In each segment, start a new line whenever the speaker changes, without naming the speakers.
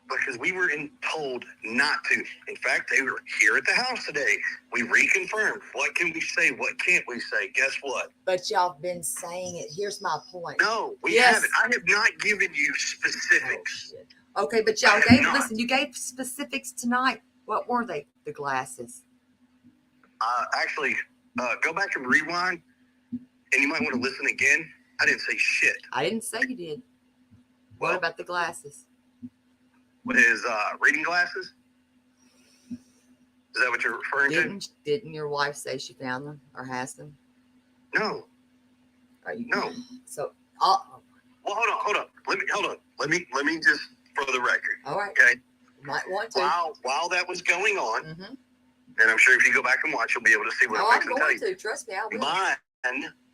because we were told not to. In fact, they were here at the house today. We reconfirmed. What can we say? What can't we say? Guess what?
But y'all been saying it. Here's my point.
No, we haven't. I have not given you specifics.
Oh, okay, but y'all listen, you gave specifics tonight. What were they? The glasses.
Actually, go back and rewind, and you might want to listen again. I didn't say shit.
I didn't say you did. What about the glasses?
What is reading glasses? Is that what you're referring to?
Didn't your wife say she found them or has them?
No. No.
So,
well, hold on. Let me just for the record.
All right.
Okay.
You might want to.
While that was going on, and I'm sure if you go back and watch, you'll be able to see what I'm going to tell you.
Trust me, I will.
Mine,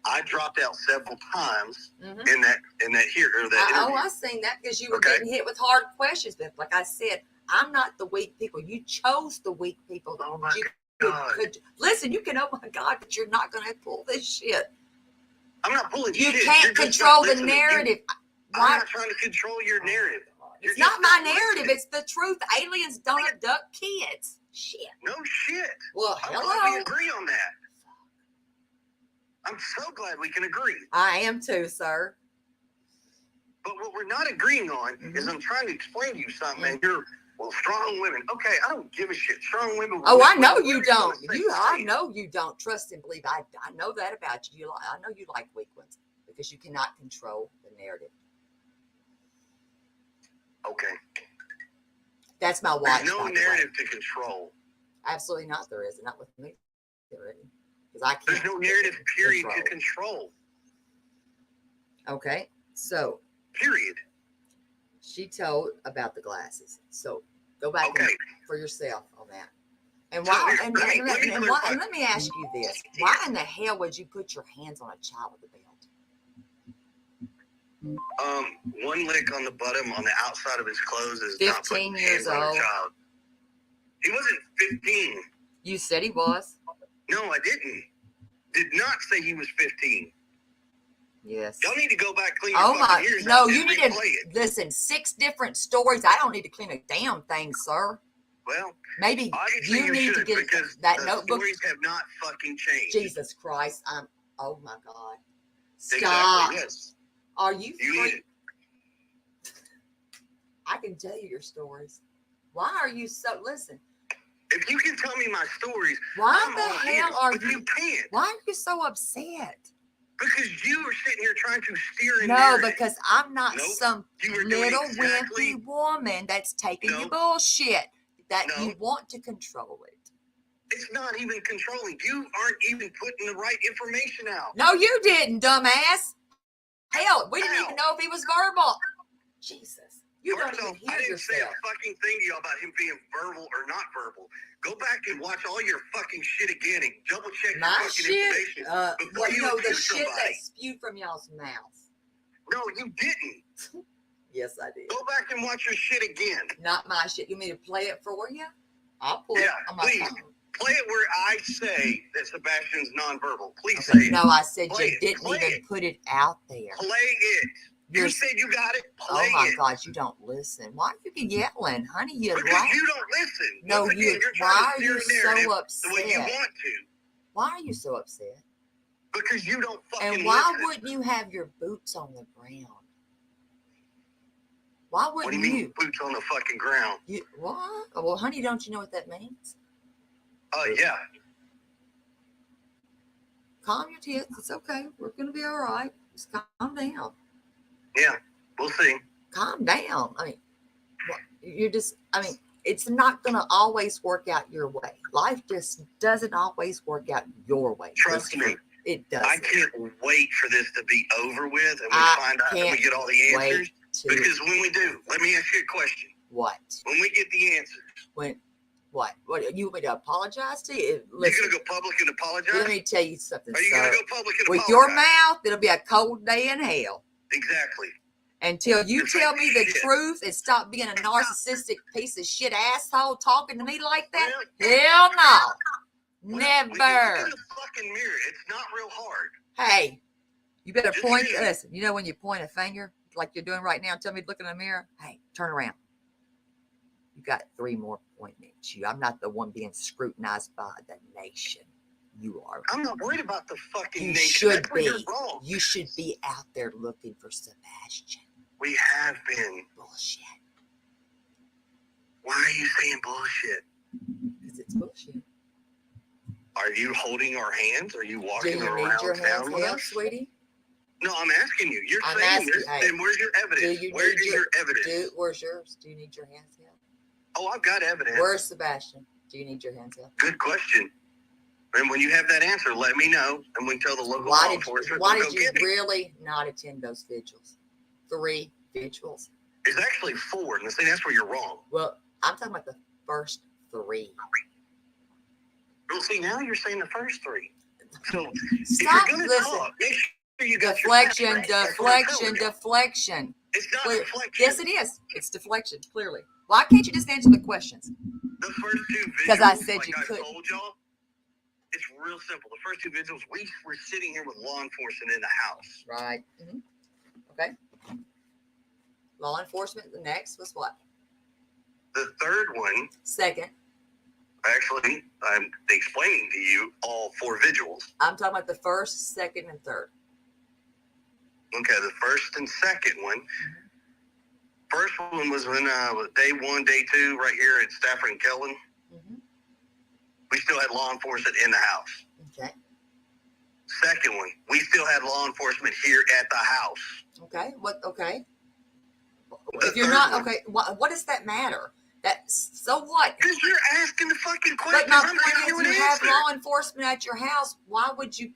I dropped out several times in that interview.
I seen that because you were getting hit with hard questions. But like I said, I'm not the weak people. You chose the weak people.
Oh my God.
Listen, you can. Oh my God, but you're not going to pull this shit.
I'm not pulling
shit.
You
can't control the narrative.
I'm not trying to control your narrative.
It's not my narrative. It's the truth. Aliens don't abduct kids. Shit.
No shit.
Well,
I'm glad we agree on that. I'm so glad we can agree.
I am too, sir.
But what we're not agreeing on is I'm trying to explain to you something, and you're, strong women. Okay, I don't give a shit. Strong women.
Oh, I know you don't. I know you don't. Trust and believe. I know that about you. I know you like weak ones because you cannot control the narrative.
Okay.
That's my wife.
There's no narrative to control.
Absolutely not. There is. Not with me. There isn't. Because I can't.
There's no narrative period to control.
Okay. So.
Period.
She told about the glasses. So go back for yourself on that. And why? And let me ask you this: why in the hell would you put your hands on a child with a belt?
One lick on the bottom on the outside of his clothes is
15 years old.
He wasn't 15.
You said he was.
No, I didn't. Did not say he was 15.
Yes.
Y'all need to go back clean your fucking ears.
No, you need to listen. 6 different stories. I don't need to clean a damn thing, sir.
Well,
maybe you need to get that notebook.
Stories have not fucking changed.
Jesus Christ! Oh my God! Stop.
Exactly, yes.
Are you
free?
I can tell you your stories. Why are you so? Listen.
If you can tell me my stories,
why the hell are you?
You can't.
Why are you so upset?
Because you are sitting here trying to steer.
No, because I'm not some little wimpy woman that's taking your bullshit. That you want to control it.
It's not even controlling. You aren't even putting the right information out.
No, you didn't, dumbass. Hell, we didn't even know if he was verbal. Jesus. You don't even hear
I didn't
yourself.
say a fucking thing to you about him being verbal or not verbal. Go back and watch all your fucking shit again and double check your fucking information before you
the shit that spewed from y'all's mouth.
No, you didn't.
Yes, I did.
Go back and watch your shit again.
Not my shit. You want me to play it for you? I'll pull it on my phone.
Play it where I say that Sebastian's nonverbal. Please say it.
No, I said you didn't even put it out there.
Play it. You said you got it. Play
oh my God, you don't listen. Why are you yelling, honey?
Because you don't listen.
No, why are you so upset?
The way you want to.
Why are you so upset?
Because you don't fucking listen.
And why wouldn't you have your boots on the ground? Why wouldn't
What do you mean boots on the fucking ground?
What? Well, honey, don't you know what that means?
Yeah.
Calm your tits. It's okay. We're going to be all right. Just calm down.
Yeah, we'll see.
Calm down. I mean, it's not going to always work out your way. Life just doesn't always work out your way.
Trust me.
It does.
I can't wait for this to be over with and we find out and we get all the answers. Because when we do, let me ask you a question.
What?
When we get the answers.
What? You want me to apologize to you?
Listen, you're going to go public and apologize?
Let me tell you something,
Are you going to go public and
with
apologize?
your mouth, it'll be a cold day in hell.
Exactly.
Until you tell me the truth and stop being a narcissistic piece of shit asshole talking to me like that. Hell no. Never.
When you look in the fucking mirror, it's not real hard.
Hey, you better point. Listen, you know when you point a finger like you're doing right now, tell me to look in the mirror. Hey, turn around. You got 3 more pointing at you. I'm not the one being scrutinized by the nation. You are.
I'm not worried about the fucking
you
nation.
Should be.
You're wrong.
You should be out there looking for Sebastian.
We have been.
Bullshit.
Why are you saying bullshit?
Because it's bullshit.
Are you holding our hands? Are you walking around
Do you need your hands
with
held,
us?
Sweetie?
No, I'm asking you. You're
I'm
saying
asking,
this,
hey,
then where's your evidence? Where is your evidence?
Where's yours? Do you need your hands held?
Oh, I've got evidence.
Where's Sebastian? Do you need your hands held?
Good question. And when you have that answer, let me know, and we can tell the local law enforcement.
Why did you really not attend those vigils? 3 vigils.
It's actually 4, and that's where you're wrong.
Well, I'm talking about the first 3.
Well, see, now you're saying the first 3. So
stop.
If you're
Listen.
talk, make sure you got
deflection.
Your
Deflection.
It's not deflection.
Yes, it is. It's deflection. Clearly. Why can't you just answer the questions?
The first 2 vigils,
because I said
like
you couldn't.
I told y'all, it's real simple. The first 2 vigils, we were sitting here with law enforcement in the house.
Right. Mm-hmm. Okay. Law enforcement. The next was what?
The third one.
Second.
Actually, I'm explaining to you all 4 vigils.
I'm talking about the first, second, and third.
Okay, the first and second one. Mm-hmm. First one was when day 1, day 2, right here at Stafford and Kellen. Mm-hmm. We still had law enforcement in the house.
Okay.
Second one, we still had law enforcement here at the house.
Okay. What? Okay.
The
if you're not one, okay, what does that matter? So what?
Because you're asking the fucking question.
But my point is, you have law enforcement at your house. Why would you?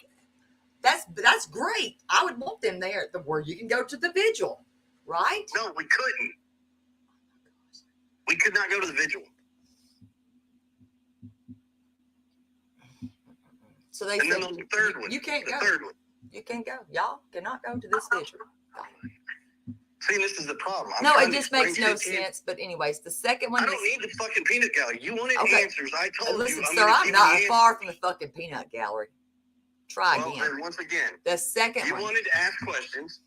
That's great. I would want them there, where you can go to the vigil, right?
No, we couldn't. We could not go to the vigil.
So they
and then on the third one,
you can't go.
Third one.
You can't go. Y'all cannot go to this vigil.
See, this is the problem.
It just makes no sense. But anyways, the second one.
I don't need the fucking peanut gallery. You wanted answers. I told
Listen,
you.
Sir, I'm not far from the fucking peanut gallery. Try again.
Then once again,
the second
you
one.
wanted to ask questions.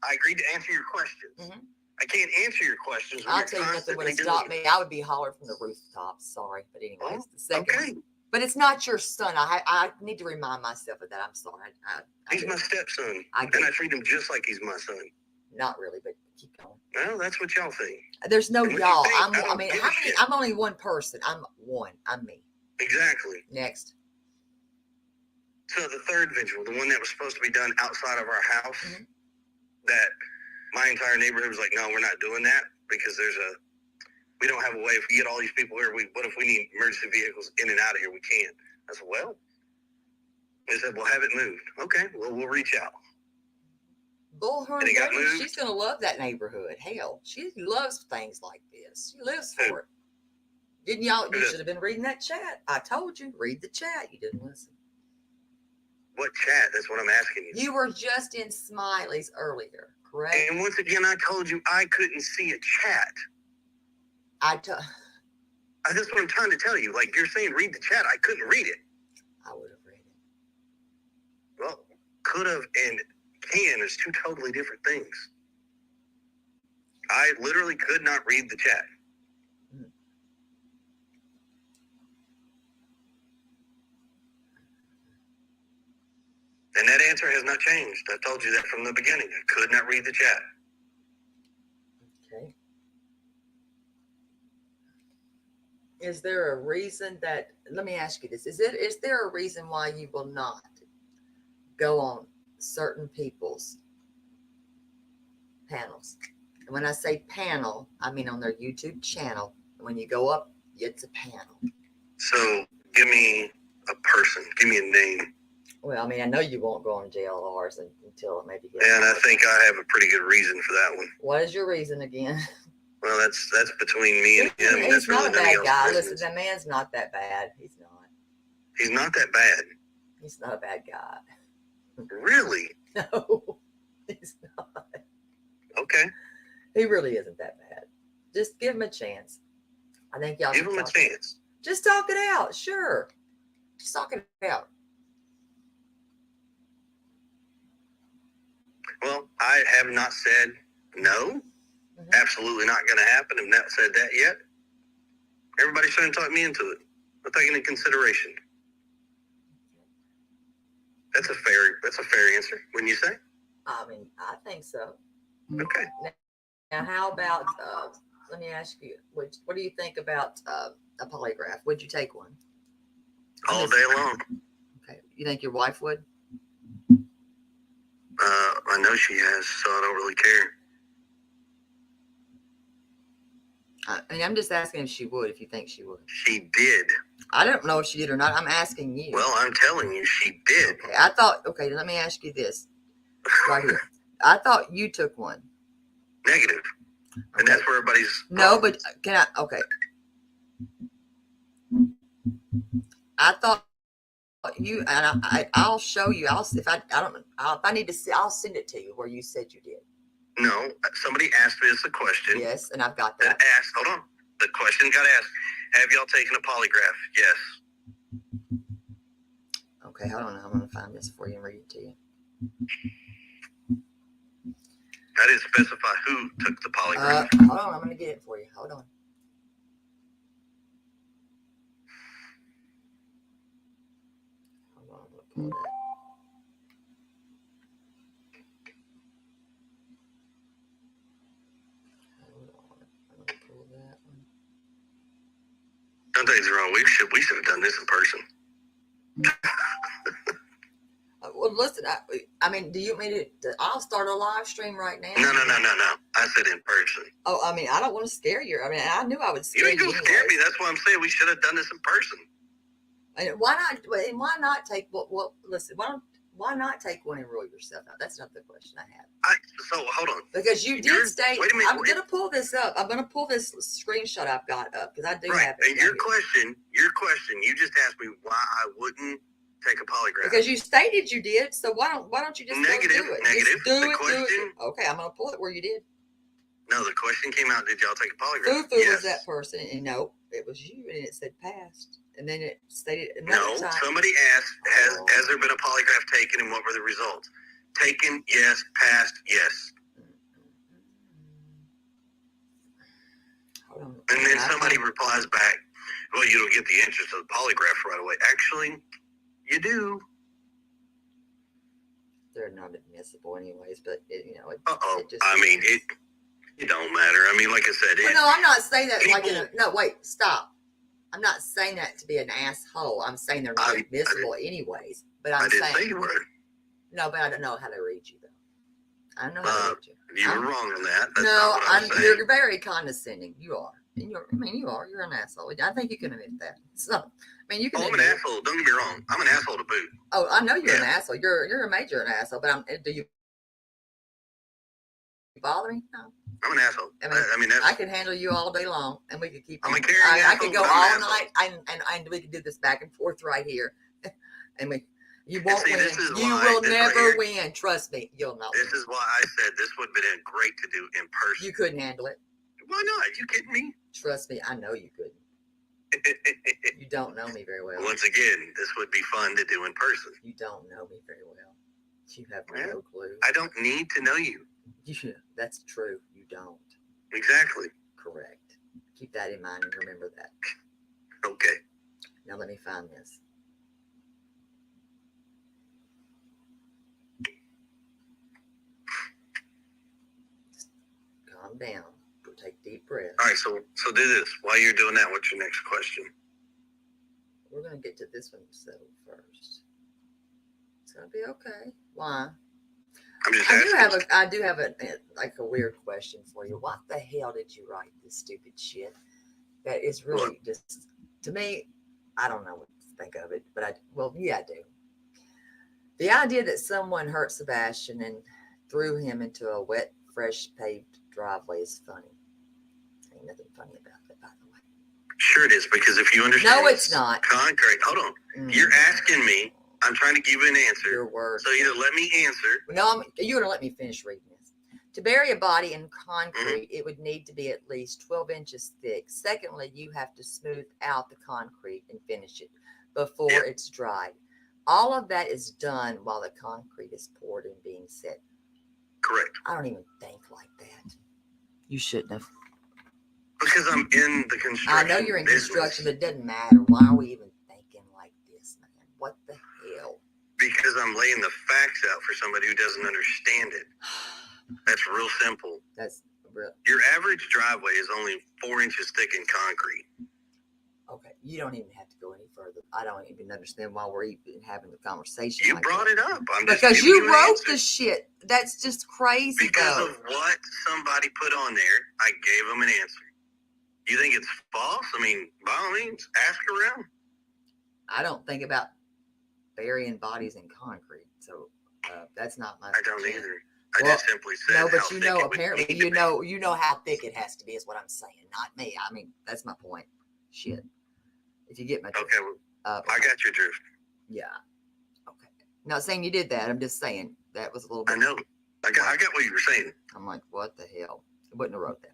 I agreed to answer your questions. Mm-hmm. I can't answer your questions.
I'll tell you nothing would have stopped me. I would be hollering from the rooftops. Sorry, but anyways, the second one. But it's not your son. I need to remind myself of that. I'm sorry.
He's my stepson, and I treat him just like he's my son.
Not really, but keep going.
Well, that's what y'all think.
There's no y'all. I'm only one person. I'm one. I'm me.
Exactly.
Next.
So the third vigil, the one that was supposed to be done outside of our house, mm-hmm. that my entire neighborhood was like, no, we're not doing that because we don't have a way. If we get all these people here, what if we need emergency vehicles in and out of here? We can't. I said, well, they said, well, have it moved. Okay, well, we'll reach out.
Bullhorn, she's going to love that neighborhood. Hell, she loves things like this. She lives for it. Didn't y'all? You should have been reading that chat. I told you, read the chat. You didn't listen.
What chat? That's what I'm asking you.
You were just in Smiley's earlier, correct?
And once again, I told you I couldn't see a chat. That's what I'm trying to tell you. Like, you're saying read the chat. I couldn't read it.
I would have read it.
Well, could have and can is 2 totally different things. I literally could not read the chat. And that answer has not changed. I told you that from the beginning. I could not read the chat.
Okay. Is there a reason that, let me ask you this, is there a reason why you will not go on certain people's panels? And when I say panel, I mean on their YouTube channel. When you go up, it's a panel.
So give me a person. Give me a name.
Well, I mean, I know you won't go on JLRs until it maybe gets.
And I think I have a pretty good reason for that one.
What is your reason again?
Well, that's between me and him.
He's not a bad guy. Listen, that man's not that bad. He's not.
He's not that bad.
He's not a bad guy.
Really?
No, he's not.
Okay.
He really isn't that bad. Just give him a chance. I think y'all
give him a chance.
Just talk it out. Sure. Just talk it out.
Well, I have not said no. Mm-hmm. Absolutely not going to happen. I've not said that yet. Everybody's trying to talk me into it. I'm taking into consideration. That's a fair answer, wouldn't you say?
I mean, I think so.
Okay.
Now, how about, let me ask you, what do you think about a polygraph? Would you take one?
All day long.
Okay. You think your wife would?
I know she has, so I don't really care.
I mean, I'm just asking if she would, if you think she would.
She did.
I don't know if she did or not. I'm asking you.
Well, I'm telling you, she did.
Okay, let me ask you this right here. I thought you took one.
Negative. Okay. And that's where everybody's...
No, but okay. I thought you, and I'll show you. If I need to see, I'll send it to you where you said you did.
No, somebody asked me this a question.
Yes, and I've got that.
Hold on. The question got asked. Have y'all taken a polygraph? Yes.
Okay, hold on. I'm going to find this for you and read it to you.
I didn't specify who took the polygraph.
Hold on. I'm going to get it for you. Hold on. Hold on. I'm going to pull that.
Don't take it wrong. We should have done this in person.
Well, listen. I mean, do you mean it? I'll start a live stream right now.
No. I said in person.
Oh, I mean, I don't want to scare you. I mean, I knew I would scare you.
You ain't gonna scare me. That's why I'm saying we should have done this in person.
And why not? And why not take what? Listen, why not take one and rule yourself out? That's not the question I have.
So hold on.
Because you did state.
Wait a minute.
I'm going to pull this up. I'm going to pull this screenshot I've got up because I do have it.
And your question, you just asked me why I wouldn't take a polygraph.
Because you stated you did. So why don't you just
negative?
Go do it?
Negative.
Just do
the
it.
Question,
do it. Okay, I'm going to pull it where you did.
No, the question came out. Did y'all take a polygraph?
Fufu was that person, and no, it was you, and it said passed. And then it stated another time.
Somebody asked, has there been a polygraph taken, and what were the results? Taken, yes. Passed, yes.
Hold on.
And then somebody replies back, well, you don't get the answers to the polygraph right away. Actually, you do.
They're not admissible anyways, but it
don't matter. I mean, like I said,
no, I'm not saying that no, wait, stop. I'm not saying that to be an asshole. I'm saying they're not admissible anyways. But I didn't say you were. No, but I don't know how to read you though. I don't know how to read you.
You were wrong on that. That's
you're very condescending. You are. And you are. You're an asshole. I think you can admit that. So, you can.
I'm an asshole. Don't get me wrong. I'm an asshole to boot.
Oh, I know you're an asshole. You're a major an asshole. But do you bother me? No.
I'm an asshole.
I can handle you all day long, and we could keep.
I
could go all night, and we could do this back and forth right here, and you won't win. You will never win. Trust me, you'll not.
This is why I said this would have been great to do in person.
You couldn't handle it.
Why not? You kidding me?
Trust me, I know you couldn't. You don't know me very well.
Once again, this would be fun to do in person.
You don't know me very well. You have no clue.
I don't need to know you.
That's true. You don't.
Exactly.
Correct. Keep that in mind and remember that.
Okay.
Now let me find this. Calm down. Go take deep breaths.
All right, so do this. While you're doing that, what's your next question?
We're going to get to this one settled first. It's going to be okay. Why?
I'm just asking.
I do have a weird question for you. What the hell did you write this stupid shit? That is really just, to me, I don't know what to think of it, but I do. The idea that someone hurt Sebastian and threw him into a wet, fresh paved driveway is funny. Ain't nothing funny about that, by the way.
Sure it is, because if you understand.
No, it's not.
Concrete. Hold on. You're asking me. I'm trying to give you an answer.
Your word.
So either let me answer.
No, you're going to let me finish reading this. To bury a body in concrete, it would need to be at least 12 inches thick. Secondly, you have to smooth out the concrete and finish it before it's dried. All of that is done while the concrete is poured and being set.
Correct.
I don't even think like that. You shouldn't have.
Because I'm in the construction.
I know you're in
business.
construction, but it doesn't matter. Why are we even thinking like this, man? What the hell?
Because I'm laying the facts out for somebody who doesn't understand it. That's real simple.
That's real.
Your average driveway is only 4 inches thick in concrete.
Okay, you don't even have to go any further. I don't even understand why we're even having the conversation.
You
like
brought
that.
it up. I'm just
because you
an
wrote
answer.
the shit. That's just crazy.
Because
though.
of what somebody put on there, I gave them an answer. You think it's false? I mean, by all means, ask around.
I don't think about burying bodies in concrete, so that's not my.
I don't
channel.
either. I just simply said.
No, but
how
you
thick
know,
it would
apparently,
need to be.
you know how thick it has to be. Is what I'm saying, not me. I mean, that's my point. Shit. If you get my drift.
Okay, well, I got your drift.
Yeah. Okay. Not saying you did that. I'm just saying that was a little bit.
I know. I got what you were saying.
I'm like, what the hell? I wouldn't have wrote that.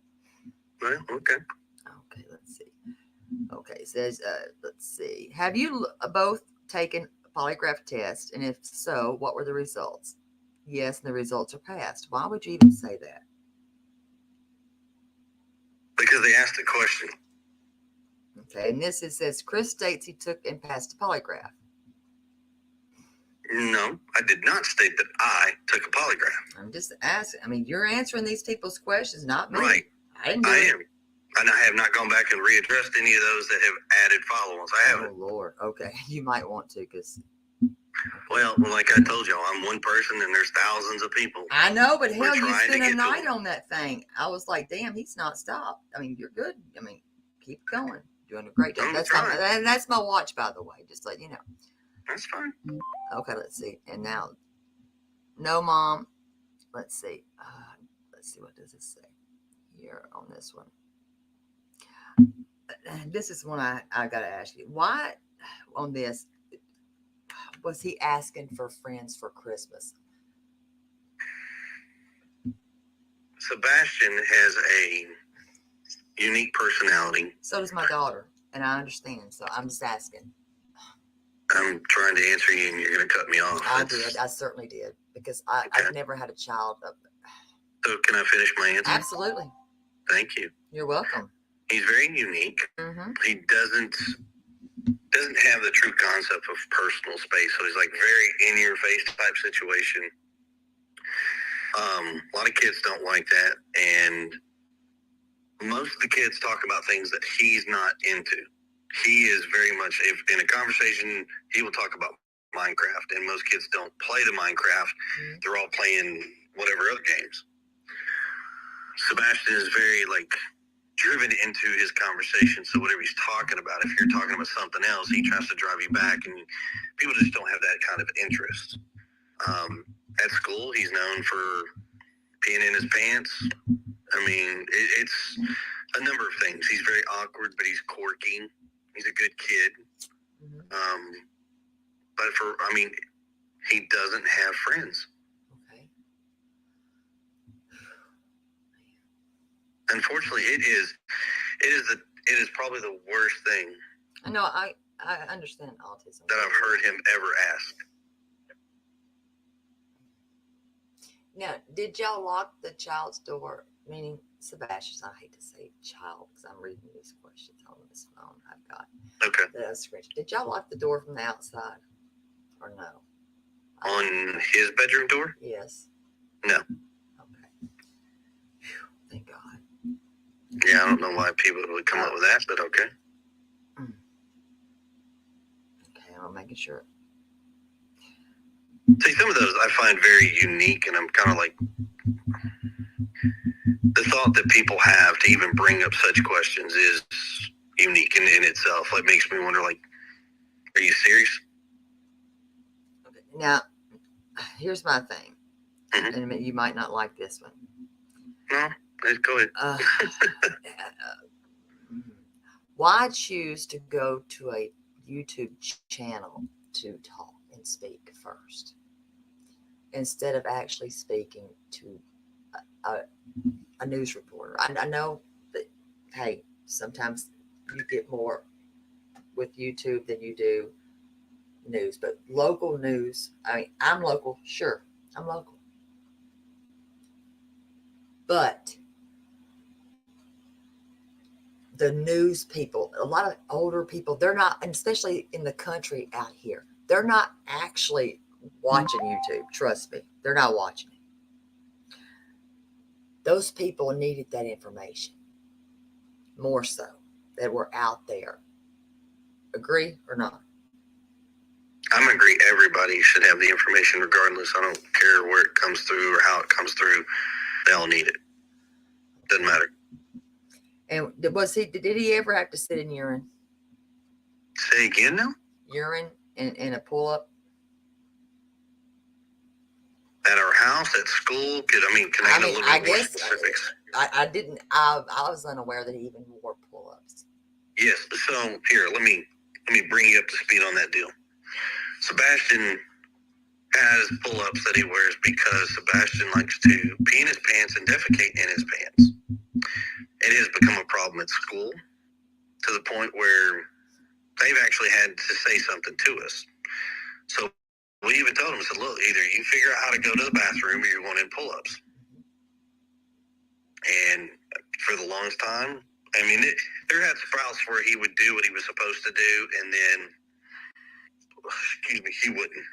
Well, okay.
Okay, let's see. Okay, it says, let's see. Have you both taken a polygraph test? And if so, what were the results? Yes, and the results are passed. Why would you even say that?
Because they asked a question.
Okay, and this it says Chris states he took and passed a polygraph.
No, I did not state that I took a polygraph.
I'm just asking. I mean, you're answering these people's questions, not me.
Right.
I didn't do
I
it.
am. And I have not gone back and readdressed any of those that have added follow-ons. I haven't.
Oh, Lord. Okay, you might want to because.
Well, like I told y'all, I'm one person and there's thousands of people.
I know, but hell, you
trying to
spent a
get to
night
them.
on that thing. I was like, damn, he's not stopped. I mean, you're good. I mean, keep going. Doing a great job.
I'm
That's my watch, by the way. Just let you know.
That's fine.
Okay, let's see. And now, no, Mom. Let's see. Let's see. What does it say here on this one? This is one I got to ask you. Why on this was he asking for friends for Christmas?
Sebastian has a unique personality.
So does my daughter, and I understand. So I'm just asking.
I'm trying to answer you, and you're going to cut me off.
I did. I certainly did because I've never had a child.
So can I finish my answer?
Absolutely.
Thank you.
You're welcome.
He's very unique.
Mm-hmm.
He doesn't have the true concept of personal space, so he's like very in your face type situation. A lot of kids don't like that, and most of the kids talk about things that he's not into. He is very much, if in a conversation, he will talk about Minecraft, and most kids don't play the Minecraft. Mm-hmm. They're all playing whatever other games. Sebastian is very driven into his conversation, so whatever he's talking about, if you're talking about something else, he tries to drive you back, and people just don't have that kind of interest. At school, he's known for peeing in his pants. I mean, it's a number of things. He's very awkward, but he's quirky. He's a good kid. Mm-hmm. But he doesn't have friends.
Okay.
Unfortunately, it is probably the worst thing.
I know. I understand autism
that I've heard him ever ask.
Now, did y'all lock the child's door? Meaning Sebastian. I hate to say child because I'm reading these questions on this phone I've got.
Okay.
Did y'all lock the door from the outside or no?
On his bedroom door?
Yes.
No.
Okay. Whew, thank God.
Yeah, I don't know why people would come up with that, but okay.
Okay, I'm making sure.
See, some of those I find very unique, and I'm kind of like, the thought that people have to even bring up such questions is unique in itself. It makes me wonder, are you serious?
Okay, now, here's my thing.
Mm-hmm.
And you might not like this one.
No, go ahead.
Why choose to go to a YouTube channel to talk and speak first instead of actually speaking to a news reporter? I know that, hey, sometimes you get more with YouTube than you do news, but local news, I'm local, sure, I'm local. But the news people, a lot of older people, they're not, and especially in the country out here, they're not actually watching YouTube. Trust me, they're not watching it. Those people needed that information more so that were out there. Agree or not?
I'm agree. Everybody should have the information regardless. I don't care where it comes through or how it comes through. They all need it. Doesn't matter.
And did he ever have to sit in urine?
Say again now?
Urine in a pull-up?
At our house, at school? Can I get a little bit more specifics?
I was unaware that he even wore pull-ups.
Yes. So here, let me bring you up to speed on that deal. Sebastian has pull-ups that he wears because Sebastian likes to pee in his pants and defecate in his pants. It has become a problem at school to the point where they've actually had to say something to us. So we even told him, I said, look, either you figure out how to go to the bathroom or you're going in pull-ups. And for the longest time, there had sprouts where he would do what he was supposed to do, and then, he wouldn't.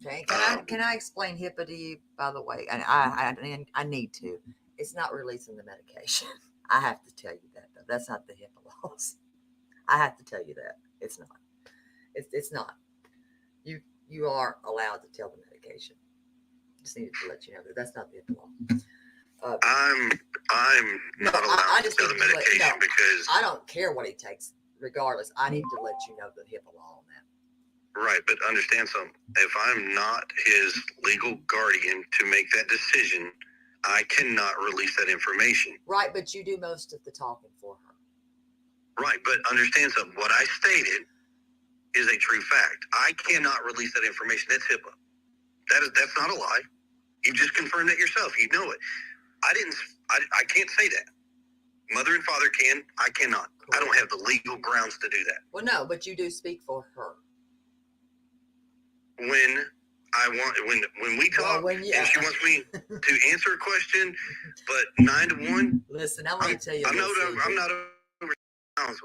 Okay. Can I explain HIPAA to you, by the way? And I need to. It's not releasing the medication. I have to tell you that, though. That's not the HIPAA laws. I have to tell you that. It's not. It's not. You are allowed to tell the medication. Just needed to let you know that that's not the HIPAA law.
I'm not allowed to tell the medication because
I don't care what he takes. Regardless, I need to let you know the HIPAA law on that.
Right, but understand something. If I'm not his legal guardian to make that decision, I cannot release that information.
Right, but you do most of the talking for her.
Right, but understand something. What I stated is a true fact. I cannot release that information. That's HIPAA. That's not a lie. You just confirmed that yourself. You know it. I can't say that. Mother and father can. I cannot. Cool. I don't have the legal grounds to do that.
Well, no, but you do speak for her.
When we talk, and she wants me to answer a question, but 9 to 1.
Listen, I'm going to tell you.
I'm not over when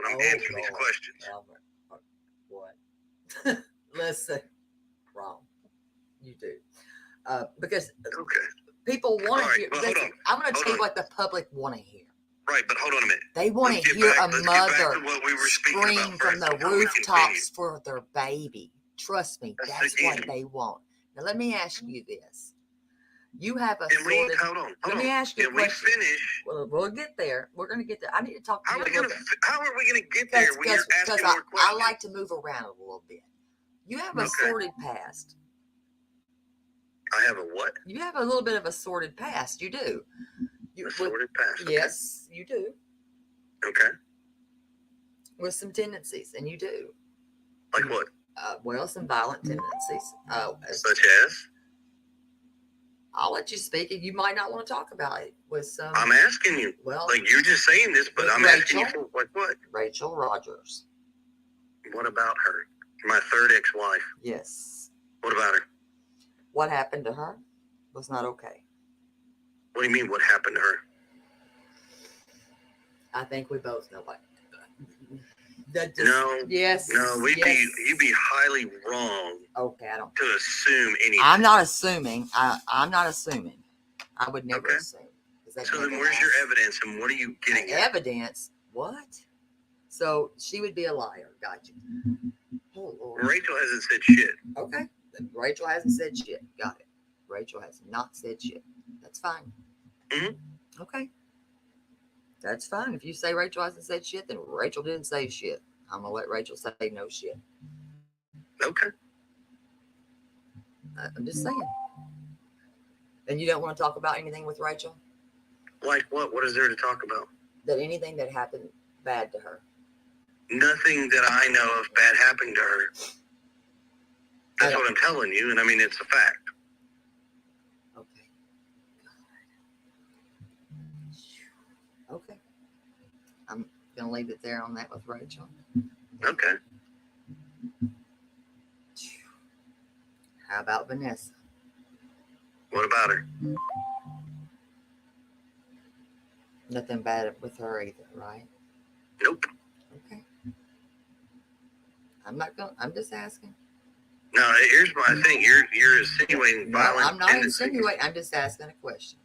I'm answering these questions.
What? Listen, wrong. You do. Because people want to hear. I'm going to tell you what the public want to hear.
Right, but hold on a minute.
They want to hear a mother scream from the rooftops for their baby. Trust me, that's what they want. Now, let me ask you this. You have a sorted...
Hold on.
Let me ask you a question.
Can we finish?
Well, we'll get there. We're going to get there. I need to talk to you a little bit.
How are we going to get there when you're asking more questions?
I like to move around a little bit. You have a sordid past.
I have a what?
You have a little bit of a sordid past. You do.
A sordid past? Okay.
Yes, you do.
Okay.
With some tendencies, and you do.
Like what?
Some violent tendencies.
Such as?
I'll let you speak, and you might not want to talk about it with some.
I'm asking you.
Well,
like you're just saying this, but I'm asking you for what?
Rachel Rogers.
What about her? My third ex-wife.
Yes.
What about her?
What happened to her was not okay.
What do you mean? What happened to her?
I think we both know what.
Yes. No, you'd be highly wrong.
Okay, I don't.
To assume anything.
I'm not assuming. I'm not assuming. I would never assume.
So then, where's your evidence, and what are you getting at?
Evidence? What? So she would be a liar. Got you. Oh, Lord.
Rachel hasn't said shit.
Okay. Rachel hasn't said shit. Got it. Rachel has not said shit. That's fine.
Mm-hmm.
Okay. That's fine. If you say Rachel hasn't said shit, then Rachel didn't say shit. I'm going to let Rachel say no shit.
Okay.
I'm just saying. And you don't want to talk about anything with Rachel?
Like what? What is there to talk about?
That anything that happened bad to her?
Nothing that I know of bad happened to her. That's what I'm telling you, and I mean, it's a fact.
Okay. I'm going to leave it there on that with Rachel.
Okay.
How about Vanessa?
What about her?
Nothing bad with her either, right?
Nope.
Okay. I'm just asking.
No, here's my thing. You're insinuating violent.
No, I'm not insinuating. I'm just asking a question.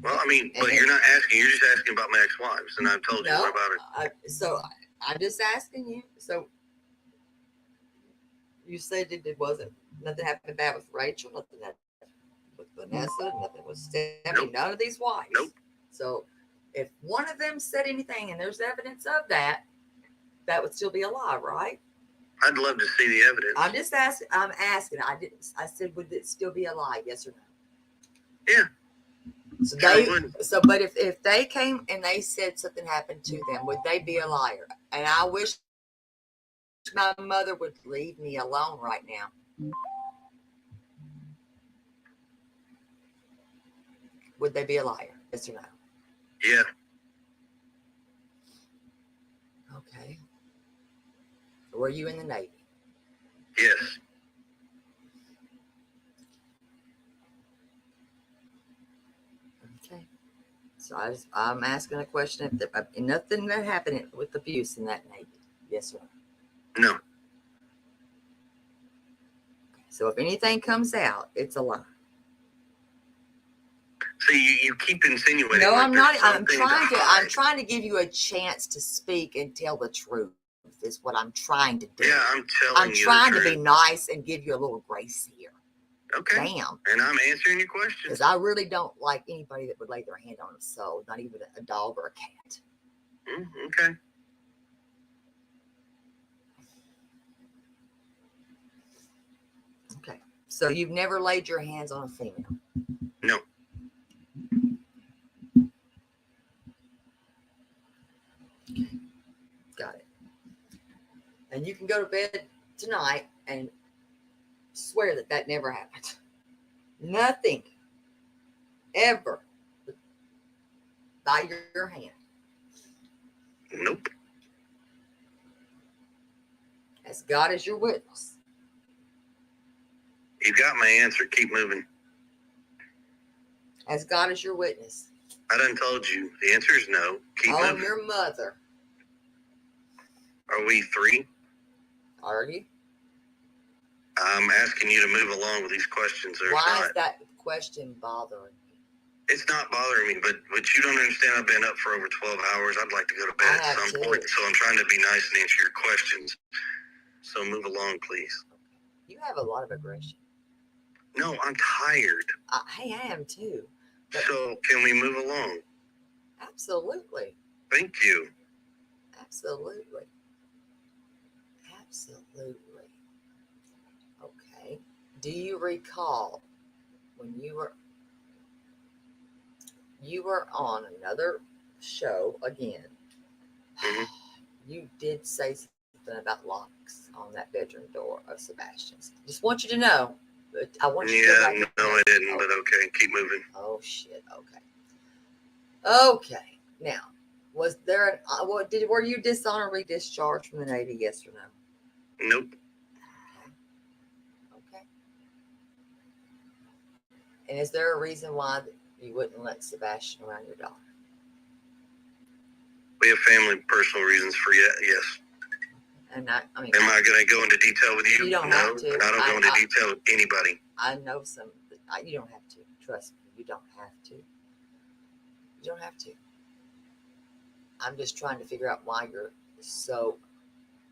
Well, I mean, but you're not asking. You're just asking about my ex-wives, and I've told you what about it.
So I'm just asking you. So you said it wasn't nothing happened bad with Rachel, nothing happened with Vanessa, nothing with Stephanie,
Nope.
None of these wives.
Nope.
So if one of them said anything and there's evidence of that, that would still be a lie, right?
I'd love to see the evidence.
I'm just asking. I'm asking. I said, would it still be a lie? Yes or no?
Yeah.
But if they came and they said something happened to them, would they be a liar? And I wish my mother would leave me alone right now. Would they be a liar? Yes or no?
Yeah.
Okay. Were you in the Navy?
Yes.
Okay. So I'm asking a question. If nothing that happened with abuse in that Navy? Yes or
no? No.
So if anything comes out, it's a lie.
So you keep insinuating.
No, I'm not. I'm trying to give you a chance to speak and tell the truth. Is what I'm trying to do.
Yeah, I'm
trying to be nice and give you a little grace here.
Okay.
Damn.
And I'm answering your question.
Because I really don't like anybody that would lay their hand on a soul, not even a dog or a cat.
Okay.
Okay. So you've never laid your hands on a female?
No.
Got it. And you can go to bed tonight and swear that never happened. Nothing ever by your hand.
Nope.
As God is your witness.
You got my answer. Keep moving.
As God is your witness.
I done told you. The answer is no. Keep moving.
On your mother.
Are we three?
Are you?
I'm asking you to move along with these questions.
Why is that question bothering me?
It's not bothering me, but you don't understand. I've been up for over 12 hours. I'd like to go to bed at some point, so I'm trying to be nice and answer your questions. So move along, please.
You have a lot of aggression.
No, I'm tired.
Hey, I am too.
So can we move along?
Absolutely.
Thank you.
Absolutely. Okay. Do you recall when you were on another show again?
Mm-hmm.
You did say something about locks on that bedroom door of Sebastian's. Just want you to know. I want you to go back.
No, I didn't, but okay, keep moving.
Oh, shit. Okay. Now, was there were you dishonorably discharged from the Navy, yes or no?
Nope.
Okay. And is there a reason why you wouldn't let Sebastian around your daughter?
We have family personal reasons for yes.
And am I
going to go into detail with you?
You don't have to.
I don't go into detail with anybody.
I know some. You don't have to. Trust me. You don't have to. You don't have to. I'm just trying to figure out why you're so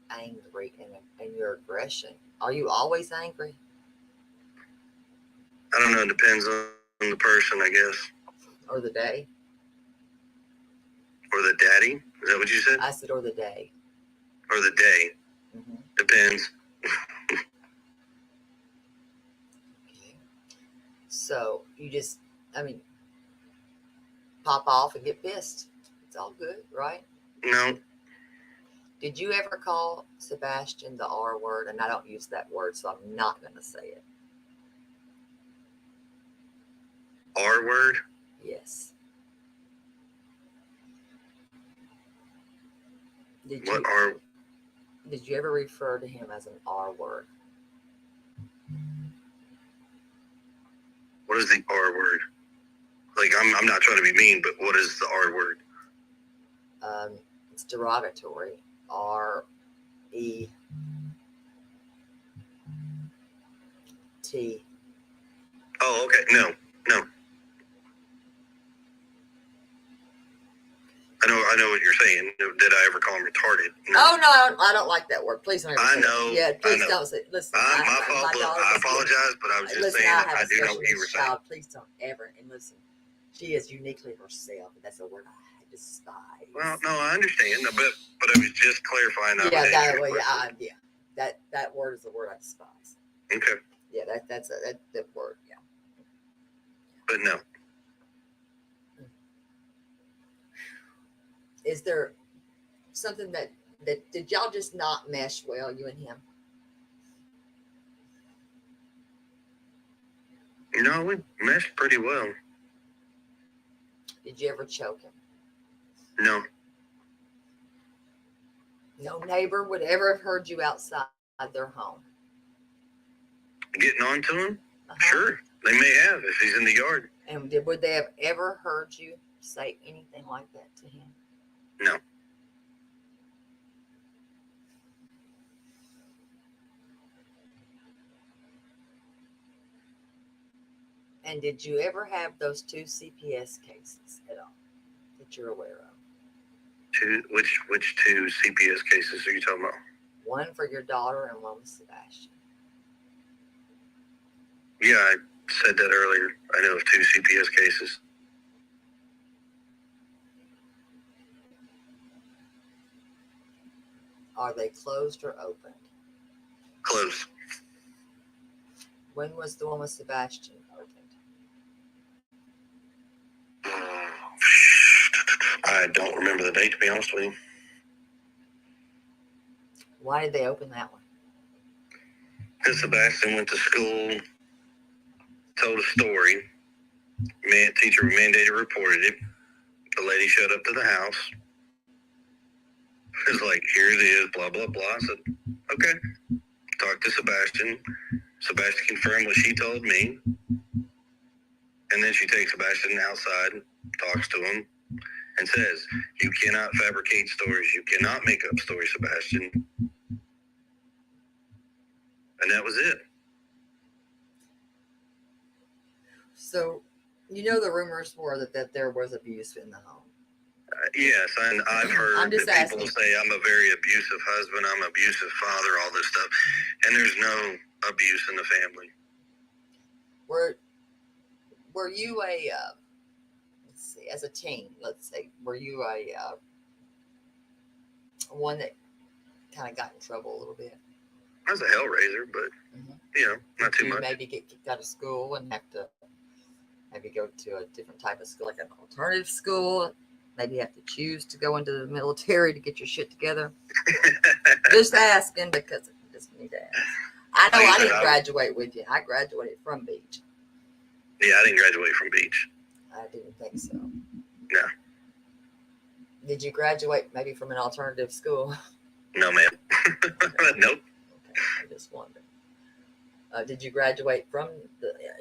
angry and your aggression. Are you always angry?
I don't know. It depends on the person, I guess.
Or the day?
Or the daddy? Is that what you said?
I said, or the day.
Or the day.
Mm-hmm.
Depends.
Okay. So you just, pop off and get pissed. It's all good, right?
No.
Did you ever call Sebastian the R word? And I don't use that word, so I'm not going to say it.
R word?
Yes. Did you ever refer to him as an R word?
What is the R word? Like, I'm not trying to be mean, but what is the R word?
It's derogatory. R-E-T.
Oh, okay. No. I know what you're saying. Did I ever call him retarded? No.
Oh no, I don't like that word. Please don't ever say
know.
It. Yeah, please
I know.
don't say. Listen,
my fault. I apologize, but I was just saying I do know what you were saying.
Please don't ever. And listen, she is uniquely herself. That's a word I despise.
Well, no, I understand, but I was just clarifying that.
Yeah, that way. Yeah. That word is a word I despise.
Okay.
Yeah, that's that word. Yeah.
But no.
Is there something that did y'all just not mesh well, you and him?
No, we meshed pretty well.
Did you ever choke him?
No.
No neighbor would ever have heard you outside their home.
Getting on to him? Sure. They may have if he's in the yard.
And would they have ever heard you say anything like that to him?
No.
And did you ever have those 2 CPS cases at all that you're aware of?
Which 2 CPS cases are you talking about?
One for your daughter and one with Sebastian.
Yeah, I said that earlier. I know of 2 CPS cases.
Are they closed or opened?
Closed.
When was the one with Sebastian opened?
I don't remember the date, to be honest with you.
Why did they open that one?
Because Sebastian went to school, told a story. Teacher mandated reported it. The lady showed up to the house. It was like, here it is, blah, blah, blah. I said, okay. Talked to Sebastian. Sebastian confirmed what she told me. And then she takes Sebastian outside, talks to him, and says, you cannot fabricate stories. You cannot make up stories, Sebastian. And that was it.
So, you know the rumors were that there was abuse in the home.
Yes, and I've heard that
asking.
People say I'm a very abusive husband, I'm an abusive father, all this stuff. And there's no abuse in the family.
Were you a, let's see, as a teen, let's say, were you a one that kind of got in trouble a little bit?
I was a hellraiser, but, not too much.
Maybe get kicked out of school and have to maybe go to a different type of school, like an alternative school. Maybe you have to choose to go into the military to get your shit together. Just asking because I just need to ask. I know I didn't graduate with you. I graduated from Beach.
Yeah, I didn't graduate from Beach.
I didn't think so.
No.
Did you graduate maybe from an alternative school?
No, ma'am. Nope.
Okay, I just wondered. Did you graduate from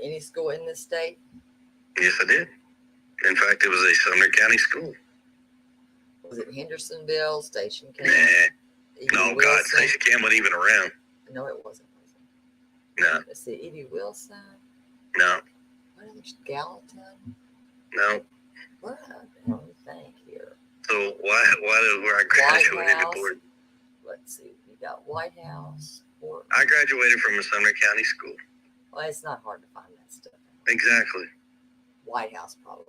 any school in this state?
Yes, I did. In fact, it was a Sumner County school.
Was it Hendersonville, Station Camp?
Nah. No, God, Station Camp wasn't even around.
No, it wasn't.
No.
Let's see, Evie Wilson.
No.
What else? Gallatin?
No.
What? Let me think here.
So why where I graduated at Board?
Let's see. You got White House.
I graduated from a Sumner County school.
Well, it's not hard to find that stuff.
Exactly.
White House, probably.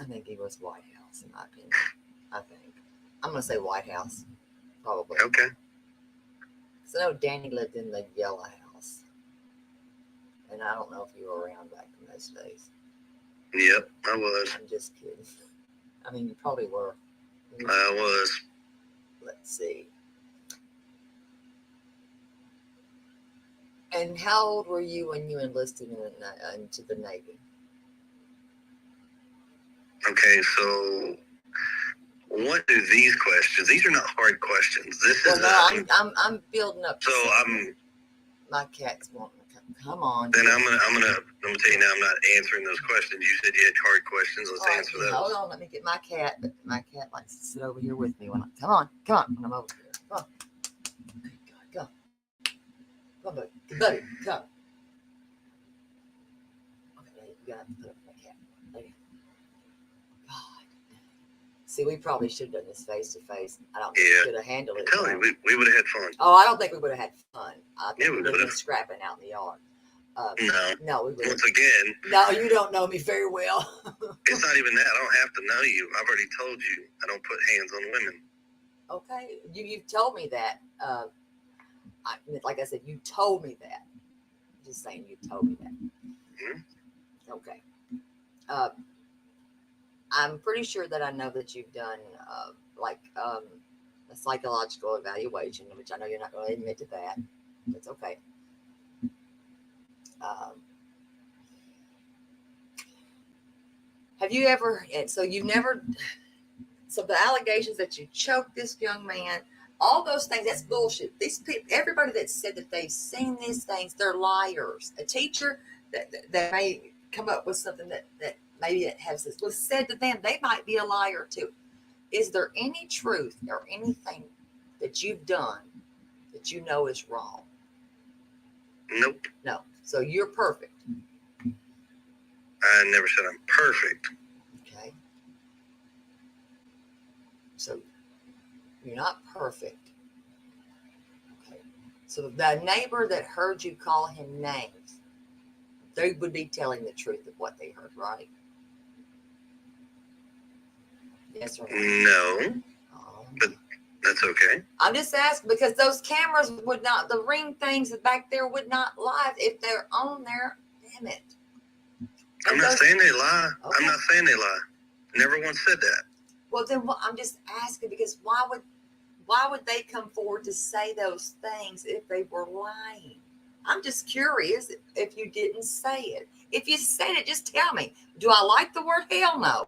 I think he was White House, in my opinion. I think. I'm going to say White House, probably.
Okay.
So I know Danny lived in the Yellow House. And I don't know if you were around back in those days.
Yep, I was.
I'm just kidding. I mean, you probably were.
I was.
Let's see. And how old were you when you enlisted into the Navy?
Okay, so what do these questions? These are not hard questions. This is.
Well, I'm building up.
So
my cat's wanting to come Come on.
Then I'm gonna tell you now. I'm not answering those questions. You said you had hard questions. Let's answer those.
Hold on. Let me get my cat. But my cat likes to sit over here with me. Come on. When I'm over here. Come on. Come on, buddy. Come. Okay, you gotta put up my cat. Lady. God. See, we probably should have done this face to face. I don't think we could have handled it.
Tell me, we would have had fun.
Oh, I don't think we would have had fun. I think we would have been
would've.
scrapping out in the yard.
No,
we would.
Once again.
No, you don't know me very well.
It's not even that. I don't have to know you. I've already told you I don't put hands on women.
Okay, you've told me that. Like I said, you told me that. I'm just saying, you told me that. Mm-hmm. Okay. I'm pretty sure that I know that you've done a psychological evaluation, which I know you're not going to admit to that. That's okay. Have you ever? So you've never. So the allegations that you choked this young man, all those things, that's bullshit. These people, everybody that said that they've seen these things, they're liars. A teacher that may come up with something that maybe it has this was said to them, they might be a liar too. Is there any truth or anything that you've done that you know is wrong?
Nope.
No. So you're perfect.
I never said I'm perfect.
Okay. So you're not perfect. Okay. So the neighbor that heard you call him names, they would be telling the truth of what they heard, right? Yes or no?
No. But that's okay.
I'm just asking because those cameras would not, the ring things back there would not lie if they're on there. Damn it.
I'm not saying they lie. Okay. I'm not saying they lie. Never once said that.
Well, then I'm just asking because why would they come forward to say those things if they were lying? I'm just curious if you didn't say it. If you said it, just tell me. Do I like the word? Hell no.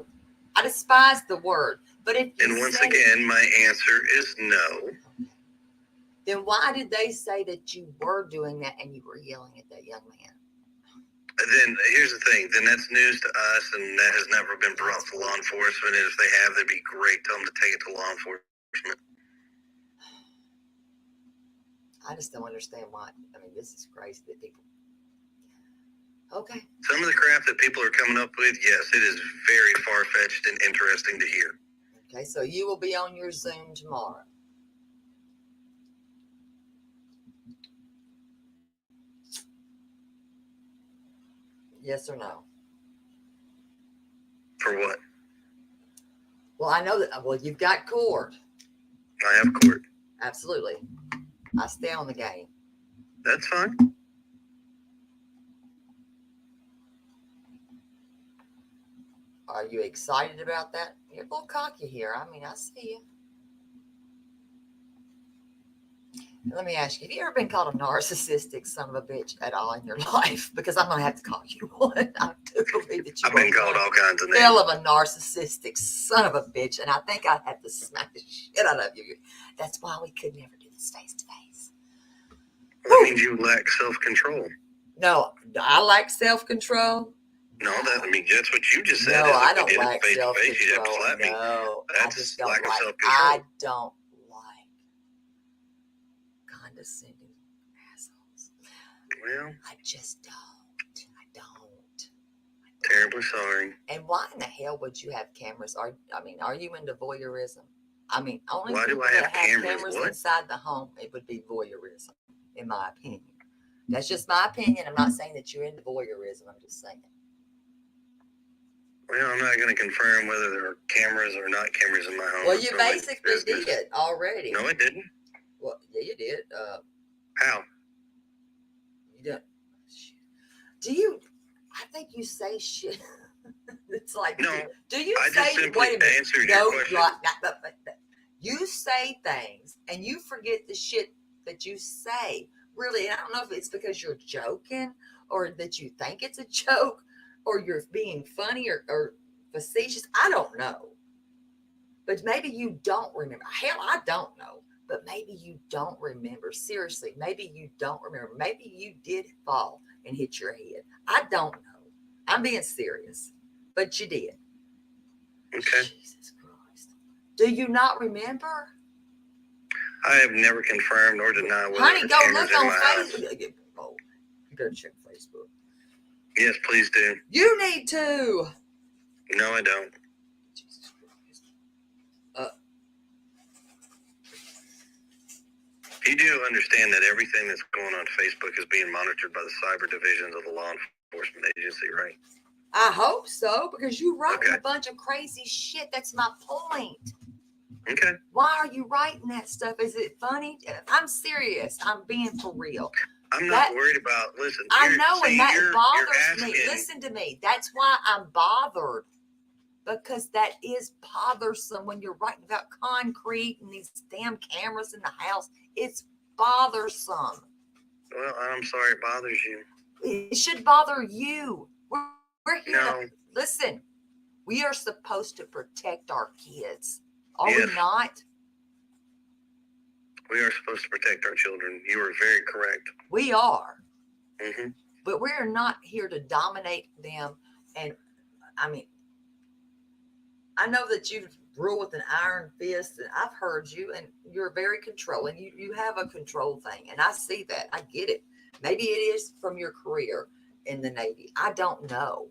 I despise the word. But if you
and once again, my answer is no.
Then why did they say that you were doing that and you were yelling at that young man?
Then here's the thing. Then that's news to us, and that has never been brought to law enforcement. And if they have, that'd be great. Tell them to take it to law enforcement.
I just don't understand why. I mean, this is crazy that people. Okay.
Some of the crap that people are coming up with, yes, it is very far-fetched and interesting to hear.
Okay, so you will be on your Zoom tomorrow. Yes or no?
For what?
Well, I know that. Well, you've got court.
I have court.
Absolutely. I stay on the game.
That's fine.
Are you excited about that? You're a little cocky here. I mean, I see you. Let me ask you, have you ever been called a narcissistic son of a bitch at all in your life? Because I'm going to have to call you one. I do believe that you
I've been called all kinds of names.
Hell of a narcissistic son of a bitch. And I think I'd have to smack the shit out of you. That's why we could never do this face to face.
That means you lack self-control.
No, I lack self-control.
No, that's what you just said.
No, I don't lack self-control. No,
that's
I just don't
lack of
like.
self-control.
I don't like condescending assholes.
Well,
I just don't.
Terribly sorry.
And why in the hell would you have cameras? Are you into voyeurism? I mean, only
why
people
do I have
that have
cameras
inside the home, it would be voyeurism, in my opinion. That's just my opinion. I'm not saying that you're into voyeurism. I'm just saying.
Well, I'm not going to confirm whether there are cameras or not cameras in my home.
Well, you basically did already.
No, I didn't.
Well, yeah, you did.
How?
You did. Do you? I think you say shit. It's like,
no.
Do you
I
say?
just simply
Wait a minute.
answered your question.
You say things and you forget the shit that you say. Really, I don't know if it's because you're joking or that you think it's a joke or you're being funny or facetious. I don't know. But maybe you don't remember. Hell, I don't know. But maybe you don't remember. Seriously, maybe you don't remember. Maybe you did fall and hit your head. I don't know. I'm being serious. But you did.
Okay.
Jesus Christ. Do you not remember?
I have never confirmed or denied whether
Honey, go look on
Facebook.
Facebook. Oh, you better check Facebook.
Yes, please do.
You need to.
No, I don't.
Jesus Christ.
You do understand that everything that's going on Facebook is being monitored by the cyber divisions of the law enforcement agency, right?
I hope so, because you writing
Okay.
a bunch of crazy shit. That's my point.
Okay.
Why are you writing that stuff? Is it funny? I'm serious. I'm being for real.
I'm not worried about, listen.
I know, and that bothers
asking,
me. Listen to me. That's why I'm bothered. Because that is bothersome when you're writing about concrete and these damn cameras in the house. It's bothersome.
Well, I'm sorry it bothers you.
It should bother you. We're here to listen. We are supposed to protect our kids. Are we not?
We are supposed to protect our children. You are very correct.
We are.
Mm-hmm.
But we're not here to dominate them. And I mean, I know that you rule with an iron fist, and I've heard you, and you're very controlling. You have a control thing, and I see that. I get it. Maybe it is from your career in the Navy. I don't know.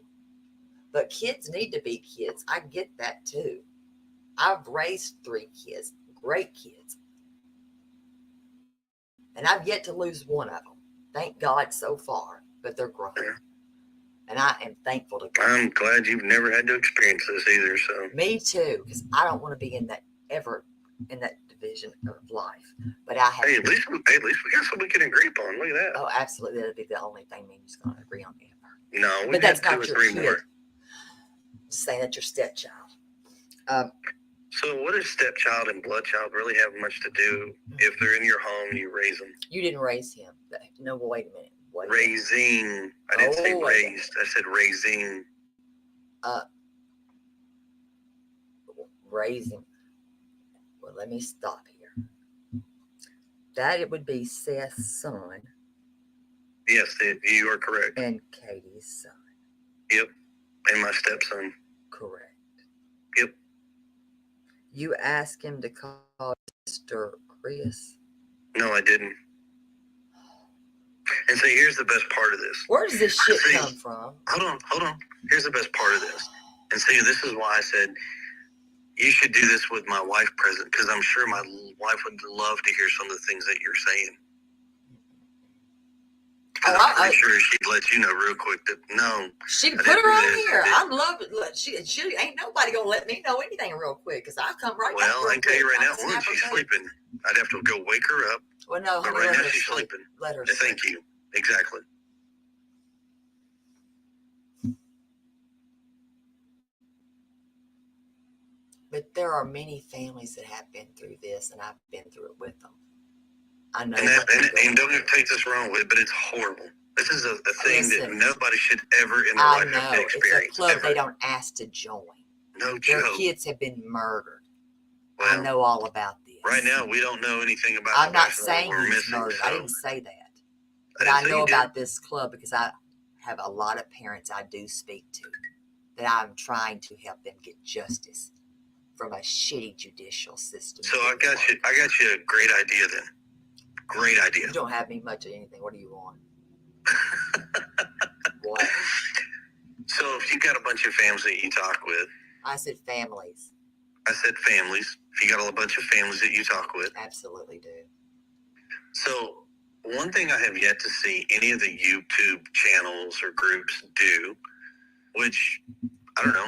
But kids need to be kids. I get that too. I've raised 3 kids, great kids. And I've yet to lose one of them. Thank God so far, but they're grown. Yeah. And I am thankful to God.
I'm glad you've never had to experience this either. So
me too, because I don't want to be in that division of life. But I have.
Hey, at least we got something we can agree upon. Look at that.
Oh, absolutely. That'd be the only thing me and you's going to agree on ever.
No,
but that's not your kid. More. Just saying that's your stepchild.
So what does stepchild and bloodchild really have much to do if they're in your home and you raise them?
You didn't raise him. No, wait a minute.
Raising. I didn't say raised. I said raising.
Raising. Well, let me stop here. That it would be Seth's son.
Yes, you are correct.
And Katie's son.
Yep. And my stepson.
Correct.
Yep.
You asked him to call Mr. Chris?
No, I didn't. And so here's the best part of this.
Where does this shit come from?
Hold on. Here's the best part of this. And see, this is why I said you should do this with my wife present, because I'm sure my wife would love to hear some of the things that you're saying. I'm pretty sure she'd let you know real quick that no.
She'd put her on here. I'm loving it. She ain't nobody gonna let me know anything real quick, because I'll come right back.
Well, I can tell you right now, one, she's sleeping. I'd have to go wake her up.
Well, no,
but right now she's sleeping.
Let her sleep.
Thank you. Exactly.
But there are many families that have been through this, and I've been through it with them. I know.
And don't take this wrong with, but it's horrible. This is a thing that nobody should ever in their life have to experience.
It's a club they don't ask to join.
No joke.
Their kids have been murdered.
Well,
I know all about this.
Right now, we don't know anything about.
I'm not saying he's murdered. I didn't say that. But I know about this club because I have a lot of parents I do speak to that I'm trying to help them get justice from a shitty judicial system.
So I got you a great idea then. Great idea.
You don't have me much of anything. What do you want? What?
So if you got a bunch of families that you talk with.
I said families.
I said families. If you got a bunch of families that you talk with.
Absolutely do.
So one thing I have yet to see any of the YouTube channels or groups do, which, I don't know.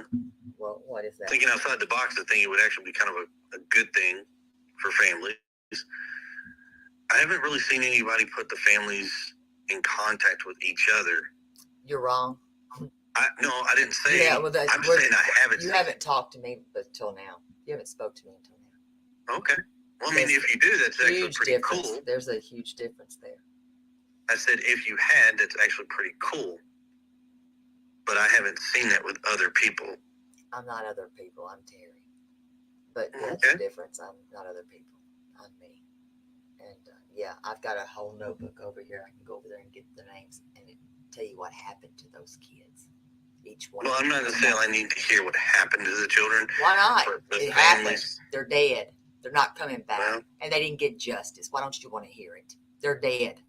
Well, what is that?
Thinking outside the box, I think it would actually be kind of a good thing for families. I haven't really seen anybody put the families in contact with each other.
You're wrong.
No, I didn't say.
Yeah, well,
I'm just saying I haven't.
You haven't talked to me until now. You haven't spoke to me until now.
Okay. Well, I mean, if you do, that's actually pretty cool.
There's a huge difference there.
I said, if you had, that's actually pretty cool. But I haven't seen that with other people.
I'm not other people. I'm Terry. But that's the difference. I'm not other people. I'm me. And yeah, I've got a whole notebook over here. I can go over there and get the names and tell you what happened to those kids. Each one.
Well, I'm not saying I need to hear what happened to the children.
Why not?
The
It
families.
happened. They're dead. They're not coming back.
Well,
and they didn't get justice. Why don't you want to hear it? They're dead.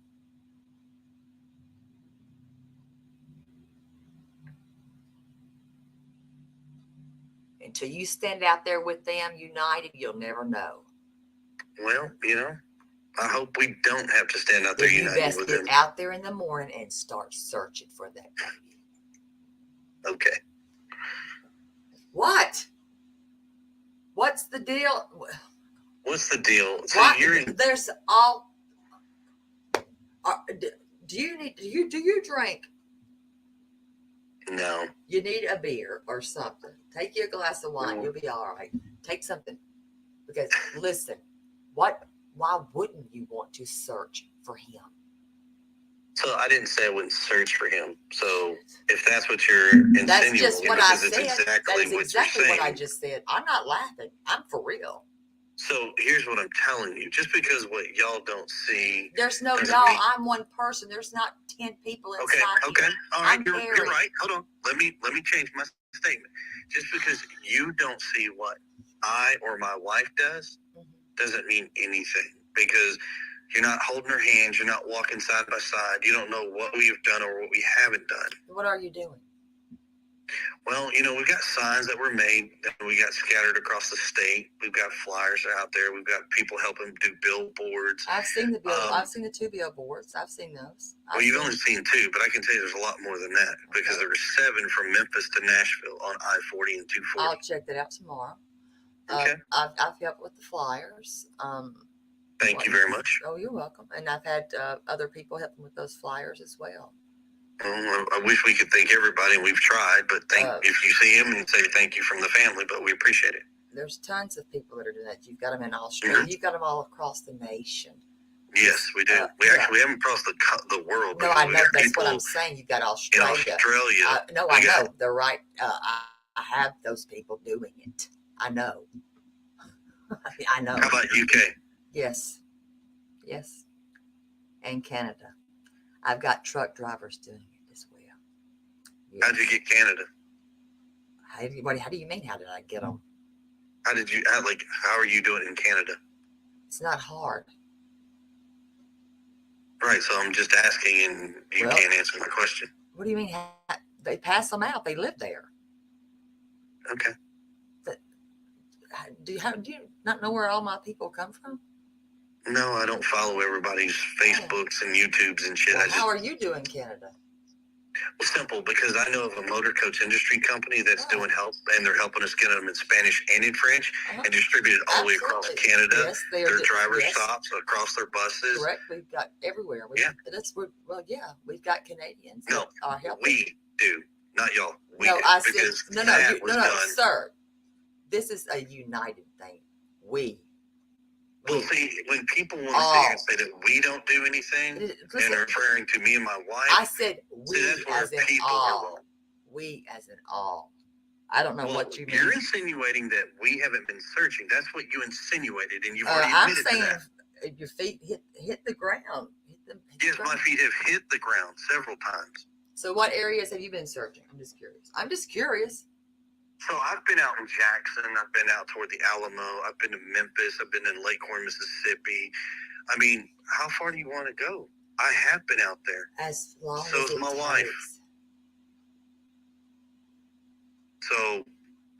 Until you stand out there with them united, you'll never know.
Well, I hope we don't have to stand out there
You
united
best
with
get
them.
out there in the morning and start searching for that baby.
Okay.
What? What's the deal?
What's the deal? So
There's all. Do you drink?
No.
You need a beer or something. Take you a glass of wine.
No.
You'll be all right. Take something. Because listen, why wouldn't you want to search for him?
So I didn't say I wouldn't search for him. So if that's what you're insinuating,
that's just what I said.
Exactly
that is exactly
what
what I just said. I'm not laughing. I'm for real.
So here's what I'm telling you. Just because what y'all don't see.
There's no y'all. I'm one person. There's not 10 people inside
Okay.
here.
All right. You're right. Hold on. Let me change my statement. Just because you don't see what I or my wife does doesn't mean anything. Because you're not holding her hands. You're not walking side by side. You don't know what we've done or what we haven't done.
What are you doing?
Well, we've got signs that were made that we got scattered across the state. We've got flyers out there. We've got people helping do billboards.
I've seen the bill. I've seen the 2 billboards. I've seen those.
You've only seen 2, but I can tell you there's a lot more than that because there were 7 from Memphis to Nashville on I-40 and 240.
I'll check that out tomorrow.
Okay.
I've helped with the flyers.
Thank you very much.
Oh, you're welcome. And I've had other people helping with those flyers as well.
I wish we could thank everybody, and we've tried, but if you see them and say thank you from the family, but we appreciate it.
There's tons of people that are doing that. You've got them in Australia. You've got them all across the nation.
Yes, we do. We haven't crossed the world.
No, I know. That's what I'm saying. You've got Australia.
In Australia.
I know. They're right. I have those people doing it. I know. I know.
How about UK?
Yes. And Canada. I've got truck drivers doing it as well. Yes.
How'd you get Canada?
How do you mean? How did I get them?
How are you doing in Canada?
It's not hard.
Right. So I'm just asking, and you can't answer my question.
What do you mean? They pass them out. They live there.
Okay.
Do you not know where all my people come from?
No, I don't follow everybody's Facebooks and YouTubes and shit.
Well, how are you doing, Canada?
Well, simple, because I know of a motor coach industry company that's doing help, and they're helping us get them in Spanish and in French and distributed all the way across Canada.
Yes,
their driver stops across their buses.
Correct. We've got everywhere. We've got Canadians.
No,
are helping.
We do, not y'all.
I said no, sir. This is a united thing.
Well, see, when people want to say that we don't do anything, and they're referring to me and my wife,
I said we as in all. We as in all. I don't know what you mean.
You're insinuating that we haven't been searching. That's what you insinuated, and you've already admitted to that.
I'm saying your feet hit the ground.
Yes, my feet have hit the ground several times.
So what areas have you been searching? I'm just curious.
So I've been out in Jackson. I've been out toward the Alamo. I've been to Memphis. I've been in Lake Horn, Mississippi. I mean, how far do you want to go? I have been out there.
As long
so
as
is my wife. So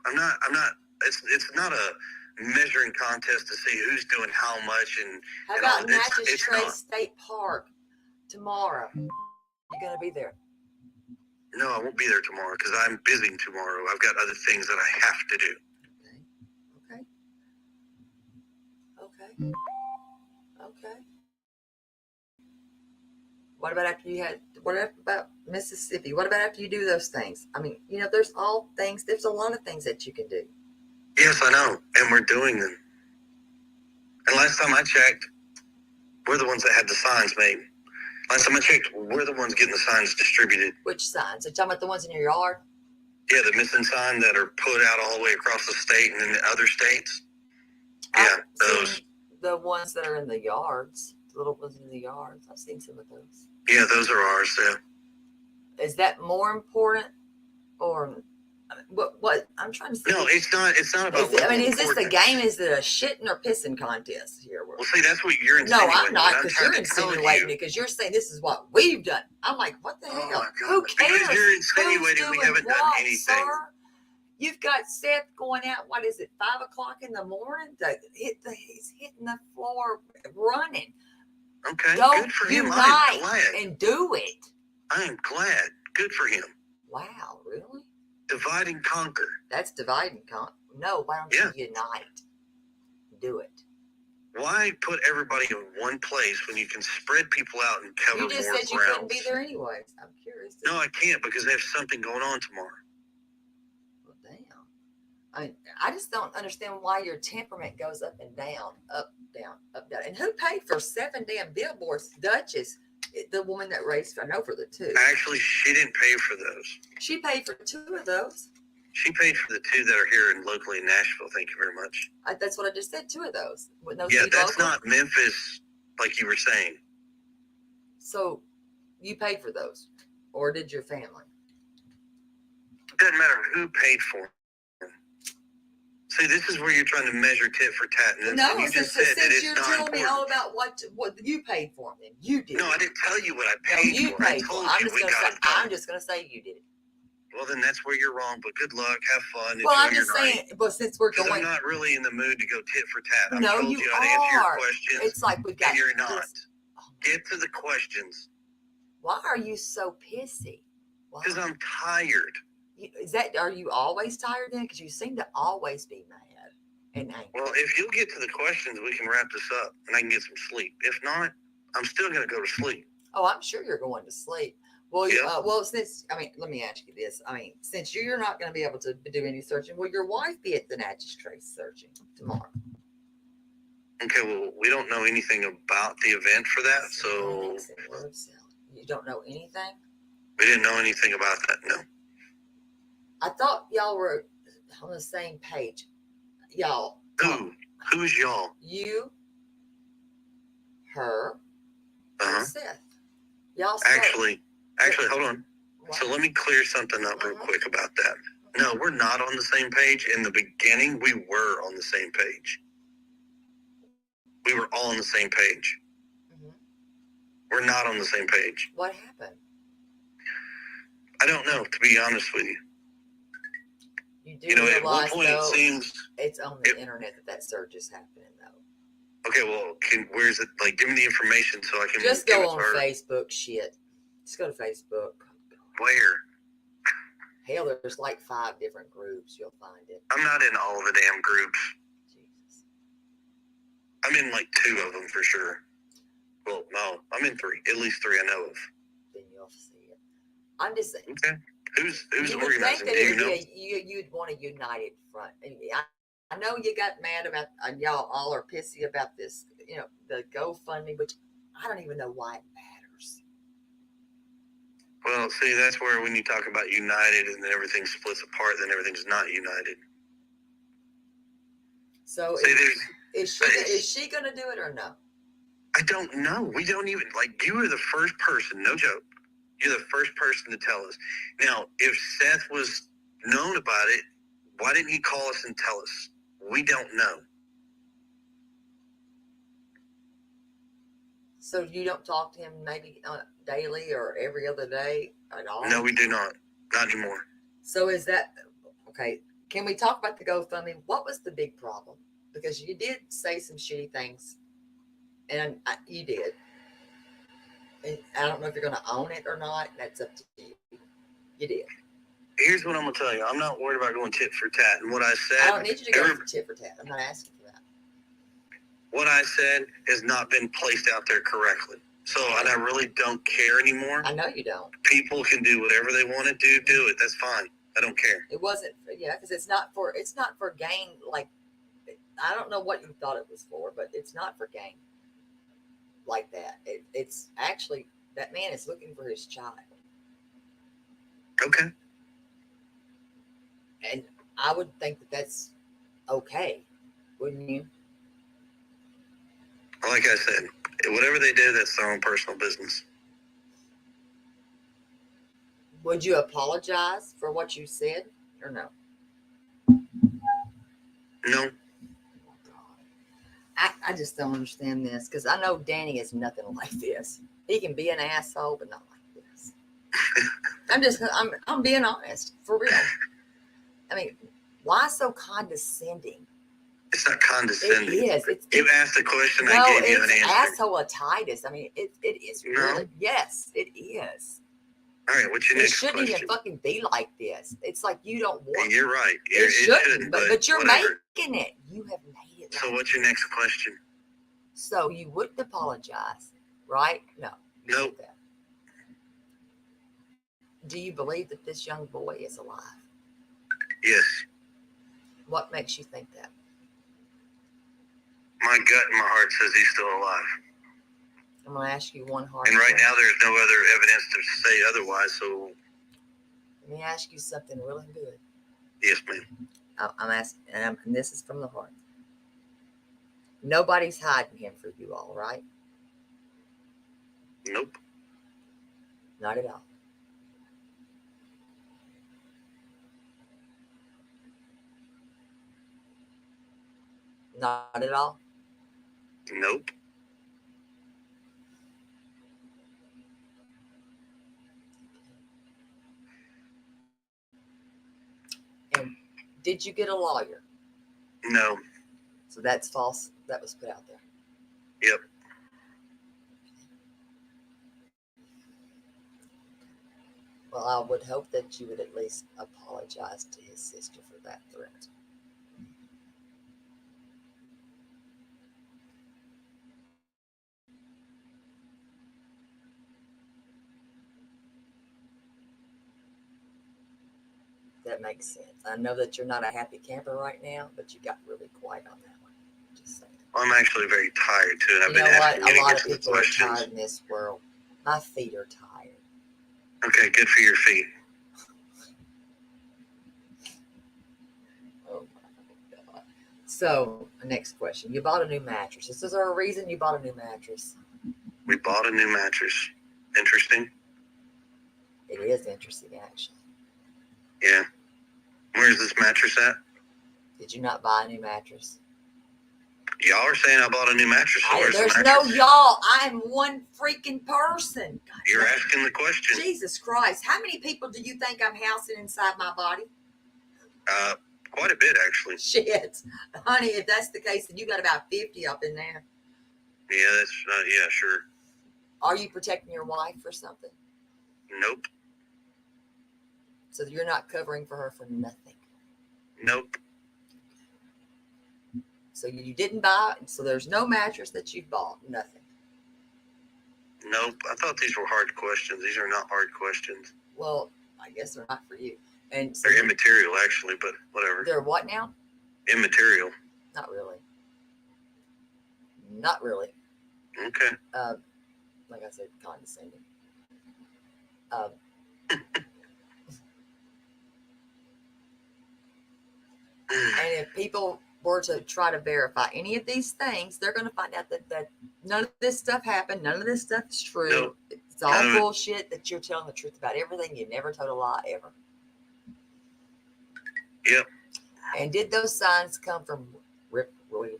I'm not. It's not a measuring contest to see who's doing how much and.
How about Magistrate State Park tomorrow? You're gonna be there.
No, I won't be there tomorrow because I'm busy tomorrow. I've got other things that I have to do.
Okay. What about Mississippi? What about after you do those things? I mean, there's a lot of things that you can do.
Yes, I know. And we're doing them. And last time I checked, we're the ones that had the signs made. Last time I checked, we're the ones getting the signs distributed.
Which signs? Are you talking about the ones in your yard?
Yeah, the missing sign that are put out all the way across the state and in the other states. Yeah, those.
The ones that are in the yards, the little ones in the yards. I've seen some of those.
Yeah, those are ours. Yeah.
Is that more important, or what? I'm trying to see.
No, it's not. It's not about.
Is this a game? Is it a shitting or pissing contest here?
Well, see, that's what you're insinuating.
No, I'm not, because you're insinuating it, because you're saying this is what we've done. I'm like, what the hell? Who cares?
Because you're insinuating we haven't done anything.
Sir? You've got Seth going out, what is it, 5 o'clock in the morning? He's hitting the floor running.
Okay,
Don't
good for him.
unite
I'm glad.
and do it.
I am glad. Good for him.
Wow, really?
Divide and conquer.
That's divide and conquer. No, why don't you unite? Do it.
Why put everybody in one place when you can spread people out and cover more ground?
You just said you couldn't be there anyways. I'm curious.
No, I can't, because they have something going on tomorrow.
Well, damn. I just don't understand why your temperament goes up and down, up, down, up, down. And who paid for 7 damn billboards? Duchess, the woman that raised, I know, for the 2.
Actually, she didn't pay for those.
She paid for 2 of those.
She paid for the 2 that are here and locally in Nashville. Thank you very much.
That's what I just said. 2 of those.
Yeah, that's not Memphis, like you were saying.
So you paid for those, or did your family?
It doesn't matter who paid for them. See, this is where you're trying to measure tit for tat. And
no,
you just said
since you're telling me all about what you paid for them, you did.
No, I didn't tell you what I paid for.
You paid for. I'm just going to say you did it.
Well, then that's where you're wrong. But good luck. Have fun.
Well, I'm just saying. But since we're going,
I'm not really in the mood to go tit for tat. I
no,
told you how to answer your questions.
It's like we got.
And you're not. Get to the questions.
Why are you so pissy?
Because I'm tired.
Are you always tired then? Because you seem to always be mad and angry.
Well, if you'll get to the questions, we can wrap this up and I can get some sleep. If not, I'm still going to go to sleep.
Oh, I'm sure you're going to sleep. Well,
yeah.
Since, let me ask you this. Since you're not going to be able to do any searching, will your wife be at the Natchez Trace searching tomorrow?
Okay, well, we don't know anything about the event for that, so...
You don't know anything?
We didn't know anything about that, no.
I thought y'all were on the same page. Y'all.
Who's y'all?
You, her, and Seth. Y'all
Actually, hold on. What? So let me clear something up real quick about that. No, we're not on the same page. In the beginning, we were on the same page. We were all on the same page. Mm-hmm. We're not on the same page.
What happened?
I don't know, to be honest with you.
You do realize,
at one point it seems...
It's on the internet that search is happening, though.
Okay, well, where's it? Like, give me the information so I can...
Just go on Facebook, shit. Just go to Facebook.
Where?
Hell, there's like 5 different groups. You'll find it.
I'm not in all the damn groups.
Jesus.
I'm in like 2 of them for sure. Well, no, I'm in 3. At least 3 I know of.
Then you'll see it. I'm just saying.
Okay. Who's organizing? Do you know?
You'd want a united front. I know you got mad about, y'all all are pissy about this, the GoFundMe, which I don't even know why it matters.
Well, see, that's where when you talk about united and then everything splits apart, then everything's not united.
So is she going to do it or no?
I don't know. We don't even, you are the first person, no joke. You're the first person to tell us. Now, if Seth was known about it, why didn't he call us and tell us? We don't know.
So you don't talk to him maybe daily or every other day at all?
No, we do not. Not anymore.
So is that, okay, can we talk about the GoFundMe? What was the big problem? Because you did say some shitty things, and you did. And I don't know if you're going to own it or not. That's up to you. You did.
Here's what I'm going to tell you. I'm not worried about going tit for tat. And what I said...
I don't need you to go for tit for tat. I'm not asking for that.
What I said has not been placed out there correctly. So I really don't care anymore.
I know you don't.
People can do whatever they want to do it. That's fine. I don't care.
It wasn't, because it's not for gain. I don't know what you thought it was for, but it's not for gain like that. It's actually, that man is looking for his child.
Okay.
And I would think that that's okay, wouldn't you?
Like I said, whatever they did, that's their own personal business.
Would you apologize for what you said or no?
No.
I just don't understand this because I know Danny is nothing like this. He can be an asshole, but not like this. I'm being honest, for real. I mean, why so condescending?
It's not condescending.
It is.
You asked a question, I gave you an answer.
Asshole-itis. I mean, it is really. Yes, it is.
All right, what's your next question?
It shouldn't even fucking be like this. It's like you don't want.
And you're right.
It shouldn't, but you're making it. You have made it.
So what's your next question?
So you wouldn't apologize, right? No.
Nope.
Do you believe that this young boy is alive?
Yes.
What makes you think that?
My gut and my heart says he's still alive.
I'm going to ask you one hard
question. And right now there's no other evidence to say otherwise, so...
Let me ask you something really good.
Yes, ma'am.
I'm asking, and this is from the heart. Nobody's hiding him for you all, right?
Nope.
Not at all. Not at all?
Nope.
And did you get a lawyer?
No.
So that's false. That was put out there.
Yep.
Well, I would hope that you would at least apologize to his sister for that threat. That makes sense. I know that you're not a happy camper right now, but you got really quiet on that one. Just saying.
I'm actually very tired too.
I've been asking you a lot of people are tired in this world. My feet are tired.
Okay, good for your feet.
Oh my God. So, next question. You bought a new mattress. Is there a reason you bought a new mattress?
We bought a new mattress. Interesting.
It is interesting, actually.
Yeah. Where's this mattress at?
Did you not buy a new mattress?
Y'all are saying I bought a new mattress.
There's no y'all. I'm one freaking person. God,
you're asking the question.
Jesus Christ. How many people do you think I'm housing inside my body?
Quite a bit, actually.
Shit. Honey, if that's the case, then you got about 50 up in there.
Yeah, that's, yeah, sure.
Are you protecting your wife or something?
Nope.
So you're not covering for her for nothing?
Nope.
So you didn't buy it, so there's no mattress that you bought, nothing?
Nope. I thought these were hard questions. These are not hard questions.
Well, I guess they're not for you. And so
they're immaterial, actually, but whatever.
They're what now?
Immaterial.
Not really. Not really.
Okay.
Like I said, condescending. And if people were to try to verify any of these things, they're going to find out that none of this stuff happened. None of this stuff is true. Nope. It's all bullshit that you're telling the truth about everything. You never told a lie ever.
Yep.
And did those signs come from Rip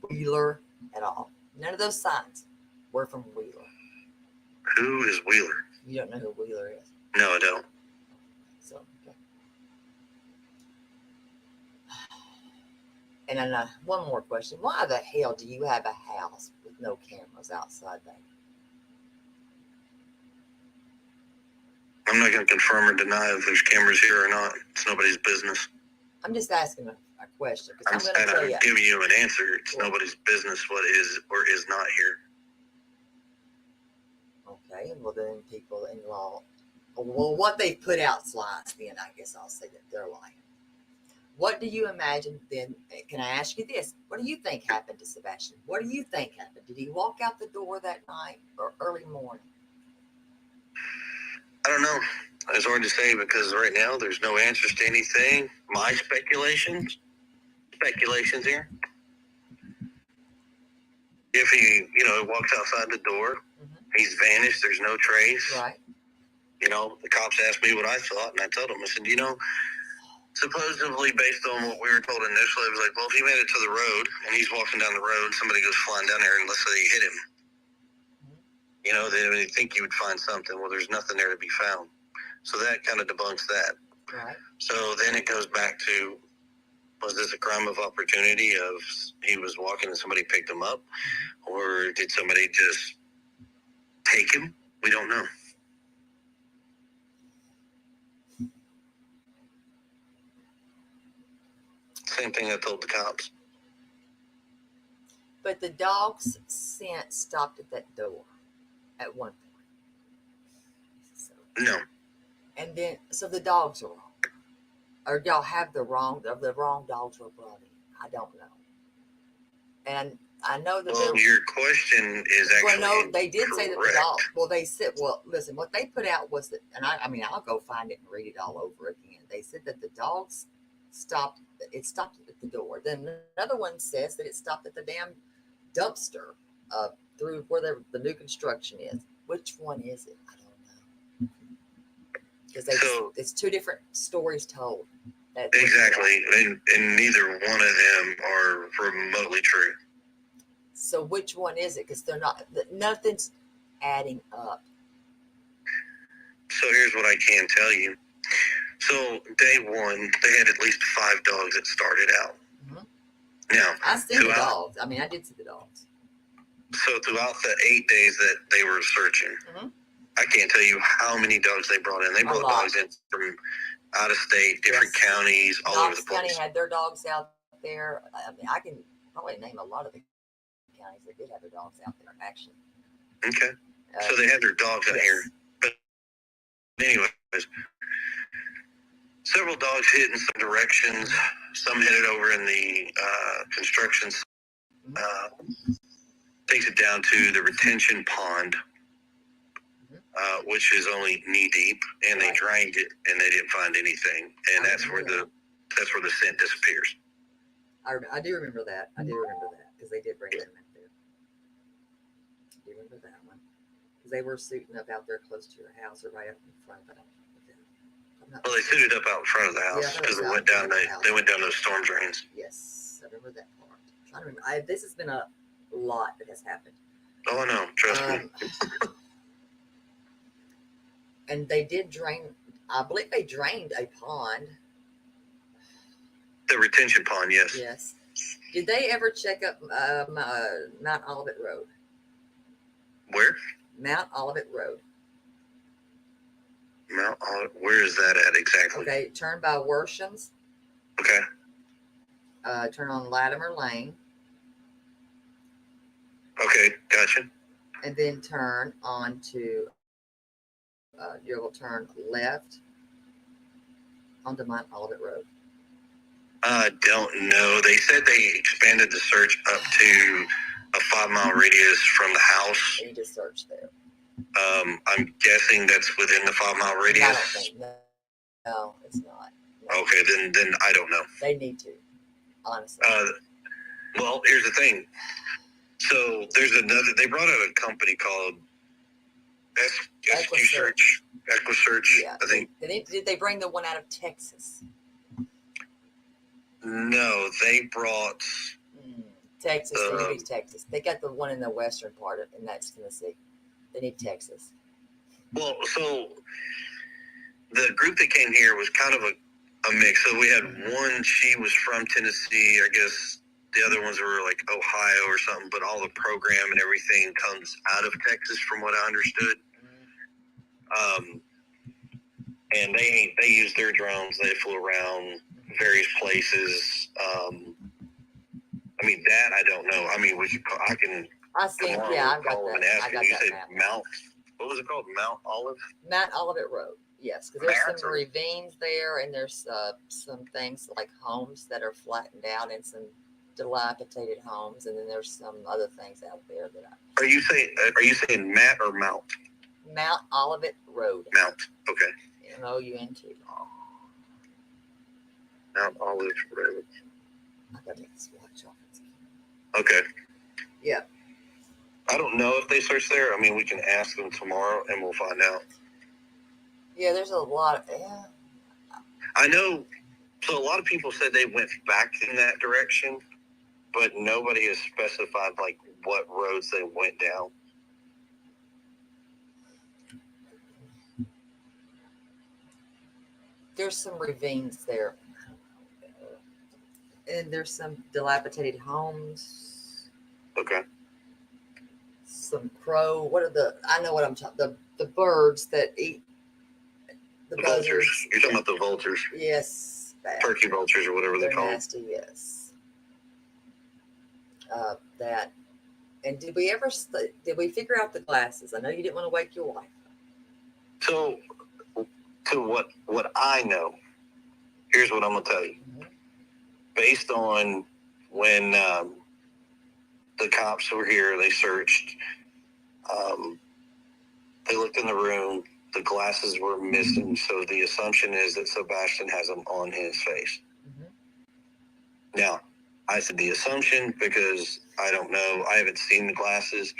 Wheeler at all? None of those signs were from Wheeler.
Who is Wheeler?
You don't know who Wheeler is?
No, I don't.
So, okay. And then one more question. Why the hell do you have a house with no cameras outside there?
I'm not going to confirm or deny if there's cameras here or not. It's nobody's business.
I'm just asking a question.
I'm going to tell you. Giving you an answer. It's nobody's business what is or is not here.
Okay, well then people in law, well what they put out's lies, then I guess I'll say that they're lying. What do you imagine then? Can I ask you this? What do you think happened to Sebastian? What do you think happened? Did he walk out the door that night or early morning?
I don't know. It's hard to say because right now there's no answers to anything. My speculations here. if he, walks outside the door, he's vanished. There's no trace.
Right.
The cops asked me what I thought, and I told them, I said, supposedly based on what we were told initially, it was like, well, if he made it to the road and he's walking down the road, and somebody goes flying down there, and let's say he hit him, they would think you would find something. Well, there's nothing there to be found. So that kind of debunks that.
Right.
So then it goes back to, was this a crime of opportunity of he was walking and somebody picked him up? Or did somebody just take him? We don't know. Same thing I told the cops.
But the dog's scent stopped at that door at one point. So,
no.
And then, so the dogs are wrong. Or y'all have the wrong dogs were brought in. I don't know. And I know that.
Well, your question is actually.
Well, no, they did
correct.
say that the dog. Well, they said. Well, listen, what they put out was that, and I mean, I'll go find it and read it all over again. They said that the dogs stopped. It stopped at the door. Then another one says that it stopped at the damn dumpster, through where the new construction is. Which one is it? I don't know. Because it's two different stories told.
Exactly, and neither one of them are remotely true.
So which one is it? Because they're not. Nothing's adding up.
So here's what I can tell you. So day one, they had at least 5 dogs that started out. Now,
I see the dogs. I mean, I did see the dogs.
So throughout the 8 days that they were searching, I can't tell you how many dogs they brought in. They brought dogs in from out of state, different counties, all over the place.
Knox County had their dogs out there. I mean, I can probably name a lot of the counties that did have their dogs out there, actually.
Okay. So they had their dogs out here. But anyways, several dogs hit in some directions. Some headed over in the construction. Takes it down to the retention pond, which is only knee deep, and they drained it, and they didn't find anything, and that's where the scent disappears.
I do remember that. Because they did bring them in there. I do remember that one because they were suiting up out there close to your house or right up in front of it.
Well, they suited up out in front of the house because they went down. They went down those storm drains.
Yes, I remember that part. I'm trying to remember. This has been a lot that has happened.
Oh no, trust me.
And they did drain. I believe they drained a pond.
The retention pond, yes.
Yes. Did they ever check up Mount Olivet Road?
Where?
Mount Olivet Road.
Mount Olivet. Where is that at exactly?
Okay, turn by Worshams.
Okay.
Turn on Latimer Lane.
Okay, gotcha.
And then turn on to, you will turn left onto Mount Olivet Road. I
don't know. They said they expanded the search up to a 5-mile radius from the house.
You need to search there.
I'm guessing that's within the 5-mile radius.
I don't think, no, it's not. No.
Okay, then I don't know.
They need to, honestly.
Well, here's the thing. So there's another. They brought out a company called EquiSearch.
Yeah.
I think.
Did they bring the one out of Texas?
No, they brought
Texas. They need Texas. They got the one in the western part, and that's Tennessee. They need Texas.
Well, so the group that came here was kind of a mix. So we had one. She was from Tennessee, I guess. The other ones were like Ohio or something, but all the program and everything comes out of Texas, from what I understood. And they used their drones. They flew around various places. I mean, that I don't know. I mean, I can.
I see. Yeah, I've got that. I got
you
that
said
map.
Mount. What was it called? Mount Olive.
Mount Olivet Road. Yes, because there's some ravines there, and there's some things like homes that are flattened out, and some dilapidated homes, and then there's some other things out there that
Are you saying Matt or Mount?
Mount Olivet Road.
Mount. Okay.
MOUNT.
Mount Olive Road.
I gotta take this watch off.
Okay.
Yeah.
I don't know if they searched there. I mean, we can ask them tomorrow and we'll find out.
Yeah, there's a lot of, yeah.
I know, so a lot of people said they went back in that direction, but nobody has specified, like, what roads they went down.
There's some ravines there. And there's some dilapidated homes.
Okay.
Some crow. What are I know what I'm talking, the birds that eat the
vultures. You're talking about the vultures.
Yes. Bad.
Turkey vultures or whatever they call them.
Nasty, yes. That. And did we figure out the glasses? I know you didn't want to wake your wife.
So, to what I know, here's what I'm going to tell you. Mm-hmm. Based on when the cops were here, they searched, they looked in the room, the glasses were missing, so the assumption is that Sebastian has them on his face. Mm-hmm. Now, I said the assumption because I don't know, I haven't seen the glasses,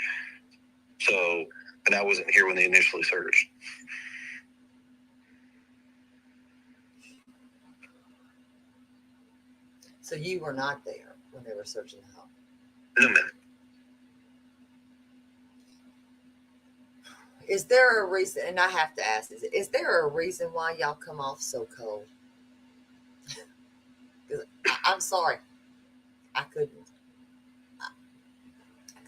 so, and I wasn't here when they initially searched.
So you were not there when they were searching the home?
No, ma'am.
Is there a reason, and I have to ask, is there a reason why y'all come off so cold? I'm sorry. I couldn't.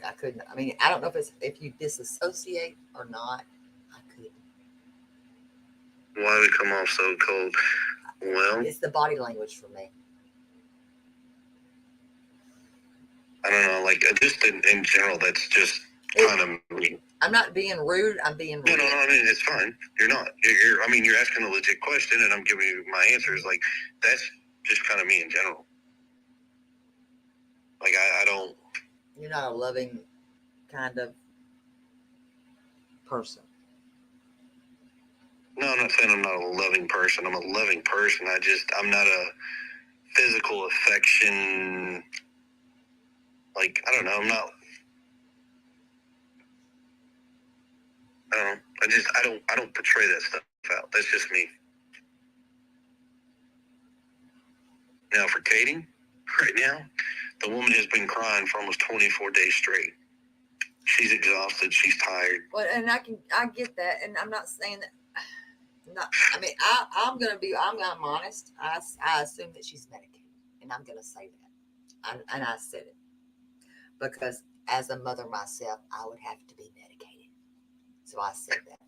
I couldn't. I mean, I don't know if you disassociate or not. I couldn't.
Why we come off so cold? Well,
it's the body language for me.
I don't know, like, just in general, that's just kind of mean.
I'm not being rude. I'm being rude.
No, I mean, it's fine. You're not. You're asking a legit question, and I'm giving you my answers. Like, that's just kind of me in general. Like, I don't...
You're not a loving kind of person.
No, I'm not saying I'm not a loving person. I'm a loving person. I'm not a physical affection... Like, I don't know, I'm not... I don't portray that stuff out. That's just me. Now for Katie, right now, the woman has been crying for almost 24 days straight. She's exhausted. She's tired.
Well, and I get that, and I'm not saying that. I'm honest. I assume that she's medicated, and I'm gonna say that, and I said it because as a mother myself, I would have to be medicated. So I said that.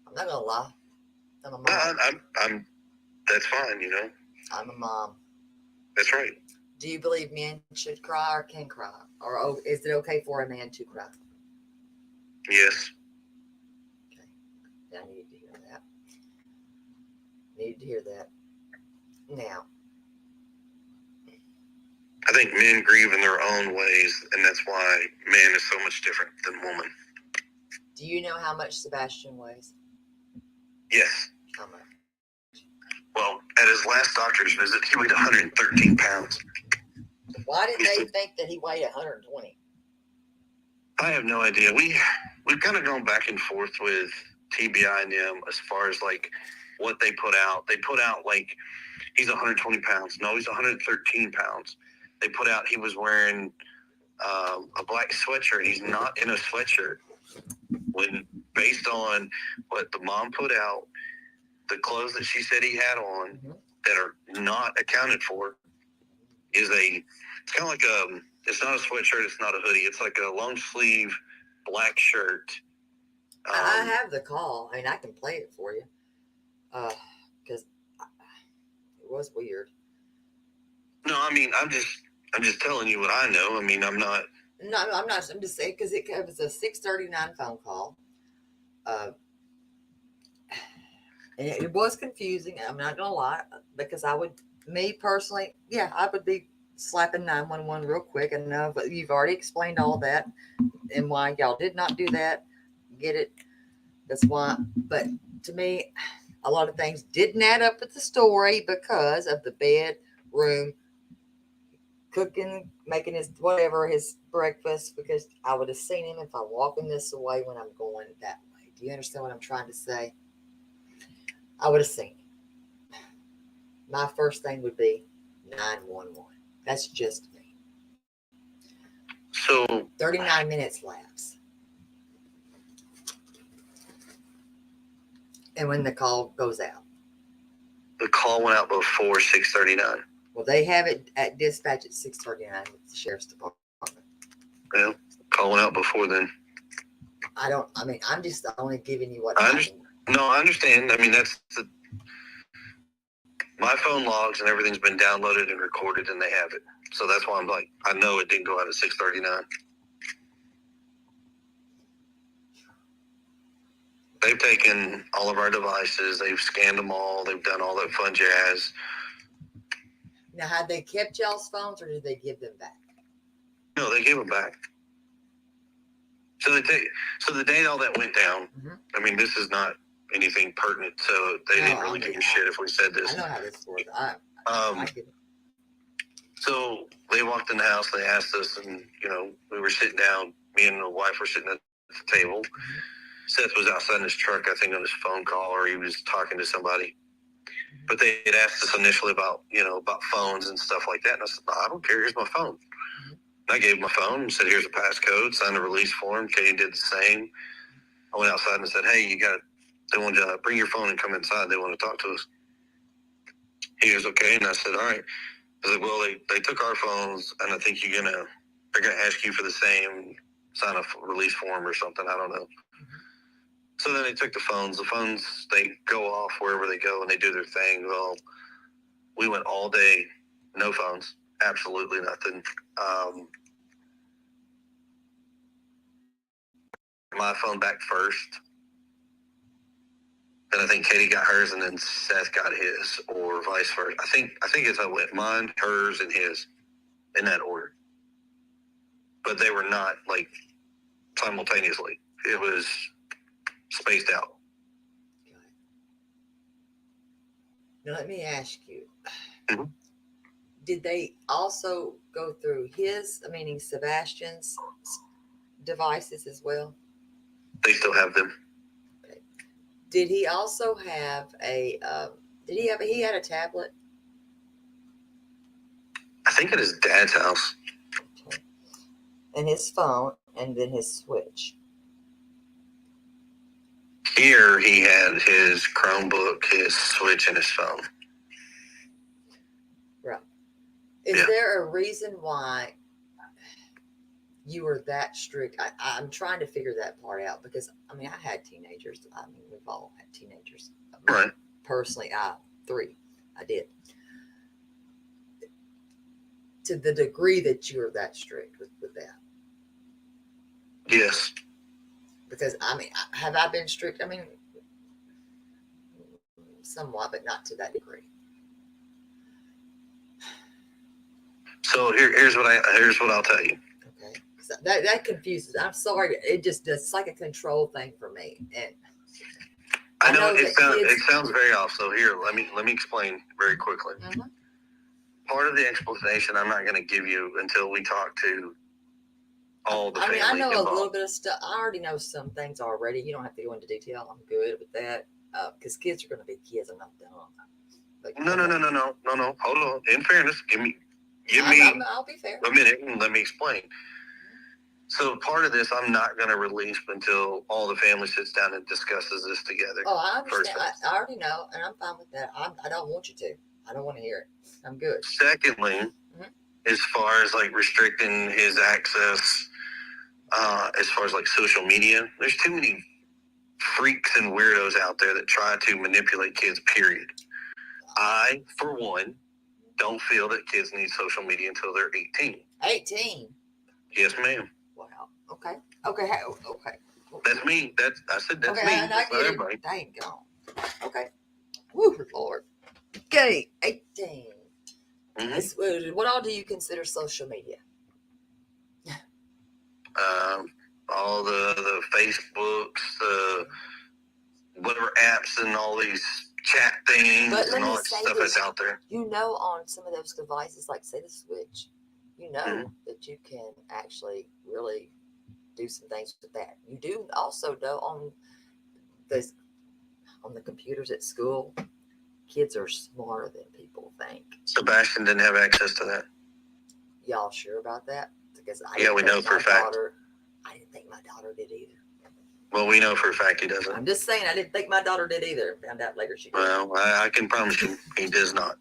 I'm not gonna lie. I'm a mom.
I'm that's fine, you know.
I'm a mom.
That's right.
Do you believe men should cry or can cry? Or is it okay for a man to cry?
Yes.
Okay. I needed to hear that. Needed to hear that. Now.
I think men grieve in their own ways, and that's why man is so much different than woman.
Do you know how much Sebastian weighs?
Yes.
How much?
Well, at his last doctor's visit, he weighed 113 pounds.
Why did they think that he weighed 120?
I have no idea. We've kind of gone back and forth with TBI and them as far as, like, what they put out. They put out, like, he's 120 pounds. No, he's 113 pounds. They put out he was wearing a black sweatshirt. He's not in a sweatshirt. When, based on what the mom put out, the clothes that she said he had on mm-hmm. that are not accounted for is it's kind of like it's not a sweatshirt, it's not a hoodie. It's like a long sleeve black shirt.
I have the call. I mean, I can play it for you. Because it was weird.
No, I mean, I'm just telling you what I know. I mean, I'm not.
No, I'm not. I'm just saying because it was a 6:39 phone call. And it was confusing. I'm not gonna lie, because me personally, yeah, I would be slapping 911 real quick. And but you've already explained all that and why y'all did not do that. Get it? That's why. But to me, a lot of things didn't add up with the story because of the bedroom cooking, making his breakfast, because I would have seen him if I'm walking this way when I'm going that way. Do you understand what I'm trying to say? I would have seen him. My first thing would be 911. That's just me.
So
39 minutes lapse. And when the call goes out.
The call went out before 6:39.
Well, they have it at dispatch at 6:39 with the sheriff's department.
Yeah, call went out before then.
I'm just only giving you what
I understand. No, I understand. I mean, my phone logs and everything's been downloaded and recorded, and they have it. So that's why I'm like, I know it didn't go out at 6:39. They've taken all of our devices. They've scanned them all. They've done all that fun jazz.
Now, had they kept y'all's phones, or did they give them back?
No, they gave them back. So the day all that went down, I mean, this is not anything pertinent, so they didn't really give a shit if we said this.
I know how this works. I get it.
So they walked in the house, they asked us, and, we were sitting down, me and the wife were sitting at the table. Seth was outside in his truck, I think, on his phone call, or he was talking to somebody. But they had asked us initially about phones and stuff like that. And I said, no, I don't care. Here's my phone. And I gave my phone and said, here's a passcode, signed a release form. Katie did the same. I went outside and said, hey, they want to bring your phone and come inside. They want to talk to us. He goes, okay. And I said, all right. I said, well, they took our phones, and I think they're going to ask you for the same, sign a release form or something. I don't know. So then they took the phones. The phones, they go off wherever they go, and they do their thing. Well, we went all day, no phones, absolutely nothing. My phone back first. And I think Katie got hers, and then Seth got his, or vice versa. I think it's how it went. Mine, hers, and his, in that order. But they were not, like, simultaneously. It was spaced out.
Now, let me ask you, did they also go through meaning Sebastian's devices as well?
They still have them.
Okay. Did he also have he had a tablet?
I think at his dad's house.
Okay. And his phone, and then his Switch.
Here, he had his Chromebook, his Switch, and his phone.
Right. Is there a reason why you were that strict? I'm trying to figure that part out, because, I had teenagers. We've all had teenagers.
Right.
Personally, 3. I did. To the degree that you were that strict with that.
Yes.
Because, have I been strict? Somewhat, but not to that degree.
So here's what I'll tell you.
Okay. That confuses. I'm sorry. It's like a control thing for me. And
I know it sounds very off. So here, let me explain very quickly. Part of the explanation I'm not going to give you until we talk to all the family
I know
involved.
a little bit of stuff. I already know some things already. You don't have to go into detail. I'm good with that. Because kids are going to be kids. I'm not dumb.
No. Hold on. In fairness, give me.
I'll be fair.
A minute and let me explain. So part of this I'm not going to release until all the family sits down and discusses this together.
Oh, I understand. I already know, and I'm fine with that. I don't want you to. I don't want to hear it. I'm good.
Secondly, as far as like restricting his access, as far as like social media, there's too many freaks and weirdos out there that try to manipulate kids, period. I, for one, don't feel that kids need social media until they're 18.
18?
Yes, ma'am.
Wow. Okay.
That's me. I said that's me.
And
That's not everybody.
Dang gone. Okay. Woo, Lord. Okay, 18. What all do you consider social media?
All the Facebooks, the whatever apps, and all these chat things and all that stuff that's out there.
On some of those devices, like say the Switch, you know that you can actually really do some things with that. You do also know this on the computers at school, kids are smarter than people think.
Sebastian didn't have access to that.
Y'all sure about that? Because
we know for a fact.
I didn't think my daughter did either.
Well, we know for a fact he doesn't.
I'm just saying, I didn't think my daughter did either. Found out later she did.
Well, I can promise you, he does not.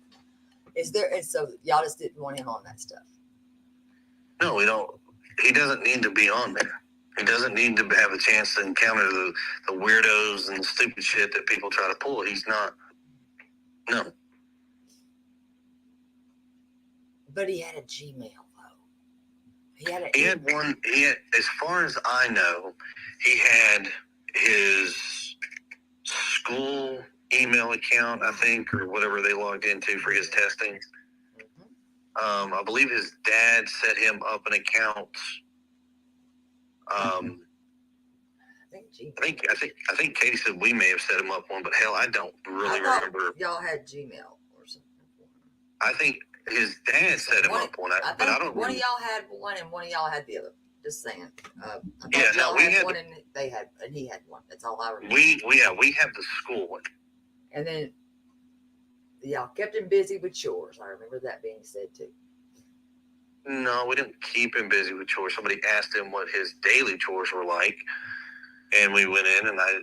And so y'all just didn't want him on that stuff?
No, we don't. He doesn't need to be on there. He doesn't need to have a chance to encounter the weirdos and the stupid shit that people try to pull. He's not. No.
But he had a Gmail, though. He had one.
As far as I know, he had his school email account, I think, or whatever they logged into for his testing. I believe his dad set him up an account. I think Katie said we may have set him up one, but hell, I don't really remember.
Y'all had Gmail or something.
I think his dad set him up one, but I don't.
One of y'all had one, and one of y'all had the other. Just saying.
We had
one, and he had one. That's all I remember.
We have the school one.
And then y'all kept him busy with chores. I remember that being said too.
No, we didn't keep him busy with chores. Somebody asked him what his daily chores were like, and we went in, and I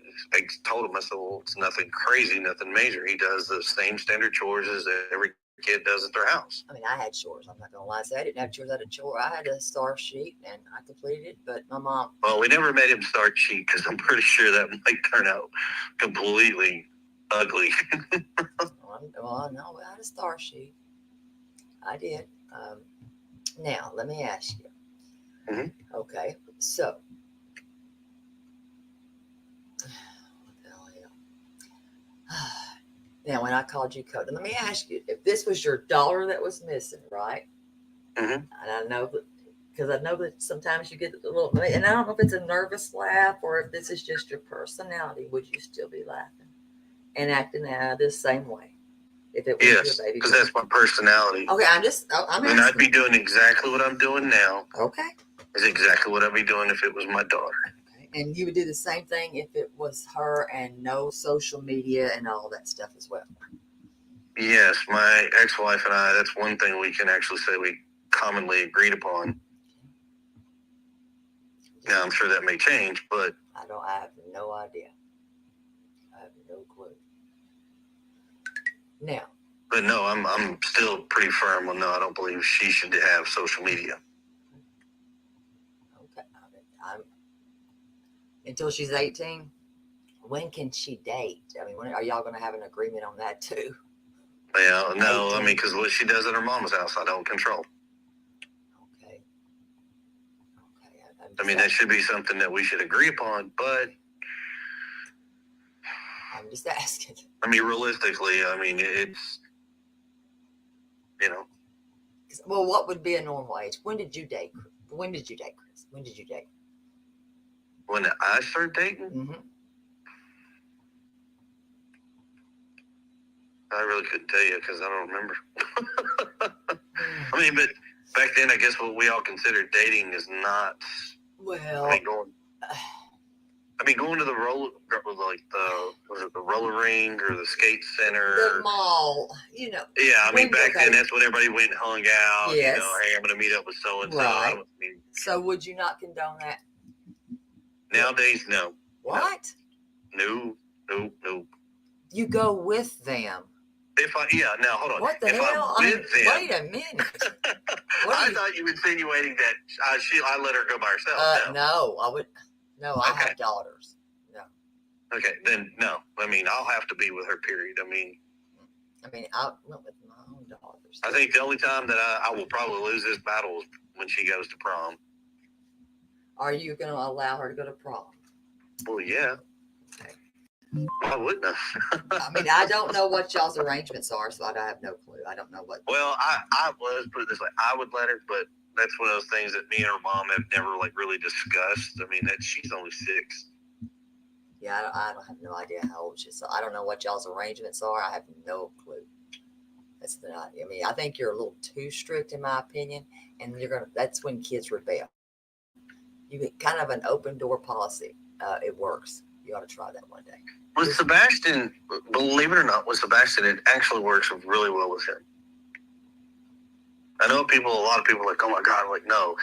told him, I said, well, it's nothing crazy, nothing major. He does the same standard chores as every kid does at their house.
I mean, I had chores. I'm not going to lie. I didn't have chores. I had a chore. I had a star sheet, and I completed it, but my mom...
Well, we never made him start sheet, because I'm pretty sure that might turn out completely ugly.
Well, no, I had a star sheet. I did. Now, let me ask you.
Mm-hmm.
Okay, so... What the hell? Now, when I called you Cody, let me ask you, if this was your daughter that was missing, right?
Mm-hmm.
And I know that, because I know that sometimes you get a little, and I don't know if it's a nervous laugh or if this is just your personality, would you still be laughing and acting out the same way? If it was your baby?
Because that's my personality.
Okay, I'm asking.
I'd be doing exactly what I'm doing now.
Okay.
Is exactly what I'd be doing if it was my daughter.
And you would do the same thing if it was her and no social media and all that stuff as well?
Yes, my ex-wife and I, that's one thing we can actually say we commonly agreed upon. Now, I'm sure that may change, but...
I have no idea. I have no clue. Now...
But no, I'm still pretty firm on no, I don't believe she should have social media.
Okay. Until she's 18, when can she date? I mean, are y'all going to have an agreement on that too?
Yeah, no, 18. I mean, because what she does at her mama's house, I don't control.
Okay.
I mean, that should be something that we should agree upon, but...
I'm just asking.
I mean, realistically, I mean, it's... You know.
Well, what would be a normal age? When did you date, Chris? When did you date?
When I started dating?
Mm-hmm.
I really couldn't tell you because I don't remember. I mean, but back then, I guess what we all considered dating is not.
Well,
going to the roller, was it the roller rink or the skate center?
The mall, you know.
Yeah, I mean, back then, that's when everybody went and hung out.
Yes.
You know, hey, I'm going to meet up with so-and-so.
Right. So would you not condone that?
Nowadays, no.
What?
No.
You go with them.
Now hold on.
What the hell? Wait a minute.
I thought you were insinuating that I let her go by herself.
No, I would. No, I have daughters. No.
Okay, then no. I mean, I'll have to be with her. Period. I mean,
I went with my own daughters.
I think the only time that I will probably lose this battle is when she goes to prom.
Are you going to allow her to go to prom?
Well, yeah.
Okay.
Why wouldn't I?
I mean, I don't know what y'all's arrangements are, so I have no clue. I don't know what.
Well, let's put it this way. I would let her, but that's one of those things that me and her mom have never really discussed. I mean, she's only 6.
Yeah, I don't have no idea how old she is. So I don't know what y'all's arrangements are. I have no clue. That's not. I mean, I think you're a little too strict, in my opinion, and that's when kids rebel. You get kind of an open door policy. It works. You ought to try that one day.
With Sebastian, believe it or not, with Sebastian, it actually works really well with him. I know a lot of people are like, oh my God, like, no.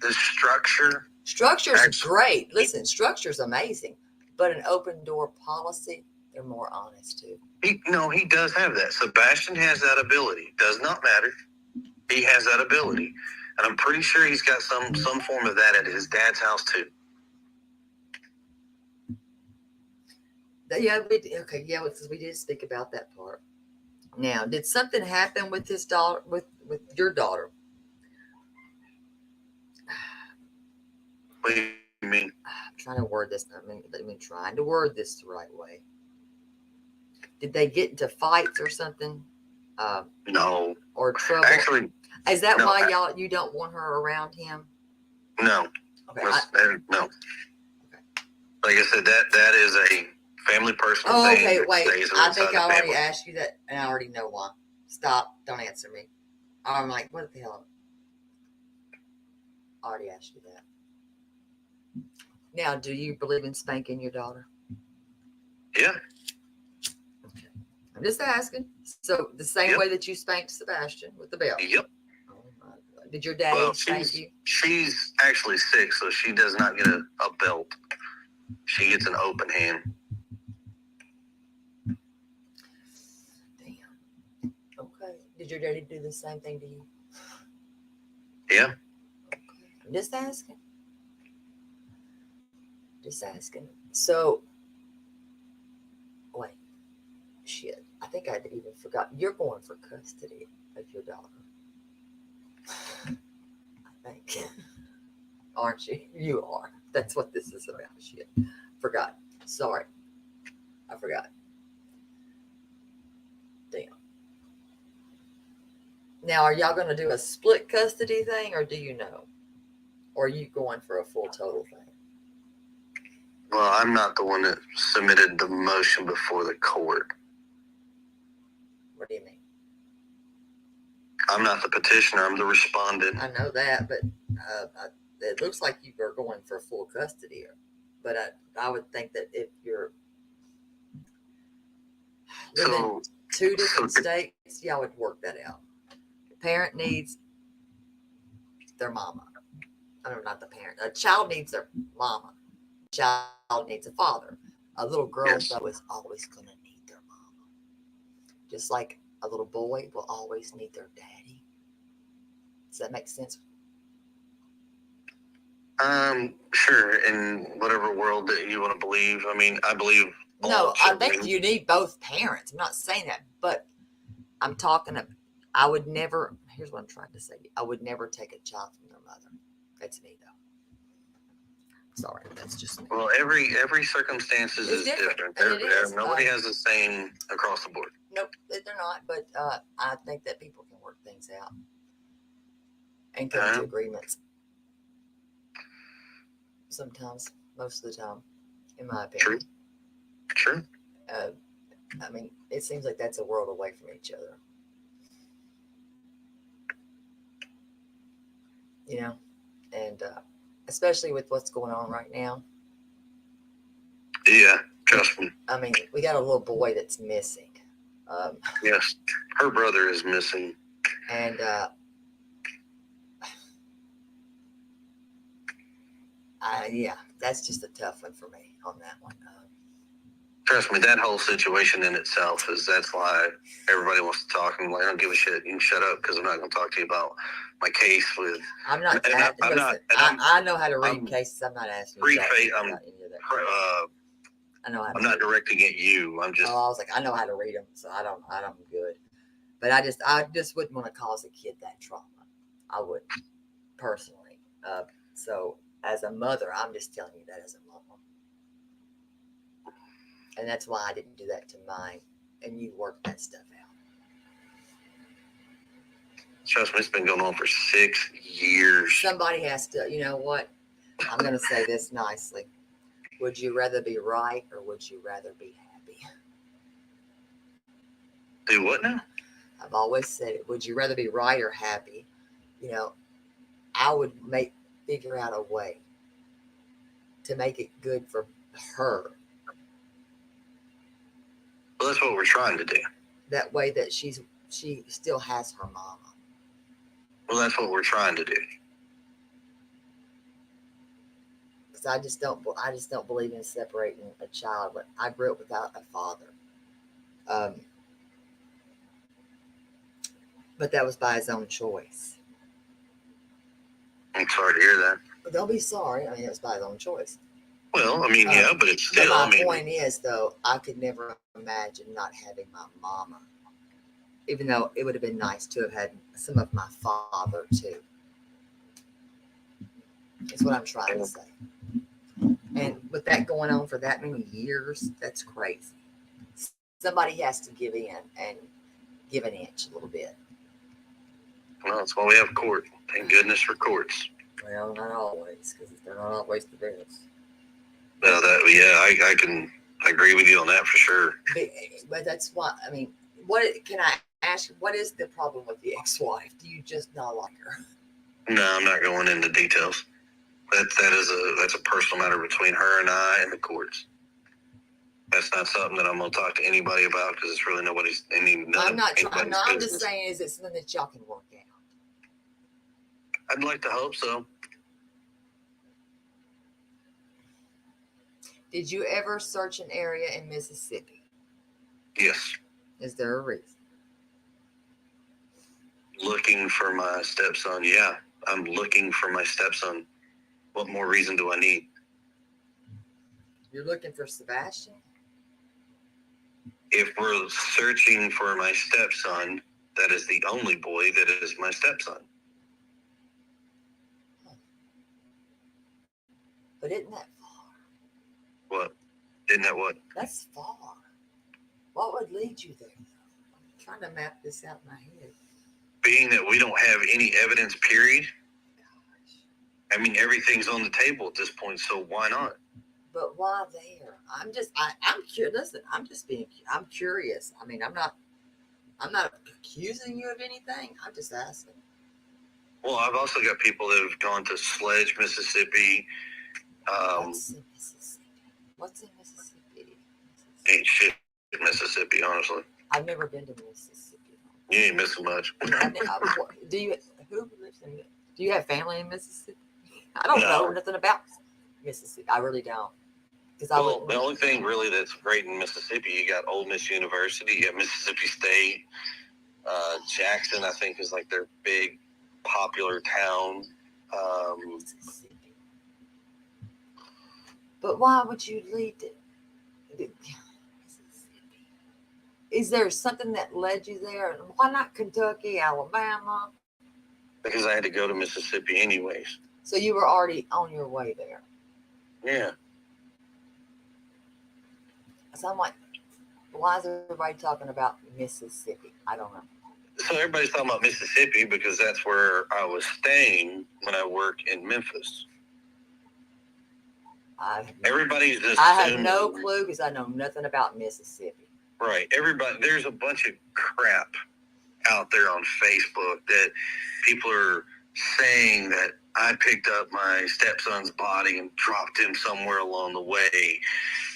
The
Structure's great. Listen, structure's amazing. But an open door policy, they're more honest too.
He does have that. Sebastian has that ability. Does not matter. He has that ability. And I'm pretty sure he's got some form of that at his dad's house too.
Yeah, because we did speak about that part. Now, did something happen with his daughter, with your daughter?
What do you mean?
I'm trying to word this. Trying to word this the right way. Did they get into fights or something?
No.
Or trouble?
Actually,
is that why you don't want her around him?
No.
Okay.
No. Okay. Like I said, that is a family personal thing.
Oh, okay. Wait. I think I already asked you that, and I already know why. Stop. Don't answer me. I'm like, what the hell? I already asked you that. Now, do you believe in spanking your daughter?
Yeah.
Okay. I'm just asking. So the same way that you spanked Sebastian with the belt?
Yep.
Oh my God. Did your daddy spank you?
She's actually 6, so she does not get a belt. She gets an open hand.
Damn. Okay. Did your daddy do the same thing to you?
Yeah.
Okay. I'm just asking. So, wait. Shit. I think I even forgot. You're going for custody of your daughter. I think. Aren't you? You are. That's what this is about. Shit. Forgot. Sorry. I forgot. Damn. Now, are y'all going to do a split custody thing, or do you know? Or are you going for a full total thing?
Well, I'm not the one that submitted the motion before the court.
What do you mean?
I'm not the petitioner. I'm the respondent.
I know that, but it looks like you are going for full custody. But I would think that if you're living in 2 different states, y'all would work that out. The parent needs their mama. I mean, not the parent. A child needs their mama. A child needs a father. A little girl, though, is always going to need their mama. Just like a little boy will always need their daddy. Does that make sense?
Sure. In whatever world that you want to believe. I mean, I believe.
No, I think you need both parents. I'm not saying that, but I'm talking about, I would never, here's what I'm trying to say. I would never take a child from their mother. That's me, though. Sorry, that's just me.
Well, every circumstance is different. Nobody has the same across the board.
Nope, they're not. But I think that people can work things out and come to agreements. Sometimes, most of the time, in my opinion.
True.
I mean, it seems like that's a world away from each other. You know, and especially with what's going on right now.
Yeah, trust me.
I mean, we got a little boy that's missing.
Yes, her brother is missing.
And yeah, that's just a tough one for me on that one.
Trust me, that whole situation in itself that's why everybody wants to talk. And like, I don't give a shit. You can shut up because I'm not going to talk to you about my case with.
I'm not. I know how to read cases. I'm not asking you about any of that. I know how to
I'm not directing at you. I'm just.
Oh, I was like, I know how to read them, so I'm good. But I just wouldn't want to cause a kid that trauma. I wouldn't, personally. So as a mother, I'm just telling you that as a mom. And that's why I didn't do that to mine. And you work that stuff out.
Trust me, it's been going on for 6 years.
Somebody has to, you know what? I'm going to say this nicely. Would you rather be right or would you rather be happy?
Do what now?
I've always said it. Would you rather be right or happy? You know, I would figure out a way to make it good for her.
Well, that's what we're trying to do.
That way that she still has her mama.
Well, that's what we're trying to do.
Because I just don't believe in separating a child. But I grew up without a father. But that was by his own choice.
I'm sorry to hear that.
But don't be sorry. I mean, it was by his own choice.
Well, I mean, yeah, but it's still.
But my point is, though, I could never imagine not having my mama. Even though it would have been nice to have had some of my father too. That's what I'm trying to say. And with that going on for that many years, that's crazy. Somebody has to give in and give an inch a little bit.
Well, that's why we have court. Thank goodness for courts.
Well, not always, because they're not always the best.
Well, I can agree with you on that for sure.
But that's why, I mean, what can I ask you? What is the problem with the ex-wife? Do you just not like her?
No, I'm not going into details. That's a personal matter between her and I and the courts. That's not something that I'm going to talk to anybody about because it's really nobody's.
I'm just saying, is it something that y'all can work out?
I'd like to hope so.
Did you ever search an area in Mississippi?
Yes.
Is there a reason?
Looking for my stepson. Yeah, I'm looking for my stepson. What more reason do I need?
You're looking for Sebastian?
If we're searching for my stepson, that is the only boy that is my stepson.
But isn't that far?
What? Isn't that what?
That's far. What would lead you there? I'm trying to map this out in my head.
Being that we don't have any evidence, period. Gosh. I mean, everything's on the table at this point, so why not?
But why there? I'm curious. Listen, I'm curious. I mean, I'm not accusing you of anything. I'm just asking.
Well, I've also got people that have gone to Sledge, Mississippi.
What's in Mississippi?
Ain't shit in Mississippi, honestly.
I've never been to Mississippi.
You ain't missing much.
Do you have family in Mississippi? I don't know nothing about Mississippi. I really don't.
The only thing really that's great in Mississippi, you got Ole Miss University, you have Mississippi State, Jackson, I think, is like their big popular town.
Mississippi. But why would you leave it? Mississippi. Is there something that led you there? Why not Kentucky, Alabama?
Because I had to go to Mississippi anyways.
So you were already on your way there.
Yeah.
So I'm like, why is everybody talking about Mississippi? I don't know.
So everybody's talking about Mississippi because that's where I was staying when I worked in Memphis. Everybody's just.
I have no clue because I know nothing about Mississippi.
Right. There's a bunch of crap out there on Facebook that people are saying that I picked up my stepson's body and dropped him somewhere along the way.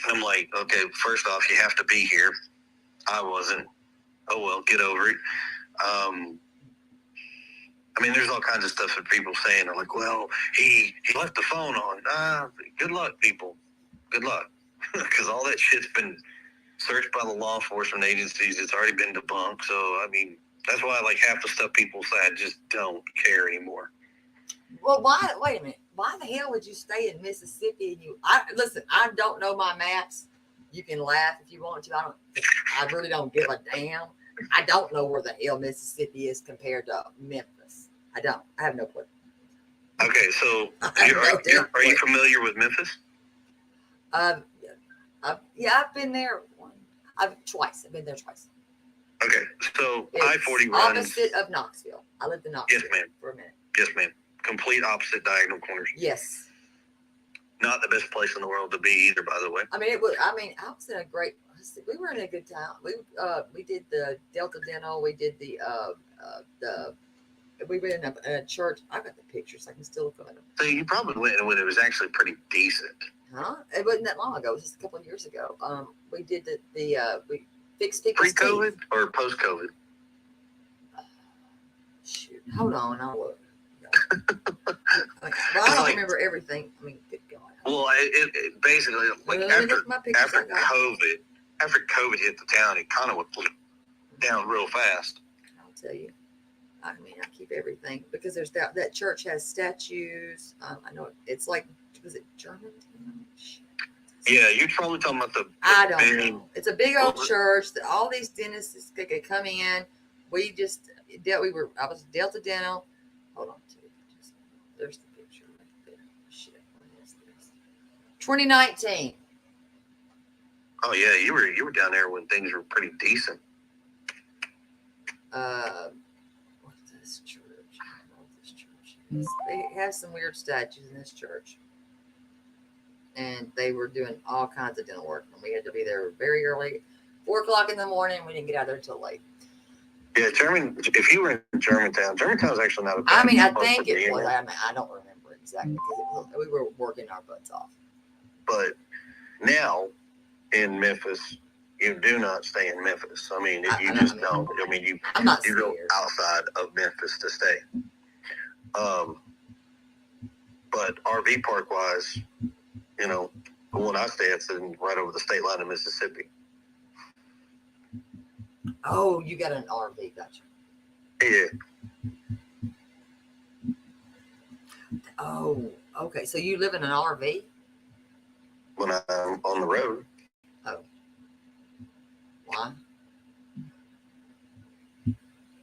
And I'm like, okay, first off, you have to be here. I wasn't. Oh, well, get over it. I mean, there's all kinds of stuff that people saying. They're like, well, he left the phone on. Good luck, people. Good luck. Because all that shit's been searched by the law enforcement agencies. It's already been debunked. So, I mean, that's why, like, half the stuff people say, I just don't care anymore.
Well, wait a minute. Why the hell would you stay in Mississippi? Listen, I don't know my maps. You can laugh if you want to. I really don't give a damn. I don't know where the hell Mississippi is compared to Memphis. I don't. I have no clue.
Okay, so are you familiar with Memphis?
Yeah, I've been there twice. I've been there twice.
Okay, so I-40 runs
opposite of Knoxville. I lived in Knoxville.
Yes, ma'am.
For a minute.
Yes, ma'am. Complete opposite diagonal corners.
Yes.
Not the best place in the world to be either, by the way.
I mean, I was in a great We were in a good time. We did the Delta Dental. We did the we were in a church. I got the pictures. I can still look at them.
So you probably went when it was actually pretty decent.
Huh? It wasn't that long ago. It was just a couple of years ago. We did we fixed people's
pre-COVID
teeth.
or post-COVID.
Shoot, hold on. I'll look. Well, I don't remember everything. I mean, good God.
Well, it basically like after COVID hit the town, it kind of went down real fast.
I'll tell you. I mean, I keep everything because there's that church has statues. I know it's like, was it Germantown?
Yeah, you're probably talking about the
I don't know. It's a big old church that all these dentists could come in. We just I was Delta Dental. Hold on, there's the picture right there. Shit, what is this? 2019.
Oh yeah, you were down there when things were pretty decent.
What's this church? I don't know what this church is. They have some weird statues in this church. And they were doing all kinds of dental work. And we had to be there very early, 4 o'clock in the morning. We didn't get out there till late.
Yeah, if you were in Germantown is actually not a bad
I mean, I think it was. I don't remember exactly because we were working our butts off.
But now in Memphis, you do not stay in Memphis. I mean, you don't. I mean, you go outside of Memphis to stay. But RV park wise, you know, the one I stay at's right over the state line of Mississippi.
Oh, you got an RV, gotcha.
Yeah.
Oh, okay. So you live in an RV?
When I'm on the road.
Oh. Why?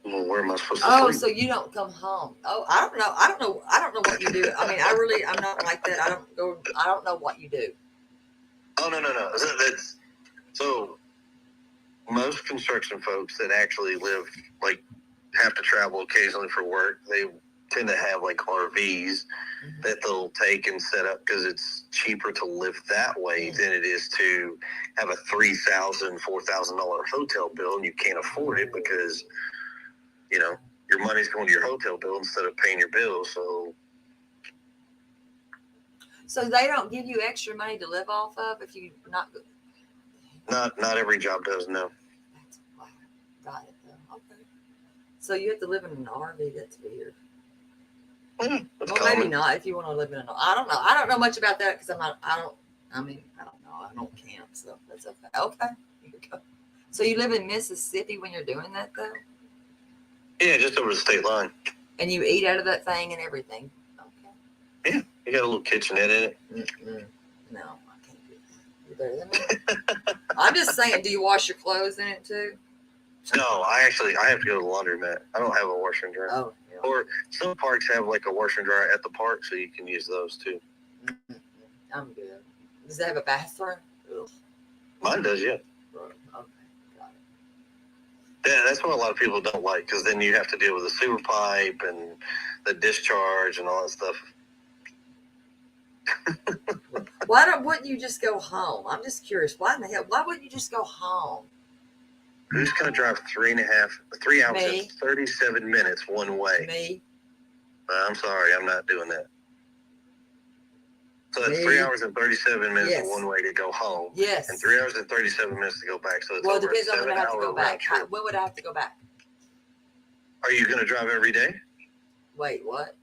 Well, where am I supposed to sleep?
Oh, so you don't come home. Oh, I don't know. I don't know what you do. I mean, I'm not like that. I don't know what you do.
Oh, no. So most construction folks that actually live, like, have to travel occasionally for work, they tend to have, like, RVs that they'll take and set up because it's cheaper to live that way than it is to have a $3,000, $4,000 hotel bill, and you can't afford it because, you know, your money's going to your hotel bill instead of paying your bills.
So they don't give you extra money to live off of if you're not.
Not every job does, no.
That's wow. Got it though. Okay. So you have to live in an RV. That's weird.
Yeah,
well, maybe not if you want to live in an. I don't know. I don't know much about that because I'm not. I don't know. I don't camp, so that's okay. Okay. Here we go. So you live in Mississippi when you're doing that though?
Yeah, just over the state line.
And you eat out of that thing and everything. Okay.
Yeah, you got a little kitchenette in it.
No, I can't do that. You're better than me. I'm just saying, do you wash your clothes in it too?
No, I have to go to the laundromat. I don't have a washer and dryer.
Oh, yeah.
Or some parks have like a washer and dryer at the park, so you can use those too.
I'm good. Does it have a bathroom? Ugh.
Mine does, yeah.
Okay, got
it. Yeah, that's what a lot of people don't like, because then you have to deal with the sewer pipe and the discharge and all that stuff.
Wouldn't you just go home? I'm just curious. Why in the hell? Why wouldn't you just go home?
Who's going to drive 3 hours and 37 minutes one way?
Me.
I'm sorry, I'm not doing that. So that's 3 hours and 37 minutes one way to go home.
Yes.
And 3 hours and 37 minutes to go back. So it's
it depends on when I have to go back. When would I have to go back?
Are you going to drive every day?
Wait, what?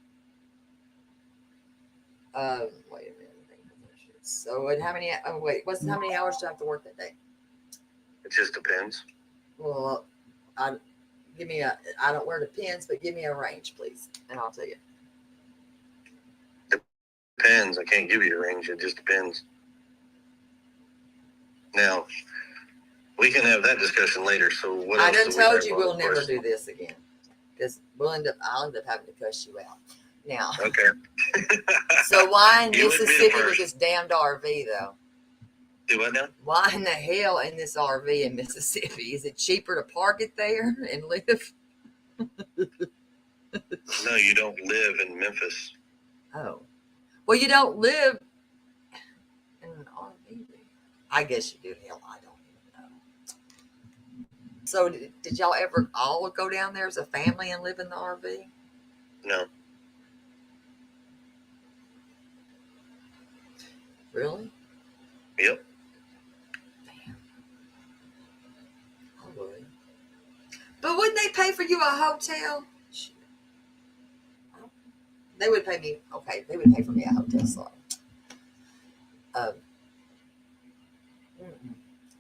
Wait a minute. So, how many? How many hours do I have to work that day?
It just depends.
Well, I don't wear the pins, but give me a range, please, and I'll tell you.
Depends. I can't give you a range. It just depends. Now, we can have that discussion later. So what?
I done told you we'll never do this again, because I'll end up having to cuss you out. Now.
Okay.
So why in Mississippi with this damned RV though?
Do what now?
Why in the hell in this RV in Mississippi? Is it cheaper to park it there and live?
No, you don't live in Memphis.
Oh. Well, you don't live in an RV. I guess you do. Hell, I don't even know. So did y'all ever all go down there as a family and live in the RV?
No.
Really?
Yep.
Damn. I would. But wouldn't they pay for you a hotel? Shit. They would pay me. Okay, they would pay for me a hotel slot. Um.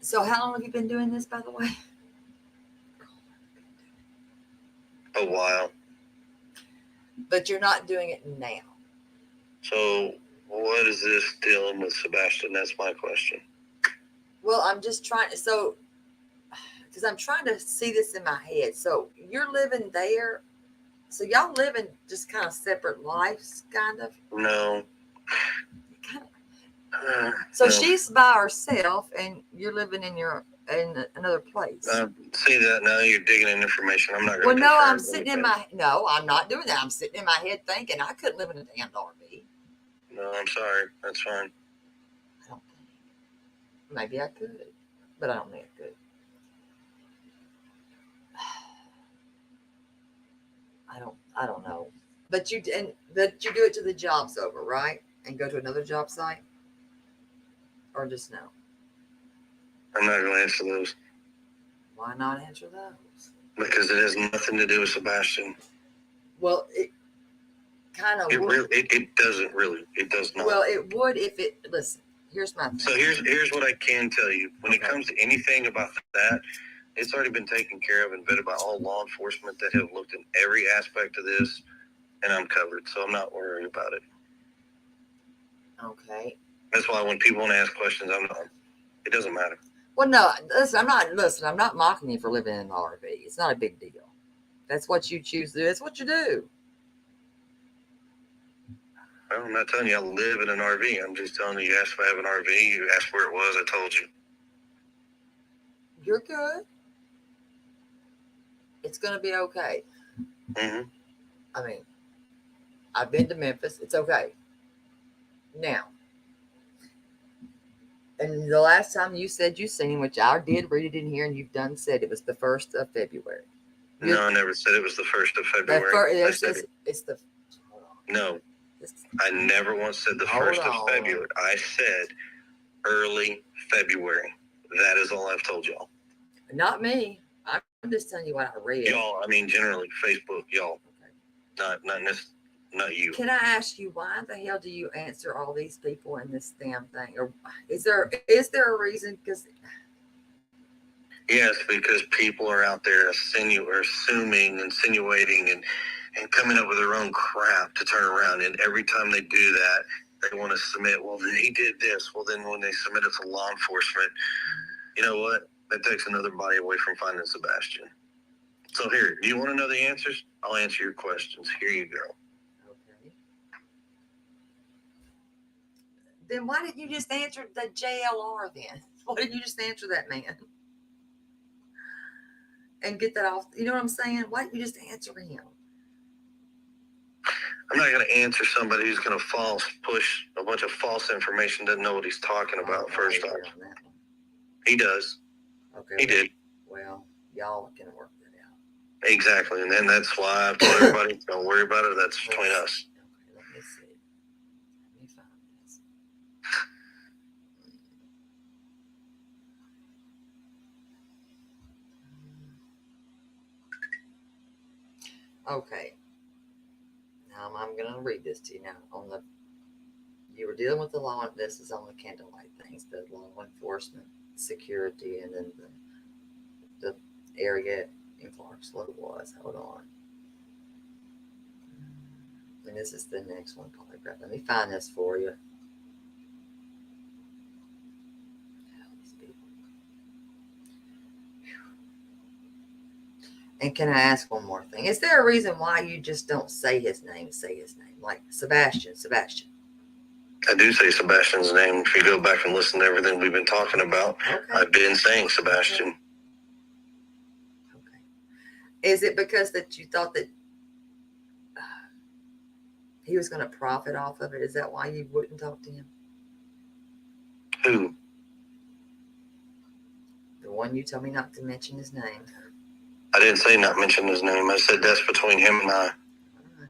So how long have you been doing this, by the way?
A while.
But you're not doing it now.
So what is this dealing with Sebastian? That's my question.
Well, I'm just trying. So, because I'm trying to see this in my head. So you're living there. So y'all live in just kind of separate lives, kind of.
No.
So
no.
she's by herself, and you're living in another place.
See that now you're digging in information. I'm not going to.
Well, no, I'm sitting in my. No, I'm not doing that. I'm sitting in my head thinking I couldn't live in a damn RV.
No, I'm sorry. That's fine.
I don't think. Maybe I could, but I don't think I could. I don't know. But you do it till the job's over, right? And go to another job site, or just no?
I'm not going to answer those.
Why not answer those?
Because it has nothing to do with Sebastian.
Well, it kind of.
It doesn't really. It does not.
Well, it would if it. Listen, here's my thing.
So here's what I can tell you. When it comes to anything about that, it's already been taken care of and vetted by all law enforcement that have looked in every aspect of this, and I'm covered, so I'm not worried about it.
Okay.
That's why when people want to ask questions, it doesn't matter.
Well, no, listen, I'm not mocking you for living in an RV. It's not a big deal. That's what you choose to do. That's what you do.
Well, I'm not telling you I live in an RV. I'm just telling you asked if I have an RV. You asked where it was. I told you.
You're good. It's going to be okay.
Mm-hmm.
I mean, I've been to Memphis. It's okay. Now, and the last time you said you seen, which I did read it in here, and you've done said it was the 1st of February.
No, I never said it was the 1st of February.
It's the.
No, I never once said the 1st of February. I said early February. That is all I've told y'all.
Not me. I'm just telling you what I read.
Y'all, I mean generally Facebook, y'all. Okay. Not you.
Can I ask you why the hell do you answer all these people in this damn thing? Or is there a reason? Because
yes, because people are out there assuming, insinuating, and coming up with their own crap to turn around. And every time they do that, they want to submit. Well, then he did this. Well, then when they submit it to law enforcement, you know what? That takes another body away from finding Sebastian. So here, do you want to know the answers? I'll answer your questions. Here you go.
Okay. Then why didn't you just answer the JLR then? Why didn't you just answer that man? And get that off? You know what I'm saying? Why didn't you just answer him?
I'm not going to answer somebody who's going to push a bunch of false information, doesn't know what he's talking about, first off. He does.
Okay.
He did.
Well, y'all can work that out.
Exactly. And then that's why I've told everybody, don't worry about it. That's between us.
Okay, let me see. Let me find this. Okay. Now I'm going to read this to you now. You were dealing with the law. This is on the candlelight things, the law enforcement, security, and then the area in Clarksville was. Hold on. And this is the next one, polygraph. Let me find this for you. And can I ask one more thing? Is there a reason why you just don't say his name? Like Sebastian.
I do say Sebastian's name. If you go back and listen to everything we've been talking about, okay. I've been saying Sebastian.
Okay. Is it because that you thought that he was going to profit off of it? Is that why you wouldn't talk to him?
Who?
The one one. You told me not to mention his name.
I didn't say not mention his name. I said that's between him and I.
All right.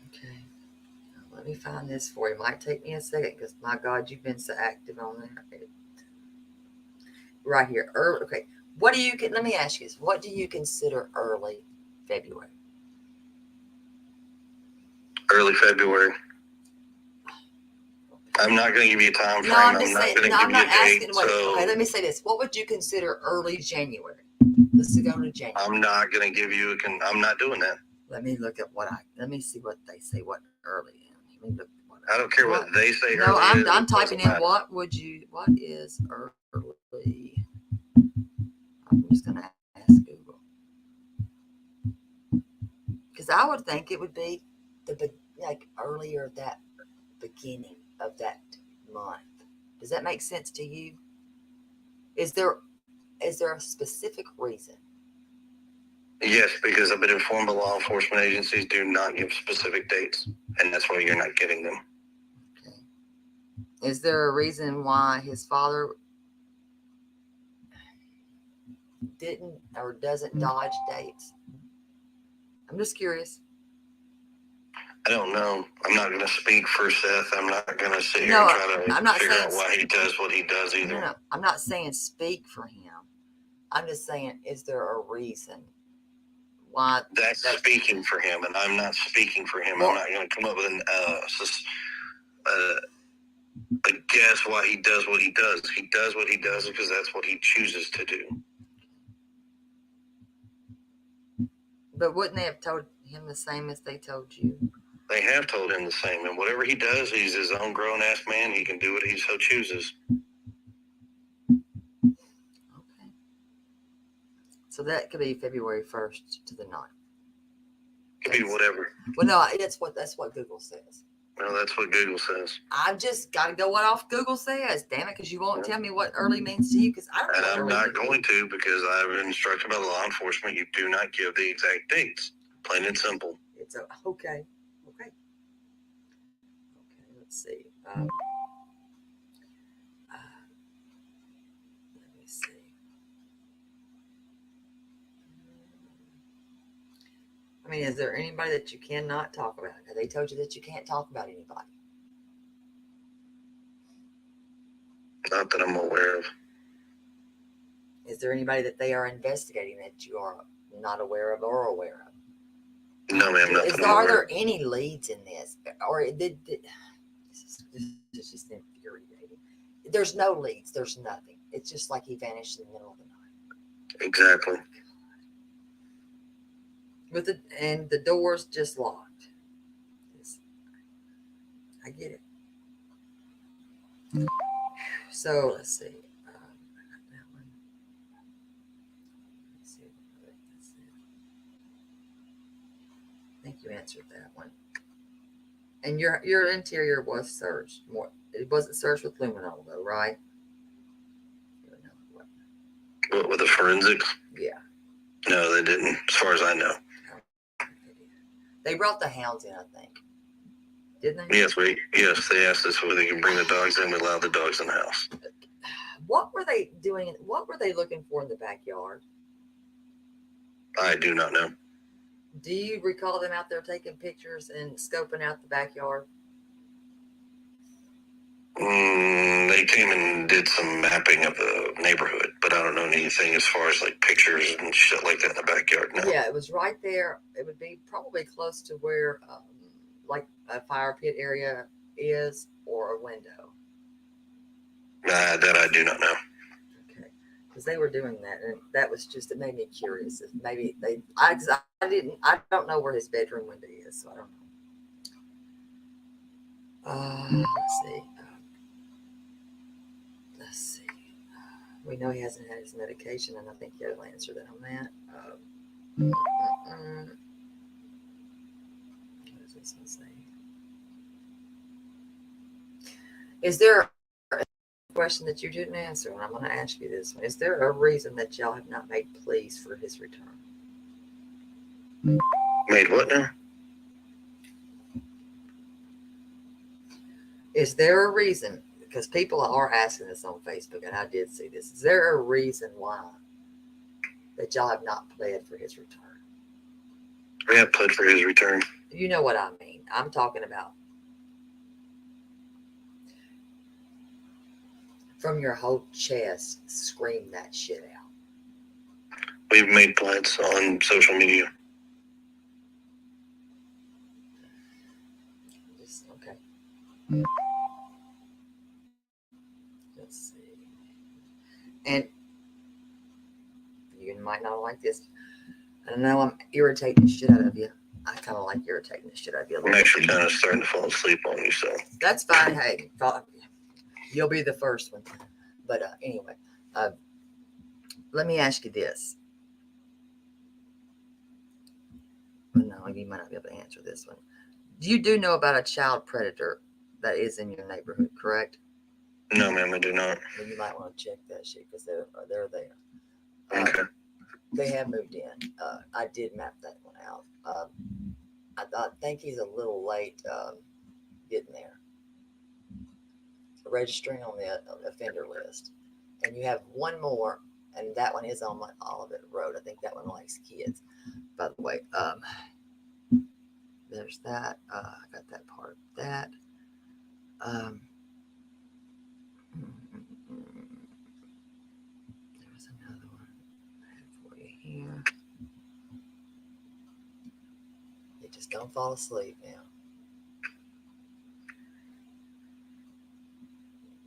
Okay. Let me find this for you. It might take me a second because, my God, you've been so active on there. Right here. Early. Okay. What do you? Let me ask you this. What do you consider early February?
Early February. I'm not going to give you a time frame. I'm not going to give you a date.
Okay, let me say this. What would you consider early January? Let's go to January.
I'm not going to give you I'm not doing that.
Let me look at let me see what they say, what early is. Let me look at
I don't care what they say.
No, I'm typing in what is early? I'm just going to ask Google. Because I would think it would be earlier that beginning of that month. Does that make sense to you? Is there a specific reason?
Yes, because I've been informed by law enforcement agencies do not give specific dates, and that's why you're not getting them.
Okay. Is there a reason why his father didn't or doesn't dodge dates? I'm just curious.
I don't know. I'm not going to speak for Seth. I'm not going to sit here and try to figure out why he does what he does either.
No, I'm not saying speak for him. I'm just saying, is there a reason why?
That's speaking for him, and I'm not speaking for him. Well, I'm not going to come up with a guess why he does what he does. He does what he does because that's what he chooses to do.
But wouldn't they have told him the same as they told you?
They have told him the same, and whatever he does, he's his own grown-ass man. He can do what he so chooses.
Okay. So that could be February 1st to the 9th.
Could be whatever.
Well, no, that's what Google says.
Well, that's what Google says.
I've just got to go what off Google says, damn it, because you won't tell me what early means to you, because I don't know.
And I'm not going to, because I've been instructed by law enforcement, you do not give the exact dates. Plain and simple.
It's okay. Okay, let's see. Let me see. I mean, is there anybody that you cannot talk about? Have they told you that you can't talk about anybody?
Not that I'm aware of.
Is there anybody that they are investigating that you are not aware of or aware of?
No, ma'am.
Are there any leads in this? Or this is just infuriating. There's no leads. There's nothing. It's just like he vanished in the middle of the night.
Exactly.
And the door's just locked. I get it. So let's see. I got that one. Let's see. I think you answered that one. And your interior was searched. It wasn't searched with luminol though, right?
What, with the forensics?
Yeah.
No, they didn't, as far as I know.
They brought the hounds in, I think. Didn't they?
Yes, they asked us whether they can bring the dogs in. We allowed the dogs in the house.
What were they doing? What were they looking for in the backyard?
I do not know.
Do you recall them out there taking pictures and scoping out the backyard?
They came and did some mapping of the neighborhood, but I don't know anything as far as like pictures and shit like that in the backyard. No.
Yeah, it was right there. It would be probably close to where like a fire pit area is, or a window.
That I do not know.
Okay, because they were doing that, and that was just, it made me curious. If maybe I don't know where his bedroom window is, so I don't know. Let's see. We know he hasn't had his medication, and I think you'll answer that on that. What is this one saying? Is there a question that you didn't answer? And I'm going to ask you this one. Is there a reason that y'all have not made pleas for his return?
Made what now?
Is there a reason? because people are asking this on Facebook, and I did see this. Is there a reason why that y'all have not pled for his return?
We have pled for his return.
You know what I mean. I'm talking about from your whole chest, scream that shit out.
We've made plans on social media.
Okay. Let's see. And you might not like this. I know I'm irritating the shit out of you. I kind of like irritating the shit out of you.
I'm actually kind of starting to fall asleep on you, so.
That's fine. Hey, you'll be the first one. But anyway, let me ask you this. No, you might not be able to answer this one. You do know about a child predator that is in your neighborhood, correct?
No, ma'am, I do not.
Well, you might want to check that shit because they're there.
Okay.
They have moved in. I did map that one out. I think he's a little late getting there, registering on the offender list. And you have one more, and that one is on Olivet Road. I think that one likes kids, by the way. There's that. I got that part of that. There was another one I had for you here. You just don't fall asleep now.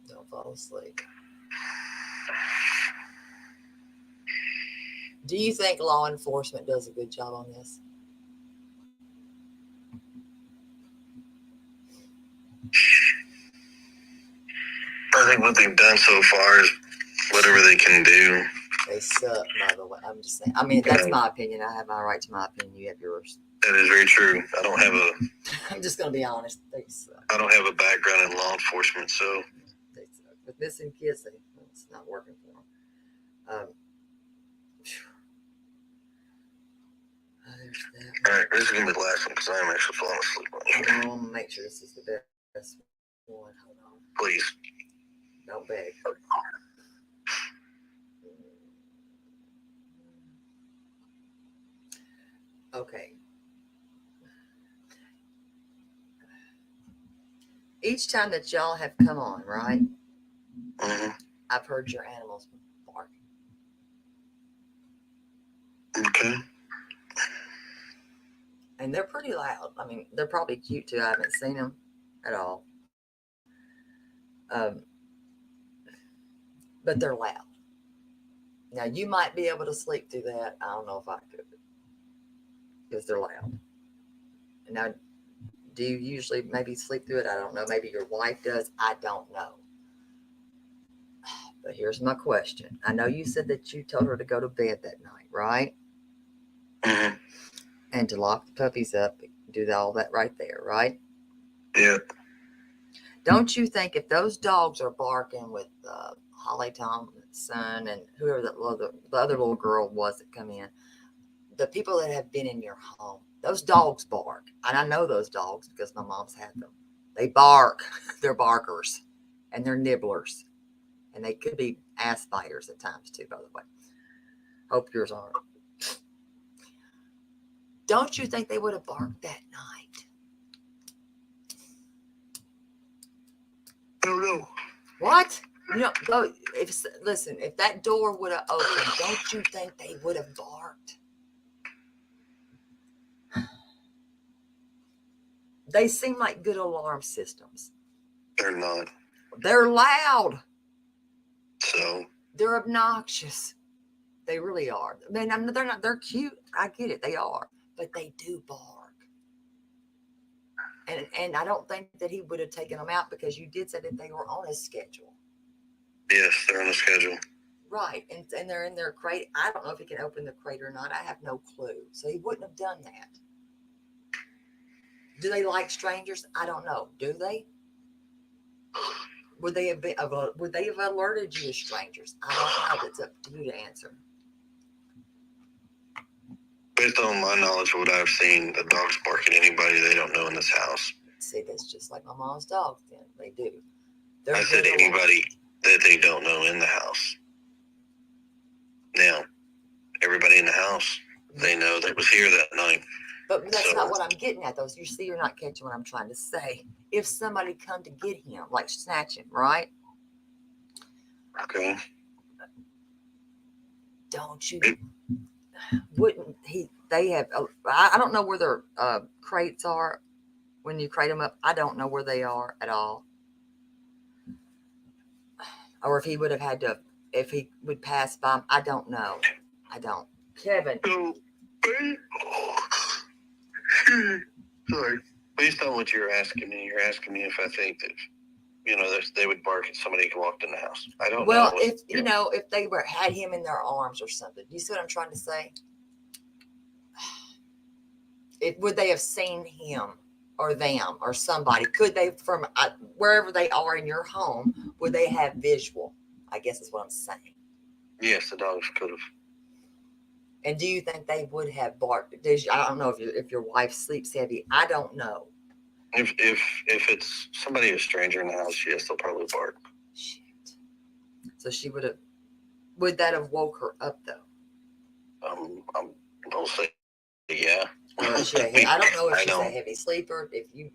Don't fall asleep. Do you think law enforcement does a good job on this?
I think what they've done so far is whatever they can do.
They suck, by the way. I'm just saying. I mean, that's my opinion. I have my right to my opinion. You have yours.
That is very true. I don't have a.
I'm just going to be honest. They suck.
I don't have a background in law enforcement, so.
They suck. With missing kids, it's not working for them. There's that.
All right, this is going to be the last one because I am actually falling asleep on you.
I'm going to make sure this is the best one. Hold on.
Please.
Don't beg. Okay. Each time that y'all have come on, right?
Mm-hmm.
I've heard your animals bark.
Okay.
And they're pretty loud. I mean, they're probably cute too. I haven't seen them at all. But they're loud. Now, you might be able to sleep through that. I don't know if I could. Because they're loud. Now, do you usually maybe sleep through it? I don't know. Maybe your wife does. I don't know. But here's my question. I know you said that you told her to go to bed that night, right?
Mm-hmm.
And to lock the puppies up, do all that right there, right?
Yeah.
Don't you think if those dogs are barking with Holly Thompson and whoever the other little girl was that come in, the people that have been in your home, those dogs bark. And I know those dogs because my mom's had them. They bark. They're barkers. And they're nibblers. And they could be ass biters at times too, by the way. Hope yours aren't. Don't you think they would have barked that night?
I don't know.
What? You know, listen, if that door would have opened, don't you think they would have barked? They seem like good alarm systems.
They're not.
They're loud.
So?
They're obnoxious. They really are. I mean, they're not. They're cute. I get it. They are. But they do bark. And I don't think that he would have taken them out because you did say that they were on his schedule.
Yes, they're on a schedule.
Right. And they're in their crate. I don't know if he can open the crate or not. I have no clue. So he wouldn't have done that. Do they like strangers? I don't know. Do they? Would they have alerted you as strangers? I don't know. It's up to you to answer.
Based on my knowledge of what I've seen, the dogs bark at anybody they don't know in this house.
See, that's just like my mom's dogs then. They do.
I said anybody that they don't know in the house. Now, everybody in the house, they know that was here that night.
But that's not what I'm getting at, though. You see, you're not catching what I'm trying to say. If somebody come to get him, like snatch him, right?
Okay.
Don't you? Wouldn't he? They have. I don't know where their crates are when you crate them up. I don't know where they are at all. Or if he would have had to, if he would pass by them, I don't know. I don't. Kevin.
Sorry. Based on what you're asking me if I think that, they would bark at somebody who walked in the house. I don't know.
Well, if if they had him in their arms or something, you see what I'm trying to say? Would they have seen him or them or somebody? Could they, from wherever they are in your home, would they have visual? I guess is what I'm saying.
Yes, the dogs could have.
And do you think they would have barked? I don't know if your wife sleeps heavy. I don't know.
If it's somebody, a stranger in the house, yes, they'll probably bark.
Shit. So she would have. Would that have woke her up though?
I'll say yeah.
I don't know if she's a heavy sleeper. You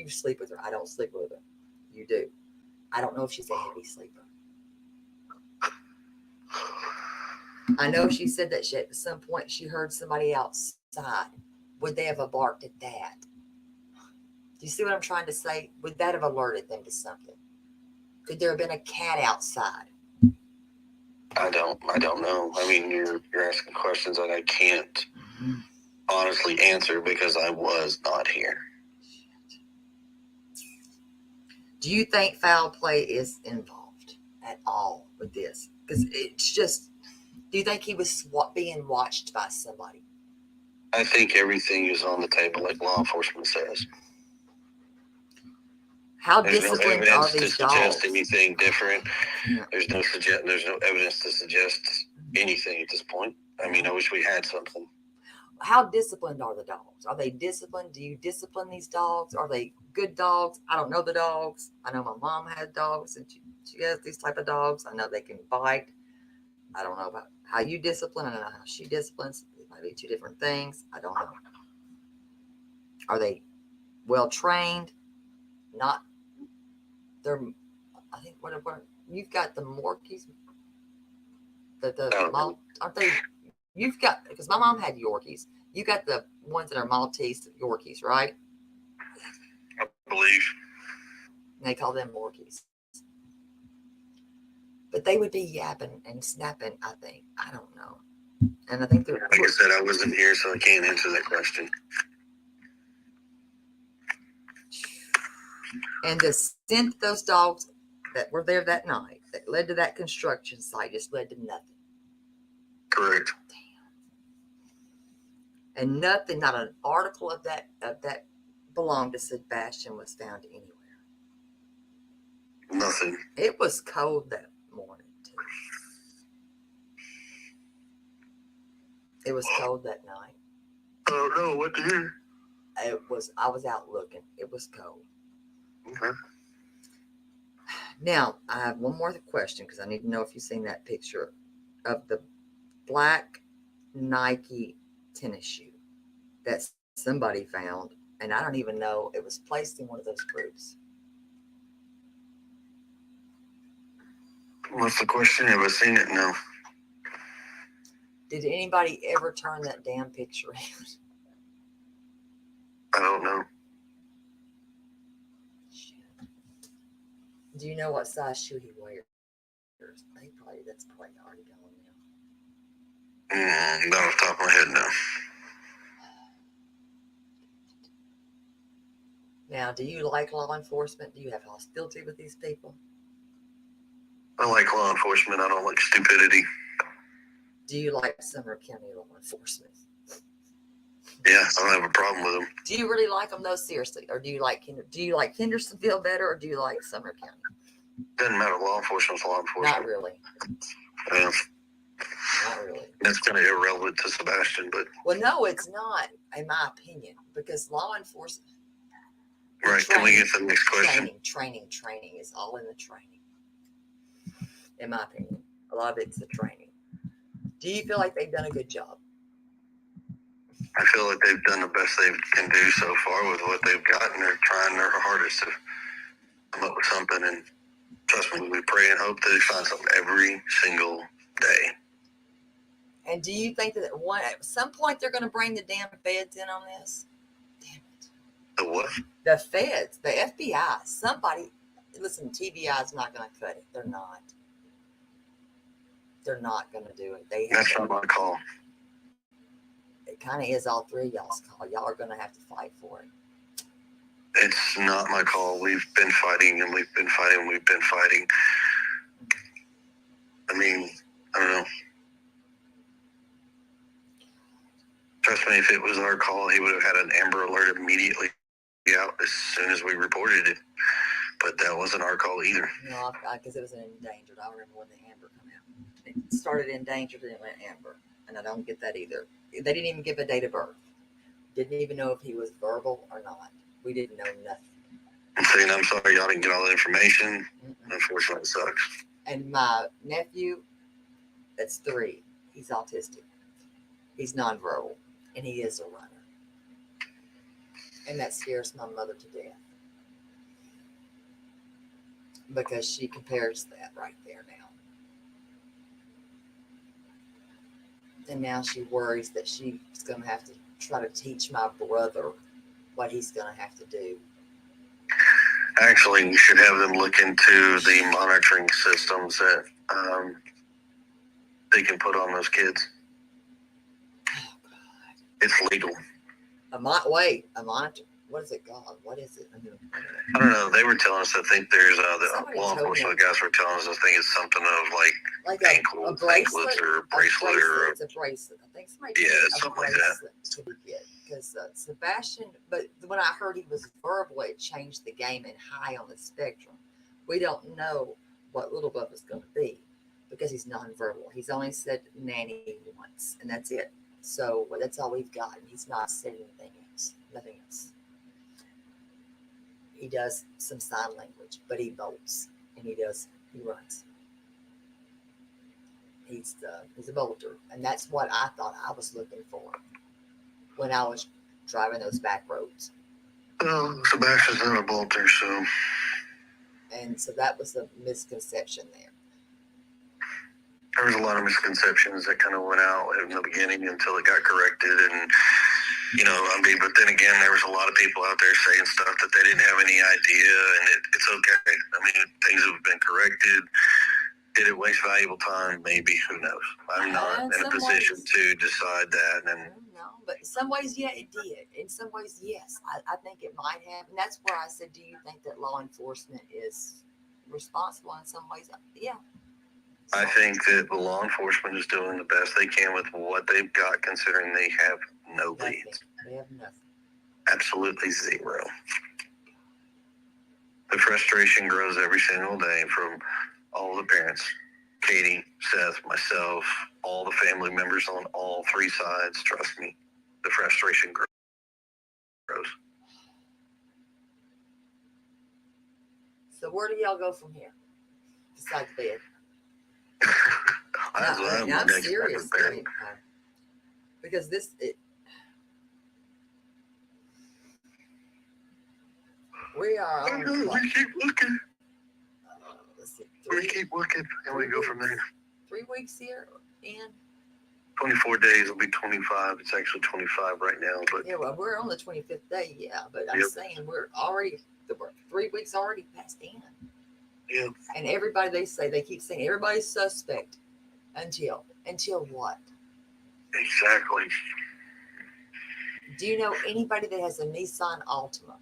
sleep with her. I don't sleep with her. You do. I don't know if she's a heavy sleeper. I know she said that at some point she heard somebody outside. Would they have barked at that? Do you see what I'm trying to say? Would that have alerted them to something? Could there have been a cat outside?
I don't know. I mean, you're asking questions that I can't honestly answer because I was not here.
Do you think foul play is involved at all with this? Because it's just, do you think he was being watched by somebody?
I think everything is on the table, like law enforcement says.
How disciplined are these dogs? There's no evidence to suggest
anything different. Yeah. There's no evidence to suggest anything at this point. I mean, I wish we had something.
How disciplined are the dogs? Are they disciplined? Do you discipline these dogs? Are they good dogs? I don't know the dogs. I know my mom has dogs, and she has these type of dogs. I know they can bite. I don't know about how you discipline. I don't know how she disciplines. It might be two different things. I don't know. Are they well trained? Not. I think what you've got the Morkies. Aren't they? You've got, because my mom had Yorkies. You got the ones that are Maltese Yorkies, right?
I believe.
And they call them Morkies. But they would be yapping and snapping, I think. I don't know. And I think they're.
Like I said, I wasn't here, so I can't answer that question.
And the scent of those dogs that were there that night, that led to that construction site, just led to nothing.
Correct.
Damn. And nothing, not an article of that belonged to Sebastian was found anywhere.
Nothing.
It was cold that morning too. It was cold that night.
Oh no, what the heck?
I was out looking. It was cold.
Okay.
Now, I have one more question because I need to know if you've seen that picture of the black Nike tennis shoe that somebody found, and I don't even know, it was placed in one of those groups.
What's the question? Have I seen it? No.
Did anybody ever turn that damn picture in?
I don't know.
Do you know what size shoe he wears? That's probably already gone now.
Not off the top of my head, no.
Now, do you like law enforcement? Do you have hostility with these people?
I like law enforcement. I don't like stupidity.
Do you like Sumner County law enforcement?
Yeah, I don't have a problem with them.
Do you really like them though, seriously? Or do you like Hendersonville better, or do you like Sumner County?
Doesn't matter. Law enforcement's law enforcement.
Not really.
Yeah.
Not really.
That's kind of irrelevant to Sebastian, but.
Well, no, it's not, in my opinion, because law enforcement.
Right. Can we get to the next question?
Training is all in the training. In my opinion, a lot of it's the training. Do you feel like they've done a good job?
I feel like they've done the best they can do so far with what they've got, and they're trying their hardest to come up with something. And trust me, we pray and hope that they find something every single day.
And do you think that at some point they're going to bring the damn feds in on this? Damn it.
The what?
The feds, the FBI, somebody. Listen, TBI is not going to cut it. They're not. They're not going to do it.
That's not my call.
It kind of is all three of y'all's call. Y'all are going to have to fight for it.
It's not my call. We've been fighting and we've been fighting and we've been fighting. I mean, I don't know. Trust me, if it was our call, he would have had an Amber Alert immediately out as soon as we reported it. But that wasn't our call either.
No, because it was an endangered. I remember when the Amber came out. It started endangered and it went Amber. And I don't get that either. They didn't even give a date of birth. Didn't even know if he was verbal or not. We didn't know nothing.
I'm saying, I'm sorry, y'all didn't get all the information. Unfortunately, it sucks.
And my nephew, that's 3. He's autistic. He's nonverbal. And he is a runner. And that scares my mother to death. Because she compares that right there now. And now she worries that she's going to have to try to teach my brother what he's going to have to do.
Actually, you should have them look into the monitoring systems that they can put on those kids.
Oh, God.
It's legal.
A monitor. What is it called? What is it?
I don't know. They were telling us, I think there's the law enforcement guys were telling us, I think it's something of like
a bracelet
or a bracelet or
it's a bracelet. I think somebody
it's something like that
to get because Sebastian. But when I heard he was verbal, it changed the game and high on the spectrum. We don't know what Little Bubba's going to be because he's nonverbal. He's only said nanny once, and that's it. So that's all we've got. He's not said anything else. Nothing else. He does some sign language, but he bolts and he runs. He's a bolter, and that's what I thought I was looking for when I was driving those back roads.
Well, Sebastian's not a bolter, so.
And so that was the misconception there.
There was a lot of misconceptions that kind of went out in the beginning until it got corrected, and. But then again, there was a lot of people out there saying stuff that they didn't have any idea, and it's okay. I mean, things have been corrected. Did it waste valuable time? Maybe. Who knows? I'm not in a position to decide that. And
no, but in some ways, yeah, it did. In some ways, yes, I think it might have. And that's where I said, do you think that law enforcement is responsible in some ways? Yeah.
I think that the law enforcement is doing the best they can with what they've got, considering they have no leads.
They have nothing.
Absolutely zero. The frustration grows every single day from all the parents. Katie, Seth, myself, all the family members on all 3 sides. Trust me, the frustration grows.
So where do y'all go from here? Besides bed. I'm serious. Because we are on
we keep looking. We keep looking, and we go from there.
3 weeks here, and
24 days will be 25. It's actually 25 right now, but
yeah, well, we're on the 25th day, yeah. But I'm saying we're 3 weeks already passed in.
Yeah.
And they keep saying everybody's suspect until what?
Exactly.
Do you know anybody that has a Nissan Altima?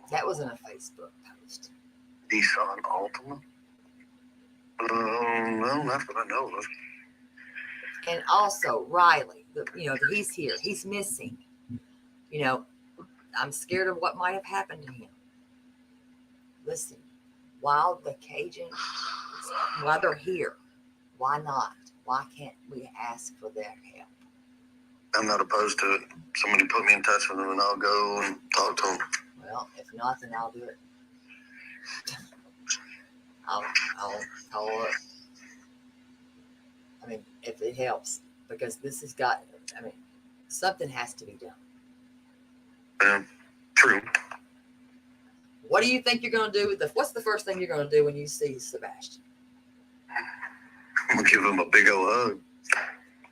That wasn't a Facebook post.
Nissan Altima? No, not that I know of.
And also Riley, he's here. He's missing. I'm scared of what might have happened to him. Listen, while the Cajuns, while they're here, why not? Why can't we ask for their help?
I'm not opposed to it. Somebody put me in touch with them, and I'll go and talk to them.
Well, if not, then I'll do it. I'll call up. I mean, if it helps, because this has got. I mean, something has to be done.
True.
What do you think you're going to do with what's the first thing you're going to do when you see Sebastian?
I'm going to give him a big old hug.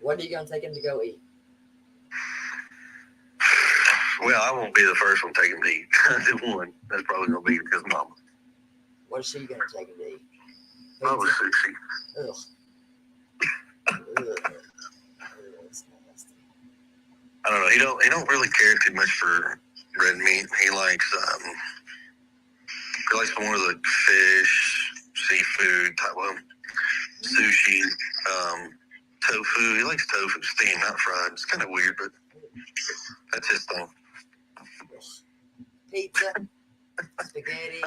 What are you going to take him to go eat?
Well, I won't be the first one to take him to eat. One. That's probably going to be his mama.
What is she going to take him to eat?
Probably sushi.
Ugh. Ugh. That's nasty.
I don't know. He don't really care too much for red meat. He likes more of the fish, seafood type of sushi, tofu. He likes tofu steamed, not fried. It's kind of weird, but that's his thing.
Pizza, spaghetti.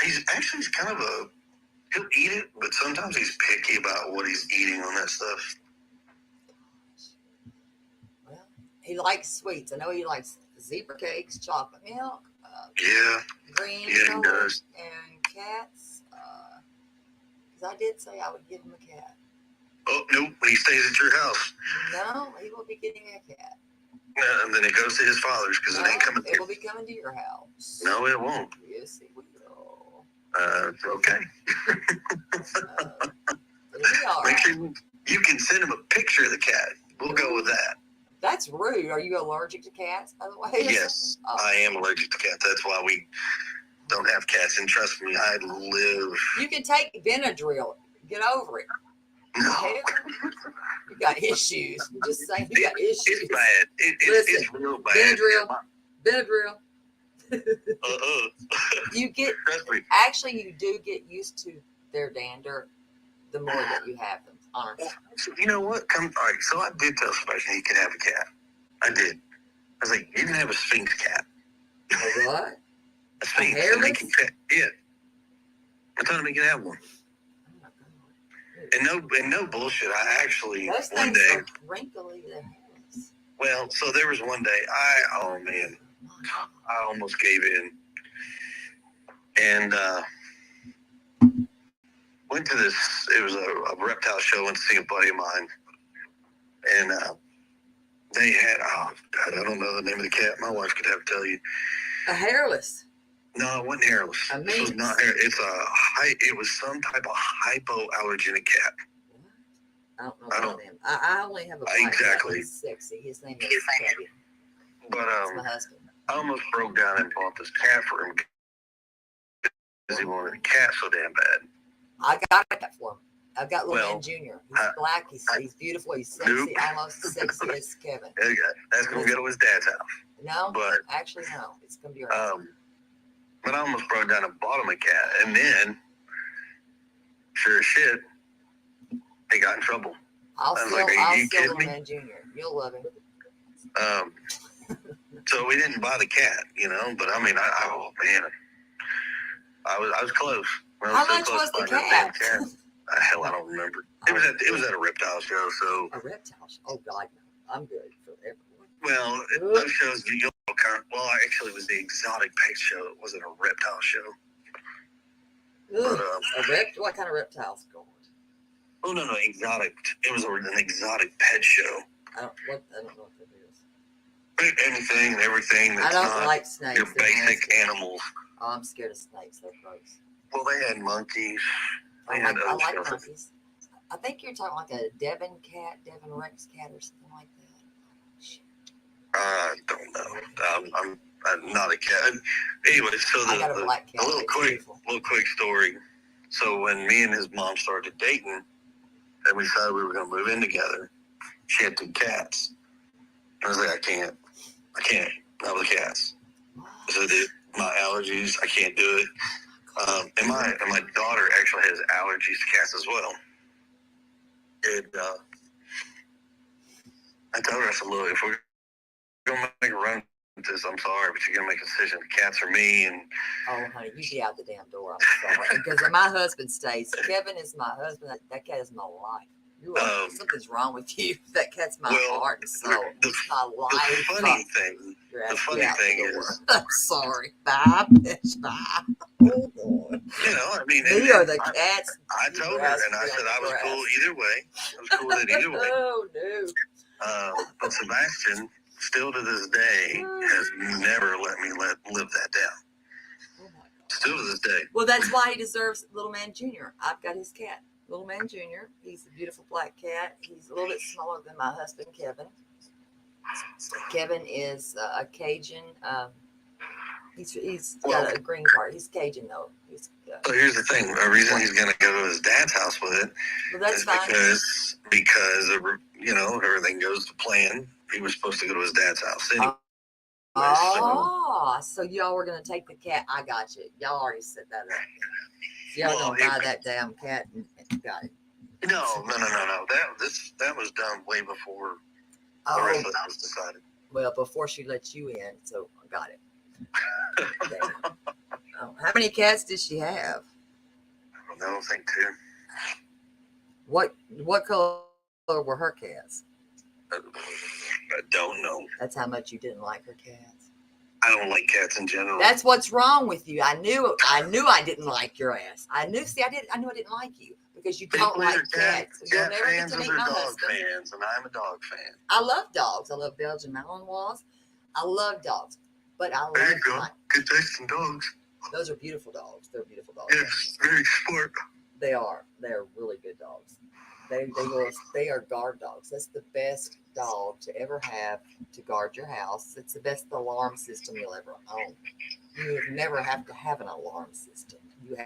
He's kind of he'll eat it, but sometimes he's picky about what he's eating on that stuff.
Well, he likes sweets. I know he likes zebra cakes, chocolate milk. Green
he does.
And cats. Because I did say I would give him a cat.
Oh, nope. He stays at your house.
No, he will be getting a cat.
And then it goes to his father's because it ain't coming.
It will be coming to your house.
No, it won't.
Yes, it will.
Okay. Make sure you can send him a picture of the cat. We'll go with that.
That's rude. Are you allergic to cats, by the way?
Yes, I am allergic to cats. That's why we don't have cats. And trust me, I live.
You can take Benadryl. Get over it.
No.
You got issues. I'm just saying, you got issues.
It's bad. It's real bad.
Benadryl. You get, actually, you do get used to their dander the more that you have them. Honestly.
Well, you know what? All right, so I did tell Sebastian he could have a cat. I did. I was like, you can have a Sphinx cat.
A what?
A Sphinx.
A hairless?
Yeah. I told him he could have one. And no bullshit. I actually
those
one
things
day
are wrinkly. They're hairless.
Well, so there was one day I almost gave in. And went to this, it was a reptile show, went to see a buddy of mine. And they had, God, I don't know the name of the cat. My wife could have to tell you.
A hairless?
No, it wasn't hairless. This was not hair. It was some type of hypoallergenic cat.
What? I don't know them. I only have a black
exactly.
Cat. He's sexy. His name is Kevin.
But
that's my husband.
I almost broke down and bought this cat for him because he wanted a cat so damn bad.
I got that for him. I've got little Ben Jr. He's black. He's beautiful. He's sexy.
Nope.
Almost as sexy as Kevin.
That's going to go to his dad's house.
No,
but
actually, no. It's going to be your house.
But I almost broke down and bought him a cat. And then, sure as shit, he got in trouble.
I'll sell little Ben Jr. You'll love him.
So we didn't buy the cat, but I mean, I was close.
How much was the cat?
Hell, I don't remember. It was at a reptile show, so.
A reptile show? Oh God, no. I'm good for everyone.
Well, those shows, actually, it was the exotic pet show. It wasn't a reptile show.
But, what kind of reptiles going?
Oh no, exotic. It was an exotic pet show.
I don't know what that is.
Anything and everything that's
not like snakes.
Your basic animals.
Oh, I'm scared of snakes. They're gross.
Well, they had monkeys.
I like monkeys. I think you're talking like a Devon Rex cat or something like that.
I don't know. I'm not a cat. Anyway, so the little quick story. So when me and his mom started dating, and we decided we were going to move in together, she had 2 cats. I was like, I can't, not with cats. So my allergies, I can't do it. And my daughter actually has allergies to cats as well. And I told her, I said, look, if we're going to make a run with this, I'm sorry, but you're going to make a decision. The cats are me. And
oh, honey, you be out the damn door. I'm sorry. Because my husband stays. Kevin is my husband. That cat is my life. Something's wrong with you. That cat's my heart and soul. It's my life.
The funny thing is,
I'm sorry. Bye, bitch. Bye. Oh, Lord.
I mean,
We are the cats.
I told her, and I said I was cool either way. I was cool with it either way.
Oh, no.
But Sebastian, still to this day, has never let me live that down.
Oh, my God.
Still to this day.
Well, that's why he deserves Little Man Jr. I've got his cat. Little Man Jr. He's a beautiful black cat. He's a little bit smaller than my husband, Kevin. Kevin is a Cajun. He's got a green card. He's Cajun, though.
So here's the thing. The reason he's going to go to his dad's house with it is because everything goes to plan. He was supposed to go to his dad's house anyway.
So y'all were going to take the cat. I got you. Y'all already set that up. Y'all going to buy that damn cat and got it.
No. That was done way before the rest of the house decided.
Well, before she let you in, so I got it. How many cats did she have?
I don't think two.
What color were her cats?
I don't know.
That's how much you didn't like her cats.
I don't like cats in general.
That's what's wrong with you. I knew I didn't like your ass. I knew I didn't like you because you don't like cats.
Cat fans and dog fans, and I'm a dog fan.
I love dogs. I love Belgian Malinois. I love dogs, but I
there you go. Good taste in dogs.
Those are beautiful dogs. They're beautiful dogs.
Yes, very smart.
They are. They're really good dogs. They are guard dogs. That's the best dog to ever have to guard your house. It's the best alarm system you'll ever own. You would never have to have an alarm system. You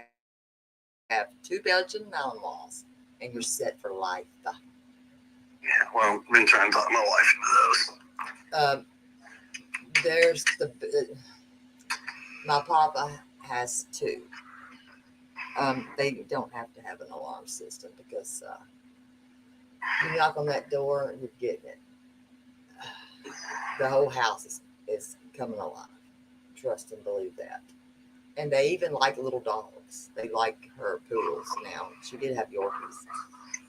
have 2 Belgian Malinois, and you're set for life.
Yeah, well, I've been trying to talk my wife into those.
There's my papa has 2. They don't have to have an alarm system because you knock on that door and you're getting it. The whole house is coming alive. Trust and believe that. And they even like little dogs. They like her poodles now. She did have Yorkies.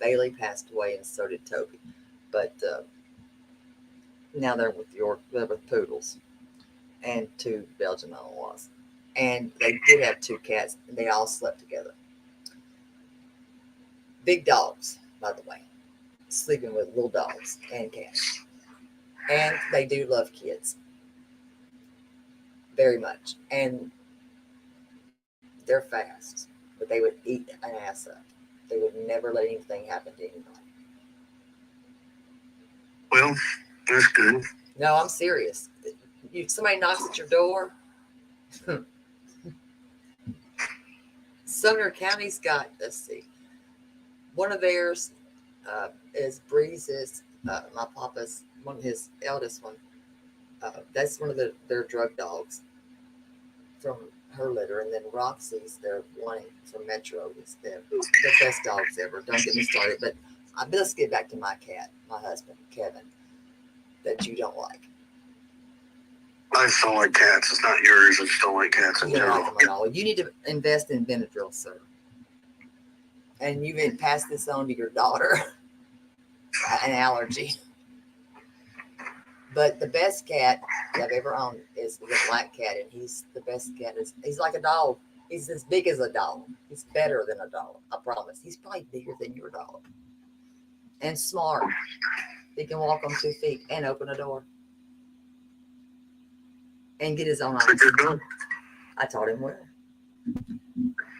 Bailey passed away and so did Toby. But now they're with poodles and 2 Belgian Malinois. And they did have 2 cats, and they all slept together. Big dogs, by the way, sleeping with little dogs and cats. And they do love kids very much. And they're fast, but they would eat an ass up. They would never let anything happen to anybody.
Well, that's good.
No, I'm serious. Somebody knocks at your door. Sumner County's got, let's see, one of theirs is Breeze's, my papa's, his eldest one. That's one of their drug dogs from her litter. And then Roxy's, their one from Metro, is the best dogs ever. Don't get me started. But let's get back to my cat, my husband, Kevin, that you don't like.
I just don't like cats. It's not yours. I just don't like cats in general.
Like them at all. You need to invest in Benadryl, sir. And you can pass this on to your daughter. An allergy. But the best cat I've ever owned is the black cat, and he's the best cat. He's like a dog. He's as big as a dog. He's better than a dog. I promise. He's probably bigger than your dog. And smart. He can walk on 2 feet and open a door. And get his own eyes. I taught him well.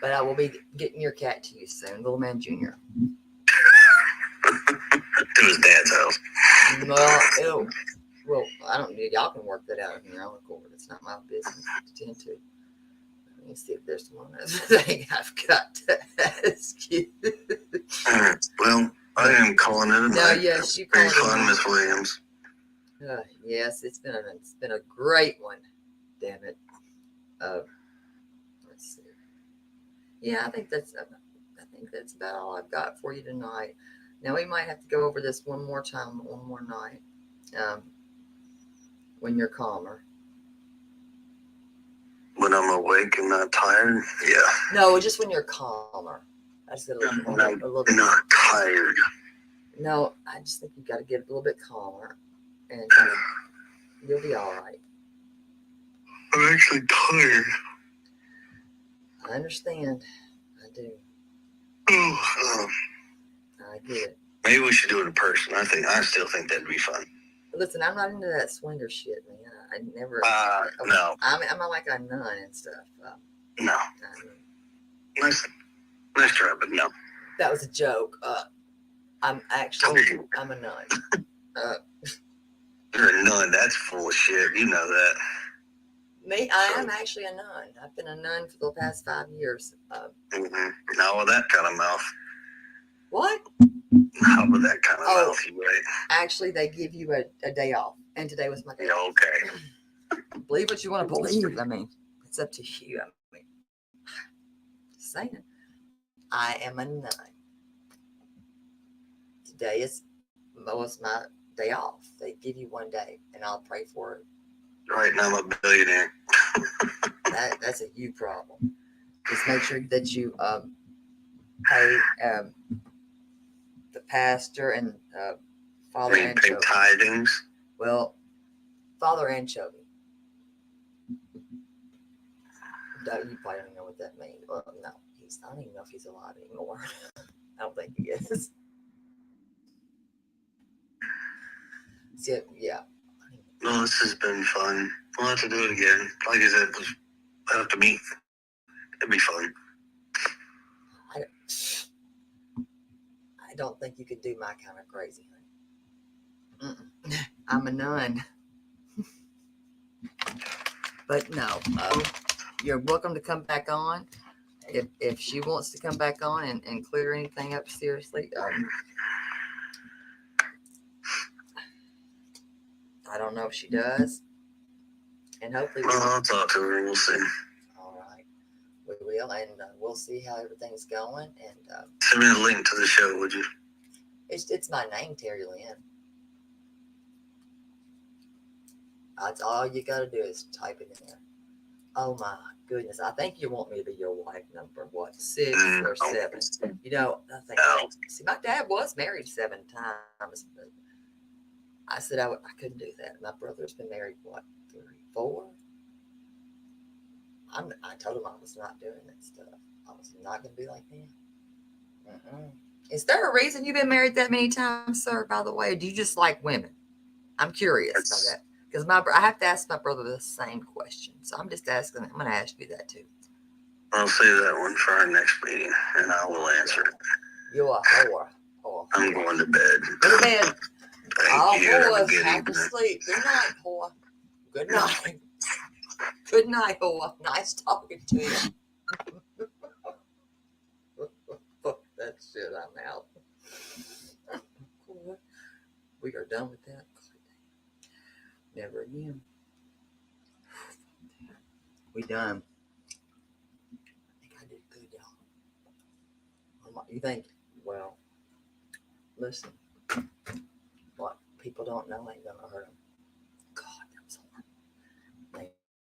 But I will be getting your cat to you soon, Little Man Jr.
To his dad's house.
Well, I don't need, y'all can work that out in your own accord. It's not my business to tend to. Let me see if there's one other thing I've got to ask you.
Well, I am calling it a night.
No, yes, you call it
fun, Miss Williams.
Yes, it's been a great one. Damn it. Let's see. Yeah, I think that's about all I've got for you tonight. Now we might have to go over this one more time, one more night, when you're calmer.
When I'm awake and not tired, yeah.
No, just when you're calmer. I just got a little bit.
Not tired.
No, I just think you got to get a little bit calmer, and you'll be all right.
I'm actually tired.
I understand. I do.
Oh,
I get it.
maybe we should do it in person. I still think that'd be fun.
Listen, I'm not into that swinger shit, man. I never.
No.
I'm not like a nun and stuff.
No. Nice try, but no.
That was a joke. I'm a nun.
You're a nun. That's full of shit. You know that.
Me, I am actually a nun. I've been a nun for the past 5 years.
Not with that kind of mouth.
What?
Not with that kind of mouth, you right?
Actually, they give you a day off, and today was my day.
Yeah, okay.
Believe what you want to believe. I mean, it's up to you. I mean, just saying. I am a nun. Today was my day off. They give you one day, and I'll pray for it.
Right now, I'm a billionaire.
That's a you problem. Just make sure that you pay the pastor and Father Anchovy.
Pay tithings?
Well, Father Anchovy. You probably don't know what that means. Well, no, I don't even know if he's alive anymore. I don't think he is. So, yeah.
Well, this has been fun. We'll have to do it again. Like I said, we'll have to meet. It'd be fun.
I don't think you could do my kind of crazy. I'm a nun. But no, you're welcome to come back on. If she wants to come back on and clear anything up seriously, I don't know if she does. And hopefully
I'll talk to her. We'll see.
All right. We will, and we'll see how everything's going. And
send me a link to the show, would you?
It's my name, Terry Lynn. That's all you got to do is type it in there. Oh my goodness! I think you want me to be your wife number 6 or 7? You know, I think. See, my dad was married 7 times, but I said I couldn't do that. My brother's been married 3, 4. I told him I was not doing that stuff. I was not going to be like that. Is there a reason you've been married that many times, sir? By the way, or do you just like women? I'm curious about that. Because I have to ask my brother the same question. So I'm just asking. I'm going to ask you that too.
I'll save that one for our next meeting, and I will answer it.
You're a whore.
I'm going to bed.
Go to bed. All whores have to sleep. Good night, whore. Good night. Good night, whore. Nice talking to you. Fuck that shit. I'm out. We are done with that. Never again. We done. I think I did good, y'all. You think? Well, listen. What people don't know ain't gonna hurt them. God, that was hard.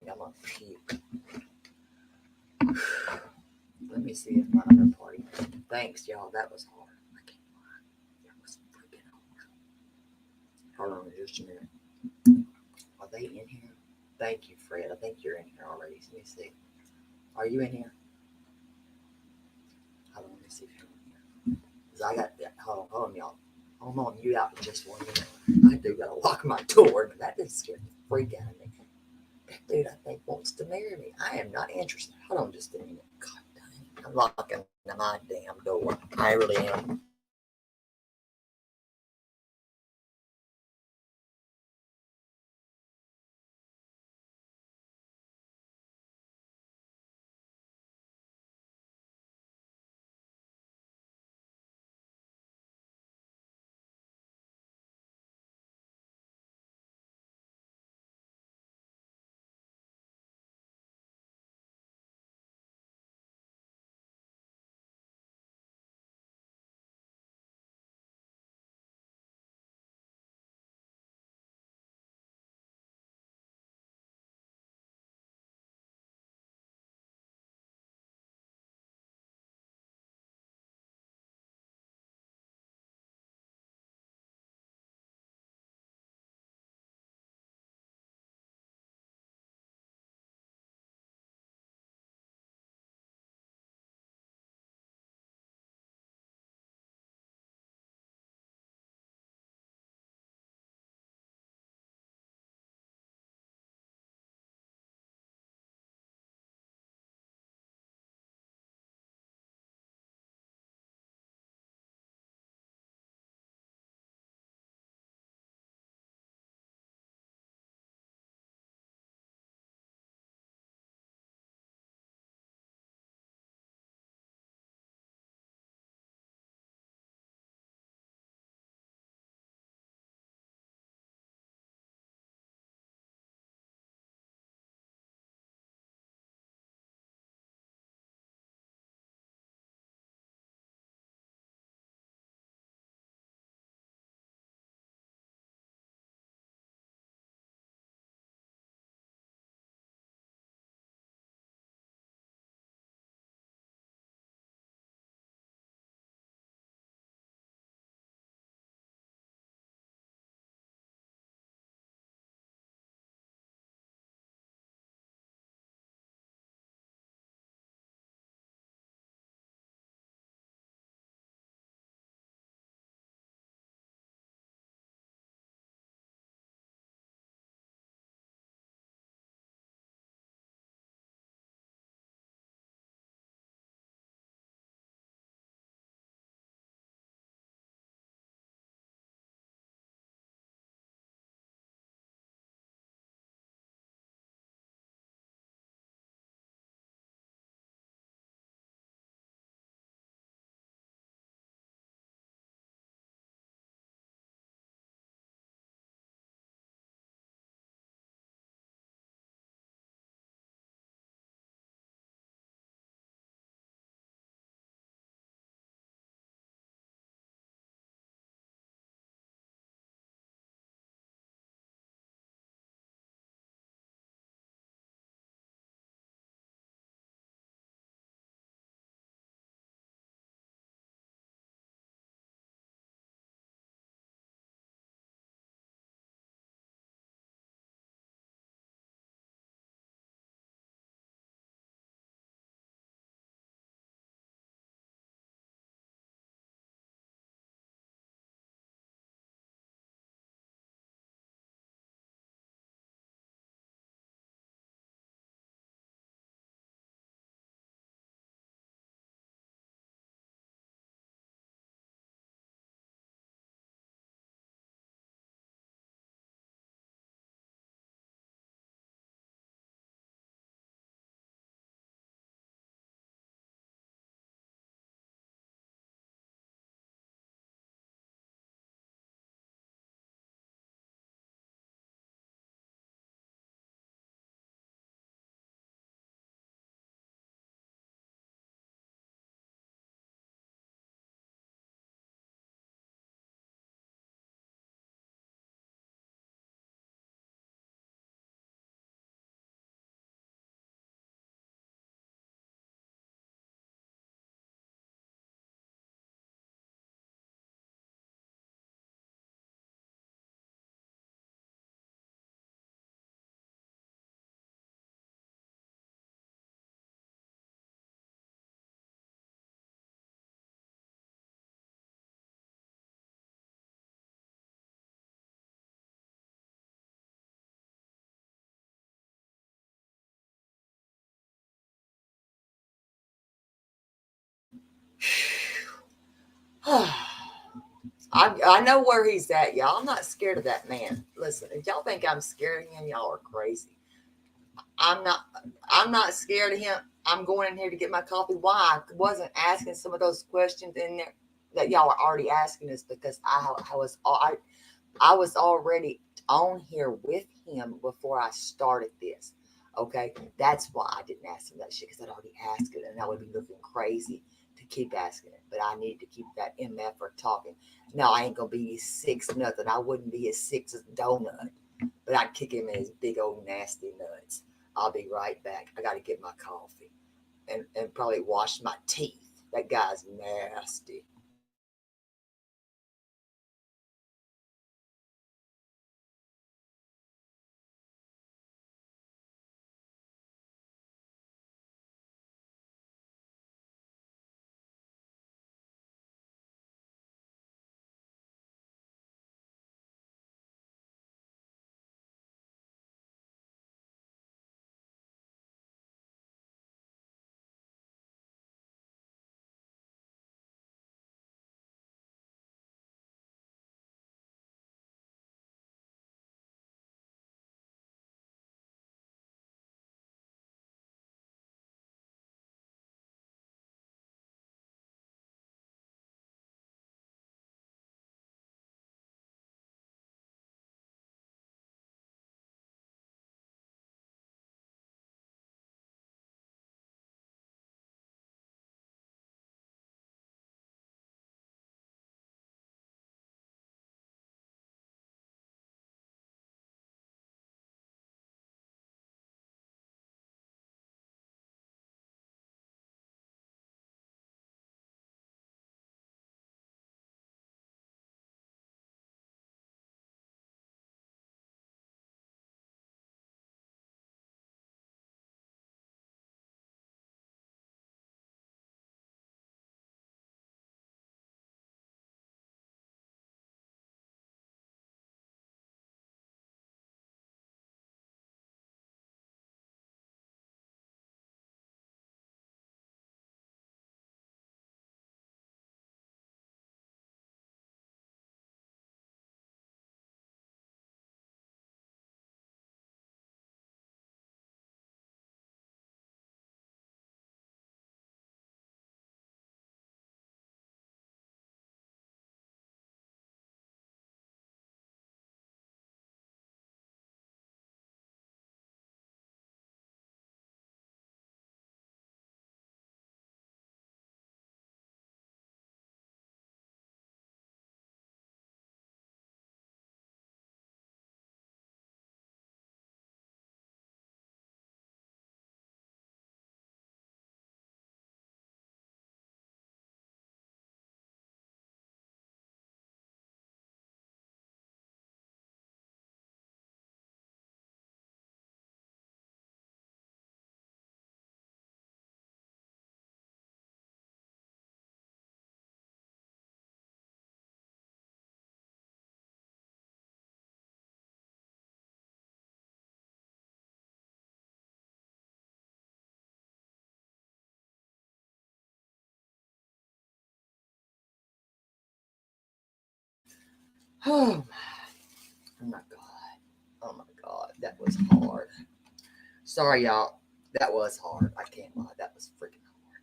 I'm gonna puke. Let me see if my other party. Thanks, y'all. That was hard. I can't lie. That was freaking hard. Hold on just a minute. Are they in here? Thank you, Fred. I think you're in here already. Let me see. Are you in here? Hold on, let me see if you're in here. Because I got that. Hold on, y'all. I'm on mute out for just 1 minute. I do gotta lock my door, but that just scared the freak out of me. That dude, I think, wants to marry me. I am not interested. Hold on just a minute. God dang. I'm locking my damn door. I really am. I know where he's at, y'all. I'm not scared of that man. Listen, if y'all think I'm scared of him, y'all are crazy. I'm not. I'm not scared of him. I'm going in here to get my coffee. Why I wasn't asking some of those questions in there that y'all are already asking us because I was already on here with him before I started this. Okay, that's why I didn't ask him that shit because I'd already asked it, and I would be looking crazy to keep asking it. But I need to keep that MF for talking. No, I ain't gonna be his six nothing. I wouldn't be his sixth donut, but I'd kick him in his big old nasty nuts. I'll be right back. I got to get my coffee and probably wash my teeth. That guy's nasty. Oh my god. Oh my god. That was hard. Sorry, y'all. That was hard. I can't lie. That was freaking hard.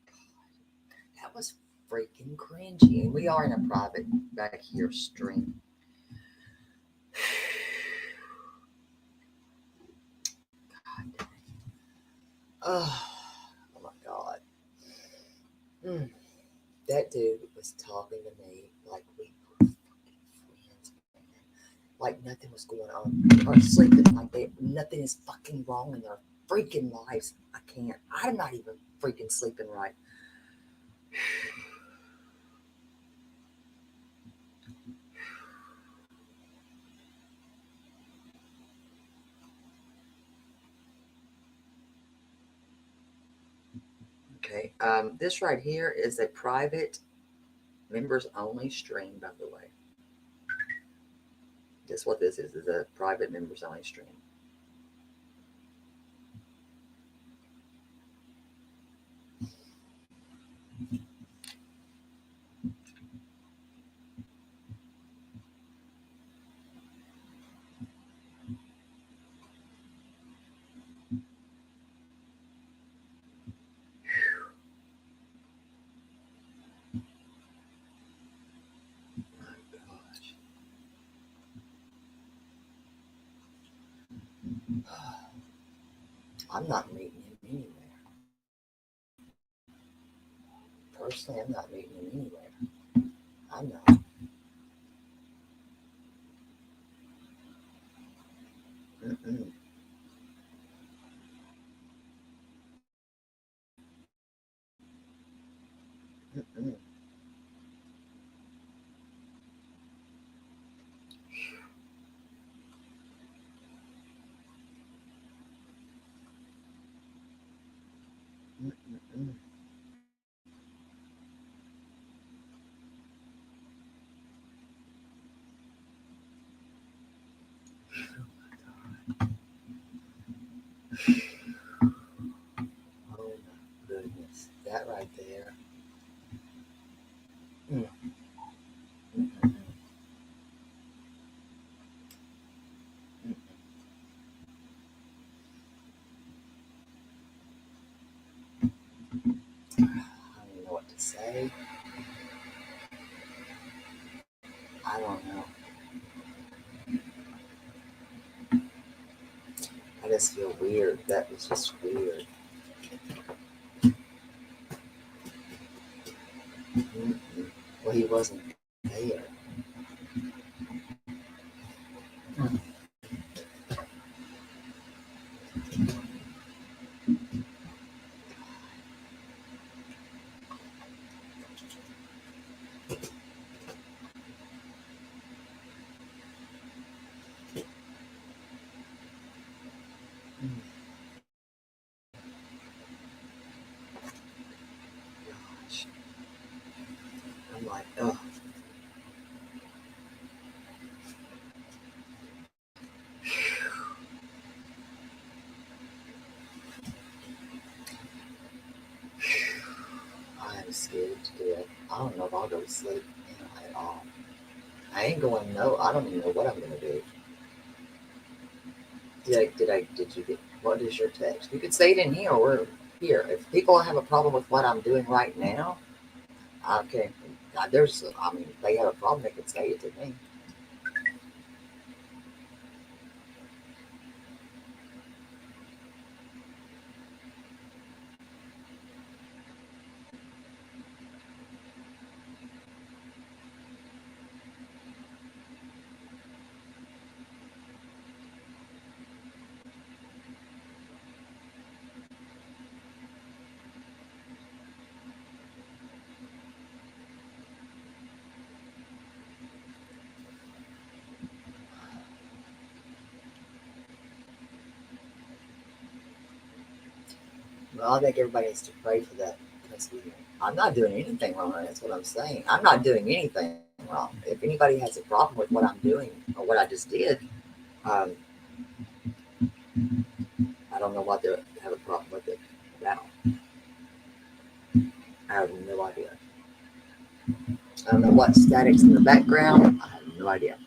That was freaking cringy. And we are in a private back here stream. God. Oh my god. Mm. That dude was talking to me like we were fucking friends, man. Like nothing was going on. Or sleeping like nothing is fucking wrong in their freaking lives. I can't. I'm not even freaking sleeping right. Okay. This right here is a private members only stream, by the way. That's what this is a private members only stream. I'm not meeting him anywhere. Personally, I'm not meeting him anywhere. I'm not. Mm-mm. Mm-mm. Mm-mm. Oh my goodness. That right there. Mm. Mm-mm. Mm-mm. I don't even know what to say. I don't know. I just feel weird. That was just weird. Mm-mm. Well, he wasn't there. Mm. Gosh. I'm like, oh. I am scared to death. I don't know if I'll go to sleep at all. I ain't going no. I don't even know what I'm gonna do. Did you get? What is your text? You could say it in here or here. If people have a problem with what I'm doing right now, okay. There's. I mean, if they have a problem, they can say it to me. Well, I think everybody needs to pray for that. Because I'm not doing anything wrong. That's what I'm saying. I'm not doing anything wrong. If anybody has a problem with what I'm doing or what I just did, um, I don't know what they have a problem with it about. I have no idea. I don't know what static's in the background. I have no idea.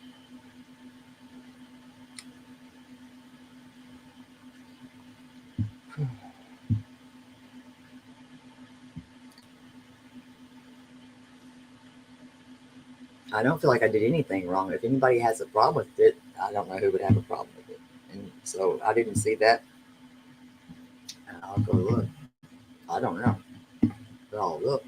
I don't feel like I did anything wrong. If anybody has a problem with it, I don't know who would have a problem with it. And so I didn't see that. I'll go look. I don't know. But I'll look.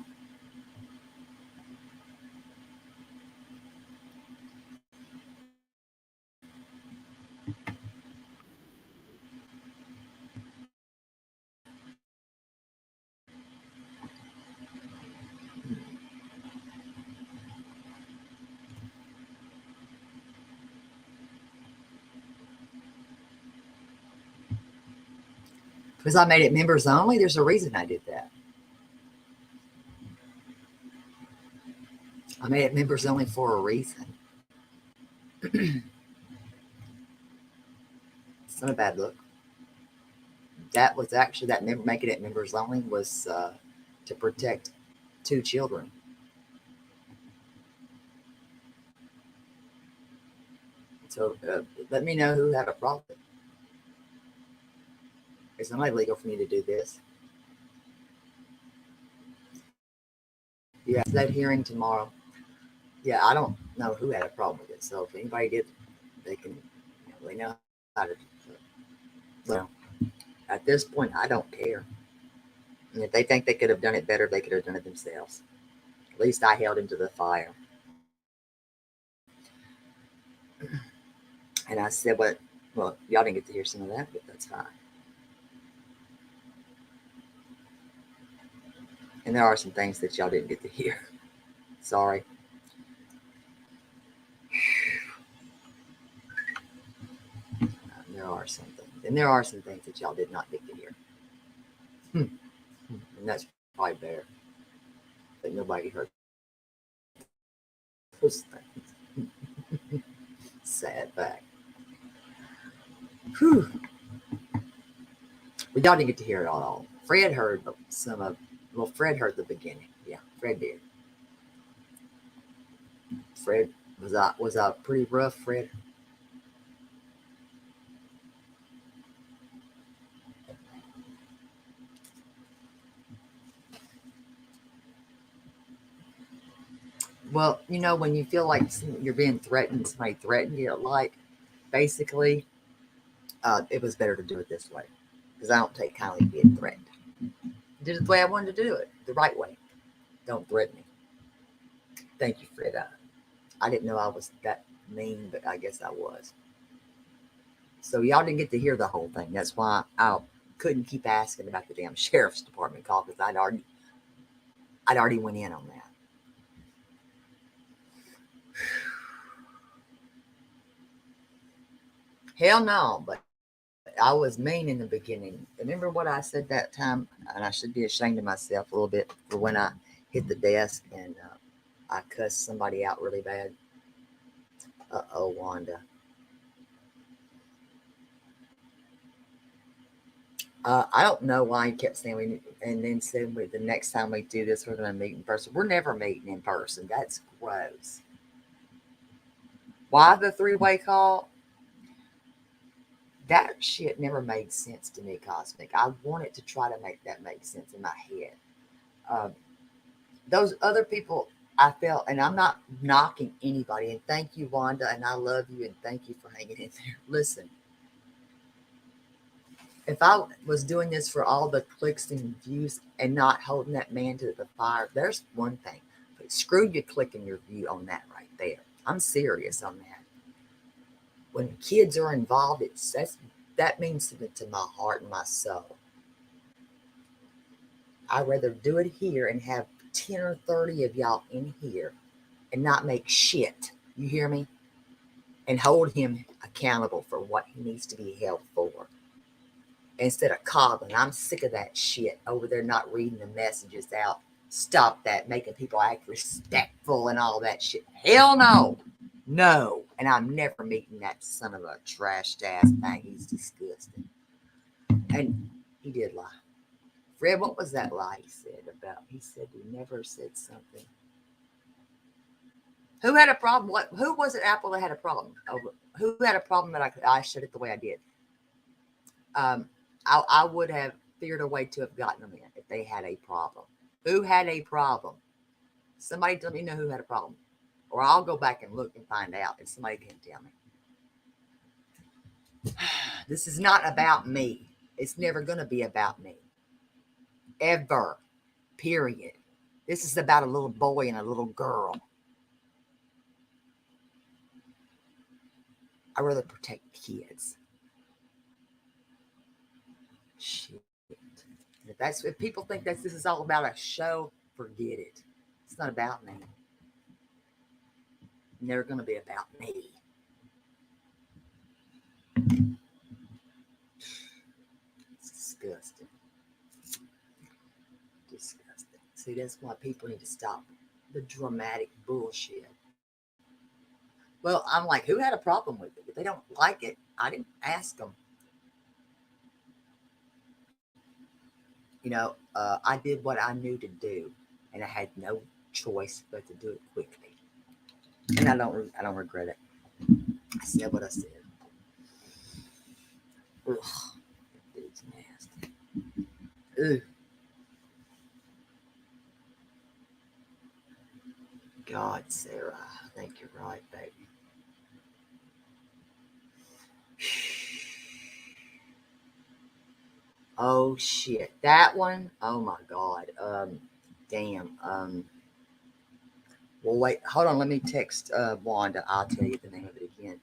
Because I made it members only, there's a reason I did that. I made it members only for a reason. It's not a bad look. That was actually that making it members only was to protect 2 children. So let me know who had a problem. It's not illegal for me to do this. Yeah, that hearing tomorrow. Yeah, I don't know who had a problem with it. So if anybody did, they can they know how to. Well, At this point, I don't care. And if they think they could have done it better, they could have done it themselves. At least I held him to the fire. And I said, well, y'all didn't get to hear some of that, but that's fine. And there are some things that y'all didn't get to hear. Sorry. There are some things. And there are some things that y'all did not get to hear. And that's probably better. But nobody heard those things. Sad fact. Whew. But y'all didn't get to hear it all. Fred heard some of, well, Fred heard the beginning. Yeah, Fred did. Fred, was I pretty rough, Fred? Well, you know, when you feel like you're being threatened, somebody threatened you, like, basically, it was better to do it this way. Because I don't take kindly being threatened. I did it the way I wanted to do it, the right way. Don't threaten me. Thank you, Fred. I didn't know I was that mean, but I guess I was. So y'all didn't get to hear the whole thing. That's why I couldn't keep asking about the damn sheriff's department call, because I'd already went in on that. Hell no, but I was mean in the beginning. Remember what I said that time? And I should be ashamed of myself a little bit for when I hit the desk and I cussed somebody out really bad. Uh-oh, Wanda. I don't know why he kept saying and then said the next time we do this, we're going to meet in person. We're never meeting in person. That's gross. Why the three-way call? That shit never made sense to me, Cosmic. I wanted to try to make that make sense in my head. Those other people, I felt, and I'm not knocking anybody, and thank you, Wanda, and I love you, and thank you for hanging in there. Listen, if I was doing this for all the clicks and views and not holding that man to the fire, there's one thing. But screw your click and your view on that right there. I'm serious on that. When kids are involved, that means something to my heart and my soul. I'd rather do it here and have 10 or 30 of y'all in here and not make shit. You hear me? And hold him accountable for what he needs to be held for. Instead of coddling. I'm sick of that shit over there not reading the messages out. Stop that, making people act respectful and all that shit. Hell no. No. And I'm never meeting that son of a trashed ass thing. He's disgusting. And he did lie. Fred, what was that lie he said about? He said he never said something. Who had a problem? Who was it, Apple, that had a problem? Who had a problem that I said it the way I did? I would have figured a way to have gotten them in if they had a problem. Who had a problem? Somebody let me know who had a problem. Or I'll go back and look and find out if somebody can tell me. This is not about me. It's never going to be about me. Ever. Period. This is about a little boy and a little girl. I'd rather protect kids. Shit. If people think that this is all about a show, forget it. It's not about me. It's never going to be about me. It's disgusting. Disgusting. See, that's why people need to stop the dramatic bullshit. Well, I'm like, who had a problem with it? If they don't like it, I didn't ask them. You know, I did what I knew to do, and I had no choice but to do it quickly. And I don't regret it. I said what I said. Ugh, that dude's nasty. Ugh. God, Sarah, I think you're right, baby. Oh shit, that one. Oh my god. Damn. Well, wait. Hold on. Let me text Wanda. I'll tell you the name of it again.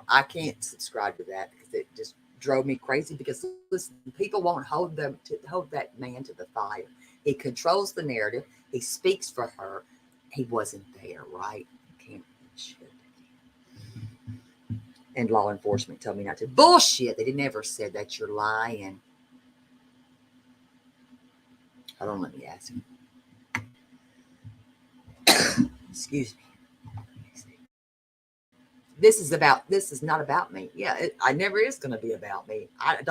I can't subscribe to that because it just drove me crazy. Because listen, people won't hold that man to the fire. He controls the narrative. He speaks for her. He wasn't there, right? Can't shit. And law enforcement tell me not to. Bullshit. They never said that. You're lying. Hold on. Let me ask him. Excuse me. This is not about me. Yeah, I never is going to be about me. I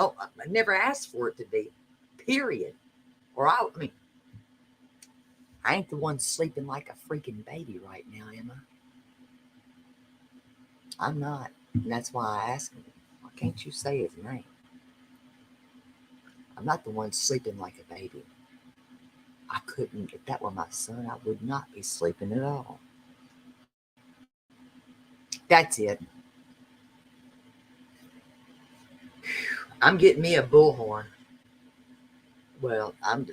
never asked for it to be, period. Or I mean, I ain't the one sleeping like a freaking baby right now, am I? I'm not. And that's why I asked him, why can't you say his name? I'm not the one sleeping like a baby. I couldn't, if that were my son, I would not be sleeping at all. That's it. I'm getting me a bullhorn. Well, I'm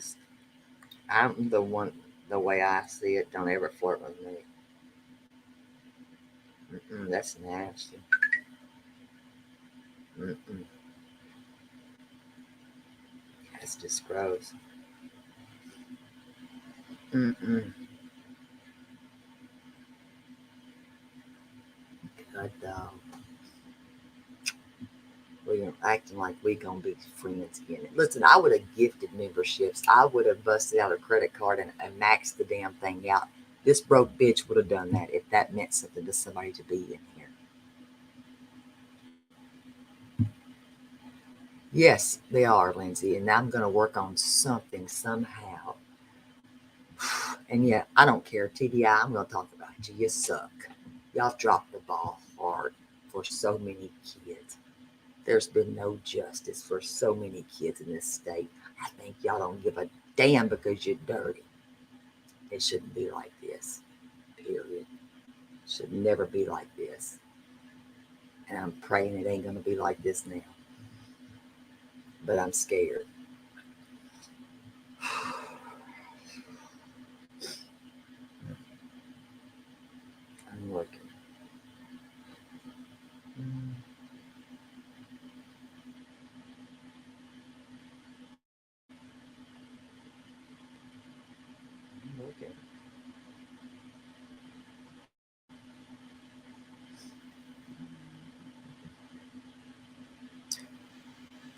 the one, the way I see it, don't ever flirt with me. That's nasty. That's just gross. Good dog. We're acting like we gonna be friends again. Listen, I would have gifted memberships. I would have busted out a credit card and maxed the damn thing out. This broke bitch would have done that if that meant something to somebody to be in here. Yes, they are, Lindsay, and I'm gonna work on something somehow. And yeah, I don't care. TDI, I'm gonna talk about you. You suck. Y'all dropped the ball hard for so many kids. There's been no justice for so many kids in this state. I think y'all don't give a damn because you're dirty. It shouldn't be like this, period. It should never be like this. And I'm praying it ain't going to be like this now. But I'm scared. I'm looking. I'm looking.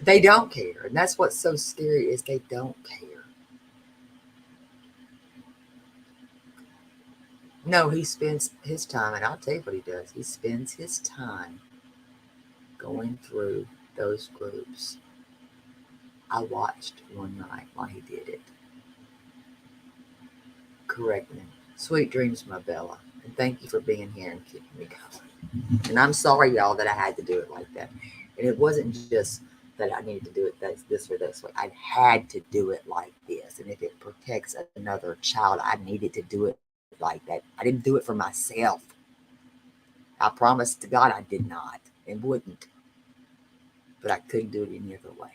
They don't care. And that's what's so scary is they don't care. No, he spends his time, and I'll tell you what he does. He spends his time going through those groups. I watched one night while he did it. Correct me. Sweet dreams, my Bella. And thank you for being here and keeping me going. And I'm sorry, y'all, that I had to do it like that. And it wasn't just that I needed to do it this or this way. I had to do it like this. And if it protects another child, I needed to do it like that. I didn't do it for myself. I promised to God I did not and wouldn't. But I couldn't do it any other way.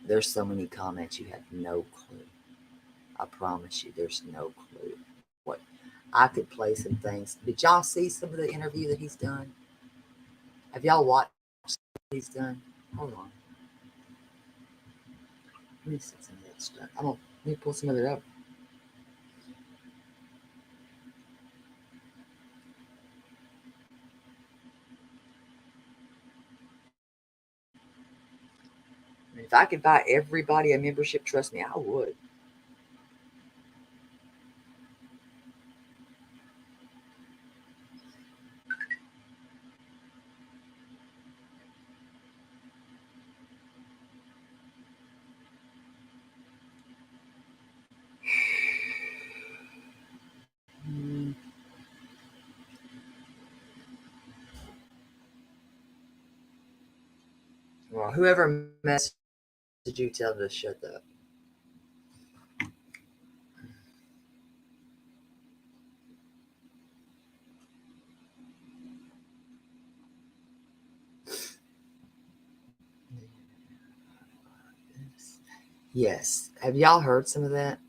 There's so many comments you have no clue. I promise you, there's no clue. What I could play some things. Did y'all see some of the interview that he's done? Have y'all watched what he's done? Hold on. Let me see some of that stuff. Let me pull some of it up. If I could buy everybody a membership, trust me, I would. Well, whoever messaged you, tell them to shut up. Yes. Have y'all heard some of that?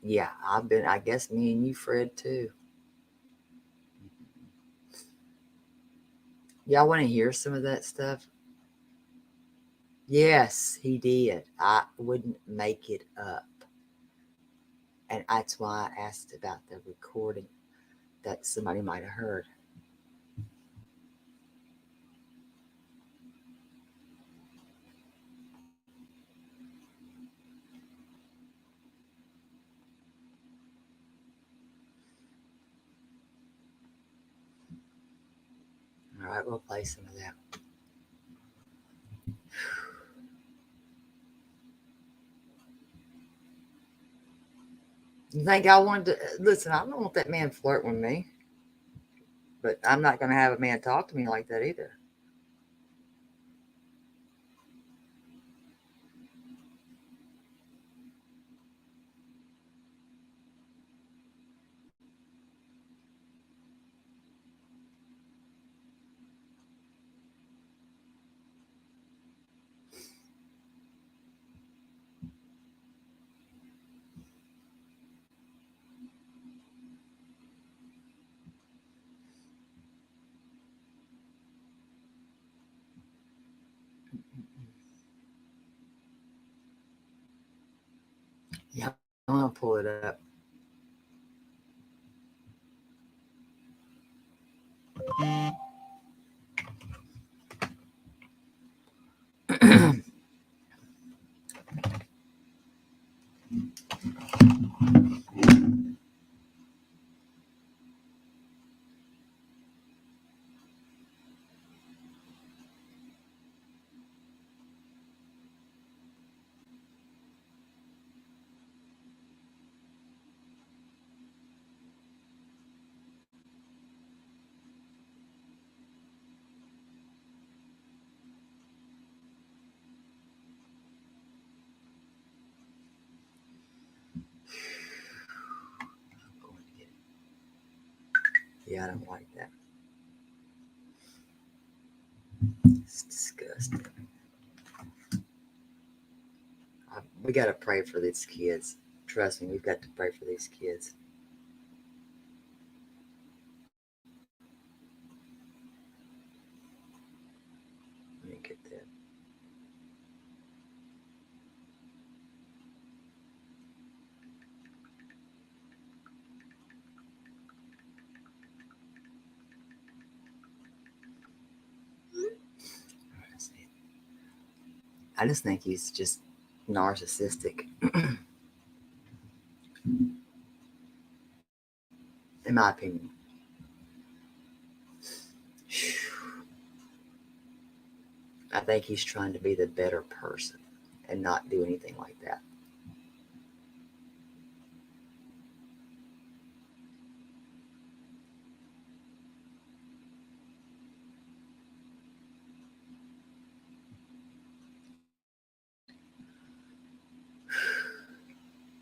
Yeah, I guess me and you, Fred, too. Y'all want to hear some of that stuff? Yes, he did. I wouldn't make it up. And that's why I asked about the recording that somebody might have heard. All right, we'll play some of that. You think I wanted to listen? I don't want that man flirting with me, but I'm not going to have a man talk to me like that either. Yeah, I'm going to pull it up. Yeah, I don't like that. It's disgusting. We got to pray for these kids. Trust me, we've got to pray for these kids. Let me get that. I just think he's just narcissistic. In my opinion. I think he's trying to be the better person and not do anything like that.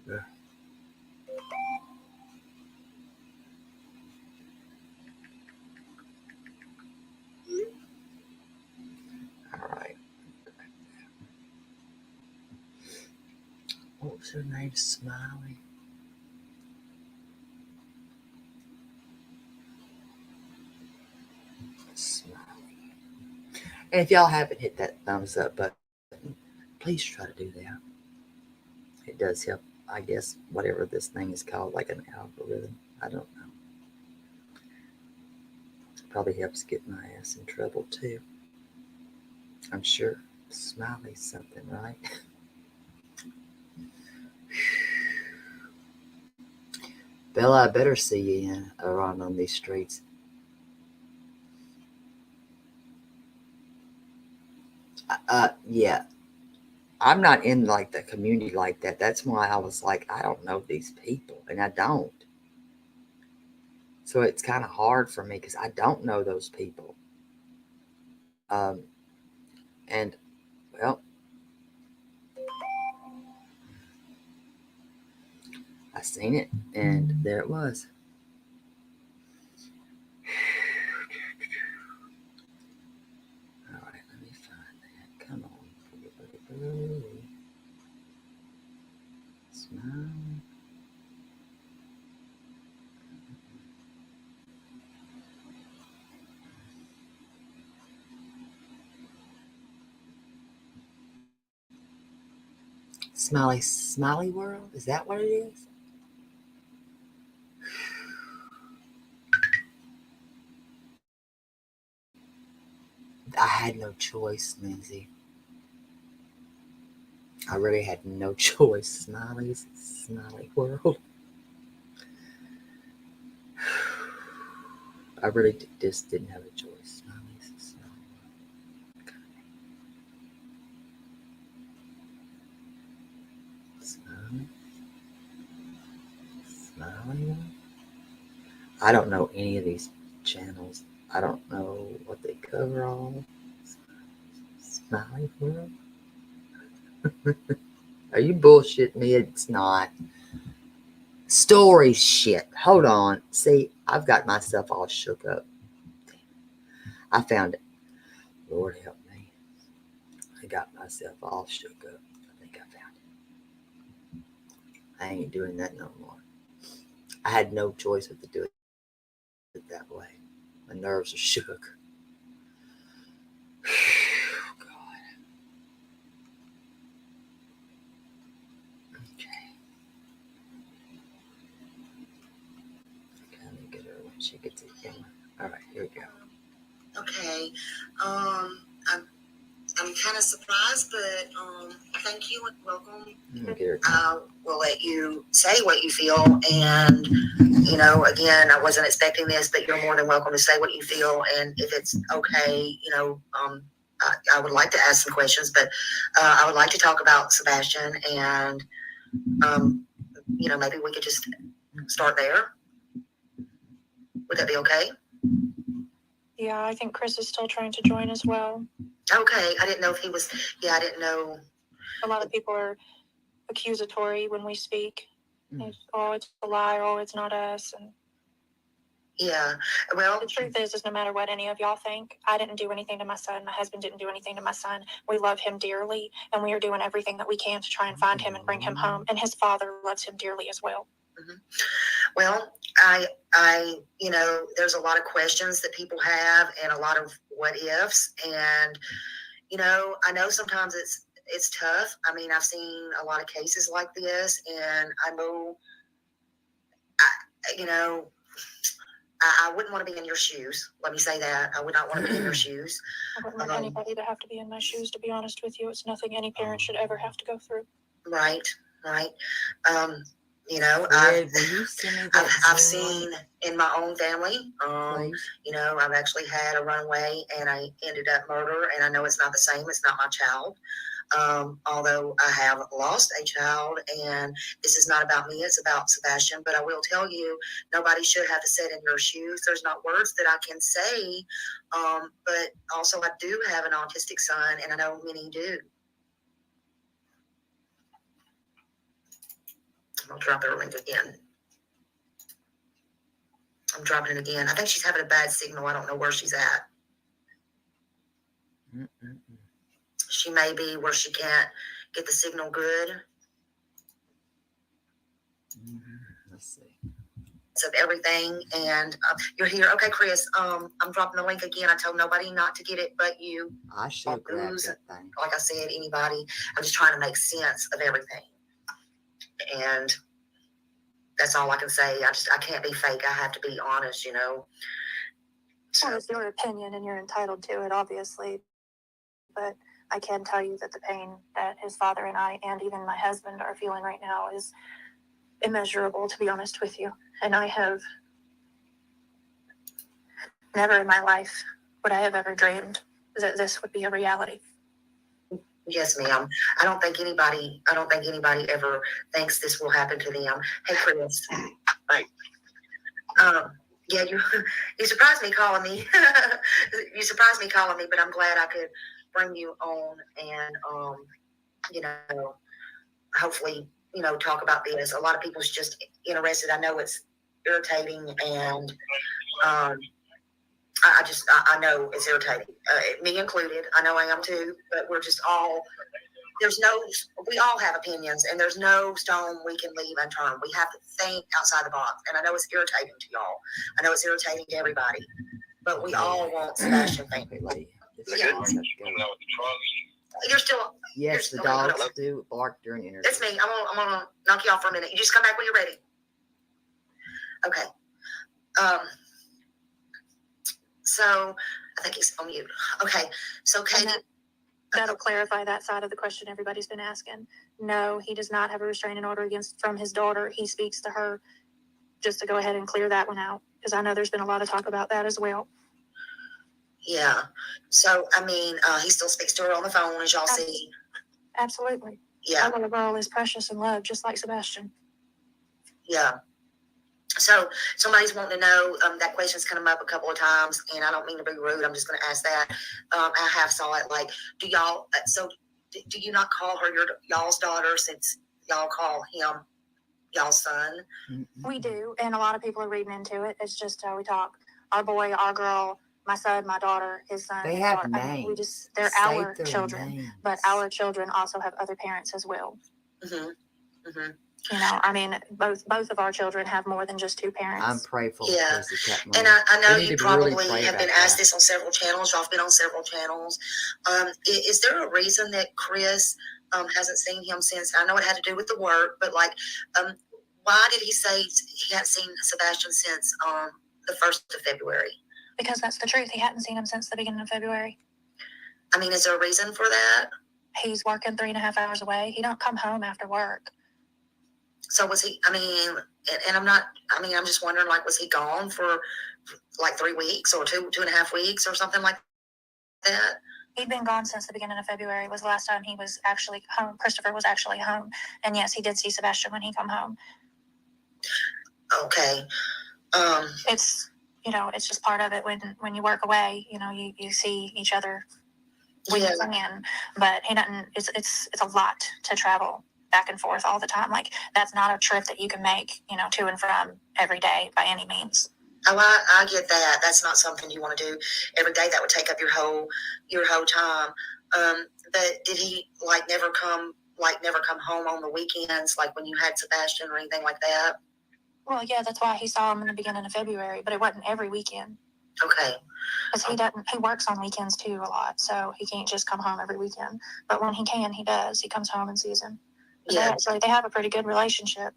Yeah. All right. What was her name? Smiley. Smiley. And if y'all haven't hit that thumbs up button, please try to do that. It does help, I guess, whatever this thing is called, like an algorithm. I don't know. It probably helps get my ass in trouble too. I'm sure. Smiley's something, right? Bella, I better see you around on these streets. Yeah. I'm not in like the community like that. That's why I was like, I don't know these people, and I don't. So it's kind of hard for me because I don't know those people. Um, and well, I seen it, and there it was. All right, let me find that. Come on, pretty buddy, Smiley World? Is that what it is? I had no choice, Lindsay. I really had no choice. Smiley World. I really just didn't have a choice. Smiley. I don't know any of these channels. I don't know what they cover all. Smiley World? Are you bullshitting me? It's not. Story shit. Hold on. See, I've got myself all shook up. I found it. Lord help me. I got myself all shook up. I think I found it. I ain't doing that no more. I had no choice but to do it that way. My nerves are shook. God. Okay. Let me get her when she gets it going. All right, here we go.
Okay. I'm kind of surprised, but thank you and welcome. I will let you say what you feel, and again, I wasn't expecting this, but you're more than welcome to say what you feel, and if it's okay, I would like to ask some questions, but I would like to talk about Sebastian, and maybe we could just start there. Would that be okay?
Yeah, I think Chris is still trying to join as well.
Okay, I didn't know if he was. Yeah, I didn't know.
A lot of people are accusatory when we speak.
Mm.
Oh, it's a lie. Oh, it's not us. And
yeah, well,
the truth is no matter what any of y'all think, I didn't do anything to my son. My husband didn't do anything to my son. We love him dearly, and we are doing everything that we can to try and find him and bring him home. And his father loves him dearly as well.
Mm-hmm. Well, I, there's a lot of questions that people have and a lot of what ifs. And, I know sometimes it's tough. I mean, I've seen a lot of cases like this, and I know, I wouldn't want to be in your shoes. Let me say that. I would not want to be in your shoes.
I wouldn't want anybody to have to be in my shoes, to be honest with you. It's nothing any parent should ever have to go through.
Right.
Fred,
I've seen in my own family, I've actually had a runaway and I ended up murder, and I know it's not the same. It's not my child. Although I have lost a child, and this is not about me, it's about Sebastian. But I will tell you, nobody should have to sit in your shoes. There's not words that I can say, but also I do have an autistic son, and I know many do. I'll drop her link again. I'm dropping it again. I think she's having a bad signal. I don't know where she's at. She may be where she can't get the signal good.
Let's see.
Of everything, and you're here. Okay, Chris. I'm dropping the link again. I told nobody not to get it, but you.
I should have grabbed that thing.
Like I said, anybody. I'm just trying to make sense of everything, and that's all I can say. I can't be fake. I have to be honest. So,
well, it's your opinion, and you're entitled to it, obviously. But I can tell you that the pain that his father and I, and even my husband, are feeling right now is immeasurable, to be honest with you. And I have never in my life would I have ever dreamed that this would be a reality.
Yes, ma'am. I don't think anybody ever thinks this will happen to them. Hey, Chris. Right. Yeah, you surprised me calling me. You surprised me calling me, but I'm glad I could bring you on and hopefully talk about this. A lot of people's just interested. I know it's irritating, and I know it's irritating, me included. I know I am too, but we're just all we all have opinions, and there's no stone we can leave unturned. We have to think outside the box. And I know it's irritating to y'all. I know it's irritating to everybody. But we all want Sebastian thing.
Okay, lady.
Yeah. You're still.
Yes, the dogs do bark during interviews.
It's me. I'm gonna knock you off for a minute. You just come back when you're ready. Okay. So I think he's on mute. Okay. So Katie.
That'll clarify that side of the question everybody's been asking. No, he does not have a restraining order from his daughter. He speaks to her, just to go ahead and clear that one out, because I know there's been a lot of talk about that as well.
Yeah. So, I mean, he still speaks to her on the phone, as y'all see.
Absolutely.
Yeah.
Our little girl is precious and loved, just like Sebastian.
Yeah. So somebody's wanting to know, that question's come up a couple of times, and I don't mean to be rude. I'm just going to ask that. I have saw it, like, do y'all, so do you not call her y'all's daughter, since y'all call him y'all's son?
We do, and a lot of people are reading into it. It's just how we talk. Our boy, our girl, my son, my daughter, his son.
They have
daughter.
names.
I mean, they're our children, names. But our children also have other parents as well.
Mm-hmm. Mm-hmm.
You know, I mean, both of our children have more than just two parents.
I'm prayerful.
Yeah, and I know you probably have been asked this on several channels. Y'all have been on several channels. Is there a reason that Chris hasn't seen him since? I know it had to do with the work, but like, why did he say he hadn't seen Sebastian since the 1st of February?
Because that's the truth. He hadn't seen him since the beginning of February.
I mean, is there a reason for that?
He's working 3.5 hours away. He don't come home after work.
So was he, I mean, and I'm just wondering, like, was he gone for like 3 weeks or 2.5 weeks or something like that?
He'd been gone since the beginning of February was the last time he was actually home. Christopher was actually home. And yes, he did see Sebastian when he come home.
Okay.
It's, you know, it's just part of it when you work away, you know, you see each other when you come in, but he doesn't, it's a lot to travel back and forth all the time. Like, that's not a trip that you can make, you know, to and from every day by any means.
Oh, I get that. That's not something you want to do every day. That would take up your whole time. But did he never come home on the weekends, like when you had Sebastian or anything like that?
Well, yeah, that's why he saw him in the beginning of February, but it wasn't every weekend.
Okay.
Because he works on weekends too a lot, so he can't just come home every weekend. But when he can, he does. He comes home and sees him. Yeah. They have a pretty good relationship.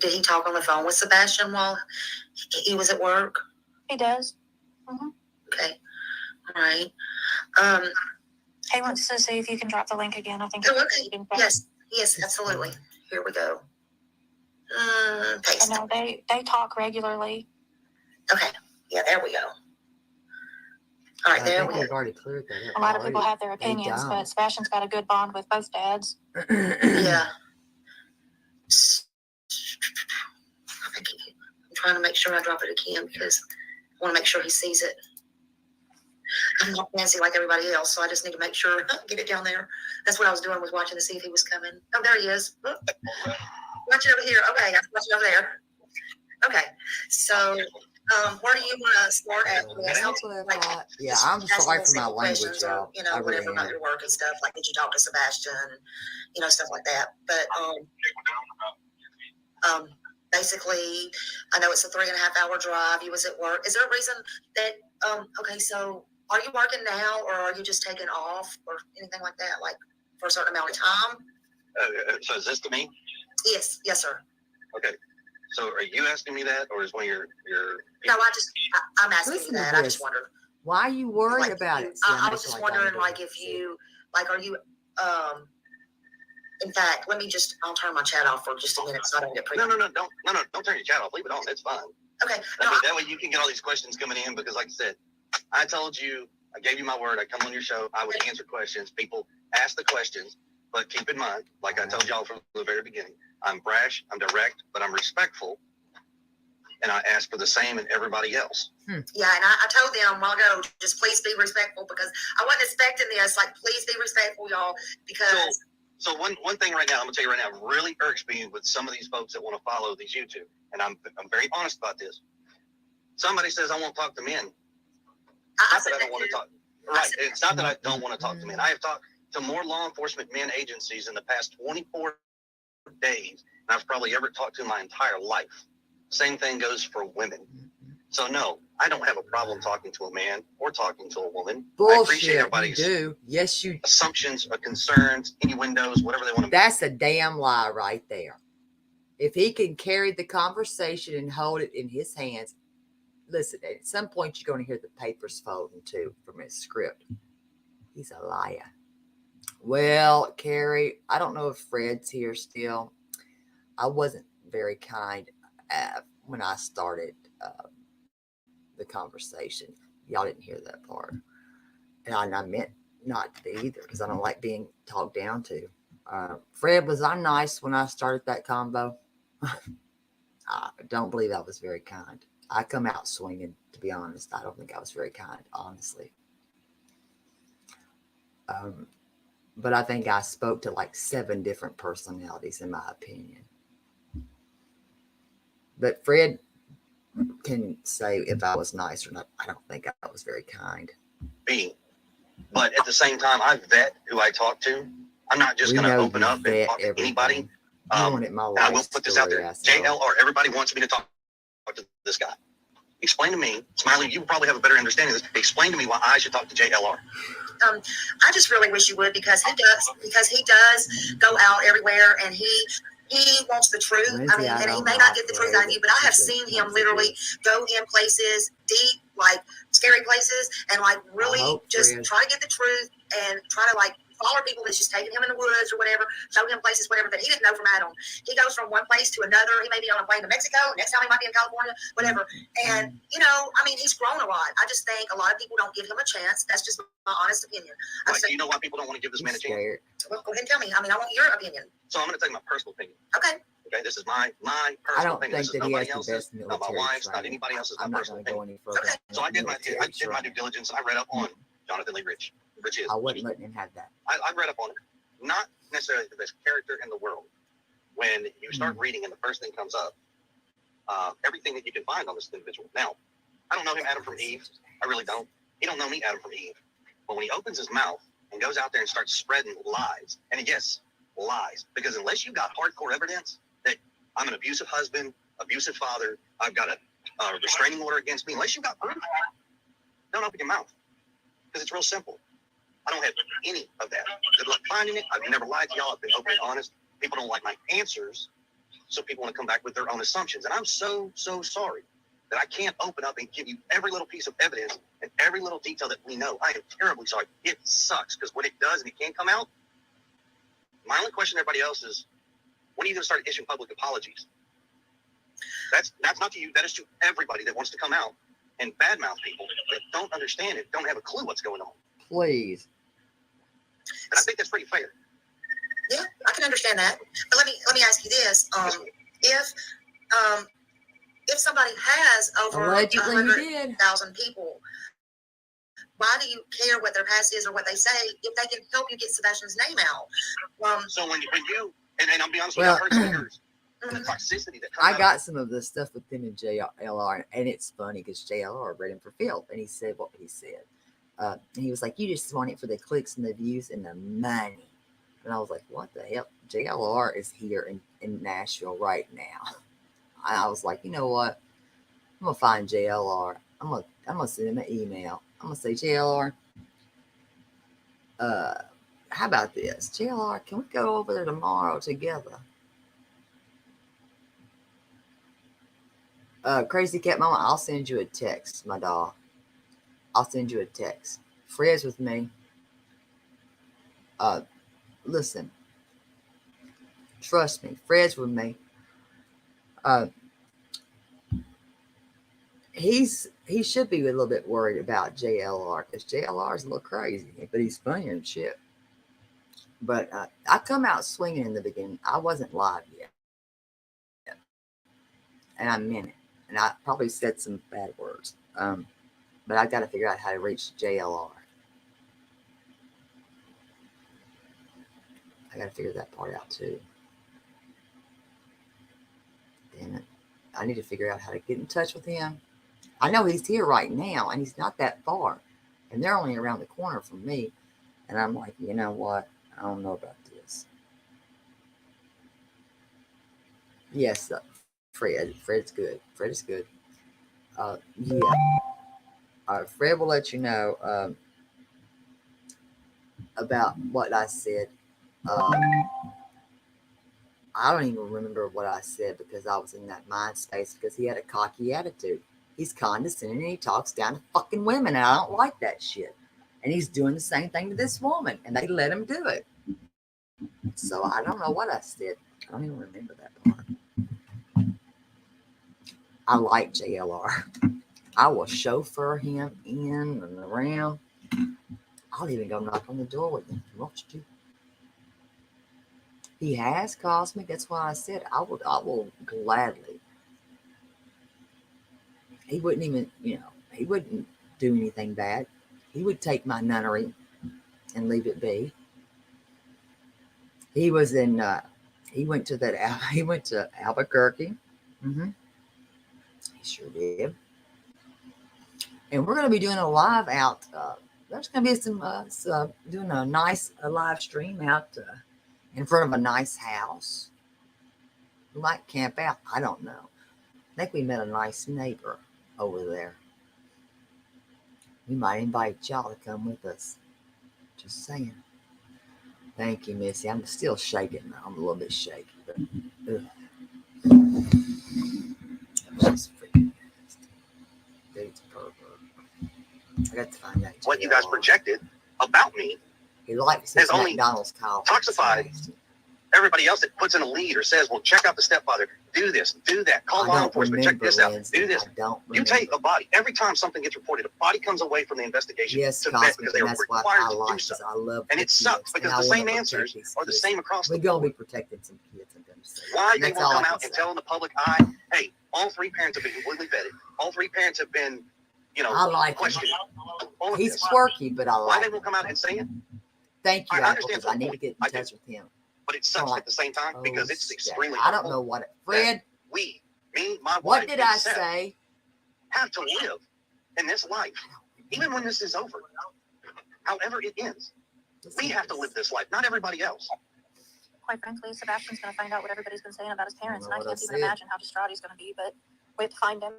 Did he talk on the phone with Sebastian while he was at work?
He does. Mm-hmm.
Okay. All right.
He wants to see if you can drop the link again. I think.
Oh, okay. Yes, absolutely. Here we go. Paste.
I know they talk regularly.
Okay. Yeah, there we go. All right, there we go.
We've already cleared that up.
A lot of people have their opinions, but Sebastian's got a good bond with both dads.
Yeah. I'm trying to make sure I drop it again because I want to make sure he sees it. I'm not fancy like everybody else, so I just need to make sure get it down there. That's what I was doing, was watching to see if he was coming. Oh, there he is. Oh. Watch it over here. Okay, I watch it over there. Okay, so where do you want to start at?
Yeah, I'm sorry for my language, y'all.
You know, whatever about your work and stuff. Like, did you talk to Sebastian? You know, stuff like that. But basically, I know it's a 3.5 hour drive. You was at work. Is there a reason that? Okay, so are you working now, or are you just taking off, or anything like that, like for a certain amount of time?
So is this to me?
Yes, sir.
Okay. So are you asking me that, or is one of your?
No, I'm asking you that. I just wondered.
Why are you worried about it?
I was just wondering, if you, are you, in fact, I'll turn my chat off for just a minute so I don't get
No, don't turn your chat off. Leave it on. It's fine.
Okay.
That way you can get all these questions coming in, because like I said, I told you, I gave you my word. I come on your show. I would answer questions. People ask the questions, but keep in mind, like I told y'all from the very beginning, I'm brash, I'm direct, but I'm respectful. And I ask for the same in everybody else.
Yeah, and I told them a while ago, just please be respectful, because I wasn't expecting this. Like, please be respectful, y'all, because...
So one thing right now, I'm going to tell you right now, really irks me with some of these folks that want to follow these YouTube. And I'm very honest about this. Somebody says, I won't talk to men.
I
don't want to talk. Right. It's not that I don't want to talk to men. I have talked to more law enforcement men agencies in the past 24 days than I've probably ever talked to in my entire life. Same thing goes for women. So no, I don't have a problem talking to a man or talking to a woman.
Bullshit,
I appreciate everybody's
you do. Yes, you
assumptions or concerns, innuendos, whatever they want to be.
That's a damn lie right there. If he can carry the conversation and hold it in his hands, listen, at some point you're going to hear the papers folding too from his script. He's a liar. Well, Carrie, I don't know if Fred's here still. I wasn't very kind when I started the conversation. Y'all didn't hear that part. And I meant not to be either, because I don't like being talked down to. Fred, was I nice when I started that combo? I don't believe I was very kind. I come out swinging, to be honest. I don't think I was very kind, honestly. But I think I spoke to like 7 different personalities, in my opinion. But Fred can say if I was nice or not. I don't think I was very kind. But at the same time, I vet who I talk to. I'm not just going to open up and talk to anybody. I will put this out there. JLR, everybody wants me to talk to this guy. Explain to me, Smiley, you probably have a better understanding of this. Explain to me why I should talk to JLR.
I just really wish you would, because he does go out everywhere, and he wants the truth. I mean, and he may not get the truth out of you, but I have seen him literally go in places deep, like scary places, and like really just try to get the truth and try to like follow people that's just taking him in the woods or whatever, show him places, whatever, that he didn't know from Adam. He goes from one place to another. He may be on a plane to Mexico. Next time he might be in California, whatever. And, you know, I mean, he's grown a lot. I just think a lot of people don't give him a chance. That's just my honest opinion.
Do you know why people don't want to give this man a chance?
Well, go ahead and tell me. I mean, I want your opinion.
So I'm going to tell you my personal opinion.
Okay.
Okay, this is my personal opinion. This is nobody else's, not my wife's, not anybody else's. My personal opinion. Okay. So I did my due diligence. I read up on Jonathan Lee Rich. Rich is.
I wasn't letting him have that.
I read up on it. Not necessarily the best character in the world. When you start reading and the first thing comes up, everything that you can find on this individual. Now, I don't know him, Adam from Eve. I really don't. He don't know me, Adam from Eve. But when he opens his mouth and goes out there and starts spreading lies, and yes, lies, because unless you got hardcore evidence that I'm an abusive husband, abusive father, I've got a restraining order against me, unless you got proof, don't open your mouth, because it's real simple. I don't have any of that. Good luck finding it. I've never lied to y'all. I've been open and honest. People don't like my answers, so people want to come back with their own assumptions. And I'm so sorry that I can't open up and give you every little piece of evidence and every little detail that we know. I am terribly sorry. It sucks, because when it does and it can't come out, my only question to everybody else is, when are you going to start issuing public apologies? That's not to you. That is to everybody that wants to come out and badmouth people that don't understand it, don't have a clue what's going on.
Please.
And I think that's pretty fair.
Yeah, I can understand that. But let me ask you this: if somebody has over 100,000 people, why do you care what their past is or what they say if they can help you get Sebastian's name out?
So when you and I'll be honest with you, I heard some of yours. The toxicity that
I got some of the stuff with him and JLR, and it's funny because JLR read him for Phil, and he said what he said. And he was like, "You just want it for the clicks and the views and the money." And I was like, "What the hell?" JLR is here in Nashville right now. I was like, you know what? I'm gonna find JLR. I'm gonna send him an email. I'm gonna say, JLR, how about this? JLR, can we go over there tomorrow together? Crazy Cat Mama, I'll send you a text, my dog. I'll send you a text. Fred's with me. Listen. Trust me. Fred's with me. He should be a little bit worried about JLR, because JLR is a little crazy, but he's funny and shit. But I come out swinging in the beginning. I wasn't live yet. And I meant it. And I probably said some bad words. But I got to figure out how to reach JLR. I got to figure that part out too. Damn it. I need to figure out how to get in touch with him. I know he's here right now, and he's not that far. And they're only around the corner from me. And I'm like, you know what? I don't know about this. Yes, Fred. Fred's good. Fred is good. Yeah. Fred will let you know about what I said. I don't even remember what I said because I was in that mind space because he had a cocky attitude. He's condescending and he talks down to fucking women, and I don't like that shit. And he's doing the same thing to this woman, and they let him do it. So I don't know what I said. I don't even remember that part. I like JLR. I will chauffeur him in and around. I'll even go knock on the door with him if you want to. He has cosmic. That's why I said I will gladly. He wouldn't even, he wouldn't do anything bad. He would take my nunnery and leave it be. He was in, he went to Albuquerque. Mm-hmm. He sure did. And we're going to be doing a live out. There's going to be some doing a nice live stream out in front of a nice house. We might camp out. I don't know. I think we met a nice neighbor over there. We might invite y'all to come with us. Just saying. Thank you, Missy. I'm still shaking now. I'm a little bit shaky, but just freaking nasty. Dude's pervert. I got to find that.
What you guys projected about me.
He likes his McDonald's cow.
Toxified everybody else that puts in a lead or says, well, check out the stepfather. Do this, do that. Call law enforcement. Check this out. Do this. You take a body. Every time something gets reported, a body comes away from the investigation to vet because they were required to do so. And it sucks because the same answers are the same across the board.
We're going to be protecting some kids. I'm going to say.
Why they won't come out and tell in the public eye, hey, all three parents have been completely vetted. All three parents have been,
I like
questioned.
He's quirky, but I like
why they won't come out and say it?
Thank you, Apple, because I need to get in touch with him.
But it sucks at the same time because it's extremely
I don't know what Fred.
Me, my wife.
What did I say?
Have to live in this life, even when this is over. However it ends, we have to live this life, not everybody else.
Quite frankly, Sebastian's going to find out what everybody's been saying about his parents, and I can't even imagine how distraught he's going to be. But we have to find him.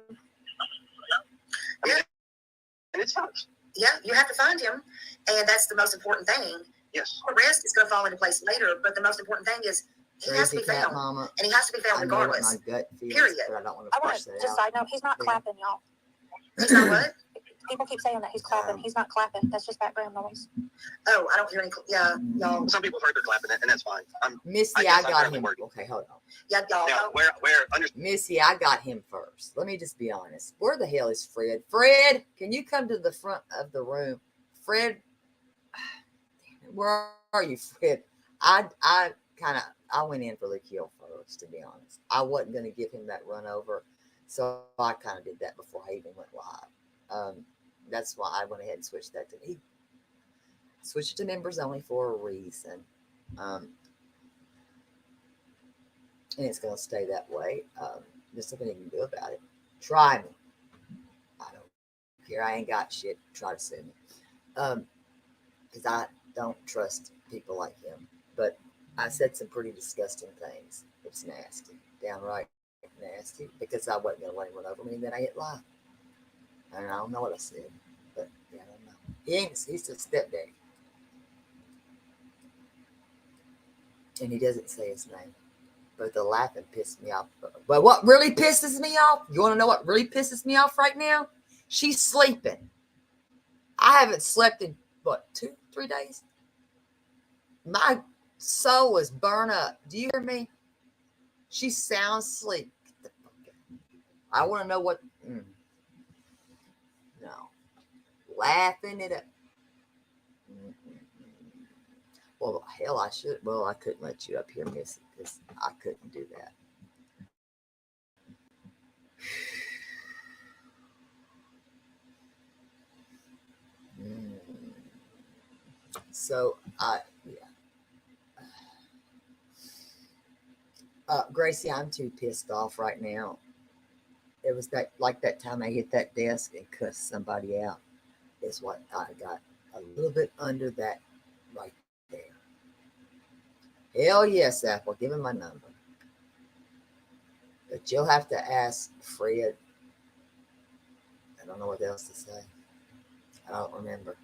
And it sucks.
Yeah, you have to find him, and that's the most important thing.
Yes.
The rest is going to fall into place later, but the most important thing is he has to be found,
Mama.
And he has to be found regardless. Period.
But I don't want
to
push that
just side note, he's not clapping, y'all.
He's not what?
People keep saying that he's clapping. He's not clapping. That's just background noise.
Oh, I don't hear any. Yeah, y'all.
Some people have heard they're clapping it, and that's fine.
Missy, I got him. Okay, hold on.
Yeah, y'all.
Now,
Missy, I got him first. Let me just be honest. Where the hell is Fred? Fred, can you come to the front of the room? Fred, where are you, Fred? I went in for the kill first, to be honest. I wasn't going to give him that run over, so I kind of did that before I even went live. That's why I went ahead and switched that to me. Switched it to members only for a reason. And it's going to stay that way. There's nothing you can do about it. Try me. I don't care. I ain't got shit. Try to sue me. Because I don't trust people like him. But I said some pretty disgusting things. It's nasty. Downright nasty. Because I wasn't going to let him run over me. And then I hit live. And I don't know what I said. But yeah, I don't know. He's a stepdaddy. And he doesn't say his name. But the laughing pissed me off. But what really pisses me off? You want to know what really pisses me off right now? She's sleeping. I haven't slept in, 2-3 days? My soul is burnt up. Do you hear me? She sounds asleep. Get the fuck out. I want to know what. No. Laughing it up. Well, hell, I should. Well, I couldn't let you up here, Missy, because I couldn't do that. So, Gracie, I'm too pissed off right now. It was that time I hit that desk and cussed somebody out. Is what I got a little bit under that right there. Hell yes, Apple. Give him my number. But you'll have to ask Fred. I don't know what else to say. I don't remember.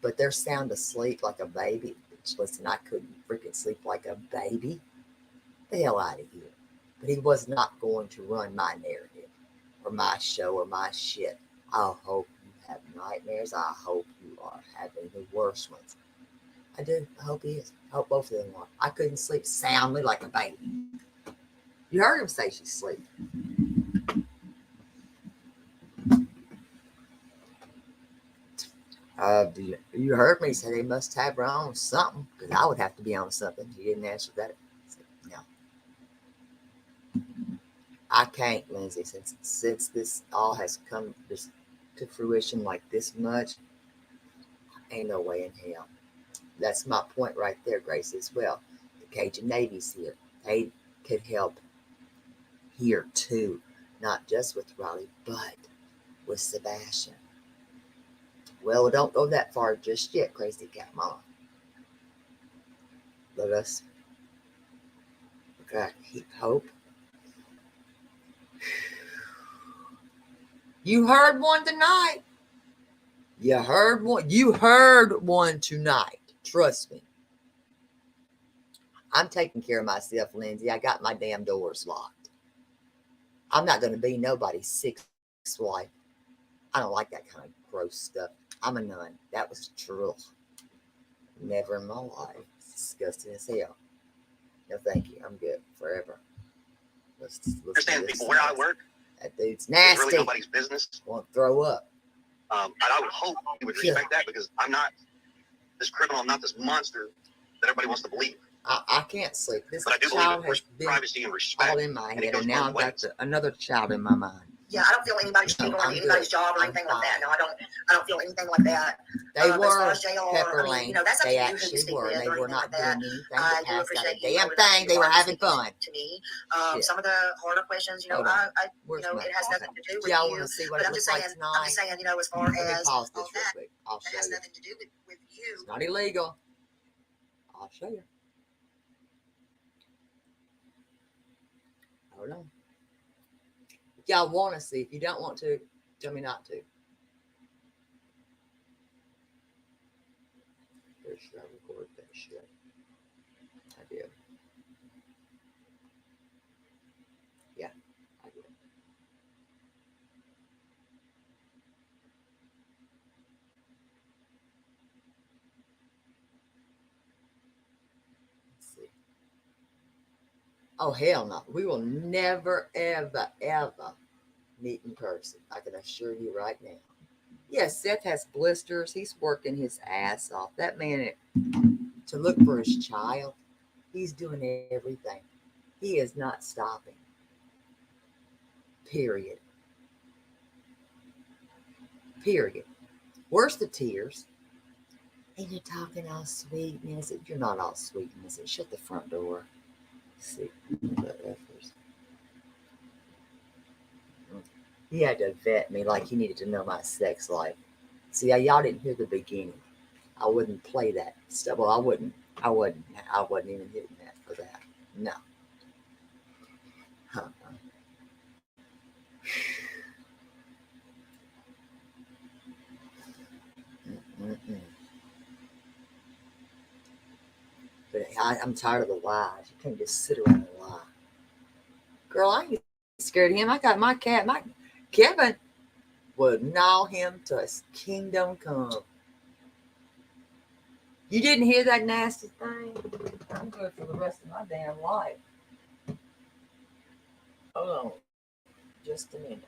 But they're sound asleep like a baby. Listen, I couldn't freaking sleep like a baby. The hell out of here. But he was not going to run my narrative or my show or my shit. I hope you have nightmares. I hope you are having the worst ones. I do. I hope he is. I hope both of them are. I couldn't sleep soundly like a baby. You heard him say she's asleep. You heard me say they must have her on something, because I would have to be on something. You didn't answer that. I said, no. I can't, Lindsay, since this all has come to fruition like this much, ain't no way in hell. That's my point right there, Grace, as well. The Cajun Navy's here. They could help here too, not just with Riley, but with Sebastian. Well, don't go that far just yet, Crazy Cat Mom. Let us keep hope. You heard one tonight. You heard one. You heard one tonight. Trust me. I'm taking care of myself, Lindsay. I got my damn doors locked. I'm not going to be nobody's sixth wife. I don't like that kind of gross stuff. I'm a nun. That was true. Never in my life. It's disgusting as hell. No, thank you. I'm good forever. Let's
understand people where I work.
That dude's nasty.
It's really nobody's business.
Won't throw up.
And I would hope you would respect that, because I'm not this criminal. I'm not this monster that everybody wants to believe.
I can't sleep. This
but I do
child
believe
has been
privacy and respect
all in my head, and now I've got another child in my mind.
Yeah, I don't feel anybody's cheating on anybody's job or anything like that. No, I don't feel anything like that.
They were
Pepper Lane. That's
they
up to you who you
actually
speak
were.
with
They
or
were
anything
not
like
doing
that.
anything.
I
They
do
passed out a
appreciate you.
damn thing. They were having fun.
To me, some of the harder questions, it has nothing to do with
y'all
you.
want to see what
But
it
I'm just
looks
saying,
like tonight?
as far
Let me
as
pause
all
this real
that,
quick. I'll
it
show
has
you.
nothing to do with you.
It's not illegal. I'll show you. Hold on. If y'all want to see, if you don't want to, tell me not to. Or should I record that shit? I did. Yeah, I did. Let's see. Oh, hell no. We will never, ever, ever meet in person. I can assure you right now. Yes, Seth has blisters. He's working his ass off. That man, to look for his child, he's doing everything. He is not stopping. Period. Period. Where's the tears? And you're talking all sweet, and is it? You're not all sweet, and is it? Shut the front door. Let's see. He had to vet me like he needed to know my sex life. See, y'all didn't hear the beginning. I wouldn't play that stuff. Well, I wouldn't even hitting that for that. No. Mm-mm. But I'm tired of the lies. You can't just sit around and lie. Girl, I ain't scared of him. I got my cat. My Kevin would gnaw him to his kingdom come. You didn't hear that nasty thing? I'm good for the rest of my damn life. Hold on. Just a minute.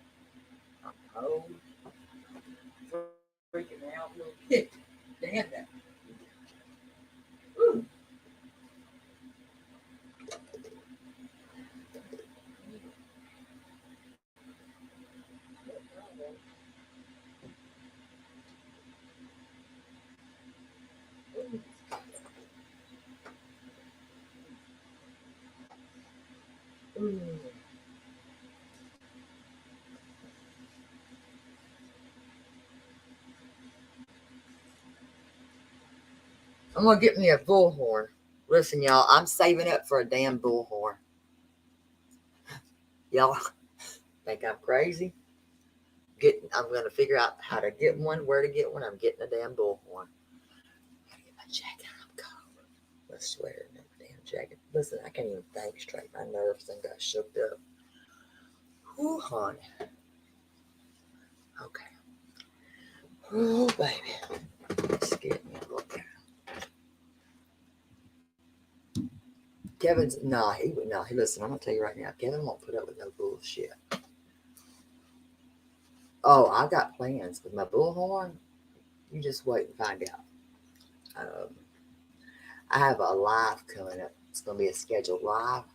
I'm cold. Freaking out a little bit. Damn that. Ooh. Ooh. I'm going to get me a bullhorn. Listen, y'all, I'm saving up for a damn bullhorn. Y'all think I'm crazy? I'm going to figure out how to get one, where to get one. I'm getting a damn bullhorn. I gotta get my jacket. I'm cold. I swear, no damn jacket. Listen, I can't even think straight. My nerves done got shook up. Whew, honey. Okay. Oh, baby. Let's get me a look at Kevin's, listen, I'm going to tell you right now, Kevin won't put up with no bullshit. Oh, I got plans with my bullhorn. You just wait and find out. I have a live coming up. It's going to be a scheduled live.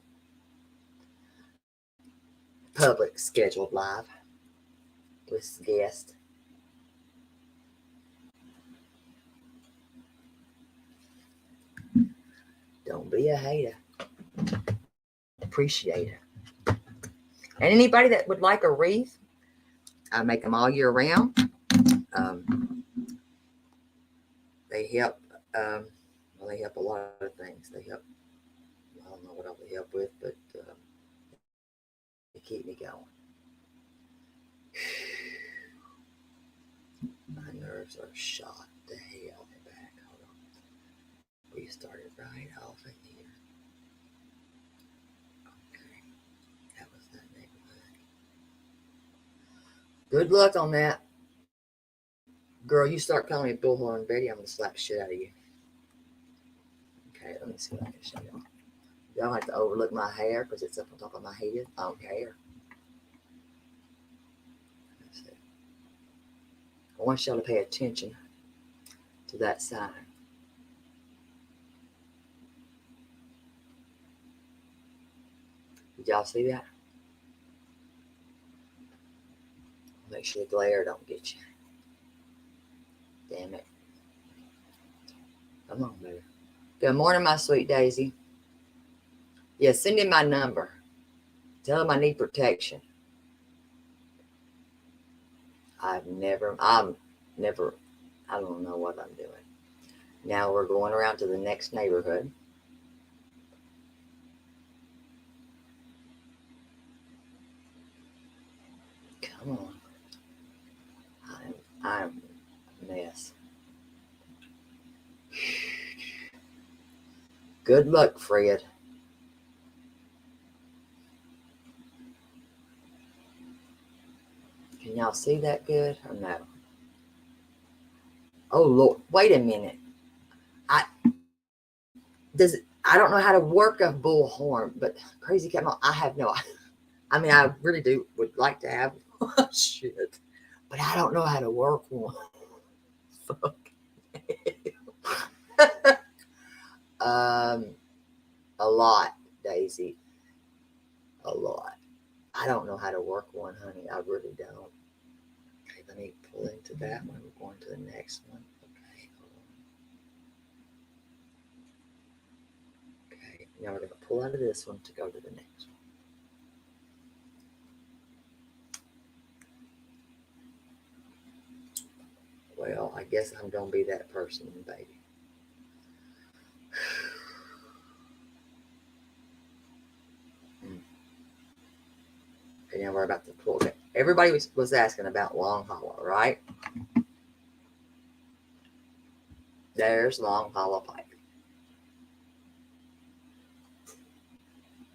Public scheduled live. With guest. Don't be a hater. Appreciate it. And anybody that would like a wreath, I make them all year round. They help. They help a lot of things. They help. I don't know what all they help with, but they keep me going. My nerves are shot to hell back. Hold on. We started right off in here. Okay. That was that neighborhood. Good luck on that. Girl, you start calling me Bullhorn Betty, I'm going to slap the shit out of you. Okay, let me see what I can show y'all. Y'all have to overlook my hair because it's up on top of my head. I don't care. Let's see. I want y'all to pay attention to that sign. Did y'all see that? Make sure the glare don't get you. Damn it. Come on, baby. Good morning, my sweet Daisy. Yeah, send in my number. Tell him I need protection. I don't know what I'm doing. Now we're going around to the next neighborhood. Come on. I'm a mess. Good luck, Fred. Can y'all see that good or no? Oh Lord, wait a minute. I don't know how to work a bullhorn, but crazy cat mom, I have no. I mean, I really would like to have shit, but I don't know how to work one. Fuck. A lot, Daisy. A lot. I don't know how to work one, honey. I really don't. Okay, let me pull into that one. We're going to the next one. Okay, hold on. Okay, now we're going to pull out of this one to go to the next one. Well, I guess I'm going to be that person, baby. Okay, now we're about to pull. Okay. Everybody was asking about Long Hollow, right? There's Long Hollow Pike.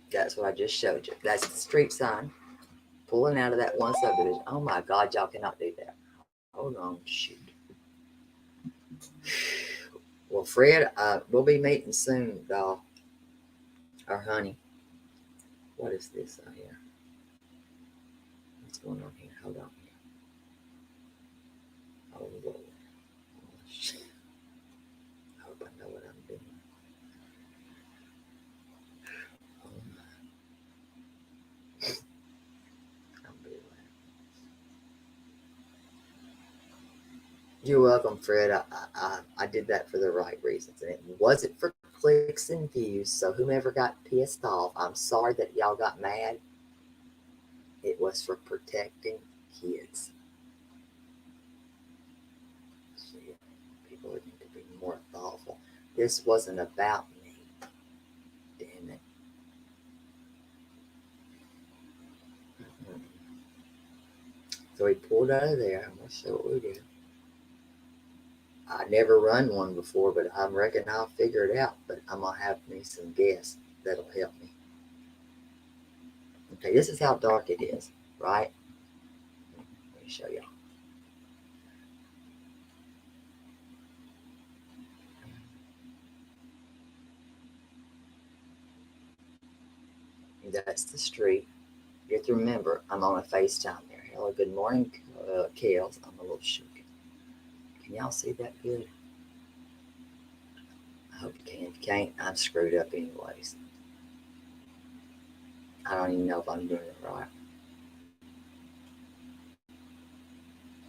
That's what I just showed you. That's the street sign pulling out of that one subdivision. Oh my God, y'all cannot do that. Hold on, shoot. Well, Fred, we'll be meeting soon, doll. Or honey. What is this out here? What's going on here? Hold on here. Oh Lord. Oh, shit. I hope I know what I'm doing. Oh my. I'll be right. You're welcome, Fred. I did that for the right reasons, and it wasn't for clicks and views. So whomever got pissed off, I'm sorry that y'all got mad. It was for protecting kids. See, people need to be more thoughtful. This wasn't about me. Damn it. So we pulled out of there. I'm going to show what we did. I never run one before, but I reckon I'll figure it out. But I'm going to have me some guests that'll help me. Okay, this is how dark it is, right? Let me show y'all. That's the street. You have to remember, I'm on a FaceTime there. Hello, good morning, Kels. I'm a little shook. Can y'all see that good? I hope you can. If you can't, I'm screwed up anyways. I don't even know if I'm doing it right.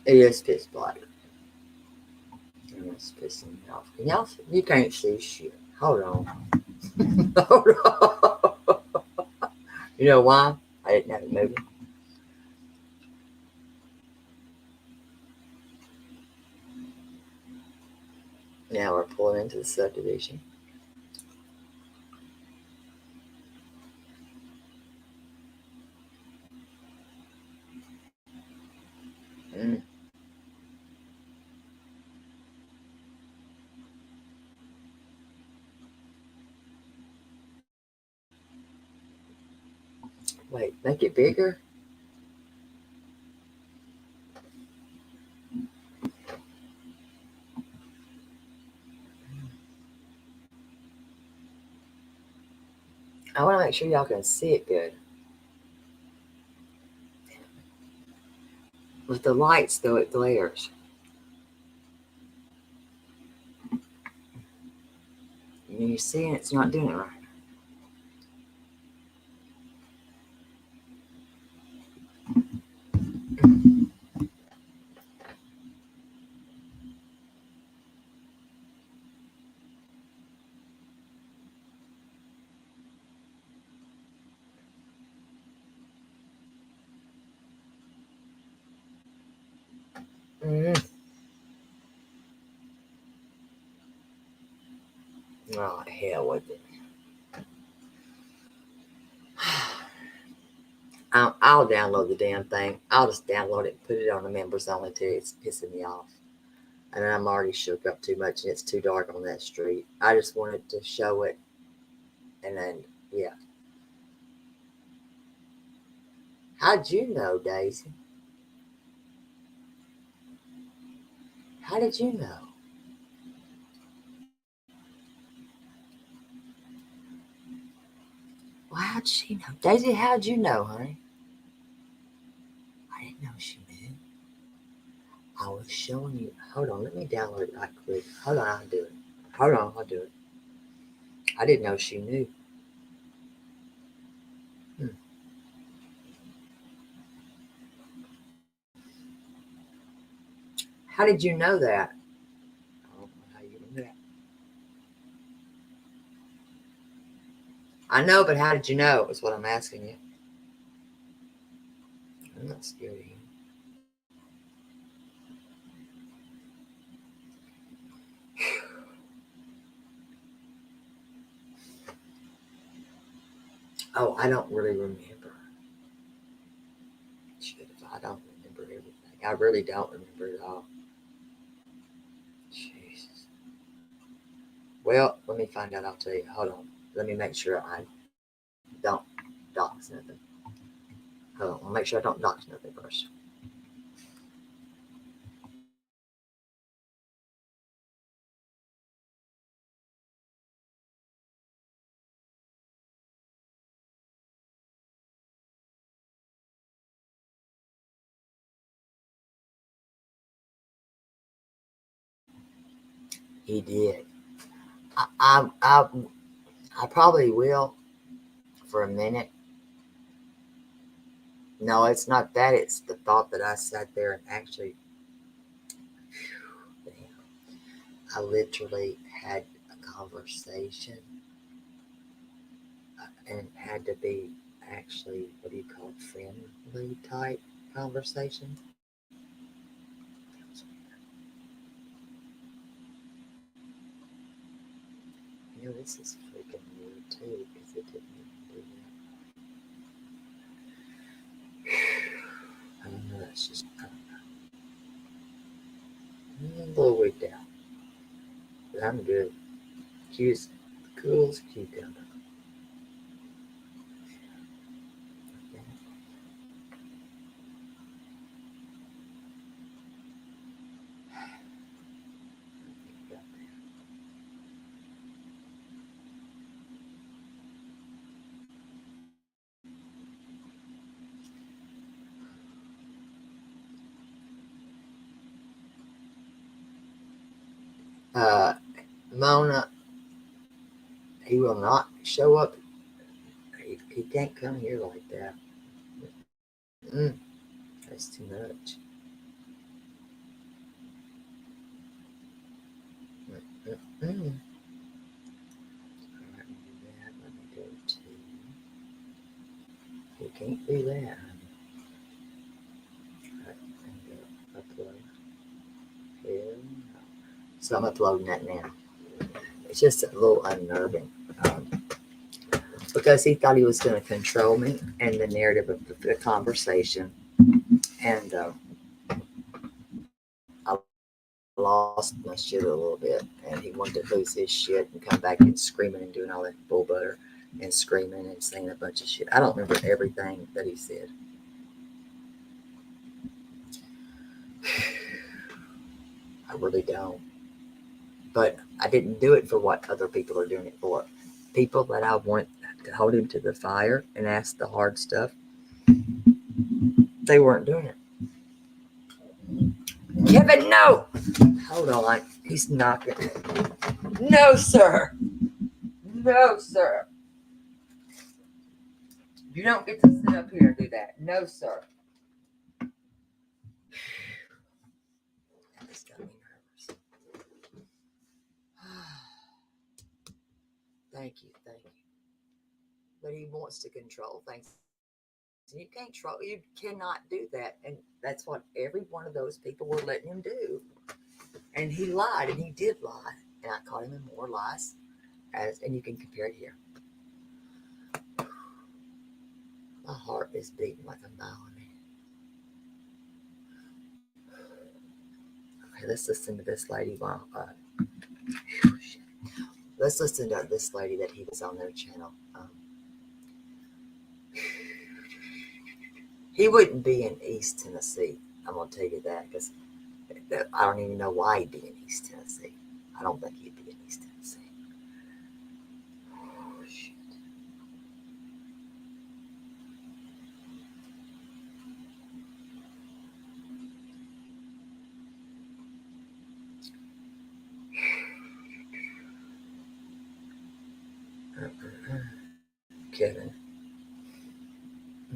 It is pitch black. And it's pissing me off. Can y'all see? You can't see shit. Hold on. Hold on. You know why? I didn't have it moving. Now we're pulling into the subdivision. Wait, make it bigger? I want to make sure y'all can see it good. With the lights, though, it glares. And you see it's not doing it right. Oh, hell with it. I'll download the damn thing. I'll just download it and put it on the members only too. It's pissing me off. And I'm already shook up too much and it's too dark on that street. I just wanted to show it. And then, yeah. How'd you know, Daisy? How did you know? Well, how'd she know? Daisy, how'd you know, honey? I didn't know she knew. I was showing you. Hold on, let me download it right quick. Hold on, I'll do it. Hold on, I'll do it. I didn't know she knew. How did you know that? I don't know how you know that. I know, but how did you know? Is what I'm asking you. I'm not scared of you. Oh, I don't really remember. Shit, if I don't remember everything. I really don't remember it all. Jesus. Well, let me find out. I'll tell you. Hold on. Let me make sure I don't dox nothing. Hold on. I'll make sure I don't dox nothing first. He did. I probably will for a minute. No, it's not that. It's the thought that I sat there and actually, I literally had a conversation and it had to be actually, what do you call it, friendly type conversation. Yeah, this is freaking weird too, because it didn't even do that. I don't know, that's just, I don't know. I'm a little weird out. But I'm good. Cute, cool as cucumber. Mona, he will not show up. He can't come here like that. That's too much. All right, let me do that. Let me go to. You can't do that. Right, and go upload. Hell no. So I'm uploading that now. It's just a little unnerving. Because he thought he was going to control me and the narrative of the conversation. And I lost my shit a little bit. And he wanted to lose his shit and come back and screaming and doing all that bull butter and screaming and saying a bunch of shit. I don't remember everything that he said. I really don't. But I didn't do it for what other people are doing it for. People that I want to hold him to the fire and ask the hard stuff, they weren't doing it. Kevin, no! Hold on. He's knocking. No, sir. No, sir. You don't get to sit up here and do that. No, sir. That just got me nervous. Thank you. But he wants to control things. You cannot do that. And that's what every one of those people were letting him do. And he lied, and he did lie. And I caught him in more lies. And you can compare it here. My heart is beating like a melody. Okay, let's listen to this lady while let's listen to this lady that he was on their channel. He wouldn't be in East Tennessee. I'm gonna tell you that because I don't even know why he'd be in East Tennessee. I don't think he'd be in East Tennessee. Oh shit. Kevin. I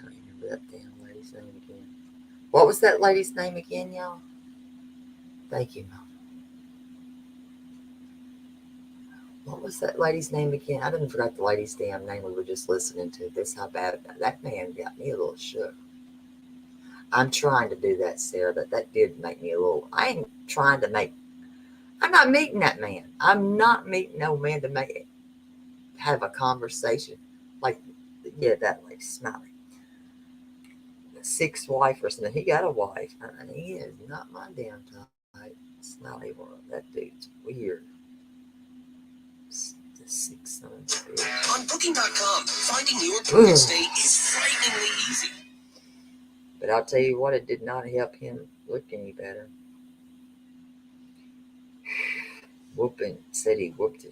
don't even remember that damn lady's name again. What was that lady's name again, y'all? Thank you, Mom. What was that lady's name again? I didn't forget the lady's damn name we were just listening to. This how bad that man got me a little shook. I'm trying to do that, Sarah, but that did make me a little. I'm not meeting that man. I'm not meeting no man to have a conversation like, yeah, that lady, Smiley. Sixth wife or something. He got a wife. And he is not my damn type. Smiley world. That dude's weird. The 6 sons.
On Booking.com, finding your perfect stay is frighteningly easy.
But I'll tell you what, it did not help him look any better. Said he whooped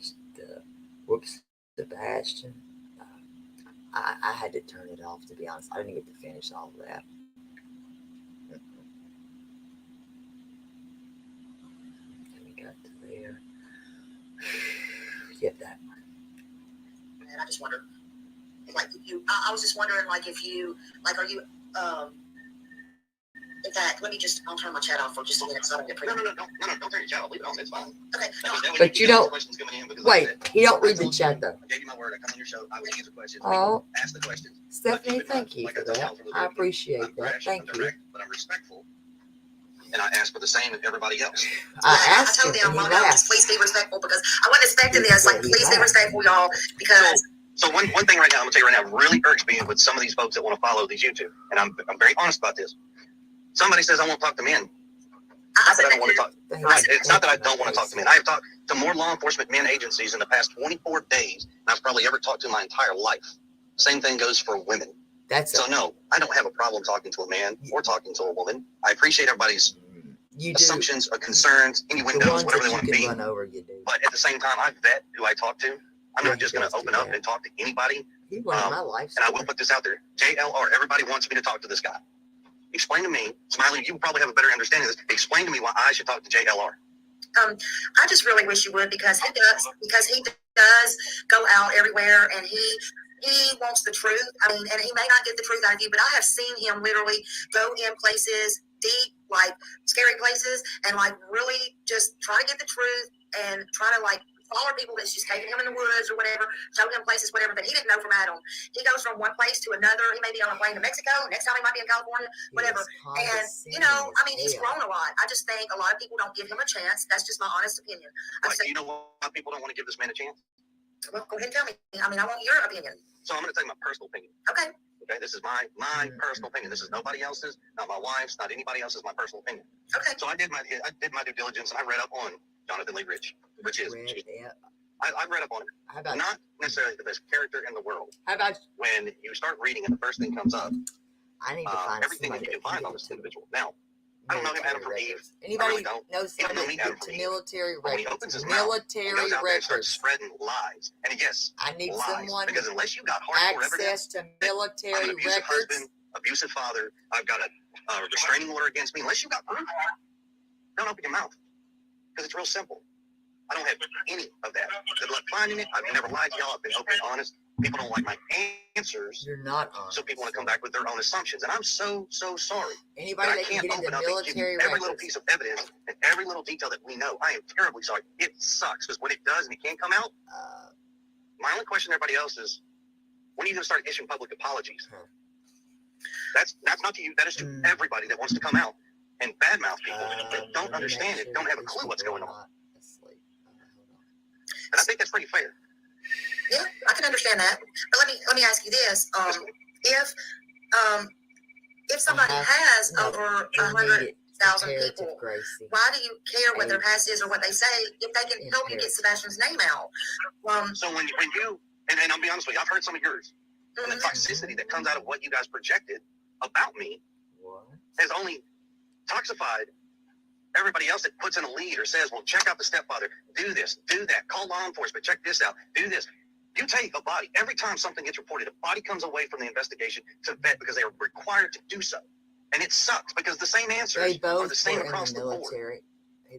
Sebastian. I had to turn it off, to be honest. I didn't get to finish all of that. Then we got to there. Get that one.
And I just wonder, like, I was just wondering, like, if you, like, are you In fact, I'll turn my chat off for just a minute so I don't get
No, don't turn your chat off. Leave it on. It's fine.
Okay.
But you don't.
Questions coming in because
Wait,
like I said,
he don't read the chat though.
I gave you my word. I come on your show. I would answer questions.
Oh,
Ask the questions.
Stephanie, thank you for that. I appreciate that. Thank you.
But I'm respectful. And I ask for the same of everybody else.
I asked him
told them,
and he
well, no,
laughed.
just please be respectful because I wasn't expecting this. Like,
He
please be
laughed.
respectful, y'all, because
So one thing right now, I'm gonna tell you right now, really irks me with some of these folks that want to follow these YouTube, and I'm very honest about this. Somebody says I won't talk to men.
I
Not that I don't want to talk.
Thanks.
It's not that I don't want to talk to men. I have talked to more law enforcement men agencies in the past 24 days than I've probably ever talked to in my entire life. Same thing goes for women.
That's
So no, I don't have a problem talking to a man or talking to a woman. I appreciate everybody's assumptions or concerns, innuendos, whatever they want to be.
Run over, you do.
But at the same time, I vet who I talk to. I'm not just going to open up and talk to anybody.
He wanted my life.
And I will put this out there. JLR, everybody wants me to talk to this guy. Explain to me, Smiley, you probably have a better understanding of this. Explain to me why I should talk to JLR.
I just really wish you would because he does go out everywhere and he wants the truth. I mean, and he may not get the truth out of you, but I have seen him literally go in places deep, like scary places, and like really just try to get the truth and try to like follow people that's just taking him in the woods or whatever, show him places, whatever, that he didn't know from Adam. He goes from one place to another. He may be on a plane to Mexico. Next time he might be in California, whatever. And, you know, I mean, he's grown a lot. I just think a lot of people don't give him a chance. That's just my honest opinion.
You know why people don't want to give this man a chance?
Well, go ahead and tell me. I mean, I want your opinion.
So I'm going to tell you my personal opinion.
Okay.
Okay, this is my personal opinion. This is nobody else's, not my wife's, not anybody else's. My personal opinion.
Okay.
So I did my due diligence and I read up on Jonathan Lee Rich, which is I read up on him.
How about
not necessarily the best character in the world.
How about
when you start reading and the first thing comes up?
I need to find
everything that you can find on this individual. Now, I don't know him Adam from Eve.
Anybody knows somebody to military records?
When he opens his
military
mouth, he goes out there and
records.
starts spreading lies. And yes,
I need
lies.
someone
Because unless you got hardcore
access
evidence,
to military
I'm an abusive
records.
husband, abusive father, I've got a restraining order against me. Unless you got proof, don't open your mouth. Because it's real simple. I don't have any of that. Good luck finding it. I've never lied to y'all. I've been open and honest. People don't like my answers.
You're not honest.
So people want to come back with their own assumptions. And I'm so sorry.
Anybody that can get into military
every little
records.
piece of evidence and every little detail that we know. I am terribly sorry. It sucks because when it does and it can't come out, my only question to everybody else is, when are you going to start issuing public apologies? That's not to you. That is to everybody that wants to come out and badmouth people that don't understand it, don't have a clue what's going on. And I think that's pretty fair.
Yeah, I can understand that. But let me ask you this: if somebody has over 100,000 people, why do you care what their past is or what they say if they can help you get Sebastian's name out?
So when you and I'll be honest with you, I've heard some of yours, and the toxicity that comes out of what you guys projected about me has only toxified everybody else that puts in a lead or says, well, check out the stepfather, do this, do that, call law enforcement, check this out, do this. You take a body, every time something gets reported, a body comes away from the investigation to vet because they are required to do so. And it sucks because the same answers are the same across the board.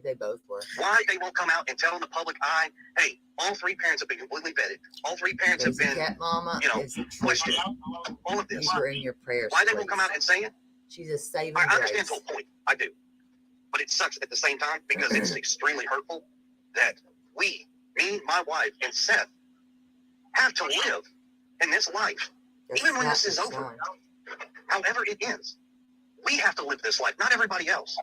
They both were.
Why they won't come out and tell the public eye, hey, all three parents have been completely vetted. All three parents have been, questioned. All of this.
These were in your prayers.
Why they won't come out and say it?
She's a saving
I
grace.
understand the whole point. I do. But it sucks at the same time because it's extremely hurtful that we, me, my wife, and Seth have to live in this life. Even when this is over, however it ends, we have to live this life, not everybody else.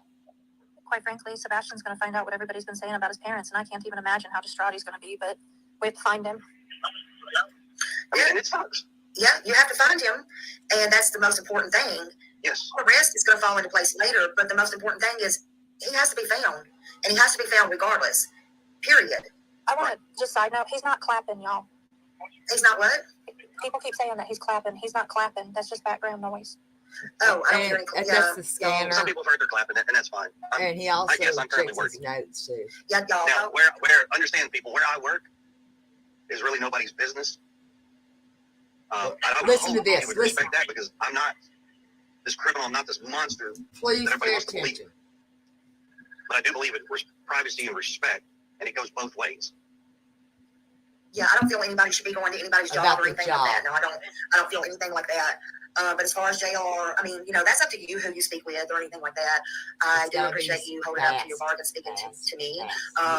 Quite frankly, Sebastian's going to find out what everybody's been saying about his parents, and I can't even imagine how distraught he's going to be, but we have to find him.
I mean, and it sucks.
Yeah, you have to find him, and that's the most important thing.
Yes.
The rest is going to fall into place later, but the most important thing is he has to be found, and he has to be found regardless, period.
I want to just side note, he's not clapping, y'all.
He's not what?
People keep saying that he's clapping. He's not clapping. That's just background noise.
Oh, I don't hear any
that's the scanner.
Some people have heard they're clapping it, and that's fine.
And he also
I guess I'm currently
checks his
working.
notes too.
Yeah, y'all.
Now, where understand people, where I work is really nobody's business.
Listen to this.
You would respect that because I'm not this criminal. I'm not this monster.
Please
that everybody
pay
wants to believe.
attention.
But I do believe in privacy and respect, and it goes both ways.
Yeah, I don't feel anybody should be going to anybody's job or anything like that. No, I don't feel anything like that. But as far as JR, I mean, that's up to you who you speak with or anything like that. I do appreciate you holding up to your bargain, speaking to me.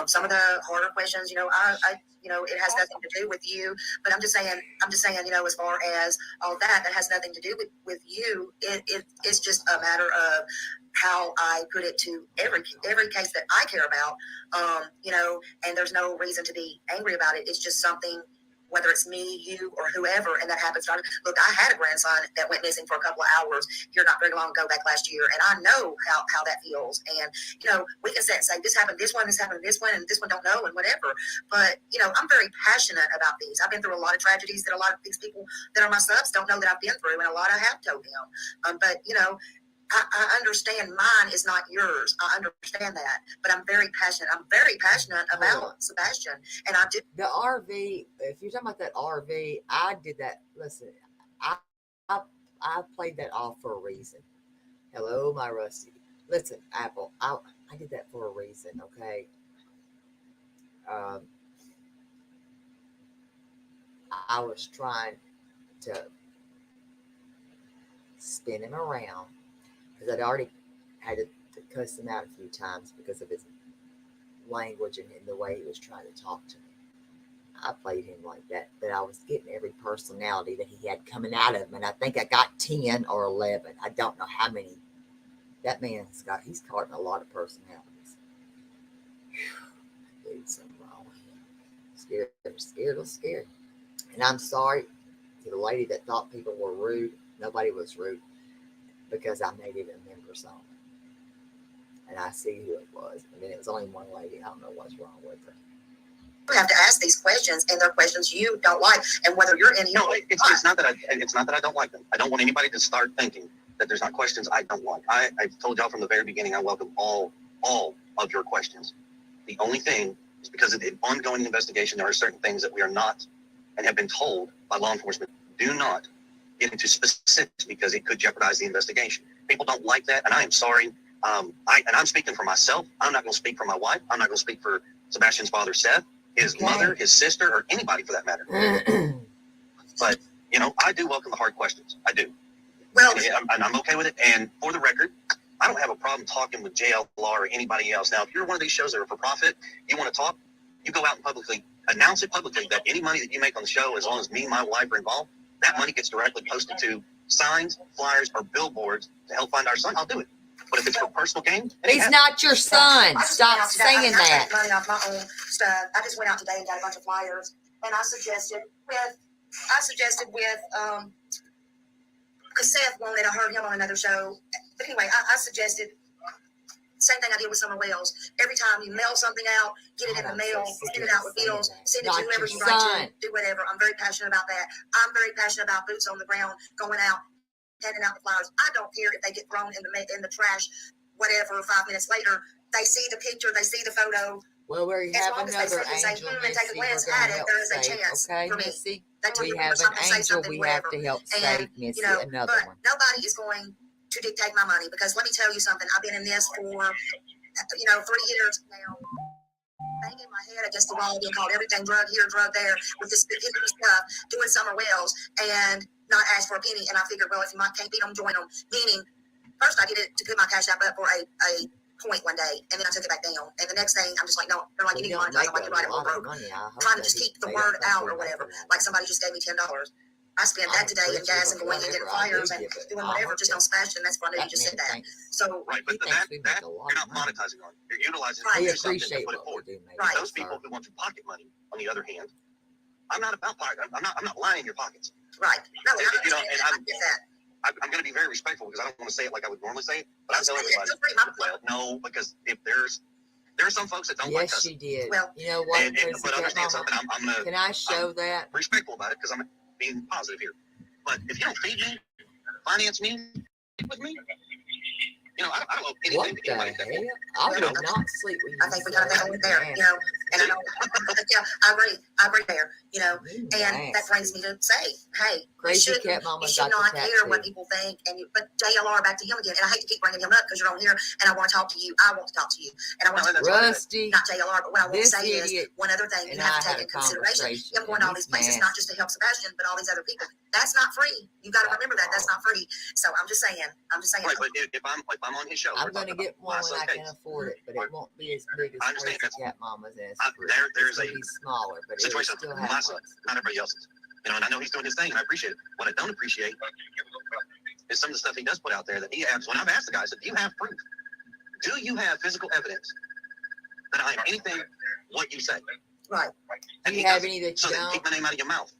Some of the harder questions, it has nothing to do with you. But I'm just saying, as far as all that has nothing to do with you. It's just a matter of how I put it to every case that I care about. And there's no reason to be angry about it. It's just something, whether it's me, you, or whoever, and that happens. Look, I had a grandson that went missing for a couple of hours here not very long ago, back last year, and I know how that feels. And, we can sit and say, this happened, this one, and this one don't know, and whatever. But, I'm very passionate about these. I've been through a lot of tragedies that a lot of these people that are my subs don't know that I've been through, and a lot I have told them. But, I understand mine is not yours. I understand that, but I'm very passionate. I'm very passionate about Sebastian, and I do.
The RV, if you're talking about that RV, I did that. Listen, I played that off for a reason. Hello, my Rusty. Listen, Apple, I did that for a reason, okay? I was trying to spin him around, because I'd already had to cuss him out a few times because of his language and the way he was trying to talk to me. I played him like that, but I was getting every personality that he had coming out of him, and I think I got 10 or 11. I don't know how many. That man's he's caught in a lot of personalities. Dude, something wrong with him. Scared. And I'm sorry to the lady that thought people were rude. Nobody was rude, because I made it a members only. And I see who it was. And then it was only one lady. I don't know what's wrong with her.
You have to ask these questions, and they're questions you don't like. And whether you're in here,
it's not that I don't like them. I don't want anybody to start thinking that there's not questions I don't like. I told y'all from the very beginning, I welcome all of your questions. The only thing is, because of the ongoing investigation, there are certain things that we are not, and have been told by law enforcement, do not get into specifics, because it could jeopardize the investigation. People don't like that, and I am sorry. And I'm speaking for myself. I'm not going to speak for my wife. I'm not going to speak for Sebastian's father, Seth, his mother, his sister, or anybody for that matter. But, I do welcome the hard questions. I do.
Well,
and I'm okay with it. And for the record, I don't have a problem talking with JLR or anybody else. Now, if you're one of these shows that are for profit, you want to talk, you go out and publicly announce it publicly that any money that you make on the show, as long as me and my wife are involved, that money gets directly posted to signs, flyers, or billboards to help find our son. I'll do it. But if it's for personal gain,
he's not your son. Stop saying that.
Money off my own stuff. I just went out today and got a bunch of flyers, and I suggested with because Seth wanted, I heard him on another show. But anyway, I suggested, same thing I did with Summer Wells. Every time you mail something out, get it in the mail, send it out with bills, send it to whoever you write to, do whatever. I'm very passionate about that. I'm very passionate about boots on the ground, going out, handing out the flowers. I don't care if they get thrown in the trash, whatever, 5 minutes later. They see the picture, they see the photo.
Well, we have another angel, Missy. We're going to help save, okay, Missy? We have an angel we have to help save, Missy, another one.
Nobody is going to dictate my money, because let me tell you something. I've been in this for, 3 years now. Banging my head against the wall, being called everything, drug here, drug there, with this big stuff, doing Summer Wells, and not ask for a penny. And I figured, well, if you can't beat them, join them. Meaning, first I did it to put my cash app up for a point one day, and then I took it back down. And the next thing, I'm just like, no, they're like, you need to monetize. I'm like, you're right, I'm broke. Trying to just keep the word out or whatever. Like somebody just gave me $10. I spent that today in gas and going and getting flyers and doing whatever just on Sebastian. That's why I knew you just said that. So
right, but that you're not monetizing on. You're utilizing it.
We appreciate what we do.
Right.
Those people who want to pocket money, on the other hand, I'm not about pocket. I'm not lining your pockets.
Right. No,
I
get that.
I'm going to be very respectful, because I don't want to say it like I would normally say it, but I tell everybody, no, because if there are some folks that don't like us.
Yes, she did.
Well,
you know what?
But understand something. I'm going to.
Can I show that?
Respectful about it, because I'm being positive here. But if you don't feed me, finance me, with me, I don't owe anything to anybody.
What the hell? I would not sleep with you.
I think we got to go there, and I know, I agree. I agree there, you know,
Ooh,
and that brings me to say, hey,
Crazy
you
cat mama
should
got the
not care what
tattoo.
people think. But JLR, back to him again, and I hate to keep bringing him up because you're on here, and I want to talk to you. I want to talk to you, and I want to
Rusty,
not JLR, but what I want to
this
say
idiot
is one other thing you
and
have
I
to
had
take
a
in consideration.
conversation,
Him going to all
and
these
he's
places, not just to help Sebastian, but all these other people. That's not free. You got to remember that. That's not free. So I'm just saying.
Right, but if I'm on his show,
I'm
we're
going to
talking
get
about
one
my
when
son's
I can
case.
afford it, but it won't be as big as
I understand
Crazy
that's-
Cat Mama's as free.
There's
It'll
a
be smaller, but it'll
situation
still
with
have
my son,
money.
not everybody else's. You know, and I know he's doing his thing, and I appreciate it. What I don't appreciate is some of the stuff he does put out there that he has. When I've asked the guy, I said, "Do you have proof? Do you have physical evidence that I am anything what you say?"
right,
And
Do you
he
have
doesn't.
any that
So
you
then keep
don't?
my name out of your mouth.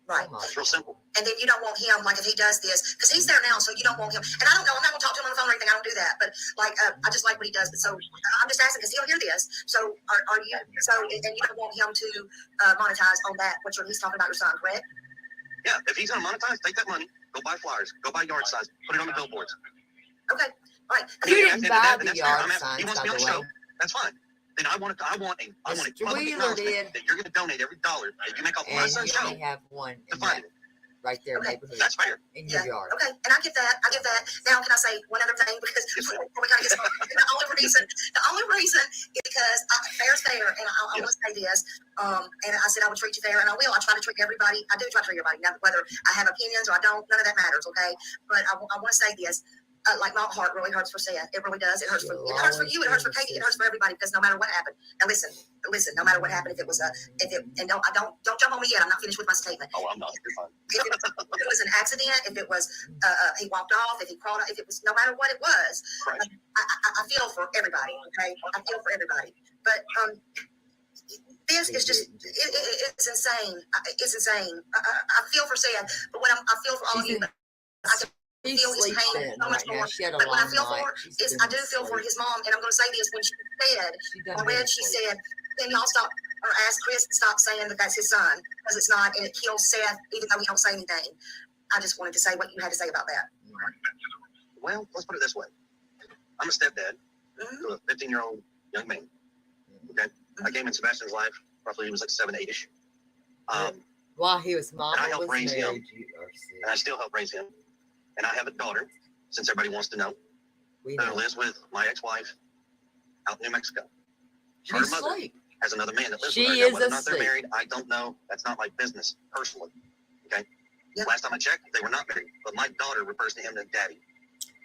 right.
Come on.
It's real simple.
And then you don't want him, like if he does this, because he's there now, so you don't want him. And I don't know, I'm not going to talk to him on the phone or anything. I don't do that. But like, I just like what he does. But so I'm just asking because he'll hear this. So are you? So and you don't want him to monetize on that? He's talking about your son, correct?
Yeah, if he's gonna monetize, take that money, go buy flyers, go buy yard signs, put it on the billboards.
Okay, right.
You didn't
And
buy
that's
the
fair.
yard
He
signs,
wants
by
me on
the
the show.
way.
That's fine. Then I want a public
Wheeler
acknowledgement
did,
that you're going to donate every dollar that you make off my
and
son's
you
show
only have one
to
in
fund
that,
it.
right there,
Okay.
neighborhood,
That's fair.
in your yard.
Okay, and I get that. Now, can I say one other thing? Because
Yes, ma'am.
before we kind of get started, the only reason is because fair's fair, and I want to say this. And I said I would treat you fair, and I will. I try to treat everybody. I do try to treat everybody. Now, whether I have opinions or I don't, none of that matters. Okay, but I want to say this. Like my heart really hurts for Seth. It really does. It hurts for you. It hurts for Katie. It hurts for everybody because no matter what happened. Now listen. No matter what happened, don't jump on me yet. I'm not finished with my statement.
Oh, I'm not. You're fine.
If it was an accident, if it was he walked off, if he crawled, if it was no matter what it was,
Right.
I feel for everybody. Okay, I feel for everybody. But this is just it's insane. It's insane. I feel for Seth, but when I feel for all of you.
She
Feel his
sleeps
pain
in
so
right
much
now.
more.
She had a
But what I
long
feel
night.
for
She's
is
been
I do feel for
asleep.
his mom, and I'm going to say this when she said,
She done
I
been
read, she
asleep.
said, can y'all stop or ask Chris to stop saying that that's his son because it's not, and it kills Seth even though he don't say anything. I just wanted to say what you had to say about that.
Well, let's put it this way. I'm a stepdad
Mm-hmm.
to a 15-year-old young man. Okay? I came in Sebastian's life roughly he was like 7, 8-ish.
While he was mama
And I helped
was
raise him.
married, you are sick.
And I still help raise him. And I have a daughter, since everybody wants to know,
We
that
know.
lives with my ex-wife out in New Mexico. Her
She's
mother
asleep.
has another man that lives
She
with her. Now,
is
whether or not they're
asleep.
married, I don't know. That's not my business personally. Okay?
Yep.
Last time I checked, they were not married. But my daughter refers to him as daddy.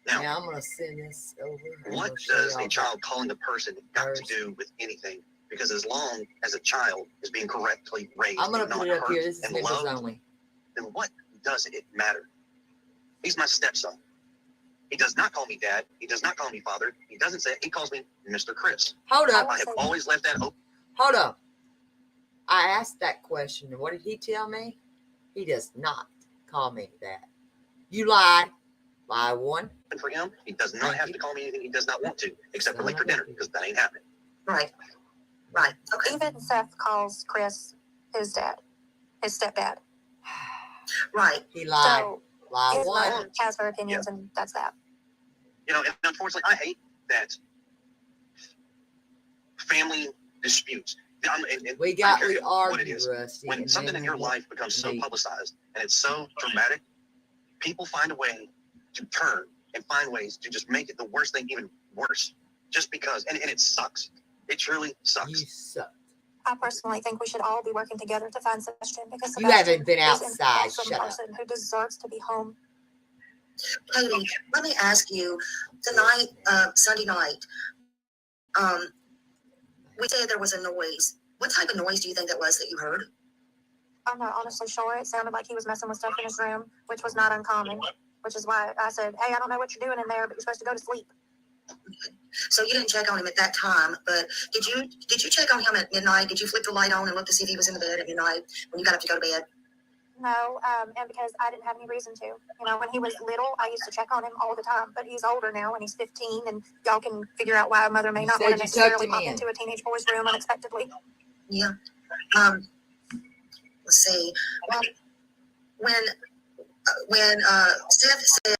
Now,
Now I'm gonna send this over. I'm
what
gonna show
does
y'all
a child calling a person got to do with anything? Because as long as a child is being correctly raised,
I'm gonna
and not
put it up
hurt
here. This is
and
members
loved,
only.
then what does it matter? He's my stepson. He does not call me dad. He does not call me father. He doesn't say it. He calls me Mr. Chris.
Hold up.
I have always left that open.
Hold up. I asked that question, and what did he tell me? He does not call me that. You lied. Lie one.
For him, he does not have to call me anything he does not want to, except for late for dinner, because that ain't happening.
Right. Right. Okay.
Even Seth calls Chris his dad, his stepdad.
Right.
He lied.
So
Lie
his
one.
mother has her opinions, and that's that.
You know, and unfortunately, I hate that family disputes.
We
I don't care what it
argue,
is.
Rusty.
When
and
something
then
in your
we
life becomes so
meet.
publicized and it's so dramatic, people find a way to turn and find ways to just make it the worst thing even worse. Just because, and it sucks. It truly
You
sucks.
suck.
I personally think we should all be working together to find Sebastian because
You
Sebastian
haven't been
is an
outside.
awesome
Shut up.
person who deserves to be home.
Katie, let me ask you, tonight, Sunday night, we said there was a noise. What type of noise do you think that was that you heard?
I'm not honestly sure. It sounded like he was messing with stuff in his room, which was not uncommon, which is why I said, hey, I don't know what you're doing in there, but you're supposed to go to sleep.
So you didn't check on him at that time, but did you check on him at midnight? Did you flip the light on and look to see if he was in the bed at midnight when you got up to go to bed?
No, and because I didn't have any reason to. You know, when he was little, I used to check on him all the time, but he's older now and he's 15, and y'all can figure out why a mother may
You
not
said
want to
you tucked
necessarily
him
pop
in.
into a teenage boy's room unexpectedly.
Yeah. Let's see. Well, when Seth said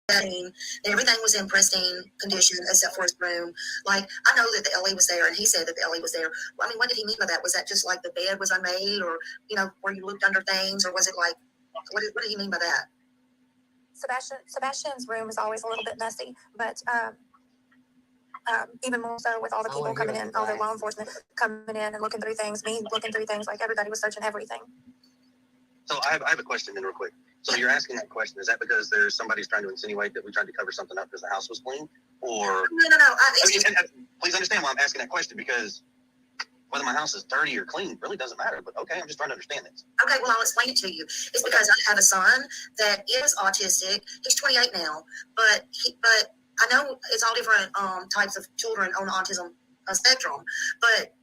setting, and everything was in pristine condition except for his room. Like, I know that the LE was there, and he said that the LE was there. Well, I mean, what did he mean by that? Was that just like the bed was unmade, or, you know, where you looked under things, or was it like, what did he mean by that?
Sebastian's room is always a little bit messy, but even more so with all the people coming in, all the law enforcement coming in and looking through things, me looking through things, like everybody was searching everything.
So I have a question then real quick. So you're asking that question, is that because there's somebody's trying to insinuate that we tried to cover something up because the house was clean? Or
No.
Please understand why I'm asking that question, because whether my house is dirty or clean really doesn't matter. But okay, I'm just trying to understand this.
Okay, well, I'll explain it to you. It's because I have a son that is autistic. He's 28 now, but I know it's all different types of children on the autism spectrum, but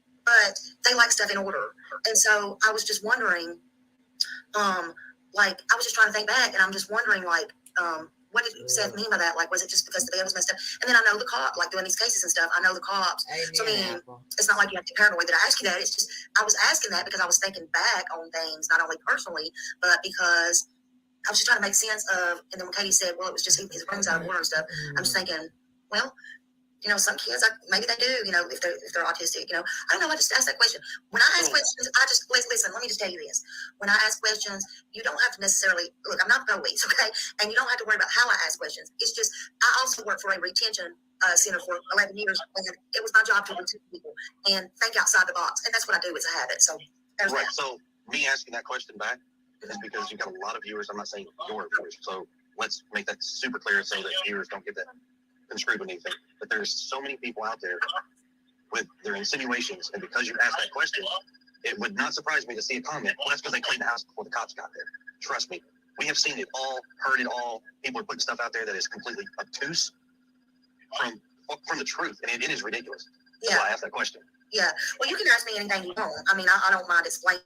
they like stuff in order. And so I was just wondering, like, I was just trying to think back, and I'm just wondering, like, what did Seth mean by that? Like, was it just because the bed was messed up? And then I know the cop, like, doing these cases and stuff, I know the cops. So, I mean, it's not like you have to be paranoid that I asked you that. It's just, I was asking that because I was thinking back on things, not only personally, but because I was just trying to make sense of, and then when Katie said, well, it was just his room's out of order and stuff, I'm just thinking, well, you know, some kids, maybe they do, you know, if they're autistic, you know. I don't know, I just asked that question. When I ask questions, listen, let me just tell you this. When I ask questions, you don't have to necessarily, look, I'm not the police, okay? And you don't have to worry about how I ask questions. It's just, I also work for a retention center for 11 years, and it was my job to retain people and think outside the box. And that's what I do, it's a habit. So, there's
right.
that.
So, me asking that question back is because you've got a lot of viewers. I'm not saying your viewers. So, let's make that super clear so that viewers don't get that construed with anything. But there's so many people out there with their insinuations, and because you asked that question, it would not surprise me to see a comment, well, that's because they cleaned the house before the cops got there. Trust me, we have seen it all, heard it all. People are putting stuff out there that is completely obtuse from the truth, and it is ridiculous. That's why I asked that question.
Yeah, well, you can ask me anything you want. I mean, I don't mind explaining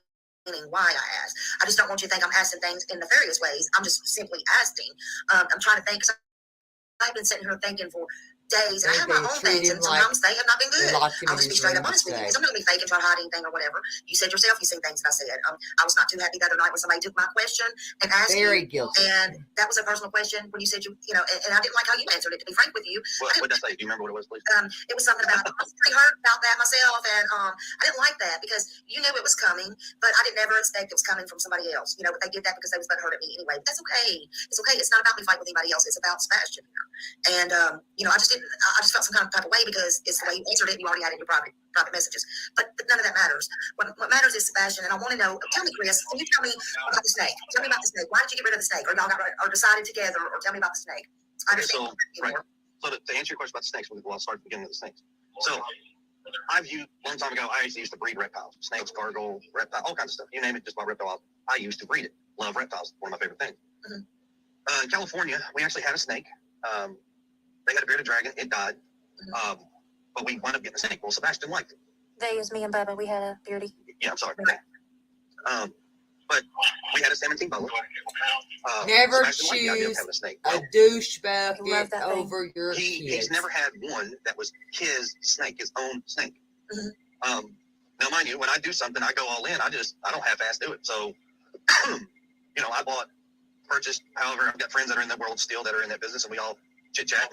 why I ask. I just don't want you to think I'm asking things in nefarious ways. I'm just simply asking. I'm trying to think. I've been sitting here thinking for days, and I have my own things, and sometimes they have not been good. I'll just be straight up honest with you, because I'm not going to be fake and try to hide anything or whatever. You said yourself, you seen things that I said. I was not too happy the other night when somebody took my question and asked me.
Guilty.
And that was a personal question when you said you know, and I didn't like how you answered it, to be frank with you.
What did I say? Do you remember what it was, please?
It was something about, I was pretty hurt about that myself, and I didn't like that because you knew it was coming, but I didn't ever expect it was coming from somebody else. You know, but they did that because they was hurt at me anyway. But that's okay. It's okay. It's not about me fighting with anybody else. It's about Sebastian here. And you know, I just felt some kind of type of way because it's the way you answered it. And you already had it in your private messages, but none of that matters. What matters is Sebastian, and I want to know. Tell me, Chris. Can you tell me about the snake? Tell me about the snake. Why did you get rid of the snake? Or y'all or decided together? Or tell me about the snake.
Okay, so to answer your question about the snakes, we'll start at the beginning of the snakes. So a long time ago, I used to breed reptiles, snakes, gargoyle, reptile, all kinds of stuff. You name it, just about reptiles. I used to breed it. Love reptiles. One of my favorite things. Mm-hmm. In California, we actually had a snake. They had a bearded dragon. It died. Mm-hmm. But we wound up getting the snake. Well, Sebastian liked it.
They was me and Bubba. We had a beardy.
Yeah, I'm sorry. But we had a 17 boa.
Never choose a douche bucket over your kids.
He's never had one that was his snake, his own snake. Mm-hmm. Now, mind you, when I do something, I go all in. I don't half-ass do it. So, you know, I purchased, however, I've got friends that are in that world still that are in that business, and we all chit-chat.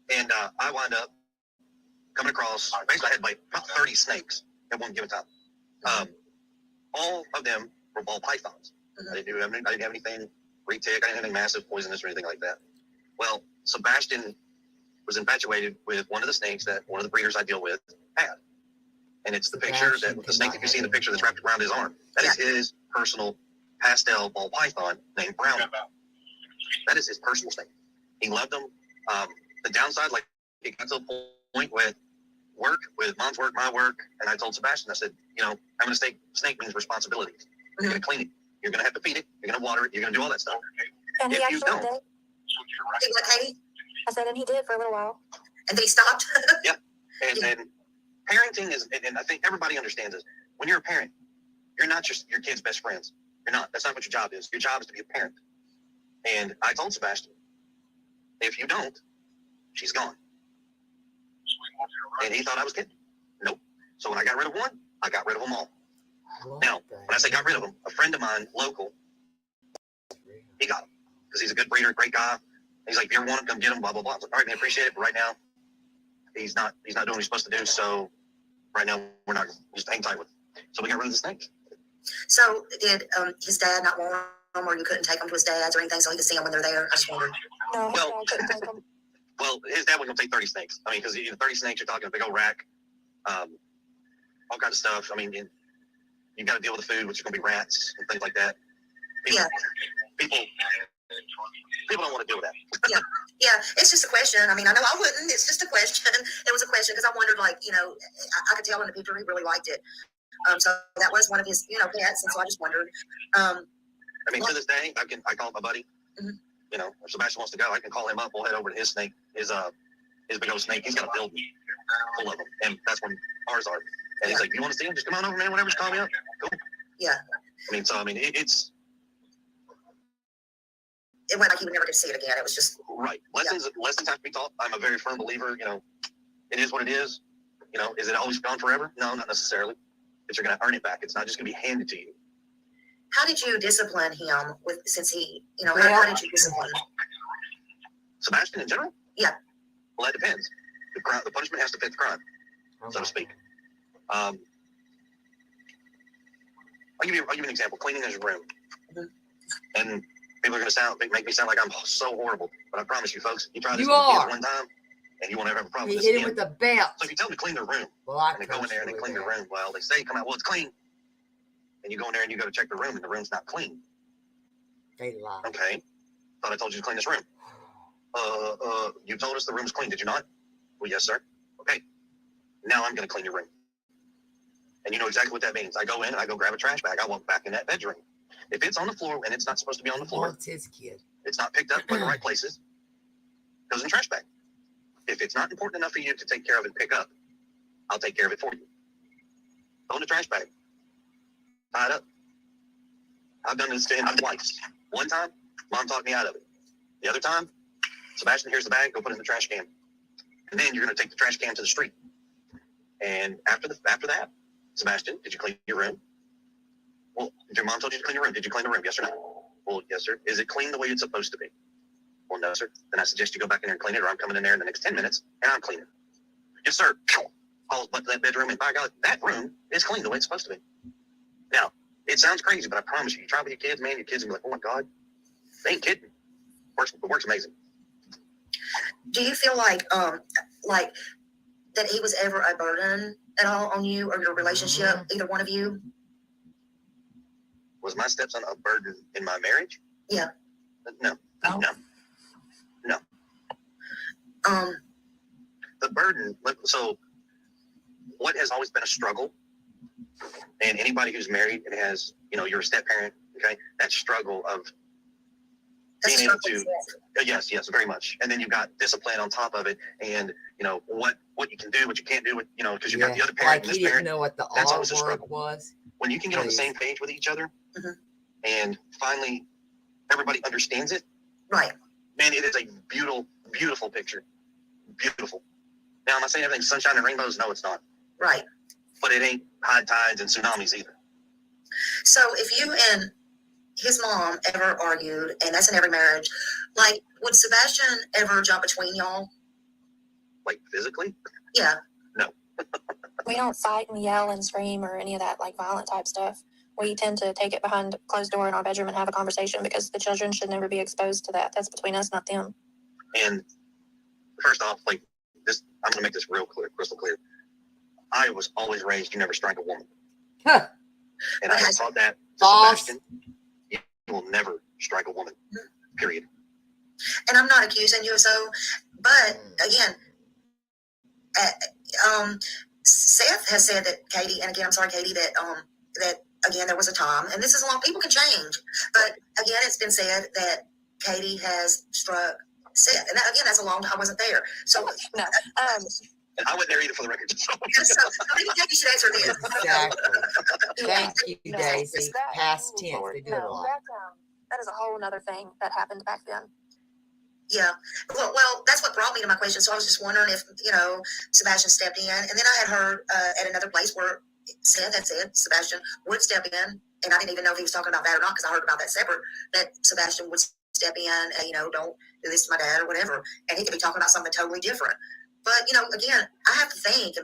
And I wound up coming across, basically I had like about 30 snakes at one given time. All of them were ball pythons. I didn't have anything retic, I didn't have anything massive, poisonous or anything like that. Well, Sebastian was infatuated with one of the snakes that one of the breeders I deal with had. And it's the picture that the snake, if you see the picture that's wrapped around his arm, that is his personal pastel ball python named Brown. That is his personal snake. He loved them. The downside, like, it got to a point with mom's work, my work, and I told Sebastian, I said, you know, having a snake means responsibilities. You're going to clean it. You're going to have to feed it. You're going to water it. You're going to do all that stuff.
And he actually did. I said, and he did for a little while.
And then he stopped.
Yeah. And parenting is, and I think everybody understands this. When you're a parent, you're not just your kid's best friends. You're not. That's not what your job is. Your job is to be a parent. And I told Sebastian, if you don't, she's gone. And he thought I was kidding. Nope. So when I got rid of one, I got rid of them all. Now, when I say got rid of them, a friend of mine, local, he got them. because he's a good breeder, great guy. He's like, if you ever want him, come get him, blah, blah, blah. I was like, all right, man, appreciate it. But right now, he's not doing what he's supposed to do. So right now, we're not just hang tight with him. So we got rid of the snakes.
So did his dad not want him, or you couldn't take him to his dad's or anything so he could see them when they're there? I just wondered.
No,
Well,
I couldn't take them.
Well, his dad was going to take 30 snakes. I mean, because 30 snakes, you're talking a big old rack, all kinds of stuff. I mean, you got to deal with the food, which is going to be rats and things like that. People don't want to deal with that.
Yeah, it's just a question. I mean, I know I wouldn't. It's just a question. It was a question because I wondered, like, I could tell in the picture he really liked it. So that was one of his, pets, and so I just wondered.
I mean, to this day, I call my buddy.
Mm-hmm.
If Sebastian wants to go, I can call him up. We'll head over to his snake, his big old snake. He's got a building full of them, and that's when ours are. And he's like, "You want to see him? Just come on over, man. Whatever, just call me up." Cool.
Yeah.
It's.
It went like he would never get to see it again. It was just
right. Lessons have to be taught. I'm a very firm believer. It is what it is. Is it always gone forever? No, not necessarily. But you're going to earn it back. It's not just going to be handed to you.
How did you discipline him since he, how did you discipline him?
Sebastian in general?
Yeah.
Well, that depends. The punishment has to fit the crime, so to speak. I'll give you an example. Cleaning his room. Mm-hmm. And people are going to make me sound like I'm so horrible, but I promise you, folks, you try this one time, and you won't ever have a problem with this
hit him with the belt.
So if you tell them to clean their room, and they go in there and they clean their room, well, they say, come out, well, it's clean. And you go in there and you go to check the room, and the room's not clean.
They lie.
Okay. Thought I told you to clean this room. You told us the room's clean, did you not? Well, yes, sir. Okay. Now I'm going to clean your room. And you know exactly what that means. I go in and I go grab a trash bag. I walk back in that bedroom. If it's on the floor and it's not supposed to be on the floor,
it's his kid.
It's not picked up in the right places, goes in the trash bag. If it's not important enough for you to take care of and pick up, I'll take care of it for you. Go in the trash bag. Tie it up. I've done this to him twice. One time, Mom talked me out of it. The other time, Sebastian, here's the bag, go put it in the trash can. And then you're going to take the trash can to the street. And after that, Sebastian, did you clean your room? Well, your mom told you to clean your room. Did you clean the room? Yes or no? Well, yes, sir. Is it clean the way it's supposed to be? Well, no, sir. Then I suggest you go back in there and clean it, or I'm coming in there in the next 10 minutes, and I'm cleaning. Yes, sir. I'll butt to that bedroom, and by God, that room is clean the way it's supposed to be. Now, it sounds crazy, but I promise you try with your kids, man, your kids will be like, oh, my God. They ain't kidding. It works amazing.
Do you feel like that he was ever a burden at all on you or your relationship, either one of you?
Was my stepson a burden in my marriage?
Yeah.
No.
Oh.
No. The burden, so what has always been a struggle, and anybody who's married and has, you're a step parent, okay, that struggle of being able to, yes, very much. And then you've got discipline on top of it, and what you can do, what you can't do, because you've got the other parent and this parent.
Know what the
that's
R
always a struggle.
Was.
When you can get on the same page with each other, and finally everybody understands it,
right?
Man, it is a beautiful, beautiful picture. Beautiful. Now, am I saying everything's sunshine and rainbows? No, it's not.
Right.
But it ain't high tides and tsunamis either.
So if you and his mom ever argued, and that's in every marriage, like, would Sebastian ever jump between y'all?
Like physically?
Yeah.
No.
We don't fight and yell and scream or any of that, like, violent type stuff. We tend to take it behind a closed door in our bedroom and have a conversation because the children should never be exposed to that. That's between us, not them.
And first off, like this, I'm going to make this real clear, crystal clear. I was always raised, you never strike a woman.
Huh.
And I have taught that to Sebastian. You will never strike a woman, period.
And I'm not accusing you of so, but again, Seth has said that Katie, and again, I'm sorry, Katie, that again, there was a time, and this is long, people can change, but again, it's been said that Katie has struck Seth, and that, again, that's a long time, I wasn't there, so.
No.
And I wasn't there either for the record. So
maybe Katie should answer this.
Exactly. Thank you,
No,
Daisy.
that-
Past tense, they do it a
No,
lot.
that is a whole other thing that happened back then.
Yeah, well, that's what brought me to my question, so I was just wondering if, Sebastian stepped in, and then I had heard at another place where Seth had said Sebastian would step in, and I didn't even know if he was talking about that or not, because I heard about that separate, that Sebastian would step in and, don't do this to my dad or whatever. And he could be talking about something totally different. But, again, I have to think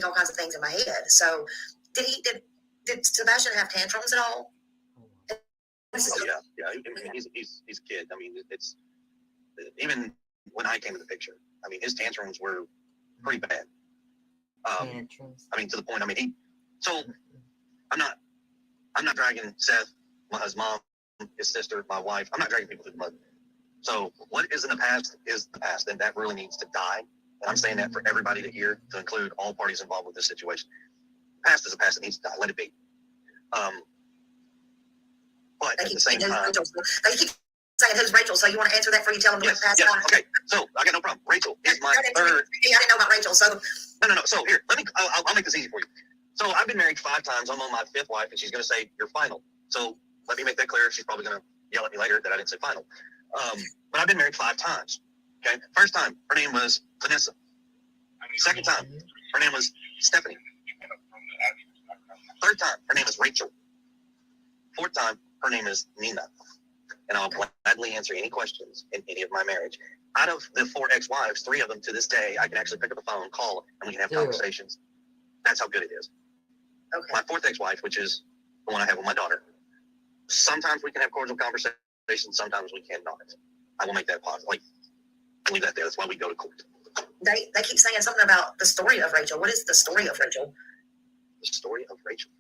all kinds of things in my head. So did Sebastian have tantrums at all?
Oh, yeah. He's a kid. I mean, it's even when I came in the picture, I mean, his tantrums were pretty bad.
Tantrums.
I mean, to the point. I mean, so I'm not dragging Seth, his mom, his sister, my wife. I'm not dragging people through the mud. So what is in the past is the past, and that really needs to die. And I'm saying that for everybody to hear, to include all parties involved with this situation. Past is a past; it needs to die. Let it be. But at the same time,
they keep saying who's Rachel. So you want to answer that before you tell them to pass on?
Okay. So I got no problem. Rachel is my third.
I didn't know about Rachel. So
no. So here, I'll make this easy for you. So I've been married 5 times. I'm on my 5th wife, and she's going to say you're final. So let me make that clear. She's probably going to yell at me later that I didn't say final. But I've been married 5 times. Okay. First time, her name was Vanessa. Second time, her name was Stephanie. Third time, her name is Rachel. Fourth time, her name is Nina. And I'll gladly answer any questions in any of my marriage. Out of the 4 ex-wives, 3 of them to this day, I can actually pick up the phone, call, and we can have conversations. That's how good it is.
Okay.
My 4th ex-wife, which is the one I have with my daughter, sometimes we can have cordial conversations, sometimes we cannot. I will make that positive. I'll leave that there. That's why we go to court.
They keep saying something about the story of Rachel. What is the story of Rachel?
The story of Rachel.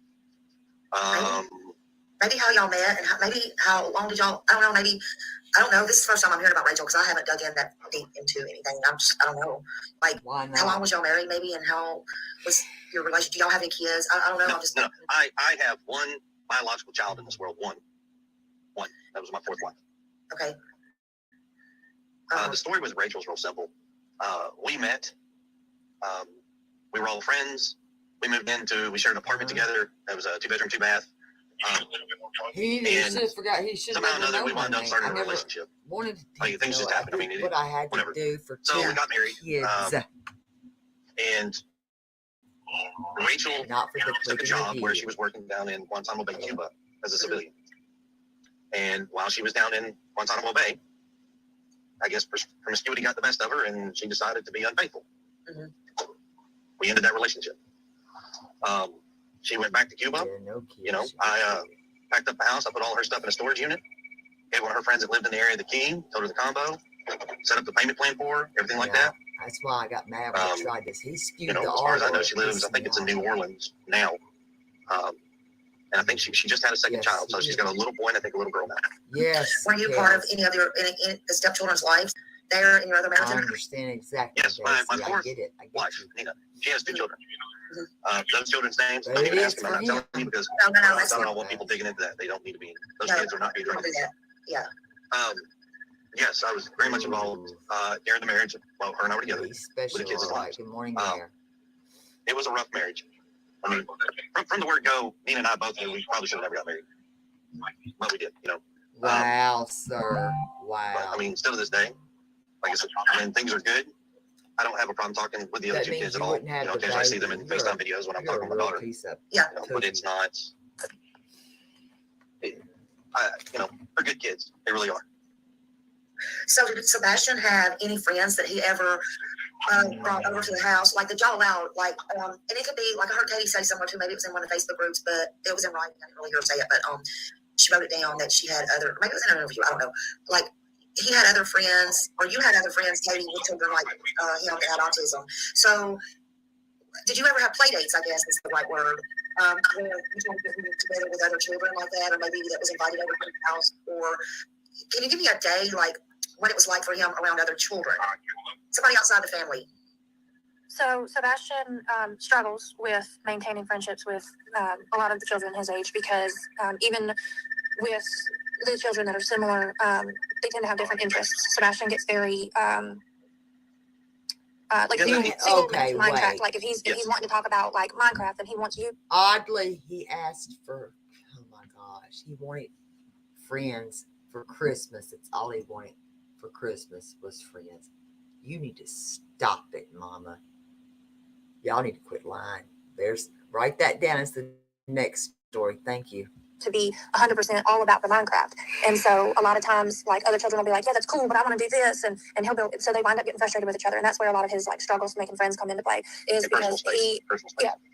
Maybe how y'all met and maybe how long did y'all, I don't know, maybe, I don't know. This is the first time I'm hearing about Rachel because I haven't dug in that deep into anything. I don't know. How long was y'all married maybe and how was your relationship? Do y'all have any kids? I don't know.
No. I have 1 biological child in this world. One. That was my 4th wife.
Okay.
The story with Rachel's real simple. We met. We were all friends. We shared an apartment together. It was a 2-bedroom, 2-bath.
He should have forgot. He should have.
Somehow or another, we wound up starting a relationship.
Wanted to
things just happen. I mean,
what I had
whatever.
to do for
So we got married.
kids.
And Rachel took a job where she was working down in Guantanamo Bay, Cuba, as a civilian. And while she was down in Guantanamo Bay, I guess promiscuity got the best of her, and she decided to be unfaithful.
Mm-hmm.
We ended that relationship. She went back to Cuba. I packed up the house. I put all her stuff in a storage unit. Gave one of her friends that lived in the area the key. Told her the combo. Set up the payment plan for her. Everything like that.
That's why I got mad when I tried this. He skewed
as far as I know, she lives. I think it's in New Orleans now. And I think she just had a second child, so she's got a little boy and I think a little girl now.
Yes.
Were you part of any of any the stepchildren's lives there in your other marriages?
I understand exactly.
Yes, my 4th wife, Nina. She has 2 children. Those children's names, don't even ask them. I'm not telling you because I don't want people digging into that. They don't need to be. Those kids are not being dragged.
Yeah.
Yes, I was very much involved during the marriage while her and I were together.
With the kids' lives. Good morning, Mayor.
It was a rough marriage. I mean, from the word go, Nina and I both knew we probably should have never got married. But we did,
Wow, sir. Wow.
But, I mean, still to this day, like I said, when things are good, I don't have a problem talking with the other 2 kids at all. Occasionally I see them in FaceTime videos when I'm talking with my daughter.
Yeah.
But it's not. They're good kids. They really are.
So did Sebastian have any friends that he ever brought over to the house? Like, did y'all allow, and it could be, I heard Katie say somewhere too, maybe it was in one of the Facebook groups, but it was in writing. I didn't really hear her say it, but she wrote it down that she had maybe it was in an interview, I don't know. He had other friends, or you had other friends, Katie, with children like him that had autism. So did you ever have play dates, I guess is the right word, where you told to get together with other children like that, or maybe that was invited over to the house? Or can you give me a day, what it was like for him around other children, somebody outside the family?
So Sebastian struggles with maintaining friendships with a lot of the children his age because even with the children that are similar, they tend to have different interests. Sebastian gets very Minecraft. Like if he's wanting to talk about Minecraft, and he wants you.
Oddly, he asked for. Oh my gosh, he wanted friends for Christmas. It's all he wanted for Christmas was friends. You need to stop it, Mama. Y'all need to quit lying. Write that down as the next story. Thank you.
to be 100% all about the Minecraft. And so a lot of times, like, other children will be like, yeah, that's cool, but I want to do this. And he'll build, so they wind up getting frustrated with each other. And that's where a lot of his like struggles making friends come into play, is because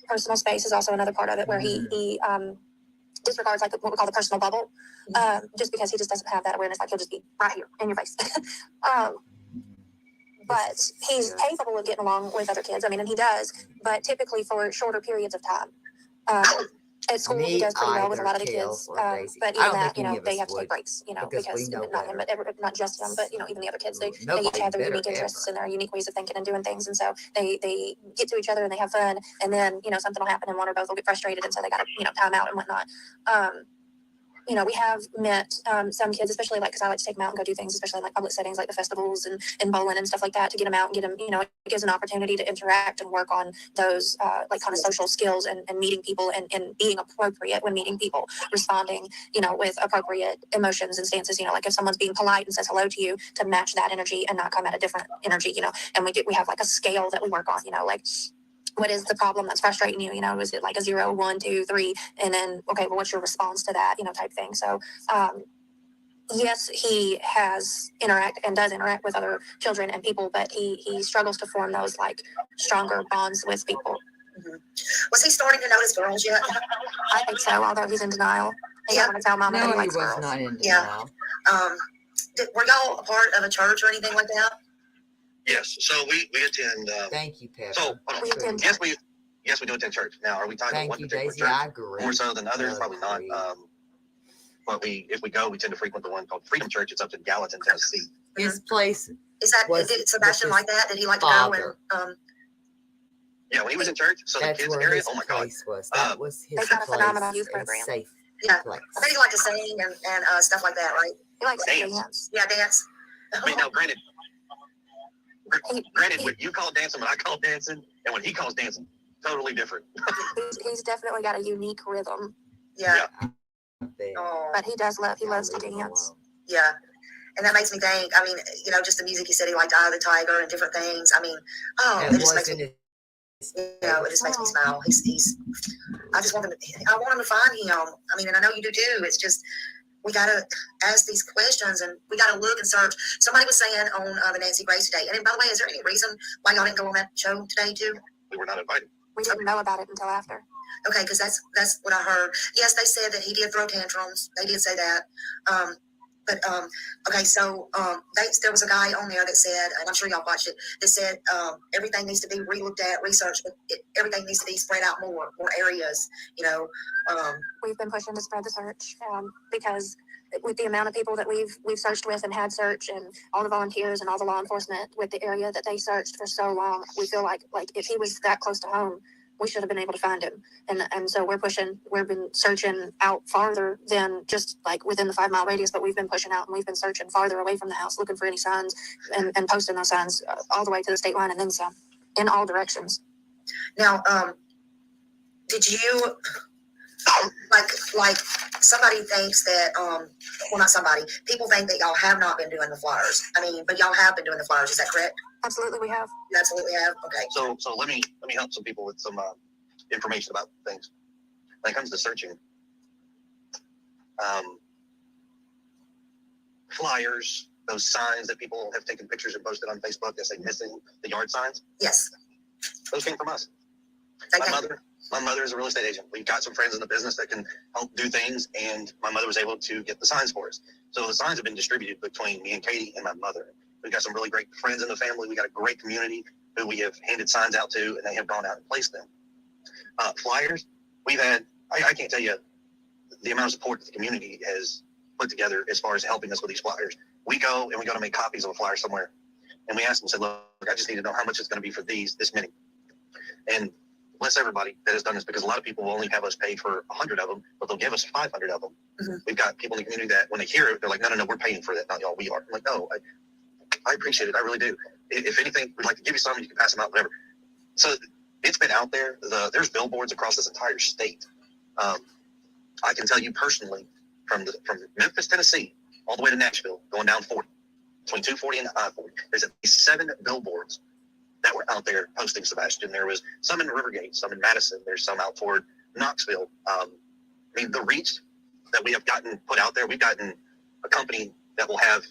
personal space is also another part of it, where he disregards like what we call the personal bubble, just because he just doesn't have that awareness. Like, he'll just be right here in your face. But he's capable of getting along with other kids. I mean, and he does, but typically for shorter periods of time. At school, he does pretty well with a lot of the kids. But even that, they have to take breaks, because not him, but not just him, but, even the other kids. They each have their unique interests and their unique ways of thinking and doing things. And so they get to each other and they have fun. And then, something will happen and one or both will get frustrated. And so they got to, time out and whatnot. We have met some kids, especially like, because I like to take them out and go do things, especially in like public settings like the festivals and bowling and stuff like that, to get them out and get them, it gives an opportunity to interact and work on those like kind of social skills and meeting people and being appropriate when meeting people, responding, with appropriate emotions and stances, like if someone's being polite and says hello to you, to match that energy and not come at a different energy, and we have like a scale that we work on, like, what is the problem that's frustrating you? Is it like a 0, 1, 2, 3? And then, okay, well, what's your response to that, type thing. So, yes, he does interact with other children and people, but he struggles to form those like stronger bonds with people.
Mm-hmm. Was he starting to notice girls yet?
I think so, although he's in denial. He doesn't want to tell Mama that he likes girls.
Not in denial.
Were y'all a part of a church or anything like that?
Yes, so we attend.
Thank you, Pepper.
So yes, we do attend church. Now, are we talking about one particular
Daisy,
church
I agree.
more so than others? Probably not. But if we go, we tend to frequent the one called Freedom Church. It's up in Gallatin, Tennessee.
His place.
Did Sebastian like that? Did he like to go and?
Yeah, when he was in church, so the kids area. Oh my God,
that was his
place. They got a phenomenal youth program.
Safe.
Yeah,
place.
I think he liked to sing and stuff like that, right?
He likes
to
dance.
Yeah, dance.
I mean, now, granted, what you call dancing, what I call dancing, and what he calls dancing, totally different.
he's definitely got a unique rhythm.
Yeah.
But he loves to dance.
Yeah. And that makes me think, I mean, just the music, he said he liked Eye of the Tiger and different things. I mean, it just makes me, it just makes me smile. I just want him to find him. I mean, and I know you do too. It's just, we got to ask these questions and we got to look and search. Somebody was saying on the Nancy Grace today, and by the way, is there any reason why y'all didn't go on that show today too?
We were not invited.
We didn't know about it until after.
Okay, because that's what I heard. Yes, they said that he did throw tantrums. They did say that. Okay, so there was a guy on there that said, and I'm sure y'all watched it, that said everything needs to be re-looked at, researched, but everything needs to be spread out more areas,
We've been pushing to spread the search because with the amount of people that we've searched with and had search, and all the volunteers and all the law enforcement with the area that they searched for so long, we feel like if he was that close to home, we should have been able to find him. And so we've been searching out farther than just like within the 5 mile radius, but we've been pushing out and we've been searching farther away from the house, looking for any signs and posting those signs all the way to the state line and then some, in all directions.
Now, did you, like somebody thinks that, well, not somebody, people think that y'all have not been doing the flyers. I mean, but y'all have been doing the flyers. Is that correct?
Absolutely, we have.
You absolutely have. Okay.
So let me help some people with some information about things. When it comes to searching, flyers, those signs that people have taken pictures and posted on Facebook that say missing, the yard signs.
Yes.
Those came from us. My mother is a real estate agent. We've got some friends in the business that can help do things, and my mother was able to get the signs for us. So the signs have been distributed between me and Katie and my mother. We've got some really great friends in the family. We got a great community who we have handed signs out to, and they have gone out and placed them. Flyers, we've had, I can't tell you the amount of support that the community has put together as far as helping us with these flyers. We go to make copies of a flyer somewhere, and we ask them, said, look, I just need to know how much it's going to be for this many. And bless everybody that has done this, because a lot of people will only have us pay for 100 of them, but they'll give us 500 of them. Mm-hmm. We've got people in the community that when they hear it, they're like, no, we're paying for that. Not y'all, we are. I'm like, no, I appreciate it. I really do. If anything, we'd like to give you some, you can pass them out, whatever. So it's been out there. There's billboards across this entire state. I can tell you personally, from Memphis, Tennessee, all the way to Nashville, going down 40, between 240 and I-40, there's at least 7 billboards that were out there posting Sebastian. There was some in Rivergate, some in Madison. There's some out toward Knoxville. I mean, the reach that we have gotten put out there. We've gotten a company that will have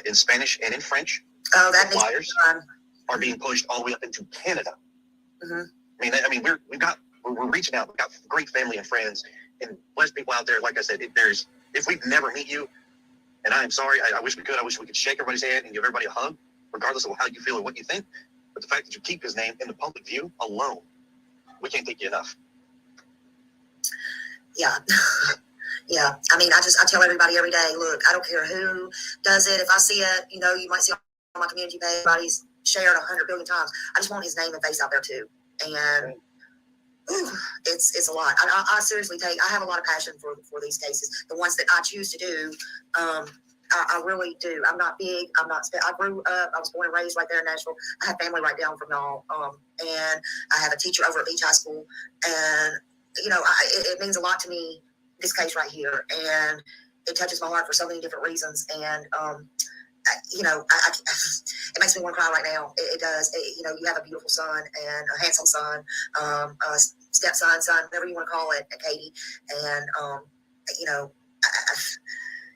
in Spanish and in French.
Oh, that
flyers are being pushed all the way up into Canada.
Mm-hmm.
I mean, we're reaching out. We've got great family and friends and blessed people out there. Like I said, if we've never meet you, and I am sorry, I wish we could. I wish we could shake everybody's hand and give everybody a hug, regardless of how you feel or what you think. But the fact that you keep his name in the public view alone, we can't thank you enough.
Yeah. Yeah. I mean, I tell everybody every day, look, I don't care who does it. If I see it, you know, you might see on my community page, everybody's shared 100 billion times. I just want his name and face out there too. And it's a lot. I seriously I have a lot of passion for these cases. The ones that I choose to do, I really do. I'm not big. I grew up, I was born and raised right there in Nashville. I have family right down from y'all. And I have a teacher over at Beach High School. And, you know, it means a lot to me, this case right here. And it touches my heart for so many different reasons. And, you know, it makes me want to cry right now. It does. You know, you have a beautiful son and a handsome son, a stepson, son, whatever you want to call it, Katie. And, you know,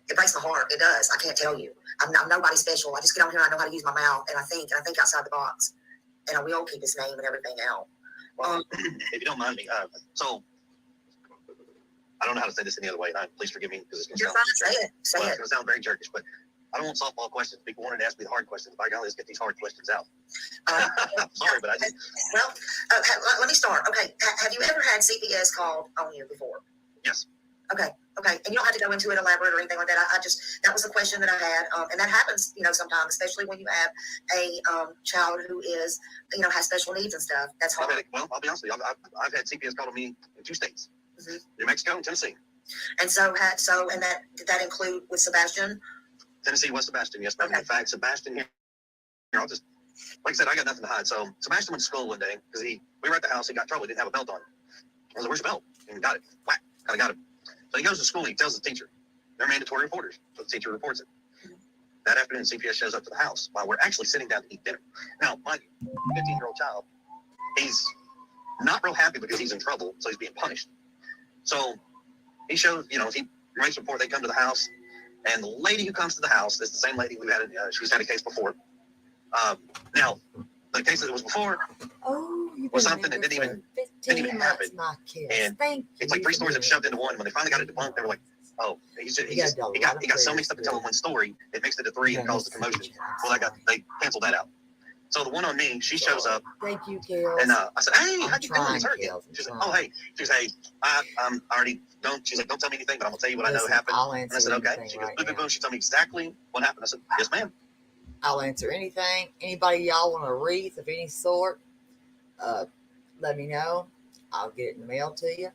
it breaks my heart. It does. I can't tell you. I'm nobody special. I just get on here and I know how to use my mouth, and I think outside the box. And I will keep his name and everything out.
Well, if you don't mind me, so I don't know how to say this any other way. Please forgive me because it's going to sound
Say it.
It's going to sound very jerkish, but I don't want softball questions. People wanted to ask me the hard questions. By golly, let's get these hard questions out. I'm sorry, but I did.
Well, let me start. Okay. Have you ever had CPS called on you before?
Yes.
Okay. And you don't have to go into it elaborate or anything like that. That was a question that I had. And that happens, you know, sometimes, especially when you have a child who is, you know, has special needs and stuff. That's hard.
Well, I'll be honest with you. I've had CPS called on me in 2 states, New Mexico and Tennessee.
And did that include with Sebastian?
Tennessee was Sebastian, yes, ma'am.
Okay.
In fact, Sebastian here, I'll just, like I said, I got nothing to hide. So Sebastian went to school one day because we were at the house. He got in trouble. He didn't have a belt on. I was like, where's your belt? And he got it. Whack. Kind of got it. So he goes to school and he tells the teacher. They're mandatory reporters. So the teacher reports it. That afternoon, CPS shows up to the house while we're actually sitting down to eat dinner. Now, my 15-year-old child, he's not real happy because he's in trouble, so he's being punished. So he shows, you know, he makes a report. They come to the house. And the lady who comes to the house is the same lady we've had. She's had a case before. Now, the case that was before was something that didn't even happen. And it's like 3 stories that shoved into one. When they finally got it debunked, they were like, "Oh, he got so mixed up in telling one story. It mixed it to 3 and caused the commotion." Well, they canceled that out. So the one on me, she shows up.
Thank you, Kels.
And I said, "Hey, how'd you doing? It's her again." She's like, "Oh, hey." She's like, "I already don't." She's like, "Don't tell me anything, but I'm gonna tell you what I know happened." And I said, "Okay." She goes, boom, boom. She told me exactly what happened. I said, "Yes, ma'am."
I'll answer anything. Anybody y'all want a wreath of any sort, let me know. I'll get it in the mail to you.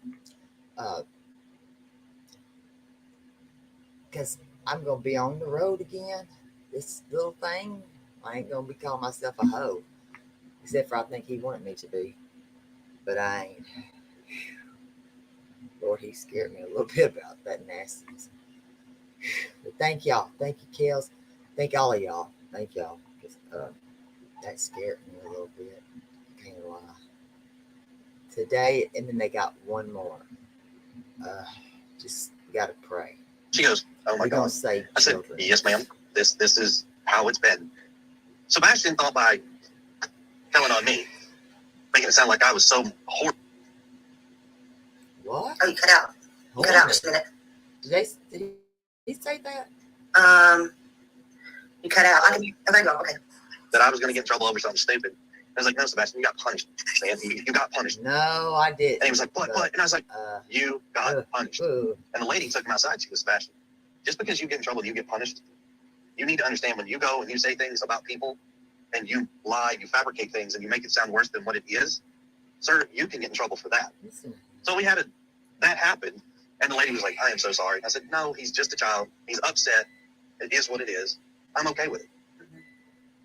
Because I'm going to be on the road again. This little thing, I ain't going to be calling myself a hoe. Except for I think he wanted me to be. But I ain't. Lord, he scared me a little bit about that nastiness. But thank y'all. Thank you, Kels. Thank all of y'all. Thank y'all. That scared me a little bit. Can't lie. Today, and then they got one more. Just gotta pray.
She goes, "Oh my God." I said, "Yes, ma'am. This is how it's been." Sebastian thought by telling on me, making it sound like I was so horrible.
What?
Oh, you cut out. You cut out just a minute.
Did he say that?
You cut out. Okay, go. Okay.
That I was going to get in trouble over something stupid. I was like, "No, Sebastian, you got punished, man. You got punished."
No, I didn't.
And he was like, "What?" And I was like, "You got punished." And the lady took him outside. She goes, "Sebastian, just because you get in trouble and you get punished, you need to understand when you go and you say things about people and you lie, you fabricate things, and you make it sound worse than what it is, sir, you can get in trouble for that." So we had that happen. And the lady was like, "I am so sorry." I said, "No, he's just a child. He's upset. It is what it is. I'm okay with it."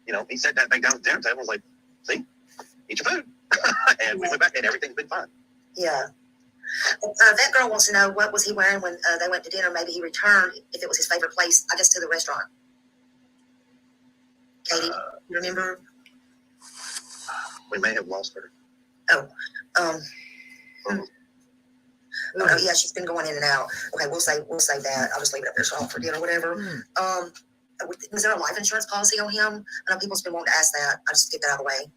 You know, he sat that back down at the dinner table and was like, "See, eat your food." And we went back and everything's been fine.
Yeah. That girl wants to know what was he wearing when they went to dinner. Maybe he returned, if it was his favorite place, I guess, to the restaurant. Katie, you remember?
We may have lost her.
Oh. Oh, no, yeah, she's been going in and out. Okay, we'll say that. I'll just leave it up there so I don't forget or whatever. Was there a life insurance policy on him? I know people's been wanting to ask that. I just get that out of the way.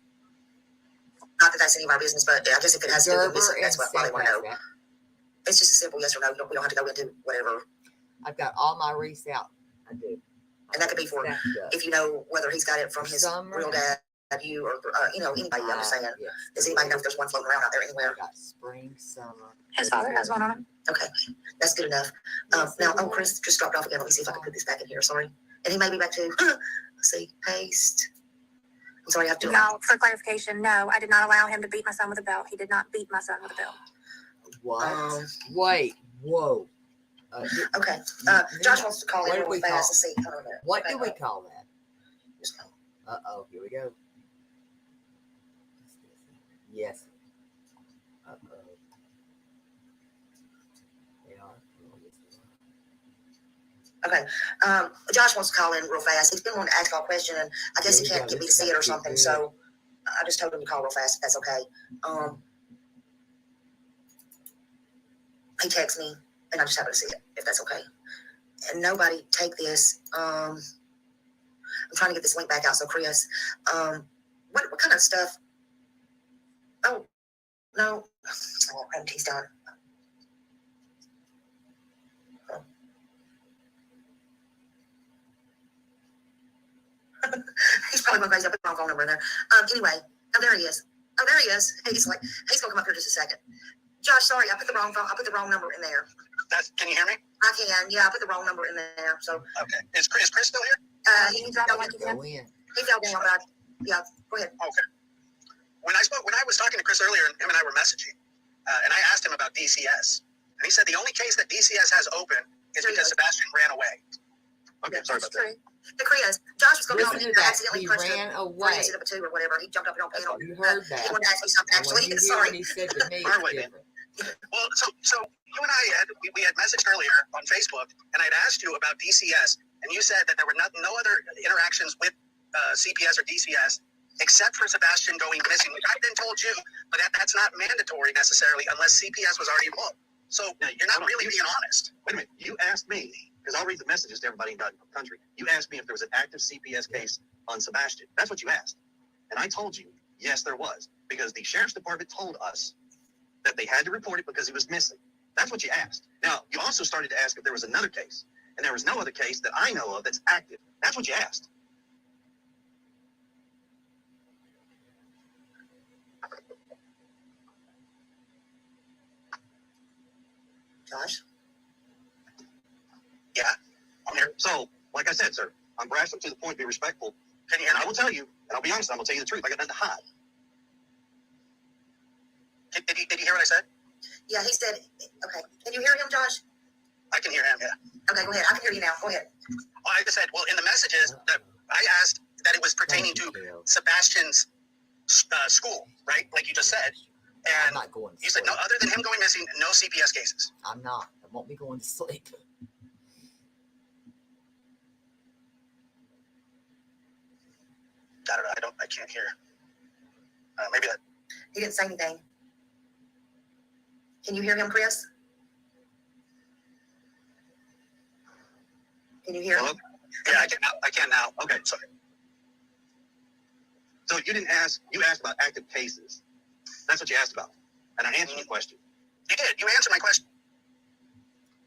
Not that that's any of our business, but I guess if it has to do with this, that's what they want to know. It's just a simple yes or no. We don't have to go into whatever.
I've got all my wreaths out. I do.
And that could be for if you know whether he's got it from his real dad, you, or anybody. I'm just saying. Yes. Does anybody know if there's one floating around out there anywhere?
I got spring, summer.
His father has one on him.
Okay, that's good enough. Now, Chris just dropped off again. Let me see if I can put this back in here. Sorry, and he may be back too. Let's see, paste. I'm sorry, I have to.
No, for clarification, no, I did not allow him to beat my son with a belt. He did not beat my son with a belt.
What? Wait, whoa.
Okay, Josh wants to call in real fast to see.
What do we call that? Here we go. Yes.
Okay, Josh wants to call in real fast. He's been wanting to ask a question, and I guess he can't get me to see it or something. So I just told him to call real fast. If that's okay. He texts me, and I just happen to see it. If that's okay. And nobody take this. I'm trying to get this link back out. So Chris, what kind of stuff? Oh no, he's done. He's probably going crazy. I put the wrong phone number in there. Anyway, there he is. Oh, there he is. He's gonna come up here just a second. Josh, sorry, I put the wrong phone. I put the wrong number in there.
Can you hear me?
I can. Yeah, I put the wrong number in there. So
okay, is Chris still here?
He fell down. But yeah, go ahead.
Okay. When I was talking to Chris earlier, and him and I were messaging, and I asked him about DCS, and he said the only case that DCS has open is because Sebastian ran away. Okay, sorry about that.
The Chris, Josh was going to call me. I accidentally punched
ran away.
Or whatever. He jumped up on panel.
You heard that.
He wanted to ask me something. Actually, sorry.
He said to me,
well, so you and I we had messaged earlier on Facebook, and I'd asked you about DCS, and you said that there were no other interactions with CPS or DCS except for Sebastian going missing, which I then told you, but that's not mandatory necessarily unless CPS was already involved. So you're not really being honest.
Wait a minute. You asked me, because I'll read the messages to everybody in the country. You asked me if there was an active CPS case on Sebastian. That's what you asked. And I told you, yes, there was. Because the sheriff's department told us that they had to report it because he was missing. That's what you asked. Now, you also started to ask if there was another case. And there was no other case that I know of that's active. That's what you asked.
Josh?
Yeah, I'm here.
So, like I said, sir, I'm brash up to the point, be respectful.
Can you hear
And
me?
I will tell you, and I'll be honest, I'm going to tell you the truth. I got nothing to hide.
Did you hear what I said?
Yeah, he said, okay. Can you hear him, Josh?
I can hear him, yeah.
Okay, go ahead. I can hear you now. Go ahead.
Well, I just said, in the messages that I asked that it was pertaining to Sebastian's school, right? Like you just said. And
I'm not going to
you said, no, other than him going missing, no CPS cases.
I'm not. I won't be going to sleep.
I don't know. I can't hear. Maybe that.
He didn't say anything. Can you hear him, Chris? Can you hear him?
Yeah, I can now.
Okay, sorry. So you didn't ask, you asked about active cases. That's what you asked about. And I answered your question.
You did. You answered my question.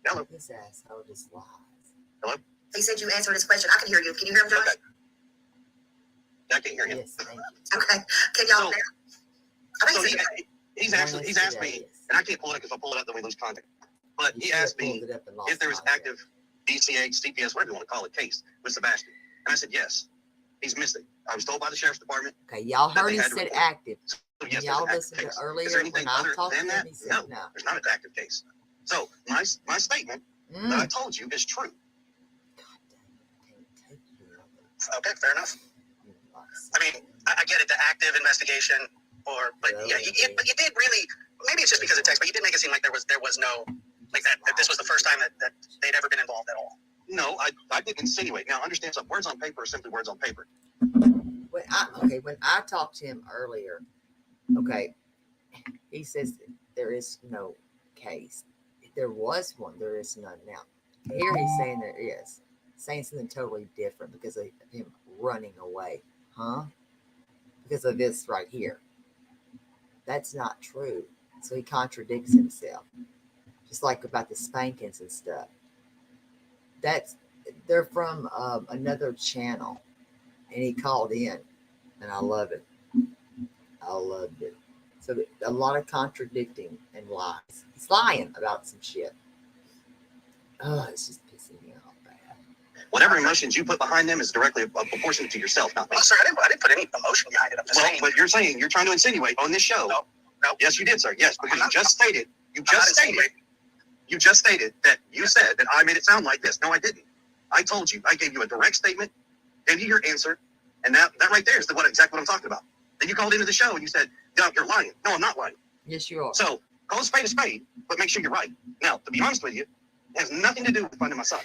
Hello?
This asshole just lies.
Hello?
He said you answered his question. I can hear you. Can you hear him, Josh?
Okay. I can't hear him.
Yes, thank you.
Okay. Can y'all
So-
hear? I
So
think
he's asked me, and I can't pull it up because if I pull it up, then we lose contact. But he asked me if there was active DCH, CPS, whatever you want to call it, case with Sebastian. And I said, yes, he's missing. I was told by the sheriff's department.
Okay, y'all
that
heard
they
he
had to
said
report.
active.
So yes,
Y'all
there's
listened
an active
to
case.
earlier
Is there anything
when I
other
talked to
than
him,
that?
he said
No,
no.
there's not an active case. So my statement that I told you is true.
Okay, fair enough. I mean, I get it, the active investigation, but you did really. Maybe it's just because of text, but you did make it seem like there was no, like that this was the first time that they'd ever been involved at all.
No, I didn't insinuate. Now understand something. Words on paper are simply words on paper.
When I talked to him earlier, okay, he says that there is no case. there was one. There is none now. Here he's saying there is. Saying something totally different because of him running away. Huh? Because of this right here. That's not true. So he contradicts himself. Just like about the spankings and stuff. They're from another channel. And he called in. And I love it. I loved it. So a lot of contradicting and lies. He's lying about some shit. Oh, it's just pissing me off bad.
Whatever emotions you put behind them is directly proportionate to yourself, not me.
Well, sir, I didn't put any emotion behind it. I'm just saying.
But you're trying to insinuate on this show.
No.
Yes, you did, sir. Yes, because you just stated that you said that I made it sound like this. No, I didn't. I told you. I gave you a direct statement, gave you your answer, and that right there is exactly what I'm talking about. Then you called into the show and you said, "No, you're lying." No, I'm not lying.
Yes, you are.
So call a spade, but make sure you're right. Now, to be honest with you, it has nothing to do with finding my son.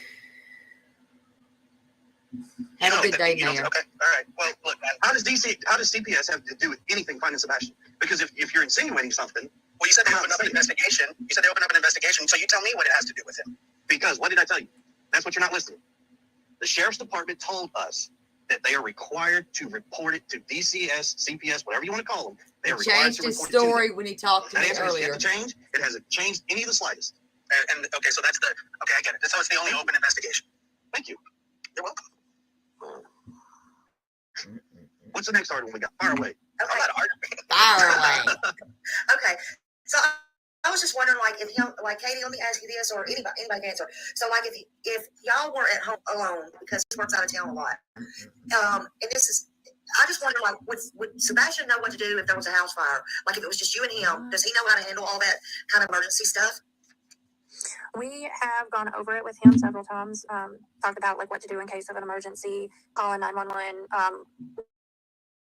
Have a good day, Mayor.
Okay, all right. Well, look,
How does CPS have to do with anything finding Sebastian? Because if you're insinuating something,
well, you said they opened up an investigation. So you tell me what it has to do with him.
because what did I tell you? That's what you're not listening. The sheriff's department told us that they are required to report it to DCS, CPS, whatever you want to call them. They are required
Changed
to
his
report it to
story
them.
when he talked to
That
me
answer has yet
earlier.
to change. It hasn't changed any of the slightest.
And okay, so that's I get it. So it's the only open investigation.
Thank you.
You're welcome.
What's the next article we got? Fire away.
I'm not arguing.
Fire away.
Okay, so I was just wondering, like, Katie, let me ask you this, or anybody can answer. So, like, if y'all were at home alone because he works out of town a lot, and this is, I just wonder, like, would Sebastian know what to do if there was a house fire? Like, if it was just you and him, does he know how to handle all that kind of emergency stuff?
We have gone over it with him several times, talked about like what to do in case of an emergency, calling 911,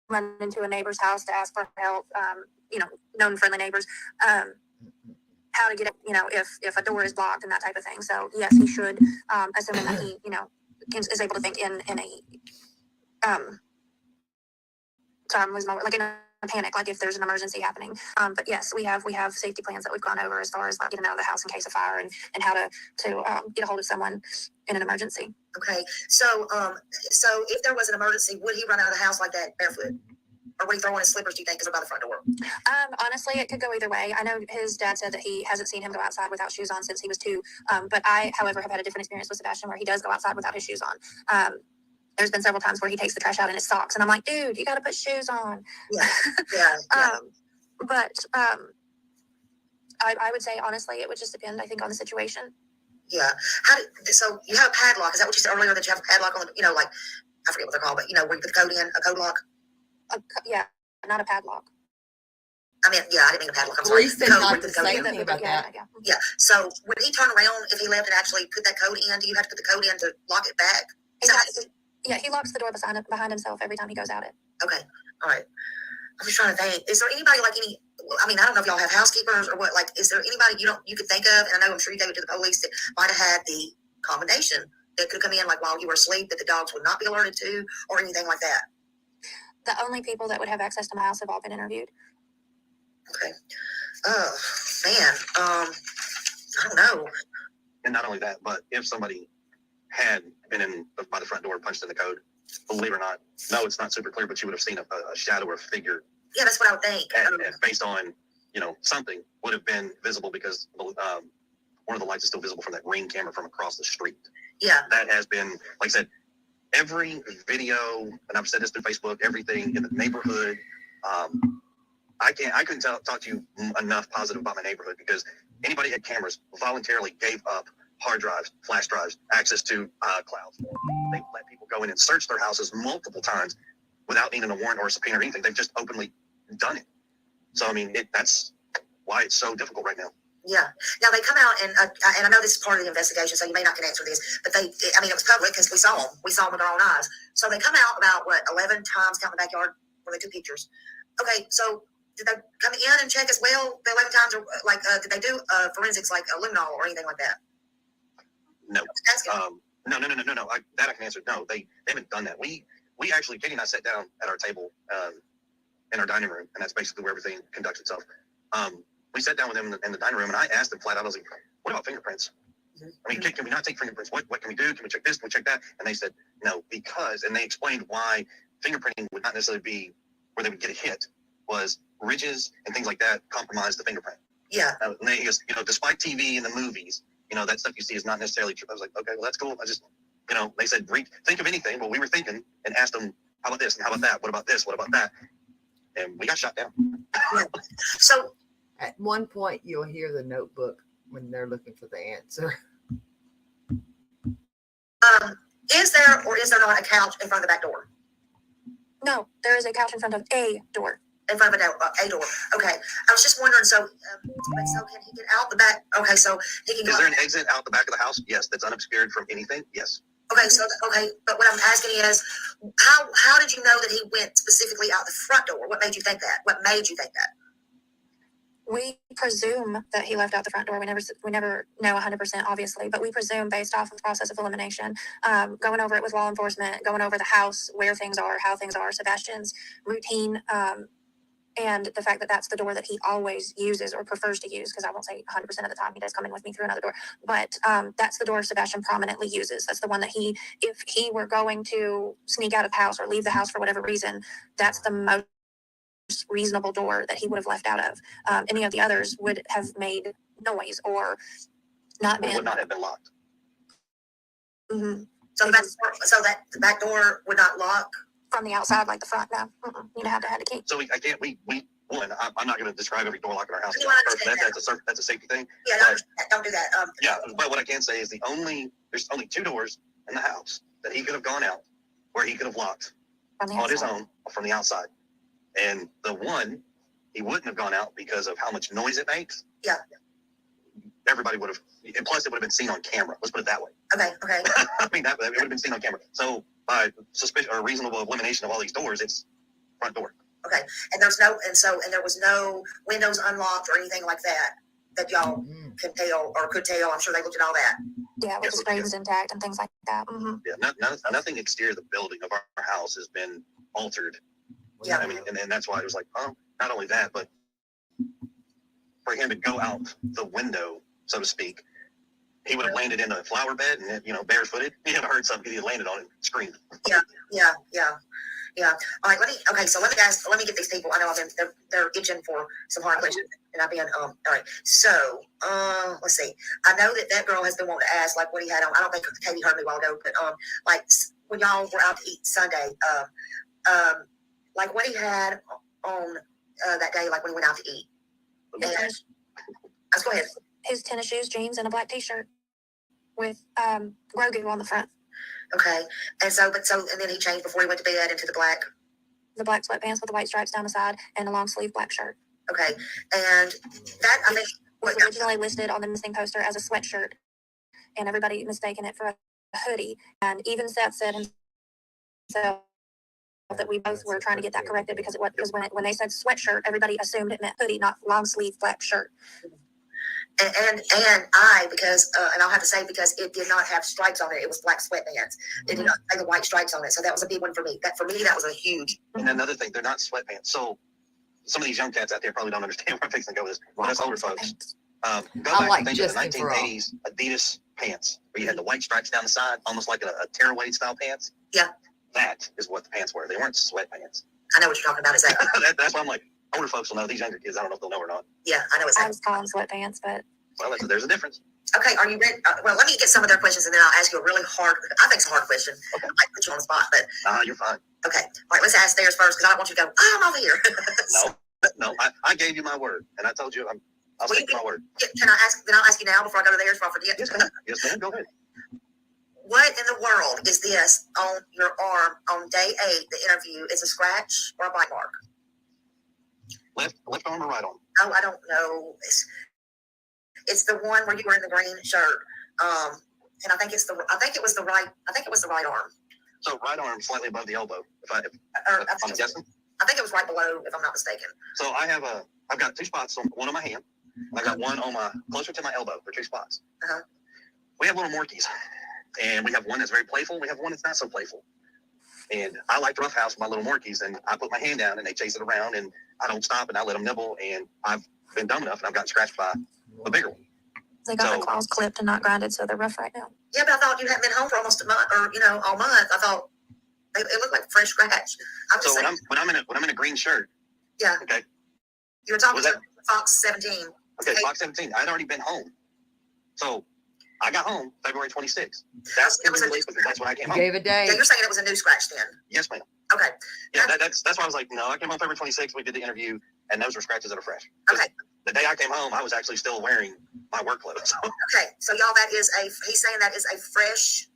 run into a neighbor's house to ask for help, known friendly neighbors, how to get it, if a door is blocked and that type of thing. So yes, he should, assuming that he, is able to think in a, sorry, I'm losing my word, like in a panic, like if there's an emergency happening. But yes, we have safety plans that we've gone over as far as like getting out of the house in case of fire and how to get a hold of someone in an emergency.
Okay, so if there was an emergency, would he run out of the house like that barefoot? Or would he throw on his slippers, do you think, because they're by the front door?
Honestly, it could go either way. I know his dad said that he hasn't seen him go outside without shoes on since he was 2. But I, however, have had a different experience with Sebastian where he does go outside without his shoes on. There's been several times where he takes the trash out in his socks, and I'm like, dude, you got to put shoes on.
Yeah.
But I would say, honestly, it would just depend, I think, on the situation.
Yeah. So you have a padlock. Is that what you said earlier, that you have a padlock on the, like, I forget what they're called, but, where you put the code in, a code lock?
Yeah, not a padlock.
I mean, yeah, I didn't mean a padlock. I'm sorry.
Police did not say anything about that.
Yeah. So when he turned around, if he left and actually put that code in, do you have to put the code in to lock it back?
Yeah, he locks the door behind himself every time he goes out it.
Okay. All right. I'm just trying to think. Is there anybody I don't know if y'all have housekeepers or what, like, is there anybody you could think of? And I know I'm sure you gave it to the police that might have had the combination that could come in, like, while you were asleep, that the dogs would not be alerted to or anything like that.
The only people that would have access to my house have all been interviewed.
Okay. Oh, man. I don't know.
And not only that, but if somebody had been in by the front door, punched in the code, believe it or not, no, it's not super clear, but you would have seen a shadow or a figure.
Yeah, that's what I would think.
And based on, something would have been visible because one of the lights is still visible from that ring camera from across the street.
Yeah.
That has been, like I said, every video, and I've said this through Facebook, everything in the neighborhood. I couldn't talk to you enough positive about my neighborhood because anybody had cameras voluntarily gave up hard drives, flash drives, access to clouds. They let people go in and search their houses multiple times without needing a warrant or a subpoena or anything. They've just openly done it. So, I mean, that's why it's so difficult right now.
Yeah. Now they come out and I know this is part of the investigation, so you may not can answer this, but it was public because we saw them with our own eyes. So they come out about 11 times, counting the backyard where they took pictures. Okay, so did they come in and check as well the 11 times, or like did they do forensics like a luminol or anything like that?
No. No. That I can answer. No, they haven't done that. We actually, Katie and I sat down at our table in our dining room, and that's basically where everything conducts itself. We sat down with them in the dining room, and I asked them flat out, I was like, what about fingerprints?
Mhm.
I mean, can we not take fingerprints? What can we do? Can we check this? Can we check that? And they said, no, because, and they explained why fingerprinting would not necessarily be where they would get a hit, was ridges and things like that compromise the fingerprint.
Yeah.
And they just, despite TV and the movies, that stuff you see is not necessarily true. I was like, okay, well, that's cool. I just, they said, think of anything. Well, we were thinking and asked them, how about this? And how about that? What about this? What about that? And we got shot down.
Yeah. So
At one point, you'll hear the notebook when they're looking for the answer.
is there or is there not a couch in front of the back door?
No, there is a couch in front of a door.
In front of a door. Okay. I was just wondering, so can he get out the back? Okay, so he can go.
Is there an exit out the back of the house? Yes. That's unobscured from anything? Yes.
Okay, but what I'm asking is, how did you know that he went specifically out the front door? What made you think that? What made you think that?
We presume that he left out the front door. We never know 100%, obviously, but we presume based off of the process of elimination, going over it with law enforcement, going over the house, where things are, how things are, Sebastian's routine, and the fact that that's the door that he always uses or prefers to use, because I won't say 100% of the time he does come in with me through another door, but that's the door Sebastian prominently uses. That's the one that if he were going to sneak out of the house or leave the house for whatever reason, that's the most reasonable door that he would have left out of. Any of the others would have made noise or not been.
Would not have been locked.
Mm-hmm. So that the back door would not lock
from the outside like the front. No, you'd have to have a key.
So I can't. I'm not going to describe every door lock in our house. That's a safety thing.
Yeah, don't do that.
Yeah, but what I can say is there's only 2 doors in the house that he could have gone out, where he could have locked on his own from the outside. And the one, he wouldn't have gone out because of how much noise it makes.
Yeah.
Everybody would have, and plus it would have been seen on camera. Let's put it that way.
Okay.
I mean, it would have been seen on camera. So by suspicion or reasonable elimination of all these doors, it's front door.
Okay. And there was no windows unlocked or anything like that y'all can tell or could tell. I'm sure they looked at all that.
Yeah, with the screens intact and things like that. Mm-hmm.
Yeah, nothing exterior of the building of our house has been altered.
Yeah.
I mean, and that's why it was like, not only that, but for him to go out the window, so to speak, he would have landed in a flower bed and, barefooted. He would have heard something. He had landed on it and screamed.
Yeah. All right. Let me get these people. I know they're itching for some hard questions. And I've been, all right. So, let's see. I know that girl has been wanting to ask, like, what he had on. I don't think Katie heard me a while ago, but, like, when y'all were out to eat Sunday, like what he had on that day, like when he went out to eat. Let's go ahead.
His tennis shoes, jeans, and a black T-shirt with Grogu on the front.
Okay, and then he changed before he went to bed into the black
sweatpants with the white stripes down the side and a long sleeve black shirt.
Okay, and that I think
was originally listed on the missing poster as a sweatshirt, and everybody mistaken it for a hoodie. And even Seth said himself that we both were trying to get that corrected because when they said sweatshirt, everybody assumed it meant hoodie, not long sleeve black shirt.
And I'll have to say because it did not have stripes on it, it was black sweatpants. It did not have the white stripes on it, so that was a big one for me. That was a huge.
And another thing, they're not sweatpants. So some of these young cats out there probably don't understand where I'm fixing to go with this. But us older folks, go back and think of the 1980s Adidas pants where you had the white stripes down the side, almost like a tearaway style pants.
Yeah.
That is what the pants were. They weren't sweatpants.
I know what you're talking about. Is that?
That's why I'm like, older folks will know. These younger kids, I don't know if they'll know or not.
Yeah, I know
I was calling sweatpants, but.
Well, there's a difference.
Okay, are you ready? Well, let me get some of their questions, and then I'll ask you a really hard, I think it's a hard question. Okay. I might put you on the spot, but.
You're fine.
Okay. All right, let's ask theirs first, because I don't want you to go, I'm over here.
No, I gave you my word, and I told you I'll stick to my word.
Can I ask, then I'll ask you now before I go to theirs, before I forget.
Yes, ma'am, go ahead.
What in the world is this on your arm on day 8, the interview? Is a scratch or a bite mark?
Left arm or right arm?
Oh, I don't know. It's the one where you were in the green shirt. And I think it was the right arm.
So right arm slightly above the elbow. I'm guessing.
I think it was right below, if I'm not mistaken.
So I've got 2 spots, one on my hand. I got one closer to my elbow for 2 spots.
Uh-huh.
We have little Morkies, and we have one that's very playful. We have one that's not so playful. And I like to roughhouse my little Morkies, and I put my hand down, and they chase it around, and I don't stop, and I let them nibble, and I've been dumb enough, and I've gotten scratched by a bigger one.
They got
So-
their claws clipped and not grinded, so they're rough right now.
Yeah, but I thought you hadn't been home for almost a month, or all month. I thought it looked like a fresh scratch. I'm just
So
saying.
when I'm in a green shirt,
Yeah.
okay,
You were talking
Was
to
that-
Fox 17.
okay, Fox 17. I'd already been home, so I got home February 26th. That's
That was a-
because that's when I came
You
home.
gave a
Yeah,
date.
you're saying it was a new scratch then.
Yes, ma'am.
Okay.
Yeah, that's why I was like, no, I came home February 26th. We did the interview, and those were scratches that are fresh. 'Cause
Okay.
The day I came home, I was actually still wearing my work clothes.
Okay. So y'all, he's saying that is a fresh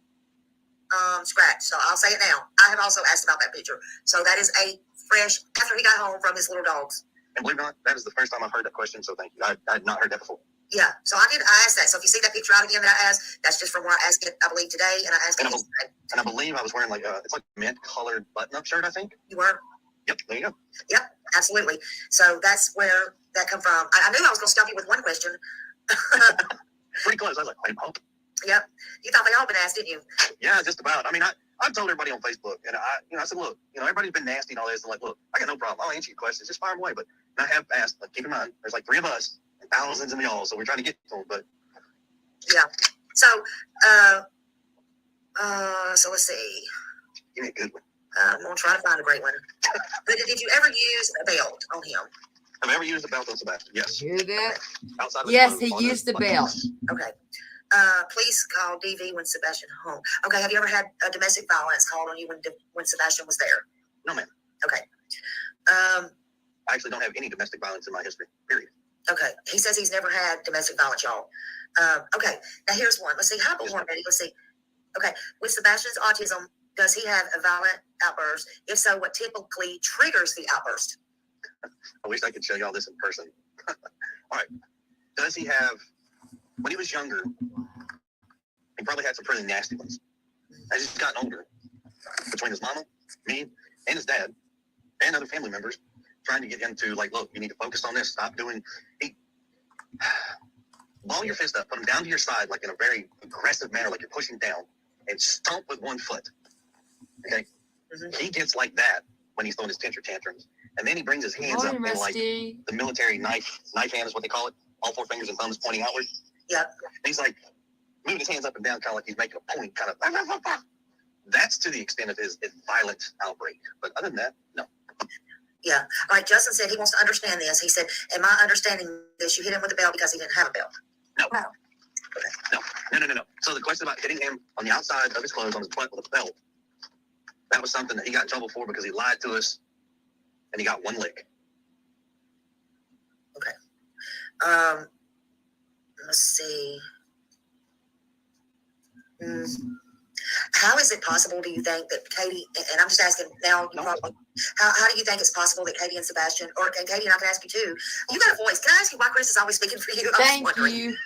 scratch. So I'll say it now. I have also asked about that picture. So that is a fresh after he got home from his little dogs.
And believe it or not, that is the first time I've heard that question. So thank you. I had not heard that before.
Yeah. So I asked that. So if you see that picture out again that I asked, that's just from where I asked it, I believe today, and I asked it
And
yesterday.
And I believe I was wearing it's like a mint colored button up shirt, I think.
You were.
Yep, there you go.
Absolutely. So that's where that come from. I knew I was going to stop you with one question.
Pretty close. I was like, wait, oh.
Yep. You thought they all been asked, didn't you?
Yeah, just about. I mean, I've told everybody on Facebook, and I said, look, everybody's been nasty and all this, and like, look, I got no problem. I'll answer your questions. Just fire them away. But I have asked, like, keep in mind, there's like 3 of us and thousands of y'all, so we're trying to get to them. But
Yeah. So, so let's see.
give me a good one.
I'm gonna try to find a great one. But did you ever use a belt on him?
Have I ever used a belt on Sebastian? Yes.
Hear that?
Outside of
Yes,
his
he
clothes, on
used
his
the belt.
buttons.
Okay. Please call DV when Sebastian home. Okay. Have you ever had a domestic violence called on you when Sebastian was there?
No, ma'am.
Okay.
I actually don't have any domestic violence in my history, period.
Okay. He says he's never had domestic violence, y'all. Okay. Now here's one. Let's see. How about one? Let's see. Okay. With Sebastian's autism, does he have a violent outburst? If so, what typically triggers the outburst?
I wish I could show y'all this in person. All right. Does he have, when he was younger, he probably had some pretty nasty ones. As he's gotten older, between his mama, me, and his dad, and other family members, trying to get him to, like, look, you need to focus on this. Stop doing, ball your fist up, put him down to your side, like in a very aggressive manner, like you're pushing down, and stomp with one foot. Okay?
Mhm.
He gets like that when he's throwing his tantrums. And then he brings his hands up
Morning,
and like
Rusty.
the military knife hand is what they call it. All 4 fingers and thumbs pointing outward.
Yep.
And he's like moving his hands up and down, kind of like he's making a point, kind of. That's to the extent of his violent outbreak. But other than that, no.
Yeah. All right. Justin said he wants to understand this. He said, am I understanding this? You hit him with a belt because he didn't have a belt.
No. So the question about hitting him on the outside of his clothes, on his butt with a belt, that was something that he got in trouble for because he lied to us and he got 1 lick.
Let's see. How is it possible, do you think, that Katie, and I'm just asking now, how do you think it's possible that Katie and Sebastian, and Katie, and I can ask you too, you got a voice. Can I ask you why Chris is always speaking for you?
Thank you.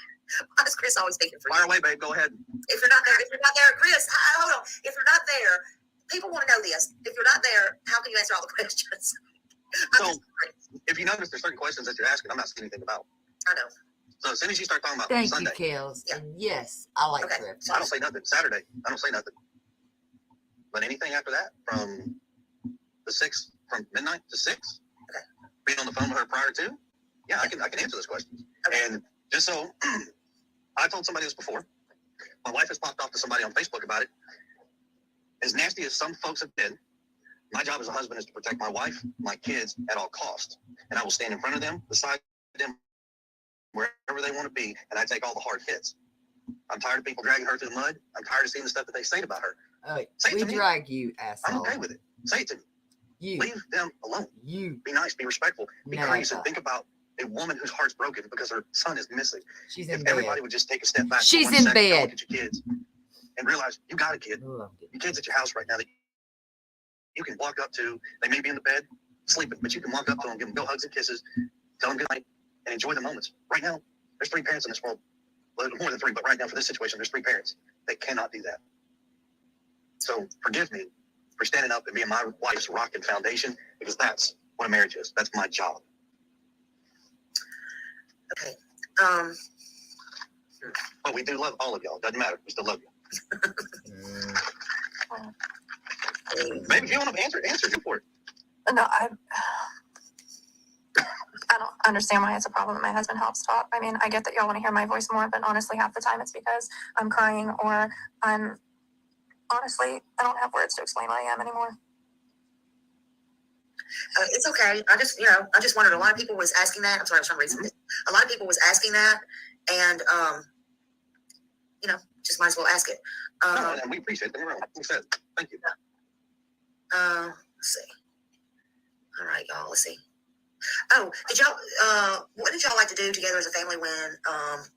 Why is Chris always speaking for you?
Fire away, babe. Go ahead.
If you're not there, Chris, hold on. If you're not there, people want to know this. If you're not there, how can you answer all the questions?
So, if you notice, there's certain questions that you're asking I'm not saying anything about.
I know.
So as soon as you start talking about
Thank
Sunday,
you, Kels.
Yeah.
And yes, I like
Okay.
trips.
I don't say nothing. Saturday, I don't say nothing. But anything after that, from midnight to 6,
Okay.
being on the phone with her prior to, yeah, I can answer those questions.
Okay.
And just so, I told somebody this before. My wife has popped off to somebody on Facebook about it. As nasty as some folks have been, my job as a husband is to protect my wife, my kids at all costs. And I will stand in front of them, beside them, wherever they want to be, and I take all the hard hits. I'm tired of people dragging her through the mud. I'm tired of seeing the stuff that they say about her. Say it
We
to me.
drag you,
I'm
asshole.
okay with it. Say it to me.
You.
Leave them alone.
You.
Be nice, be respectful, be
Never.
courteous, and think about a woman whose heart's broken because her son is missing.
She's in
If
bed.
everybody would just take a step back,
She's
for 1
in
second and
bed.
look at your kids and realize you got a kid.
Ooh, I'm getting-
Your kid's at your house right now that you can walk up to. They may be in the bed sleeping, but you can walk up to them, give them hugs and kisses, tell them good night, and enjoy the moments. Right now, there's 3 parents in this world. Well, more than 3, but right now for this situation, there's 3 parents. They cannot do that. So forgive me for standing up and being my wife's rock and foundation, because that's what a marriage is. That's my job.
Okay.
But we do love all of y'all. Doesn't matter. We still love you. Maybe if you want to answer, go for it.
No, I understand why it's a problem that my husband helps talk. I mean, I get that y'all want to hear my voice more, but honestly, half the time it's because I'm crying or honestly, I don't have words to explain what I am anymore.
It's okay. I just wondered. A lot of people was asking that. I'm sorry, I was trying to read something. A lot of people was asking that, and just might as well ask it.
And we appreciate it. Like we said, thank you.
Let's see. All right, y'all. Let's see. Oh, what did y'all like to do together as a family when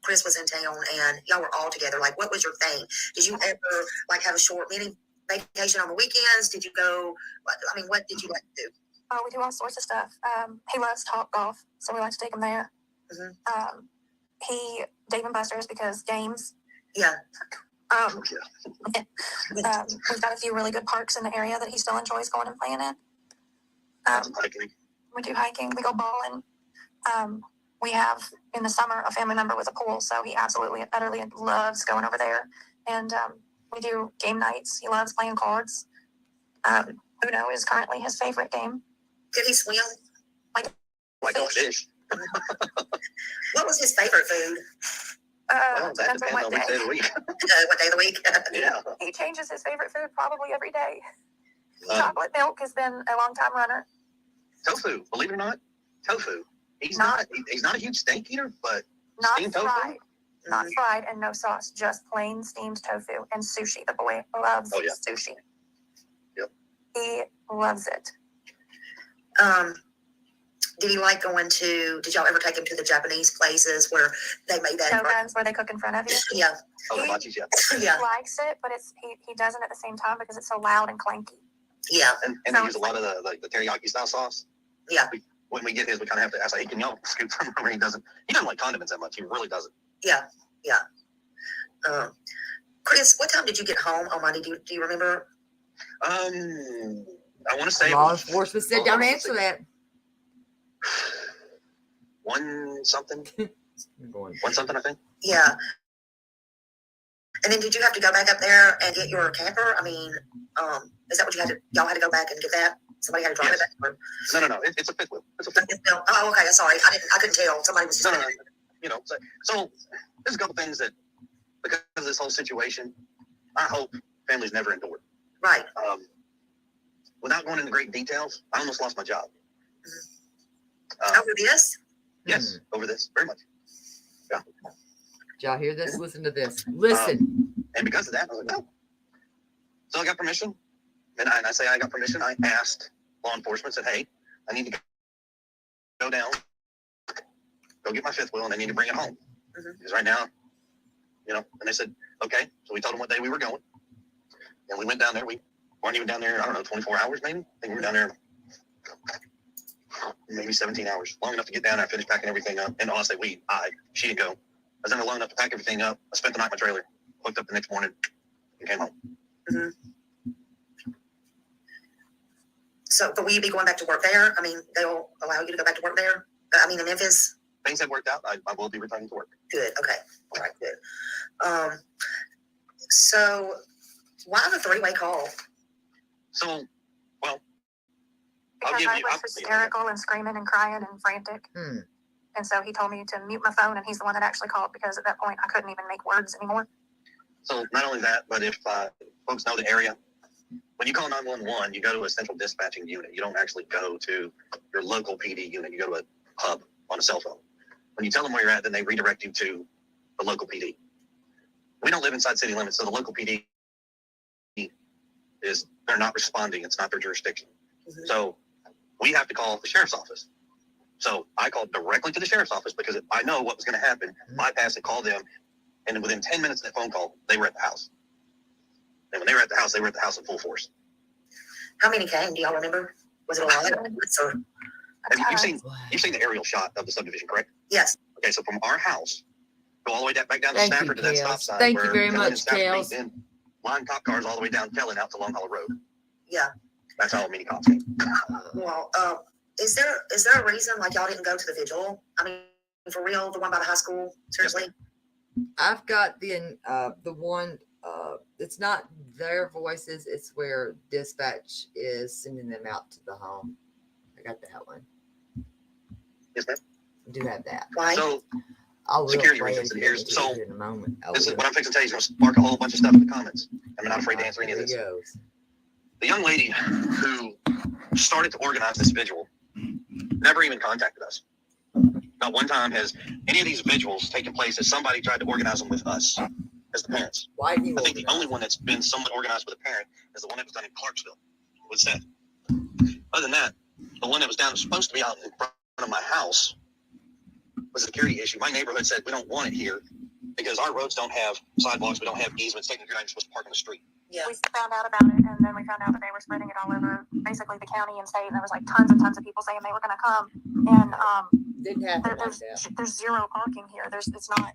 Chris was in town and y'all were all together? Like, what was your thing? Did you ever like have a short mini vacation on the weekends? Did you go? I mean, what did you like to do?
Oh, we do all sorts of stuff. He loves Top Golf, so we like to take him there.
Mm-hmm.
Dave and Buster's because games.
Yeah.
We've got a few really good parks in the area that he still enjoys going and playing in. We do hiking. We go bowling. We have in the summer a family member with a pool, so he absolutely, utterly loves going over there. And we do game nights. He loves playing cards. Uno is currently his favorite game.
Did he swim?
Like a fish.
What was his favorite food?
Well, that depends on which day of the week.
What day of the week?
Yeah.
He changes his favorite food probably every day. Chocolate milk has been a long time runner.
Tofu, believe it or not, tofu. He's not a huge steak eater, but
not
steamed
fried.
tofu.
Not fried and no sauce, just plain steamed tofu and sushi. The boy loves sushi.
Yep.
He loves it.
Did he like going to? Did y'all ever take him to the Japanese places where they made that?
Shoguns where they cook in front of you.
Yeah.
Oh, the machis, yeah.
Yeah.
He likes it, but he doesn't at the same time because it's so loud and clanky.
Yeah.
And they use a lot of the teriyaki style sauce.
Yeah.
When we get his, we kind of have to ask, like, hey, can y'all scoop from where he doesn't like condiments that much. He really doesn't.
Yeah. Yeah. Chris, what time did you get home on Monday? Do you remember?
I want to say
law enforcement said don't answer that.
1 something. 1 something, I think.
Yeah. And then did you have to go back up there and get your camper? I mean, is that what y'all had to go back and get that? Somebody had to drive it back? Or?
No. It's a fifth wheel. It's a fifth wheel.
Oh, okay. Sorry. I couldn't tell. Somebody was just.
No. So there's a couple things that, because of this whole situation, I hope families never endure.
Right.
Without going into great details, I almost lost my job.
Over this?
Yes, over this, very much. Yeah.
Did y'all hear this? Listen to this. Listen.
And because of that, I was like, no. So I got permission. And I say I got permission. I asked law enforcement, said, hey, I need to go down, go get my fifth wheel, and I need to bring it home. Because right now, and they said, okay. So we told them what day we were going. And we went down there. We weren't even down there, I don't know, 24 hours maybe. I think we were down there maybe 17 hours. Long enough to get down there, finish packing everything up. And honestly, she didn't go. I was in there long enough to pack everything up. I spent the night in my trailer, hooked up the next morning, and came home.
Mm-hmm. So, but will you be going back to work there? I mean, they'll allow you to go back to work there? I mean, in Memphis?
Things have worked out. I will be returning to work.
Good. Okay. All right. Good. So why the 3-way call?
So, well,
because I was hysterical and screaming and crying and frantic. And so he told me to mute my phone, and he's the one that actually called because at that point I couldn't even make words anymore.
So not only that, but if folks know the area, when you call 911, you go to a central dispatching unit. You don't actually go to your local PD unit. You go to a hub on a cell phone. When you tell them where you're at, then they redirect you to the local PD. We don't live inside city limits, so the local PD they're not responding. It's not their jurisdiction. So we have to call the sheriff's office. So I called directly to the sheriff's office because I know what was going to happen. Bypass it, call them, and within 10 minutes of that phone call, they were at the house. And when they were at the house in full force.
How many came? Do y'all remember? Was it a lot?
You've seen the aerial shot of the subdivision, correct?
Yes.
Okay, so from our house, go all the way back down to Stafford to that stop sign.
Thank you very much, Kales.
Then line cop cars all the way down Kellen out to Long Hollow Road.
Yeah.
That's how many cops came.
Well, is there a reason like y'all didn't go to the vigil? I mean, for real, the one by the high school? Seriously?
I've got the one. It's not their voices. It's where dispatch is sending them out to the home. I got that one.
Yes, ma'am.
Do have that.
Why?
So
I'll
security
play it
reasons.
if you
Here's
want me to
so
here in a moment.
this is what I'm fixing to tell you. Is going to spark a whole bunch of stuff in the comments. I'm not afraid to answer any of
Here
this.
he goes.
The young lady who started to organize this vigil never even contacted us. Not one time has any of these vigils taken place as somebody tried to organize them with us as the parents.
Why do you
I think the only one that's been somewhat organized with a parent is the one that was done in Clarksville with Seth. Other than that, the one that was supposed to be out in front of my house was a security issue. My neighborhood said we don't want it here because our roads don't have sidewalks, we don't have easements. Technically, you're not even supposed to park on the street.
Yeah.
We found out about it, and then we found out that they were spreading it all over basically the county and state, and there was like tons and tons of people saying they were going to come. And
Didn't happen like that.
there's zero parking here. It's not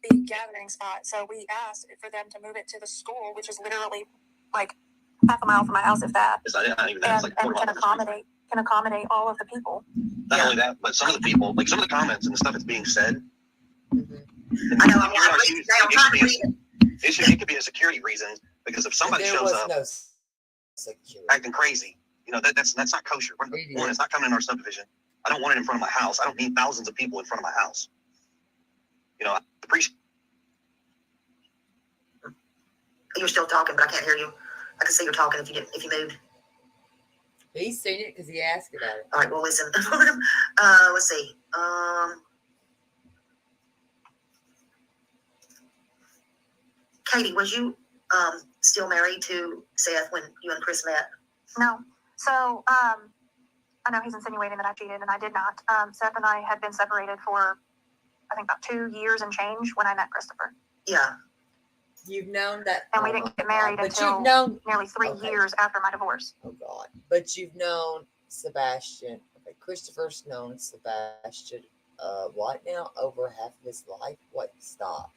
the gathering spot. So we asked for them to move it to the school, which is literally like half a mile from my house, if that.
It's not even that. It's like
And can accommodate all of the people.
Not only that, but some of the people, like some of the comments and the stuff that's being said.
I know. I'm trying to read it.
It could be a security reason because if somebody shows up
no security.
acting crazy, that's not kosher. One, it's not coming in our subdivision. I don't want it in front of my house. I don't need thousands of people in front of my house. I appreciate.
You're still talking, but I can't hear you. I can see you're talking if you moved.
He's seen it because he asked about it.
All right, well, listen. Let's see. Katie, was you still married to Seth when you and Chris met?
No. So I know he's insinuating that I cheated, and I did not. Seth and I had been separated for, I think, about 2 years and change when I met Christopher.
Yeah.
You've known that.
And we didn't get married until nearly 3 years after my divorce.
Oh, God. But you've known Sebastian. Okay, Christopher's known Sebastian, what now? Over half of his life? What? Stop.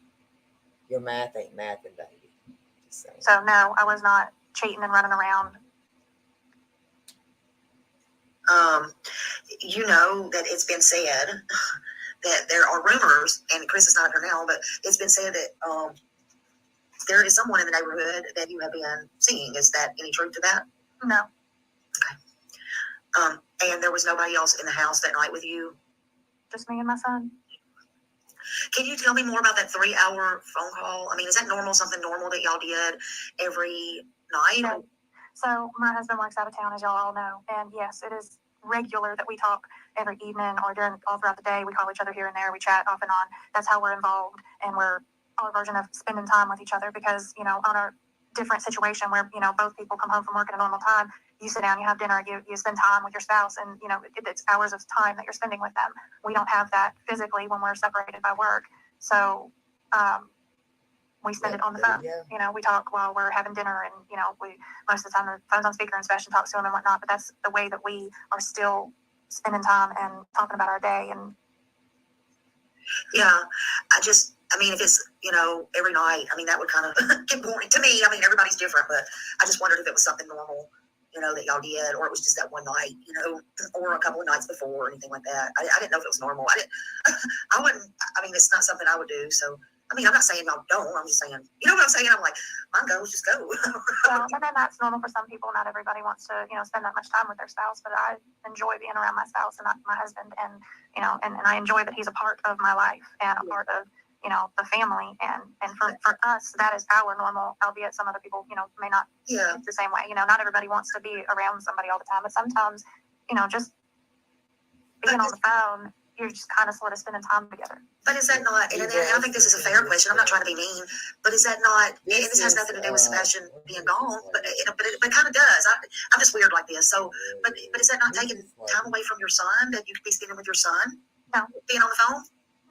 Your math ain't mathing, baby. Just saying.
So, no, I was not cheating and running around.
You know that it's been said that there are rumors, and Chris is not here now, but it's been said that there is someone in the neighborhood that you have been seeing. Is that any truth to that?
No.
Okay. And there was nobody else in the house that night with you?
Just me and my son.
Can you tell me more about that 3-hour phone call? I mean, is that normal, something normal that y'all did every night?
No. So my husband works out of town, as y'all all know. And yes, it is regular that we talk every evening or all throughout the day. We call each other here and there. We chat off and on. That's how we're involved. And we're our version of spending time with each other because, on a different situation where, both people come home from work at a normal time, you sit down, you have dinner, you spend time with your spouse, and, it's hours of time that you're spending with them. We don't have that physically when we're separated by work. So we spend it on the phone. We talk while we're having dinner, and, we most of the time the phone's on speaker and Sebastian talks to him and whatnot, but that's the way that we are still spending time and talking about our day. And
yeah, if it's, every night, that would kind of get boring to me. Everybody's different, but I just wondered if it was something normal, that y'all did, or it was just that one night, or a couple of nights before or anything like that. I didn't know if it was normal. I wouldn't, it's not something I would do. So, I'm not saying y'all don't. I'm just saying, you know what I'm saying? I'm like, mine goes, just go.
Well, and then that's normal for some people. Not everybody wants to, spend that much time with their spouse, but I enjoy being around my spouse and my husband, and, and I enjoy that he's a part of my life and a part of, the family. And for us, that is our normal, albeit some other people, may not think the same way. Not everybody wants to be around somebody all the time, but sometimes, just being on the phone, you're just kind of sort of spending time together.
But is that not, and I think this is a fair question, I'm not trying to be mean, but is that not, and this has nothing to do with Sebastian being gone, but it kind of does. I'm just weird like this. So, but is that not taking time away from your son that you could be spending with your son?
No.
Being on the phone?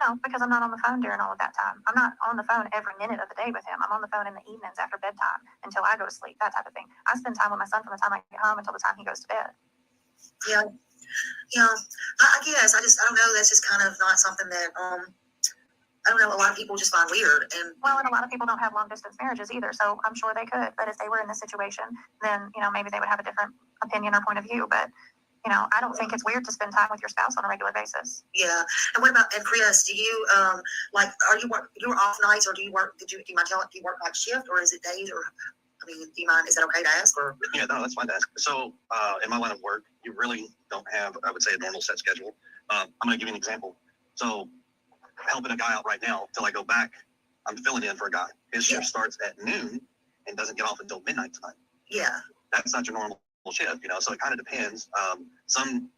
No, because I'm not on the phone during all of that time. I'm not on the phone every minute of the day with him. I'm on the phone in the evenings after bedtime until I go to sleep, that type of thing. I spend time with my son from the time I get home until the time he goes to bed.
Yeah. Yeah. I guess. I don't know. That's just kind of not something that, I don't know. A lot of people just find weird. And
a lot of people don't have long distance marriages either. So I'm sure they could. But if they were in this situation, then, maybe they would have a different opinion or point of view. But I don't think it's weird to spend time with your spouse on a regular basis.
Yeah. And what about, and Chris, do you, are you off nights, or do you work, do you mind telling, do you work like shift, or is it days, or, do you mind, is that okay to ask, or?
Yeah, no, that's fine to ask. So, in my line of work, you really don't have, I would say, a normal set schedule. I'm going to give you an example. So helping a guy out right now till I go back, I'm filling in for a guy. His shift starts at noon and doesn't get off until midnight tonight.
Yeah.
That's not your normal shift, you know. So it kind of depends.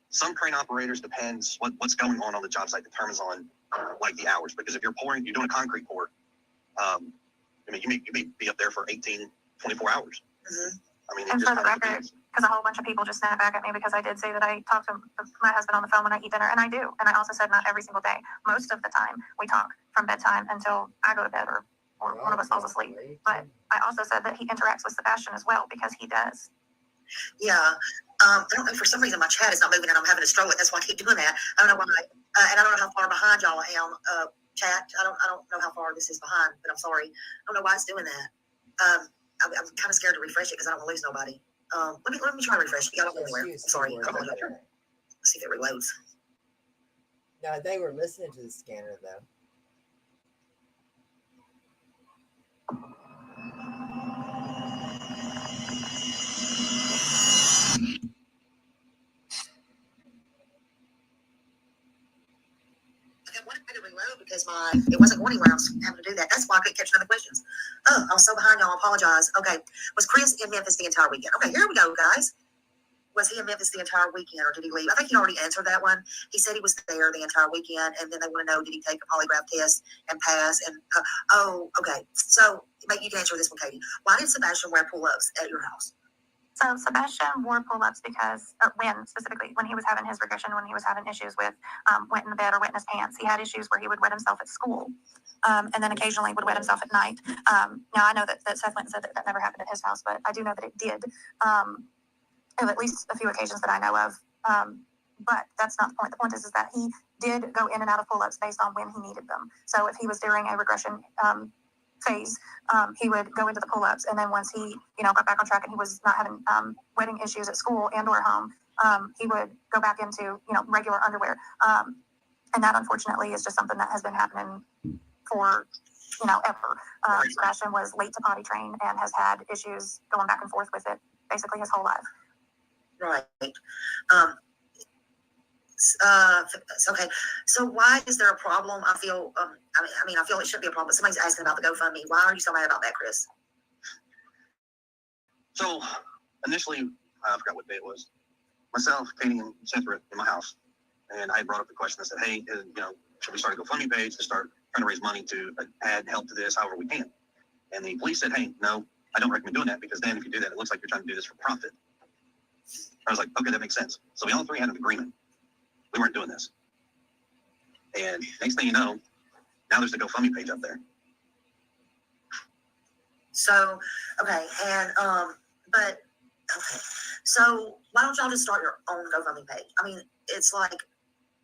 Some crane operators depends what's going on the job site determines on like the hours. Because if you're doing a concrete pour, I mean, you may be up there for 18, 24 hours.
Mm-hmm.
I mean,
and for the record, because a whole bunch of people just snapped back at me because I did say that I talk to my husband on the phone when I eat dinner, and I do. And I also said not every single day. Most of the time, we talk from bedtime until I go to bed or one of us falls asleep. But I also said that he interacts with Sebastian as well because he does.
Yeah. I don't know, for some reason my chat is not moving and I'm having a stroke. That's why I keep doing that. I don't know why. And I don't know how far behind y'all I am. Chat. I don't know how far this is behind, but I'm sorry. I don't know why it's doing that. I'm kind of scared to refresh it because I don't want to lose nobody. Let me try to refresh it. Y'all don't go anywhere. I'm sorry. Let's see if it reloads.
No, they were listening to the scanner though.
Because it wasn't going anywhere. I was having to do that. That's why I couldn't catch none of the questions. Oh, I was so behind y'all. I apologize. Okay. Was Chris in Memphis the entire weekend? Okay, here we go, guys. Was he in Memphis the entire weekend or did he leave? I think he already answered that one. He said he was there the entire weekend, and then they want to know, did he take a polygraph test and pass? And okay. So you can answer this one, Katie. Why did Sebastian wear pull-ups at your house?
So Sebastian wore pull-ups because when he was having his regression, when he was having issues with wet in the bed or wet in his pants, he had issues where he would wet himself at school, and then occasionally would wet himself at night. Now I know that Seth Linton said that never happened at his house, but I do know that it did. At least a few occasions that I know of. But that's not the point. The point is that he did go in and out of pull-ups based on when he needed them. So if he was during a regression phase, he would go into the pull-ups, and then once he got back on track and he was not having wetting issues at school and or home, he would go back into regular underwear, and that unfortunately is just something that has been happening for ever. Sebastian was late to potty train and has had issues going back and forth with it basically his whole life.
Right. Okay. So why is there a problem? I feel. I feel it should be a problem. But somebody's asking about the GoFundMe. Why are you so mad about that, Chris?
So initially, I forgot what day it was. Myself, Katie, and Seth were in my house, and I brought up the question. I said, "Hey, should we start a GoFundMe page to start trying to raise money to add help to this, however we can?" And the police said, "Hey, no, I don't recommend doing that because then if you do that, it looks like you're trying to do this for profit." I was like, okay, that makes sense. So we all three had an agreement. We weren't doing this. And next thing you know, now there's the GoFundMe page up there.
So, okay, and but okay. So why don't y'all just start your own GoFundMe page? I mean, it's like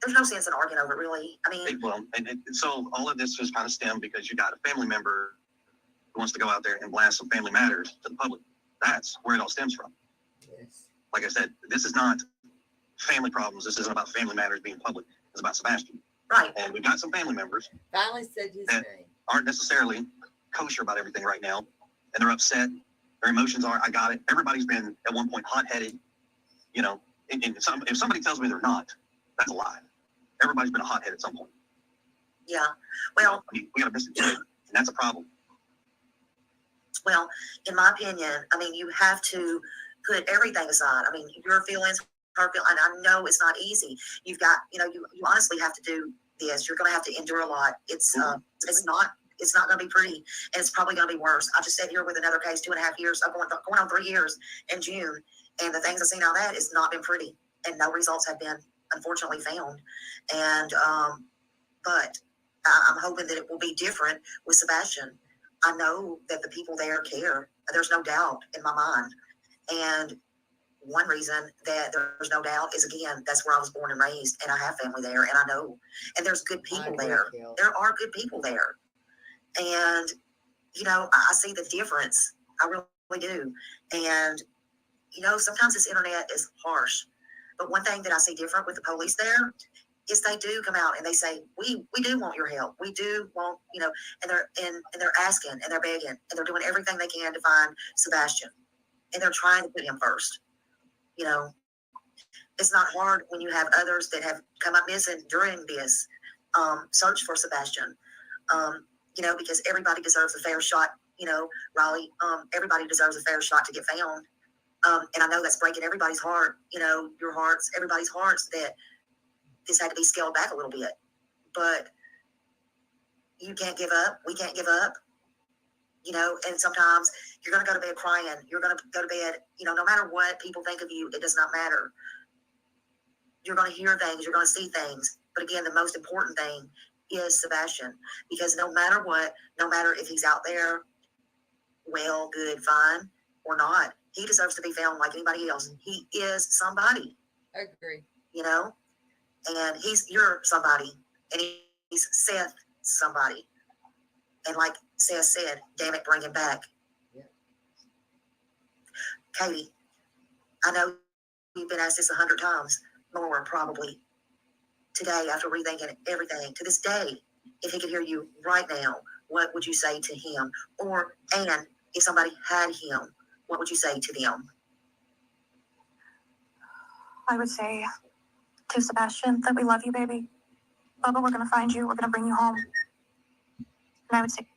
there's no sense in arguing over it, really. I mean,
well, and so all of this just kind of stemmed because you got a family member who wants to go out there and blast some family matters to the public. That's where it all stems from.
Yes.
Like I said, this is not family problems. This isn't about family matters being public. It's about Sebastian.
Right.
And we've got some family members
Finally said his name.
Aren't necessarily kosher about everything right now. And they're upset. Their emotions are, I got it. Everybody's been at one point hot-headed. And if somebody tells me they're not, that's a lie. Everybody's been a hothead at some point.
Yeah. Well,
we got a missing kid, and that's a problem.
Well, in my opinion, you have to put everything aside. Your feelings, her feelings, and I know it's not easy. You've got, you honestly have to do this. You're going to have to endure a lot. It's not going to be pretty, and it's probably going to be worse. I just sat here with another case, 2.5 years, going on 3 years in June, and the things I've seen out of that has not been pretty, and no results have been unfortunately found. And but I'm hoping that it will be different with Sebastian. I know that the people there care. There's no doubt in my mind. And one reason that there's no doubt is, again, that's where I was born and raised, and I have family there, and I know. And there's good people there. There are good people there. And, I see the difference. I really do. And, sometimes this internet is harsh. But one thing that I see different with the police there is they do come out and they say, we do want your help. We do want, and they're asking and they're begging and they're doing everything they can to find Sebastian. And they're trying to put him first. It's not hard when you have others that have come up missing during this. search for Sebastian. Because everybody deserves a fair shot. Riley, everybody deserves a fair shot to get found. And I know that's breaking everybody's heart, your hearts, everybody's hearts, that this had to be scaled back a little bit. But you can't give up. We can't give up. And sometimes you're going to go to bed crying. You're going to go to bed, no matter what people think of you, it does not matter. You're going to hear things. You're going to see things. But again, the most important thing is Sebastian. Because no matter what, no matter if he's out there, well, good, fine, or not, he deserves to be found like anybody else. He is somebody.
I agree.
And you're somebody. And he's Seth somebody. And like Seth said, damn it, bring him back.
Yeah.
Katie, I know you've been asked this 100 times, more probably, today after rethinking everything. To this day, if he could hear you right now, what would you say to him? And if somebody had him, what would you say to them?
I would say to Sebastian that we love you, baby. Bubba, we're going to find you. We're going to bring you home. And I would say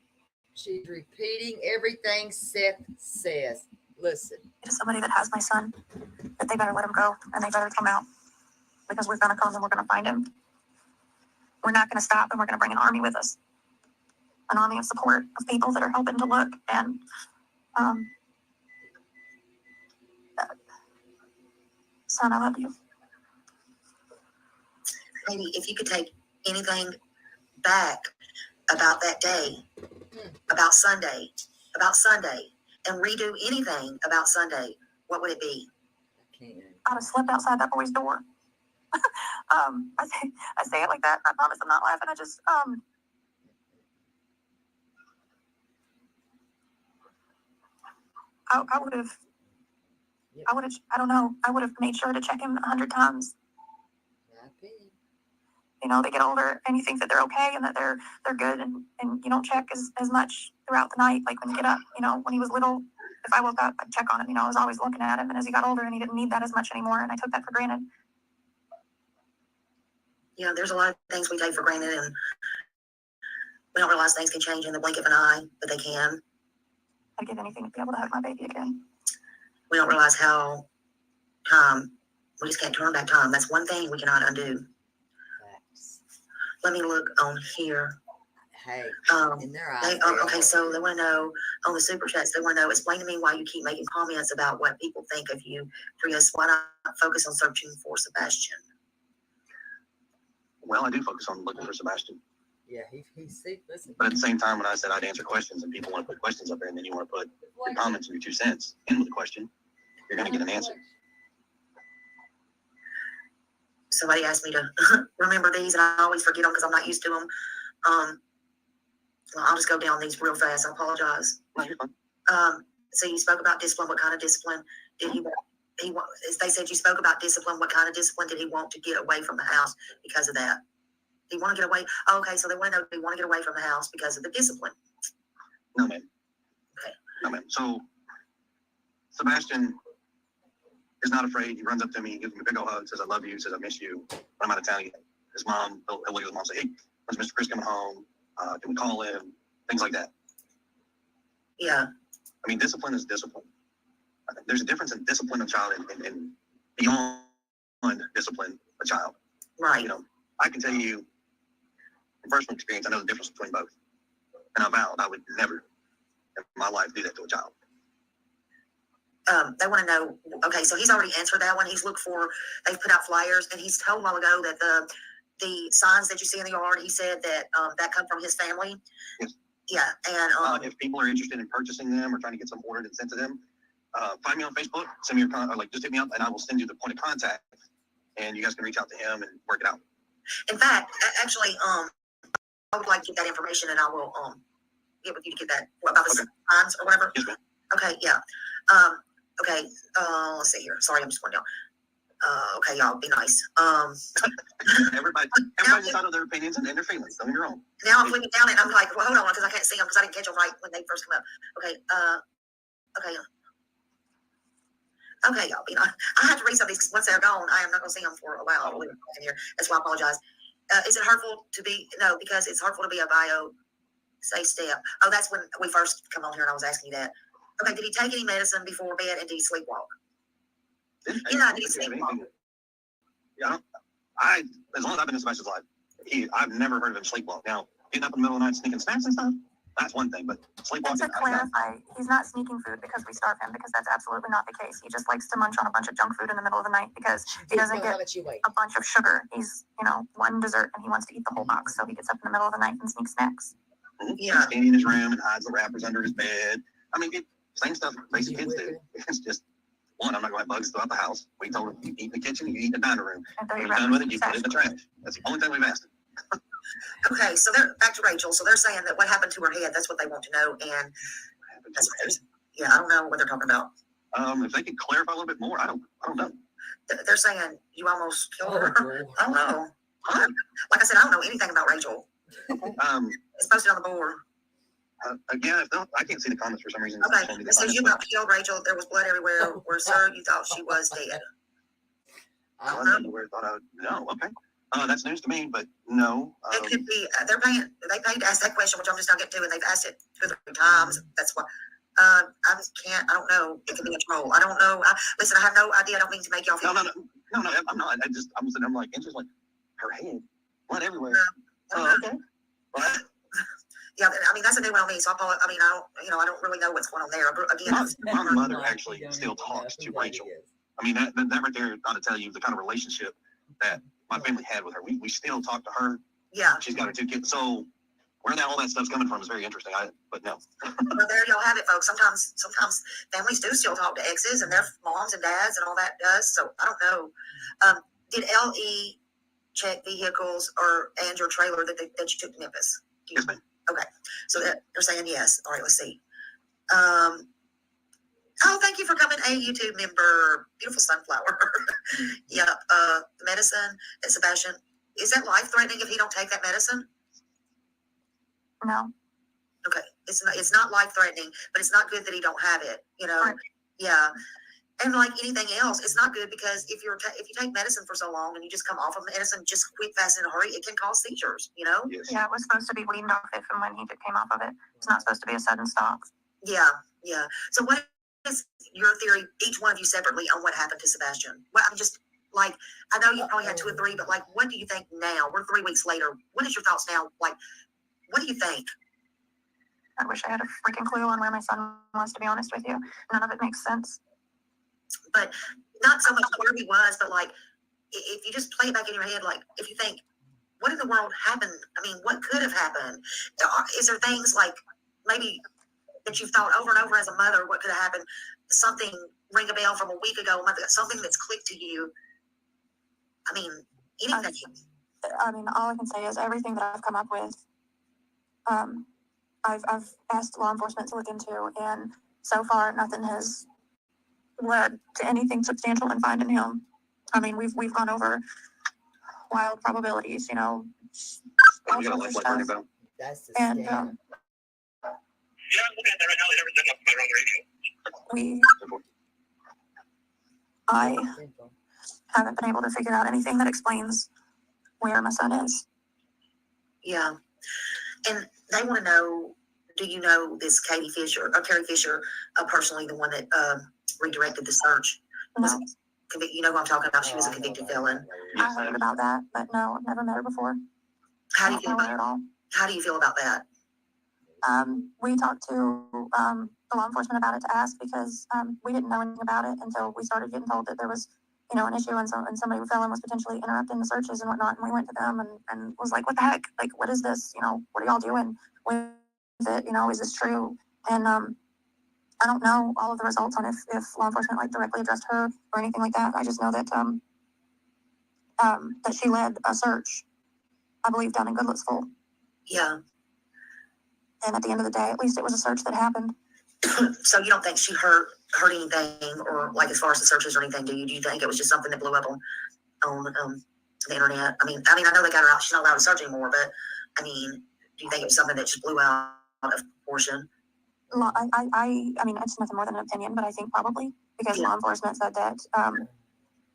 she's repeating everything Seth says. Listen.
to somebody that has my son that they better let him go and they better come out, because we're going to come and we're going to find him. We're not going to stop, and we're going to bring an army with us. An army of support of people that are helping to look. And son, I love you.
Maybe if you could take anything back about that day, about Sunday, and redo anything about Sunday, what would it be?
I'd have slept outside that boy's door. I say it like that. I promise I'm not laughing. I would have, I don't know. I would have made sure to check him 100 times. They get older and you think that they're okay and that they're good, and you don't check as much throughout the night. Like when you get up, when he was little, if I woke up, I'd check on him. I was always looking at him. And as he got older, and he didn't need that as much anymore, and I took that for granted.
There's a lot of things we take for granted, and we don't realize things can change in the blink of an eye, but they can.
I'd give anything to be able to hug my baby again.
We don't realize how we just can't turn back time. That's one thing we cannot undo. Let me look on here.
Hey, in their eyes.
Okay, so they want to know on the super chats. They want to know, explain to me why you keep making comments about what people think of you. Prius, why not focus on searching for Sebastian?
Well, I do focus on looking for Sebastian.
Yeah, listen.
But at the same time, when I said I'd answer questions and people want to put questions up there, and then you want to put your comments and your 2 cents in with the question, you're going to get an answer.
Somebody asked me to remember these, and I always forget them because I'm not used to them. Well, I'll just go down these real fast. I apologize.
No, you're fine.
So you spoke about discipline. What kind of discipline did he want? They said you spoke about discipline. What kind of discipline did he want to get away from the house because of that? Did he want to get away? Oh, okay, so they want to know, do he want to get away from the house because of the discipline?
No, ma'am.
Okay.
No, ma'am. So Sebastian is not afraid. He runs up to me, gives me a big old hug, says, I love you, says, I miss you. When I'm out of town, his mom, he'll look at his mom and say, hey, when's Mr. Chris coming home? Can we call him? Things like that.
Yeah.
I mean, discipline is discipline. There's a difference in discipline of a child and beyond discipline a child.
Right.
I can tell you from personal experience, I know the difference between both. And I vowed I would never in my life do that to a child.
They want to know, okay, so he's already answered that one. They've put out flyers, and he's told a while ago that the signs that you see in the yard, he said that that come from his family.
Yes.
Yeah, and
if people are interested in purchasing them or trying to get some ordered and sent to them, find me on Facebook, send me your just hit me up, and I will send you the point of contact, and you guys can reach out to him and work it out.
In fact, actually, I would like to get that information, and I will get with you to get that about the signs or whatever.
Yes, ma'am.
Okay, yeah. Okay, let's see here. Sorry, I'm just going down. Okay, y'all, be nice.
Everybody's entitled to their opinions and their feelings. Don't get me wrong.
Now I'm looking down and I'm like, well, hold on, because I can't see them because I didn't catch them right when they first come up. Okay, okay, y'all, be nice. I have to read some of these because once they're gone, I am not going to see them for a while. In here. That's why I apologize. Is it hurtful to be, no, because it's hurtful to be a bio, say step. Oh, that's when we first come on here and I was asking you that. Okay, did he take any medicine before bed and did he sleepwalk? Yeah, did he sleepwalk?
Yeah, as long as I've been in Sebastian's life, I've never heard of him sleepwalk. Now, getting up in the middle of the night sneaking snacks and stuff, that's one thing, but sleepwalking.
And to clarify, he's not sneaking food because we starve him, because that's absolutely not the case. He just likes to munch on a bunch of junk food in the middle of the night because he doesn't get a bunch of sugar. He's, one dessert and he wants to eat the whole box, so he gets up in the middle of the night and sneaks snacks.
Yeah, he's standing in his room and hides the wrappers under his bed. I mean, same stuff basic kids do. It's just, one, I'm not going to have bugs throughout the house. We told him, you eat in the kitchen, you eat in the dining room. When you're done with it, you put it in the trash. That's the only thing we've asked him.
Okay, so they're back to Rachel. So they're saying that what happened to her head, that's what they want to know. And that's what yeah, I don't know what they're talking about.
If they could clarify a little bit more, I don't know.
They're saying you almost killed her. I don't know. Like I said, I don't know anything about Rachel. It's posted on the board.
Again, I can't see the comments for some reason.
Okay, it says you about killed Rachel. There was blood everywhere. Where, sir, you thought she was dead.
I don't know where I thought I would know. Okay. That's news to me, but no.
It could be, they paid to ask that question, which I'm just not getting to, and they've asked it 2 or 3 times. That's why. I just can't, I don't know. It could be a troll. I don't know. Listen, I have no idea. I don't mean to make y'all feel.
No, I'm not. I'm like, it's just like her head, blood everywhere. Okay. What?
Yeah, I mean, that's a new one on me, so I mean, I don't really know what's going on there. Again,
my mother actually still talks to Rachel. I mean, that right there ought to tell you the kind of relationship that my family had with her. We still talk to her.
Yeah.
She's got her 2 kids. So where all that stuff's coming from is very interesting. But no.
Well, there y'all have it, folks. Sometimes families do still talk to exes and their moms and dads and all that does. So I don't know. Did LE check vehicles and your trailer that you took to Memphis?
Yes, ma'am.
Okay, so they're saying yes. All right, let's see. Thank you for coming, a YouTube member. Beautiful sunflower. Yep. The medicine that Sebastian, is that life-threatening if he don't take that medicine?
No.
Okay, it's not life-threatening, but it's not good that he don't have it.
Right.
Yeah. And like anything else, it's not good because if you take medicine for so long and you just come off of medicine just quick, fast, in a hurry, it can cause seizures.
Yes.
Yeah, it was supposed to be weaned off it from when he came off of it. It's not supposed to be a sudden stop.
Yeah. So what is your theory, each one of you separately, on what happened to Sebastian? Well, I'm just like, I know you probably had 2 or 3, but like, what do you think now? We're 3 weeks later. What is your thoughts now? Like, what do you think?
I wish I had a freaking clue on where my son was, to be honest with you. None of it makes sense.
But not so much where he was, but like, if you just play it back in your head, like, if you think, what in the world happened? I mean, what could have happened? Is there things like maybe that you've thought over and over as a mother, what could have happened? Something ring a bell from a week ago, a month ago, something that's clicked to you. I mean, anything.
I mean, all I can say is everything that I've come up with, I've asked law enforcement to look into, and so far nothing has led to anything substantial in finding him. I mean, we've gone over wild probabilities, all sorts of stuff.
That's the
And
Yeah, I'm looking at that right now. They never said nothing about wrong Rachel.
I haven't been able to figure out anything that explains where my son is.
Yeah. And they want to know, do you know this Carrie Fisher, personally, the one that redirected the search?
No.
You know who I'm talking about? She was a convicted felon.
I heard about that, but no, I've never met her before.
How do you feel
about
about
it all?
How do you feel about that?
We talked to the law enforcement about it to ask because we didn't know anything about it until we started getting told that there was, an issue and somebody with felon was potentially interrupting the searches and whatnot. And we went to them and was like, what the heck? Like, what is this? What are y'all doing with it? Is this true? And I don't know all of the results on if law enforcement directly addressed her or anything like that. I just know that that she led a search, I believe, down in Goodlettsville.
Yeah.
And at the end of the day, at least it was a search that happened.
So you don't think she hurt anything, or like as far as the searches or anything? Do you think it was just something that blew up on the internet? I mean, I know they got her out. She's not allowed to search anymore. But I mean, do you think it was something that just blew out of proportion?
I mean, it's nothing more than an opinion, but I think probably because law enforcement said that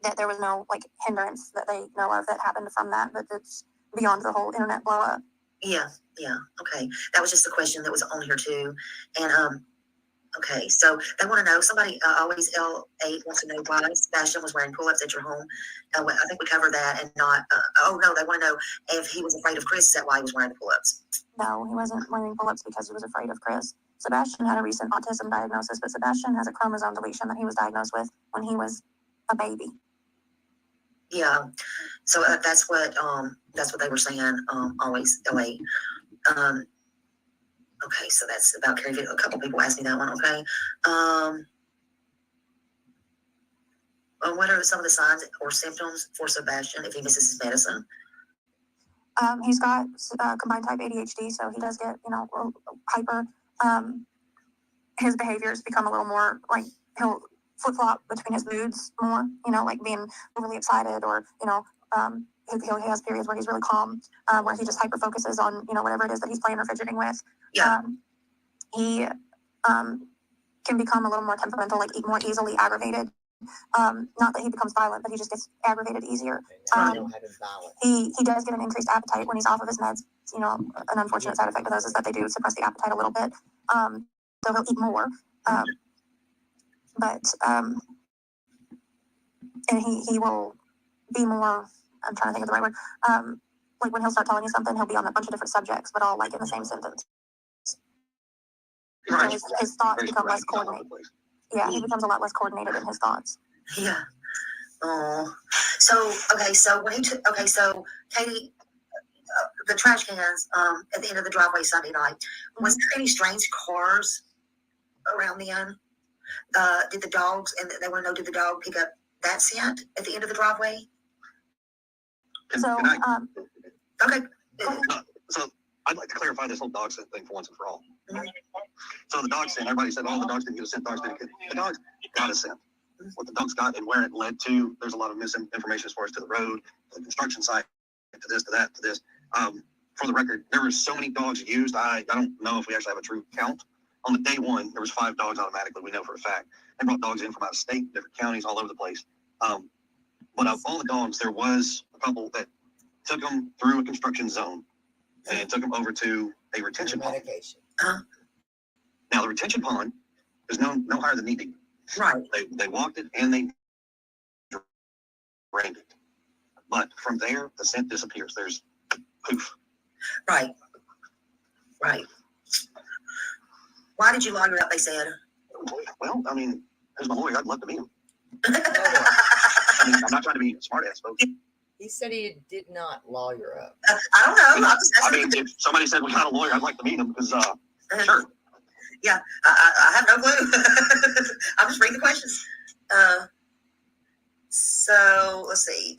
that there was no hindrance that they know of that happened from that. But it's beyond the whole internet blow up.
Yeah, okay. That was just the question that was on here too. And okay, so they want to know, somebody, always L8 wants to know why Sebastian was wearing pull-ups at your home. I think we covered that, and not, oh no, they want to know if he was afraid of Chris, is that why he was wearing the pull-ups?
No, he wasn't wearing pull-ups because he was afraid of Chris. Sebastian had a recent autism diagnosis, but Sebastian has a chromosome deletion that he was diagnosed with when he was a baby.
Yeah, so that's what they were saying, always L8. Okay, so that's about Carrie. A couple people asked me that one. Okay. What are some of the signs or symptoms for Sebastian if he misses his medicine?
He's got combined type ADHD, so he does get, hyper. His behaviors become a little more like he'll flip flop between his moods more. Like being overly excited, or he has periods where he's really calm, where he just hyper focuses on whatever it is that he's playing or fidgeting with.
Yeah.
He can become a little more temperamental, like more easily aggravated. Not that he becomes violent, but he just gets aggravated easier. He does get an increased appetite when he's off of his meds. An unfortunate side effect of those is that they do suppress the appetite a little bit. So he'll eat more. And he will be more, I'm trying to think of the right word. Like when he'll start telling you something, he'll be on a bunch of different subjects, but all like in the same sentence.
Right.
His thoughts become less coordinated. Yeah, he becomes a lot less coordinated in his thoughts.
Yeah. Oh. So when so Katie, the trash cans at the end of the driveway Sunday night, was there any strange cars around then? Did the dogs, and they want to know, did the dog pick up that scent at the end of the driveway? Okay.
So I'd like to clarify this whole dog scent thing for once and for all. Mm-hmm. So the dog scent, everybody said, the dogs didn't get a scent, the dogs got a scent. What the dogs got and where it led to, there's a lot of misinformation as far as to the road, to the construction site, to this, to that, to this. For the record, there were so many dogs used, I don't know if we actually have a true count. On the day one, there was 5 dogs automatically, we know for a fact. They brought dogs in from out of state, different counties, all over the place. But of all the dogs, there was a couple that took them through a construction zone and took them over to a retention pond. Now, the retention pond is no higher than knee deep.
Right.
They walked it and they drained it. But from there, the scent disappears. There's poof.
Right. Why did you lawyer up, they said?
Well, I mean, as my lawyer, I'd love to meet him. I'm not trying to be smart ass, folks.
He said he did not lawyer up.
I don't know.
If somebody said we got a lawyer, I'd like to meet him because, sure.
Yeah, I have no clue. I'm just reading the questions. So let's see.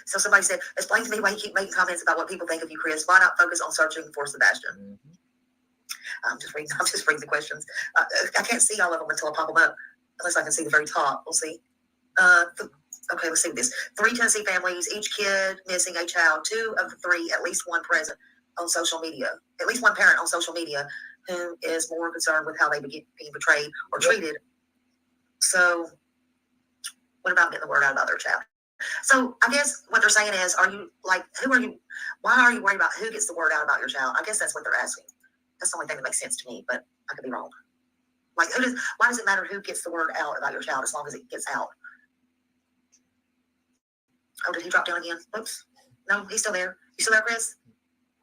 So somebody said, explain to me why you keep making comments about what people think of you, Chris. Why not focus on searching for Sebastian? Mm-hmm. I'm just reading the questions. I can't see all of them until I pop them up, unless I can see the very top. We'll see. Okay, let's see this. 3 Tennessee families, each kid missing a child. 2 of the 3, at least one present on social media. At least one parent on social media who is more concerned with how they begin being betrayed or treated. So what about getting the word out about their child? So I guess what they're saying is, why are you worried about who gets the word out about your child? I guess that's what they're asking. That's the only thing that makes sense to me, but I could be wrong. Like, why does it matter who gets the word out about your child as long as it gets out? Oh, did he drop down again? Oops. No, he's still there. You still there, Chris?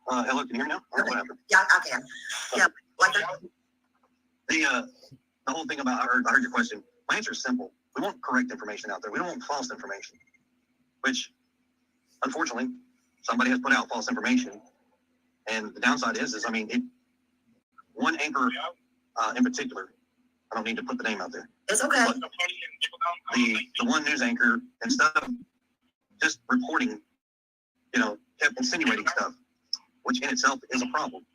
Hello, can you hear me now?
Okay. Yeah, I can. Yeah.
The whole thing about, I heard your question. My answer is simple. We want correct information out there. We don't want false information, which, unfortunately, somebody has put out false information. And the downside is one anchor in particular, I don't need to put the name out there.
It's okay.
But the one news anchor, instead of just reporting, kept insinuating stuff, which in itself is a problem.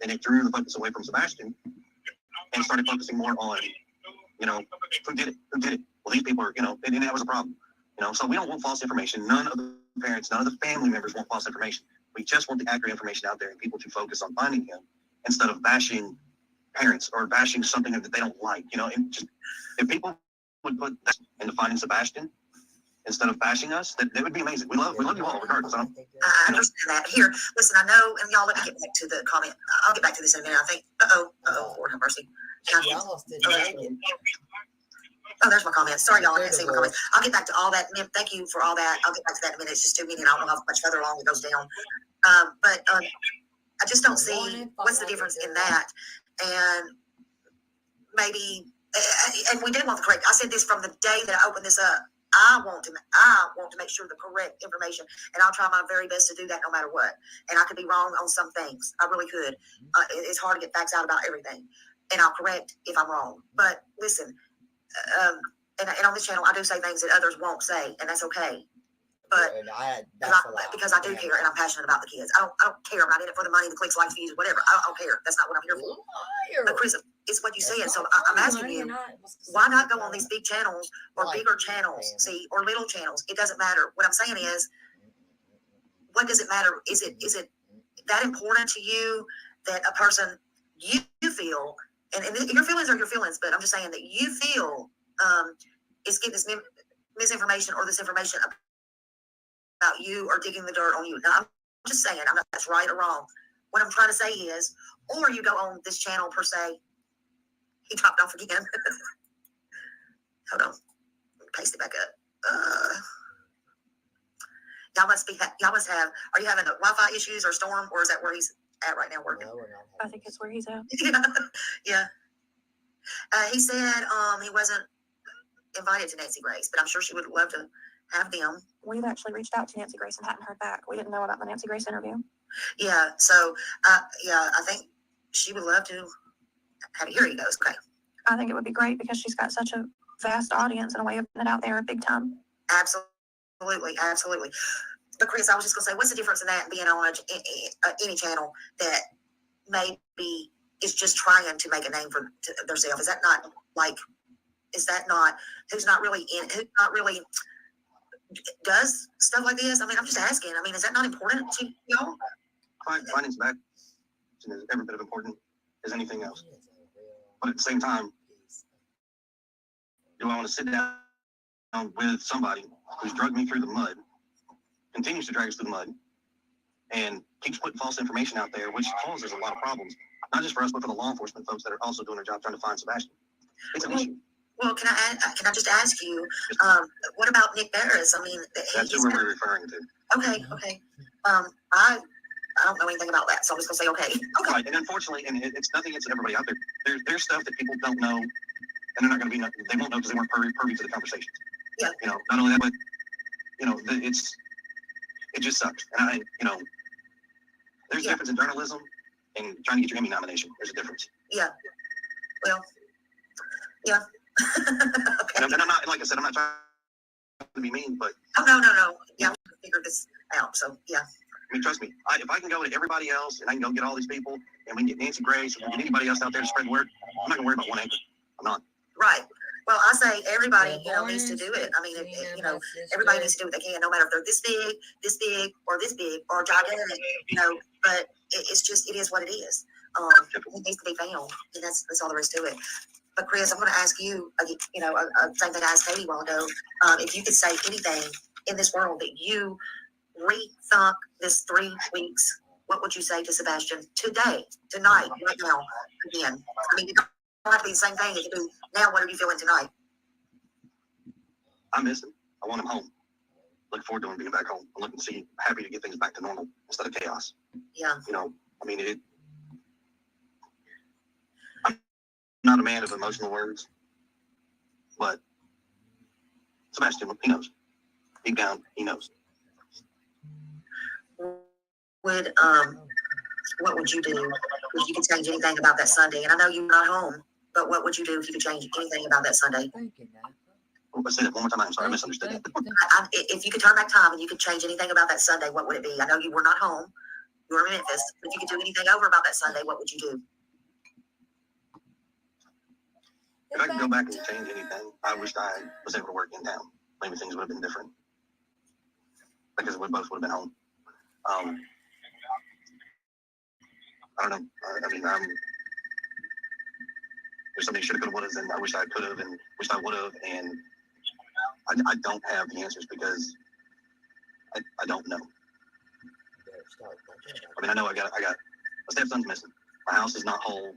And it drew the focus away from Sebastian and started focusing more on, who did it? Well, these people are, and that was a problem. So we don't want false information. None of the parents, none of the family members want false information. We just want the accurate information out there and people to focus on finding him instead of bashing parents or bashing something that they don't like. And just, if people would put that into finding Sebastian, instead of bashing us, that would be amazing. We love you all regardless.
I understand that. Here, listen, I know, and y'all let me get back to the comment. I'll get back to this in a minute. I think, Lord have mercy.
She almost didn't make it.
Oh, there's my comments. Sorry, y'all, I didn't see my comments. I'll get back to all that. Thank you for all that. I'll get back to that in a minute. It's just too many, and I don't know how much further along it goes down. But I just don't see what's the difference in that. And maybe, and we did want the correct. I said this from the day that I opened this up. I want to make sure the correct information, and I'll try my very best to do that no matter what. And I could be wrong on some things. I really could. It's hard to get facts out about everything, and I'll correct if I'm wrong. But listen, and on this channel, I do say things that others won't say, and that's okay. But because I do care and I'm passionate about the kids, I don't care. I'm not in it for the money, the clicks, likes, views, whatever. I don't care. That's not what I'm here for. But Chris, it's what you said. So I'm asking you, why not go on these big channels or bigger channels, see, or little channels? It doesn't matter. What I'm saying is, what does it matter? Is it that important to you that a person you feel, and your feelings are your feelings, but I'm just saying that you feel is getting this misinformation or this information about you or digging the dirt on you. Now, I'm just saying, I'm not that's right or wrong. What I'm trying to say is, or you go on this channel per se. He dropped off again. Hold on. Paste it back up. Y'all must have, are you having Wi-Fi issues or storm, or is that where he's at right now working?
No,
I think it's where he's at.
Yeah. He said he wasn't invited to Nancy Grace, but I'm sure she would love to have them.
We've actually reached out to Nancy Grace and hadn't heard back. We didn't know about the Nancy Grace interview.
Yeah, so I think she would love to have it. Here he goes. Okay.
I think it would be great because she's got such a vast audience and a way of putting it out there big time.
Absolutely. But Chris, I was just gonna say, what's the difference in that and being on any channel that maybe is just trying to make a name for themselves? Is that not like? Is that not who's not really does stuff like this? I mean, I'm just asking. I mean, is that not important to y'all?
Findings back is every bit of important as anything else. But at the same time, do I want to sit down with somebody who's dragged me through the mud, continues to drag us through the mud, and keeps putting false information out there, which causes a lot of problems, not just for us, but for the law enforcement folks that are also doing their job trying to find Sebastian. It's an issue.
Well, can I just ask you, what about Nick Barris? I mean,
that's who we're referring to.
Okay. I don't know anything about that, so I'm just gonna say okay.
Right, and unfortunately, and it's nothing against everybody out there. There's stuff that people don't know, and they're not going to be. They won't know because they weren't privy to the conversations.
Yeah.
Not only that, but it just sucks. And there's a difference in journalism and trying to get your Emmy nomination. There's a difference.
Yeah. Well. Yeah.
Okay. And I'm not, like I said, I'm not trying to be mean, but.
Oh, no. Yeah, we figured this out, so yeah.
I mean, trust me, if I can go to everybody else and I can go get all these people and we can get Nancy Grace and we can get anybody else out there to spread the word, I'm not going to worry about one anchor. I'm not.
Right. Well, I say everybody, needs to do it. I mean, everybody needs to do what they can, no matter if they're this big, or this big, or gigantic, but it is what it is. It needs to be found, and that's all there is to it. But Chris, I'm going to ask you, same thing I asked Katie a while ago, if you could say anything in this world that you rethunk this 3 weeks, what would you say to Sebastian tonight, right now, again? I mean, you don't have to be the same thing. It could be now. What are you feeling tonight?
I miss him. I want him home. Look forward to him being back home. I'm happy to get things back to normal instead of chaos.
Yeah.
I mean, I'm not a man of emotional words, but Sebastian, he knows. Deep down, he knows.
What would you do if you could change anything about that Sunday? And I know you're not home, but what would you do if you could change anything about that Sunday?
Let's say that one more time. I'm sorry, I misunderstood that.
If you could turn back time and you could change anything about that Sunday, what would it be? I know you were not home. You were in Memphis. But if you could do anything over about that Sunday, what would you do?
If I could go back and change anything, I wish I was able to work in town. Maybe things would have been different. Because we both would have been home. I don't know. I mean, there's something should have, could have, would have, and I wish I could have, and wished I would have, and I don't have the answers because I don't know. I mean, I know I got a stepson's missing. My house is not whole.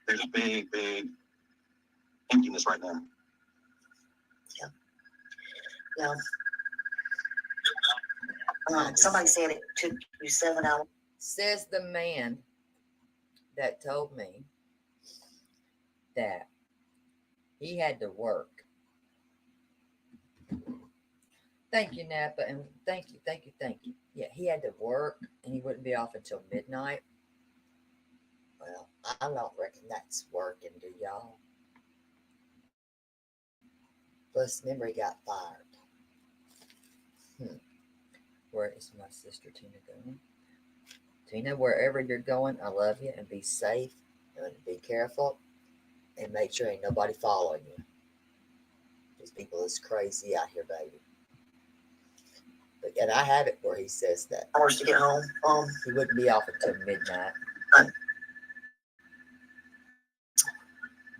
There's a big emptiness right now.
Yeah. Somebody said it took you 7 hours.
Says the man that told me that he had to work. Thank you, Napa, and thank you. Yeah, he had to work, and he wouldn't be off until midnight. Well, I don't reckon that's working, do y'all? Plus, remember, he got fired. Where is my sister Tina going? Tina, wherever you're going, I love you, and be safe, and be careful, and make sure ain't nobody following you. These people is crazy out here, baby. But and I have it where he says that
Hours to get home.
he wouldn't be off until midnight.
I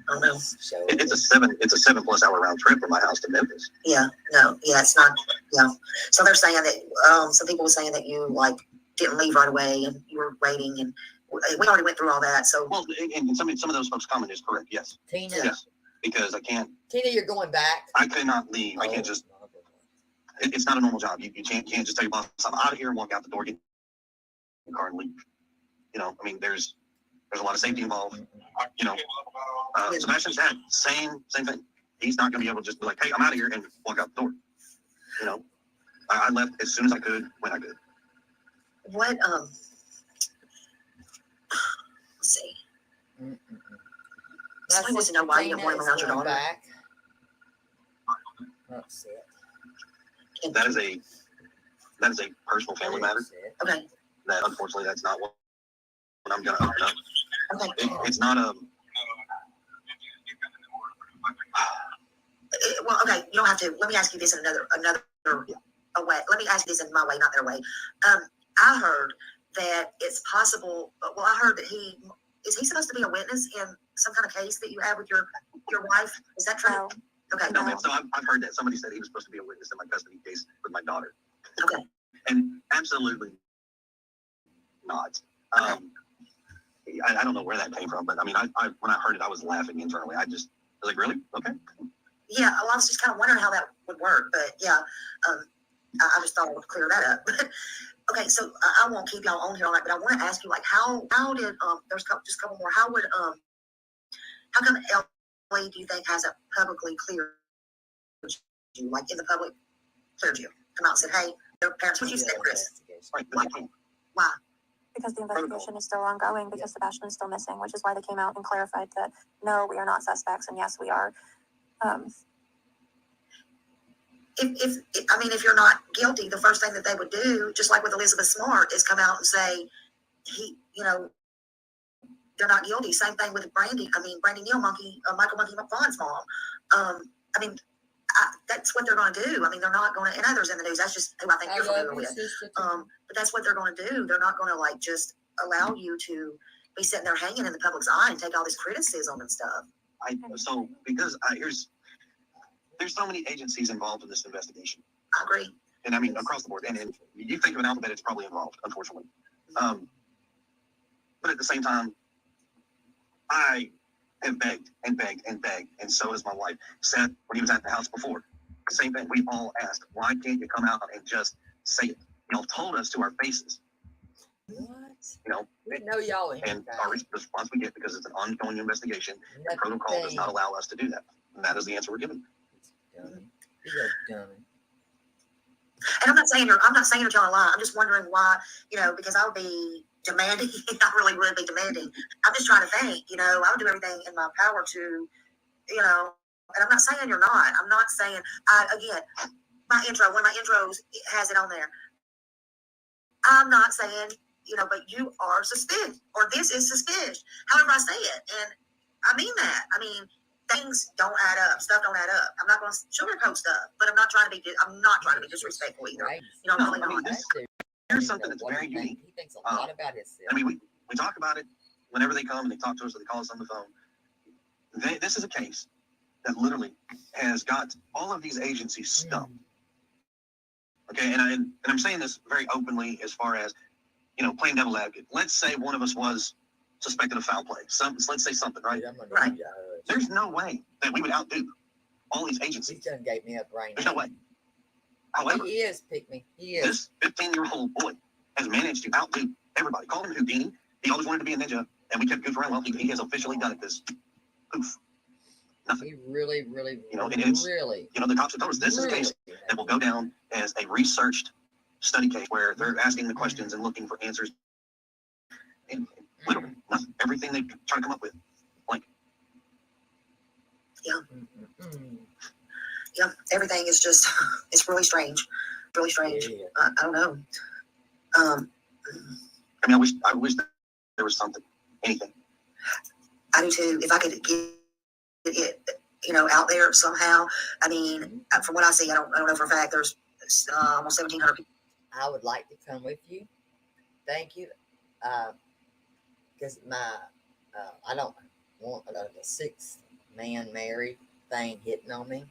don't know.
So
It's a 7+ hour round trip from my house to Memphis.
Yeah, no, yeah, it's not. Yeah, so they're saying that some people were saying that you like didn't leave right away and you were waiting, and we already went through all that. So
Well, and some of those folks' comment is correct. Yes,
Tina,
yes, because I can't.
Tina, you're going back.
I could not leave. I can't just. It's not a normal job. You can't just tell your boss, I'm out of here, and walk out the door, get in the car, and leave. You know, I mean, there's a lot of safety involved. You know, Sebastian's dad, same thing. He's not going to be able to just be like, hey, I'm out of here, and walk out the door. You know, I left as soon as I could, when I could.
what? Let's see. Somebody wants to know why you didn't want him around your daughter.
Back. That's it.
That is a personal family matter.
Okay.
That unfortunately, that's not what I'm going to open up.
Okay.
It's not a.
Well, okay. You don't have to. Let me ask you this in another way. Let me ask you this in my way, not their way. I heard that it's possible. Well, I heard that is he supposed to be a witness in some kind of case that you have with your wife? Is that true?
No.
Okay.
No, ma'am. So I've heard that somebody said he was supposed to be a witness in my custody case with my daughter.
Okay.
And absolutely not. I don't know where that came from, but I mean, I when I heard it, I was laughing internally. I was like, really? Okay.
Yeah, I was just kind of wondering how that would work, but yeah, I just thought I would clear that up. Okay, so I won't keep y'all on here all night, but I want to ask you, like, how did there's just a couple more. How come LA do you think hasn't publicly cleared you, like in the public cleared you, come out and said, hey, their parents, what you said, Chris?
Right.
Why?
Because the investigation is still ongoing, because Sebastian is still missing, which is why they came out and clarified that no, we are not suspects, and yes, we are.
If you're not guilty, the first thing that they would do, just like with Elizabeth Smart, is come out and say they're not guilty. Same thing with Brandy Neal Michael Monkey McFawn's mom. That's what they're going to do. I mean, they're not going to, and others in the news. That's just who I think you're familiar with. But that's what they're going to do. They're not going to like just allow you to be sitting there hanging in the public's eye and take all this criticism and stuff.
There's so many agencies involved in this investigation.
I agree.
And I mean, across the board. And you think of an alphabet, it's probably involved, unfortunately. But at the same time, I have begged and begged and begged, and so has my wife. Seth, when he was at the house before, the same thing. We all asked, why can't you come out and just say it? Y'all told us to our faces.
What? We know y'all ain't.
And our response we get, because it's an ongoing investigation, the protocol does not allow us to do that. And that is the answer we're given.
You're dummy.
And I'm not saying you're telling a lie. I'm just wondering why, because I would be demanding. I really would be demanding. I'm just trying to think, I would do everything in my power to, and I'm not saying you're not. I'm not saying, my intro, one of my intros has it on there. I'm not saying, but you are suspicious, or this is suspicious, however I say it. And I mean that. I mean, things don't add up. Stuff don't add up. I'm not going to sugarcoat stuff, but I'm not trying to be disrespectful either.
Right.
Here's something that's very unique.
He thinks a lot about himself.
I mean, we talk about it whenever they come and they talk to us or they call us on the phone. This is a case that literally has got all of these agencies stumped. Okay, and I'm saying this very openly as far as, playing devil's advocate. Let's say one of us was suspected of foul play. Let's say something, right?
Right.
There's no way that we would outdo all these
He
agencies.
done gave me a brain.
There's no way. However,
He is, pick me. He is.
this 15-year-old boy has managed to outdo everybody. Call him Houdini. He always wanted to be a ninja, and we kept goofing around. Well, he has officially done it. This poof. Nothing.
He really, really,
and it's,
really.
the cops have told us this is a case that will go down as a researched study case where they're asking the questions and looking for answers. And literally nothing. Everything they try to come up with, blank.
Yeah. Yeah. Everything is just, it's really strange. Really strange.
Yeah.
I don't know.
I mean, I wish there was something, anything.
I do too. If I could get it, out there somehow. I mean, from what I see, I don't know for a fact. There's almost 1,700 people.
I would like to come with you. Thank you. Because I don't want a 6-man married thing hitting on me,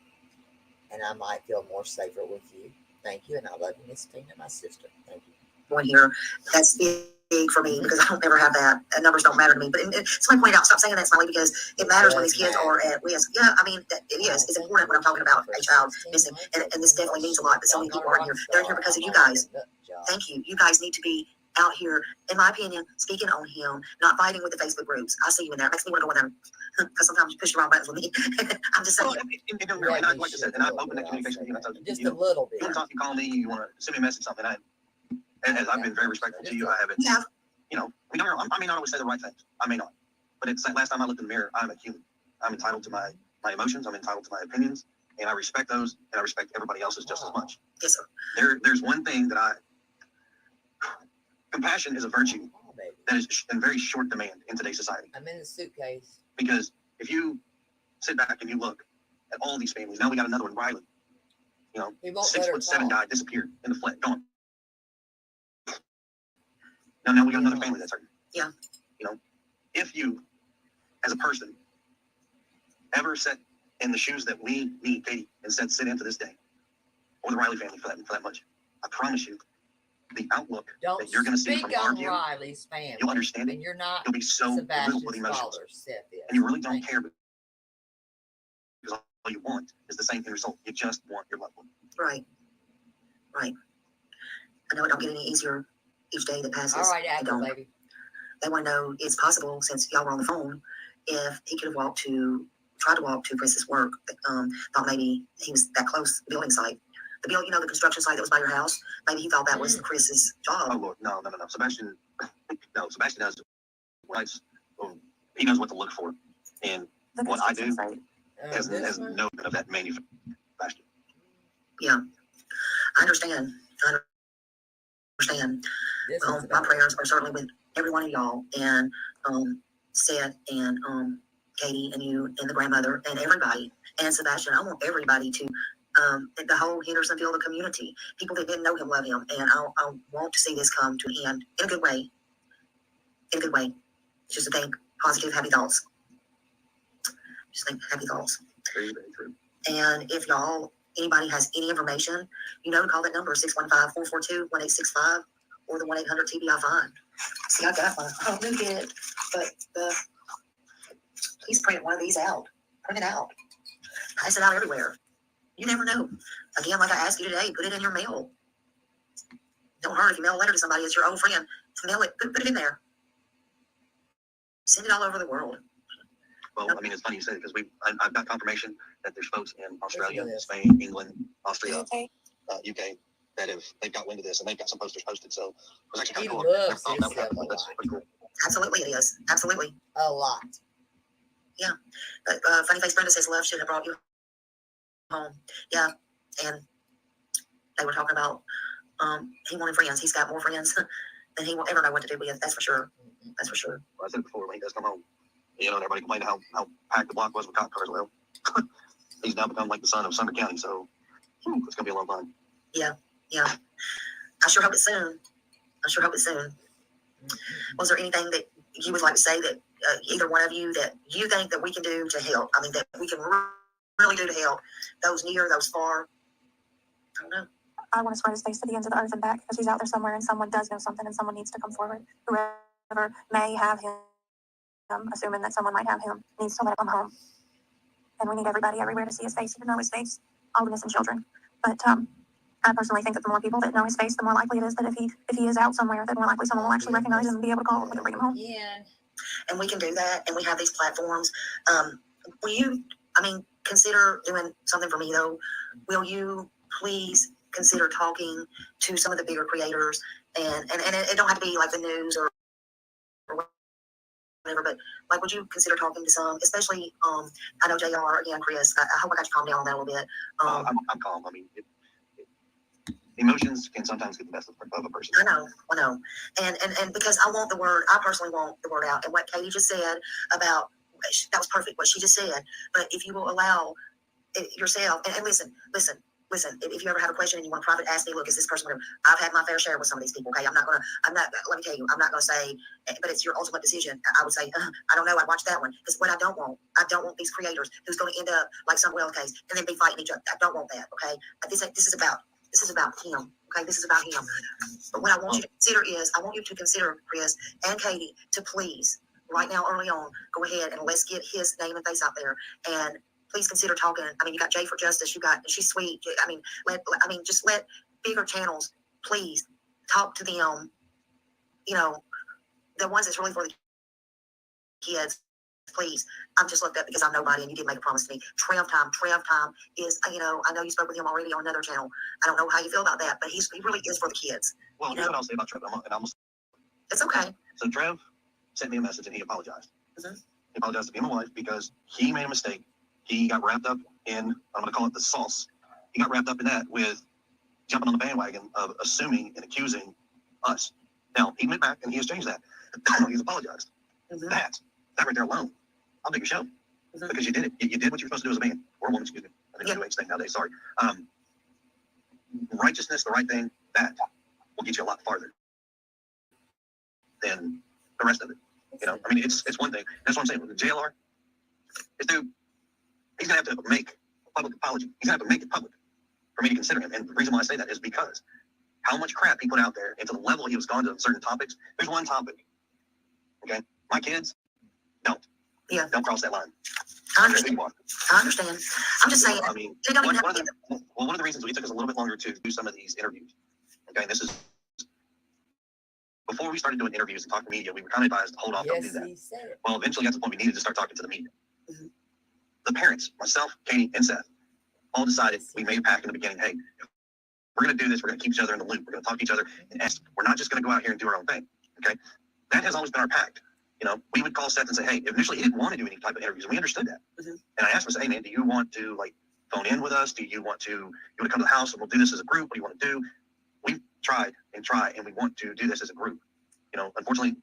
and I might feel more safer with you. Thank you, and I love you, Miss Tina, my sister. Thank you.
One here, that's big for me because I don't ever have that. Numbers don't matter to me. But somebody pointed out, stop saying that, Smiley, because it matters when these kids are at risk. Yeah, I mean, it is. It's important when I'm talking about a child missing, and this definitely means a lot. But so many people aren't here. They're here because of you guys. Thank you. You guys need to be out here, in my opinion, speaking on him, not fighting with the Facebook groups. I see you in there. It makes me want to go in there because sometimes you push the wrong buttons with me. I'm just saying.
Well, and like I said, and I've opened that communication with you. I told you,
Just a little bit.
You want to talk, you call me, you want to send me a message, something. And as I've been very respectful to you, I haven't,
Yeah.
I may not always say the right things. I may not. But it's like last time I looked in the mirror, I'm a human. I'm entitled to my emotions. I'm entitled to my opinions. And I respect those, and I respect everybody else's just as much.
Yes, sir.
There's one thing that compassion is a virtue that is in very short demand in today's society.
I'm in the suitcase.
Because if you sit back and you look at all these families, now we got another one, Riley.
He won't let her
6'7"
talk.
guy disappeared in the flood, gone. Now we got another family that's hurting.
Yeah.
If you, as a person, ever sat in the shoes that me, Katie, and said sit in to this day, or the Riley family for that much, I promise you, the outlook that you're going to see from our
on
view,
Riley's family.
you'll understand it.
And you're not
You'll be so riddled with
Sebastian's
emotions,
father said this.
and you really don't care because all you want is the same end result. You just want your loved one.
Right. I know it don't get any easier each day that passes.
All right,
It
Apple,
don't.
baby.
They want to know it's possible, since y'all were on the phone, if he could have tried to walk to Chris's work. Thought maybe he was that close, the building site. The construction site that was by your house. Maybe he thought that was Chris's job.
Oh Lord, no. Sebastian knows he knows what to look for, and what I do has no bit of that manufactured.
Yeah, I understand. Well, my prayers are certainly with every one of y'all, and Seth, and Katie, and you, and the grandmother, and everybody, and Sebastian. I want everybody to, the whole Hendersonville, the community, people that didn't know him, love him, and I want to see this come to an end in a good way. Just to think positive, happy thoughts. Just think happy thoughts.
Very, very true.
And if anybody has any information, call that number, 615-442-1865, or the 1-800-TBI-FIND. See, I got one. I don't get it, but please print one of these out. Print it out. Pass it out everywhere. You never know. Again, like I asked you today, put it in your mail. Don't hurt if you mail a letter to somebody that's your old friend. Mail it. Put it in there. Send it all over the world.
Well, I mean, it's funny you say it because I've got confirmation that there's folks in Australia, Spain, England, Austria, UK that they've got wind of this, and they've got some posters posted. So it was actually kind of cool.
Loves
That's pretty cool.
Absolutely, it is. Absolutely.
a lot.
Yeah. Funny Face Brenda says love should have brought you home. Yeah. And they were talking about he wanted friends. He's got more friends than he will ever know what to do with. That's for sure. That's for sure.
Well, I said it before, when he does come home, and everybody complained how packed the block was with cop cars. Well, he's now become like the son of Sumner County, so it's going to be a long time.
Yeah. I sure hope it's soon. Was there anything that you would like to say that either one of you that you think that we can do to help? I mean, that we can really do to help those near, those far? I don't know.
I want to spread his face to the ends of the earth and back because he's out there somewhere and someone does know something and someone needs to come forward. Whoever may have him, assuming that someone might have him, needs to let him home. And we need everybody everywhere to see his face, even though his face, all the missing children. But I personally think that the more people that know his face, the more likely it is that if he is out somewhere, that more likely someone will actually recognize him and be able to call him and bring him home.
Yeah.
And we can do that, and we have these platforms. Will you, consider doing something for me, though? Will you please consider talking to some of the bigger creators? And it don't have to be like the news or whatever, but like, would you consider talking to some, especially, I know JR, again, Chris, I hope I got you calmed down on that a little bit.
I'm calm. I mean, emotions can sometimes get the best of a person.
I know. And because I personally want the word out. And what Katie just said about, that was perfect, what she just said. But if you will allow yourself, and listen, if you ever have a question and you want to private ask me, look, is this person whatever? I've had my fair share with some of these people, okay? Let me tell you, I'm not going to say, but it's your ultimate decision. I would say, I don't know, I'd watch that one. Because what I don't want these creators who's going to end up like some well case and then be fighting each other. I don't want that, okay? This is about him, okay? This is about him. But what I want you to consider is, Chris and Katie, to please, right now, early on, go ahead and let's get his name and face out there. And please consider talking. You got Jay for Justice. She's sweet. Just let bigger channels, please, talk to them. The ones that's really for the kids. Please, I'm just looked up because I'm nobody, and you did make a promise to me. Trev time is, I know you spoke with him already on another channel. I don't know how you feel about that, but he really is for the kids.
Well, here's what I'll say about Trev,
It's okay.
So Trev sent me a message and he apologized.
Mm-hmm.
He apologized to me and my wife because he made a mistake. He got wrapped up in, I'm going to call it the sauce. He got wrapped up in that with jumping on the bandwagon of assuming and accusing us. Now, he went back and he has changed that. He's apologized.
Mm-hmm.
That right there alone, I'll make a show. Mm-hmm. Because you did it. You did what you're supposed to do as a man. Or a woman, excuse me. I think it's thing nowadays, sorry. Righteousness, the right thing, that will get you a lot farther than the rest of it. It's one thing. That's what I'm saying. With the JLR, this dude, he's going to have to make a public apology. He's going to have to make it public for me to consider him. And the reason why I say that is because how much crap he put out there and to the level he was gone to certain topics. There's one topic. Okay? My kids don't cross that line.
I understand. I'm just saying.
One of the reasons we took us a little bit longer to do some of these interviews. Okay, this is before we started doing interviews and talking to media, we were kind of advised to hold off, don't do that.
He said it.
Well, eventually got to the point we needed to start talking to the media.
Mm-hmm.
The parents, myself, Katie, and Seth, all decided, we made a pact in the beginning, hey, we're going to do this, we're going to keep each other in the loop, we're going to talk to each other and ask, we're not just going to go out here and do our own thing, okay? That has always been our pact. We would call Seth and say, hey, initially he didn't want to do any type of interviews, and we understood that. Mm-hmm. And I asked him, hey man, do you want to phone in with us? Do you want to come to the house and we'll do this as a group? What do you want to do? We've tried, and we want to do this as a group. Unfortunately,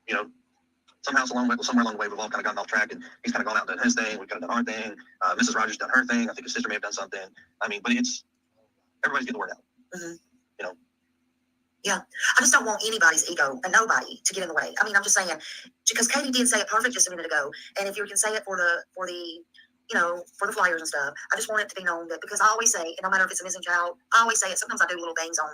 somewhere along the way, we've all kind of gotten off track, and he's kind of gone out and done his thing. We've kind of done our thing. Mrs. Rogers done her thing. I think his sister may have done something. But it's everybody's getting the word out. Mm-hmm.
Yeah, I just don't want anybody's ego and nobody to get in the way. I'm just saying, because Katie did say it perfect just a minute ago, and if you can say it for the flyers and stuff, I just want it to be known that, because I always say, and no matter if it's a missing child, I always say it. Sometimes I do little things on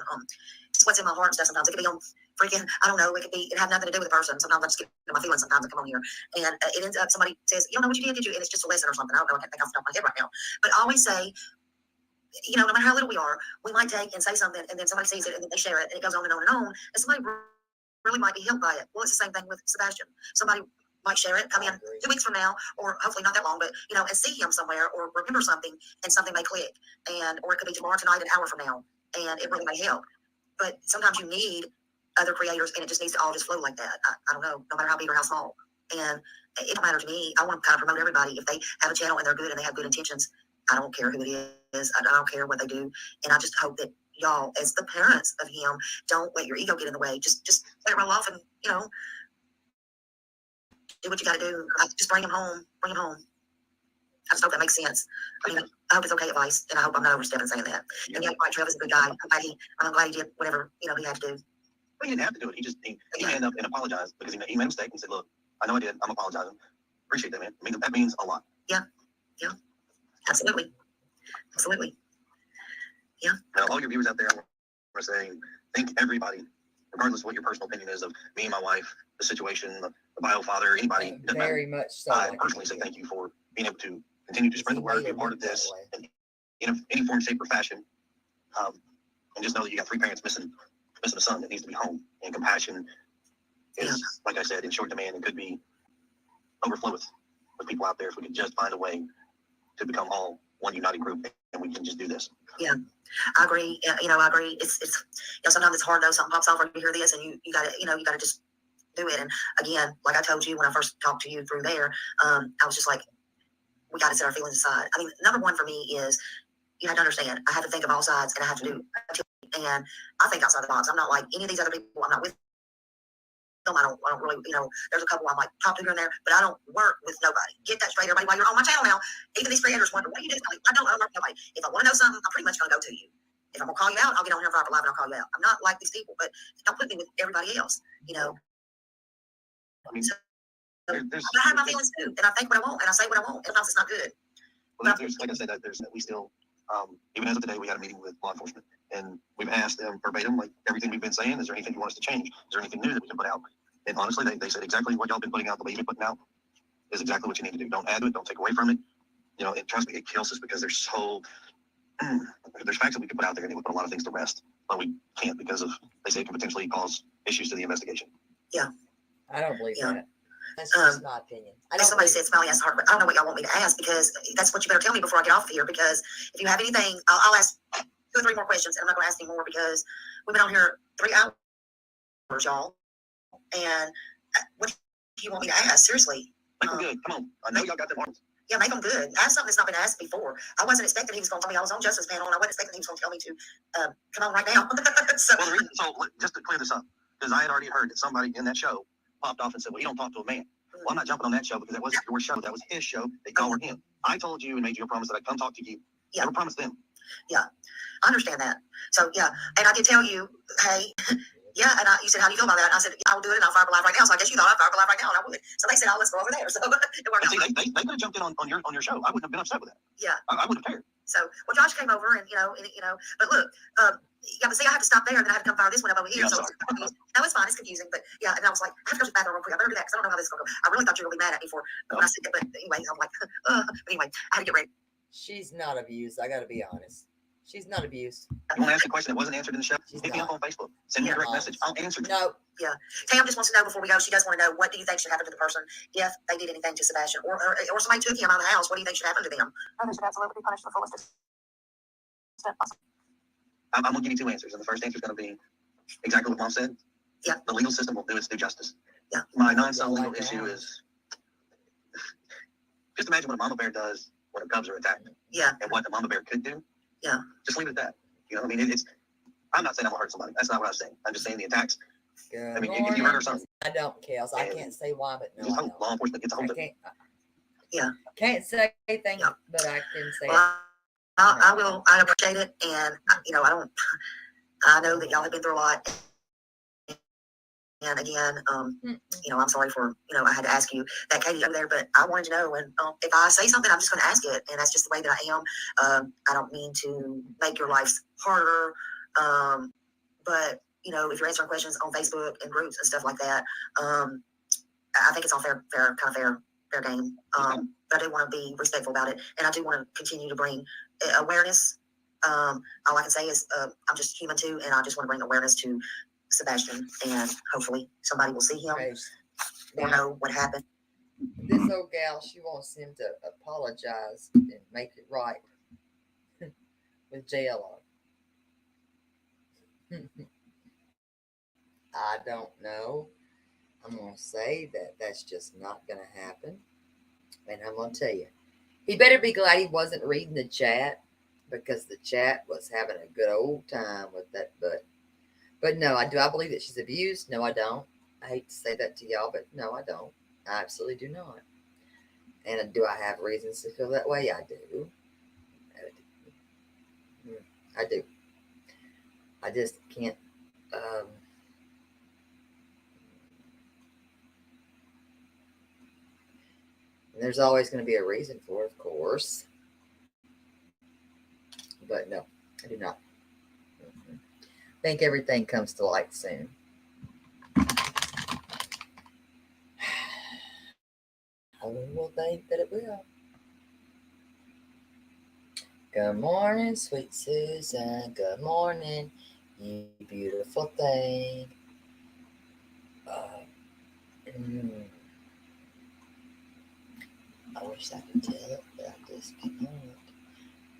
just what's in my heart and stuff. Sometimes it could be on freaking, I don't know, it had nothing to do with the person. Sometimes I just get my feelings. Sometimes I come on here and it ends up, somebody says, you don't know what you did you? And it's just a lesson or something. I don't know. I can't think off the top of my head right now. But I always say, no matter how little we are, we might take and say something, and then somebody sees it, and then they share it, and it goes on and on and on, and somebody really might be helped by it. Well, it's the same thing with Sebastian. Somebody might share it, 2 weeks from now, or hopefully not that long, but, and see him somewhere, or remember something, and something may click, or it could be tomorrow, tonight, an hour from now, and it really may help. But sometimes you need other creators, and it just needs to all just flow like that. I don't know, no matter how big or how small. And it don't matter to me. I want to kind of promote everybody. If they have a channel and they're good and they have good intentions, I don't care who it is. I don't care what they do. And I just hope that y'all, as the parents of him, don't let your ego get in the way. Just let it roll off and, do what you got to do. Just bring him home. I just hope that makes sense. I hope it's okay advice, and I hope I'm not overstepping saying that. Yeah. And yeah, Trevor's a good guy. I'm glad he did whatever, he had to do.
Well, he didn't have to do it. He ended up and apologized because he made a mistake and said, look, I know I did. I'm apologizing. Appreciate that, man. That means a lot.
Yeah. Absolutely. Absolutely.
Now, all your viewers out there, I want to say, thank everybody, regardless of what your personal opinion is of me and my wife, the situation, the bio father, anybody. It doesn't matter.
Very much so.
I personally say thank you for being able to continue to spread the word, be a part of this in any form, shape, or fashion. And just know that you got 3 parents missing a son that needs to be home. And compassion is, like I said, in short demand and could be overflow with people out there if we could just find a way to become all one united group, and we can just do this.
Yeah, I agree. I agree. It's sometimes it's hard though. Something pops off when you hear this, and you got to you got to just do it. And again, like I told you when I first talked to you through there, I was just like, we got to set our feelings aside. I mean, number one for me is you have to understand. I have to think of all sides, and I have to do. And I think outside the box. I'm not like any of these other people. I'm not with them. I don't really, there's a couple I'm like talk to here and there, but I don't work with nobody. Get that straight, everybody. While you're on my channel now, even these creators wonder, what do you do? Like, I don't work with nobody. If I want to know something, I'm pretty much going to go to you. If I'm going to call you out, I'll get on here for live and I'll call you out. I'm not like these people, but don't put me with everybody else,
I mean,
So, I have my feelings too, and I think what I want, and I say what I want. Sometimes it's not good.
Well, there's, like I said, we still, even as of today, we had a meeting with law enforcement, and we've asked them verbatim, like everything we've been saying, is there anything you want us to change? Is there anything new that we can put out? And honestly, they said exactly what y'all been putting out, the way you've been putting out, is exactly what you need to do. Don't add to it, don't take away from it. And trust me, it kills us because there's facts that we can put out there and it would put a lot of things to rest, but we can't because of, they say it can potentially cause issues to the investigation.
Yeah.
I don't believe that. That's just my opinion.
Somebody said Smiley asked hard, but I don't know what y'all want me to ask because that's what you better tell me before I get off of here. Because if you have anything, I'll ask 2 or 3 more questions, and I'm not going to ask any more because we've been on here 3 hours, y'all. And what do you want me to ask? Seriously.
Make them good. Come on. I know y'all got them arms.
Yeah, make them good. Ask something that's not been asked before. I wasn't expecting he was going to tell me. I was on Justice Panel, and I wasn't expecting he was going to tell me to come on right now. So
Just to clear this up, because I had already heard that somebody in that show popped off and said, well, you don't talk to a man. Well, I'm not jumping on that show because that wasn't your show. That was his show. They y'all were him. I told you and made you a promise that I'd come talk to you.
Yeah.
Never promised them.
Yeah, I understand that. So, yeah, and I did tell you, hey, yeah, and you said, how do you feel about that? And I said, I will do it, and I'll fire up live right now. So I guess you thought I'd fire up live right now, and I would. So they said, let's go over there. So it worked out.
See, they could have jumped in on your show. I wouldn't have been upset with that.
Yeah.
I wouldn't have cared.
So, well, Josh came over, and, but look, yeah, but see, I have to stop there, and then I have to come fire this one up over here.
Yeah,
so it's fine, it's confusing, but yeah, and I was like, I have to go to the bathroom real quick. I better do that because I don't know how this is going to go. I really thought you were really mad at me when I said that, but anyway, I'm like, but anyway, I had to get ready.
She's not abused. I got to be honest. She's not abused.
You want to ask a question that wasn't answered in the show? Hit me up on Facebook. Send me a direct message. I'll answer you.
No. Yeah. Tam just wants to know before we go. She does want to know, what do you think should happen to the person if they did anything to Sebastian or somebody took him out of the house? What do you think should happen to them?
They should absolutely be punished to the fullest extent possible.
I'm going to give you 2 answers. And the first answer is going to be exactly what Mom said.
Yeah.
The legal system will do its due justice.
Yeah.
My non-self legal issue is just imagine what a mama bear does when her cubs are attacked.
Yeah.
And what the mama bear could do.
Yeah.
Just leave it at that. I mean, I'm not saying I'm going to hurt somebody. That's not what I'm saying. I'm just saying the attacks.
Good
I mean, if you hurt her something.
I don't, Kels. I can't say why, but no,
Just
I
hope
don't.
law enforcement gets a hold of it.
Can't say anything, but I can say
I will. I appreciate it, and I know that y'all have been through a lot. And again, I'm sorry for, I had to ask you that, Katie, over there, but I wanted to know, and if I say something, I'm just going to ask it, and that's just the way that I am. I don't mean to make your life harder, but, if you're answering questions on Facebook and groups and stuff like that, I think it's all fair game. But I do want to be respectful about it, and I do want to continue to bring awareness. All I can say is I'm just human too, and I just want to bring awareness to Sebastian, and hopefully somebody will see him or know what happened.
This old gal, she wants him to apologize and make it right with JLO. I don't know. I'm going to say that that's just not going to happen. And I'm going to tell you, he better be glad he wasn't reading the chat, because the chat was having a good old time with that butt. But no, I believe that she's abused? No, I don't. I hate to say that to y'all, but no, I don't. I absolutely do not. And do I have reasons to feel that way? I do. I do. I just can't. And there's always going to be a reason for it, of course. But no, I do not. I think everything comes to light soon. I will think that it will. Good morning, sweet Susan. Good morning, you beautiful thing. I wish I could tell it, but I just cannot.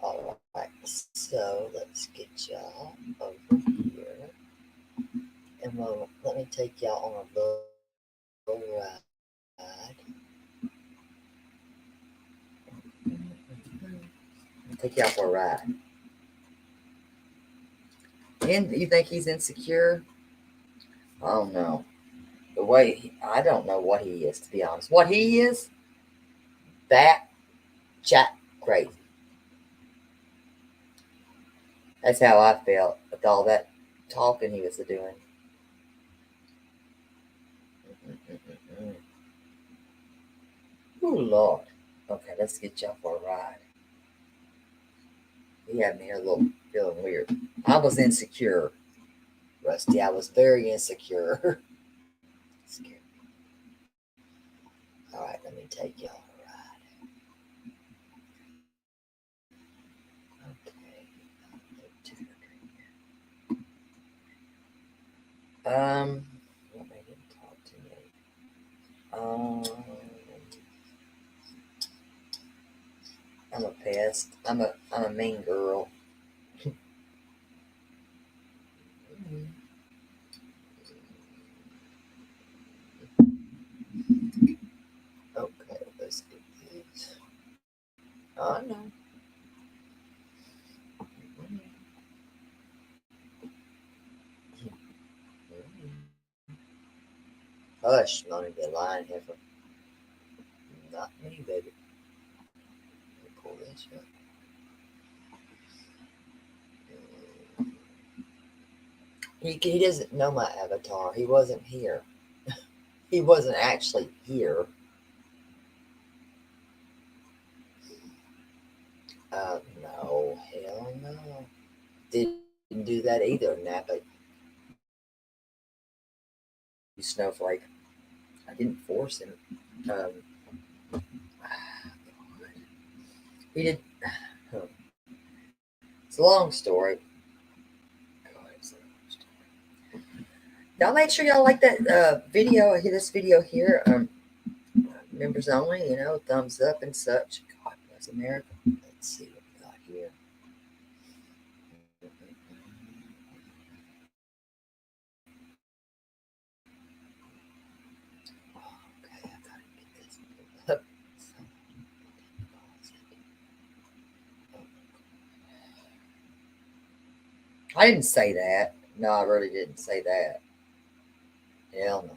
All right, so let's get y'all over here. And let me take y'all on a little ride. Take y'all for a ride. And you think he's insecure? I don't know. The way I don't know what he is, to be honest. What he is, that chat crazy. That's how I felt with all that talking he was doing. Oh Lord. Okay, let's get y'all for a ride. He had me here a little feeling weird. I was insecure, Rusty. I was very insecure. All right, let me take y'all a ride. Okay. What made him talk to me? I'm a pest. I'm a mean girl. Okay, let's get this. Oh no. Hush, Money, the lion heifer. Not me, baby. Let me pull this up. He doesn't know my avatar. He wasn't here. He wasn't actually here. No, hell no. Didn't do that either, Napa. You snowflake. I didn't force him. He did. It's a long story. Y'all make sure y'all like that video. This video here. Members only. You know, thumbs up and such. God bless America. Let's see what we got here. Okay, I gotta get this pulled up. I didn't say that. No, I really didn't say that. Hell no.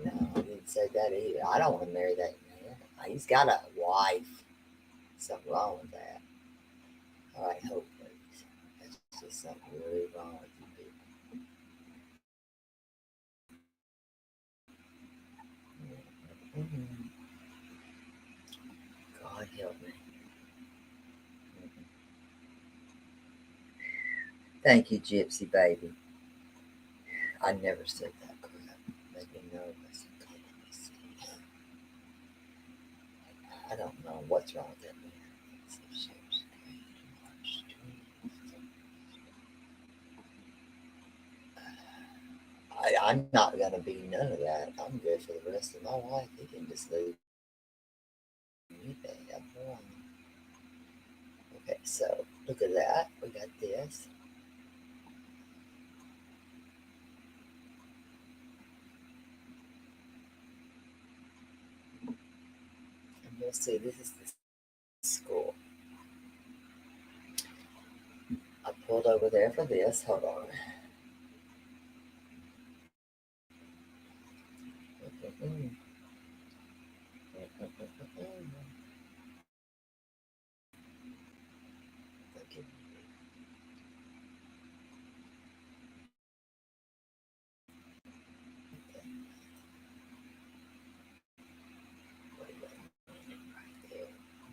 No, I didn't say that either. I don't want to marry that man. He's got a wife. Something wrong with that. All right, hopefully. That's just something really wrong with you people. God help me. Thank you, Gypsy baby. I never said that crap. Made me nervous. I don't know what's wrong with that man. I'm not going to be none of that. I'm good for the rest of my life. He can just leave me there. Okay, so look at that. We got this. And you'll see this is the school. I pulled over there for this. Hold on.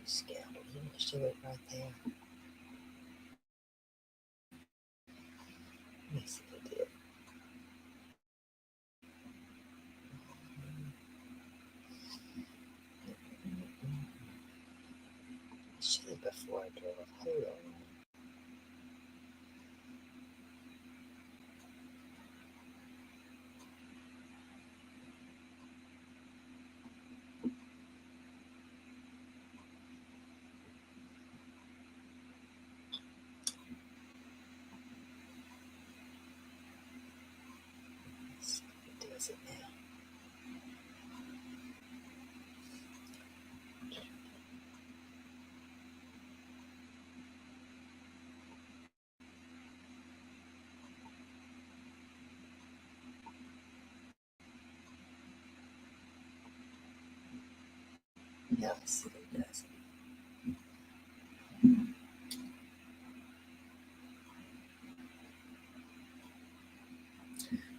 Scoundrel, you show it right there. before I drove. Hold on. It does it now. Yeah, I see it does.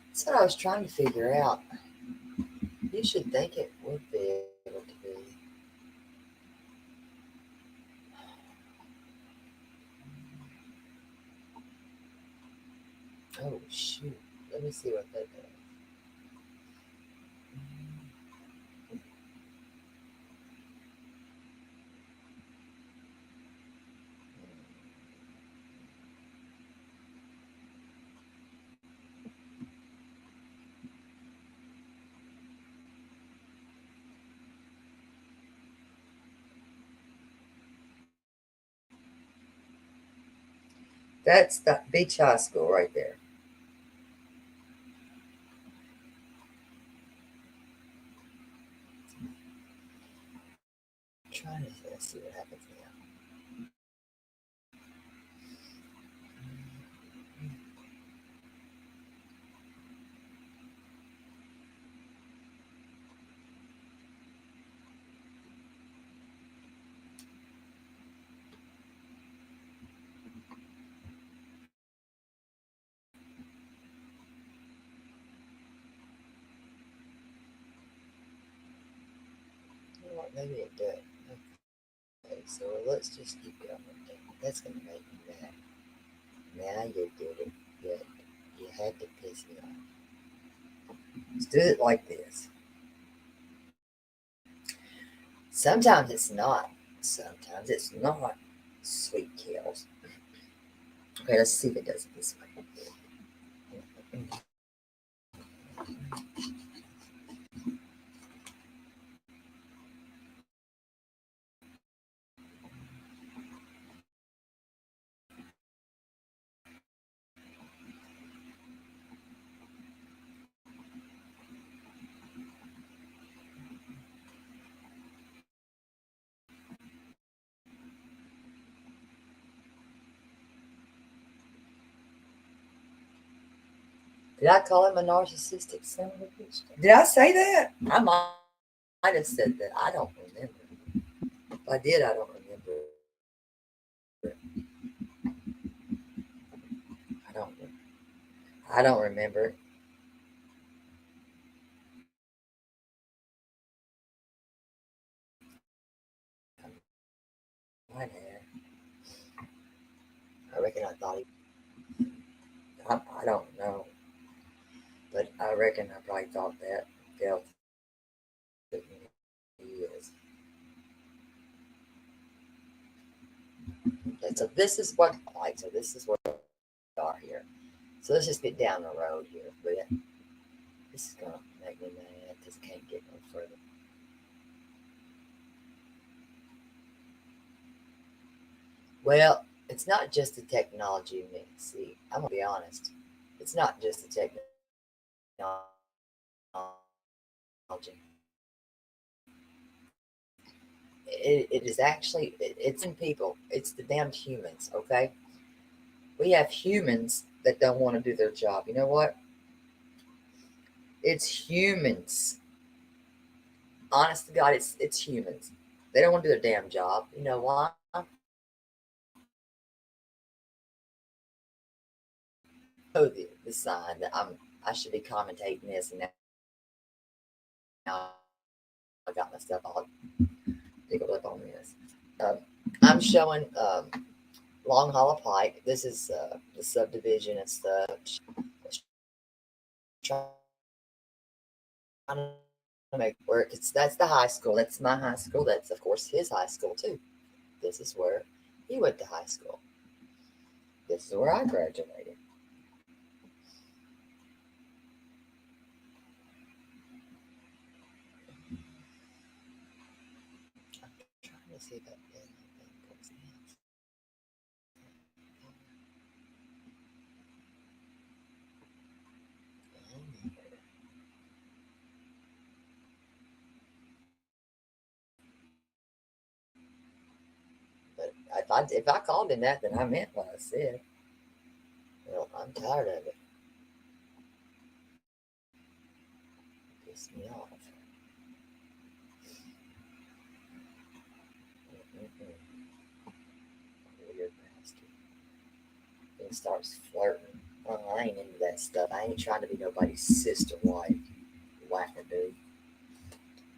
That's what I was trying to figure out. You should think it would be able to be. Oh, shoot. Let me see what that does. That's the Beach High School right there. I'm trying to see what happens now. You know what? Maybe it does. Okay, so let's just keep going. That's going to make me mad. Now you did it. Good. You had to piss me off. Let's do it like this. Sometimes it's not. Sometimes it's not. Sweet kills. Okay, let's see if it does it this way. Did I call him a narcissistic son of a bitch? Did I say that? I might have said that. I don't remember. If I did, I don't remember. I don't remember. I might have. I reckon I thought he. I don't know. But I reckon I probably thought that. Felt that he is. Okay, so this is what like. So this is where we are here. So let's just get down the road here a bit. This is gonna make me mad because I can't get no further. Well, it's not just the technology you need to see. I'm gonna be honest. It's not just the technology. It is actually it's in people. It's the damned humans. Okay, we have humans that don't want to do their job. You know what? It's humans. Honest to God, it's humans. They don't want to do their damn job. You know why? Oh, the sign that I should be commentating this, and now I got myself all tickled up on this. I'm showing Long Hollow Pike. This is the subdivision and such. Trying to make it work. That's the high school. That's my high school. That's of course his high school too. This is where He went to high school. This is where I graduated. I'm trying to see if that thing comes in. But if I called him that, then I meant what I said. Well, I'm tired of it. Piss me off. Weird bastard. Then starts flirting. Oh, I ain't into that stuff. I ain't trying to be nobody's sister wife. Wackadoo.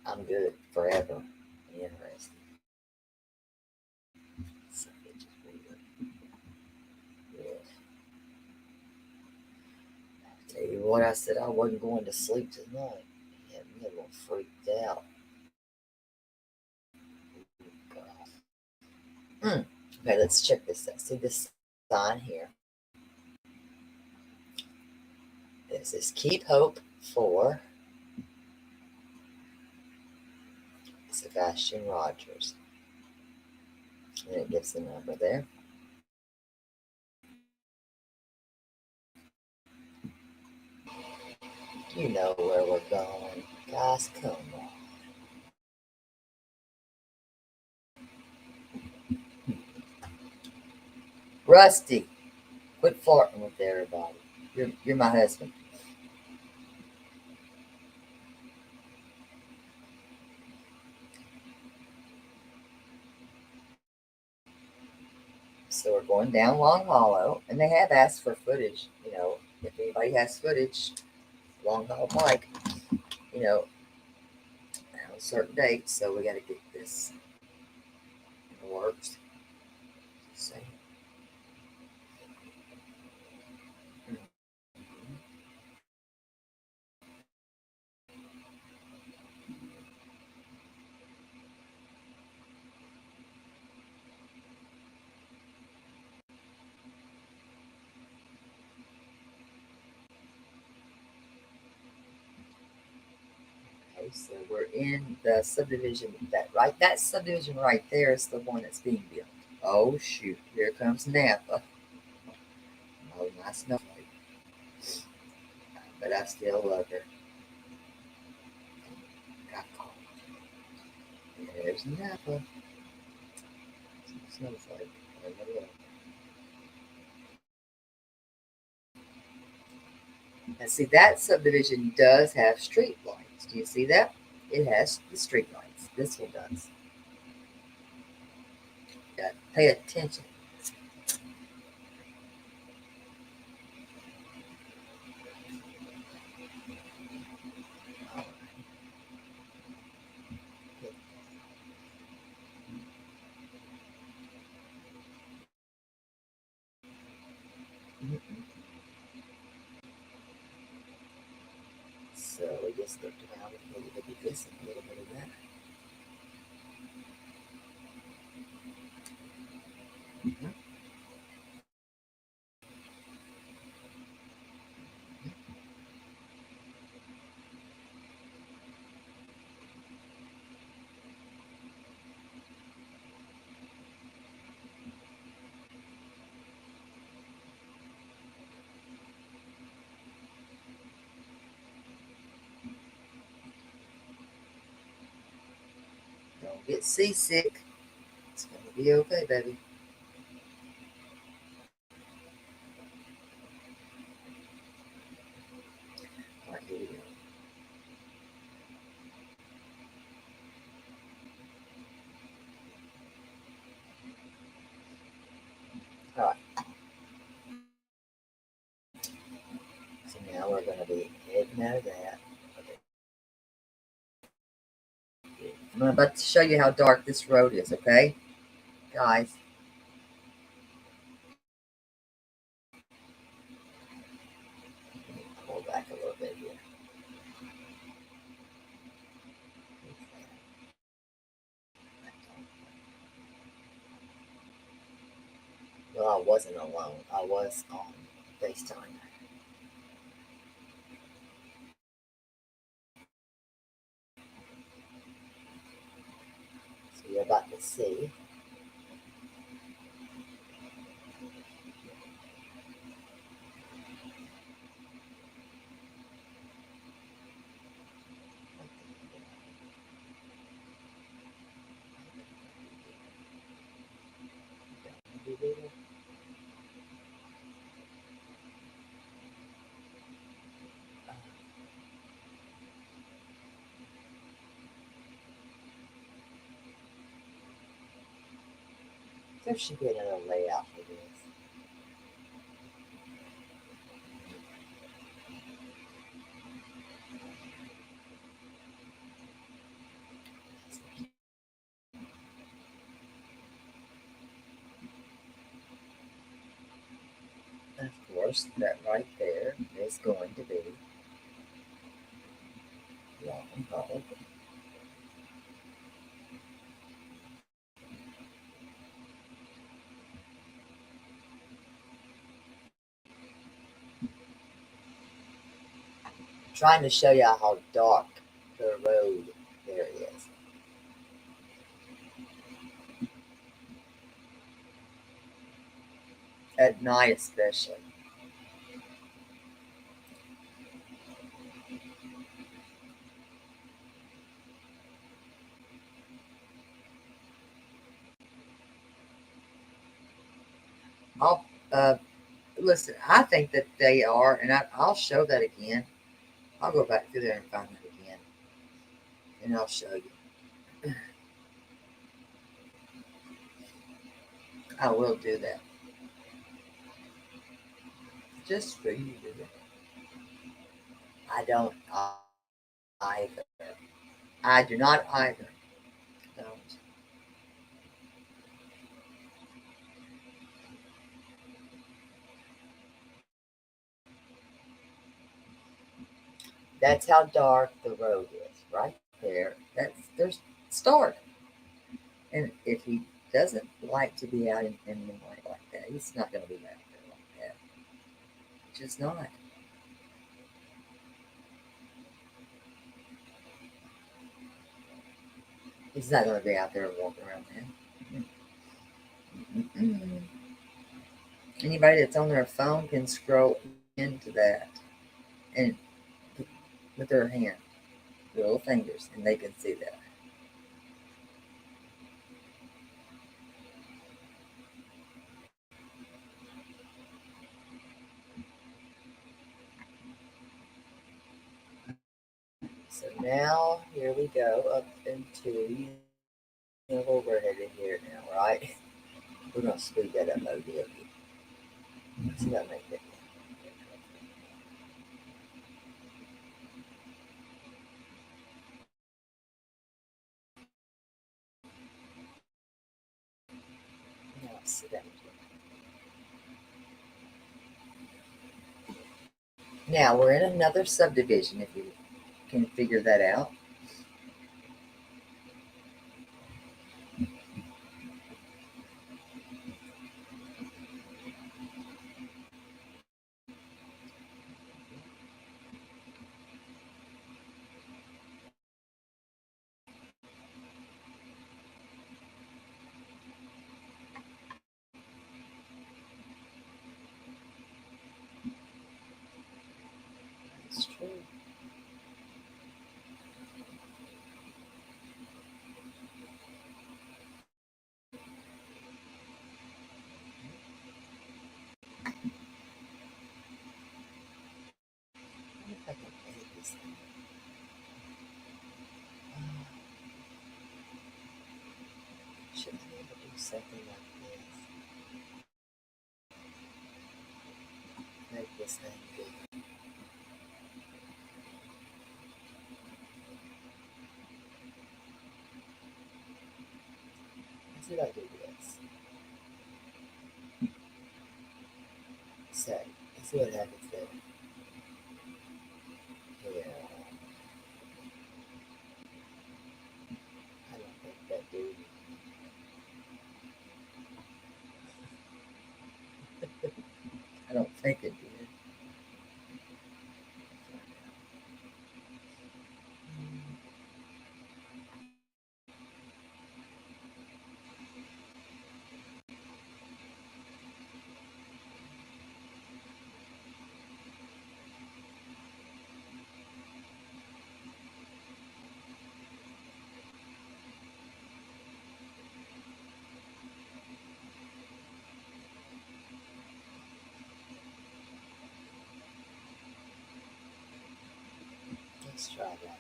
I'm good forever. Interesting. So it's just weird. Yeah. Tell you what, I said I wasn't going to sleep tonight. He had me a little freaked out. Okay, let's check this out. See this sign here? This is Keep Hope for Sebastian Rogers. And it gives the number there. You know where we're going. Guys, come on. Rusty, quit flirting with everybody. You're my husband. So we're going down Long Hollow, and they have asked for footage. You know, if anybody has footage, Long Haul Mike, you know, on certain dates. So we got to get this in the works. So. Okay, so we're in the subdivision. That subdivision right there is the one that's being built. Oh shoot! Here comes Napa. Oh, my snowflake. But I still love her. Got caught. There's Napa. Snowflake. And see, that subdivision does have street lights. Do you see that? It has the street lights. This one does. Got to pay attention. So we just looked around a little bit of this and a little bit of that. Don't get seasick. It's going to be okay, baby. All right, here we go. All right. So now we're going to be heading out of that. I'm about to show you how dark this road is, okay? Guys. Pull back a little bit here. Well, I wasn't alone. I was on FaceTime. So you're about to see. There should be another layout for this. And of course, that right there is going to be long hold. Trying to show you how dark the road there is. At night especially. I'll listen. I think that they are, and I'll show that again. I'll go back through there and find it again, and I'll show you. I will do that just for you. I don't either. I do not either. Don't. That's how dark the road is, right there. There's start. And if he doesn't like to be out in the moonlight like that, he's not going to be out there like that. Just not. He's not going to be out there walking around that. Mm-mm. Anybody that's on their phone can scroll into that and with their hand, their little fingers, and they can see that. So now here we go up into, you know where we're headed here now, right? We're going to speed that up a bit. Let's see if I make it. Now let's see that. Now we're in another subdivision, if you can figure that out. That's true. I wonder if I can edit this thing. Should I be able to do something like this? Make this thing bigger. Let's see if I do this. So, let's see what happens there. Yeah. I don't think that dude. Let's try that.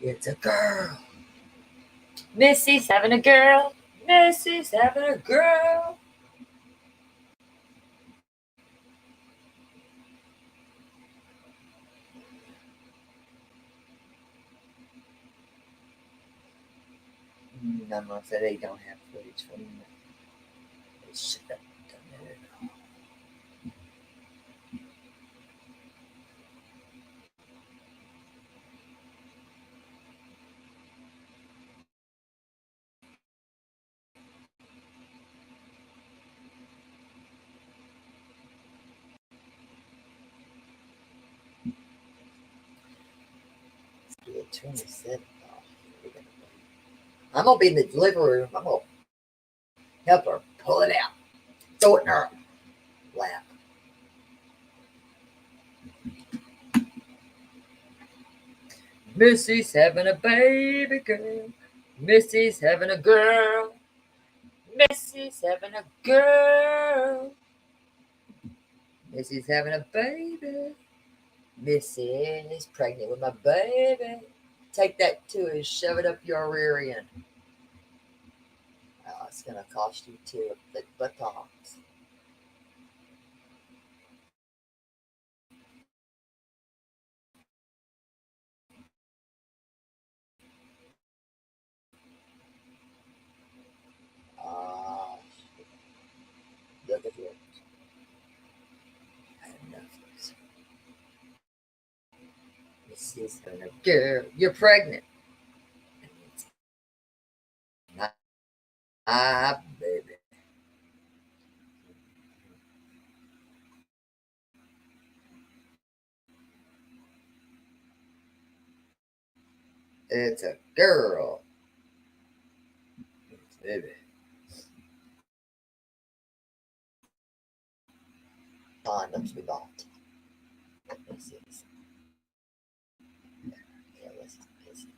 It's a girl. Missy's having a girl. Missy's having a girl. Mama said they don't have footage from them. They should have done it at all. Let's do a 27. I'm gonna be in the delivery room. I'm gonna help her pull it out, throw it in her lap. Missy's having a baby girl. Missy's having a girl. Missy's having a girl. Missy's having a baby. Missy is pregnant with my baby. Take that too and shove it up your rear end. Oh, it's gonna cost you two the buttocks. Ah, look at it. I have enough. Missy's having a girl. You're pregnant. Ah, baby. It's a girl. It's baby. Condoms we bought. This is. Yeah, this is busy.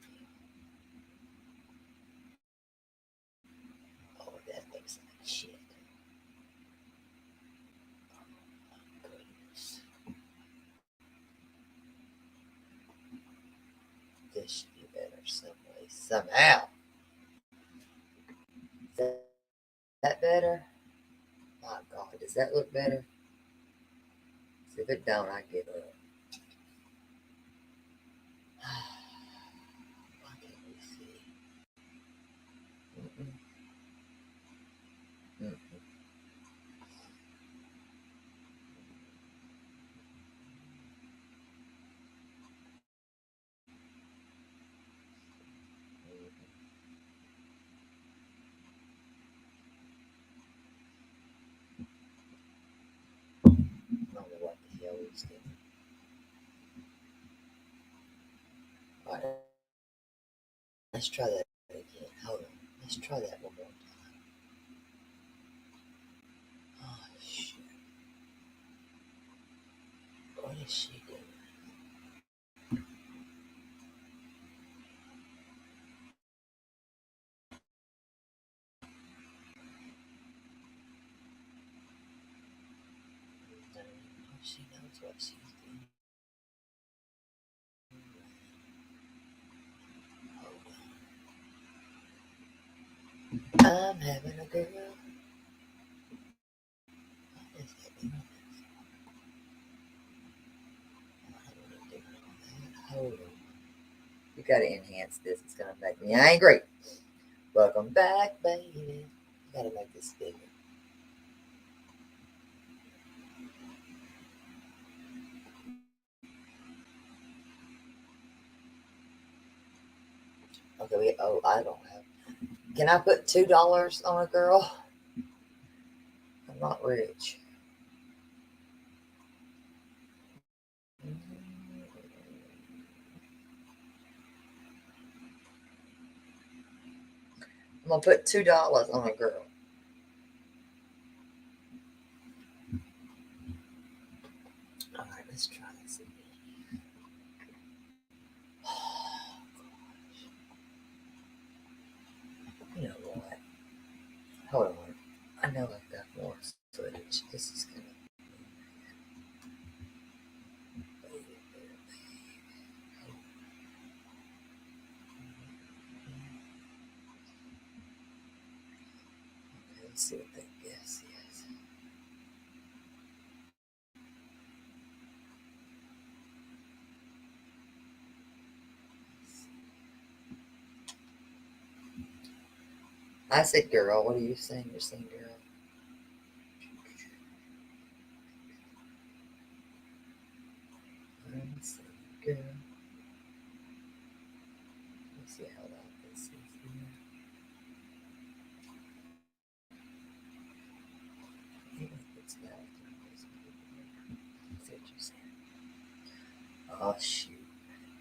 Oh, that looks like shit. Oh, goodness. This should be better some way, somehow. Is that better? My God, does that look better? If it don't, I give up. Why can't we see? Mm-mm. Mm-mm. I don't know what the hell he's doing. All right, let's try that again. Hold on. Let's try that one more time. Oh, shit. What is she doing? She knows what she's doing. Hold on. I'm having a girl. What is that doing? Hold on. You gotta enhance this. It's gonna make me angry. Welcome back, baby. You gotta make this bigger. Okay, I don't have. Can I put $2 on a girl? I'm not rich. I'm gonna put $2 on a girl. All right, let's try this again. Oh, gosh. You know what? Hold on. I know I've got more. much. This is gonna. Let's see what that guess is. I said girl. What are you saying? You're saying girl. I said girl. Let's see how loud this is here. Even if it's loud, that's what you said. Oh shoot.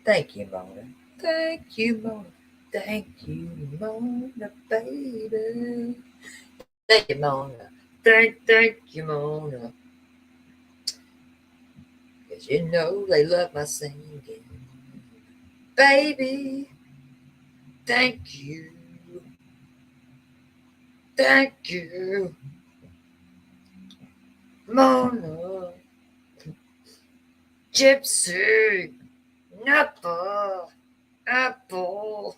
Thank you, Mona. Thank you, Mona. Thank you, Mona, baby. Thank you, Mona. Thank you, Mona. Cause you know they love my singing. Baby, thank you. Thank you, Mona. Gypsy, apple, apple.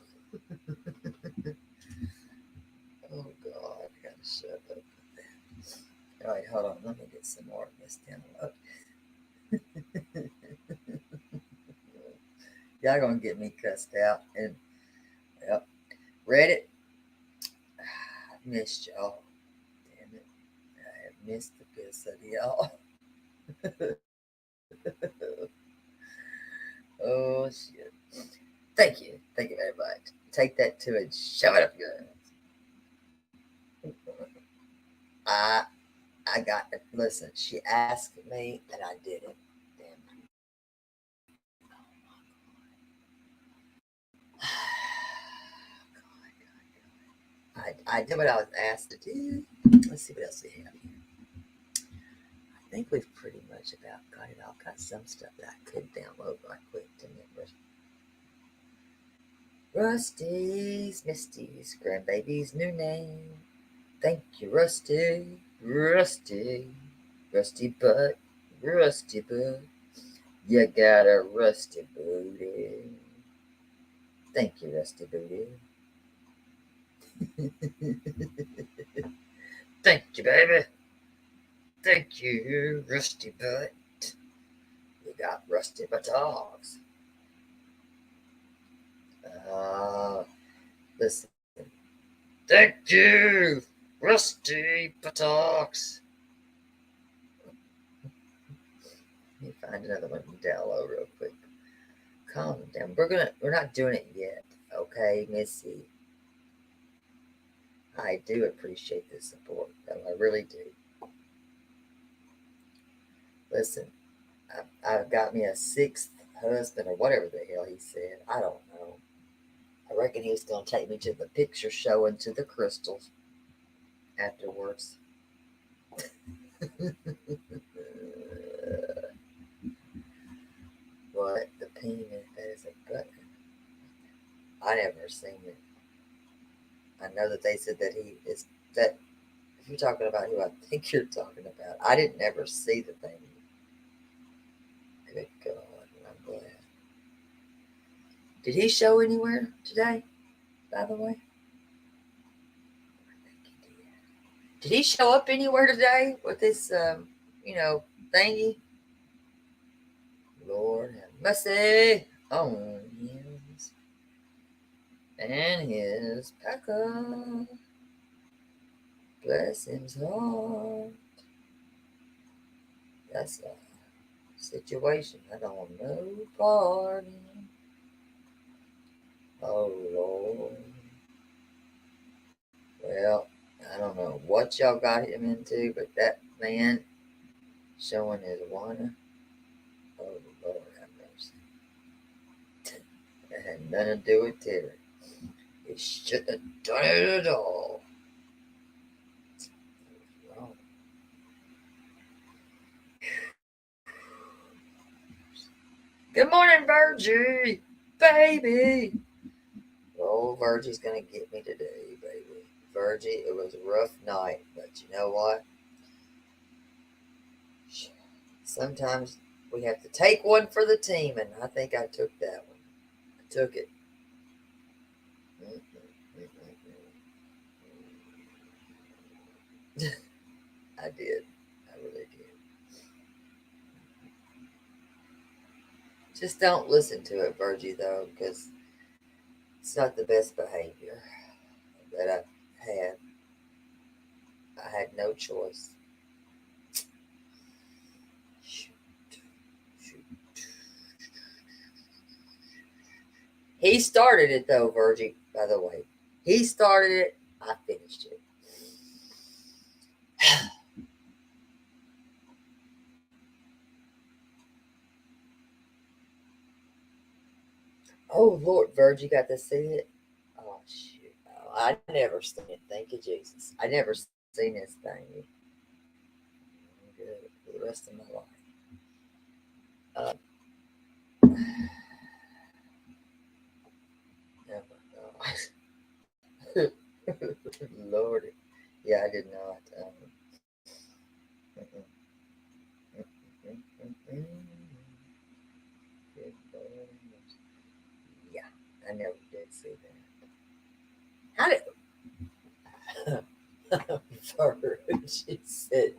Oh God, I gotta shut up with that. All right, hold on. Let me get some more of this download. Y'all gonna get me cussed out. And yep, Reddit. I missed y'all. Damn it. I have missed the piss out of y'all. Oh shit. Thank you. Thank you very much. Take that to and shove it up your ass. I got it. Listen, she asked me and I did it. Damn it. I did what I was asked to do. Let's see what else we have here. I think we've pretty much about got it all. Got some stuff that I could download right quick to remember. Rusty's, Misty's grandbaby's new name. Thank you, Rusty. Rusty. Rusty butt. Rusty butt. You got a rusty booty. Thank you, Rusty booty. Thank you, baby. Thank you, Rusty butt. You got rusty buttocks. Listen. Thank you, Rusty buttocks. Let me find another one to download real quick. Calm down. We're not doing it yet, okay, Missy? I do appreciate the support, though. I really do. Listen, I've got me a sixth husband or whatever the hell he said. I don't know. I reckon he's going to take me to the picture show and to the crystals afterwards. What? The payment, that is a button. I never seen it. I know that they said that he is that. If you're talking about who I think you're talking about, I didn't ever see the thing. Good God, I'm glad. Did he show anywhere today, by the way? I think he did. Did he show up anywhere today with this, thingy? Lord have mercy on his and his packer. Bless his heart. That's a situation I don't want no part in. Oh, Lord. Well, I don't know what y'all got him into, but that man showing his one. Oh, Lord have mercy. That had nothing to do with Terry. He shouldn't have done it at all. Wrong. Good morning, Virgie, baby. Oh, Virgie's gonna get me today, baby. Virgie, it was a rough night, but you know what? Sometimes we have to take one for the team, and I think I took that one. I took it. I did. I really did. Just don't listen to it, Virgie, though, because it's not the best behavior that I've had. I had no choice. Shoot. He started it, though, Virgie, by the way. He started it. I finished it. Oh, Lord, Virgie got to see it. Oh, shoot. Oh, I never seen it. Thank you, Jesus. I never seen this thing. I'm good for the rest of my life. Oh, my God. Lord. Yeah, I did not. Yeah, I never did see that. How did Virgie said,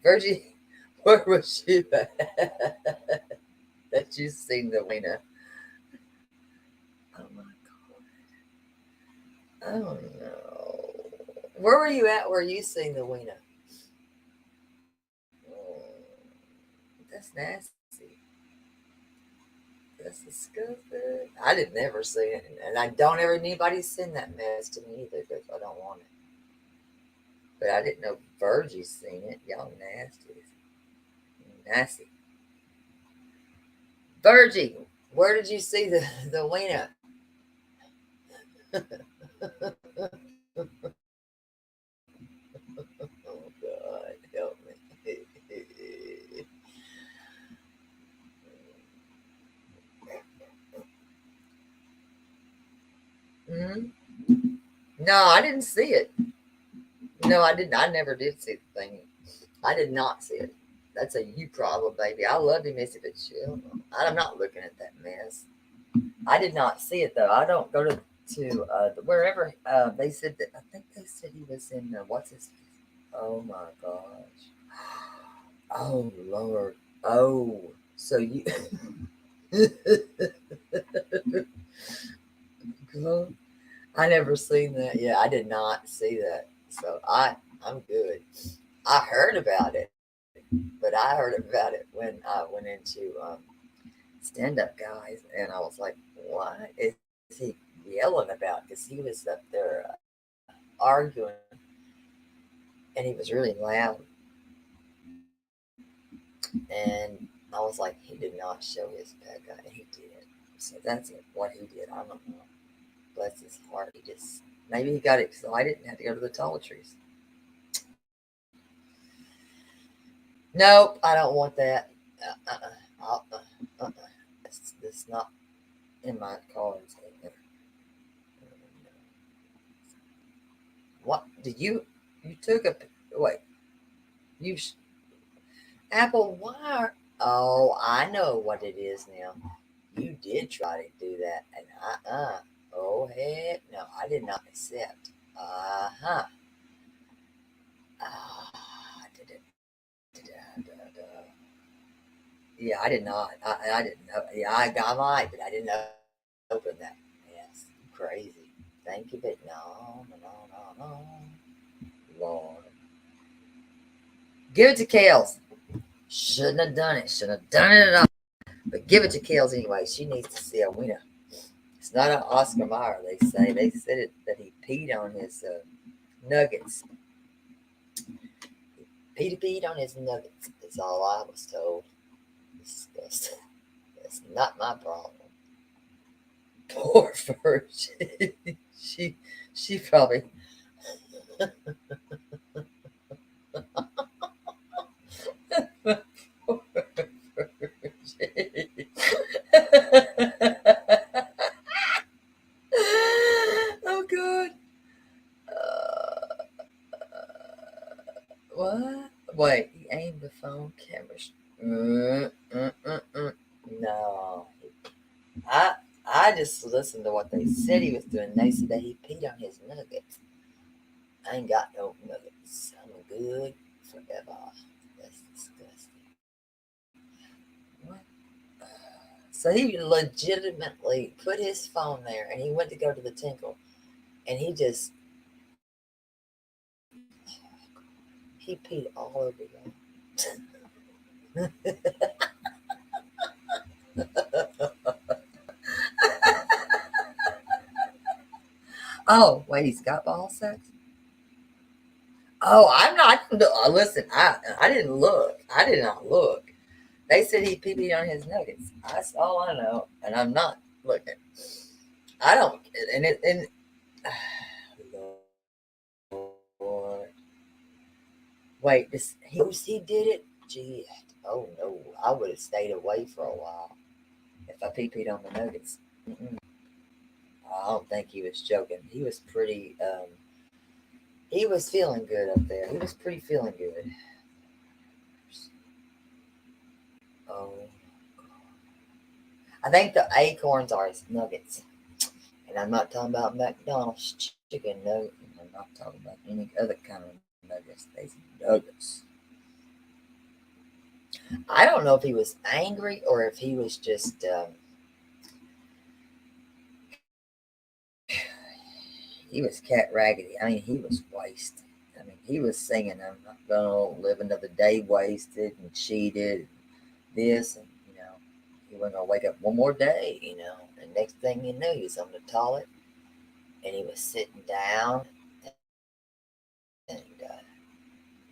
Virgie, where was you at? That you seen the winner? Oh my God! Oh no! Where were you at? Where you seen the winner? Oh, that's nasty. That's disgusting. I did never see it, and I don't ever anybody send that mess to me either because I don't want it. But I didn't know Virgie seen it. Y'all nasty. Nasty. Virgie, where did you see the wiener? Oh God, help me. Hmm? No, I didn't see it. No, I didn't. I never did see the thing. I did not see it. That's a you problem, baby. I love you, Missy, but chill. I'm not looking at that mess. I did not see it though. I don't go to wherever they said that. I think they said he was in what's his? Oh my gosh. Oh Lord. Oh, so you. God, I never seen that. Yeah, I did not see that. So I'm good. I heard about it, but I heard about it when I went into stand up guys, and I was like, what is he yelling about? Because he was up there arguing, and he was really loud. And I was like, he did not show his bad guy. And he did. So that's what he did. I don't know. Bless his heart. He just, maybe he got excited and had to go to the toiletries. Nope, I don't want that. That's not in my cards. What did you took a, wait, you, Apple Wire? Oh, I know what it is now. You did try to do that, and oh heck no, I did not accept. Yeah, I did not. I didn't know. Yeah, I might, but I didn't open that. Yes, crazy. Thank you, but no. Lord, give it to Kales. Shouldn't have done it. Shouldn't have done it at all. But give it to Kales anyway. She needs to see a winner. It's not an Oscar Mayer, they say. They said it, that he peed on his nuggets. He peed on his nuggets is all I was told. Disgusting. That's not my problem. Poor Virgie. she probably poor Virgie. Oh God. What? Wait. aimed the phone cameras. No. I just listened to what they said he was doing. They said that he peed on his nuggets. I ain't got no nuggets. I'm good forever. That's disgusting. What? So he legitimately put his phone there and he went to go to the tinkle and he peed all over you. Oh, wait, he's got ball sacks? Oh, I'm not. Listen, I didn't look. I did not look. They said he peed on his nuggets. That's all I know, and I'm not looking. I don't. Lord. Wait, he did it? Gee, oh no, I would have stayed away for a while if I peed on the nuggets. I don't think he was joking. He was pretty. He was feeling good up there. He was pretty feeling good. Oh, I think the acorns are his nuggets. And I'm not talking about McDonald's chicken nuggets. I'm not talking about any other kind of nuggets. These nuggets. I don't know if he was angry or if he was just he was cat raggedy. I mean, he was wasted. I mean, he was singing, "I'm not gonna live another day wasted and cheated, this and he wasn't gonna wake up one more day, And next thing you knew, he was on the toilet and he was sitting down and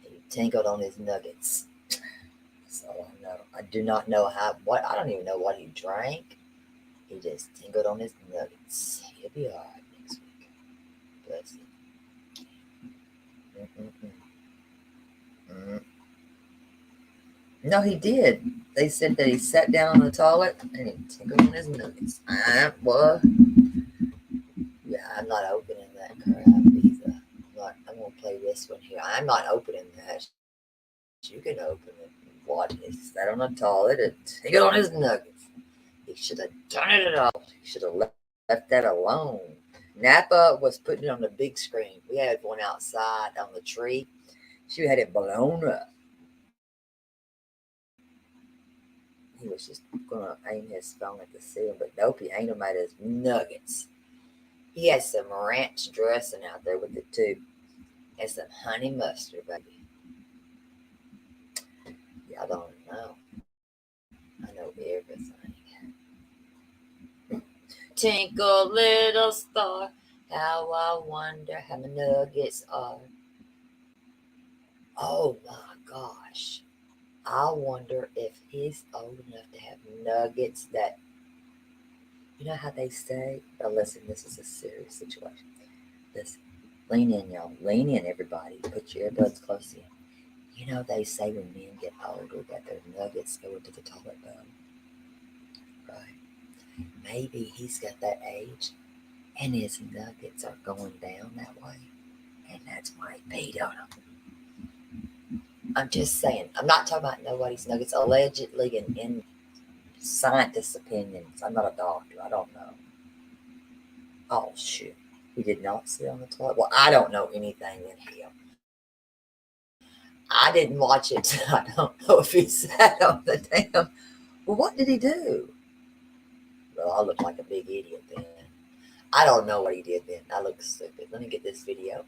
he tinkled on his nuggets. So I know. I do not know I don't even know what he drank. He just tinkled on his nuggets. He'll be all right next week. Bless him. No, he did. They said that he sat down on the toilet and he tinkled on his nuggets. What? Yeah, I'm not opening that crap either. I'm going to play this one here. I'm not opening that. You can open it. What? He sat on the toilet and tinkled on his nuggets. He should have done it at all. He should have left that alone. Napa was putting it on the big screen. We had one outside on the tree. She had it blown up. He was just going to aim his phone at the ceiling, but nope, he aimed him at his nuggets. He had some ranch dressing out there with it too, and some honey mustard, baby. Y'all don't know. I know everything. Tinkle, little star, how I wonder how my nuggets are. Oh my gosh. I wonder if he's old enough to have nuggets that, how they say, but listen, this is a serious situation. Listen, lean in, y'all. Lean in, everybody. Put your earbuds close in. They say when men get older that their nuggets go into the toilet bowl. Right? Maybe he's got that age and his nuggets are going down that way. And that's why he peed on them. I'm just saying. I'm not talking about nobody's nuggets. Allegedly, in scientists' opinions. I'm not a doctor. I don't know. Oh, shoot. He did not sit on the toilet. Well, I don't know anything in him. I didn't watch it. I don't know if he sat on the damn. Well, what did he do? Well, I look like a big idiot then. I don't know what he did then. I look stupid. Let me get this video.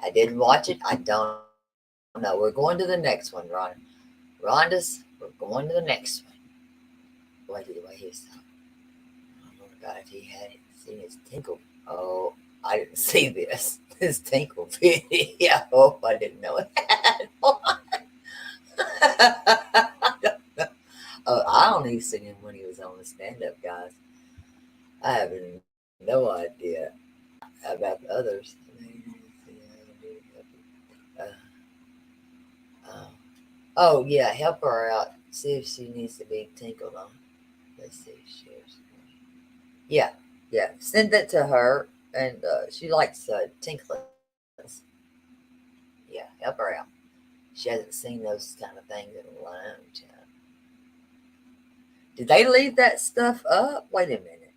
I didn't watch it. I don't know. We're going to the next one, Rhonda. We're going to the next one. Wait, he's. I don't know about if he had seen his tinkle. Oh, I didn't see this. His tinkle video. Oh, I didn't know it had one. I only seen him when he was on the stand-up, guys. I have no idea about the others. Oh, yeah, help her out. See if she needs to be tinkled on. Let's see. Yeah. Send it to her, and she likes tinkling. Yeah, help her out. She hasn't seen those kind of things in a long time. Did they leave that stuff up? Wait a minute.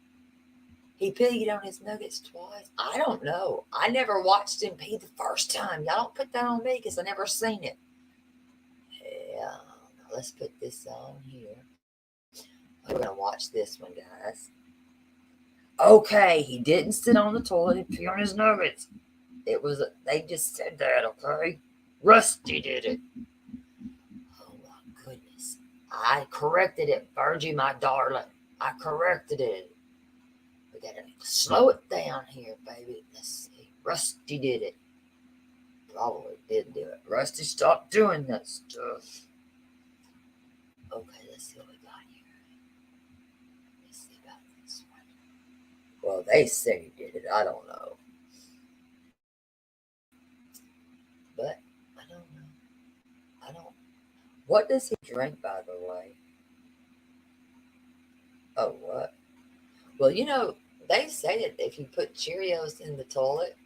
He peed on his nuggets twice. I don't know. I never watched him pee the first time. Y'all don't put that on me because I never seen it. Yeah. Now let's put this on here. We're going to watch this one, guys. Okay, he didn't sit on the toilet and pee on his nuggets. They just said that, okay? Rusty did it. Oh my goodness. I corrected it, Virgie, my darling. I corrected it. We gotta slow it down here, baby. Let's see. Rusty did it. Probably did do it. Rusty, stop doing that stuff. Okay, let's see what we got here. Let's see about this one. Well, they say he did it. I don't know. But I don't know. What does he drink, by the way? Oh, what? Well, they say that if you put Cheerios in the toilet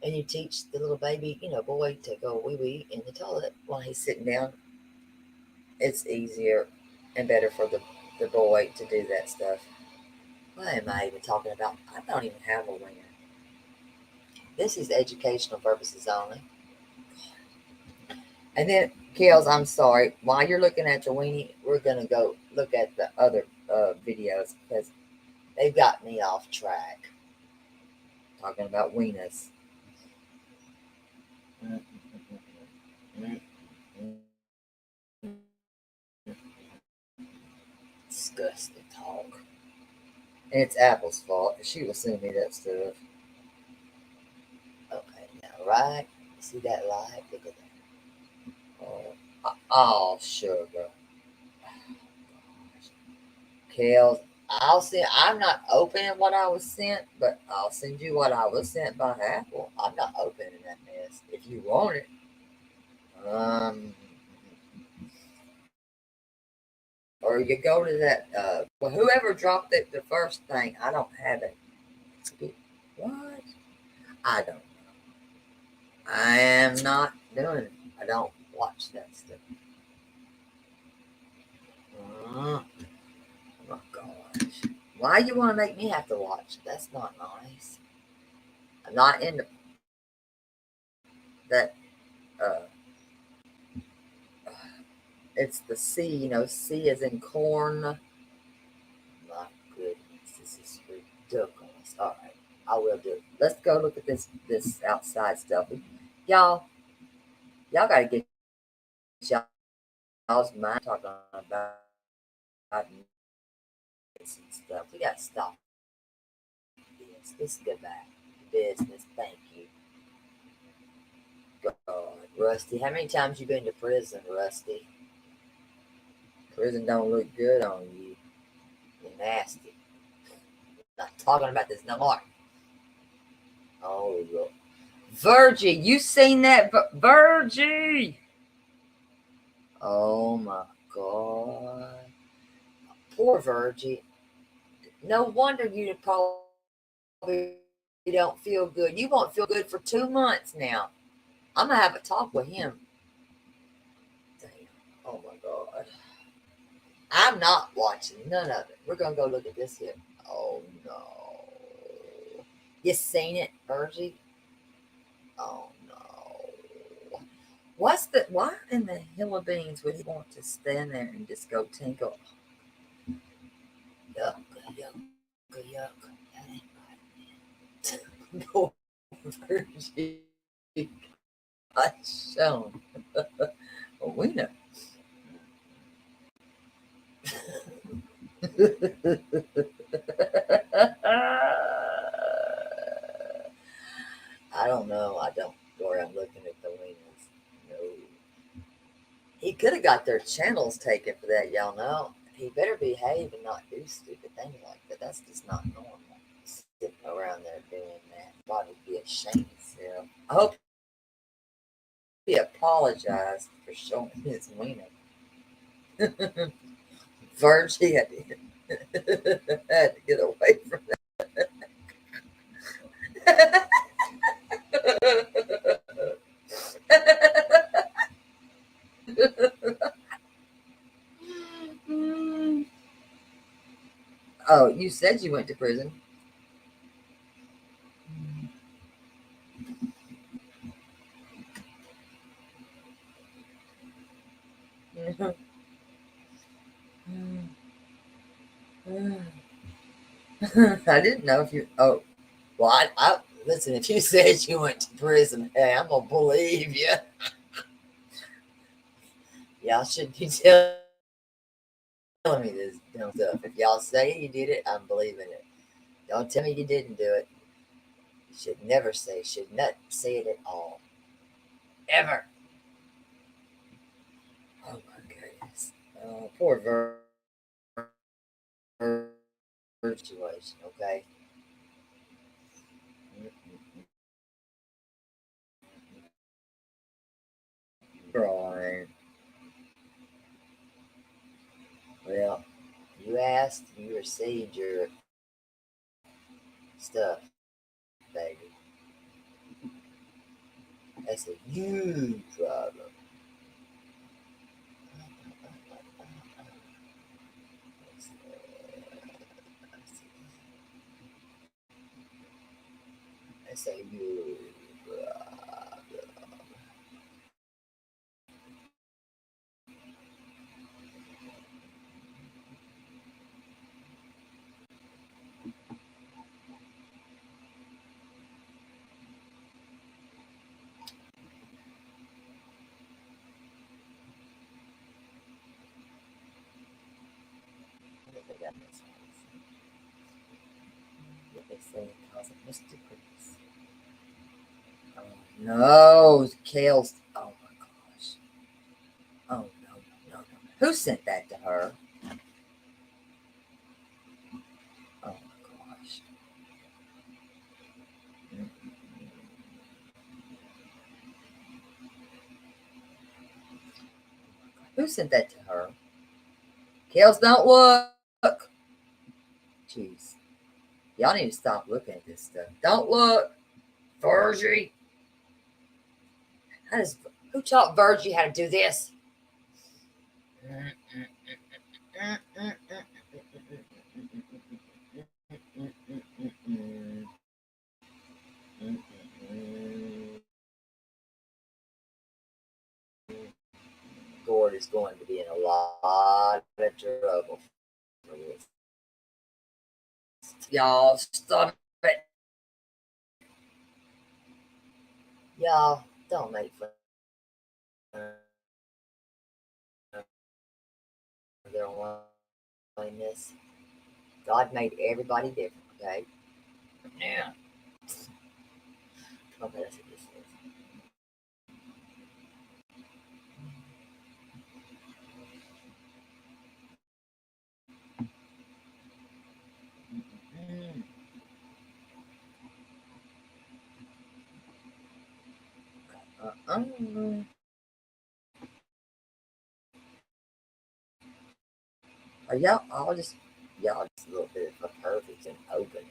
and you teach the little baby, boy to go wee-wee in the toilet while he's sitting down, it's easier and better for the boy to do that stuff. What am I even talking about? I don't even have a wiener. This is educational purposes only. And then, Kels, I'm sorry. While you're looking at your weenie, we're going to go look at the other videos because they've got me off track. Talking about wieners. Disgusting talk. And it's Apple's fault. She will send me that stuff. Okay, now, right? See that light? Look at that. Oh, sugar. Kels, I'm not opening what I was sent, but I'll send you what I was sent by Apple. I'm not opening that mess. If you want it. Or you go to that, whoever dropped it, the first thing, I don't have it. What? I don't know. I am not doing it. I don't watch that stuff. Oh my gosh. Why you want to make me have to watch? That's not nice. I'm not into that. It's the C, C as in corn. My goodness, this is ridiculous. All right, I will do it. Let's go look at this outside stuff. Y'all got to get y'all's mind talking about this and stuff. We got to stop this. Let's get back to business. Thank you. God, Rusty, how many times you been to prison, Rusty? Prison don't look good on you. You're nasty. Not talking about this no more. Oh, look. Virgie, you seen that? Virgie! Oh my God. Poor Virgie. No wonder you probably don't feel good. You won't feel good for 2 months now. I'm going to have a talk with him. Damn. Oh my God. I'm not watching none of it. We're going to go look at this here. Oh no. You seen it, Virgie? Oh no. Why in the hill of beans would he want to stand there and just go tinkle? Yuck, yuck, yuck. That ain't right. Poor Virgie. I shown. Well, we know. I don't know. I don't go around looking at the wieners. No. He could have got their channels taken for that, y'all know. He better behave and not do stupid things like that. That's just not normal. Sitting around there doing that. Thought he'd be ashamed of himself. I hope he apologized for showing his wiener. Virgie had to get away from that. Oh, you said you went to prison. I didn't know if you. Oh, well, I listen. If you said you went to prison, hey, I'm gonna believe you. Y'all shouldn't be telling me this dumb stuff. If y'all say you did it, I'm believing it. Don't tell me you didn't do it. You should never say. Should not say it at all, ever. Oh my goodness. Oh, poor situation. Okay. Right. Well, you asked, you received your stuff, baby. That's a huge problem. That's a huge problem. They say it causes Mr. Chris. Oh no, Kale's. Oh my gosh. Oh no, no, no. Who sent that to her? Oh my gosh. Who sent that to her? Kales, don't look. Jeez. Y'all need to stop looking at this stuff. Don't look. Virgie. Who taught Virgie how to do this? Gord is going to be in a lot of trouble for this. Y'all, stop it. Y'all, don't make fun of their loneliness. God made everybody different, okay? Yeah. Okay, that's what this is. Are y'all just a little bit of a perfect and open?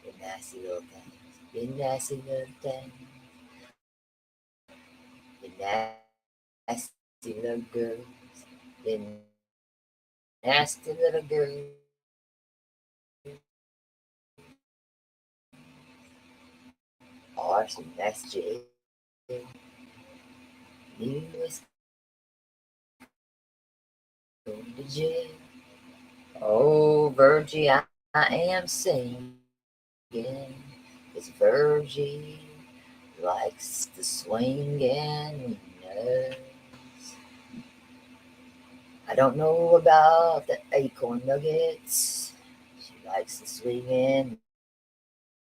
You nasty little things. You nasty little things. You nasty little girls. You nasty little girls. Are some nasty. You was going to jail. Oh, Virgie, I am singing. It's Virgie likes to swing and knows. I don't know about the acorn nuggets. She likes to swing and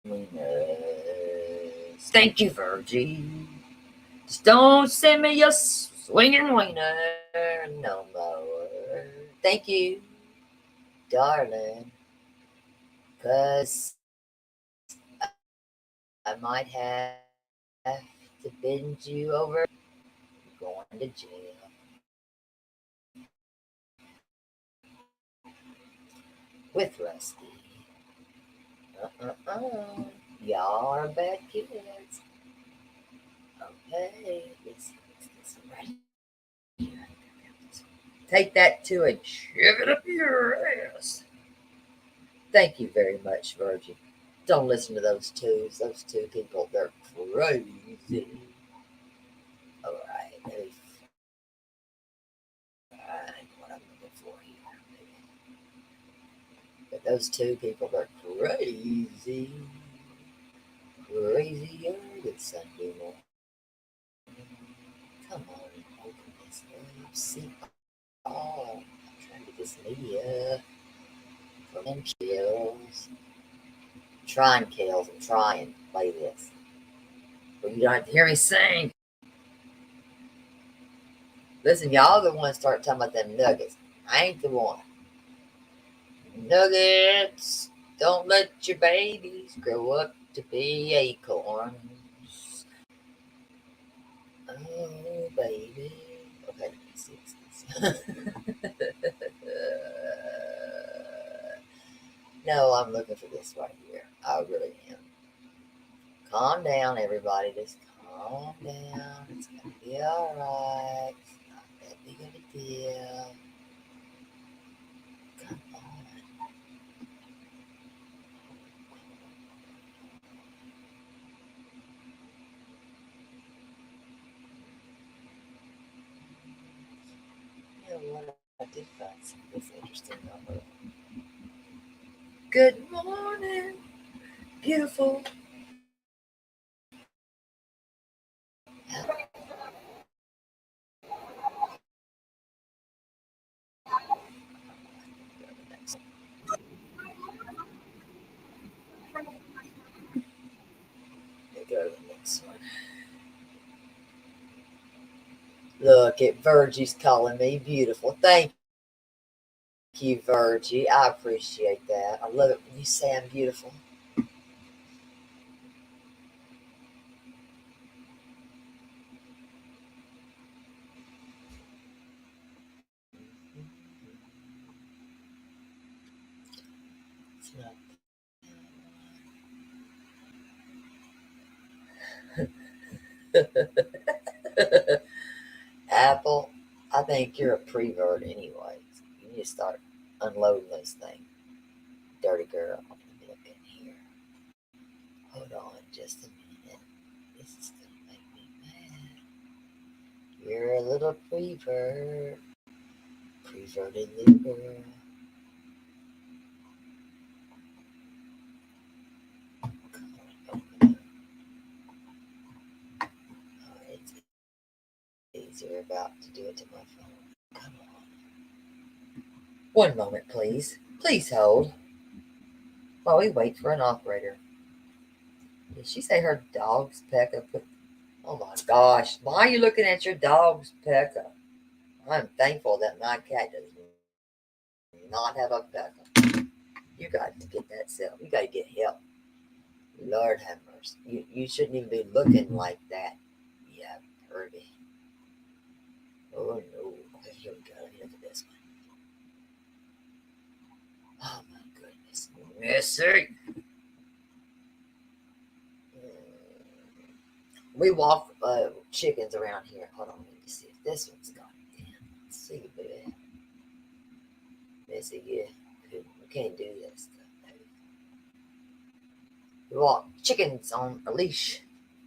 wieners. Thank you, Virgie. Just don't send me your swinging wiener no more. Thank you, darling. 'Cause I might have to bend you over. You're going to jail. With Rusty. Y'all are bad kids. Okay, let's get some right here. Take that too and shove it up your ass. Thank you very much, Virgie. Don't listen to those two. Those two people, they're crazy. All right, let me find what I'm looking for here. But those two people, they're crazy. Crazier than Sunday morning. Come on, open this up. See, oh, I'm trying to get this media from kills. Trying kills. I'm trying to play this. But you don't have to hear me sing. Listen, y'all the ones start talking about them nuggets. I ain't the one. Nuggets, don't let your babies grow up to be acorns. Oh, baby. Okay, let me see this. No, I'm looking for this right here. I really am. Calm down, everybody. Just calm down. It's going to be all right. It's not that big of a deal. Come on. You know what? I did find something interesting on it. Good morning, beautiful. Go to the next one. Look at Virgie's calling me beautiful. Thank you, Virgie. I appreciate that. I love it when you say I'm beautiful. It's not. Apple, I think you're a prevert anyway. You need to start unloading those things. Dirty girl. Let me look in here. Hold on just a minute. This is going to make me mad. You're a little prevert. Preverted little girl. Come on, open up. Oh, it's easier about to do it to my phone. Come on. One moment, please. Please hold while we wait for an operator. Did she say her dog's Pekka put? Oh my gosh! Why are you looking at your dog's Pekka? I'm thankful that my cat does not have a Pekka. You got to get that self. You got to get help. Lord have mercy. You shouldn't even be looking like that. Yeah, pretty. Oh no. Okay, here we go. Let me look at this one. Oh my goodness. Missy. We walk chickens around here. Hold on, let me see if this one's got it. Let's see, baby. Missy, yeah. We can't do this stuff, baby. We walk chickens on a leash.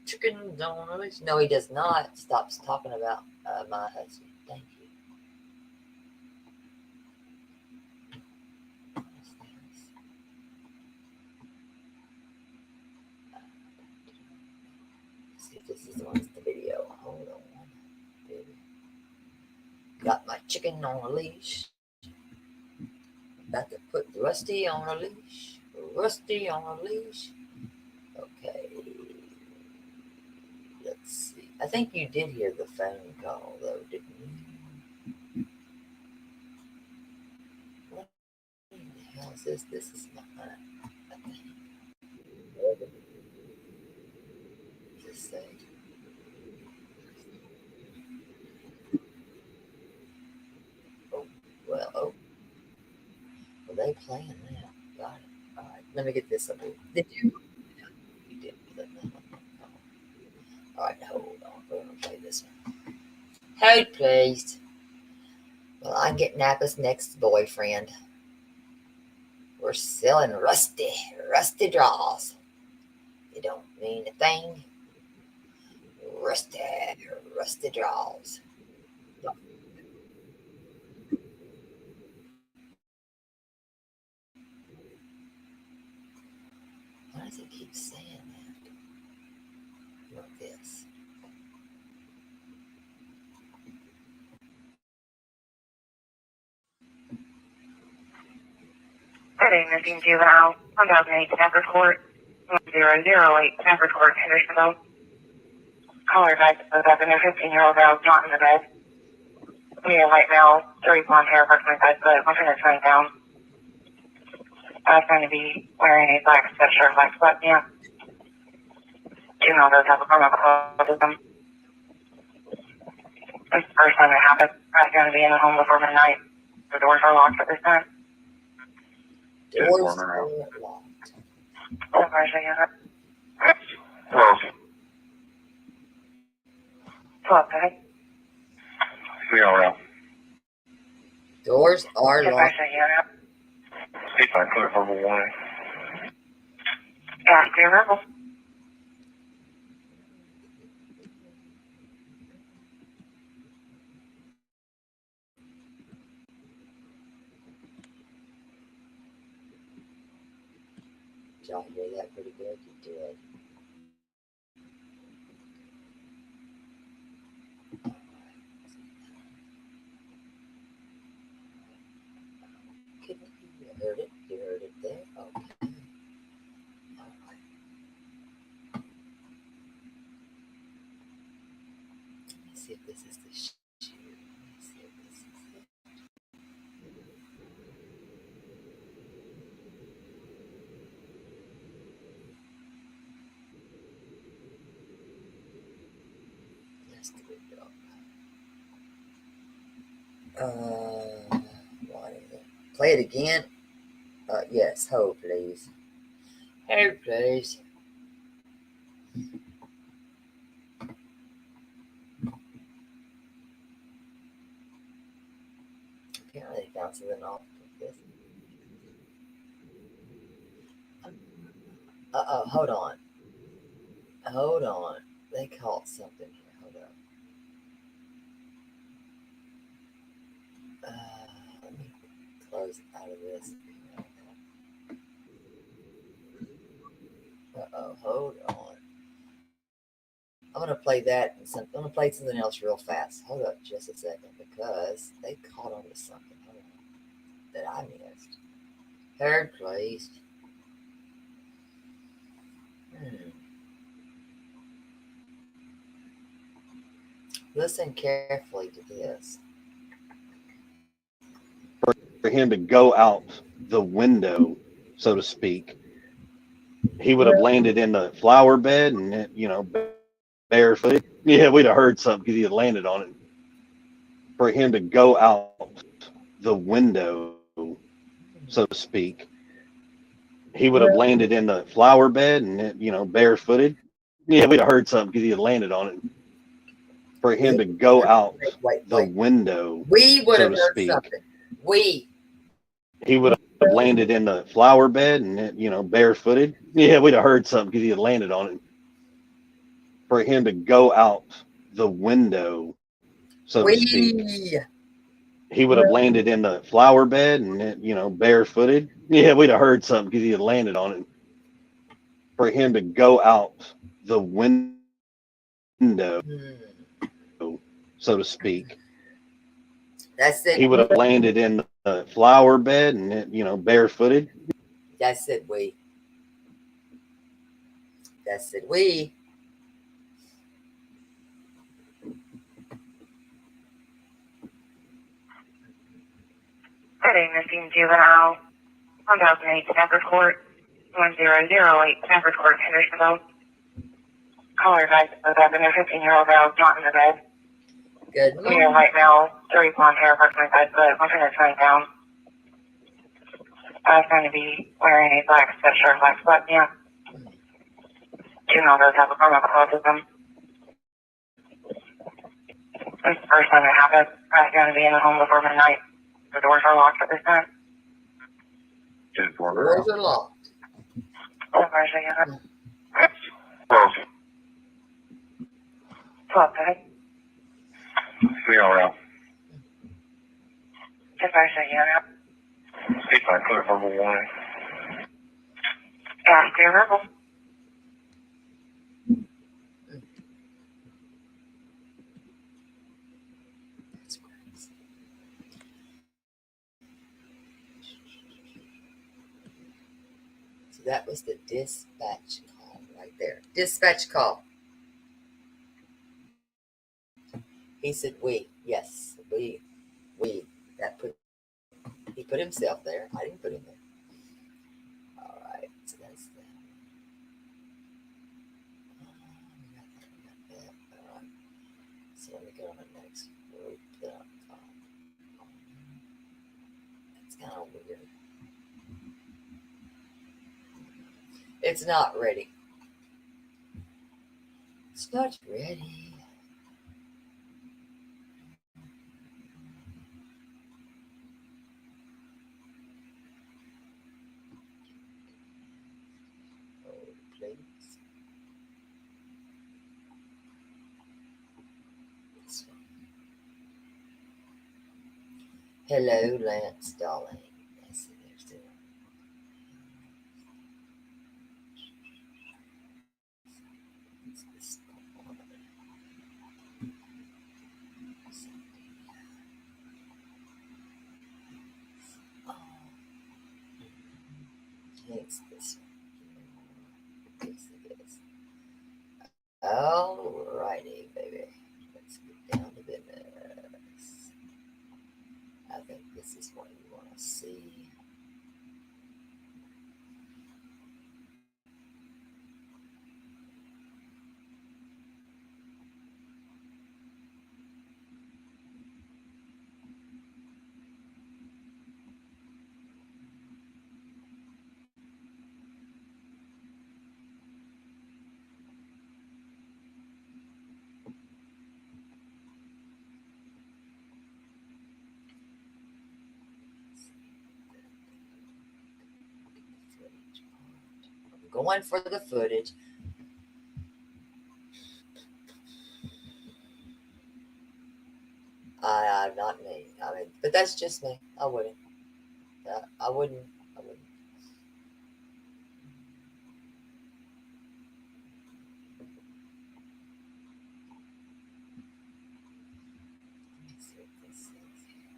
Chickens on a leash. No, he does not. Stops talking about my husband. Thank you. Let's see if this is the one that's the video. Hold on, baby. Got my chicken on a leash. About to put Rusty on a leash. Rusty on a leash. Okay. Let's see. I think you did hear the phone call, though, didn't you? What the hell is this? This is not mine. I think. What does this say? Oh, well, oh. Are they playing now? Got it. All right. Let me get this up here. Did you? You did. All right, hold on. We're going to play this one. Hold, please. Well, I'm getting Nappa's next boyfriend. We're selling rusty draws. They don't mean a thing. Rusty draws. Why does it keep saying that? Like this.
Good evening, Juvenile. 1008 Stanford Court, 1008 Stanford Court, Hendersonville. Caller advised that there's a 15-year-old girl not in the bed. We have right now 30 blonde hair, approximately 5 foot, 120 pounds. Going to be wearing a black sweatshirt, black sweatpants. Juvenile does have a pharmacologism. It's the first time it happened. I'm going to be in the home before midnight. The doors are locked at this time.
Doors are locked. Doors are locked.
Clear for warning. Yeah, clear level.
Did y'all hear that pretty good? You did. You heard it. You heard it there. Okay. All right. Let me see if this is the shoe. Let me see if this is it. Let's do it. What is it? Play it again. Yes. Hold, please. Hold, please. Apparently, they found something off of this. Hold on. Hold on. They caught something here. Hold on. Let me close out of this. Hold on. I'm gonna play that. I'm gonna play something else real fast. Hold up, just a second, because they caught on to something. Hold on, that I missed. Heard, please. Listen carefully to this.
For him to go out the window, so to speak, he would have landed in the flower bed and, barefoot. Yeah, we'd have heard something because he had landed on it. For him to go out the window, so to speak, he would have landed in the flower bed and, barefooted. Yeah, we'd have heard something because he had landed on it. For him to go out the window,
we would
so
have
to
heard
speak,
something.
he would have landed in the flower bed and, barefooted. Yeah, we'd have heard something because he had landed on it. For him to go out the window, so to speak, he would have landed in the flower bed and, barefooted. Yeah, we'd have heard something because he had landed on it. For him to go out the window, so to speak,
That's it.
he would have landed in the flower bed and, barefooted.
That's it. That's it. We.
Good evening, Juvenile. 1008 Stanford Court, 1008 Stanford Court, Hendersonville. Caller advised that there's a 15-year-old girl not in the bed.
Good
We
morning.
have right now 30 blonde hair, approximately 5 foot, 120 pounds. Going to be wearing a black sweatshirt, black sweatpants. Juvenile does have a pharmacologism. It's the first time it happened. I'm going to be in the home before midnight. The doors are locked at this time.
Doors are locked.
Oh, mercy, yeah. Close. Close, okay? We all around. Just mercy, yeah. It's not clear for warning. Yeah, clear verbal.
That's crazy. So that was the dispatch call right there. Dispatch call. He said, we. Yes, we. That put. He put himself there. I didn't put him there. All right. So that's that. All right. So let me go on the next group. It's kind of weird. It's not ready. It's not ready. Oh, please. This one. Hello, Lance, darling. Yes, there's the. It's this one. Oh, it's this one. Yes, it is. Alrighty, baby. Let's get down to business. I think this is what you want to see. I'm going for the footage. Not me. I mean, but that's just me. I wouldn't. I wouldn't. I wouldn't. Let me see what this says here.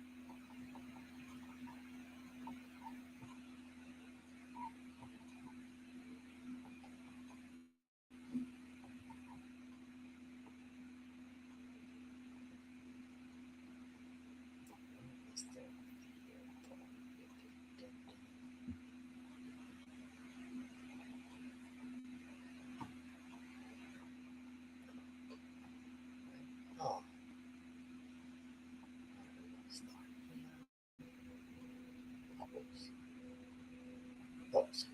Oh. Oops.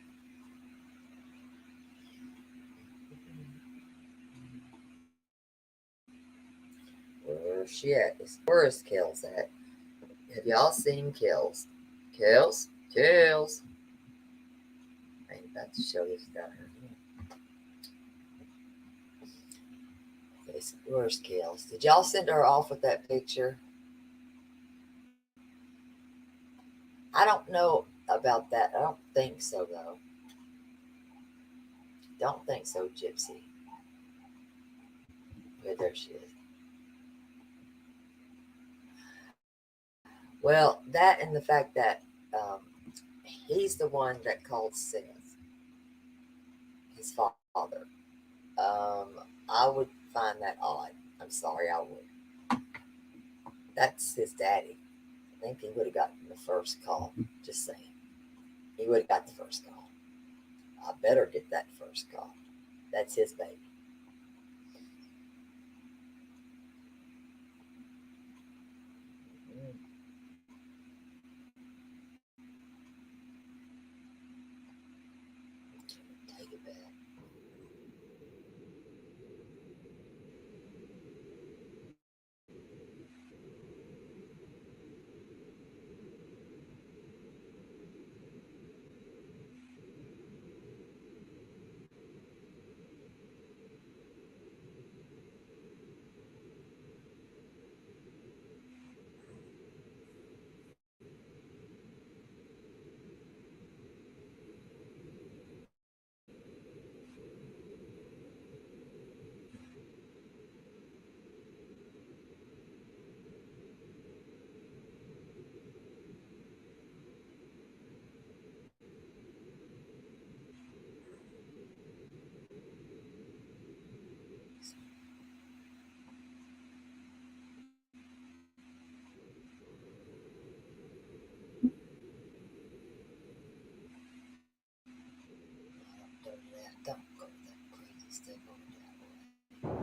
Where's she at? Where's Kills at? Have y'all seen Kills? Kills? Kills. I ain't about to show this down here. Okay, so where's Kills? Did y'all send her off with that picture? I don't know about that. I don't think so, though. Don't think so, Gypsy. Okay, there she is. Well, that and the fact that he's the one that called Seth, his father. I would find that odd. I'm sorry, I would. That's his daddy. I think he would have gotten the first call. Just saying. He would have got the first call. I better get that first call. That's his baby. Take it back.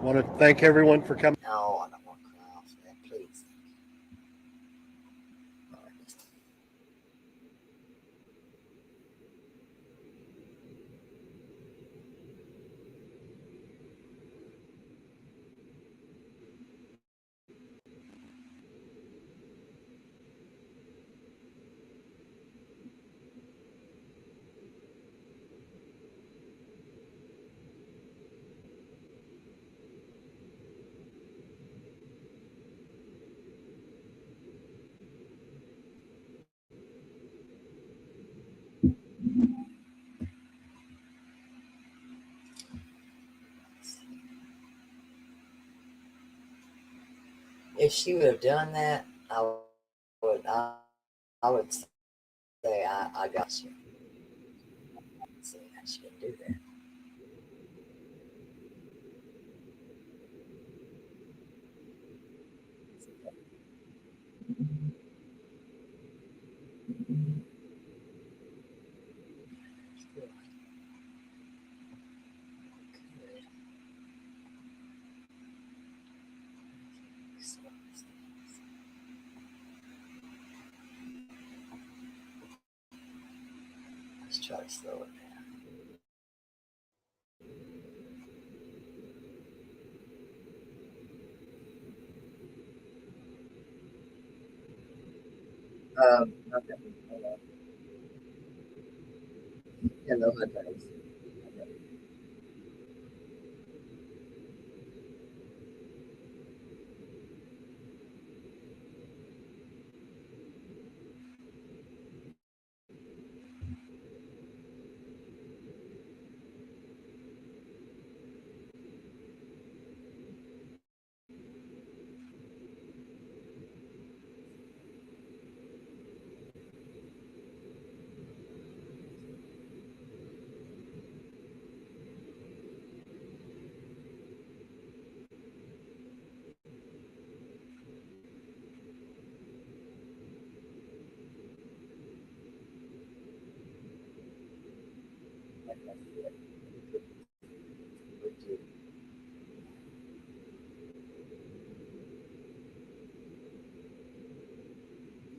want to thank everyone for coming.
No, I don't want to cry off that, please. All right. If she would have done that, I would say I got you. See how she can do that. Let's try to slow it down. Okay. Hello, my friends.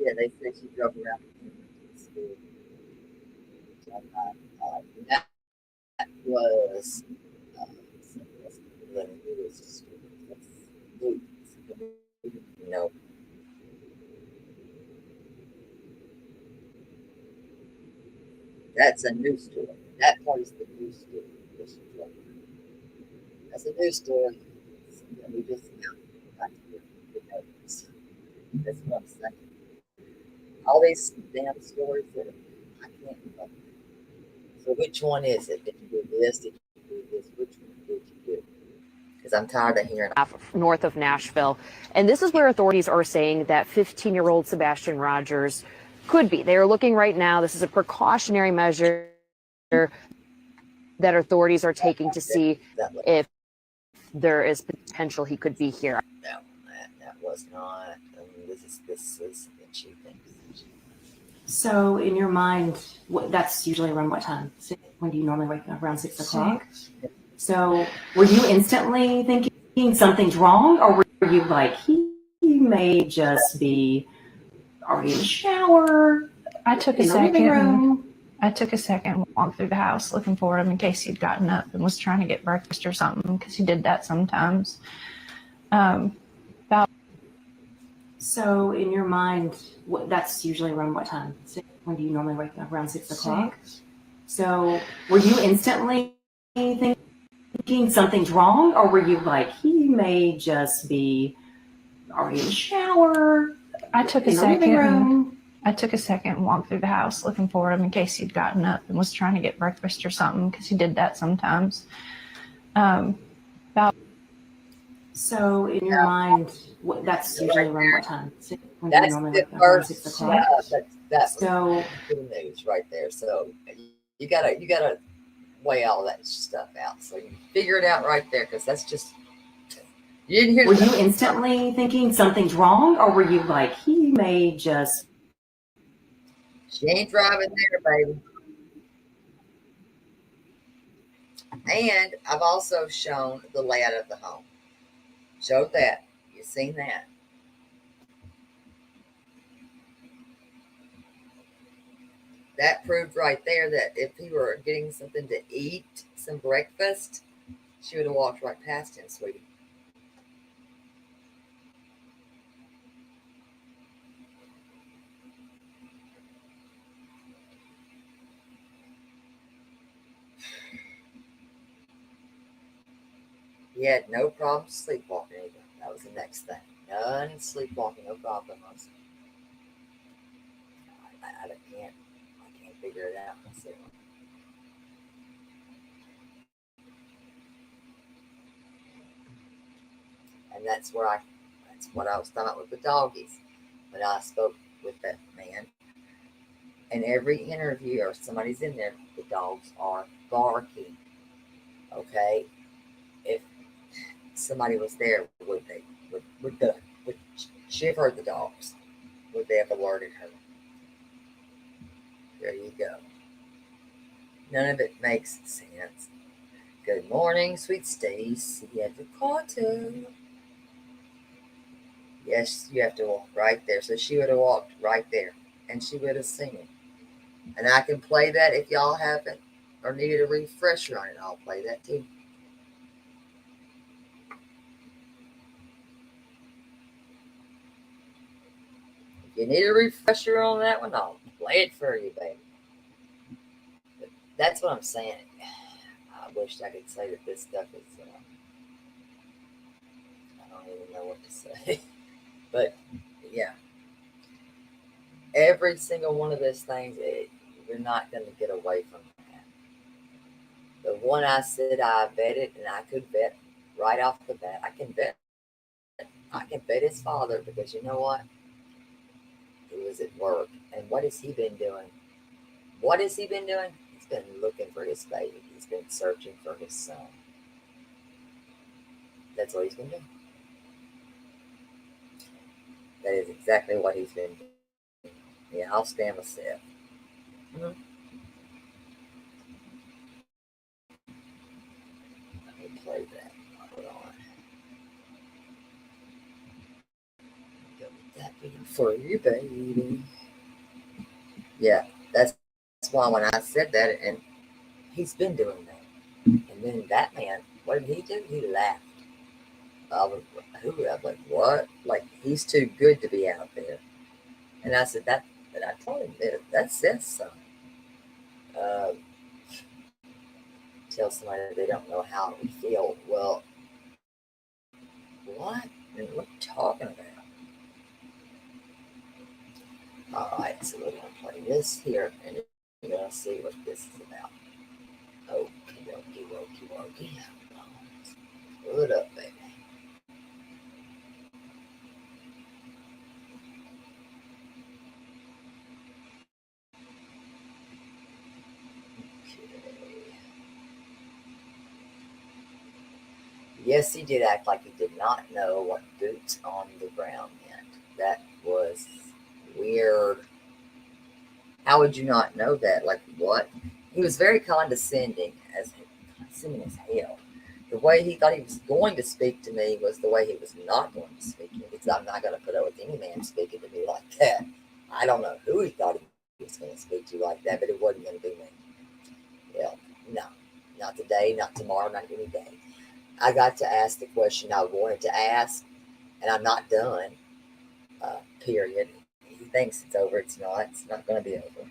Yeah, they said she drove around the school. That was when he was a student. No, that's a new story. That part is the new story. That's a new story. And we just got to get notes. That's what I'm saying. All these damn stories that I can't remember. So which one is it? Did you do this? Did you do this? Which one did you do? Because I'm tired of hearing.
North of Nashville. And this is where authorities are saying that 15-year-old Sebastian Rogers could be. They are looking right now. This is a precautionary measure that authorities are taking to see if there is potential he could be here.
No, that was not. This is what she thinks.
So, in your mind, that's usually around what time? When do you normally wake up? Around 6 o'clock? So, were you instantly thinking something's wrong, or were you like, he may just be already in the shower?
I took a second and walked through the house looking for him in case he'd gotten up and was trying to get breakfast or something, because he did that sometimes.
So, in your mind, that's usually around what time? When do you normally wake up? Around 6 o'clock? So, were you instantly thinking something's wrong, or were you like, he may just be already in the shower?
I took a second and walked through the house looking for him in case he'd gotten up and was trying to get breakfast or something, because he did that sometimes.
So, in your mind, that's usually around what time? When
That's
you normally
the
wake up? Around 6
first.
o'clock?
That's
So,
good news right there. So you gotta weigh all that stuff out. So you figure it out right there, because that's just you didn't hear.
Were you instantly thinking something's wrong, or were you like, he may just?
She ain't driving there, baby. And I've also shown the layout of the home. Showed that. You seen that. That proved right there that if he were getting something to eat, some breakfast, she would have walked right past him, sweetie. He had no problem sleepwalking either. That was the next thing. None sleepwalking, no problem. I can't figure it out myself. And that's what I was talking about with the doggies. When I spoke with that man, in every interview or somebody's in there, the dogs are barking. Okay, if somebody was there, would she have heard the dogs? Would they have alerted her? There you go. None of it makes sense. Good morning, sweet Stacy. You have your call too. Yes, you have to walk right there. So she would have walked right there, and she would have seen it. And I can play that if y'all haven't or needed a refresher on it. I'll play that too. If you need a refresher on that one, I'll play it for you, baby. But that's what I'm saying. I wish I could say that this stuff is, I don't even know what to say. But yeah, every single one of those things, you're not going to get away from that. The one I said I vetted, and I could vet right off the bat. I can vet his father because you know what? He was at work. And what has he been doing? What has he been doing? He's been looking for his baby. He's been searching for his son. That's what he's been doing. That is exactly what he's been doing. Yeah, I'll stand myself. Let me play that. Hold on. Got that being for you, baby. Yeah, that's why when I said that, and he's been doing that. And then that man, what did he do? He laughed. I was like, what? Like, he's too good to be out there. And I said, but I told him, that says something. Tell somebody they don't know how we feel. Well, what? What are you talking about? All right, so we're going to play this here, and you're going to see what this is about. Okie dokie. Pull it up, baby. Yes, he did act like he did not know what boots on the ground meant. That was weird. How would you not know that? Like, what? He was very condescending as hell. The way he thought he was going to speak to me was the way he was not going to speak to me, because I'm not going to put up with any man speaking to me like that. I don't know who he thought he was going to speak to like that, but it wasn't going to be me. Yeah, no. Not today, not tomorrow, not any day. I got to ask the question I wanted to ask, and I'm not done, period. He thinks it's over. It's not. It's not going to be over.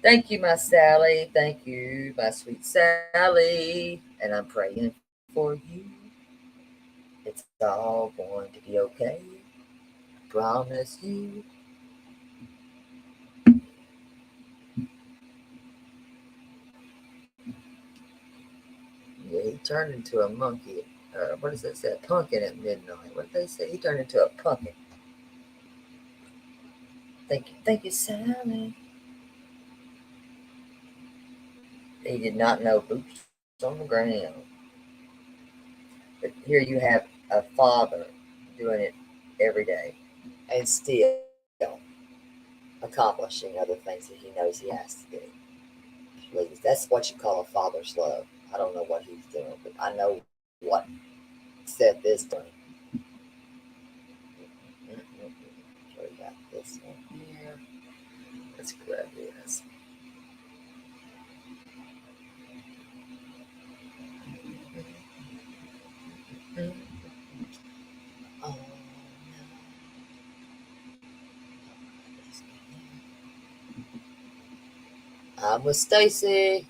Thank you, my Sally. Thank you, my sweet Sally. And I'm praying for you. It's all going to be okay. I promise you. Yeah, he turned into a monkey. What does that say? A pumpkin at midnight. What did they say? He turned into a pumpkin. Thank you, Sally. He did not know boots on the ground. But here you have a father doing it every day and still accomplishing other things that he knows he has to do. Please, that's what you call a father's love. I don't know what he's doing, but I know what Seth is doing. this one here. Let's grab this. Oh, no. I'm with Stacy.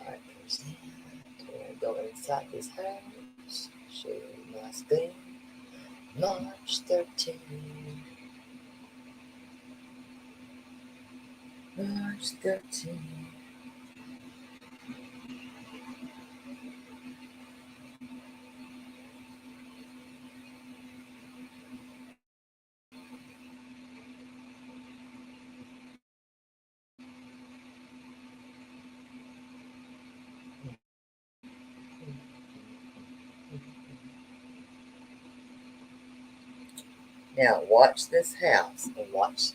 All right, first hand. We're going to go inside this house. Show you my thing. March 13. March 13. Now watch this house and watch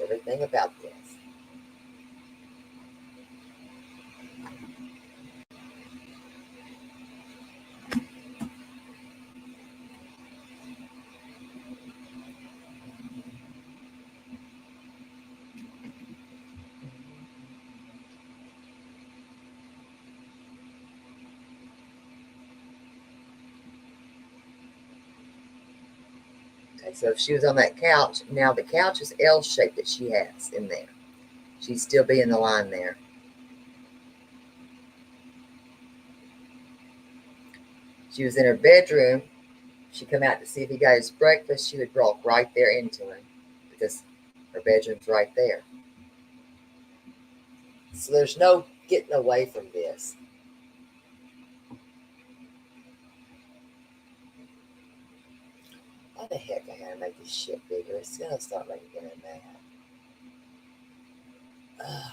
everything about this. Okay, so if she was on that couch, now the couch is L-shaped that she has in there. She'd still be in the line there. She was in her bedroom. She'd come out to see if he got his breakfast. She would walk right there into him because her bedroom's right there. So there's no getting away from this. Why the heck I gotta make this shit bigger? It's gonna start making me mad. Ugh.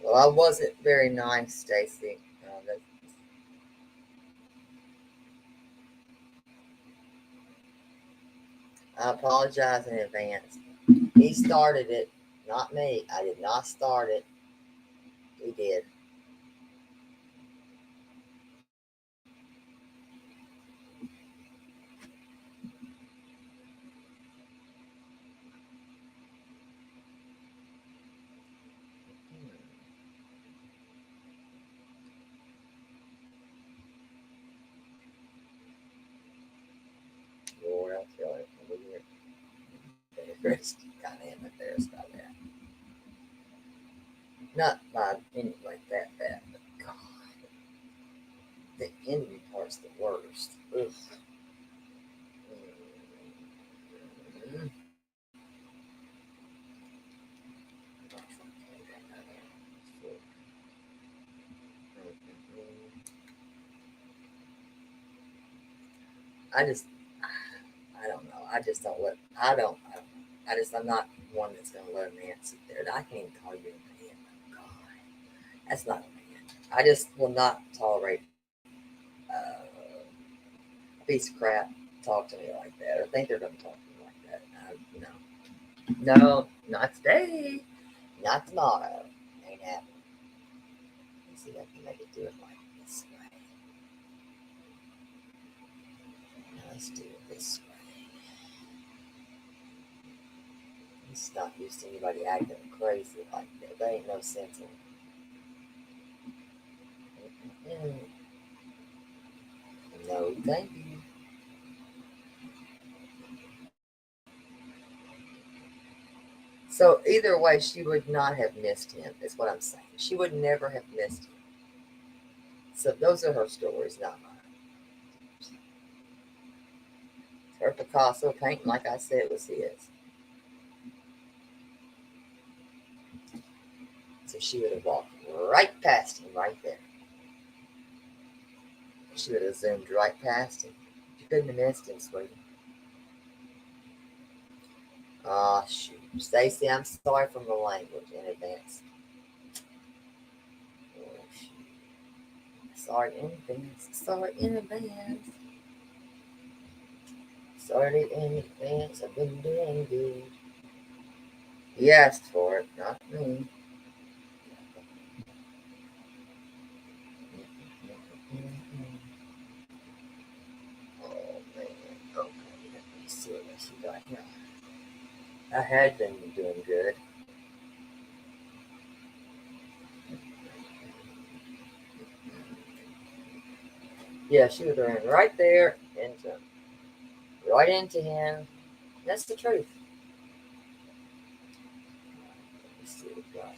Well, I wasn't very nice, Stacy. I apologize in advance. He started it, not me. I did not start it. He did. Lord, I'll tell it. Embarrassed. Kind of am embarrassed by that. Not by anything like that bad, but God. The ending part's the worst. Ugh. Mm-hmm. I don't know. I just don't let, I'm not one that's going to let a man sit there. I can't even call you a man. Oh, God. That's not a man. I just will not tolerate a piece of crap talk to me like that or think they're going to talk to me like that. No, not today. Not tomorrow. Ain't happening. Let's see if I can make it do it like this way. Now let's do it this way. It's not used to anybody acting crazy like that. There ain't no sense in it. No, thank you. So either way, she would not have missed him, is what I'm saying. She would never have missed him. So those are her stories, not mine. Her Picasso painting, like I said, was his. So she would have walked right past him right there. She would have zoomed right past him. She couldn't have missed him, sweetie. Oh, shoot. Stacy, I'm sorry for my language in advance. Oh, shoot. Sorry in advance. Sorry in advance. Sorry in advance. I've been doing good. He asked for it, not me. Oh man. Okay, let me see what else you got here. I had been doing good. Yeah, she would run right there into right into him. That's the truth. Let's see what we got.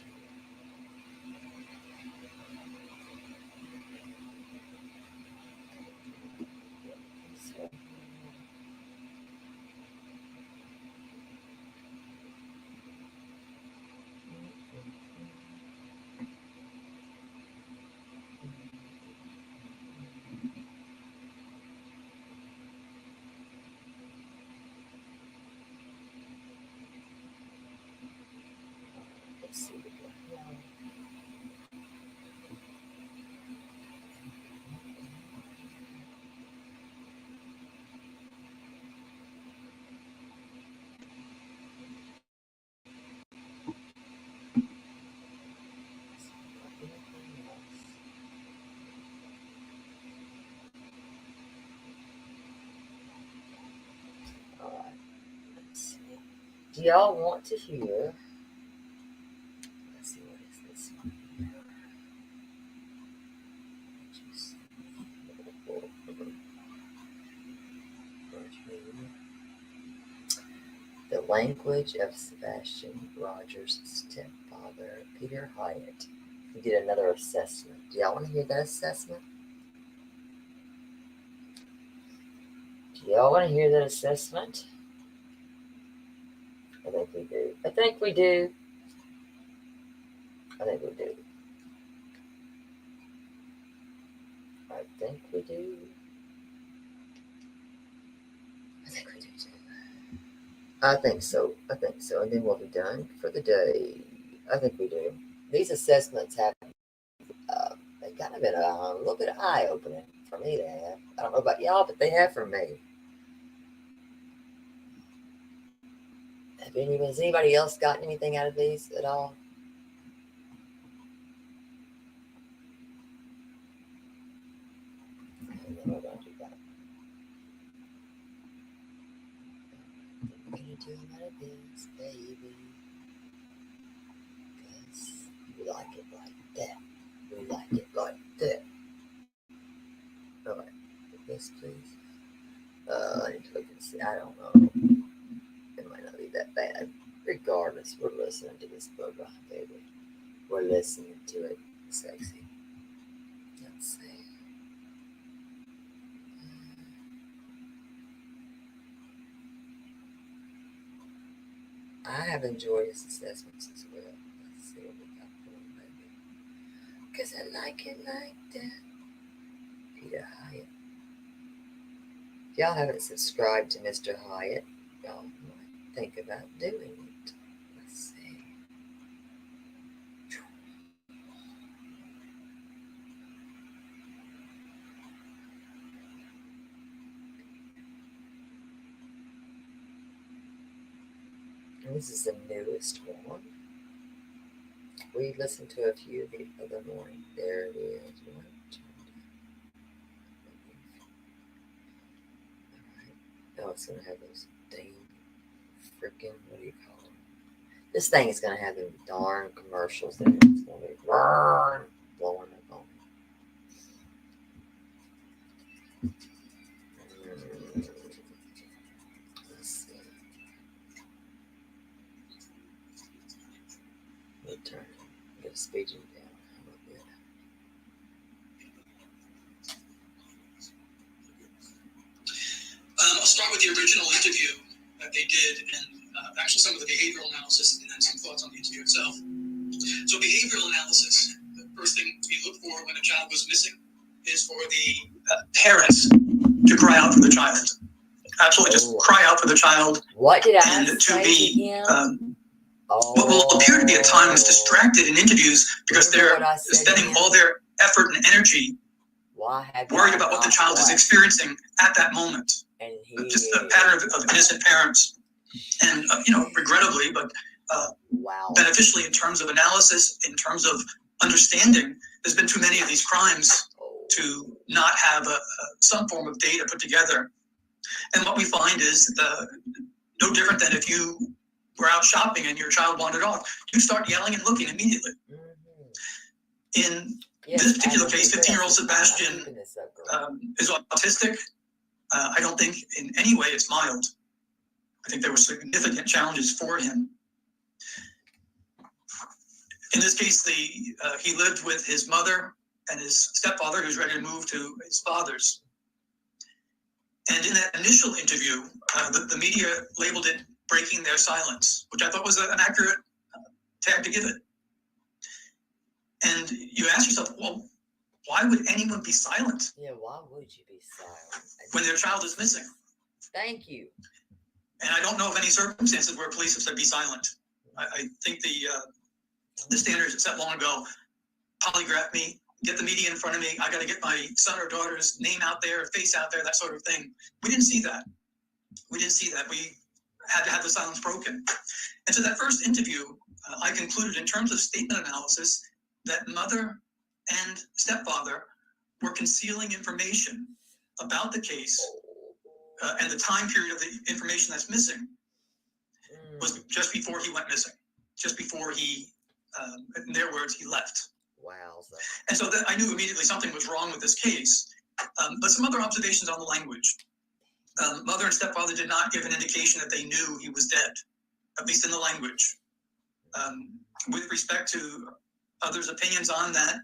Let's see what we got here. All right. Let's see. Do y'all want to hear? Let's see, what is this one here? The language of Sebastian Rogers' stepfather, Peter Hyatt. He did another assessment. Do y'all want to hear that assessment? Do y'all want to hear that assessment? I think we do. I think we do. I think we do. I think we do. I think we do too. I think so. I think so. And then we'll be done for the day. I think we do. These assessments have they've kind of been a little bit eye-opening for me to have. I don't know about y'all, but they have for me. Has anybody else gotten anything out of these at all? We're going to do that. We're going to do them out of this, baby. Because we like it like that. We like it like that. All right. Yes, please. I need to look and see. I don't know. It might not be that bad. Regardless, we're listening to this program, baby. We're listening to it. Sexy. Let's see. I have enjoyed his assessments as well. Let's see what we got for him, baby. Because I like it like that. Peter Hyatt. If y'all haven't subscribed to Mr. Hyatt, y'all might think about doing it. Let's see. This is the newest one. We listened to a few the other morning. There it is. Oh, it's going to have those dang freaking, what do you call them? This thing is going to have them darn commercials in it. It's going to be blowing up on me. Let's see. Let me turn it. I'm going to speed you down. How about that?
I'll start with the original interview that they did, and actually some of the behavioral analysis, and then some thoughts on the interview itself. So behavioral analysis, the first thing we look for when a child goes missing is for the parents to cry out for the child. Absolutely, just cry out for the child.
What did I
and
say
to be,
to him?
What will appear to be at times distracted in interviews because they're spending all their effort and energy
Why have
worried about what the child is experiencing at that moment.
And
just a pattern of innocent parents, and regrettably, but beneficially in terms of analysis, in terms of understanding. There's been too many of these crimes to not have some form of data put together. And what we find is no different than if you were out shopping and your child wandered off. You start yelling and looking immediately. In this particular case, 15-year-old Sebastian is autistic. I don't think in any way it's mild. I think there were significant challenges for him. In this case, he lived with his mother and his stepfather, who's ready to move to his father's. And in that initial interview, the media labeled it breaking their silence, which I thought was an accurate tag to give it. And you ask yourself, well, why would anyone be silent?
Yeah, why would you be silent?
When their child is missing?
Thank you.
And I don't know of any circumstances where police have said be silent. I think the standards set long ago, polygraph me, get the media in front of me, I got to get my son or daughter's name out there, face out there, that sort of thing. We didn't see that. We had to have the silence broken. And so that first interview, I concluded in terms of statement analysis that mother and stepfather were concealing information about the case and the time period of the information that's missing was just before he went missing, just before he, in their words, he left.
Wow.
And so I knew immediately something was wrong with this case. But some other observations on the language. Mother and stepfather did not give an indication that they knew he was dead, at least in the language. With respect to others' opinions on that,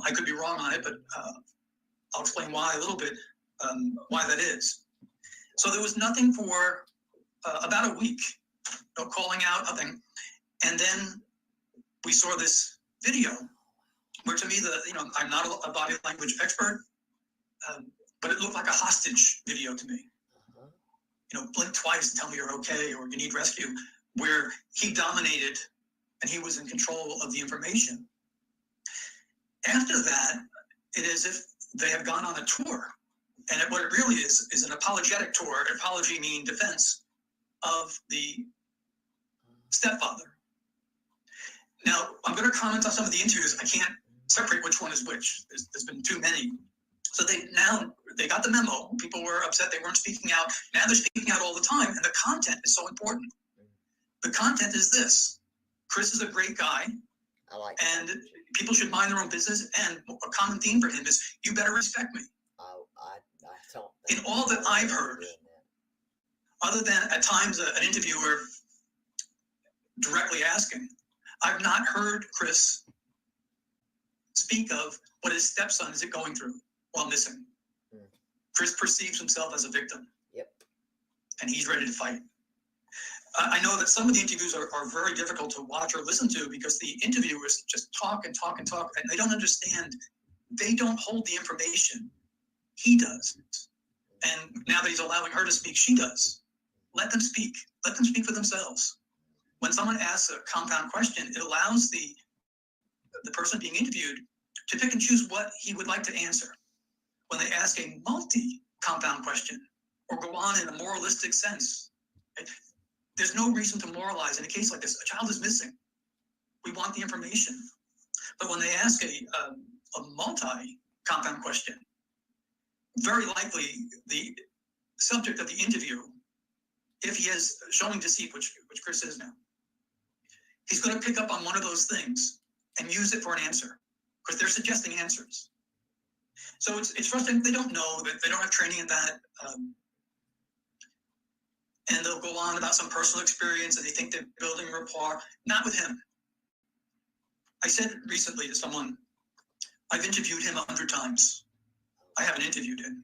I could be wrong on it, but I'll explain why a little bit, why that is. So there was nothing for about a week, no calling out, nothing. And then we saw this video where to me, I'm not a body language expert, but it looked like a hostage video to me. Blink twice and tell me you're okay or you need rescue, where he dominated and he was in control of the information. After that, it is if they have gone on a tour. And what it really is an apologetic tour, apology meaning defense of the stepfather. Now, I'm going to comment on some of the interviews. I can't separate which one is which. There's been too many. So they got the memo. People were upset they weren't speaking out. Now they're speaking out all the time, and the content is so important. The content is this. Chris is a great guy, and people should mind their own business, and a common theme for him is, you better respect me.
I don't
in all that I've heard, other than at times an interviewer directly asking, I've not heard Chris speak of what his stepson is going through while missing. Chris perceives himself as a victim.
Yep.
And he's ready to fight. I know that some of the interviews are very difficult to watch or listen to because the interviewers just talk and talk and talk, and they don't understand. They don't hold the information. He does. And now that he's allowing her to speak, she does. Let them speak. Let them speak for themselves. When someone asks a compound question, it allows the person being interviewed to pick and choose what he would like to answer. When they ask a multi-compound question or go on in a moralistic sense, there's no reason to moralize in a case like this. A child is missing. We want the information. But when they ask a multi-compound question, very likely the subject of the interview, if he is showing deceit, which Chris is now, he's going to pick up on one of those things and use it for an answer because they're suggesting answers. So it's frustrating. They don't know that they don't have training in that. And they'll go on about some personal experience and they think they're building rapport. Not with him. I said recently to someone, I've interviewed him 100 times. I haven't interviewed him.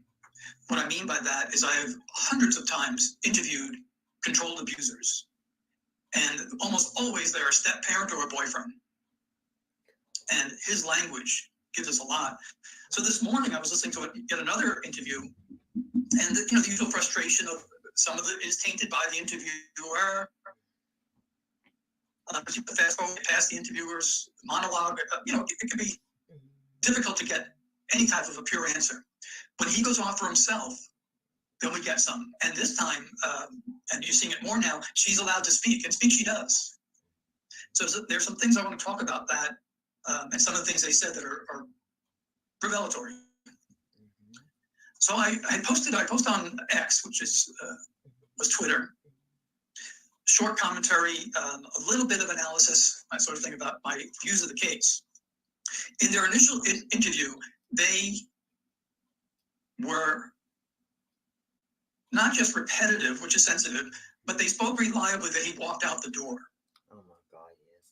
What I mean by that is I have hundreds of times interviewed controlled abusers. And almost always they're a step parent or a boyfriend. And his language gives us a lot. So this morning I was listening to yet another interview, and the usual frustration of some of it is tainted by the interviewer. Fast forward past the interviewer's monologue. It can be difficult to get any type of a pure answer. When he goes off for himself, then we get some. And this time, and you're seeing it more now, she's allowed to speak, and speak she does. So there's some things I want to talk about that, and some of the things they said that are revelatory. So I posted on X, which is was Twitter, short commentary, a little bit of analysis, that sort of thing about my views of the case. In their initial interview, they were not just repetitive, which is sensitive, but they spoke reliably that he walked out the door.
Oh my God, yes.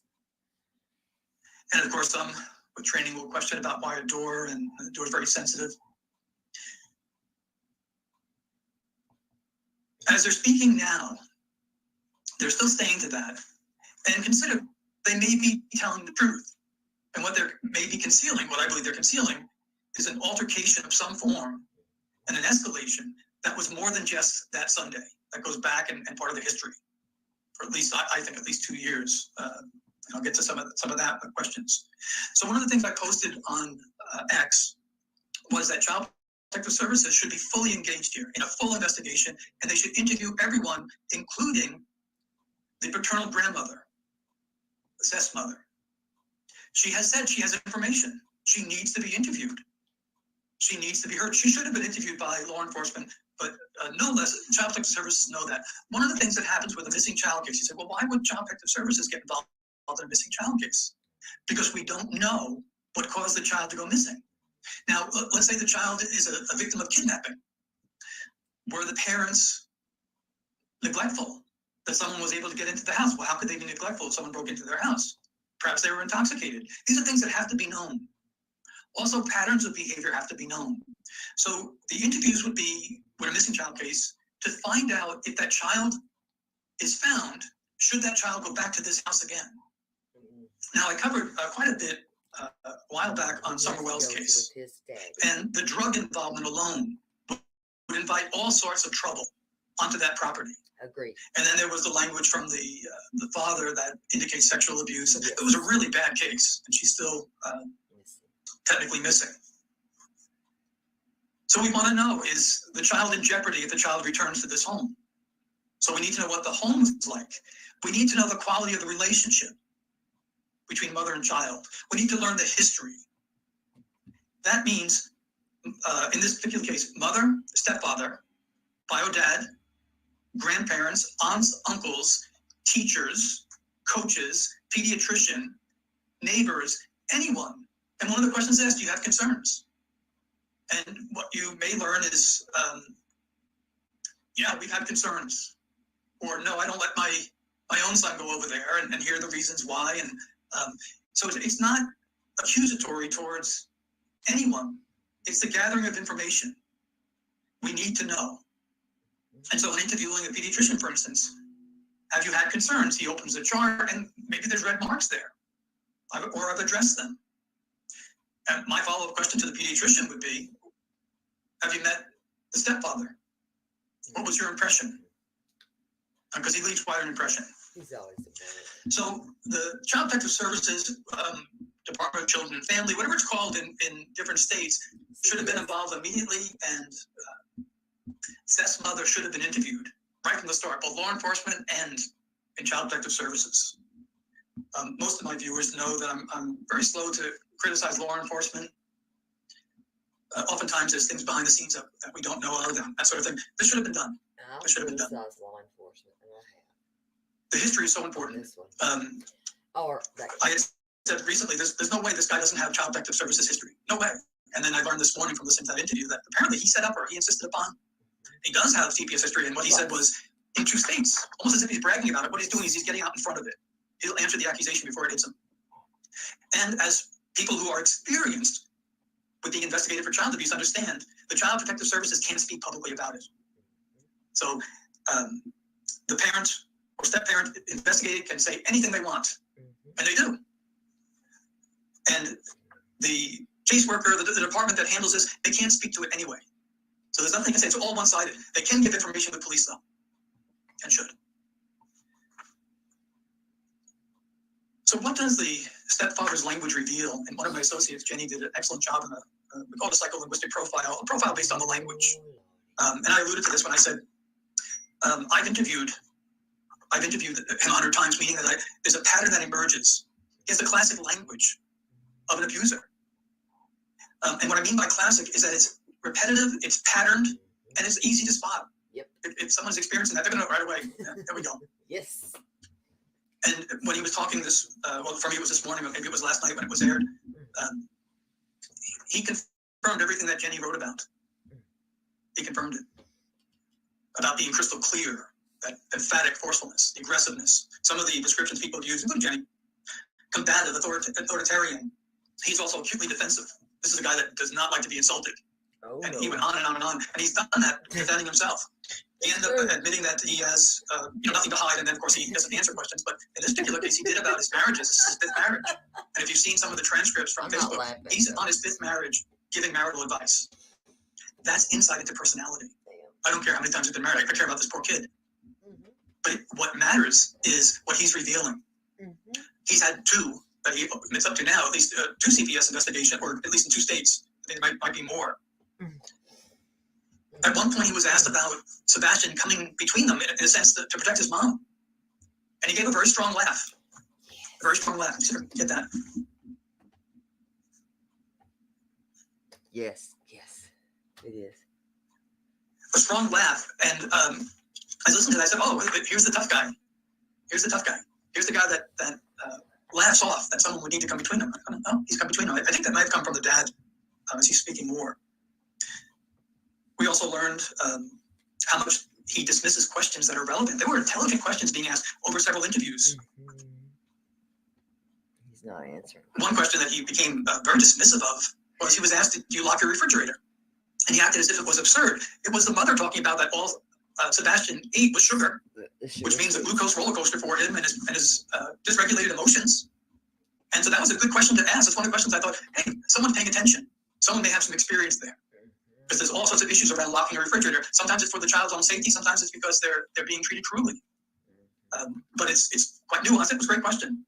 And of course, some with training will question about why a door, and the door is very sensitive. As they're speaking now, they're still staying to that. And consider, they may be telling the truth. And what they're maybe concealing, what I believe they're concealing, is an altercation of some form and an escalation that was more than just that Sunday. That goes back and part of the history for at least, I think, at least 2 years. I'll get to some of that questions. So one of the things I posted on X was that Child Protective Services should be fully engaged here in a full investigation, and they should interview everyone, including the paternal grandmother, the Seth's mother. She has said she has information. She needs to be interviewed. She needs to be heard. She should have been interviewed by law enforcement, but no less, Child Protective Services know that. One of the things that happens with a missing child case, you say, well, why would Child Protective Services get involved in a missing child case? Because we don't know what caused the child to go missing. Now, let's say the child is a victim of kidnapping. Were the parents neglectful that someone was able to get into the house? Well, how could they be neglectful if someone broke into their house? Perhaps they were intoxicated. These are things that have to be known. Also, patterns of behavior have to be known. So the interviews would be, with a missing child case, to find out if that child is found, should that child go back to this house again? Now, I covered quite a bit a while back on Summer Wells' case, and the drug involvement alone would invite all sorts of trouble onto that property.
Agreed.
And then there was the language from the father that indicates sexual abuse. Yes. It was a really bad case, and she's still technically missing. So we want to know, is the child in jeopardy if the child returns to this home? So we need to know what the home is like. We need to know the quality of the relationship between mother and child. We need to learn the history. That means, in this particular case, mother, stepfather, bio dad, grandparents, aunts, uncles, teachers, coaches, pediatrician, neighbors, anyone. And one of the questions asked, do you have concerns? And what you may learn is, yeah, we've had concerns. Or no, I don't let my own son go over there, and hear the reasons why. And so it's not accusatory towards anyone. It's the gathering of information. We need to know. And so in interviewing a pediatrician, for instance, have you had concerns? He opens the chart, and maybe there's red marks there, or I've addressed them. And my follow-up question to the pediatrician would be, have you met the stepfather? What was your impression? Because he leaves quite an impression.
He's always a
So the Child Protective Services, Department of Children and Family, whatever it's called in different states, should have been involved immediately, and Seth's mother should have been interviewed right from the start, both law enforcement and in Child Protective Services. Most of my viewers know that I'm very slow to criticize law enforcement. Oftentimes there's things behind the scenes that we don't know of, that sort of thing. This should have been done. This should have been done.
Law enforcement, and I have.
The history is so important.
This one.
I had said recently, there's no way this guy doesn't have Child Protective Services history. No way. And then I learned this morning from listening to that interview that apparently he set up, or he insisted upon. He does have CPS history, and what he said was, in 2 states, almost as if he's bragging about it. What he's doing is he's getting out in front of it. He'll answer the accusation before it hits him. And as people who are experienced with being investigated for child abuse understand, the Child Protective Services can't speak publicly about it. So the parent or step-parent investigated can say anything they want, and they do. And the caseworker, the department that handles this, they can't speak to it anyway. So there's nothing to say. It's all one-sided. They can give information to police, though, and should. So what does the stepfather's language reveal? And one of my associates, Jenny, did an excellent job in we call it a psycholinguistic profile, a profile based on the language. And I alluded to this when I said I've interviewed him 100 times, meaning that there's a pattern that emerges. He has the classic language of an abuser. And what I mean by classic is that it's repetitive, it's patterned, and it's easy to spot.
Yep.
If someone's experiencing that, they're going to know right away. Yeah, there we go.
Yes.
And when he was talking this, well, for me it was this morning, but maybe it was last night when it was aired, he confirmed everything that Jenny wrote about. He confirmed it. About being crystal clear, that emphatic forcefulness, the aggressiveness. Some of the descriptions people use, including Jenny, combative, authoritarian. He's also acutely defensive. This is a guy that does not like to be insulted.
Oh,
and
no.
he went on and on and on. And he's done that defending himself. He ended up admitting that he has nothing to hide, and then, of course, he doesn't answer questions. But in this particular case, he did about his marriages. This is his 5th marriage. And if you've seen some of the transcripts from Facebook, he's on his 5th marriage giving marital advice. That's insight into personality. I don't care how many times he's been married. I care about this poor kid. Mm-hmm. But what matters is what he's revealing. Mm-hmm. He's had 2 that he admits up to now, at least 2 CPS investigations, or at least in 2 states. I think there might be more. Mm-hmm. At one point, he was asked about Sebastian coming between them in a sense to protect his mom. And he gave a very strong laugh. A very strong laugh. Get that?
Yes, it is.
A strong laugh. And I listened to that. I said, oh, here's the tough guy. Here's the tough guy. Here's the guy that laughs off that someone would need to come between them. Oh, he's come between them. I think that might have come from the dad as he's speaking more. We also learned how much he dismisses questions that are relevant. There were intelligent questions being asked over several interviews.
Mm-hmm. He's not answering.
One question that he became very dismissive of was he was asked, do you lock your refrigerator? And he acted as if it was absurd. It was the mother talking about that all Sebastian ate was sugar, which means a glucose roller coaster for him and his dysregulated emotions. And so that was a good question to ask. That's one of the questions I thought, hey, someone's paying attention. Someone may have some experience there. Because there's all sorts of issues around locking a refrigerator. Sometimes it's for the child's own safety. Sometimes it's because they're being treated cruelly. But it's quite nuanced. It was a great question.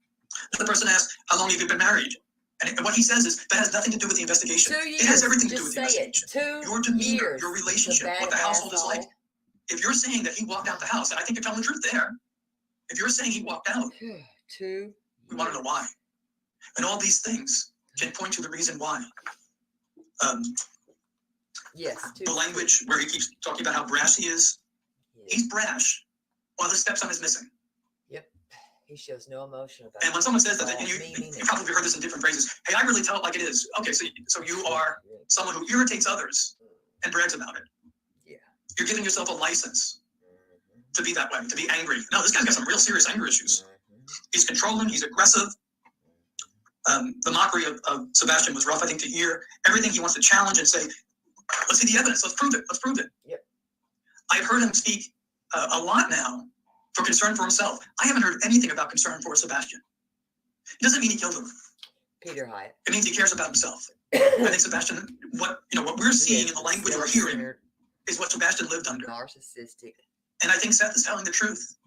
The person asked, how long have you been married? And what he says is, that has nothing to do with the investigation.
2 years.
It has everything to do
Just
with the investigation.
2
Your demeanor,
years.
your relationship, what the household is like. If you're saying that he walked out the house, and I think you're telling the truth there. If you're saying he walked out,
2
we want to know why. And all these things can point to the reason why.
Yes.
The language where he keeps talking about how brash he is. Yes. He's brash while the stepson is missing.
Yep. He shows no emotion about it.
And when someone says that, you probably heard this in different phrases. Hey, I really tell it like it is. Okay, so you are someone who irritates others and brags about it.
Yeah.
You're giving yourself a license to be that way, to be angry. No, this guy's got some real serious anger issues. He's controlling. He's aggressive. The mockery of Sebastian was rough, I think, to hear. Everything he wants to challenge and say, let's see the evidence. Let's prove it. Let's prove it.
Yep.
I've heard him speak a lot now for concern for himself. I haven't heard anything about concern for Sebastian. It doesn't mean he killed him.
Peter Hyatt.
It means he cares about himself. I think Sebastian, what we're seeing in the language we're hearing is what Sebastian lived under.
Narcissistic.
And I think Seth is telling the truth.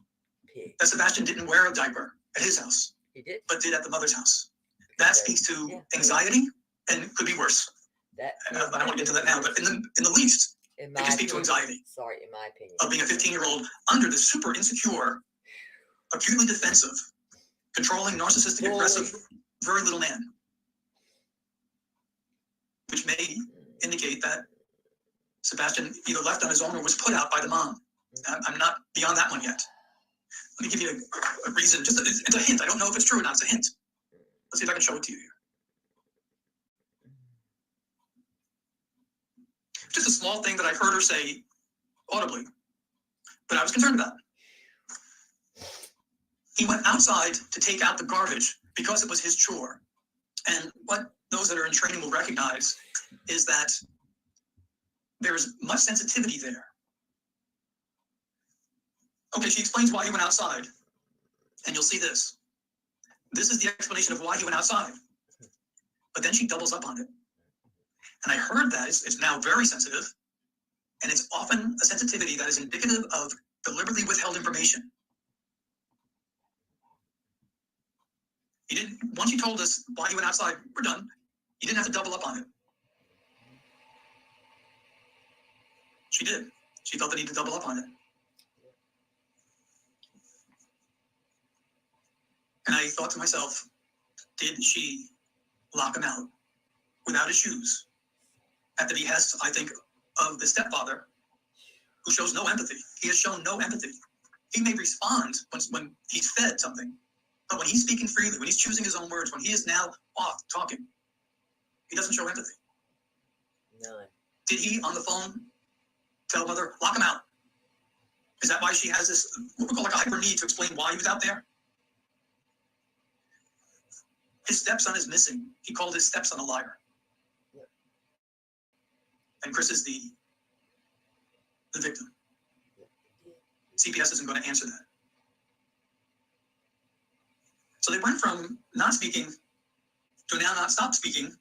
That Sebastian didn't wear a diaper at his house.
He did.
But did at the mother's house. That speaks to anxiety and could be worse. I don't want to get into that now, but in the least, it can speak to anxiety.
Sorry, in my opinion.
Of being a 15-year-old under the super insecure, acutely defensive, controlling, narcissistic, aggressive, very little man. Which may indicate that Sebastian either left on his own or was put out by the mom. I'm not beyond that one yet. Let me give you a reason. It's a hint. I don't know if it's true or not. It's a hint. Let's see if I can show it to you here. Just a small thing that I heard her say audibly, but I was concerned about. He went outside to take out the garbage because it was his chore. And what those that are in training will recognize is that there's much sensitivity there. Okay, she explains why he went outside, and you'll see this. This is the explanation of why he went outside. But then she doubles up on it. And I heard that it's now very sensitive, and it's often a sensitivity that is indicative of deliberately withheld information. Once you told us why you went outside, we're done. You didn't have to double up on it. She did. She felt the need to double up on it. And I thought to myself, did she lock him out without his shoes at the behest, I think, of the stepfather, who shows no empathy? He has shown no empathy. He may respond when he's fed something, but when he's speaking freely, when he's choosing his own words, when he is now off talking, he doesn't show empathy.
None.
Did he, on the phone, tell mother, lock him out? Is that why she has this, what we call like a hyper need to explain why he was out there? His stepson is missing. He called his stepson a liar.
Yep.
And Chris is the victim.
Yep.
CPS isn't going to answer that. So they went from not speaking to now not stop speaking.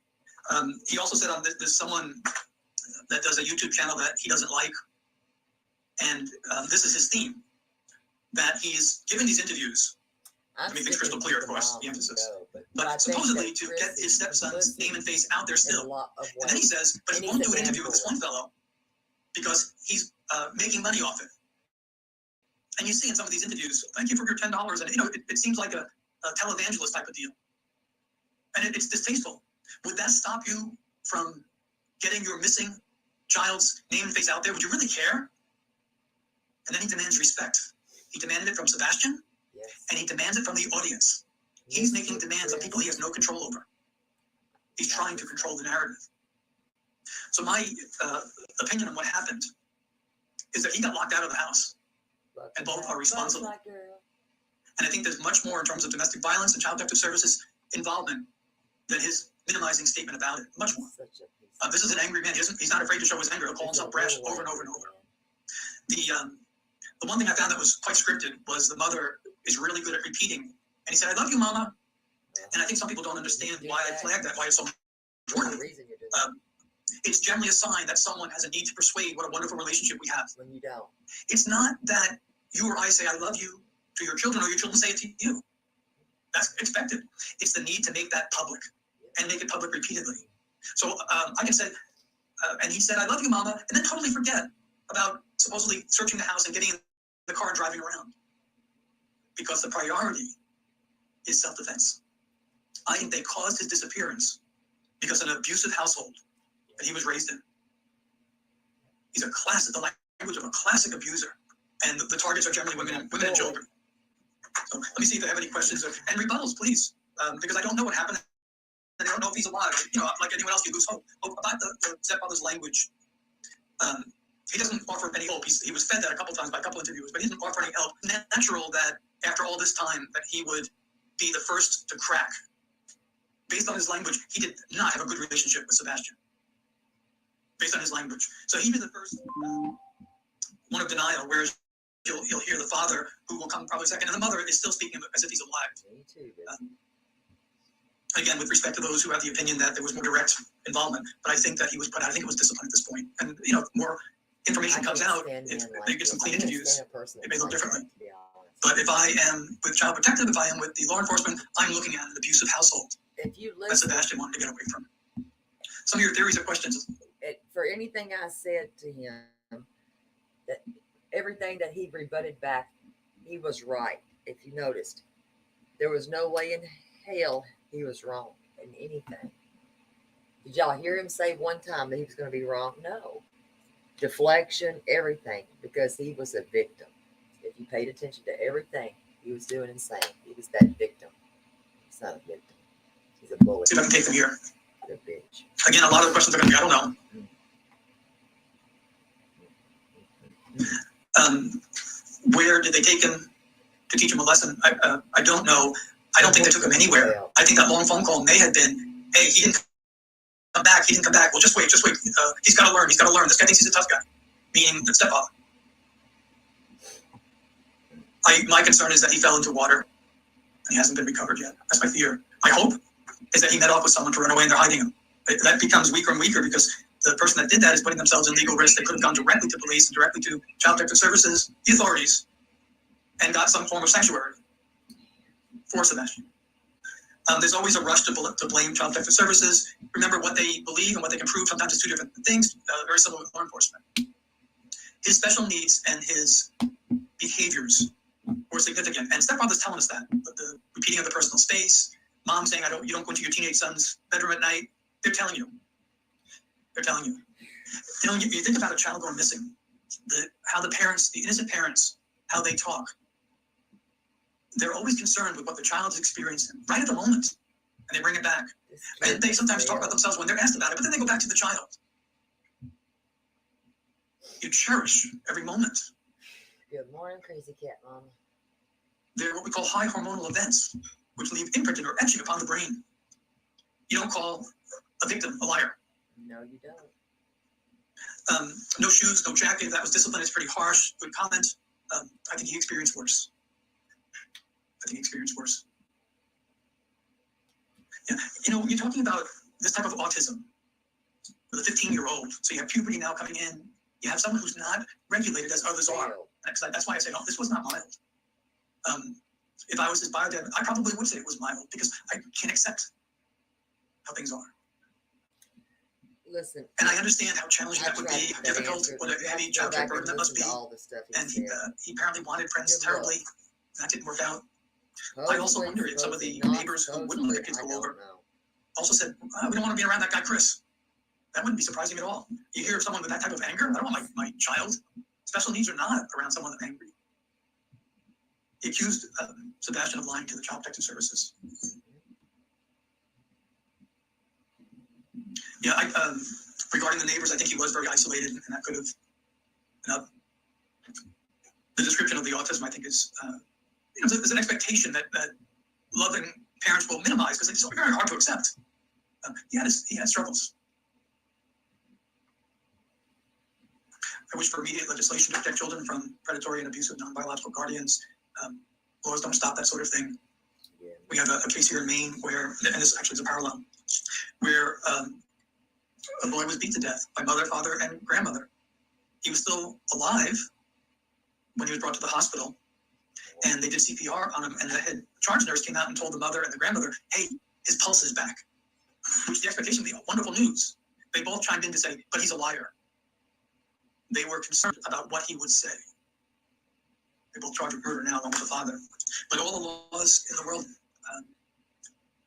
He also said on there's someone that does a YouTube channel that he doesn't like. And this is his theme, that he's giving these interviews. Let me make crystal clear, of course, the emphasis. But supposedly to get his stepson's name and face out there still. And then he says, but he won't do an interview with this one fellow because he's making money off it. And you see in some of these interviews, thank you for your $10. And it seems like a televangelist type of deal. And it's distasteful. Would that stop you from getting your missing child's name and face out there? Would you really care? And then he demands respect. He demanded it from Sebastian, and he demands it from the audience. He's making demands on people he has no control over. He's trying to control the narrative. So my opinion on what happened is that he got locked out of the house, and both are responsible. And I think there's much more in terms of domestic violence and child protective services involvement than his minimizing statement about it. Much more. This is an angry man. He's not afraid to show his anger. He'll call himself brash over and over and over. The one thing I found that was quite scripted was the mother is really good at repeating. And he said, I love you, Mama. And I think some people don't understand why I flagged that, why it's so important. It's generally a sign that someone has a need to persuade what a wonderful relationship we have.
When you don't.
It's not that you or I say, I love you to your children, or your children say it to you. That's expected. It's the need to make that public and make it public repeatedly. So I can say, and he said, I love you, Mama, and then totally forget about supposedly searching the house and getting in the car and driving around. Because the priority is self-defense. I think they caused his disappearance because of an abusive household that he was raised in. He's the language of a classic abuser. And the targets are generally women and children. So let me see if they have any questions and rebuttals, please. Because I don't know what happened. And I don't know if he's alive. Like anyone else, you lose hope. About the stepfather's language. He doesn't offer any help. He was fed that a couple times by a couple interviewers, but he doesn't offer any help. Natural that after all this time that he would be the first to crack. Based on his language, he did not have a good relationship with Sebastian. Based on his language. So he'd be the first one of denial, whereas you'll hear the father, who will come probably second, and the mother is still speaking as if he's alive.
Me too,
again, with respect to those who have the opinion that there was more direct involvement, but I think that he was put out. I think it was discipline at this point. And, more information comes out, if they get some clean interviews, it may look differently. But if I am with Child Protective, if I am with the law enforcement, I'm looking at an abusive household that Sebastian wanted to get away from. Some of your theories or questions?
For anything I said to him, that everything that he rebutted back, he was right. If you noticed, there was no way in hell he was wrong in anything. Did y'all hear him say one time that he was going to be wrong? No. Deflection, everything, because he was a victim. If you paid attention to everything he was doing and saying, he was that victim. He's not a victim. He's a bully.
See if I can take them here.
The bitch.
Again, a lot of the questions are going to be, I don't know. Where did they take him to teach him a lesson? I don't know. I don't think they took him anywhere. I think that long phone call may have been, hey, he didn't come back. Well, just wait. He's got to learn. This guy thinks he's a tough guy. Meaning the stepfather. My concern is that he fell into water and he hasn't been recovered yet. That's my fear. My hope is that he met off with someone to run away and they're hiding him. That becomes weaker and weaker because the person that did that is putting themselves in legal risk. They could have gone directly to police and directly to Child Protective Services, the authorities, and got some form of sanctuary for Sebastian. There's always a rush to blame Child Protective Services. Remember, what they believe and what they can prove sometimes is two different things, very similar with law enforcement. his special needs and his behaviors were significant. And stepfather's telling us that. But the repeating of the personal space, mom saying, you don't go into your teenage son's bedroom at night. They're telling you. They're telling you. You think about a child going missing, how the parents, the innocent parents, how they talk. They're always concerned with what the child is experiencing right at the moment. And they bring it back. And they sometimes talk about themselves when they're asked about it, but then they go back to the child. You cherish every moment.
Good morning, crazy cat mama.
They're what we call high hormonal events, which leave imprinted or etching upon the brain. You don't call a victim a liar.
No, you don't.
No shoes, no jacket. That was discipline. It's pretty harsh. Good comment. I think he experienced worse. Yeah, you're talking about this type of autism with a 15-year-old. So you have puberty now coming in. You have someone who's not regulated as others are. That's why I say, this was not mild. If I was his bio dad, I probably would say it was mild because I can't accept how things are.
Listen.
And I understand how challenging that would be, how difficult, what a heavy childcare burden that must be. And he apparently wanted friends terribly. That didn't work out. I also wonder if some of the neighbors who wouldn't let their kids go over also said, we don't want to be around that guy, Chris. That wouldn't be surprising at all. You hear of someone with that type of anger, I don't want my child. Special needs are not around someone that's angry. He accused Sebastian of lying to the Child Protective Services. Yeah, regarding the neighbors, I think he was very isolated, and that could have, the description of the autism, I think, is, there's an expectation that loving parents will minimize because it's very hard to accept. He had struggles. I wish for immediate legislation to protect children from predatory and abusive non-biological guardians. Laws don't stop that sort of thing. Yeah. We have a case here in Maine where, and this actually is a parallel, where a boy was beat to death by mother, father, and grandmother. He was still alive when he was brought to the hospital, and they did CPR on him, and the head charge nurse came out and told the mother and the grandmother, hey, his pulse is back, which the expectation would be wonderful news. They both chimed in to say, but he's a liar. They were concerned about what he would say. They both charged with murder now, along with the father. But all the laws in the world,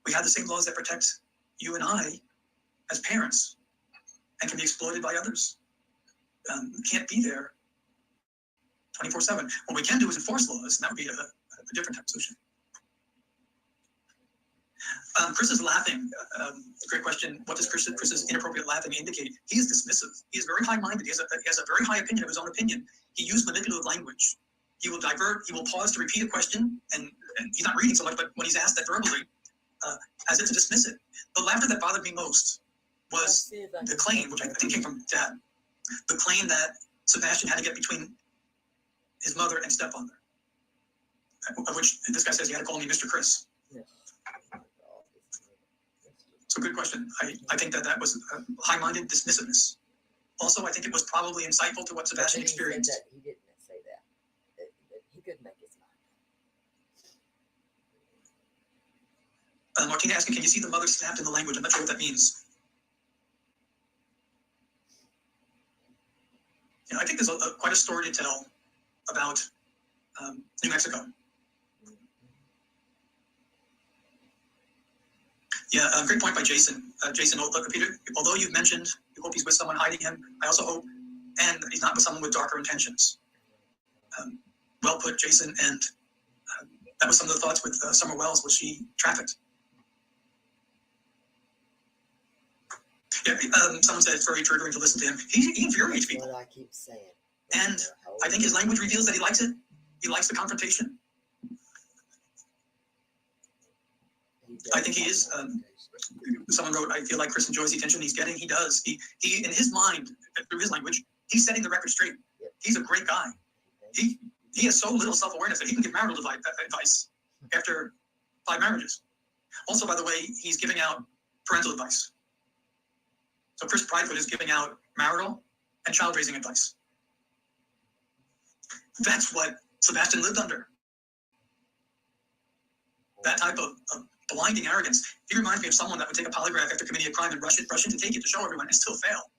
we have the same laws that protect you and I as parents and can be exploited by others. We can't be there 24/7. What we can do is enforce laws, and that would be a different type of solution. Chris is laughing. Great question. What does Chris's inappropriate laughing indicate? He is dismissive. He is very high-minded. He has a very high opinion of his own opinion. He used manipulative language. He will divert. He will pause to repeat a question, and he's not reading so much, but when he's asked that verbally, as if to dismiss it. The laughter that bothered me most was the claim, which I think came from Dad, the claim that Sebastian had to get between his mother and stepfather, of which this guy says he had to call me Mr. Chris. So good question. I think that was high-minded dismissiveness. Also, I think it was probably insightful to what Sebastian experienced.
He didn't say that. He could make his mind.
Martina asking, can you see the mother snapped in the language? I'm not sure what that means. I think there's quite a story to tell about New Mexico. Yeah, great point by Jason. Jason, Peter, although you've mentioned you hope he's with someone hiding him, I also hope, and he's not with someone with darker intentions. Well put, Jason, and that was some of the thoughts with Summer Wells, which she trafficked. Yeah, someone said it's very triggering to listen to him. He infuriates people.
What I keep saying.
And I think his language reveals that he likes it. He likes the confrontation. I think he is. Someone wrote, I feel like Chris enjoys the attention he's getting. He does. He in his mind, through his language, he's setting the record straight. He's a great guy. He has so little self-awareness that he can give marital advice after 5 marriages. Also, by the way, he's giving out parental advice. So Chris Proudfoot is giving out marital and child raising advice. That's what Sebastian lived under. That type of blinding arrogance. He reminds me of someone that would take a polygraph after committing a crime and rush in to take it to show everyone and still fail.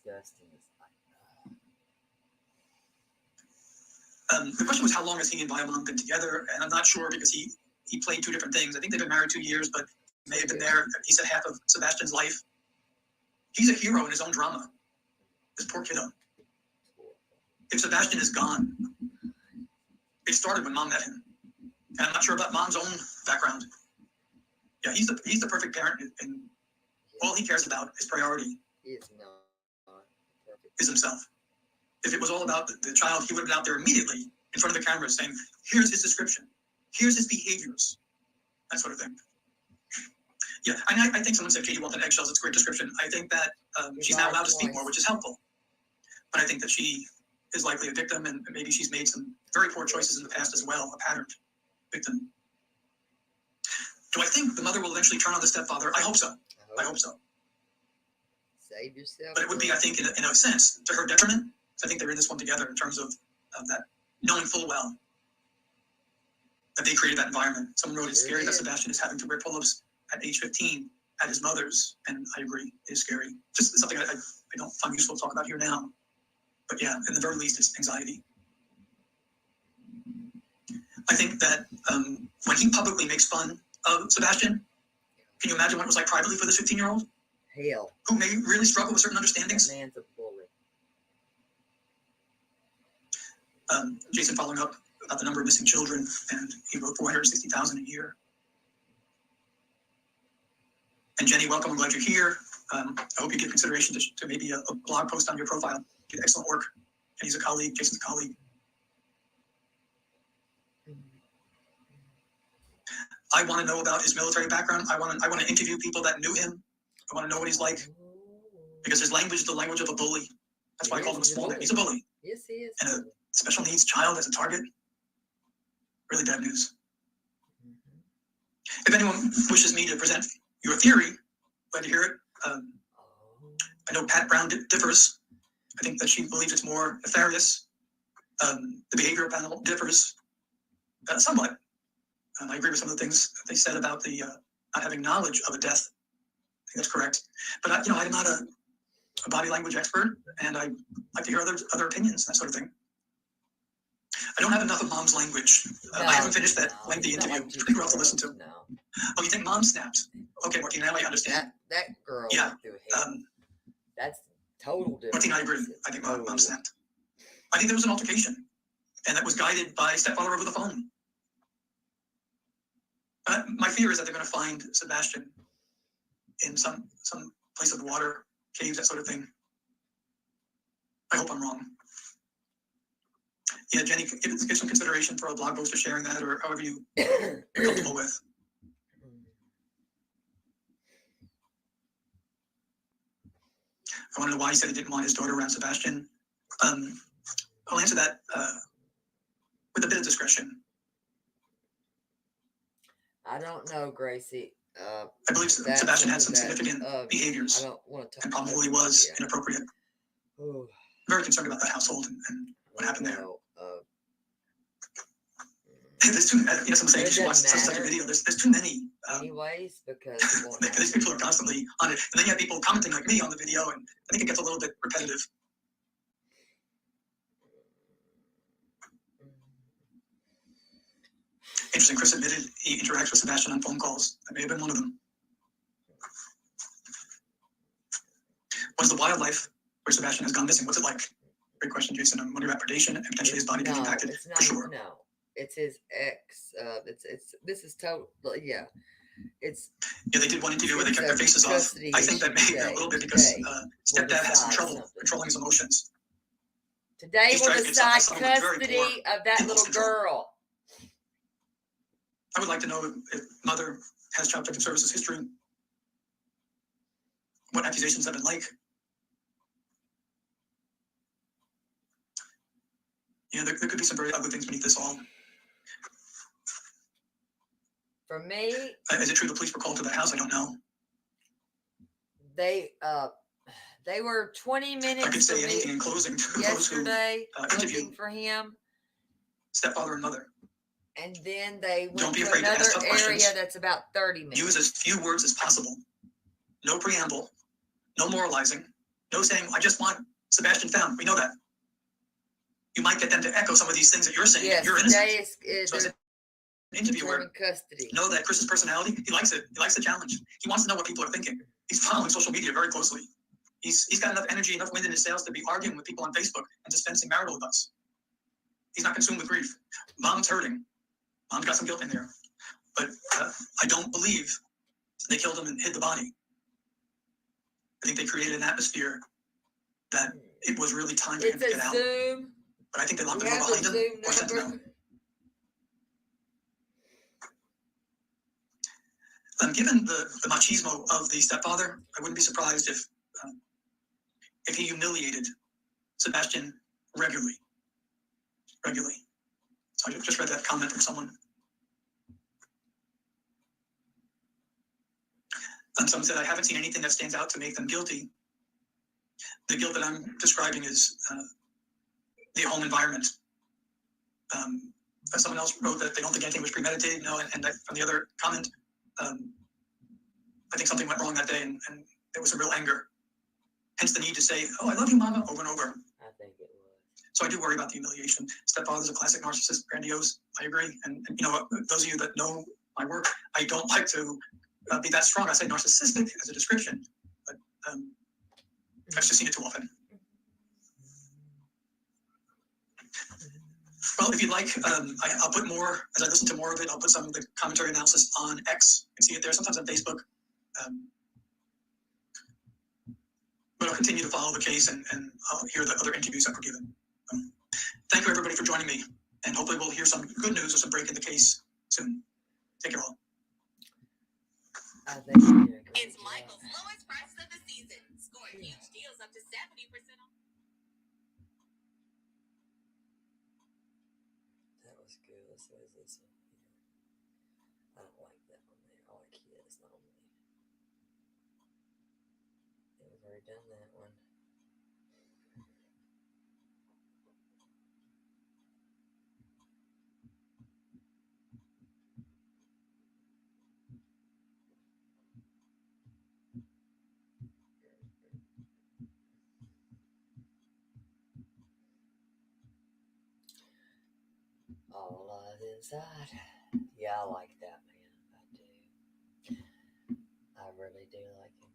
disgusting.
The question was, how long has he and my mom been together? And I'm not sure because he played two different things. I think they've been married 2 years, but may have been there. He said half of Sebastian's life. He's a hero in his own drama. This poor kiddo. If Sebastian is gone, it started when mom met him. And I'm not sure about mom's own background. Yeah, he's the perfect parent, and all he cares about, his priority,
Is not perfect.
is himself. If it was all about the child, he would have been out there immediately in front of the camera saying, here's his description, here's his behaviors, that sort of thing. Yeah, I think someone said Katie walked on eggshells. It's a great description. I think that she's now allowed to speak more, which is helpful. But I think that she is likely a victim, and maybe she's made some very poor choices in the past as well, a patterned victim. Do I think the mother will eventually turn on the stepfather? I hope so. I hope so.
Save yourself.
But it would be, I think, in a sense, to her detriment. I think they're in this one together in terms of that, knowing full well that they created that environment. Someone wrote, it's scary that Sebastian is having to wear pull-ups at age 15 at his mother's, and I agree, it is scary. Just something I don't find useful to talk about here now. But yeah, in the very least, it's anxiety. I think that when he publicly makes fun of Sebastian, can you imagine what it was like privately for this 15-year-old?
Hell.
Who may really struggle with certain understandings?
That man's a bully.
Jason following up about the number of missing children, and he wrote 460,000 a year. And Jenny, welcome. I'm glad you're here. I hope you give consideration to maybe a blog post on your profile. You did excellent work. And he's a colleague. Jason's a colleague. I want to know about his military background. I want to interview people that knew him. I want to know what he's like, because his language is the language of a bully. That's why I call him a small man. He's a bully.
Yes, he is.
And a special needs child as a target. Really bad news. If anyone wishes me to present your theory, glad to hear it. I know Pat Brown differs. I think that she believes it's more nefarious. The behavioral panel differs somewhat. I agree with some of the things that they said about the not having knowledge of a death. I think that's correct. But I'm not a body language expert, and I like to hear other opinions, that sort of thing. I don't have enough of mom's language. I haven't finished that lengthy interview. It's pretty rough to listen to.
No.
Oh, you think mom snapped? Okay, Martina, now I understand.
That girl.
Yeah.
That's total difference.
Martina, I agree. I think mom snapped. I think there was an altercation, and that was guided by stepfather over the phone. My fear is that they're going to find Sebastian in some place of water, caves, that sort of thing. I hope I'm wrong. Yeah, Jenny, give some consideration for a blog post or sharing that, or however you're comfortable with. I want to know why he said he didn't want his daughter around Sebastian. I'll answer that with a bit of discretion.
I don't know, Gracie.
I believe Sebastian had some significant behaviors,
I don't want to talk
and probably was inappropriate.
Ooh.
Very concerned about that household and what happened there. There's too many. Someone saying you should watch such a video. There's too many.
Anyways, because
these people are constantly on it, and then you have people commenting like me on the video, and I think it gets a little bit repetitive. Interesting. Chris admitted he interacts with Sebastian on phone calls. That may have been one of them. What is the wildlife where Sebastian has gone missing? What's it like? Great question, Jason. I'm wondering about predation and potentially his body being impacted.
It's not,
for sure.
No, it's his ex. This is total. Yeah, it's.
Yeah, they did one interview where they kept their faces off. I think that may be a little bit because stepdad has some trouble controlling his emotions.
Today we'll decide custody of that little girl.
I would like to know if mother has Child Protective Services history, what accusations have been like. Yeah, there could be some very ugly things beneath this all.
For me,
is it true the police were called to the house? I don't know.
They were 20 minutes.
I could say anything in closing to
yesterday
those who
looking for him.
Stepfather and mother.
And then they went
Don't be
to
afraid
another
to ask tough
area
questions.
that's about 30 minutes.
Use as few words as possible. No preamble. No moralizing. No saying, I just want Sebastian found. We know that. You might get them to echo some of these things that you're saying.
Yes,
You're innocent.
today
So as an interviewer,
custody.
know that Chris's personality, he likes it. He likes the challenge. He wants to know what people are thinking. He's following social media very closely. He's got enough energy, enough wind in his sails to be arguing with people on Facebook and dispensing marital advice. He's not consumed with grief. Mom's hurting. Mom's got some guilt in there. But I don't believe they killed him and hid the body. I think they created an atmosphere that it was really time for him to get out.
Zoom.
But I think they locked the door behind him or sent him out. Given the machismo of the stepfather, I wouldn't be surprised if he humiliated Sebastian regularly. So I just read that comment from someone. Someone said, I haven't seen anything that stands out to make them guilty. The guilt that I'm describing is the home environment. Someone else wrote that they don't think anything was premeditated. No, and from the other comment, I think something went wrong that day, and there was some real anger. Hence the need to say, oh, I love you, Mama, over and over.
I think it was.
So I do worry about the humiliation. Stepfather's a classic narcissist, grandiose. I agree. And you know, those of you that know my work, I don't like to be that strong. I say narcissistic as a description, but I've just seen it too often. Well, if you'd like, I'll put more, as I listen to more of it, I'll put some of the commentary analysis on X. You can see it there, sometimes on Facebook. But I'll continue to follow the case and I'll hear the other interviews that were given. Thank you, everybody, for joining me. And hopefully we'll hear some good news or some break in the case soon. Take care all.
It's Michael's lowest prices of the season. Score huge deals up to 70% off.
That was good. Let's see this one here. I don't like that one there. I like his, not me. We've already done that one. All lies inside. Yeah, I like that man. I do. I really do like him.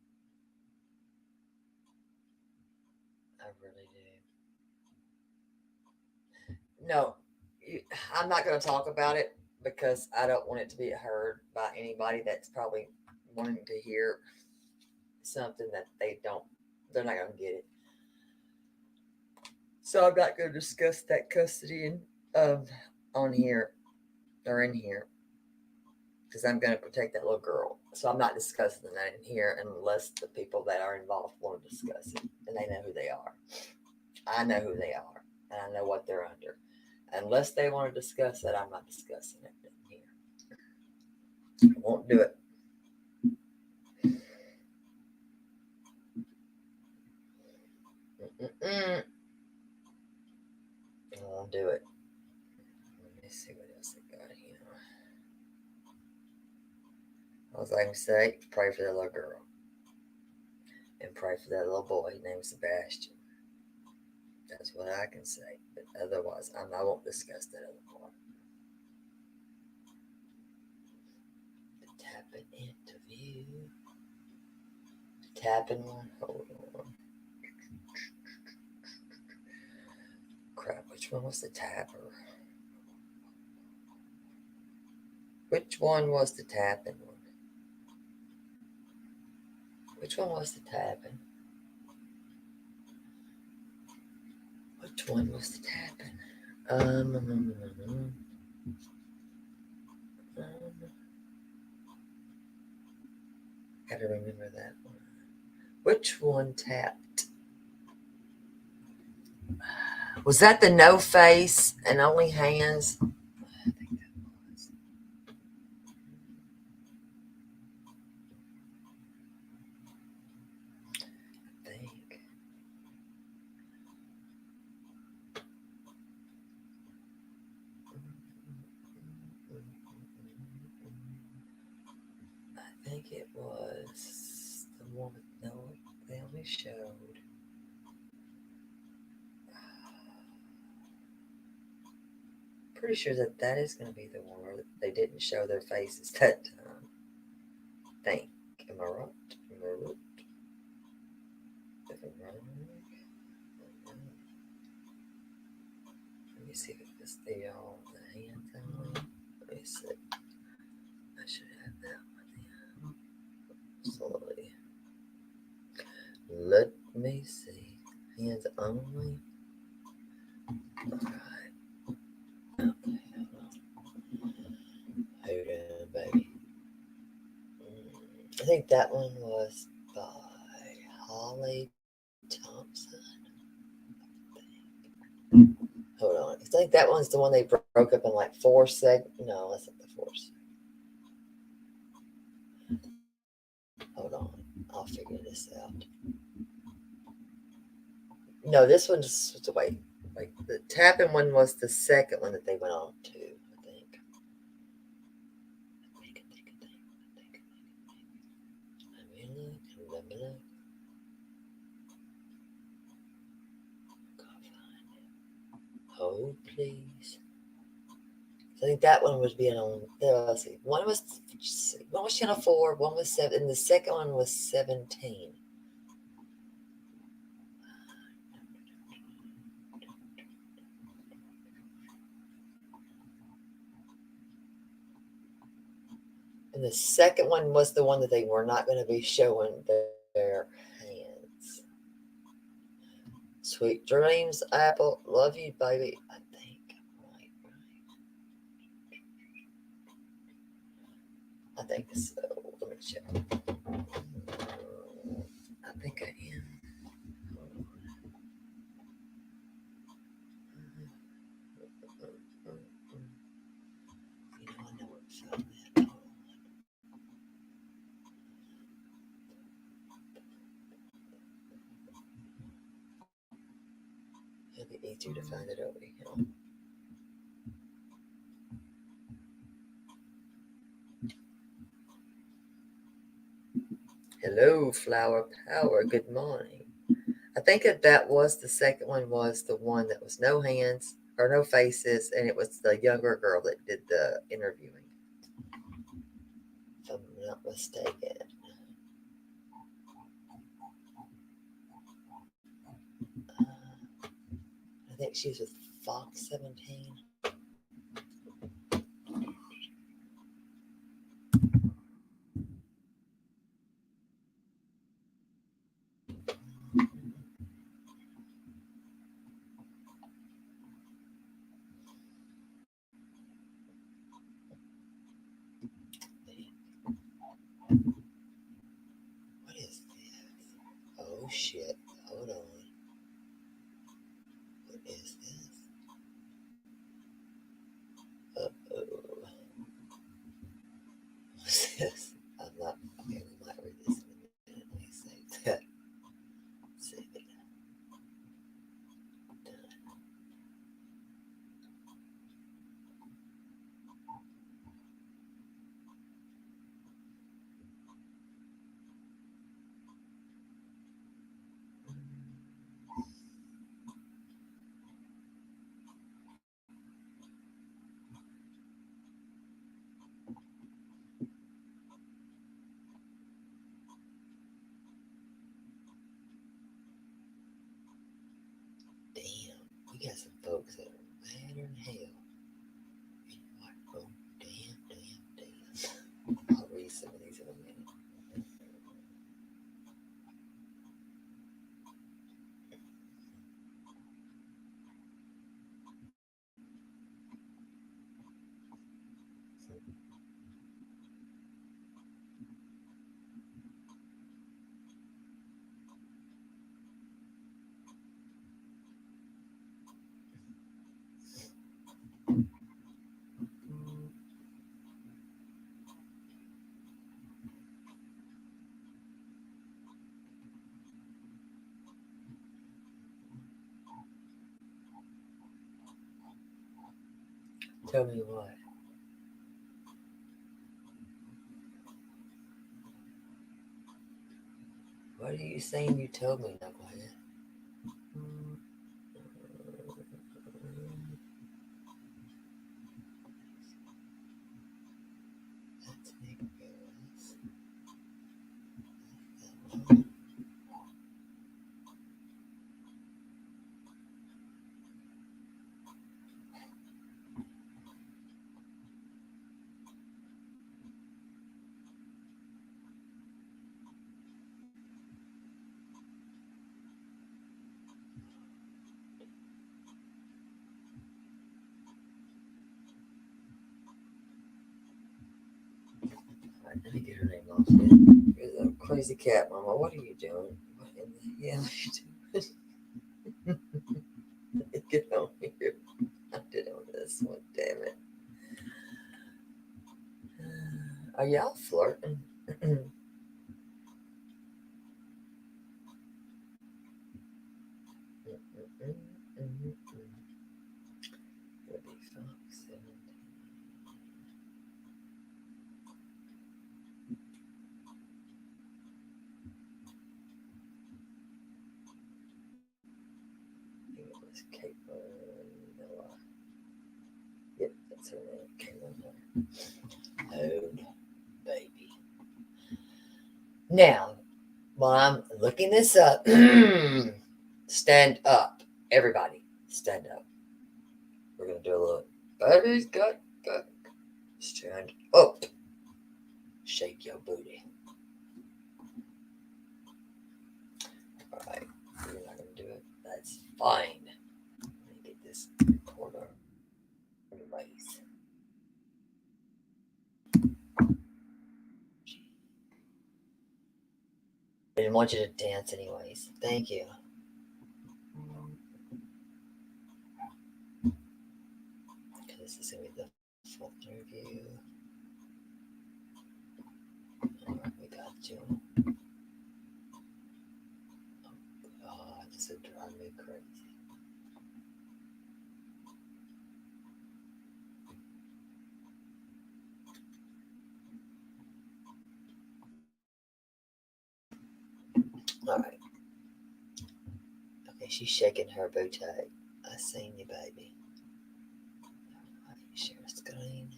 I really do. No, I'm not going to talk about it because I don't want it to be heard by anybody that's probably wanting to hear something that they're not going to get it. So I'm not going to discuss that custody on here or in here because I'm going to protect that little girl. So I'm not discussing that in here unless the people that are involved want to discuss it and they know who they are. I know who they are and I know what they're under. Unless they want to discuss it, I'm not discussing it in here. I won't do it. I won't do it. Let me see what else I got here. All I can say, pray for that little girl. And pray for that little boy named Sebastian. That's what I can say. But otherwise, I won't discuss that other part. The tapping interview. The tapping one. Hold on. Crap, which one was the tapper? Which one was the tapping one? Which one was the tapping? Which one was the tapping? Gotta remember that one. Which one tapped? Was that the no face and only hands? I think that was. I think it was the one with no, they only showed. pretty sure that is going to be the one where they didn't show their faces that time. I think. Am I right? Am I right? If I'm wrong. Let me see if it's the hands on. Let me see. I should have that one. Slowly. Let me see. Hands only. Alright. Okay, hold on, baby. I think that one was by Holly Thompson. Hold on. I think that one's the one they broke up in like 4 segments. No, that's not the 4 segments. Hold on. I'll figure this out. No, this one's wait. The tapping one was the second one that they went on to, I think. Let me look. Hold, please. So I think that one was being on. Let's see. One was channel 4, one was 7, and the second one was 17. And the second one was the one that they were not going to be showing their hands. Sweet dreams, Apple. Love you, baby. I think right. I think so. Let me check. I think I am. I know it's on that. It'll be easier to find it over here. Hello, Flower Power. Good morning. I think that was the second one, was the one that was no hands or no faces, and it was the younger girl that did the interviewing, if I'm not mistaken. I think she was with Fox 17. What is this? Oh shit. Hold on. What is this? Uh-oh. What's this? I'm not. Okay, we might read this in a minute. Let me save that. Save it. Done. Damn, we got some folks that are madder than hell. What? Oh, damn. I'll read some of these in a minute. Tell me what. What are you saying you told me, Knucklehead? Let me get her name off there. The crazy cat mama. What are you doing? What in the hell are you doing? Get on here. I did on this one, damn it. Are y'all flirting? Yep, that's her name. Oh, baby. Now, while I'm looking this up, stand up. Everybody, stand up. We're going to do a little, baby's got back. Stand up. Shake your booty. All right, you're not going to do it. That's fine. Let me get this recorder. Anyways. I didn't want you to dance anyways. Thank you. This is going to be the full interview. Alright, we got you. Oh, this is driving me crazy. Alright. Okay, she's shaking her booty. I seen you, baby. Alright, share screen.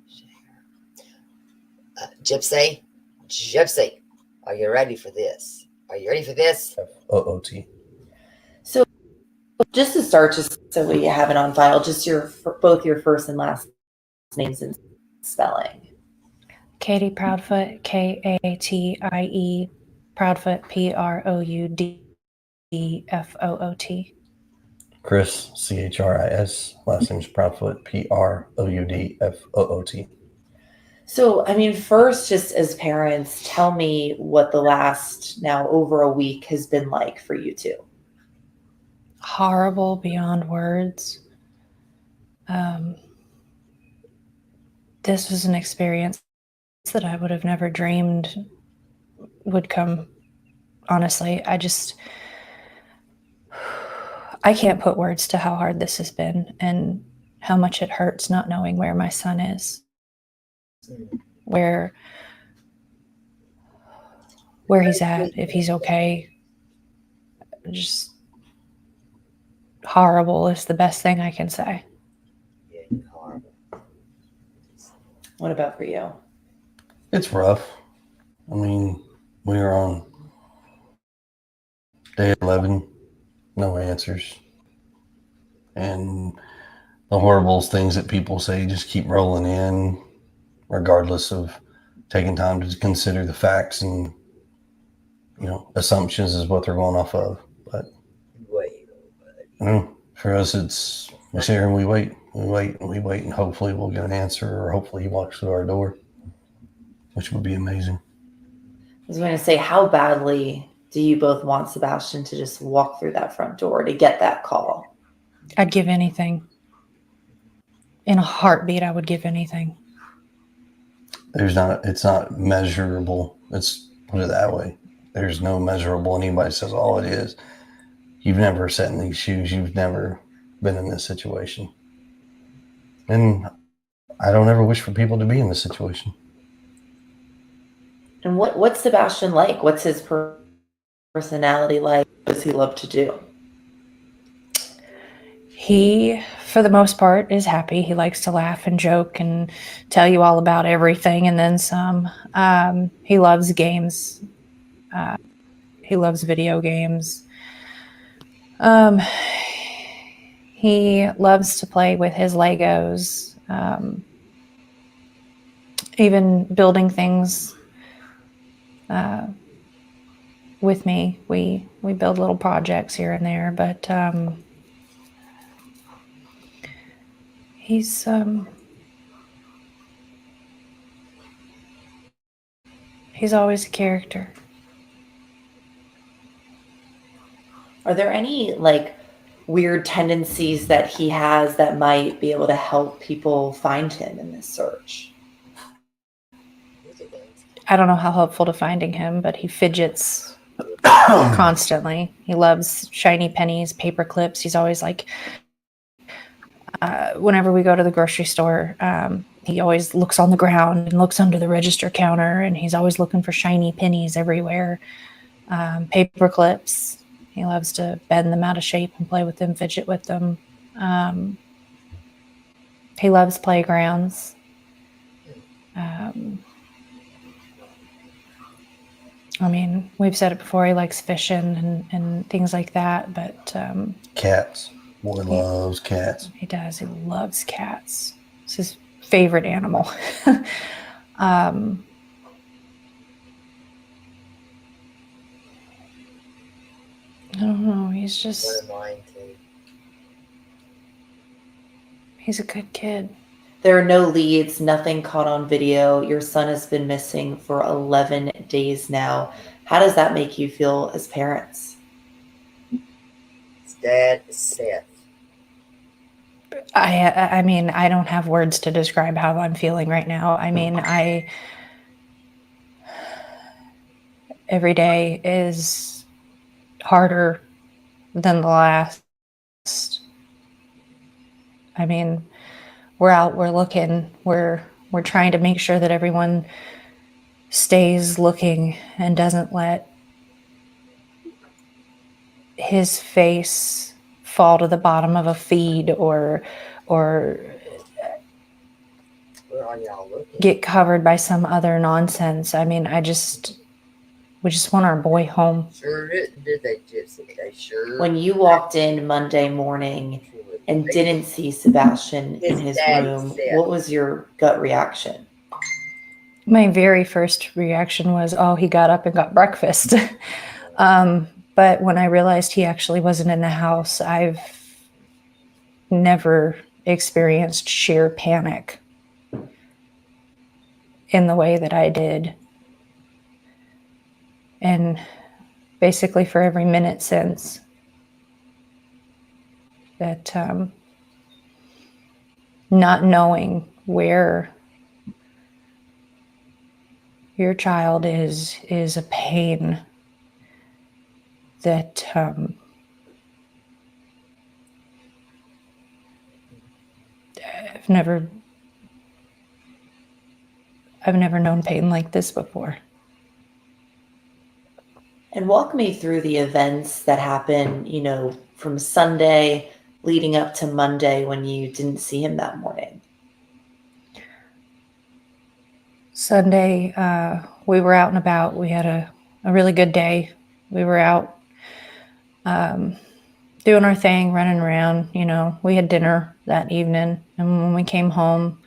Share. Gypsy, are you ready for this? Are you ready for this?
OOT.
So, just to start, just so we have it on file, just both your first and last names and spelling.
Katie Proudfoot, Katie, Proudfoot, Proudfoot.
Chris, Chris, last name's Proudfoot, Proudfoot.
So, I mean, first, just as parents, tell me what the last now over a week has been like for you two.
Horrible beyond words. This was an experience that I would have never dreamed would come. Honestly, I can't put words to how hard this has been and how much it hurts not knowing where my son is, where he's at, if he's okay. Just horrible is the best thing I can say.
Yeah, horrible.
What about for you?
It's rough. I mean, we are on day 11, no answers. And the horrible things that people say just keep rolling in, regardless of taking time to consider the facts and, assumptions is what they're going off of. But for us, we sit here and we wait, and hopefully we'll get an answer, or hopefully he walks through our door, which would be amazing.
I was going to say, how badly do you both want Sebastian to just walk through that front door to get that call?
I'd give anything. In a heartbeat, I would give anything.
It's not measurable. Let's put it that way. There's no measurable. Anybody says all it is. You've never sat in these shoes. You've never been in this situation. And I don't ever wish for people to be in this situation.
And what's Sebastian like? What's his personality like? What does he love to do?
He, for the most part, is happy. He likes to laugh and joke and tell you all about everything and then some. He loves games. He loves video games. He loves to play with his Legos. Even building things with me. We build little projects here and there, but he's He's always a character.
Are there any like weird tendencies that he has that might be able to help people find him in this search?
I don't know how helpful to finding him, but he fidgets constantly. He loves shiny pennies, paper clips. He's always like, whenever we go to the grocery store, he always looks on the ground and looks under the register counter, and he's always looking for shiny pennies everywhere. Paper clips. He loves to bend them out of shape and play with them, fidget with them. He loves playgrounds. I mean, we've said it before, he likes fishing and things like that, but...
cats. Boy loves cats.
He does. He loves cats. It's his favorite animal. I don't know. He's just... He's a good kid.
There are no leads, nothing caught on video. Your son has been missing for 11 days now. How does that make you feel as parents?
His dad is Seth.
I mean, I don't have words to describe how I'm feeling right now. I mean, every day is harder than the last. I mean, we're out, we're looking, we're trying to make sure that everyone stays looking and doesn't let his face fall to the bottom of a feed or get covered by some other nonsense. I mean, we just want our boy home.
Sure did they, Gypsy? They sure.
When you walked in Monday morning and didn't see Sebastian in his room, what was your gut reaction?
My very first reaction was, oh, he got up and got breakfast. But when I realized he actually wasn't in the house, I've never experienced sheer panic in the way that I did. And basically for every minute since that, not knowing where your child is a pain that I've never known pain like this before.
And walk me through the events that happened, from Sunday leading up to Monday when you didn't see him that morning.
Sunday, we were out and about. We had a really good day. We were out doing our thing, running around. We had dinner that evening. And when we came home,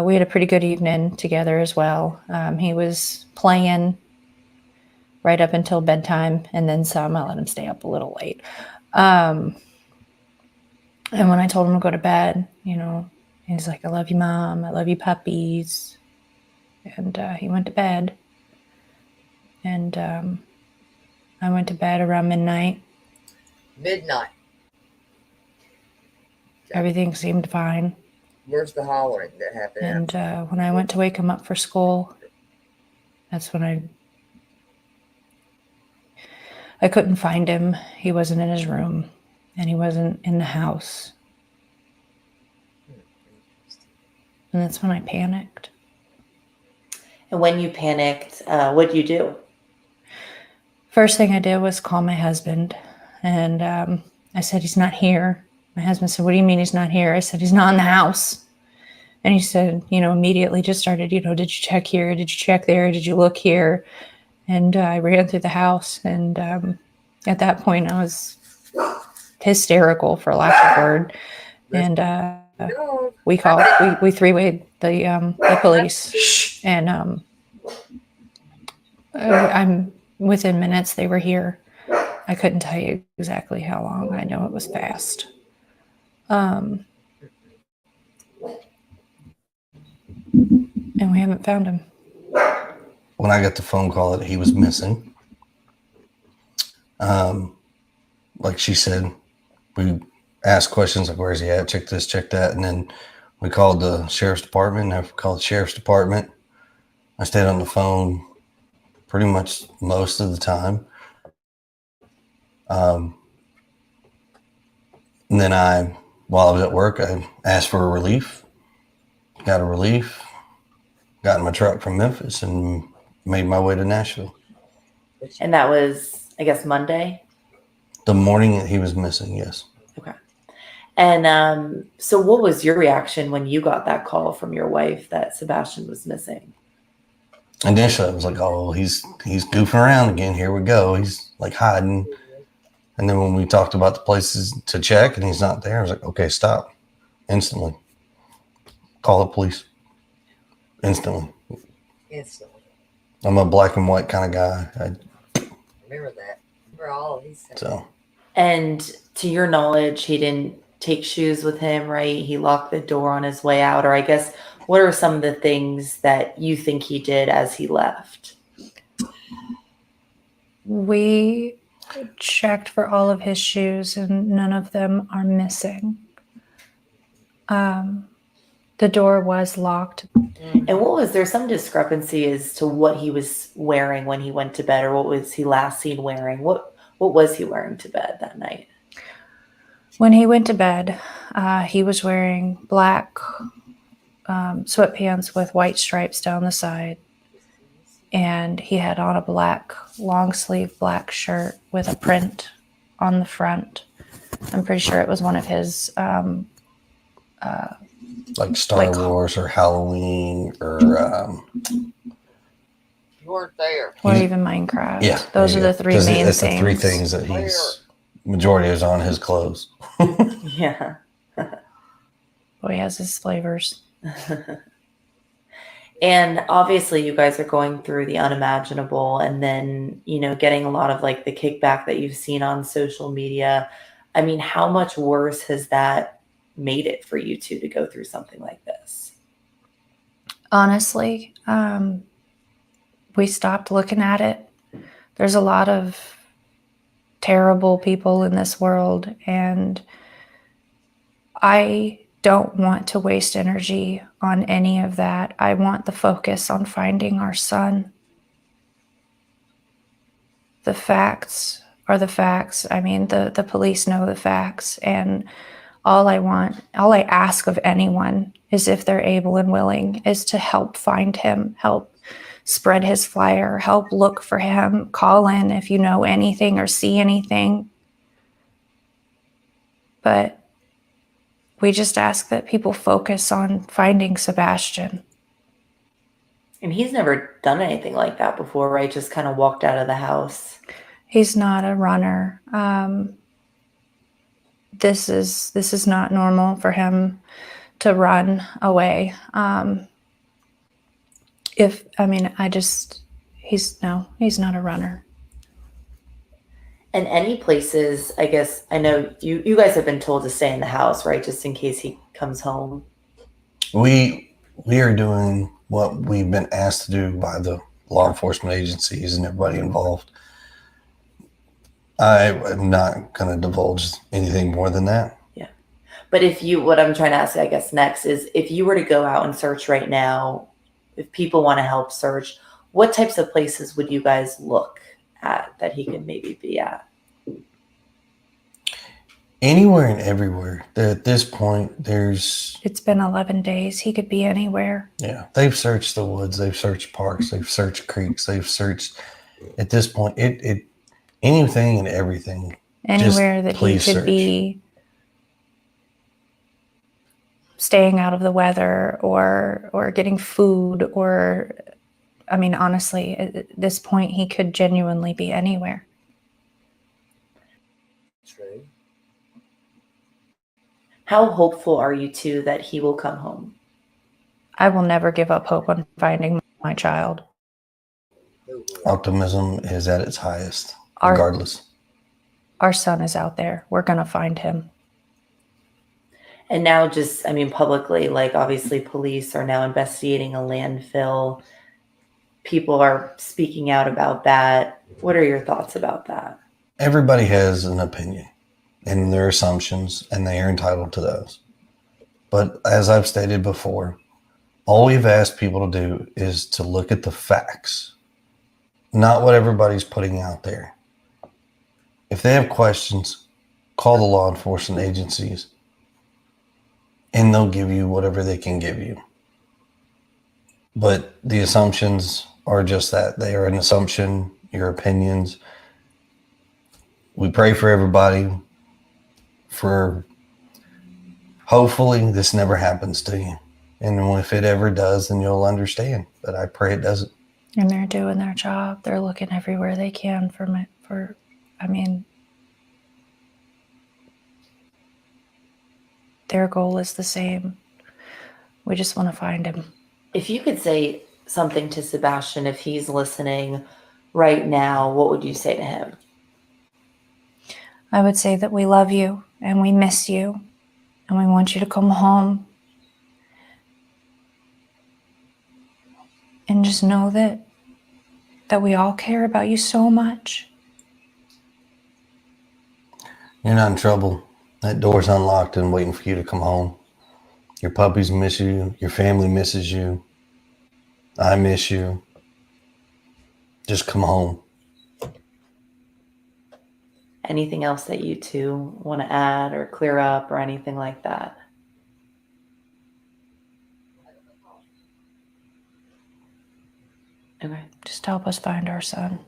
we had a pretty good evening together as well. He was playing right up until bedtime, and then some. I let him stay up a little late. And when I told him to go to bed, he's like, I love you, Mom. I love you, puppies. And he went to bed. And I went to bed around midnight. Everything seemed fine.
Where's the hollering that happened?
And when I went to wake him up for school, that's when I couldn't find him. He wasn't in his room, and he wasn't in the house. And that's when I panicked.
And when you panicked, what did you do?
First thing I did was call my husband, and I said, he's not here. My husband said, what do you mean he's not here? I said, he's not in the house. And he said, immediately just started, did you check here? Did you check there? Did you look here? And I ran through the house. And at that point, I was hysterical, for lack of a word. And we three-wayed the police. And I'm within minutes they were here. I couldn't tell you exactly how long. I know it was fast. And we haven't found him.
when I got the phone call that he was missing, like she said, we asked questions like, where's he at? Check this, check that. And then we called the sheriff's department. I called the sheriff's department. I stayed on the phone pretty much most of the time. And then while I was at work, I asked for a relief, got a relief, got in my truck from Memphis and made my way to Nashville.
And that was, I guess, Monday?
The morning that he was missing, yes.
Okay. And so what was your reaction when you got that call from your wife that Sebastian was missing?
Initially, I was like, oh, he's goofing around again. Here we go. He's like hiding. And then when we talked about the places to check and he's not there, I was like, okay, stop. Instantly. Call the police. Instantly. I'm a black and white kind of guy.
Remember that. Remember all he said.
So.
And to your knowledge, he didn't take shoes with him, right? He locked the door on his way out. Or I guess, what are some of the things that you think he did as he left?
We checked for all of his shoes and none of them are missing. The door was locked.
And what was there some discrepancy as to what he was wearing when he went to bed, or what was he last seen wearing? What was he wearing to bed that night?
When he went to bed, he was wearing black sweatpants with white stripes down the side. And he had on a black long sleeve black shirt with a print on the front. I'm pretty sure it was one of his
like Star Wars or Halloween or
you weren't there.
Or even Minecraft.
Yeah.
Those are the three main things.
That's the three things that majority is on his clothes.
Yeah.
Well, he has his flavors.
And obviously you guys are going through the unimaginable and then, getting a lot of like the kickback that you've seen on social media. I mean, how much worse has that made it for you two to go through something like this?
Honestly, we stopped looking at it. There's a lot of terrible people in this world, and I don't want to waste energy on any of that. I want the focus on finding our son. The facts are the facts. I mean, the police know the facts, and all I ask of anyone is, if they're able and willing, is to help find him, help spread his flyer, help look for him, call in if you know anything or see anything. But we just ask that people focus on finding Sebastian.
And he's never done anything like that before, right? Just kind of walked out of the house.
He's not a runner. This is not normal for him to run away. He's not a runner.
And any places, I guess, I know you guys have been told to stay in the house, right? Just in case he comes home.
We are doing what we've been asked to do by the law enforcement agencies and everybody involved. I am not going to divulge anything more than that.
Yeah. But what I'm trying to ask, I guess, next is, if you were to go out and search right now, if people want to help search, what types of places would you guys look at that he could maybe be at?
Anywhere and everywhere. At this point, it's
been 11 days. He could be anywhere.
Yeah. They've searched the woods. They've searched parks. They've searched creeks. They've searched, at this point, anything and everything.
Anywhere that he could be staying out of the weather or getting food, or, I mean, honestly, at this point, he could genuinely be anywhere.
True.
How hopeful are you two that he will come home?
I will never give up hope on finding my child.
Optimism is at its highest, regardless.
Our son is out there. We're going to find him.
And now publicly, like, obviously police are now investigating a landfill. people are speaking out about that. What are your thoughts about that?
Everybody has an opinion and their assumptions, and they are entitled to those. But as I've stated before, all we've asked people to do is to look at the facts, not what everybody's putting out there. If they have questions, call the law enforcement agencies, and they'll give you whatever they can give you. But the assumptions are just that. They are an assumption, your opinions. We pray for everybody for hopefully this never happens to you. And if it ever does, then you'll understand. But I pray it doesn't.
And they're doing their job. They're looking everywhere they can their goal is the same. We just want to find him.
If you could say something to Sebastian, if he's listening right now, what would you say to him?
I would say that we love you and we miss you and we want you to come home. And just know that we all care about you so much.
You're not in trouble. That door's unlocked and waiting for you to come home. Your puppies miss you. Your family misses you. I miss you. Just come home.
Anything else that you two want to add or clear up or anything like that? Okay.
Just help us find our son.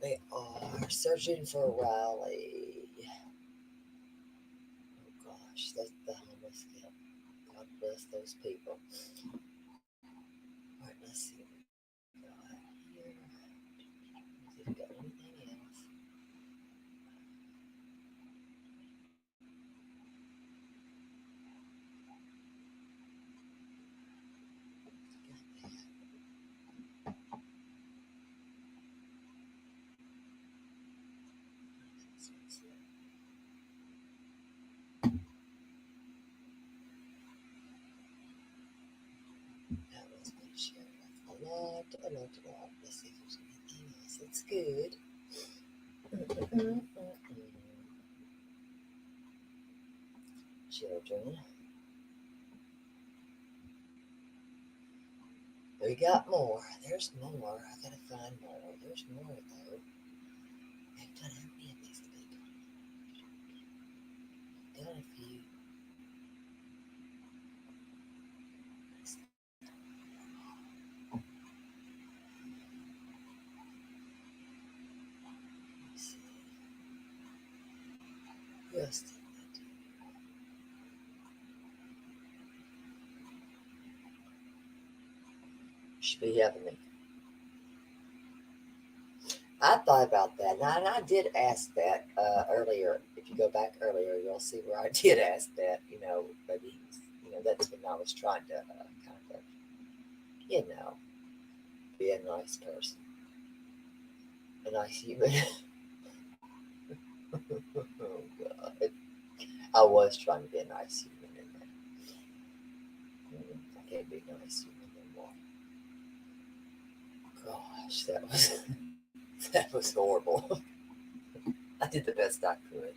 They are searching for Riley. Oh gosh, that's the homeless camp. God bless those people. Alright, let's see what we got here. See if we got anything else. That was good share. A lot. Let's see if there's anything else that's good. Children. We got more. There's more. I gotta find more. There's more though. I've done how many of these people? Done a few. Let's see. Who else did that do? Should be having me. I thought about that, and I did ask that earlier. If you go back earlier, you'll see where I did ask that. Maybe that's when I was trying to kind of, be a nice person, a nice human. Oh God, I was trying to be a nice human in that. I can't be a nice human anymore. Gosh, that was horrible. I did the best I could.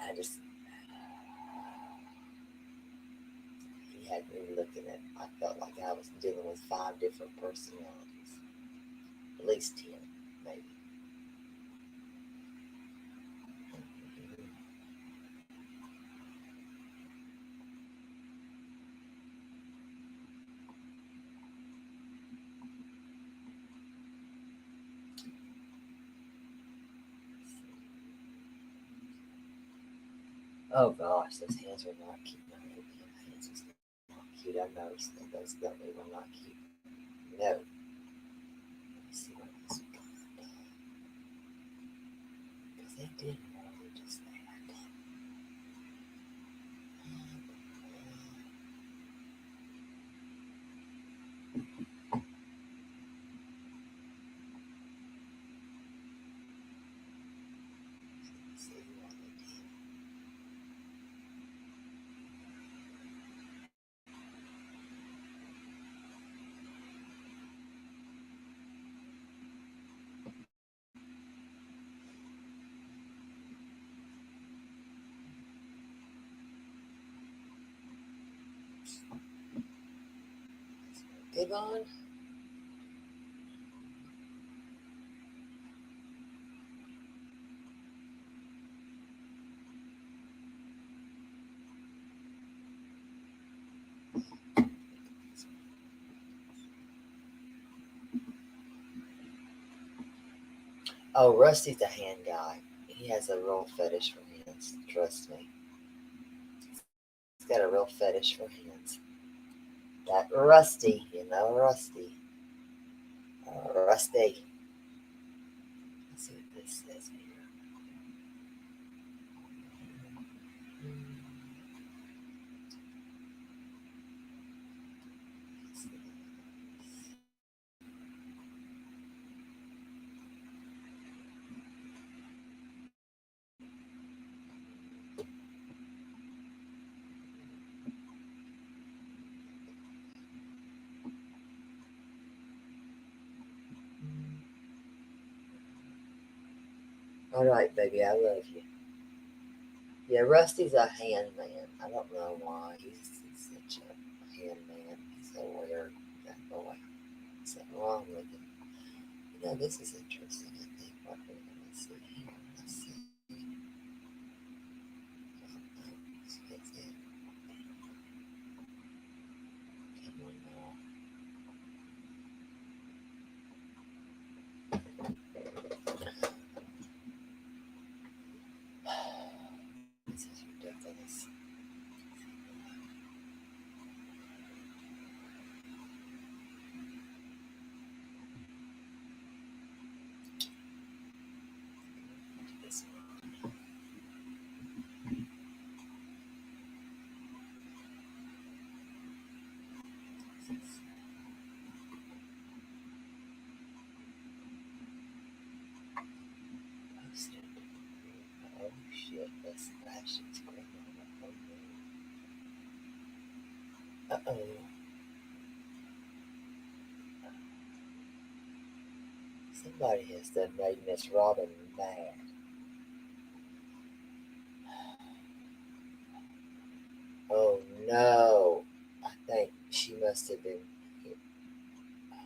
I just, he 5 different personalities. At least 10, maybe. Oh gosh, those hands are not cute. No, hands is not cute. I noticed that those definitely were not cute. No. Let me see what this one got. Because they did more than just that. Let's see what they did. Good on. Oh, Rusty's a hand guy. He has a real fetish for hands. Trust me. He's got a real fetish for hands. That Rusty, Rusty. Rusty. Let's see what this says here. All right, baby, I love you. Yeah, Rusty's a hand man. I don't know why. He's such a hand man. He's so weird, that boy. Something wrong with him. This is interesting, I think. What we're going to see here. Let's see. That's it. Come on now. This is ridiculous. This one. Posted. Oh shit, that's Ashton's grandmama. Oh no. Uh-oh. Somebody has done made Miss Robin mad. Oh no. I think she must have been. Oh,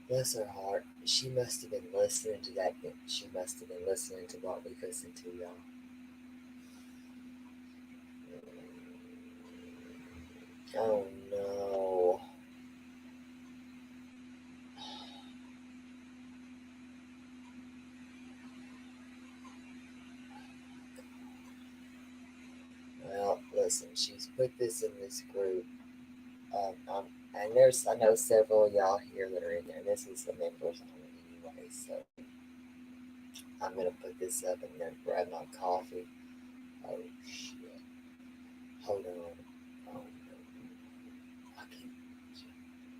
bless her heart. She must have been listening to that. She must have been listening to what we listened to, y'all. Oh no. Well, listen, she's put this in this group. And I know several of y'all here that are in there. This is the members only anyway, so I'm gonna put this up and then grab my coffee. Oh shit. Hold on. Oh no. I can't.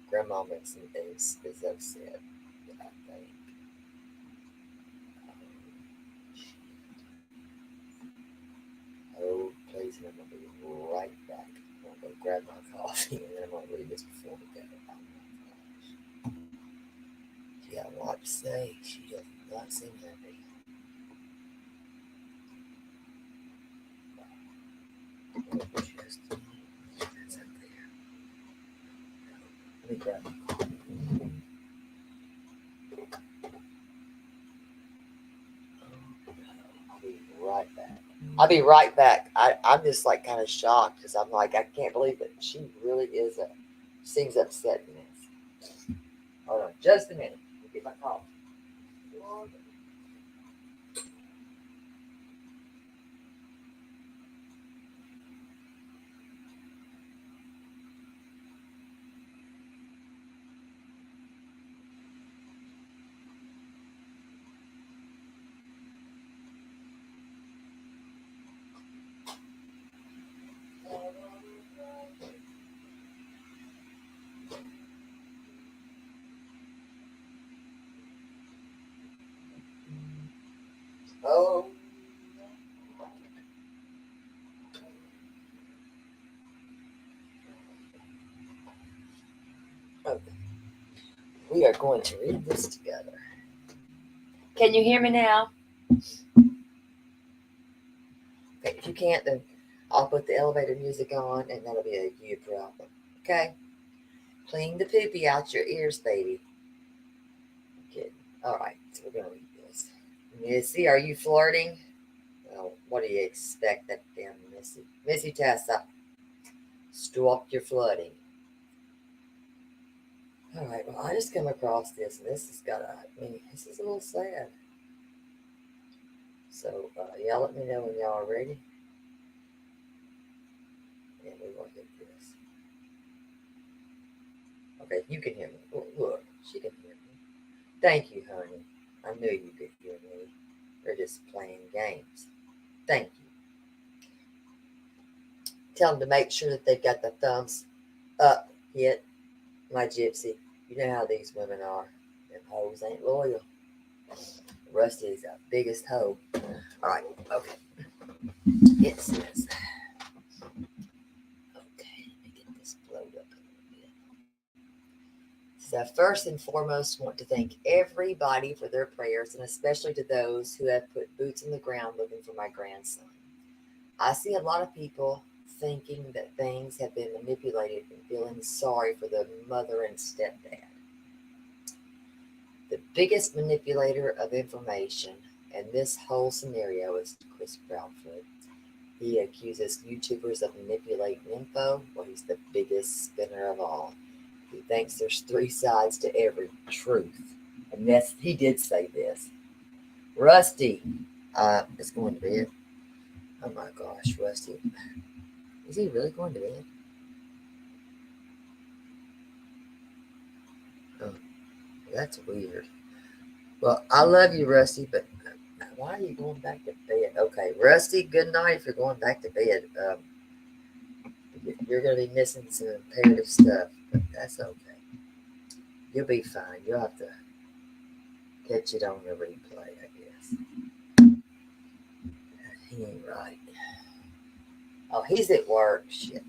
Grandma is upset, I think. Oh shit. Oh, please, and I'm gonna be right back. I'm gonna go grab my coffee and then I'm gonna read this before we go. Oh my gosh. She got a lot to say. She does not seem happy. Just a minute. That's up there. Let me grab I'll be right back. I'm just like kind of shocked because I'm like, I can't believe it. She really is seems upset in this. Hold on just a minute. Let me get my call. Oh. Okay. We are going to read this together. Can you hear me now? Okay, if you can't, then I'll put the elevator music on and that'll be a you problem. Okay? Clean the poopy out your ears, baby. Okay. All right, so we're going to read this. Missy, are you flirting? Well, what do you expect, that damn Missy? Missy Tessa, stop your flirting. All right, well, I just come across this, and this has got this is a little sad. So, y'all let me know when y'all are ready. And we will hit this. Okay, you can hear me. Oh, look, she can hear me. Thank you, honey. I knew you could hear me. They're just playing games. Thank you. Tell them to make sure that they've got the thumbs up hit. My gypsy. You know how these women are. Them hoes ain't loyal. Rusty is the biggest hoe. All right, okay. It says, okay, let me get this blowed up a little bit. So first and foremost, want to thank everybody for their prayers, and especially to those who have put boots in the ground looking for my grandson. I see a lot of people thinking that things have been manipulated and feeling sorry for the mother and stepdad. The biggest manipulator of information in this whole scenario is Chris Proudfoot. He accuses YouTubers of manipulating info. Well, he's the biggest spinner of all. He thinks there's three sides to every truth. And he did say this. Rusty is going to bed. Oh my gosh, Rusty. Is he really going to bed? Oh, that's weird. Well, I love you, Rusty, but why are you going back to bed? Okay, Rusty, good night if you're going back to bed. You're going to be missing some imperative stuff, but that's okay. You'll be fine. You'll have to catch it on the replay, I guess. He ain't right. Oh, he's at work. Shit.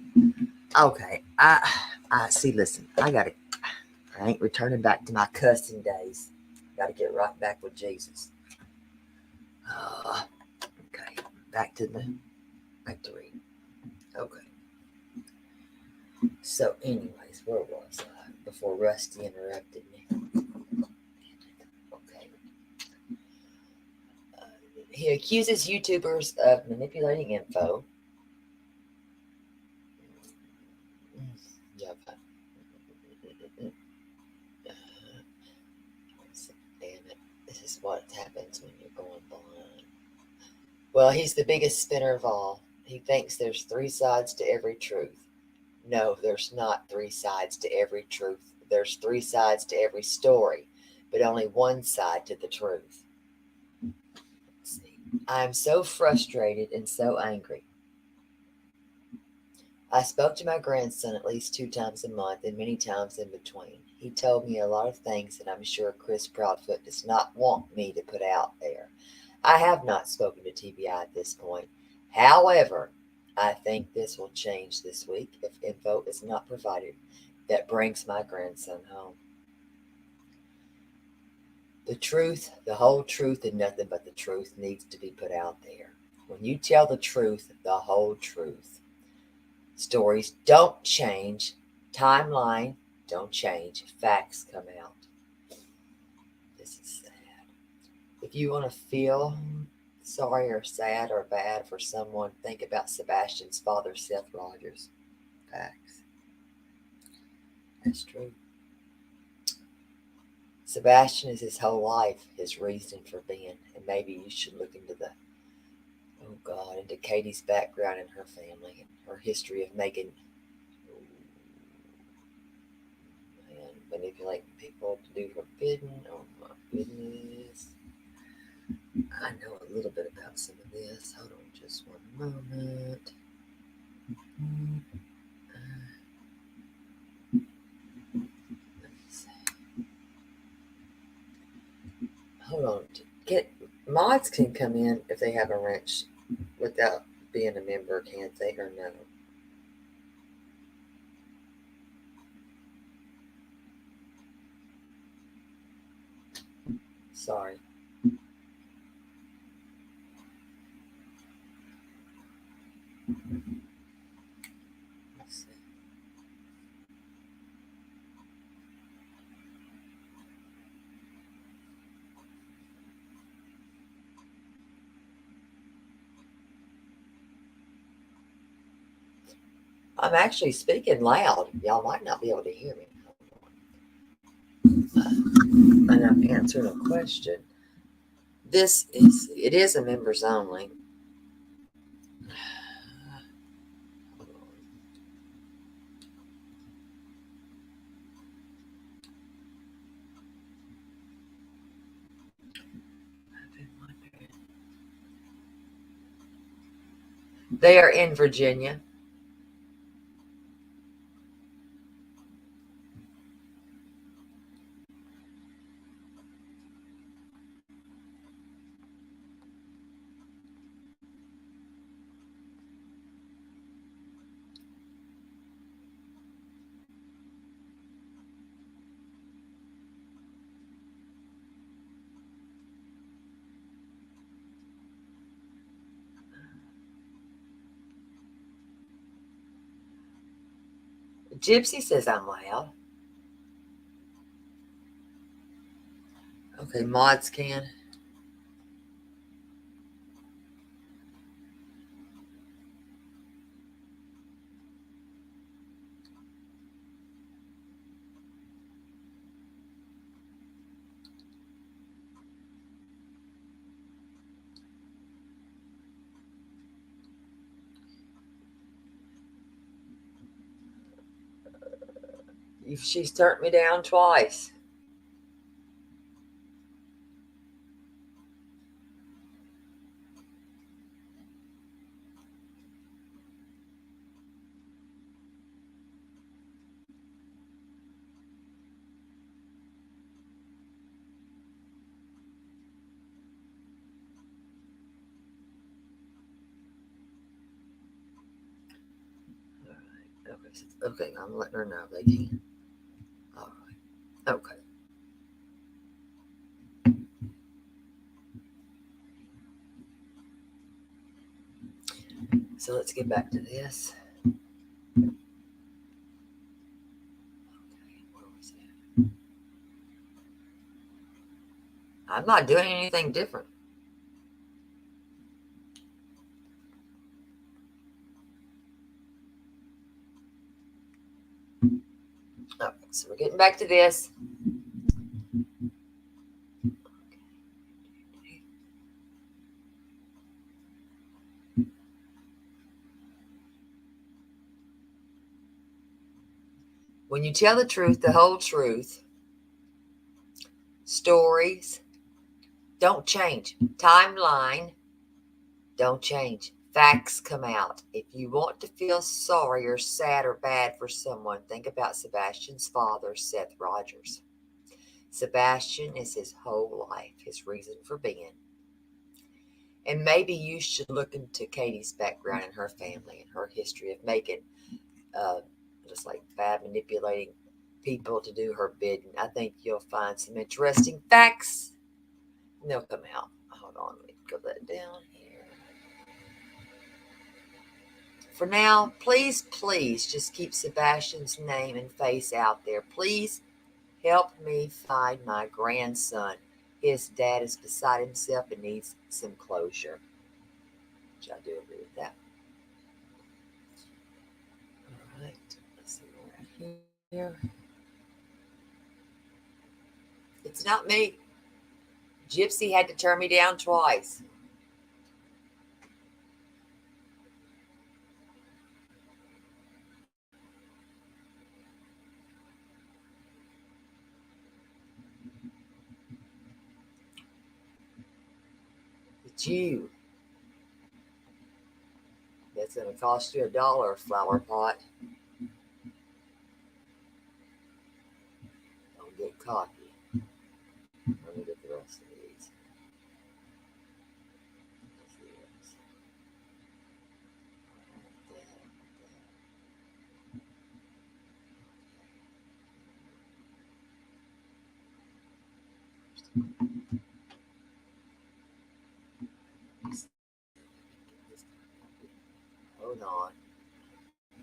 Okay. I see. Listen, I ain't returning back to my cussing days. Got to get right back with Jesus. Okay. Back to reading. Okay. So, anyways, where was I before Rusty interrupted me? Okay. He accuses YouTubers of manipulating info. Yeah. Damn it. This is what happens when you're going blind. Well, he's the biggest spinner of all. He thinks there's three sides to every truth. No, there's not three sides to every truth. There's three sides to every story, but only one side to the truth. Let's see. I am so frustrated and so angry. I spoke to my grandson at least 2 times a month and many times in between. He told me a lot of things that I'm sure Chris Proudfoot does not want me to put out there. I have not spoken to TBI at this point. However, I think this will change this week if info is not provided that brings my grandson home. The truth, the whole truth, and nothing but the truth needs to be put out there. When you tell the truth, the whole truth. Stories don't change. Timeline don't change. Facts come out. This is sad. If you want to feel sorry or sad or bad for someone, think about Sebastian's father, Seth Rogers. Facts. That's true. Sebastian is his whole life, his reason for being. And maybe you should look into into Katie's background and her family and her history of making and manipulating people to do her bidding. Oh my goodness. I know a little bit about some of this. Hold on just one moment. Let me see. Hold on. Mods can come in if they have a wrench without being a member, can't they, or no? Sorry. Let's see. I'm actually speaking loud. Y'all might not be able to hear me. And I'm answering a question. It is a members only. They are in Virginia. Gypsy says I'm loud. Okay, mods can. She's turned me down twice. Okay, I'm letting her know they can. All right. Okay. So let's get back to this. Okay, where was it? I'm not doing anything different. Okay, so we're getting back to this. When you tell the truth, the whole truth, stories don't change. Timeline don't change. Facts come out. If you want to feel sorry or sad or bad for someone, think about Sebastian's father, Seth Rogers. Sebastian is his whole life, his reason for being. And maybe you should look into Katie's background and her family and her history of making just like bad manipulating people to do her bidding. I think you'll find some interesting facts and they'll come out. Hold on, let me go that down here. For now, please just keep Sebastian's name and face out there. Please help me find my grandson. His dad is beside himself and needs some closure. Which I do agree with that. All right. Let's see right here. It's not me. Gypsy had to turn me down twice. It's you. That's going to cost you $1 a flower pot. Don't get cocky. Let me get the rest of these. Hold on.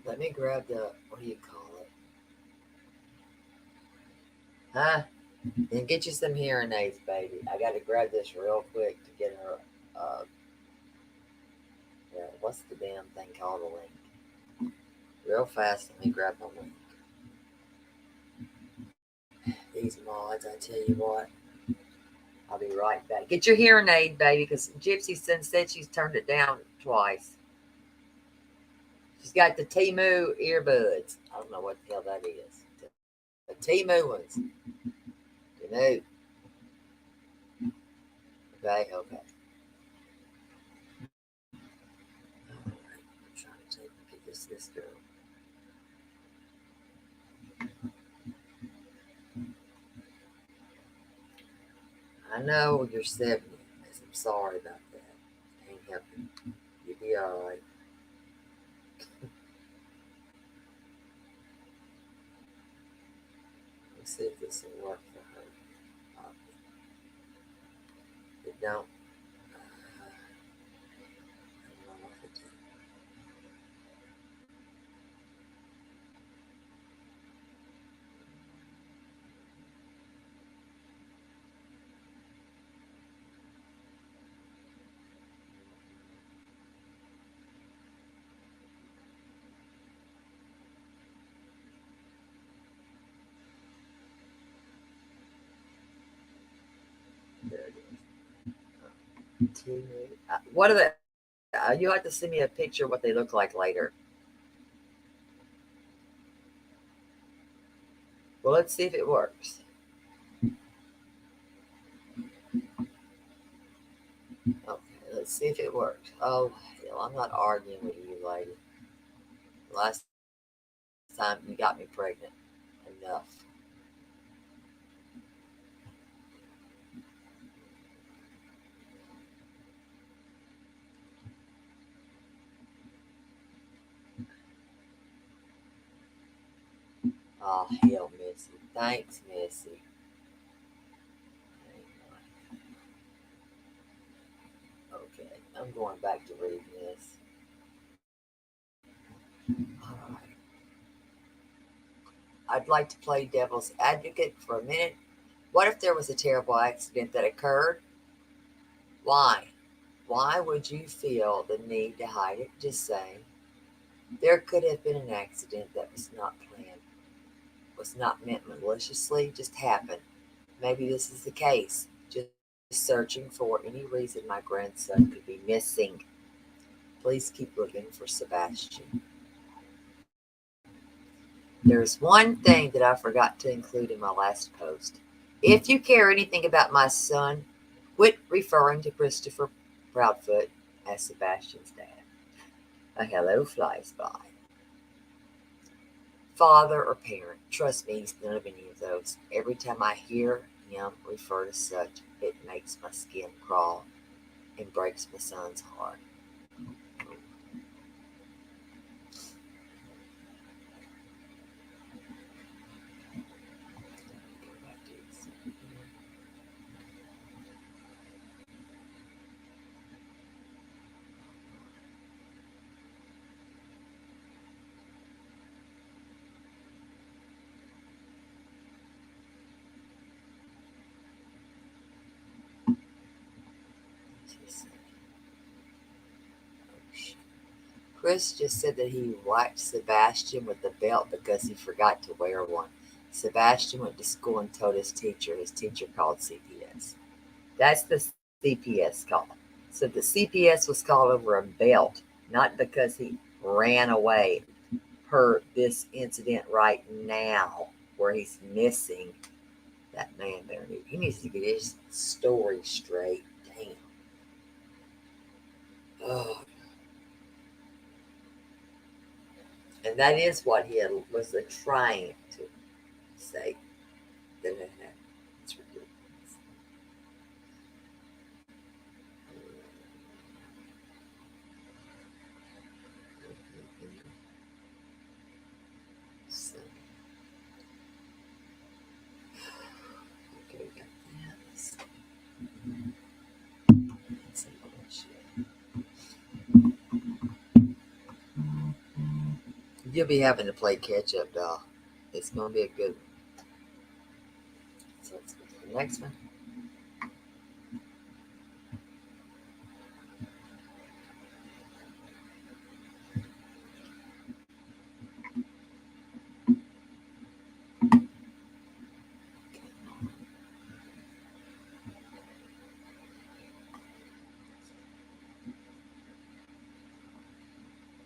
Let me grab the, what do you call it? Huh? Then get you some hearing aids, baby. I got to grab this real quick to get her, yeah, what's the damn thing called, a link? Real fast, let me grab my link. These mods, I tell you what. I'll be right back. Get your hearing aid, baby, because Gypsy said she's turned it down twice. She's got the Temu earbuds. I don't know what the hell that is. The Temu ones. Temu. Okay, okay. All right. I'm trying to get this girl. I know you're 70. I'm sorry about that. Ain't helping. You'll be all right. Let's see if this will work for her. If it don't, I don't know what to do. There it is. What are the? You'll have to send me a picture of what they look like later. Well, let's see if it works. Okay, let's see if it works. Oh, hell, I'm not arguing with you, lady. Last time you got me pregnant. Enough. Oh, hell, Missy. Thanks, Missy. Okay, I'm going back to reading this. All right. I'd like to play devil's advocate for a minute. What if there was a terrible accident that occurred? Why? Why would you feel the need to hide it? Just saying. There could have been an accident that was not planned, was not meant maliciously, just happened. Maybe this is the case. Just searching for any reason my grandson could be missing. Please keep looking for Sebastian. There's one thing that I forgot to include in my last post. If you care anything about my son, quit referring to Christopher Proudfoot as Sebastian's dad. A hello flies by. Father or parent, trust me, he's none of any of those. Every time I hear him refer to such, it makes my skin crawl and breaks my son's heart. Chris just said that he whacked Sebastian with the belt because he forgot to wear one. Sebastian went to school and told his teacher. His teacher called CPS. That's the CPS call. So the CPS was called over a belt, not because he ran away per this incident right now where he's missing that man there. He needs to get his story straight. Damn. Oh. And that is what he was trying to say. That it happened. It's ridiculous. So, okay, we got that. Let's see what else. You'll be having to play catch up, doll. It's going to be a good one. So let's go to the next one.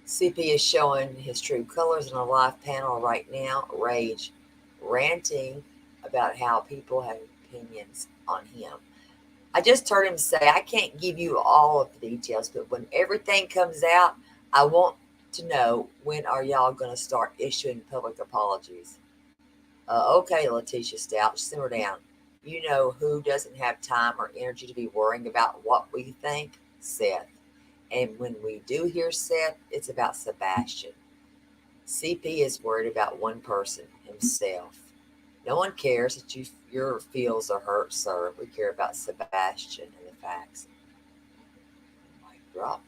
CP is showing his true colors in a live panel right now. Rage, ranting about how people have opinions on him. I just heard him say, I can't give you all of the details, but when everything comes out, I want to know, when are y'all going to start issuing public apologies? Okay, Letitia Stout, simmer down. You know who doesn't have time or energy to be worrying about what we think? Seth. And when we do hear Seth, it's about Sebastian. CP is worried about one person, himself. No one cares that your feels are hurt, sir. We care about Sebastian and the facts. Mic drop.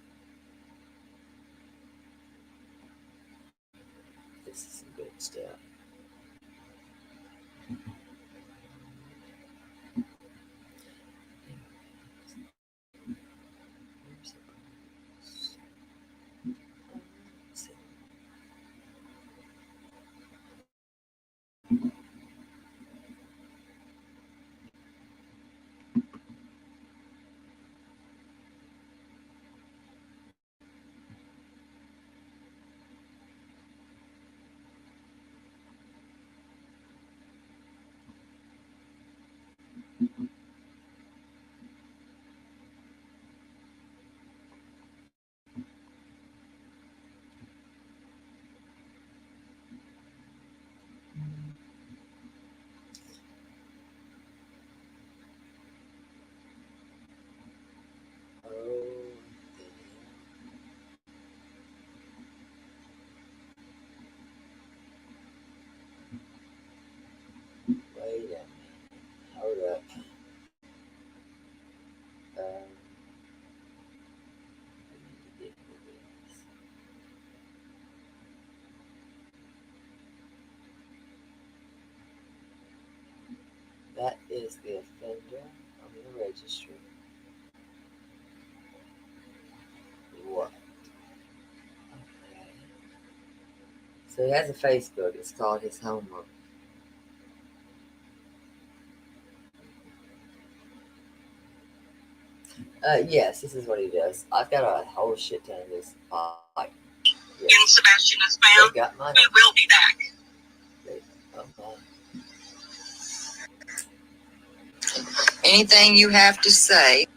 This is some good stuff. Wait a minute. Hold up. That is the offender on the registry. What? Okay. So he has a Facebook. It's called his homework. Yes, this is what he does. I've got a whole shit ton of this. Like, yes.
And Sebastian is found.
Got money.
We will be back.
Okay. Anything you have to say?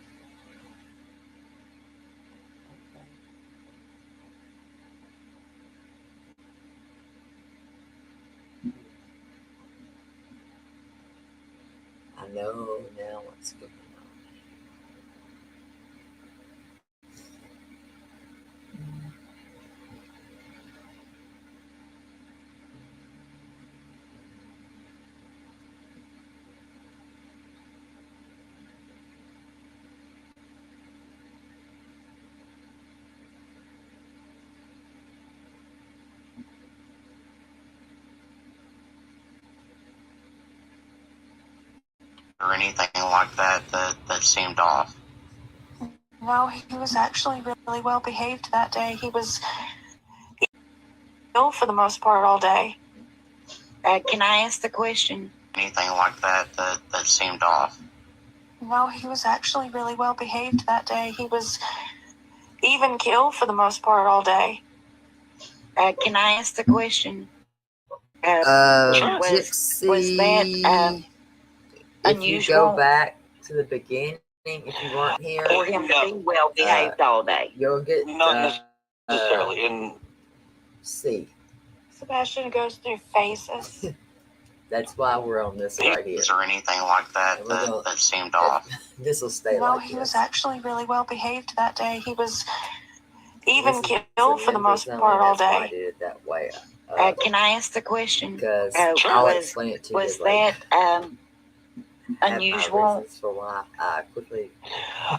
I know now what's going on.
Or anything like that seemed off?
No, he was actually really well behaved that day. He was for the most part all day.
Can I ask the question?
Anything like that seemed off.
No, he was actually really well behaved that day. He was even keel for the most part all day.
Can I ask the question?
Gypsy,
was that
if
unusual?
you go back to the beginning, if you weren't here,
For him to be well behaved all day?
you'll get
Not necessarily. In
C.
Sebastian goes through phases.
That's why we're on this right here.
Is there anything like that that seemed off?
This will stay
No,
like
he
this.
was actually really well behaved that day. He was even keel for the most part all day.
I did it that way.
Can I ask the question?
Because I'll explain it to you.
Was that unusual
for why I quickly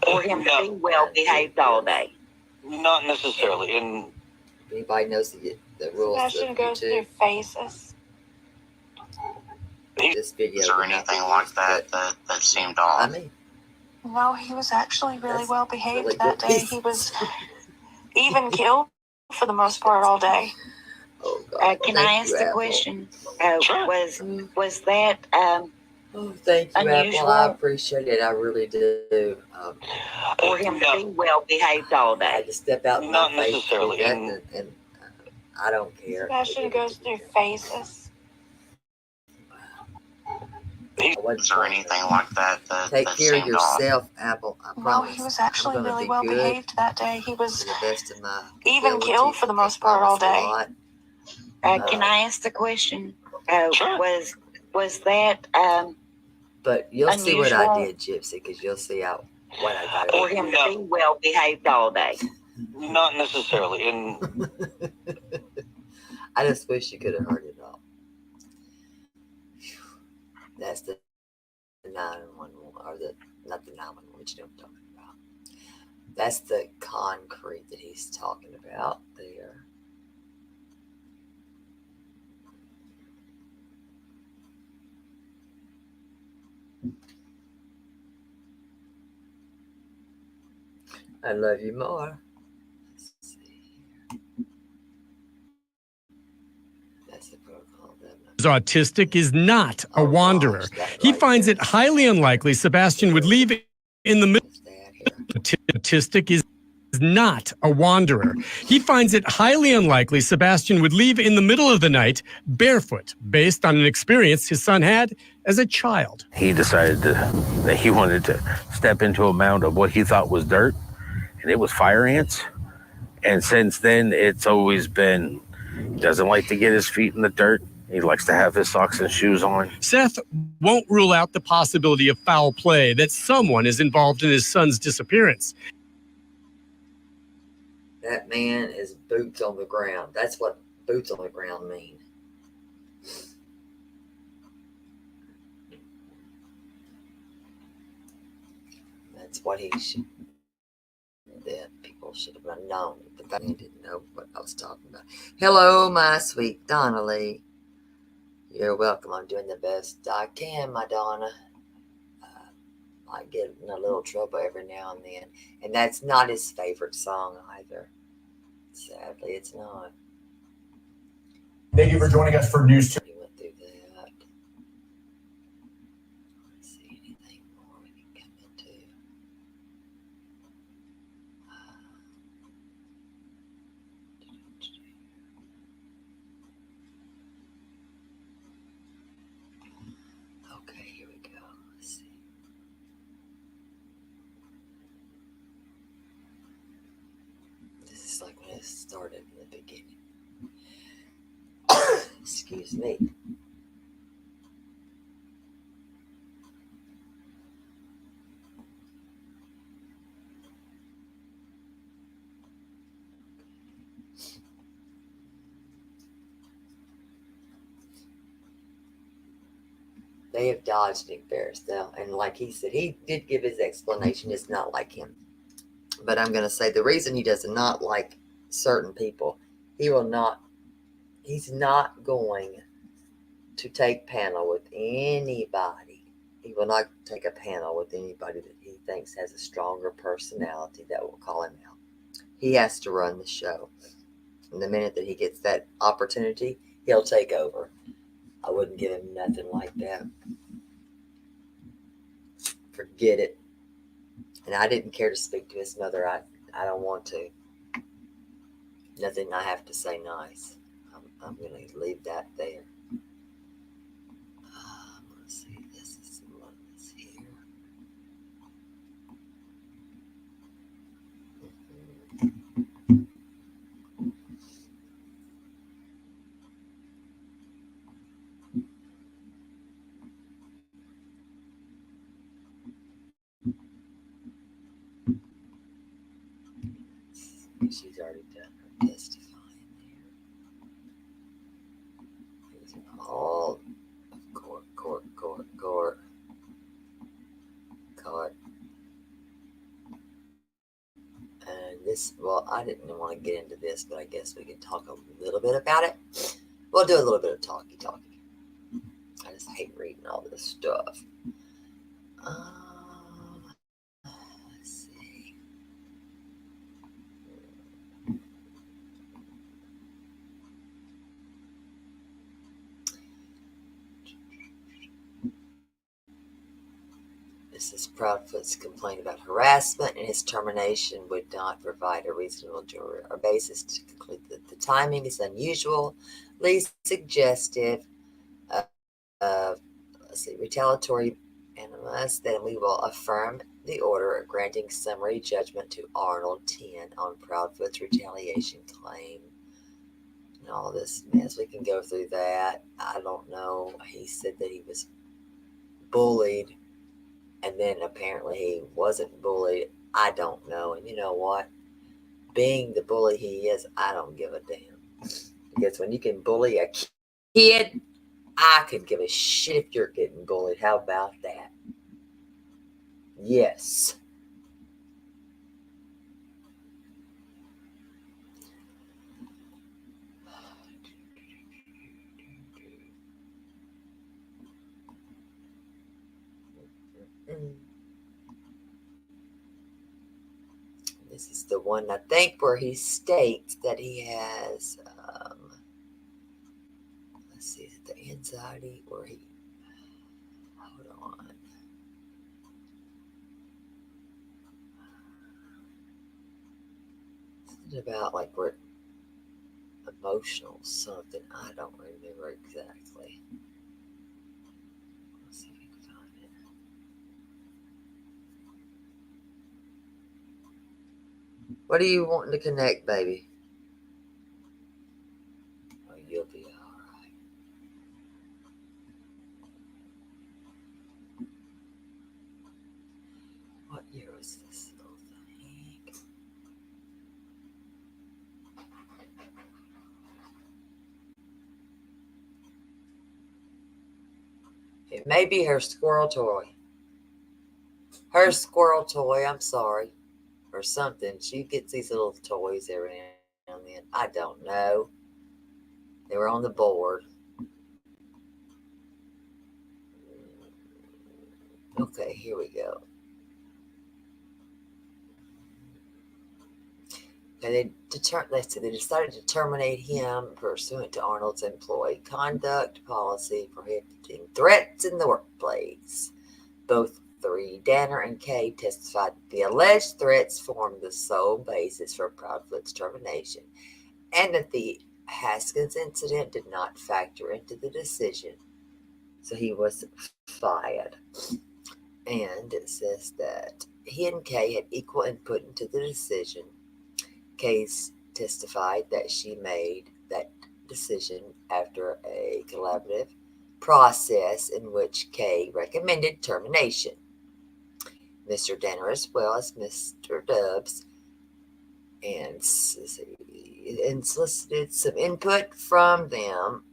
for him to be well behaved all day?
not necessarily. In
anybody knows the rules
Sebastian
of
goes through
YouTube,
phases.
this video.
Is there anything like that that seemed off?
I mean,
No, he was actually really
That's
well behaved
really
that
good.
day. He was even keel for the most part all day.
oh God.
Can
Thank
I ask
you,
the
Apple.
question? Was that
Oh, thank you,
unusual?
Apple. I appreciate it. I really do.
For him to be well behaved all
I
day?
had to step out in
Not
my face
necessarily.
to do that, and I don't care.
Sebastian goes through phases.
Is there anything like that
Take
that
care of
seemed off?
yourself, Apple. I
No,
promise.
he was actually
I'm gonna
really
be
well
good
behaved that day. He
to
was
the best of my
even
ability.
keel for the most
I
part all
promise a
day.
lot.
Can I ask the question? Was that
But you'll see what I
unusual?
did, Gypsy, because you'll see what I got.
For him to be well behaved all day?
not necessarily. In
I just wish you could have heard it all. That's the 911, or not the 911, which you know what I'm talking about. That's the concrete that he's talking about there. I love you more. Let's see. That's the protocol.
Autistic is not a wanderer. He finds it highly unlikely Sebastian would leave in the middle. Autistic is not a wanderer. He finds it highly unlikely Sebastian would leave in the middle of the night barefoot, based on an experience his son had as a child.
He decided that he wanted to step into a mound of what he thought was dirt, and it was fire ants. And since then, it's always been, he doesn't like to get his feet in the dirt. He likes to have his socks and shoes on.
Seth won't rule out the possibility of foul play, that someone is involved in his son's disappearance.
That man is boots on the ground. That's what boots on the ground mean. That's what he should. That people should have known, but they didn't know what I was talking about. Hello, my sweet Donna Lee. You're welcome. I'm doing the best I can, my Donna. I get in a little trouble every now and then, and that's not his favorite song either. Sadly, it's not.
Thank you for joining us for News 2.
We went through that. Let's see anything more we can come into. Okay, here we go. Let's see. This is like when it started in the beginning. Excuse me. They have dodged Nick Ferris, though. And like he said, he did give his explanation. It's not like him. But I'm going to say the reason he does not like certain people, he's not going to take panel with anybody. He will not take a panel with anybody that he thinks has a stronger personality that will call him out. He has to run the show. And the minute that he gets that opportunity, he'll take over. I wouldn't give him nothing like that. Forget it. And I didn't care to speak to his mother. I don't want to. Nothing I have to say nice. I'm going to leave that there. Let's see. This is the one that's here. She's already done her testifying there. These are all court. And this, well, I didn't want to get into this, but I guess we can talk a little bit about it. We'll do a little bit of talky. I just hate reading all this stuff. Let's see. This is Proudfoot's complaint about harassment, and his termination would not provide a reasonable jury or basis to conclude that the timing is unusually suggestive of, retaliatory animus. Then we will affirm the order granting summary judgment to Arnold 10 on Proudfoot's retaliation claim. And all this mess, we can go through that. I don't know. He said that he was bullied, and then apparently he wasn't bullied. I don't know. And you know what? Being the bully he is, I don't give a damn. Because when you can bully a kid, I could give a shit if you're getting bullied. How about that? Yes. This is the one, I think, where he states that he has, let's see, is it the anxiety, or he, hold on. Something about like where emotional something. I don't remember exactly. Let's see if I can find it. What are you wanting to connect, baby? Oh, you'll be all right. What year was this little thing? It may be her squirrel toy. Her squirrel toy, I'm sorry. Or something. She gets these little toys every now and then. I don't know. They were on the board. Okay, here we go. Okay, they decided to terminate him pursuant to Arnold's employee conduct policy prohibiting threats in the workplace. Both 3, Danner and Kay, testified that the alleged threats formed the sole basis for Proudfoot's termination, and that the Haskins incident did not factor into the decision. So he was fired. And it says that he and Kay had equal input into the decision. Kay testified that she made that decision after a collaborative process in which Kay recommended termination. Mr. Danner, as well as Mr. Dubs, and solicited some input from them.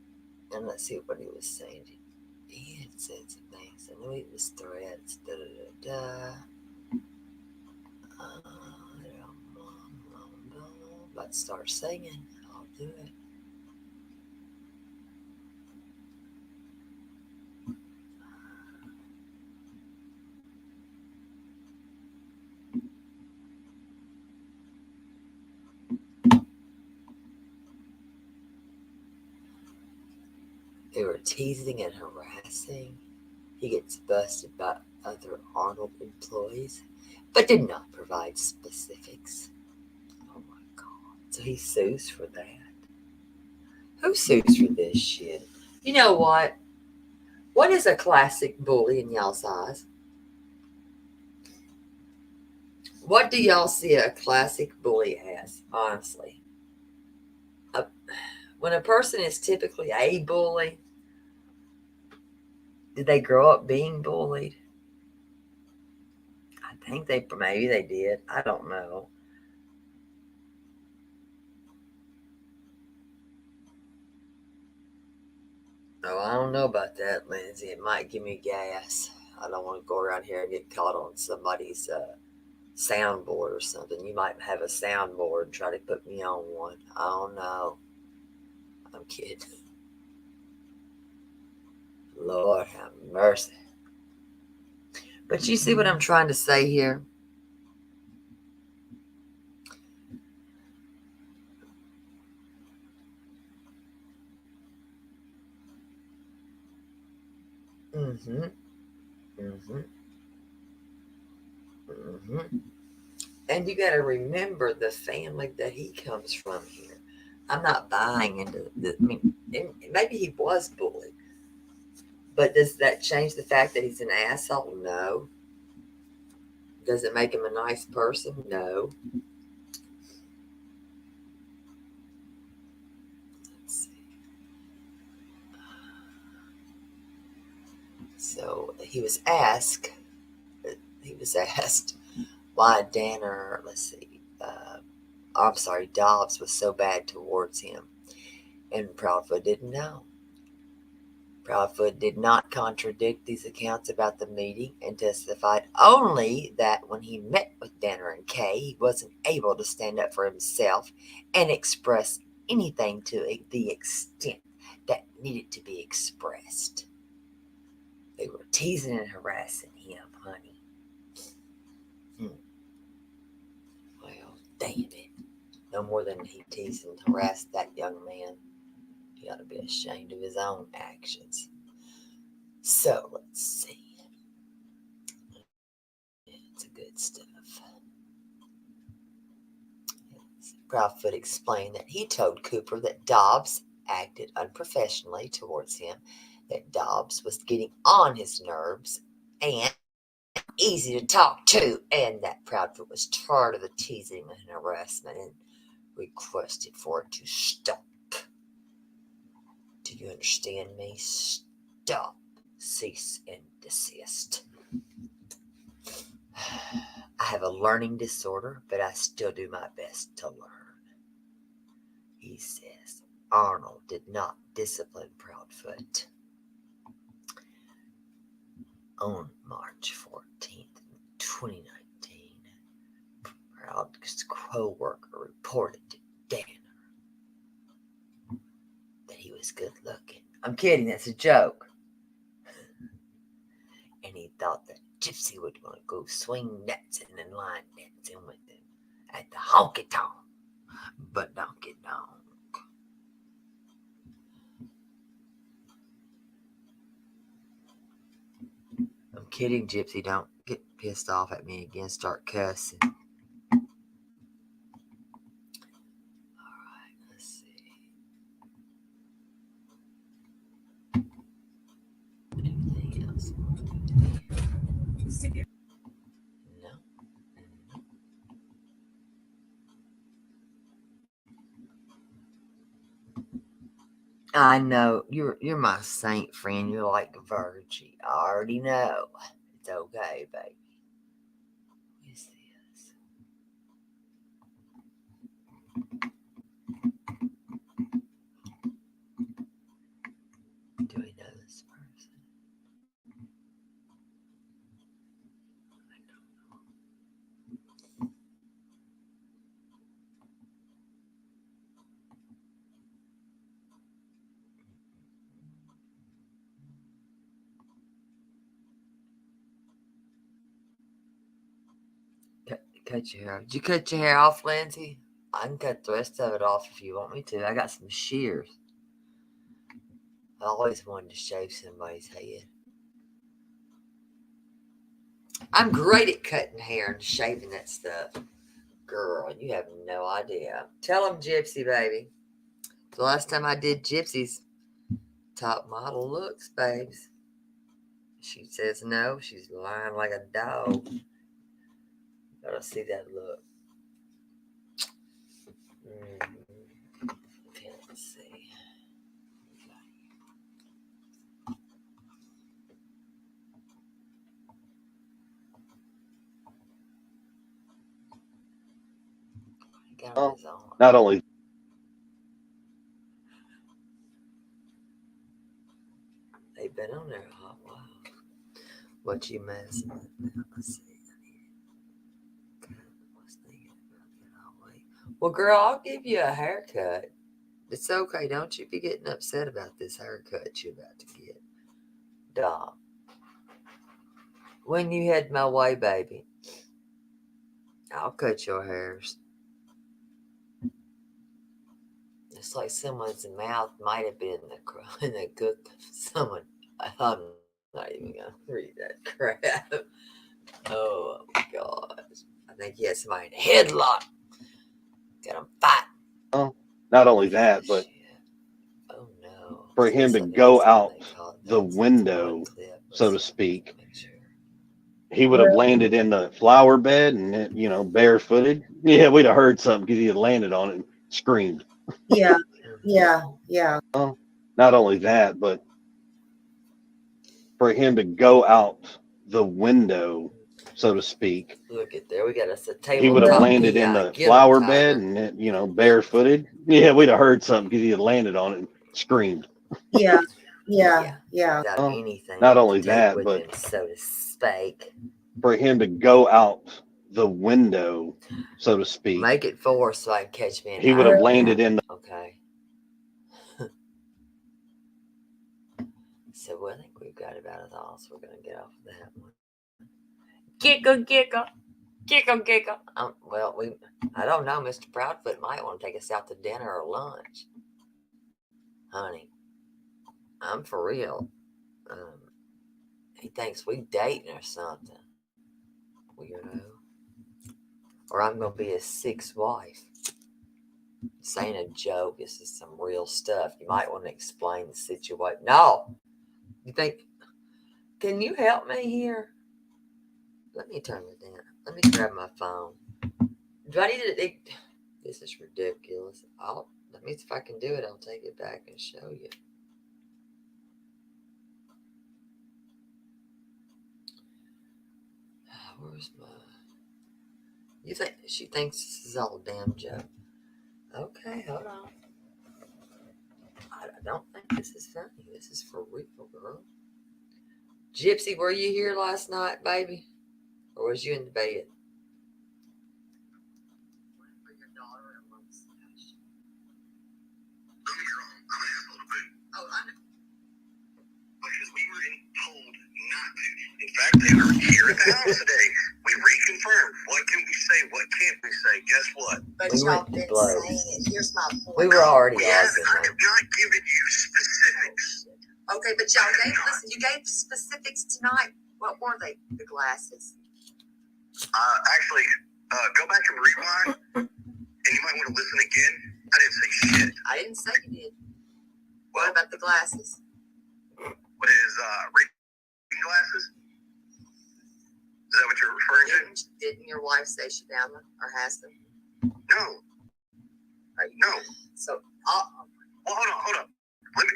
And let's see what he was saying. He had said some things. I knew it was threats. Let's start singing. I'll do it. They were teasing and harassing. He gets busted by other Arnold employees, but did not provide specifics. Oh my God. So he sues for that. Who sues for this shit? You know what? What is a classic bully in y'all's eyes? What do y'all see a classic bully as, honestly? When a person is typically a bully, did they grow up being bullied? I think maybe they did. I don't know. Oh, I don't know about that, Lindsay. It might give me gas. I don't want to go around here and get caught on somebody's soundboard or something. You might have a soundboard and try to put me on one. I don't know. I'm kidding. Lord have mercy. But you see what I'm trying to say here? Mm-hmm. Mm-hmm. Mm-hmm. And you got to remember the family that he comes from here. I'm not buying into the, I mean, maybe he was bullied. But does that change the fact that he's an asshole? No. Does it make him a nice person? No. Let's see. So he was asked why Danner, Dobbs was so bad towards him. And Proudfoot didn't know. Proudfoot did not contradict these accounts about the meeting and testified only that when he met with Danner and Kay, he wasn't able to stand up for himself and express anything to the extent that needed to be expressed. They were teasing and harassing him, honey. Well, damn it. No more than he teased and harassed that young man. He ought to be ashamed of his own actions. So, let's see. It's good stuff. Proudfoot explained that he told Cooper that Dobbs acted unprofessionally towards him, that Dobbs was getting on his nerves and easy to talk to, and that Proudfoot was tired of the teasing and harassment and requested for it to stop. Do you understand me? Stop. Cease and desist. I have a learning disorder, but I still do my best to learn. He says Arnold did not discipline Proudfoot. On March 14th, 2019, Proudfoot's co-worker reported to Danner that he was good looking. I'm kidding, that's a joke. And he thought that Gypsy would want to go swing dancing and line dancing with him at the honky tonk. But donkey donk. I'm kidding, Gypsy. Don't get pissed off at me again. Start cussing. Alright, let's see. Anything else? No. I know. You're my saint friend. You're like Virgie. I already know. It's okay, baby. What is this? Do I know this person? I don't know. Cut your hair. Did you cut your hair off, Lindsay? I can cut the rest of it off if you want me to. I got some shears. I always wanted to shave somebody's head. I'm great at cutting hair and shaving that stuff. Girl, you have no idea. Tell them, Gypsy, baby. The last time I did Gypsy's top model looks, babes. She says no. She's lying like a dog. Gotta see that look. Let's see.
Oh, not only.
They've been on there a hot while. What you messing with? Let's see. Well, girl, I'll give you a haircut. It's okay. Don't you be getting upset about this haircut you're about to get. Dog. When you head my way, baby, I'll cut your hairs. It's like someone's mouth might have been in the cook. Someone, I'm not even gonna read that crap. Oh my gosh! I think he had somebody in a headlock. Got him fight.
Oh, not only that, but for him to go out the window, so to speak, he would have landed in the flower bed and, you know, barefooted. Yeah, we'd have heard something because he had landed on it and screamed.
Yeah.
Oh, not only that, but for him to go out the window, so to speak,
Look at there. We got us a table.
he would have landed in the flower bed and, you know, barefooted. Yeah, we'd have heard something because he had landed on it and screamed.
Yeah.
Without
Oh,
anything.
not only
to take
that,
with
but
him, so to speak.
for him to go out the window, so to speak,
Make it 4 so I can catch me.
he would have landed in the.
Okay. So I think we've got about it all. So we're gonna get off of that one. Giggle. Well, I don't know. Mr. Proudfoot might want to take us out to dinner or lunch, honey. I'm for real. He thinks we dating or something. Weirdo. Or I'm gonna be his 6th wife. This ain't a joke. This is some real stuff. You might want to explain the situation. No. You think? Can you help me here? Let me turn it down. Let me grab my phone. Do I need to? This is ridiculous. Let me see if I can do it. I'll take it back and show you. Where's my? You think she thinks this is all a damn joke? Okay, hold on. I don't think this is funny. This is for real, girl. Gypsy, were you here last night, baby? Or was you in the bed?
Because we were told not to. In fact, they were here at the house today. We reconfirmed. What can we say? What can't we say? Guess what?
But y'all been saying it. Here's my point. We were already arguing.
I have not given you specifics.
Okay, but y'all listen, you gave specifics tonight. What were they? The glasses.
Actually, go back and rewind, and you might want to listen again. I didn't say shit.
I didn't say you did. What about the glasses?
What is reading glasses? Is that what you're referring to?
Didn't your wife say she found them or has them?
No. No.
So,
well, hold on. Let me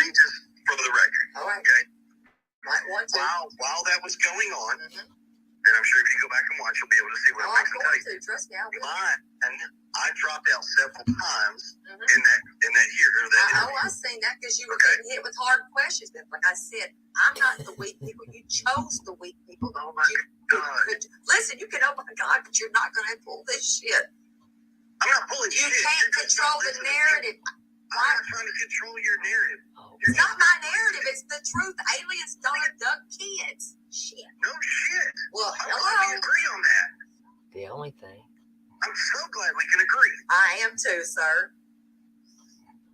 just for the record.
All right.
Okay.
Might want to.
While that was going on, and I'm sure if you go back and watch, you'll be able to see what I'm going to tell you.
Trust me, I will.
And I dropped out several times in that year.
I seen that because you were getting hit with hard questions. But like I said, I'm not the weak people. You chose the weak people.
Oh my God.
Listen, you can, oh my God, but you're not going to pull this shit.
I'm not pulling shit.
You can't control the narrative.
I'm not trying to control your narrative.
It's not my narrative. It's the truth. Aliens don't abduct kids. Shit.
No shit.
Well,
I'm glad we agree on that.
The only thing.
I'm so glad we can agree.
I am too, sir.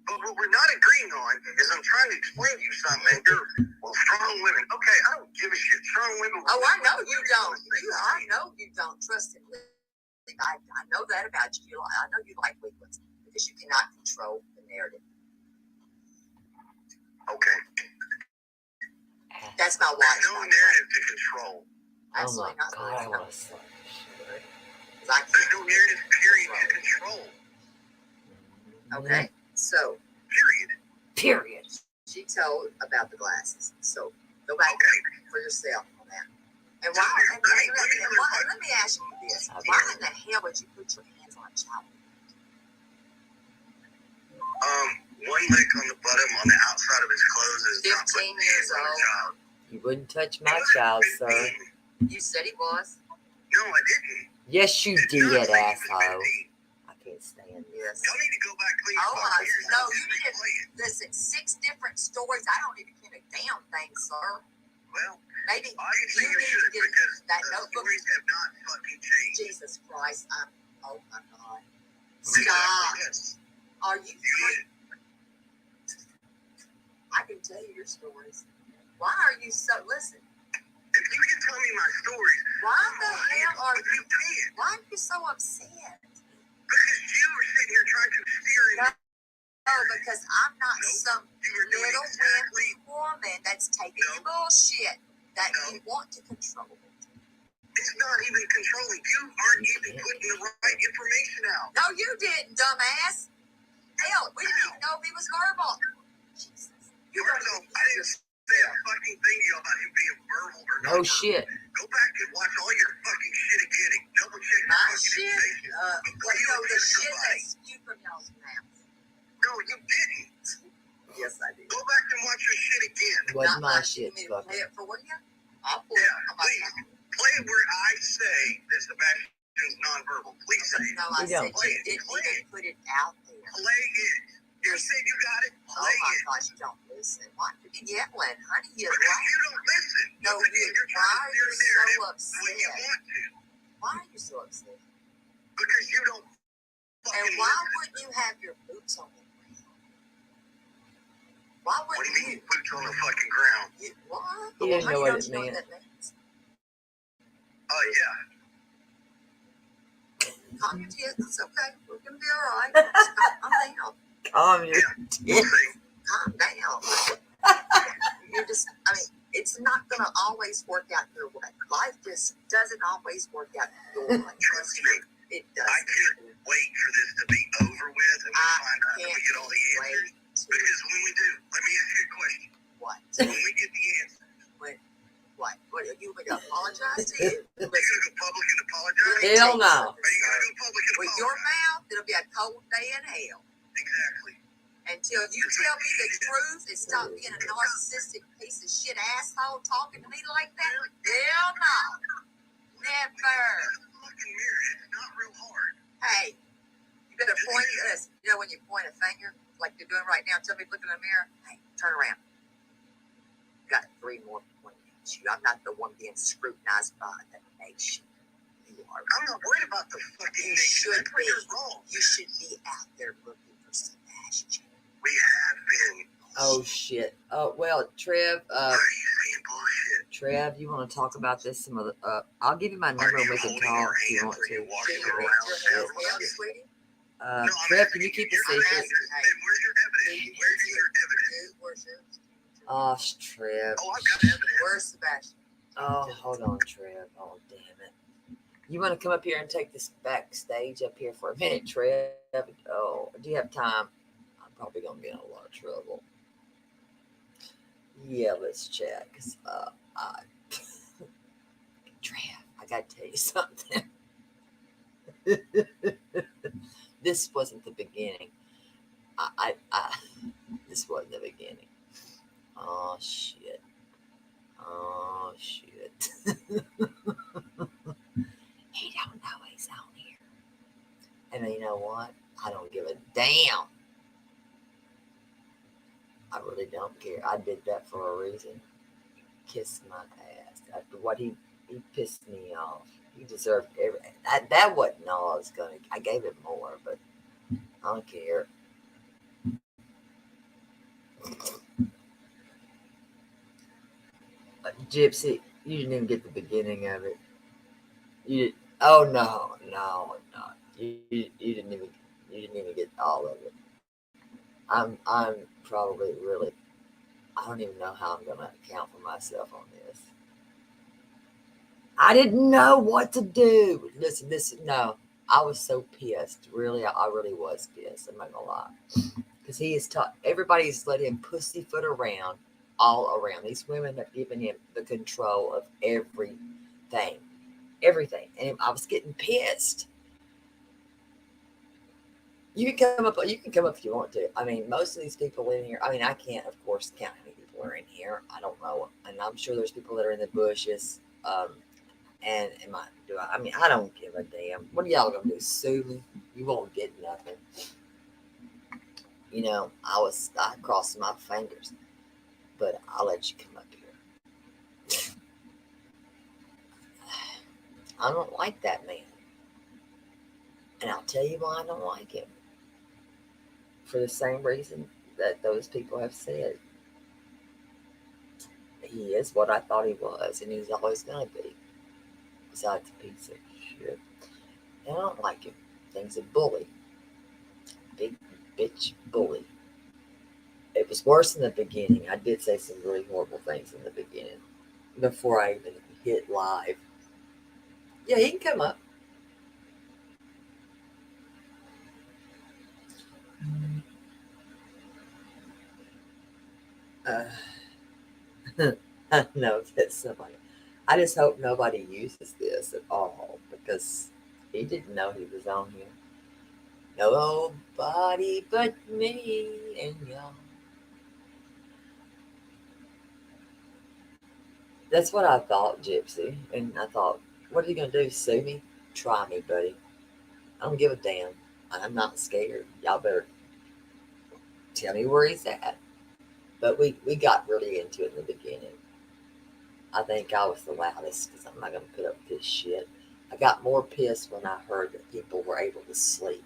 But what we're not agreeing pushing on is I'm trying to explain to you something. And you're, well, strong women. Okay, I don't give a shit. Strong women.
Oh, I know you don't. I know you don't. Trust it. I know that about you. I know you like weak ones because you cannot control the narrative.
Okay.
That's my wife.
There's no narrative to control.
Absolutely not.
God, I want to slap
There's no narrative period to control.
Okay, so.
Period.
She told about the glasses. So go back for yourself on that. And why? And let me ask you this: why in the hell would you put your hands on a child?
One lick on the bottom on the outside of his clothes is
15 years old.
You wouldn't touch my child, sir.
You said he was.
No, I didn't.
Yes, you did, asshole. I can't stand
Yes.
Y'all need to go back clean.
No, you didn't. Listen, 6 different stories. I don't even get a damn thing, sir.
Well,
maybe
obviously
you
you
need
should
to get
because
that
the
notebook.
stories have not fucking changed.
Jesus Christ! Oh my God! Stop! Are you? I can tell you your stories. Why are you so? Listen.
If you can tell me my stories,
why the hell are you? Why are you so upset?
Because you are sitting here trying to steer in.
No, because I'm not some little wimpy woman that's taking your bullshit that you want to control.
It's not even controlling. You aren't even putting the right information out.
No, you didn't, dumbass. Hell, we didn't even know if he was verbal. Jesus.
You don't know. I didn't say a fucking thing about him being verbal or not.
No shit.
Go back and watch all your fucking shit again and double check your
My
fucking
shit?
information.
The shit that spewed from y'all's mouths.
No, you didn't.
Yes, I did.
Go back and watch your shit again.
Wasn't my shit,
You
fucker.
play it for you? I'll play it on my phone.
Play it where I say that Sebastian's nonverbal. Please say it.
No, I said you didn't even put it out there.
Play it. You said you got it.
Oh my gosh, you don't listen. Why are you yelling? Honey, you
Because you don't listen.
No,
you're
why are you so upset?
when you want to.
Why are you so upset?
Because you don't.
And why wouldn't you have your boots on the ground? Why
What do
wouldn't
you mean boots on the fucking ground?
What?
You didn't know what it
Don't you
meant.
know what that means?
Yeah.
Calm your tits. It's okay. We're gonna be all right. Calm down.
Calm your tits.
Calm down. You're just. I mean, it's not gonna always work out your way. Life just doesn't always work out your way. Trust me, it does.
I can't wait for this to be over with and we find out and we get all the answers. Because when we do, let me ask you a question.
What?
When we get the answers.
What? What are you going to apologize to you?
Are you going to go public and apologize?
Hell no.
Are you going to go public and
With
apologize?
your mouth, it'll be a cold day in hell.
Exactly.
Until you tell me the truth and stop being a narcissistic piece of shit asshole talking to me like that. Hell no. Never.
Fucking mirror. It's not real hard.
Hey, you better point at us. You know when you point a finger, like you're doing right now, tell me look in the mirror. Hey, turn around. Got 3 more pointing at you. I'm not the one being scrutinized by the nation. You are.
I'm not worried about the fucking
You
nation.
should
That's where
be.
you're wrong.
You should be out there looking for Sebastian.
We have been.
Oh shit. Oh well, Trev.
Why are you saying bullshit?
Trev, you want to talk about this some other? I'll give you my number and we can talk if you want to.
Walking
Your
around.
hell, sweetie.
Trev, can you keep a secret?
Then where's your evidence? Where's your evidence?
Where's yours?
Oh, Trev.
Oh, I've got evidence.
Where's Sebastian?
Oh, hold on, Trev. Oh, damn it. You want to come up here and take this backstage up here for a minute, Trev? Oh, do you have time? I'm probably going to be in a lot of trouble. Yeah, let's chat. Cause, Trev, I got to tell you something. This wasn't the beginning. This wasn't the beginning. Oh, shit. Oh, shit. He don't know he's on here. And you know what? I don't give a damn. I really don't care. I did that for a reason. Kiss my ass. After what he pissed me off. He deserved everything. That wasn't all I was going to. I gave him more, but I don't care. Gypsy, you didn't even get the beginning of it. You, oh no. You didn't even get all of it. I'm probably really. I don't even know how I'm gonna account for myself on this. I didn't know what to do. Listen, no. I was so pissed. Really, I really was pissed. I'm not gonna lie, because he is taught. Everybody's let him pussyfoot around, all around. These women have given him the control of everything, and I was getting pissed. You can come up. You can come up if you want to. I mean, most of these people in here. I mean, I can't, of course, count how many people are in here. I don't know, and I'm sure there's people that are in the bushes. And I mean, I don't give a damn. What are y'all gonna do? Sue me? You won't get nothing. You know, I crossed my fingers, but I'll let you come up here. I don't like that man, and I'll tell you why I don't like him. For the same reason that those people have said. He is what I thought he was, and he's always gonna be. Besides a piece of shit. And I don't like him. He's a bully. Big bitch bully. It was worse in the beginning. I did say some really horrible things in the beginning. Before I even hit live. Yeah, he can come up. I know that somebody. I just hope nobody uses this at all, because he didn't know he was on here. Nobody but me and y'all. That's what I thought, Gypsy. And I thought, what are you going to do, sue me? Try me, buddy. I don't give a damn. I'm not scared. Y'all better tell me where he's at. But we got really into it in the beginning. I think I was the loudest, because I'm not going to put up with this shit. I got more pissed when I heard that people were able to sleep.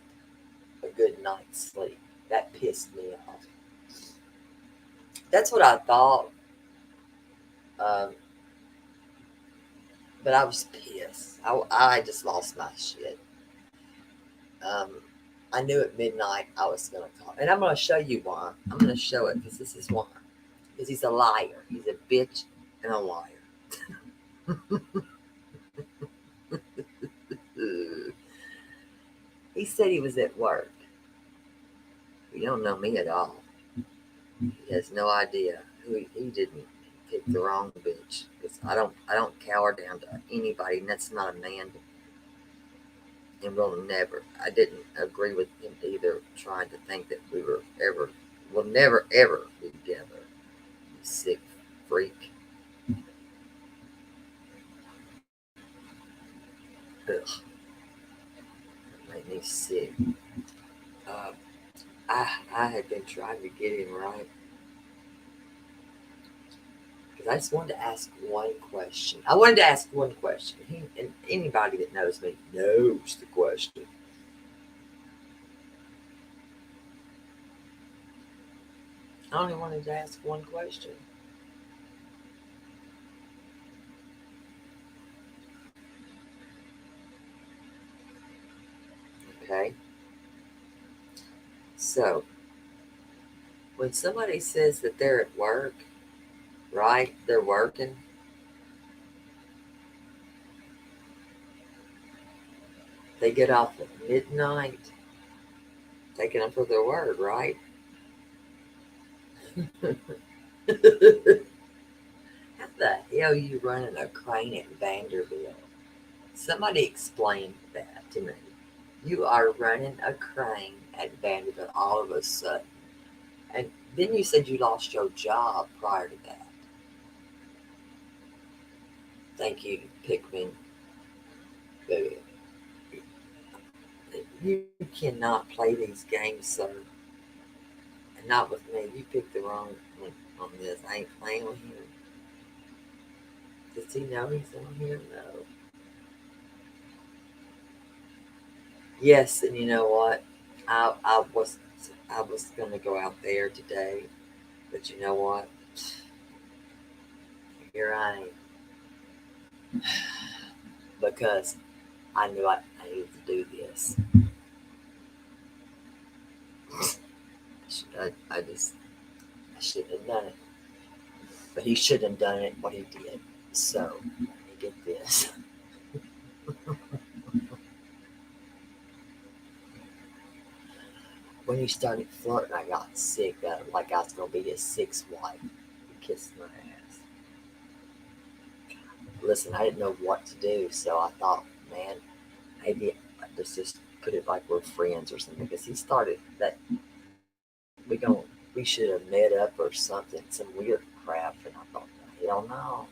A good night's sleep. That pissed me off. That's what I thought. But I was pissed. I just lost my shit. I knew at midnight I was going to call. And I'm going to show you why. I'm going to show it, because this is why. Because he's a liar. He's a bitch and a liar. He said he was at work. You don't know me at all. He has no idea who he didn't pick the wrong bitch. Because I don't cower down to anybody, and that's not a man. And I didn't agree with him either, trying to think that we'll never ever be together. You sick freak. Ugh. That made me sick. I had been trying to get him right. Because I just wanted to ask one question. And anybody that knows me knows the question. I only wanted to ask one question. Okay? So, when somebody says that they're at work, right? They're working. They get off at midnight. Taking them for their word, right? How the hell are you running a crane at Vanderbilt? Somebody explain that to me. You are running a crane at Vanderbilt all of a sudden. And then you said you lost your job prior to that. Thank you, Pikmin. Baby. You cannot play these games, sir. And not with me. You picked the wrong one on this. I ain't playing with him. Does he know he's on here? No. Yes, and you know what? I was gonna go out there today But you know what? Here I am. Because I knew I needed to do this. I shouldn't have done it. But he shouldn't have done it what he did. So, let me get this. When he started flirting, I got sick. Like I was going to be his sixth wife. He kissed my ass. Listen, I didn't know what to do, so I thought, man, maybe let's just put it like we're friends or something. Because he started that we should have met up or something, some weird crap, and I thought, hell no.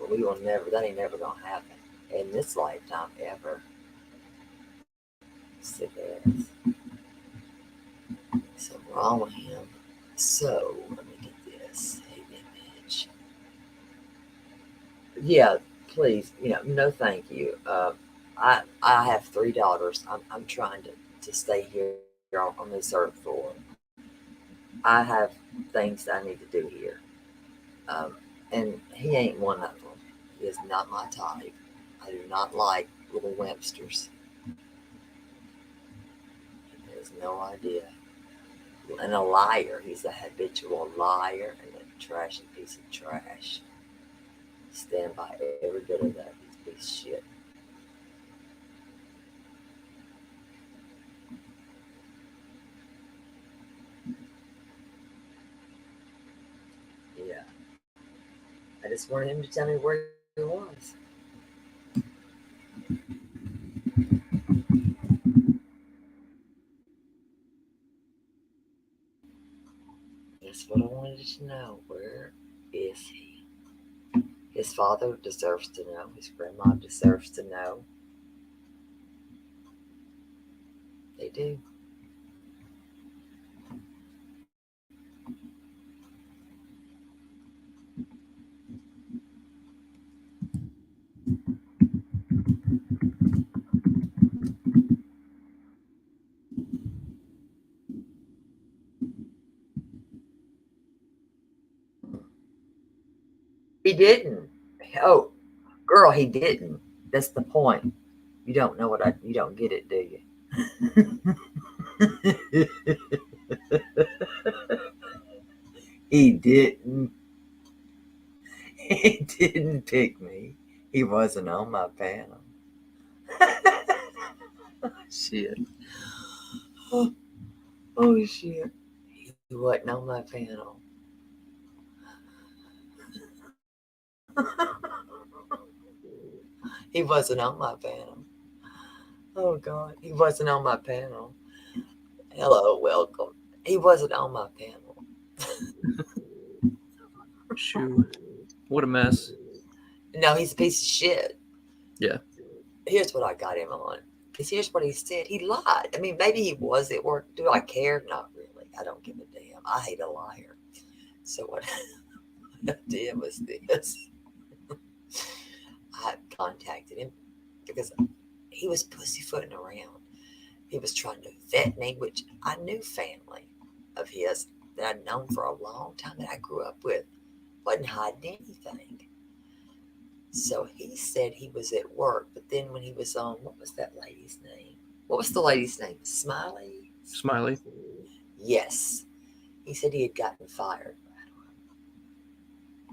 We will never. That ain't never gonna happen in this lifetime ever. Sick ass. Something wrong with him. So let me get this. Hey, bitch. Yeah, please. No, thank you. I have 3 daughters. I'm trying to stay here on this earth for. I have things that I need to do here. And he ain't one of them. He is not my type. I do not like little Websters. He has no idea. And a liar. He's a habitual liar and a trashy piece of trash. Stand by every bit of that. He's a piece of shit. Yeah. I just wanted him to tell me where he was. That's what I wanted to know. Where is he? His father deserves to know. His grandma deserves to know. They do. He didn't. Oh, girl, he didn't. That's the point. You don't know you don't get it, do you? He didn't. He didn't pick me. He wasn't on my panel. Shit. Oh, shit. He wasn't on my panel. He wasn't on my panel. Oh, God. He wasn't on my panel. Hello, welcome. He wasn't on my panel.
Shoot. What a mess.
No, he's a piece of shit.
Yeah.
Here's what I got him on. Because here's what he said. He lied. I mean, maybe he was at work. Do I care? Not really. I don't give a damn. I hate a liar. So what I did was this. I contacted him because he was pussyfooting around. He was trying to vet me, which I knew family of his that I'd known for a long time that I grew up with. Wasn't hiding anything. So he said he was at work, but then when he was on, what was that lady's name? What was the lady's name? Smiley?
Smiley.
Yes. He said he had gotten fired.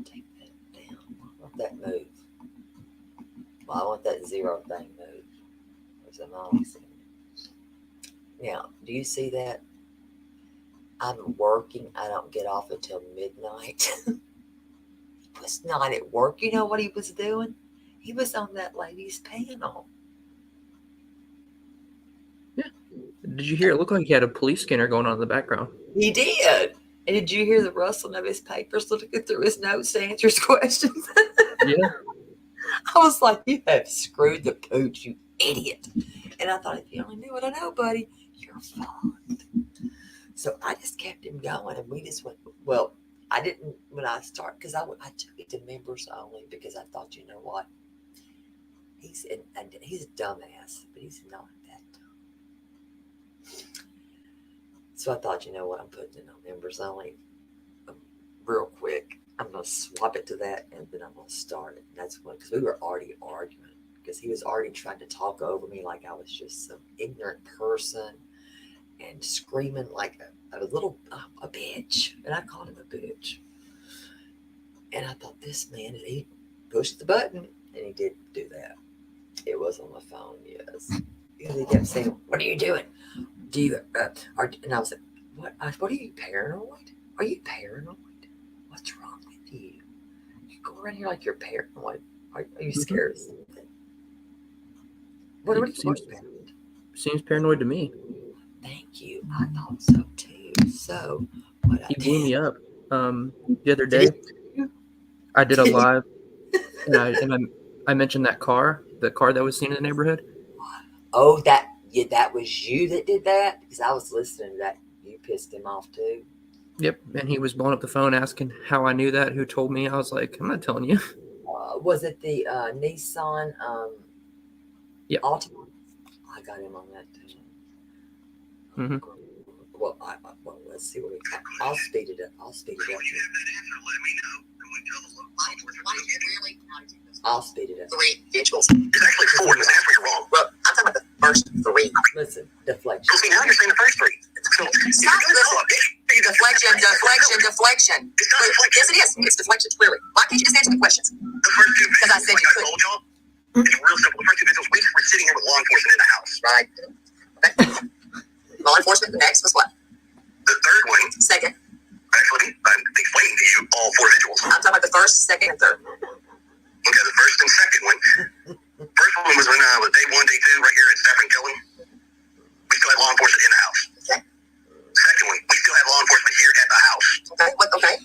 Take that down. I want that move. Well, I want that zero thing moved. There's a mouse in it. Now, do you see that? I'm working. I don't get off until midnight. He was not at work. You know what he was doing? He was on that lady's panel.
Yeah. Did you hear? It looked like he had a police scanner going on in the background.
He did. And did you hear the rustling of his papers looking through his notes to answer his questions?
Yeah.
I was like, you have screwed the pooch, you idiot. And I thought, if you only knew what I know, buddy, you're fucked. So I just kept him going, and we just went, well, I didn't, when I started, because I took it to members only, because I thought, you know what? He's a dumbass, but he's not that dumb. So I thought, you know what, I'm putting it on members only. Real quick, I'm gonna swap it to that, and then I'm gonna start it. And that's when, because we were already arguing, because he was already trying to talk over me like I was just some ignorant person, and screaming like a little a bitch, and I called him a bitch. And I thought, this man, he pushed the button, and he did do that. It was on the phone, yes. Because he kept saying, "What are you doing? Do you?" And I was like, "What are you, paranoid? Are you paranoid? What's wrong with you? You go around here like you're paranoid. Are you scared of something? What are you paranoid?"
Seems paranoid to me.
Thank you. I thought so too. So what I
He blew me
did.
up. The other day, I did a live, and I mentioned that the car that was seen in the neighborhood.
Oh, that was you that did that? Because I was listening to that. You pissed him off too.
Yep, and he was blowing up the phone asking how I knew that, who told me. I was like, I'm not telling you.
Was it the Nissan
Yep.
Altima? I got him on that too.
Mm-hmm.
Well, let's see what I'll speed it up. I'll speed it up. I'll speed it up.
3 vigils.
It's actually 4. Just answer you're wrong.
Well, I'm talking about the first 3.
Listen, deflection.
See, now you're saying the first 3. So,
Stop, listen. Deflection.
It's not deflection.
Yes, it is. It's deflection, clearly. Why can't you just answer the questions?
The first 2
Because I said
like
you
I
could.
told y'all, it's real simple. The first 2 vigils, we were sitting here with law enforcement in the house.
Right. Okay. Law enforcement, the next was what?
The third one,
Second.
actually, I'm explaining to you all 4 vigils.
I'm talking about the first, second, and third.
Okay, the first and second one. First one was when day 1, day 2, right here at Stafford and Killen. We still had law enforcement in the house.
Okay.
Second one, we still have law enforcement here at the house.
Okay. What? Okay.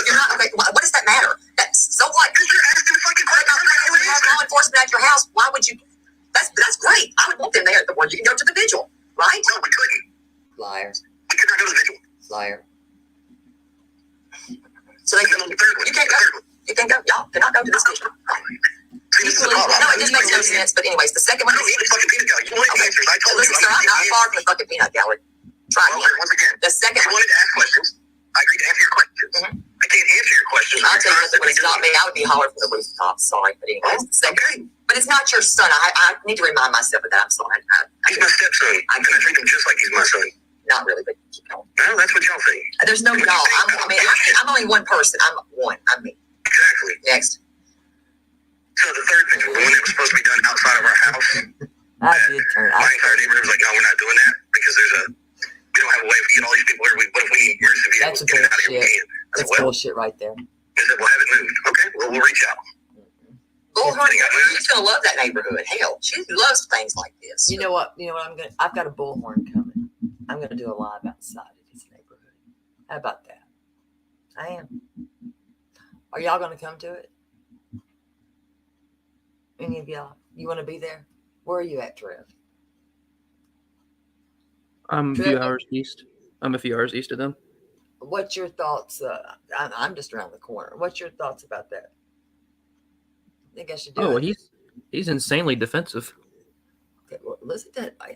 You're not okay. What does that matter? That's so what?
Because you're asking fucking questions.
You have law enforcement at your house. Why would you? That's great. I would want them there. Where you can go to the vigil, right?
No, we couldn't.
Liar.
We could not go to the vigil.
Liar.
So they
And then on the third one,
you can't go. You can't go. Y'all cannot go to this vigil.
See, this is the problem.
No, it just makes no sense. But anyways, the second one.
I don't need the fucking peanut gallery. You wanted the answers. I told you.
Listen, sir, I'm not far from the fucking peanut gallery. Try
Well,
me.
once again,
The second
you
one.
wanted to ask questions. I agreed to answer your questions. I can't answer your questions.
I'll tell you something. When it's not me, I would be hollered from the rooftop. Sorry, but anyways, the second.
Okay.
But it's not your son. I need to remind myself of that. I'm sorry.
He's my stepson. And I treat him just like he's my son.
Not really, but keep going.
No, that's what y'all think.
There's no y'all. I'm only one person. I'm one. I'm me.
Exactly.
Next.
So the third vigil, the one that was supposed to be done outside of our house,
I did turn.
my entire neighborhood was like, no, we're not doing that because we don't have a way to get all these people here. What if we need emergency vehicles to get it out of here? We can't. I said,
That's
well,
bullshit right there.
I said, we'll have it moved. Okay, well, we'll reach out.
Bullhorn, she's gonna love that neighborhood. Hell, she loves things like this.
You know what? I've got a bullhorn coming. I'm gonna do a live outside of his neighborhood. How about that? I am. Are y'all gonna come to it? Any of y'all? You want to be there? Where are you at, Trev?
I'm a few hours east. I'm a few hours east of them.
What's your thoughts? I'm just around the corner. What's your thoughts about that? I think I should do it.
He's insanely defensive.
Okay, well, listen to that. Okay,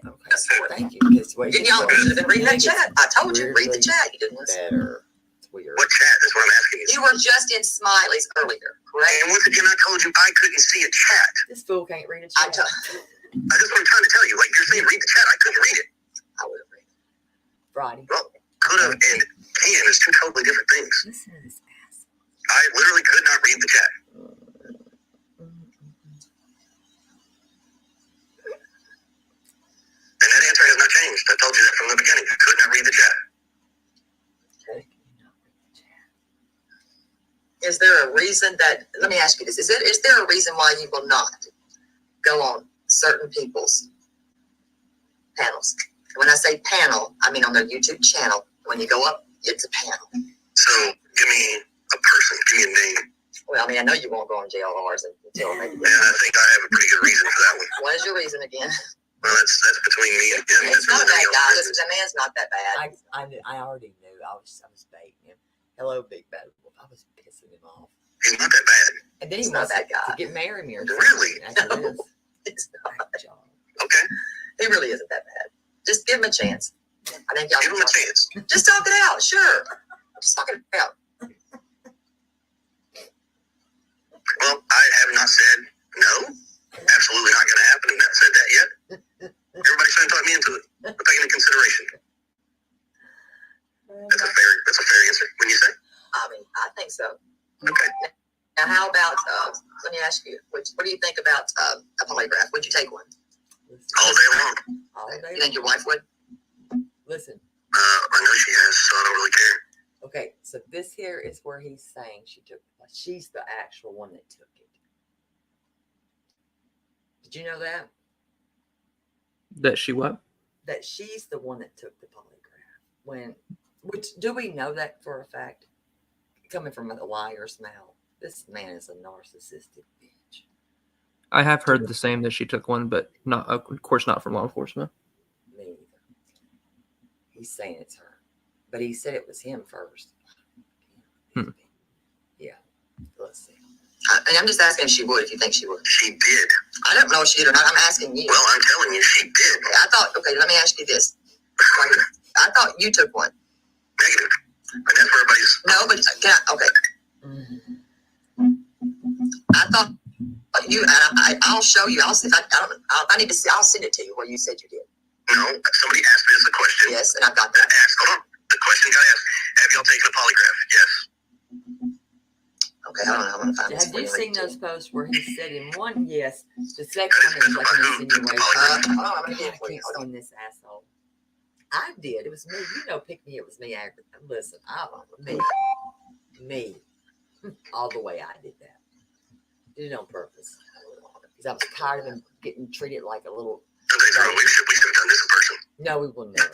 thank you. Because
Didn't y'all should have been reading that chat? I told you, read the chat. You didn't listen.
Better. It's weird.
What chat? That's what I'm asking you.
You were just in Smiley's earlier, correct?
And once again, I told you I couldn't see a chat.
This fool can't read a
I
chat.
That's what I'm trying to tell you. Like, you're saying read the chat. I couldn't read it.
I would have read it.
Friday.
Well, could have and can is 2 totally different things.
Listen to this ass.
I literally could not read the chat. And that answer has not changed. I told you that from the beginning. I could not read the chat.
Is there a reason that? Let me ask you this: Is there a reason why you will not go on certain people's panels? When I say panel, I mean on their YouTube channel. When you go up, it's a panel.
So give me a person. Give me a name.
Well, I mean, I know you won't go on JLRs until maybe.
Yeah, I think I have a pretty good reason for that one.
What is your reason again?
Well, that's between me and him.
He's not a bad guy. Listen, that man's not that bad.
I already knew. I was baiting him. Hello, big bad wolf. I was pissing him off.
He's not that bad.
And then he
He's not
wants
that guy.
to get married me or something.
Really?
After this.
He's not.
Okay.
He really isn't that bad. Just give him a chance. I think y'all
give him a chance.
just talk it out. Sure, just talk it out.
Well, I have not said no. Absolutely not going to happen. I've not said that yet. Everybody's trying to talk me into it. I'm taking into consideration. That's a fair answer. When you say?
I mean, I think so.
Okay.
Now, how about? Let me ask you. What do you think about a polygraph? Would you take one?
All day long.
All day. You think your wife would?
Listen.
I know she has, so I don't really care.
Okay, so this here is where he's saying she's the actual one that took it. Did you know that?
That she what?
That she's the one that took the polygraph. Which do we know that for a fact? Coming from a liar's mouth. This man is a narcissistic bitch.
I have heard the same, that she took one, but not, of course, not from law enforcement.
Me either. He's saying it's her, but he said it was him first. Yeah. Let's see.
And I'm just asking if she would. If you think she would.
She did.
I don't know if she did or not. I'm asking you.
Well, I'm telling you, she did.
Okay, I thought. Okay, let me ask you this. I thought you took one.
Negative. And that's where everybody's.
No, but okay. I thought you. I'll show you. I'll see if I don't. I need to see. I'll send it to you where you said you did.
No, somebody asked me this a question.
Yes, and I've got that.
Hold on. The question got asked. Have y'all taken a polygraph? Yes.
Okay, I don't know. I'm gonna find this.
Have you seen those posts where he said in one yes, the second one is like an insinuation?
I'm gonna get it for you.
I can't stand this asshole. I did. It was me. You know, pick me. It was me. Listen, me. All the way I did that. Did it on purpose. Because I was tired of him getting treated like a little.
We should have done this in person.
No, we will never.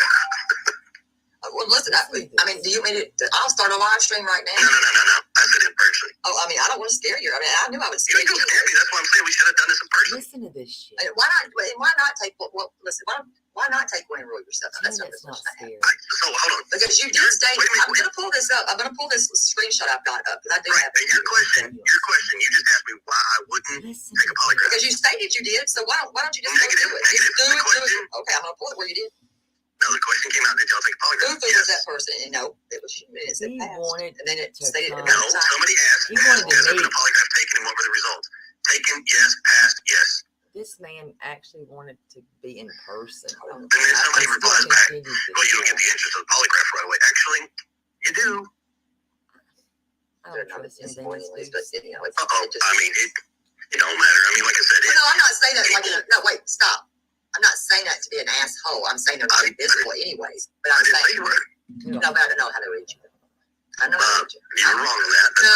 Well, listen, I mean, do you mean it? I'll start a live stream right now.
No. I said in person.
Oh, I mean, I don't want to scare you. I mean, I knew I would scare you.
You don't scare me. That's why I'm saying we should have done this in person.
Listen to this shit.
Why not take? Well, listen. Why not take one and rule yourself? That's not
scary.
So hold on.
Because you did state. I'm going to pull this up. I'm going to pull this screenshot I've got up because I do have.
Your question. You just asked me why I wouldn't take a polygraph.
Because you stated you did. So why don't you just do it?
Negative.
Do it. Okay, I'm going to pull it where you did.
No, the question came out. Did y'all take a polygraph?
Who was that person? And no, it was you. It said passed. And then it stated.
No, somebody asked. Has there been a polygraph taken, and what were the results? Taken, yes. Passed, yes.
This man actually wanted to be in person.
And then somebody replies back, well, you don't get the answers to the polygraph right away. Actually, you do.
I don't trust anything.
I mean, it don't matter. I mean, like I said,
no, I'm not saying that. No, wait, stop. I'm not saying that to be an asshole. I'm saying they're very visible anyways. But I'm saying, no, but I don't know how to read you. I know how to read you.
You're wrong on that.
No,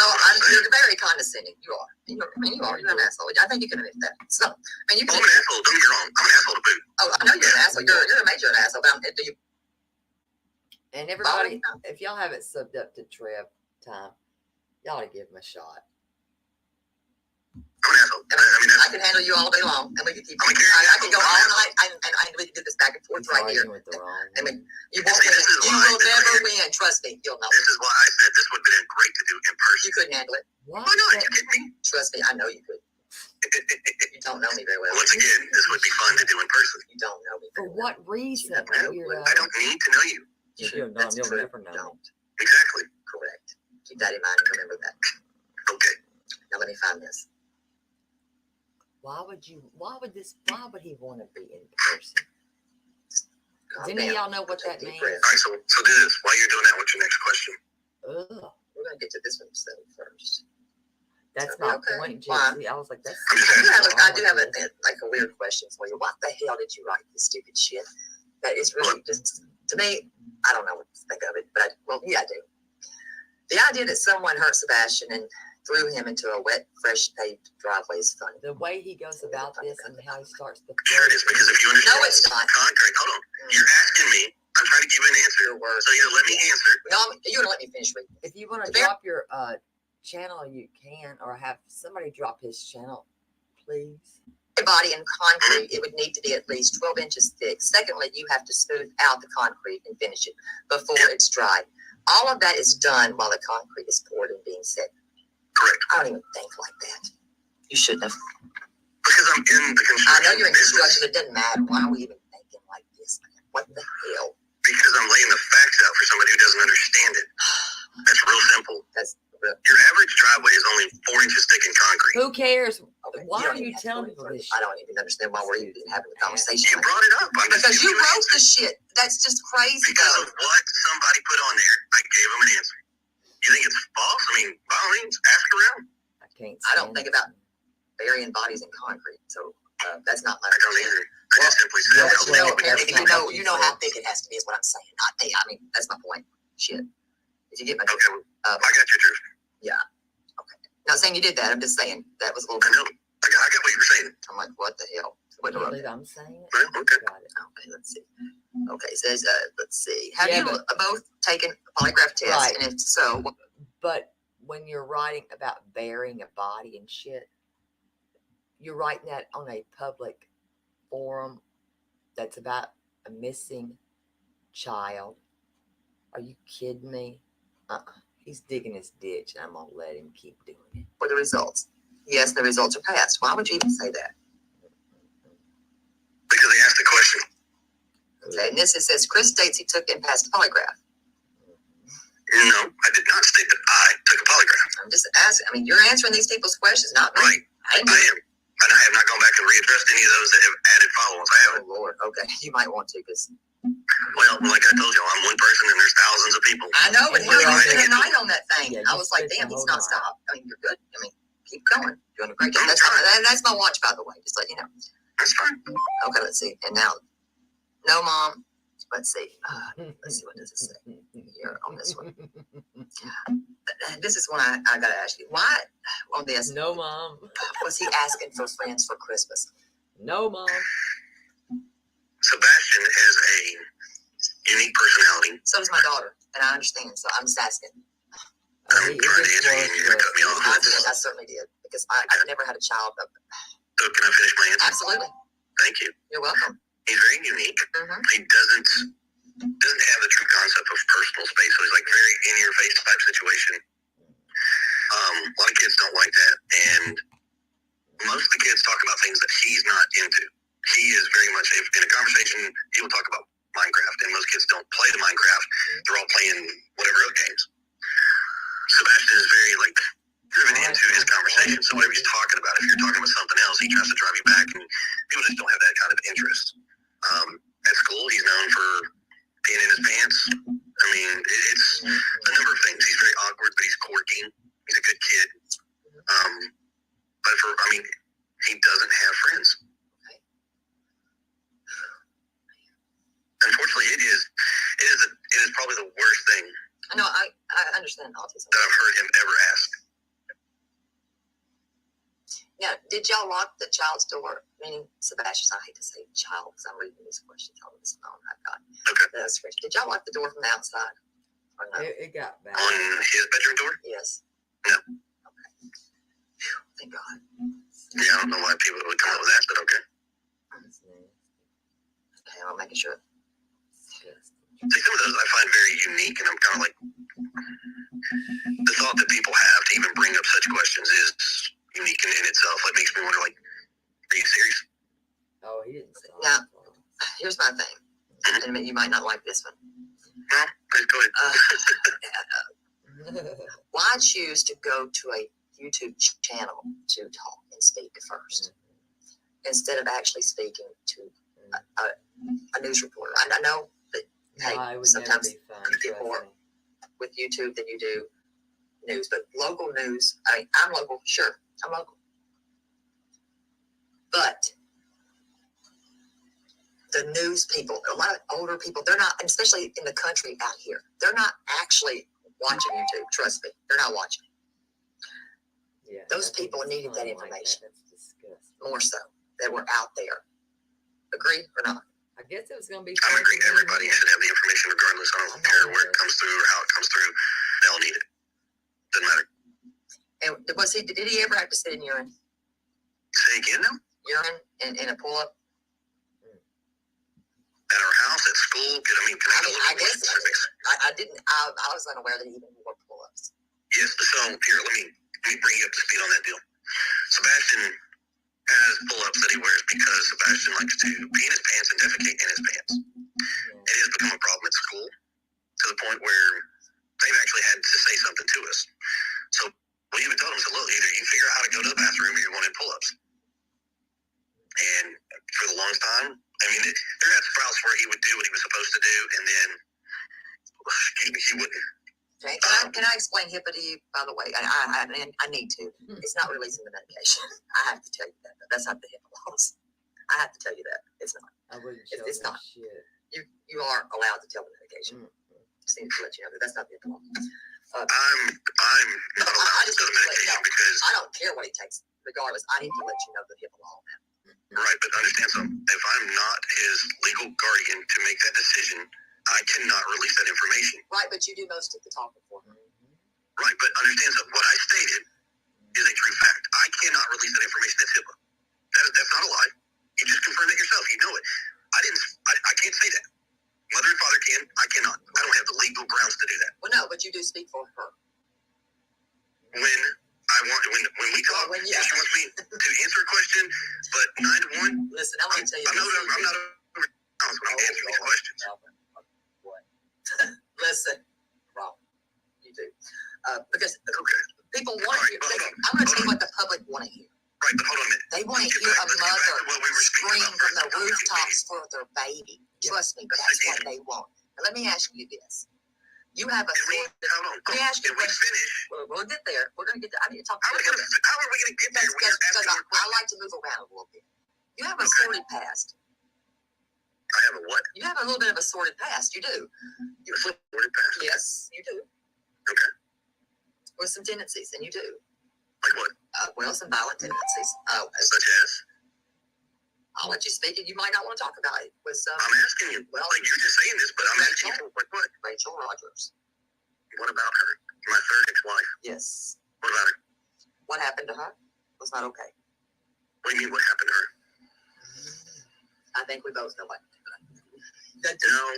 you're very condescending. You are. You are. You're an asshole. I think you can admit that. So, I mean, you can.
I'm an asshole. Don't get me wrong. I'm an asshole to boot.
Oh, I know you're an asshole. You're a major asshole. But do you?
And everybody, if y'all haven't subbed up to Trev time, y'all ought to give him a shot.
I'm an asshole.
I can handle you all day long, and we can keep. I can go all night, and we can do this back and forth right here. I mean, you won't win. You will never win. Trust me, you'll not.
This is why I said this would have been great to do in person.
You couldn't handle it.
Why
not? You kidding me?
Trust me, I know you could. You don't know me very well.
Once again, this would be fun to do in person.
You don't know me.
For what reason?
I don't need to know you.
You'll never know.
Don't.
Exactly.
Correct. Keep that in mind and remember that.
Okay.
Now let me find this.
Why would he want to be in person? Does any of y'all know what that means?
All right, so do this. While you're doing that, what's your next question?
We're going to get to this one first.
That's my point, Gypsy. I was like, that's.
I do have a weird question for you. What the hell did you write this stupid shit? That is really just, to me, I don't know what to think of it, but I do. The idea that someone hurt Sebastian and threw him into a wet, fresh paved driveway is funny.
The way he goes about this and how he starts the.
Sure it is, because if you understand.
No, it's not.
Contract. Hold on. You're asking me. I'm trying to give you an answer. So either let me answer.
No, you're going to let me finish reading.
If you want to drop your channel, you can, or have somebody drop his channel, please.
Body in concrete, it would need to be at least 12 inches thick. Secondly, you have to smooth out the concrete and finish it before it's dry. All of that is done while the concrete is poured and being set.
Correct.
I don't even think like that. You shouldn't have.
Because I'm in the construction.
I know you're in construction. It doesn't matter. Why are we even thinking like this? What the hell?
Because I'm laying the facts out for somebody who doesn't understand it. That's real simple. Your average driveway is only 4 inches thick in concrete.
Who cares?
Okay,
Why are
don't
you
even have to
telling
go
people
further.
this
I
shit?
don't even understand why we're even having the conversation.
You brought it up.
Because you wrote the shit. That's just crazy.
Because of what somebody put on there, I gave them an answer. You think it's false? I mean, by all means, ask around.
I don't think about burying bodies in concrete, so that's not my.
I don't either. I just simply said,
you know how thick it has to be is what I'm saying. I mean, that's my point. Shit. Did you get my?
Okay, I got your truth.
Yeah. Okay. Not saying you did that. I'm just saying that was a little.
I know. I got what you were saying.
I'm like, what the hell? What
I'm saying it.
Well, okay.
Got it. Okay, let's see. Okay, it says, let's see. Have you both taken a polygraph test?
Right.
And if so,
But when you're writing about burying a body and shit, you're writing that on a public forum that's about a missing child. Are you kidding me? He's digging his ditch, and I'm gonna let him keep doing it.
for the results. Yes, the results are passed. Why would you even say that?
Because they asked the question.
Okay, and this it says Chris states he took and passed a polygraph.
No, I did not state that I took a polygraph.
I'm just asking. I mean, you're answering these people's questions, not me.
Right. I am. And I have not gone back and readdressed any of those that have added follow-ons. I haven't.
Oh, Lord. Okay. You might want to, because.
Well, like I told you, I'm one person and there's thousands of people.
I know, but
We're
you
trying to
spent a
get
night on that thing.
Yeah,
I was like, damn, he's not stopped. I mean, you're good. I mean, keep going. Doing a great job. That's my watch, by the way. Just let you know.
That's fine.
Okay, let's see. And now, no, Mom. Let's see. Let's see, what does it say here on this one? This is one I got to ask you. Why, on this,
No, Mom.
was he asking for friends for Christmas?
No, Mom.
Sebastian has a unique personality.
So does my daughter, and I understand. So I'm just asking.
I'm trying to answer you and you're going to cut me off.
I certainly did, because I've never had a child.
So can I finish my answer?
Absolutely.
Thank you.
You're welcome.
He's very unique. He doesn't have the true concept of personal space, so he's like very in your face type situation. A lot of kids don't like that, and most of the kids talk about things that he's not into. He is very much in a conversation. He will talk about Minecraft, and most kids don't play the Minecraft. They're all playing whatever other games. Sebastian is very like driven into his conversation. So whatever he's talking about, if you're talking about something else, he tries to drive you back, and people just don't have that kind of interest. At school, he's known for being in his pants. I mean, it's a number of things. He's very awkward, but he's quirky. He's a good kid. But he doesn't have friends. Unfortunately, it is probably the worst thing
I know, I understand autism.
that I've heard him ever ask.
Now, did y'all lock the child's door? Meaning, Sebastian, I hate to say child because I'm reading these questions on this phone I've got.
Okay.
Did y'all lock the door from the outside? Or no?
It got bad.
On his bedroom door?
Yes.
No.
Okay. Whew, thank God.
Yeah, I don't know why people would come up with that, but okay.
Okay, I'm making sure.
See, some of those I find very unique, and I'm kind of like, the thought that people have to even bring up such questions is unique in itself. It makes me wonder, like, are you serious?
Oh, he didn't stop.
Now, here's my thing. And you might not like this one.
No, please go ahead.
Why choose to go to a YouTube channel to talk and speak first instead of actually speaking to a news reporter? I know that, hey, sometimes you get more with YouTube than you do news, but local news, I mean, I'm local, sure, I'm local. But the news people, a lot of older people, they're not, especially in the country out here, they're not actually watching YouTube. Trust me, they're not watching.
Yeah,
those people needed that information more so that were out there. Agree or not?
I guess it was going to be.
I agree. Everybody should have the information regardless. I don't care where it comes through or how it comes through. They all need it. Doesn't matter.
And did he ever have to sit in urine?
Say again now?
Urine in a pull-up?
At our house, at school? I
guess I didn't. I was unaware that he even wore pull-ups.
Yes. So here, let me bring you up to speed on that deal. Sebastian has pull-ups that he wears because Sebastian likes to pee in his pants and defecate in his pants. It has become a problem at point where they've actually had to say something to us. So we even told them, so look, either you figure out how to go to the bathroom or you're going in pull-ups. And for the longest time, I mean, there had sprouts where he would do what he was supposed to do, and then he wouldn't.
Okay, can I explain HIPAA to you, by the way? I need to. It's not releasing the medication. I have to tell you that. That's not the HIPAA laws. I have to tell you that. It's not. It's not. Shit. You are allowed to tell the medication. Just need to let you know that that's not the HIPAA law.
I'm not allowed to tell the medication because
I don't care what he takes. Regardless, I need to let you know the HIPAA law now.
Right, but understand something. If I'm not his legal guardian to make that decision, I cannot release that information.
Right, but you do most of the talking for him.
Right, but understand something. What I stated is a true fact. I cannot release that information. That's HIPAA. That's not a lie. You just confirmed it yourself. You know it. I can't say that. Mother and father can. I cannot. I don't have the legal grounds to do that.
Well, no, but you do speak for her.
When we talk, she wants me to answer a question, but 9 to 1.
Listen, I want to tell you.
I'm not over when I'm answering these questions.
Listen, Rob, you do. Because people want to hear. I'm going to tell you what the public want to hear.
Right, but hold on a minute.
They want to hear a mother scream from the rooftops for their baby. Trust me, that's what they want. Now, let me ask you this. You have a let me ask you a question. We'll get there. We're going to get there. I need to talk to you.
How are we going to get there?
Because I like to move around a little bit. You have a sordid past.
I have a what?
You have a little bit of a sordid past. You do.
A sordid past?
Yes, you do.
Okay.
With some tendencies, and you do.
Like what?
Well, some violent tendencies.
Such as?
I'll let you speak, and you might not want to talk about it. With some.
I'm asking you. Well, like you're just saying this, but I'm asking you. Like what?
Rachel Rogers.
What about her? My third ex-wife.
Yes.
What about her?
What happened to her? Was not okay.
What do you mean? What happened to her?
I think we both know what.
No.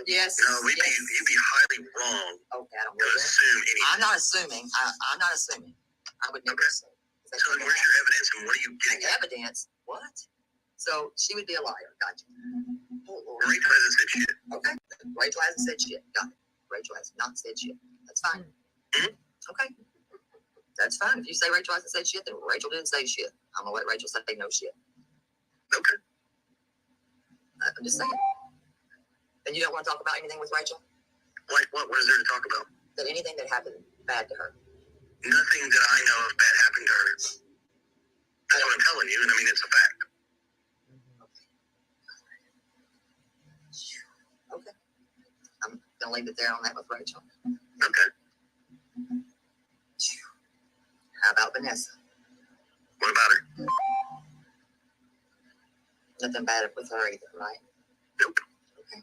Yes.
No, you'd be highly wrong.
Okay, I don't
to assume anything.
I'm not assuming. I'm not assuming. I would never assume.
So then where's your evidence, and what are you getting at?
Evidence? What? So she would be a liar. Gotcha. Oh, Lord.
Rachel hasn't said shit.
Okay. Rachel hasn't said shit. Got it. Rachel has not said shit. That's fine.
Mm-hmm.
Okay. That's fine. If you say Rachel hasn't said shit, then Rachel didn't say shit. I'm going to let Rachel say no shit.
Okay.
I'm just saying. And you don't want to talk about anything with Rachel?
Like what? What is there to talk about?
That anything that happened bad to her?
Nothing that I know of bad happened to her. That's what I'm telling you, and I mean, it's a fact.
Okay. I'm going to leave it there on that with Rachel.
Okay.
How about Vanessa?
What about her?
Nothing bad with her either, right?
Nope.
Okay.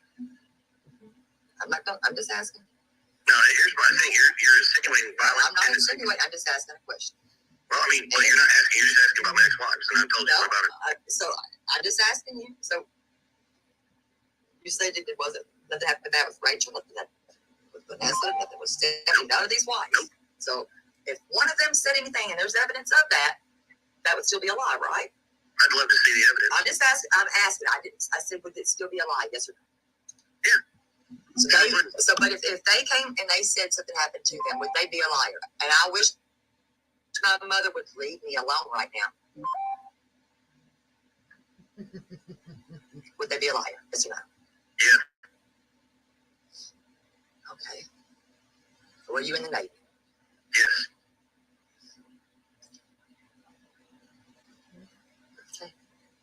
I'm just asking.
No, here's my thing. You're insinuating violence.
I'm not insinuating. I'm just asking a question.
Well, I mean, you're not asking. You're just asking about my ex-wives, and I told you about her.
So I'm just asking you. So you said that it wasn't nothing happened bad with Rachel, nothing with Vanessa, nothing was Stephanie, none of these wives.
Nope.
So if one of them said anything and there's evidence of that, that would still be a lie, right?
I'd love to see the evidence.
I'm just asking. I'm asking. I said, would it still be a lie? Yes or no?
Yeah.
But if they came and they said something happened to them, would they be a liar? And I wish my mother would leave me alone right now. Would they be a liar? Yes or no?
Yeah.
Okay. Were you in the Navy?
Yes.
Okay.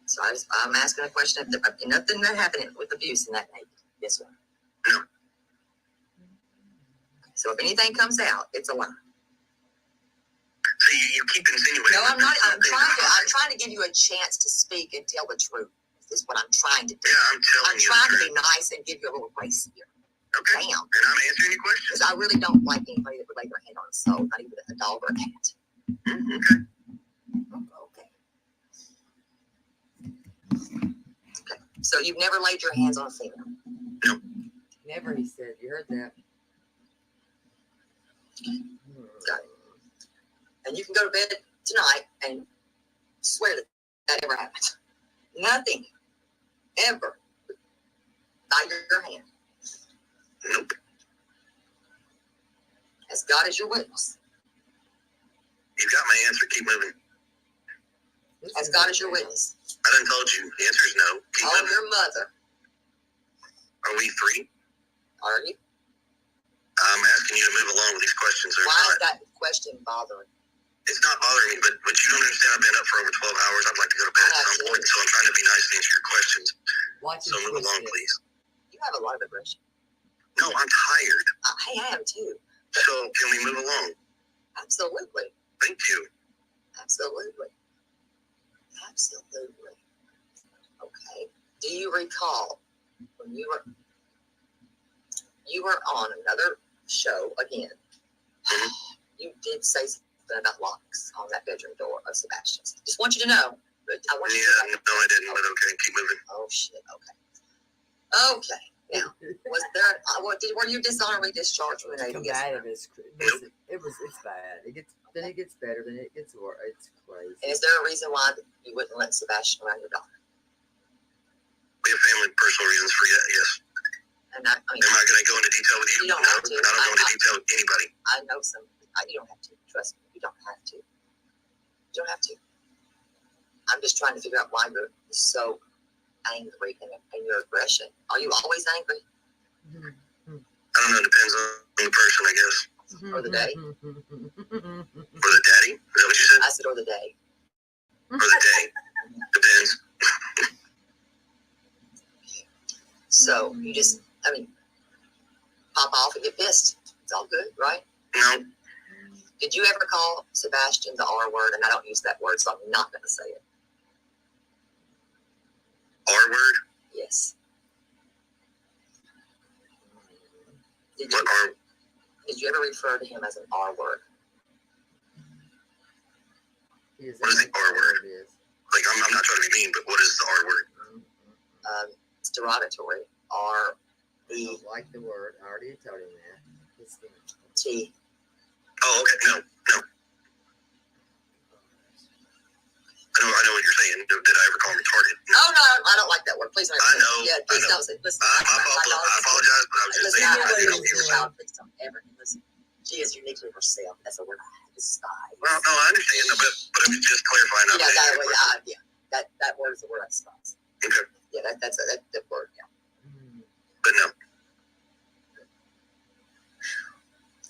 So I'm asking a question. If nothing that happened with abuse in that Navy? Yes or no?
No.
So if anything comes out, it's a lie.
So you keep insinuating.
No, I'm not. I'm trying to give you a chance to speak and tell the truth. This is what I'm trying to do.
Yeah, I'm
trying to be nice and give you a little grace here.
Okay.
Damn.
And I'm answering your questions.
Because I really don't like anybody that would lay their hand on a soul, not even a dog or a cat.
Okay.
Okay. So you've never laid your hands on a female?
No.
Never, he said. You heard that.
Got it. And you can go to bed tonight and swear that ever happened. Nothing ever by your hand.
Nope.
As God is your witness.
You got my answer. Keep moving.
As God is your witness.
I done told you. The answer is no. Keep
On
moving.
your mother.
Are we free?
Are you?
I'm asking you to move along with these questions.
Why is that question bothering?
It's not bothering me, but you don't understand. I've been up for over 12 hours. I'd like to go to bed at some point, so I'm trying to be nice and answer your questions. So move along, please.
You have a lot of aggression.
No, I'm tired.
I am too.
So can we move along?
Absolutely.
Thank you.
Absolutely. Absolutely. Okay. Do you recall when you were on another show again? You did say something about locks on that bedroom door of Sebastian's. Just want you to know. But I want you to know.
No, I didn't. But okay, keep moving.
Oh shit. Okay. Okay. Now, was there? Were you dishonorably discharged from the Navy?
It's bad. It gets better, then it gets worse. It's crazy.
And is there a reason why you wouldn't let Sebastian around your daughter?
We have family personal reasons for that. Yes.
And am I
going to go into detail with you?
You don't have to.
I don't go into detail with anybody.
I know some. You don't have to. Trust me. You don't have to. You don't have to. I'm just trying to figure out why you're so angry and your aggression. Are you always angry?
I don't know. It depends on the person, I guess.
Or the day?
Or the daddy? Is that what you said?
I said, or the day.
Or the day. Depends.
So you just, pop off and get pissed. It's all good, right?
No.
Did you ever call Sebastian the R word? And I don't use that word, so I'm not going to say it.
R word?
Yes. Did you ever refer to him as an R word?
What is the R word? Like, I'm not trying to be mean, but what is the R word?
It's derogatory. R E.
I don't like the word. I already told him that.
T.
Oh, okay. No. I know what you're saying. Did I ever call him retarded? No.
Oh, no, I don't like that word. Please don't.
I know.
Yeah, please don't say. Listen,
I apologize, but I was just saying.
Please don't ever listen. She is uniquely herself. That's a word I despise.
Well, no, I understand, but I was just clarifying.
That word is the word I despise.
Okay.
Yeah, that's that word. Yeah.
But no.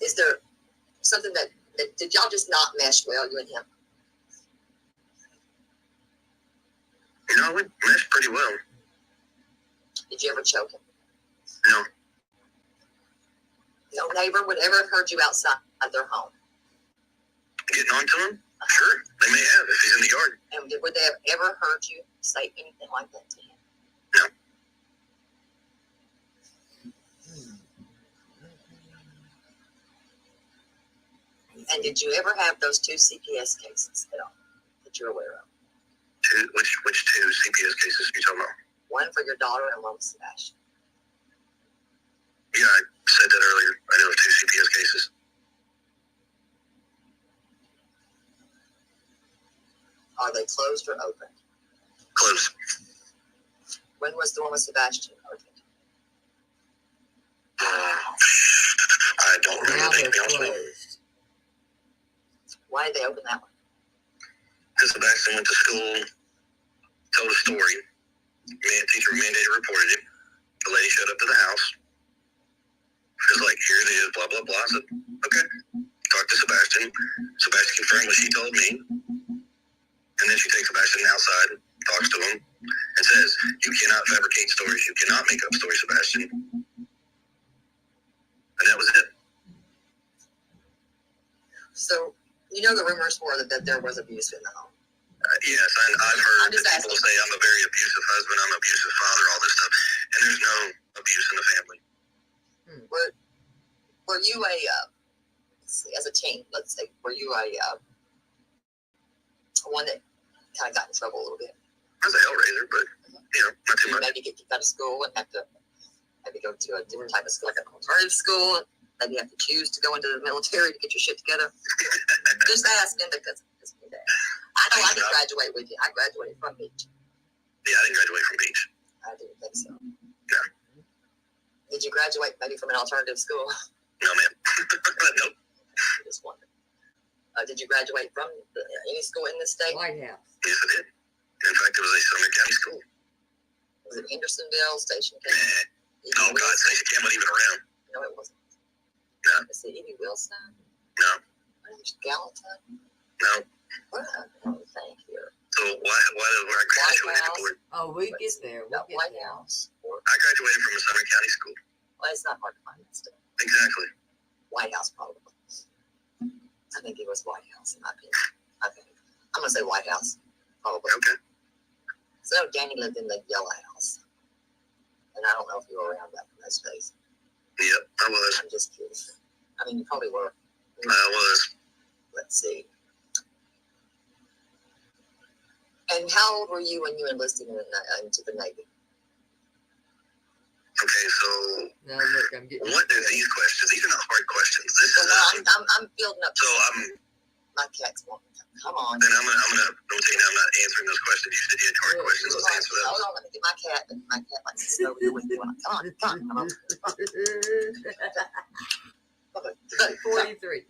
Is there something that did y'all just not mesh well, you and him?
We meshed pretty well.
Did you ever choke him?
No.
No neighbor would ever have heard you outside their home.
Getting on to him? Sure. They may have if he's in the yard.
And would they have ever heard you say anything like that to him?
No.
And did you ever have those 2 CPS cases at all that you're aware of?
Which 2 CPS cases are you talking about?
One for your daughter and one with Sebastian.
Yeah, I said that earlier. I know of 2 CPS cases.
Are they closed or open?
Closed.
When was the one with Sebastian opened?
I don't remember, to be honest with you.
Why did they open that one?
Because Sebastian went to school, told a story. Teacher mandated reported it. The lady showed up to the house. She was like, here it is, blah, blah, blah. I said, okay. Talked to Sebastian. Sebastian confirmed what she told me. And then she takes Sebastian outside, talks to him, and says, you cannot fabricate stories. You cannot make up stories, Sebastian. And that was it.
So, the rumors were that there was abuse in the home.
Yes, I've heard people say I'm a very abusive husband, I'm an abusive father, all this stuff. And there's no abuse in the family.
Were you as a teen, let's say, were you one that kind of got in trouble a little bit?
I was a hellraiser, but, not too much.
Maybe get kicked out of school and have to maybe go to a different type of school, like an alternative school. Maybe you have to choose to go into the military to get your shit together. Just asking because I know I didn't graduate with you. I graduated from Beach.
Yeah, I didn't graduate from Beach.
I didn't think so.
Yeah.
Did you graduate maybe from an alternative school?
No, ma'am. No.
I just wondered. Did you graduate from any school in the state?
White House.
Yes, I did. In fact, it was a Sumner County school.
Was it Hendersonville, Station Camp?
Oh, God, Station Camp wasn't even around.
No, it wasn't.
No.
Is it Evie Wilson?
No.
Gallatin?
No.
What? Let me think here.
So why did I graduate for?
Oh, we get there. We'll get
White
there.
House.
I graduated from a Sumner County school.
Well, it's not hard to find that stuff.
Exactly.
White House, probably. I think it was White House, in my opinion. I'm going to say White House, probably.
Okay.
So Danny lived in the Yellow House. And I don't know if you were around back in those days.
Yep, I was.
I'm just kidding. I mean, you probably were.
I was.
Let's see. And how old were you when you enlisted into the Navy?
Okay, so
now look, I'm getting
what are these questions? These are not hard questions. This is
I'm building up.
So
my cat's wanting to come on.
Then I'm gonna tell you now I'm not answering those questions. You said you had hard questions. Let's answer those.
Hold on, let me get my cat. My cat likes to sit over here with me. Come on.
43.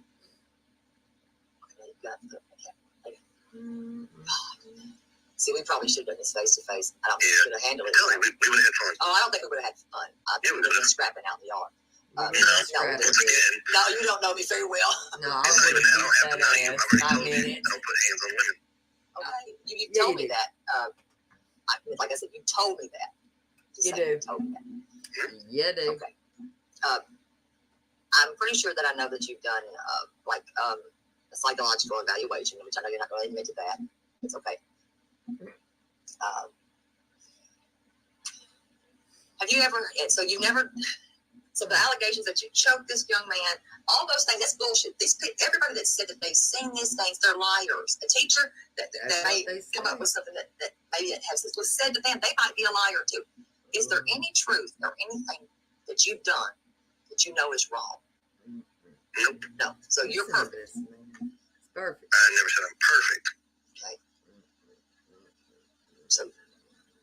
See, we probably should have done this face to face. I don't think we could have handled it.
Tell me, we would have had fun.
Oh, I don't think we would have had fun. I think we would have been scrapping out in the yard.
Once again,
No, you don't know me very well.
No, I would have beat that ass. 5 minutes.
I don't put hands on women.
Okay, you told me that. Like I said, you told me that.
You do.
You told me that.
You do.
Okay. I'm pretty sure that I know that you've done a psychological evaluation, which I know you're not going to admit to that. It's okay. Have you ever? So you never. So the allegations that you choked this young man, all those things, that's bullshit. These people, everybody that said that they've seen these things, they're liars. A teacher that may come up with something that maybe it was said to them, they might be a liar too. Is there any truth or anything that you've done that you know is wrong?
Nope.
No. So you're perfect.
It's perfect.
I never said I'm perfect.
Okay. So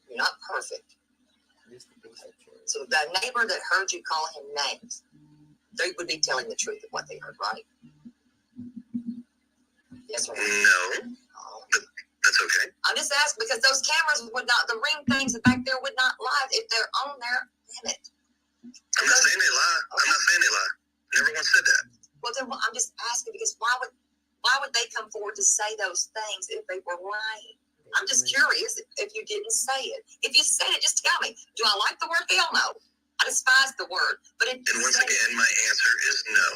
you're not perfect. So the neighbor that heard you call him names, they would be telling the truth of what they heard, right? Yes or no?
No. But that's okay.
I'm just asking because those cameras would not, the ring things back there would not lie if they're on there. Damn it.
I'm not saying they lie. I'm not saying they lie. Never once said that.
Well, then I'm just asking because why would they come forward to say those things if they were lying? I'm just curious if you didn't say it. If you said it, just tell me. Do I like the word? Hell no. I despise the word. But
and once again, my answer is no.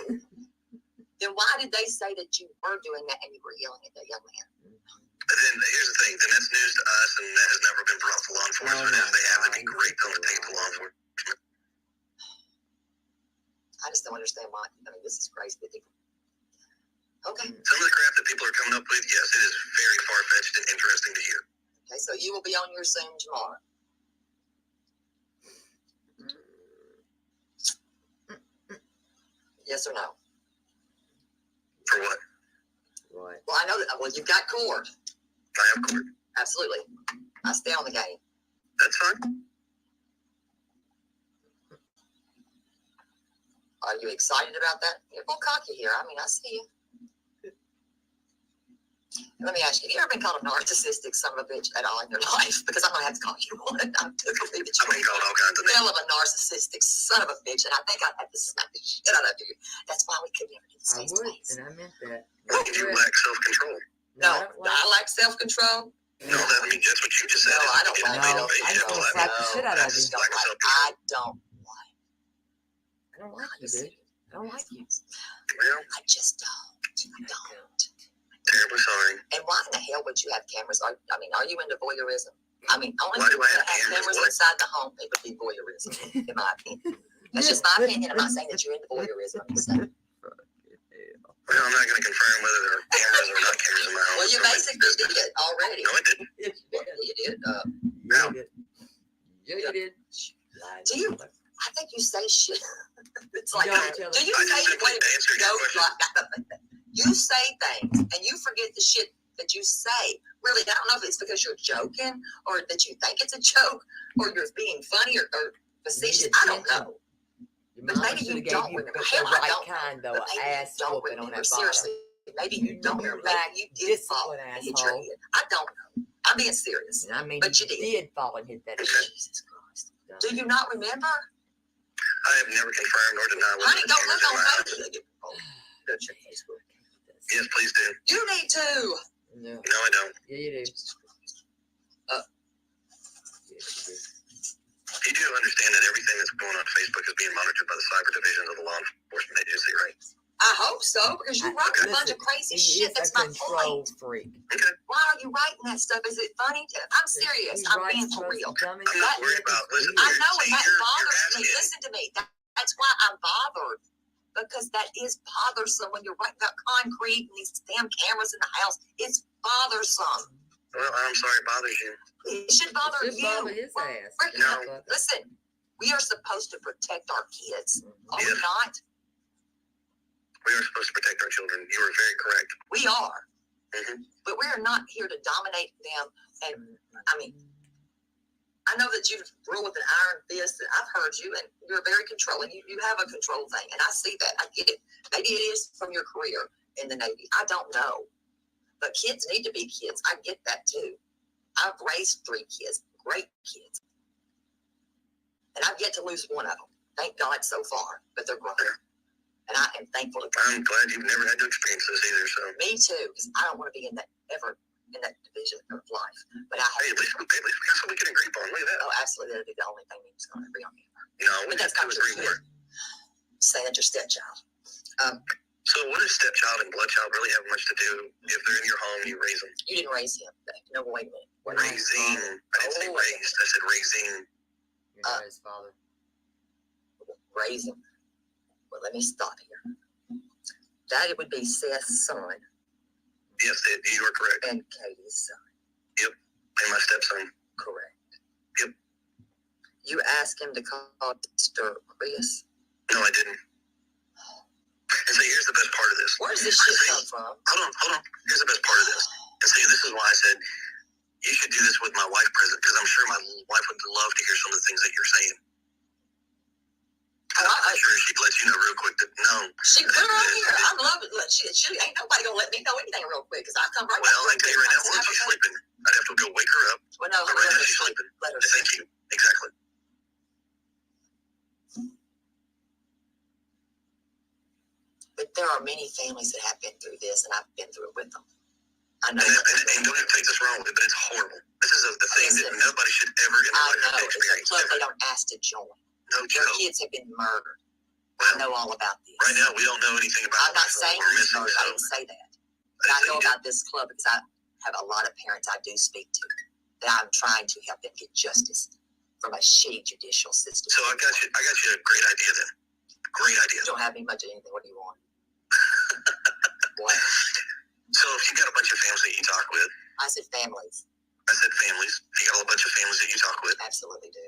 Then why did they say that you were doing that and you were yelling at that young man?
And then here's the thing. Then that's news to us, and that has never been brought to law enforcement. If they have to be great on the tape to law enforcement.
I just don't understand why. I mean, this is crazy. Okay.
Some of the crap that people are coming up with, yes, it is very far-fetched and interesting to hear.
Okay, so you will be on your Zoom tomorrow. Yes or no?
For what?
Right. Well, I know that. Well, you've got cord.
I have cord.
Absolutely. I stay on the game.
That's fine.
Are you excited about that? You're a little cocky here. I mean, I see you. Let me ask you, have you ever been called a narcissistic son of a bitch at all in your life? Because I'm going to have to call you one. I'm too believe that you're
called all kinds of
hell of a narcissistic son of a bitch, and I think I'd have to smack the shit out of you. That's why we could never do this face to face.
And I meant that.
You lack self-control.
No, I lack self-control.
No, that's what you just said.
No, I don't like
No, I just want to slap the shit out of you.
I don't like.
I don't like you, dude. I don't like you.
Well,
I just don't. I don't.
Terribly sorry.
And why in the hell would you have cameras? Are you into voyeurism? I mean, only
Why do
people
I
that
have
have cameras
cameras? What?
inside the home, it would be voyeurism, in my opinion. That's just my opinion. I'm not saying that you're into voyeurism. I'm just saying.
Well, I'm not going to confirm whether there are cameras or not cameras in my home.
Well, you basically did already.
No, I didn't.
You did.
No.
Yeah, you did.
Do you? I think you say shit. It's like,
Don't tell
do you
I
say,
just simply answered your question.
you say things and you forget the shit that you say. Really, I don't know if it's because you're joking or that you think it's a joke or you're being funny or facetious. I don't know.
But maybe you don't remember. Hell, I don't
kind though.
But maybe
Ass
you don't
whooping on
remember.
that
Seriously, maybe you don't remember. Maybe you did fall and hit your head. I don't know. I'm being serious.
I mean,
but you did
fall and hit that head.
Jesus Christ. Do you not remember?
I have never confirmed or denied.
Honey, don't look on Facebook. Go check Facebook.
Yes, please do.
You need to.
No.
No, I don't.
Yeah, you do.
You do understand that everything that's going on Facebook is being monitored by the cyber division of the law enforcement agency, right?
I hope so, because you write a bunch of crazy shit. That's my point.
Freak.
Okay.
Why are you writing that stuff? Is it funny? I'm serious. I'm being for real.
I'm not worried about. Listen,
I know, and that
you're
bothers me.
asking.
Listen to me. That's why I'm bothered. Because that is bothersome when you're writing about concrete and these damn cameras in the house. It's bothersome.
Well, I'm sorry it bothers you.
It should bother you.
Bother his ass.
No. Listen, we are supposed to protect our kids. Are we not?
We are supposed to protect our children. You are very correct.
We are.
Mm-hmm.
But we are not here to dominate them. And I mean, I know that you rule with an iron fist, and I've heard you, and you're very controlling. You have a control thing, and I see that. I get it. Maybe it is from your career in the Navy. I don't know. But kids need to be kids. I get that too. I've raised 3 kids, great kids. And I've yet to lose one of them. Thank God so far, but they're grown. And I am thankful to God.
I'm glad you've never had to experience this either. So
me too, because I don't want to be in that division of life. But I have.
Hey, at least we got something we can agree upon. Look at that.
Oh, absolutely, that'd be the only thing we was going to agree on.
No, we
but that's
have
not
to agree more.
Saying that your stepchild.
So what does stepchild and bloodchild really have much to do if they're in your home and you raise them?
You didn't raise him. No, wait a minute.
Raising. I didn't say raised. I said raising.
You're not his father.
Raise him. Well, let me stop here. That would be Seth's son.
Yes, you are correct.
And Katie's son.
Yep. And my stepson.
Correct.
Yep.
You asked him to call Mr. Chris?
No, I didn't. And see, here's the best part of this.
Where does this shit come from?
Hold on. Here's the best part of this. And see, this is why I said you should do this with my wife present, because I'm sure my wife would love to hear some of the things that you're saying. I'm sure she'd let you know real quick that no.
She put her on here. I'm loving it. She ain't nobody gonna let me know anything real quick, because I come right
Well, I tell you right now, while she's sleeping, I'd have to go wake her up.
Well, no,
but right now she's sleeping.
Let her
Thank you. Exactly.
But there are many families that have been through this, and I've been through it with them. I know.
And don't take this wrong with it, but it's horrible. This is the thing that nobody should ever in their life have to experience.
It's a club they don't ask to join.
No
Their
joke.
kids have been murdered. I know all about this.
Right now, we don't know anything about
I'm not saying
we're
he's
missing.
murdered. I didn't say that. But I know about this club because I have a lot of parents I do speak to that I'm trying to help them get justice from a shitty judicial system.
So I got you a great idea then. Great idea.
You don't have me much of anything. What do you want? What?
So if you got a bunch of families that you talk with.
I said families.
I said families. You got a bunch of families that you talk with.
Absolutely do.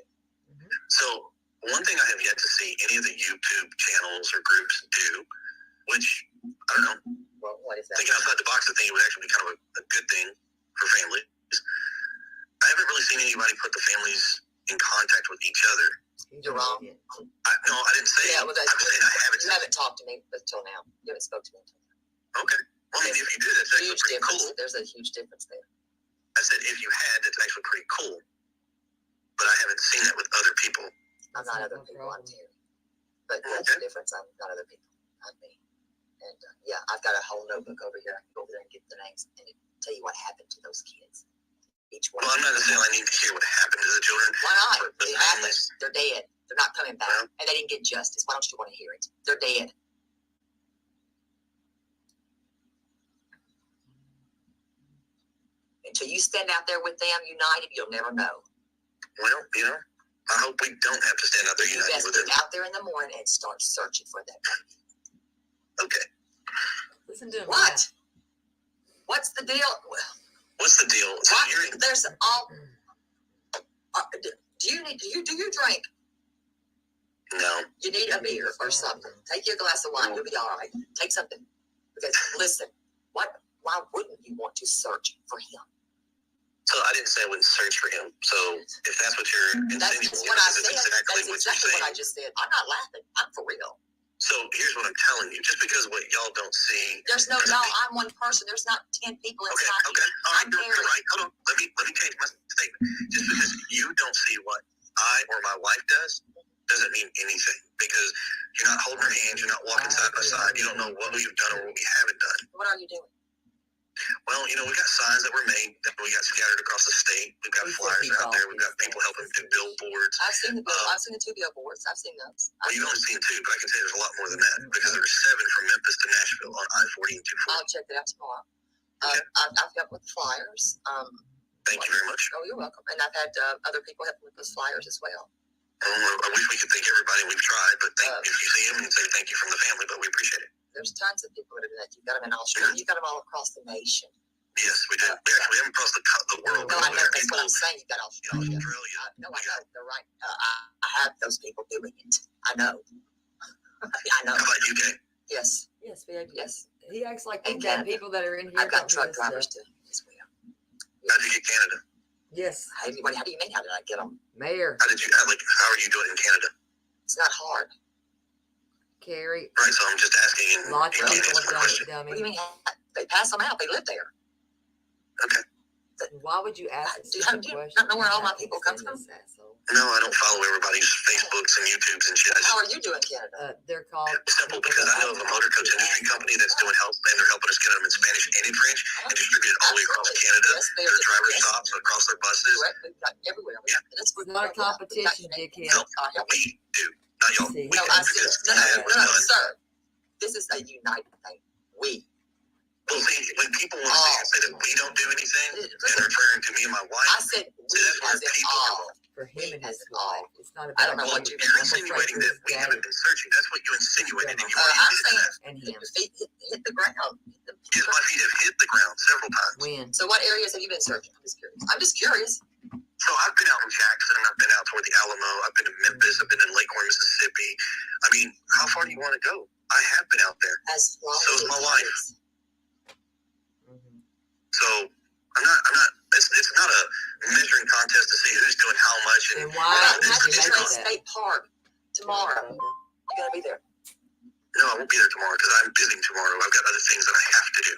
Mm-hmm.
So one thing I have yet to see any of the YouTube channels or groups do, which, I don't know.
Well, what is that?
Thinking outside the box, I think it would actually be kind of a good thing for families. I haven't really seen anybody put the families in contact with each other.
You're wrong.
No, I didn't say
yeah,
it.
well,
I'm saying I haven't.
You haven't talked to me until now. You haven't spoken to me until now.
Okay. Well, I mean, if you do, that's actually pretty cool.
There's a huge difference there.
I said if you had, that's actually pretty cool. But I haven't seen that with other people.
I'm not other people, I'm Terry. But that's the difference. I'm not other people. I'm me. And yeah, I've got a whole notebook over here. I can go over there and get the names and tell you what happened to those kids. Each one.
Well, I'm not necessarily need to hear what happened to the children.
Why not?
The
It happened. They're dead. They're not coming back. And they didn't get justice. Why don't you want to hear it? They're dead. Until you stand out there with them united, you'll never know.
Well, you know, I hope we don't have to stand out there united with them.
Get out there in the morning and start searching for that baby.
Okay. Listen to him.
What? What's the deal?
What's the deal? So
there's all. Do you drink?
No.
You need a beer or something. Take you a glass of wine. You'll be all right. Take something. Because listen, why wouldn't you want to search for him?
So I didn't say I wouldn't search for him. So if that's what you're insinuating,
That's what I said.
exactly
That's exactly what I just said. I'm not laughing. I'm for real.
So here's what I'm telling you. Just because what y'all don't see.
There's no, I'm one person. There's not 10 people inside.
Okay. All right, you're right. Hold on. Let me change my statement. Just because you don't see what I or my wife does doesn't mean anything. Because you're not holding her hands. You're not walking side by side. You don't know what we've done or what we haven't done.
What are you doing?
Well, we got signs that were made that we got scattered across the state. We've got flyers out there. We've got people helping do billboards.
I've seen the I've seen the 2 billboards. I've seen those.
Well, you've only seen 2, but I can tell you there's a lot more than that because there were 7 from Memphis to Nashville on I-40 and 240.
I'll check it out tomorrow. I've got with the flyers.
Thank you very much.
Oh, you're welcome. And I've had other people helping with those flyers as well.
I wish we could thank everybody. We've tried, but if you see them and say thank you from the family, but we appreciate it.
There's tons of people that do that. You've got them in Australia. You've got them all across the nation.
Yes, we do. We haven't across the world.
No, I know. That's what I'm saying. You've got Australia. No, I know. They're right. I have those people doing it. I know. I know.
How about UK?
Yes.
Yes, yes. He acts like
And
we've got
Canada.
people that are in here.
I've got truck drivers too as well.
How did you get Canada?
Yes.
How do you mean? How did I get them?
Mayor.
How are you doing in Canada?
It's not hard.
Carrie.
Right, so I'm just asking.
Lots of people have done it,
What
dummy.
do you mean? They pass them out. They live there.
Okay.
Why would you ask a
Do
simple
you
question?
not know where all my people come from?
No, I don't follow everybody's Facebooks and YouTubes and shit.
How are you doing, Canada?
They're called.
Simple because I know of a motor coach industry company that's doing help, and they're helping us get them in Spanish and in French and distribute it all the way across Canada. Their driver stops across their buses.
Correct. We've got everywhere.
Yeah.
That's
It's not a competition, dickhead.
No, we do. Not y'all.
See,
We
No,
do
I see.
because
No,
that was done.
sir. This is a united thing. We.
Well, see, when people want to say that we don't do anything, and they're referring to me and my wife,
I said we
that's where
as in
people
all.
come.
For him and his wife. It's not about
I don't know
Well,
what you
you're insinuating that we haven't been searching. That's what you insinuated, and you
I'm
already did that.
saying
and him.
feet hit the ground.
Yes, my feet have hit the ground several times.
When?
So what areas have you been searching? I'm just curious.
So I've been out in Jackson, and I've been out toward the Alamo. I've been in Memphis. I've been in Lake Horn, Mississippi. I mean, how far do you want to go? I have been out there.
As long
So
as
is my
it
wife.
takes.
So I'm not. It's not a measuring contest to see who's doing how much.
Then
Well,
why
I'm
did
at
you
the
make
Trace
that?
State Park tomorrow. You gotta be there.
No, I won't be there tomorrow because I'm busy tomorrow. I've got other things that I have to do.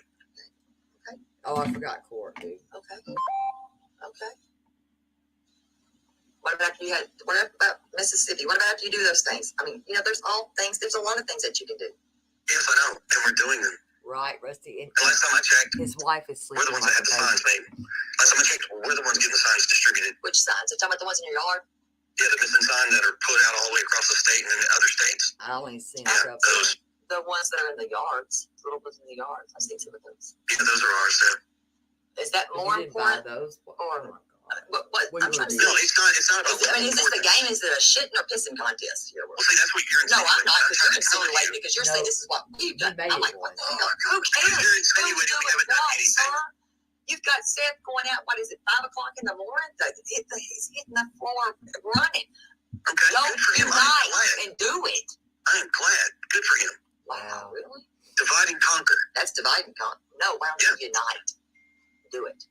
Oh, I forgot court, dude.
Okay. Okay. What about Mississippi? What about if you do those things? I mean, there's a lot of things that you can do.
Yes, I know, and we're doing them.
Right, Rusty. And
And last time I checked,
his wife is
we're
sleeping
the ones that
like
had the
a
signs
baby.
made. Last time I checked, we're the ones getting the signs distributed.
Which signs? Are you talking about the ones in your yard?
Yeah, the missing signs that are put out all the way across the state and in other states.
I only seen a
Yeah,
couple.
those.
The ones that are in the yards, little ones in the yards. I've seen some of those.
Yeah, those are ours.
Is that
If
more
you didn't buy
important?
those,
Or
oh my God.
what?
We
I'm
were
trying to
doing-
No,
say.
it's not about.
I mean, is this a game? Is it a shitting or pissing contest here?
Well, see, that's what you're
No,
insinuating.
I'm not.
I'm
Because
trying
you're
to tell
insinuating
you.
because you're
No.
saying this is what we've
You
done.
made
I'm like,
it
what the
one.
hell? Who cares?
You're insinuating we haven't done anything.
Sir? You've got Seth going out. What is it? 5 o'clock in the morning. He's hitting the floor running.
Okay,
Go
good for him. I'm
unite
glad.
and do it.
I am glad. Good for him.
Wow, really?
Divide and conquer.
That's divide and conquer. No, why don't you unite? Do it.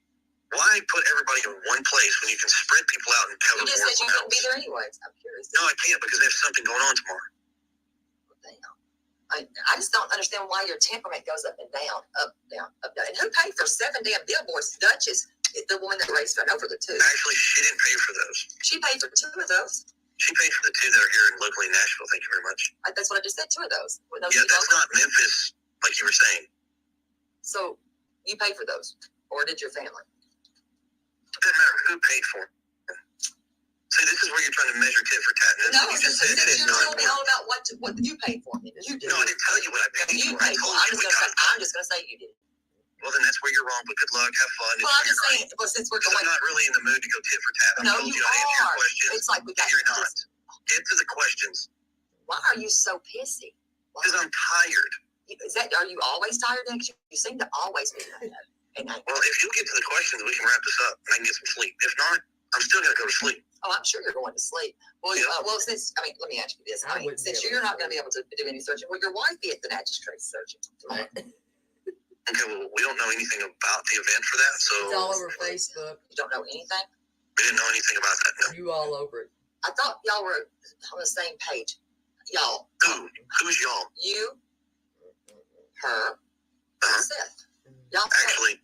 Why put everybody in one place when you can spread people out and cover
You just
more
said you couldn't be
grounds?
there anyways. I'm curious.
No, I can't because there's something going on tomorrow.
I just don't understand why your temperament goes up and down, up, down, up, down. And who paid for 7 damn billboards? Duchess, the woman that raised her, no, for the 2.
Actually, she didn't pay for those.
She paid for 2 of those.
She paid for the 2 that are here locally in Nashville. Thank you very much.
That's what I just said. 2 of those. Were those
Yeah,
two
that's
local?
not Memphis, like you were saying.
So you paid for those, or did your family?
It doesn't matter who paid for them. See, this is where you're trying to measure tit for tat. And
No,
you
since
just said that it's
you're
not
telling me all
important.
about what you paid for. You did.
No, I didn't tell you what I paid
You
for. I
paid for.
told
I'm
you
just
we got it done.
gonna say you did.
Well, then that's where you're wrong, but good luck. Have fun.
Well, I'm just saying. Well, since we're
Because
going,
I'm not really in the mood to go tit for tat. I
no,
told
you
you I'd answer your
are.
questions.
It's like we got.
And you're not. Get to the questions.
Why are you so pissy?
Because I'm tired.
Are you always tired? Then? 'Cause you seem to always be like that.
Well, if you'll get to the questions, we can wrap this up and I can get some sleep. If not, I'm still going to go to sleep.
Oh, I'm sure you're going to sleep. Well, since let me ask you this. Since you're not going to be able to do any searching, will your wife be at the magistrate searching?
Okay, well, we don't know anything about the event for that, so
It's all over Facebook.
You don't know anything?
we didn't know anything about that. No.
You all over it.
I thought y'all were on the same page. Y'all.
Who's y'all?
You, her, Seth. Y'all
Actually,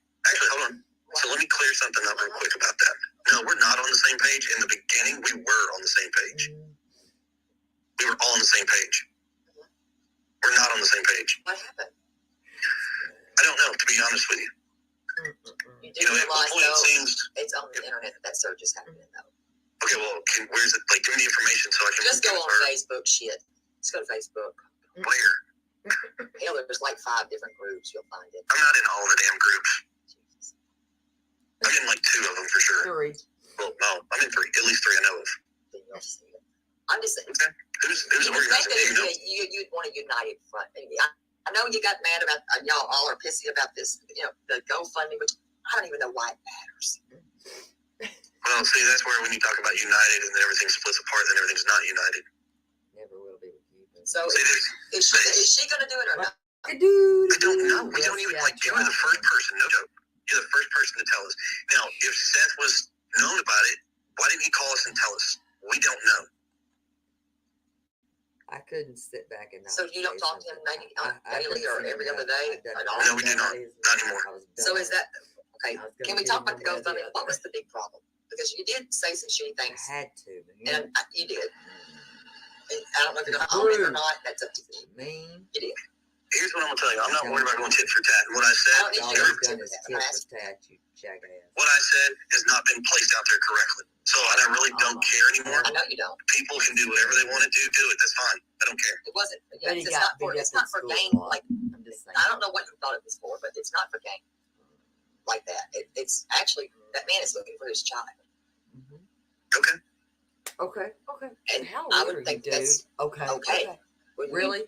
hold on. So let me clear something up real quick about that. No, we're not on the same page. In the beginning, we were on the same page. We were all on the same page. We're not on the same page.
What happened?
I don't know, to be honest with you.
You do realize, though, it's on the internet that surge is happening, though.
Okay, well, where's it? Like, give me the information so I can
just go on Facebook. Shit, just go to Facebook.
Where?
Hell, there's like 5 different groups. You'll find it.
I'm not in all the damn groups. I'm in like 2 of them for sure.
3.
Well, no, I'm in 3. At least 3 I know of.
Then you'll see it. I'm just saying.
Okay. Who's organizing?
You'd want a united front. I know you got mad about y'all all are pissy about this. You know, the GoFundMe, which I don't even know why it matters.
Well, see, that's where when you talk about united and everything splits apart, then everything's not united.
Never will be with you.
So is she going to do it or not?
I don't know. We don't even like. You were the first person. No joke. You're the first person to tell us. Now, if Seth was known about it, why didn't he call us and tell us? We don't know.
I couldn't sit back and not.
So you don't talk to him daily or every other day?
No, we do not. Not anymore.
So is that okay? Can we talk about the GoFundMe? What was the big problem? Because you did say some shitty things.
I had to.
And you did. And I don't know if you're going to own it or not. That's up to you. You did.
Here's what I'm going to tell you. I'm not worried about going tit for tat. And what I said, what I said has not been placed out there correctly. So I really don't care anymore.
I know you don't.
People can do whatever they want to do. Do it. That's fine. I don't care.
It wasn't. It's not for gain. Like I don't know what you thought it was for, but it's not for gain. Like that. It's actually that man is looking for his child.
Okay.
Okay.
And
how
I would think that's
okay. Really?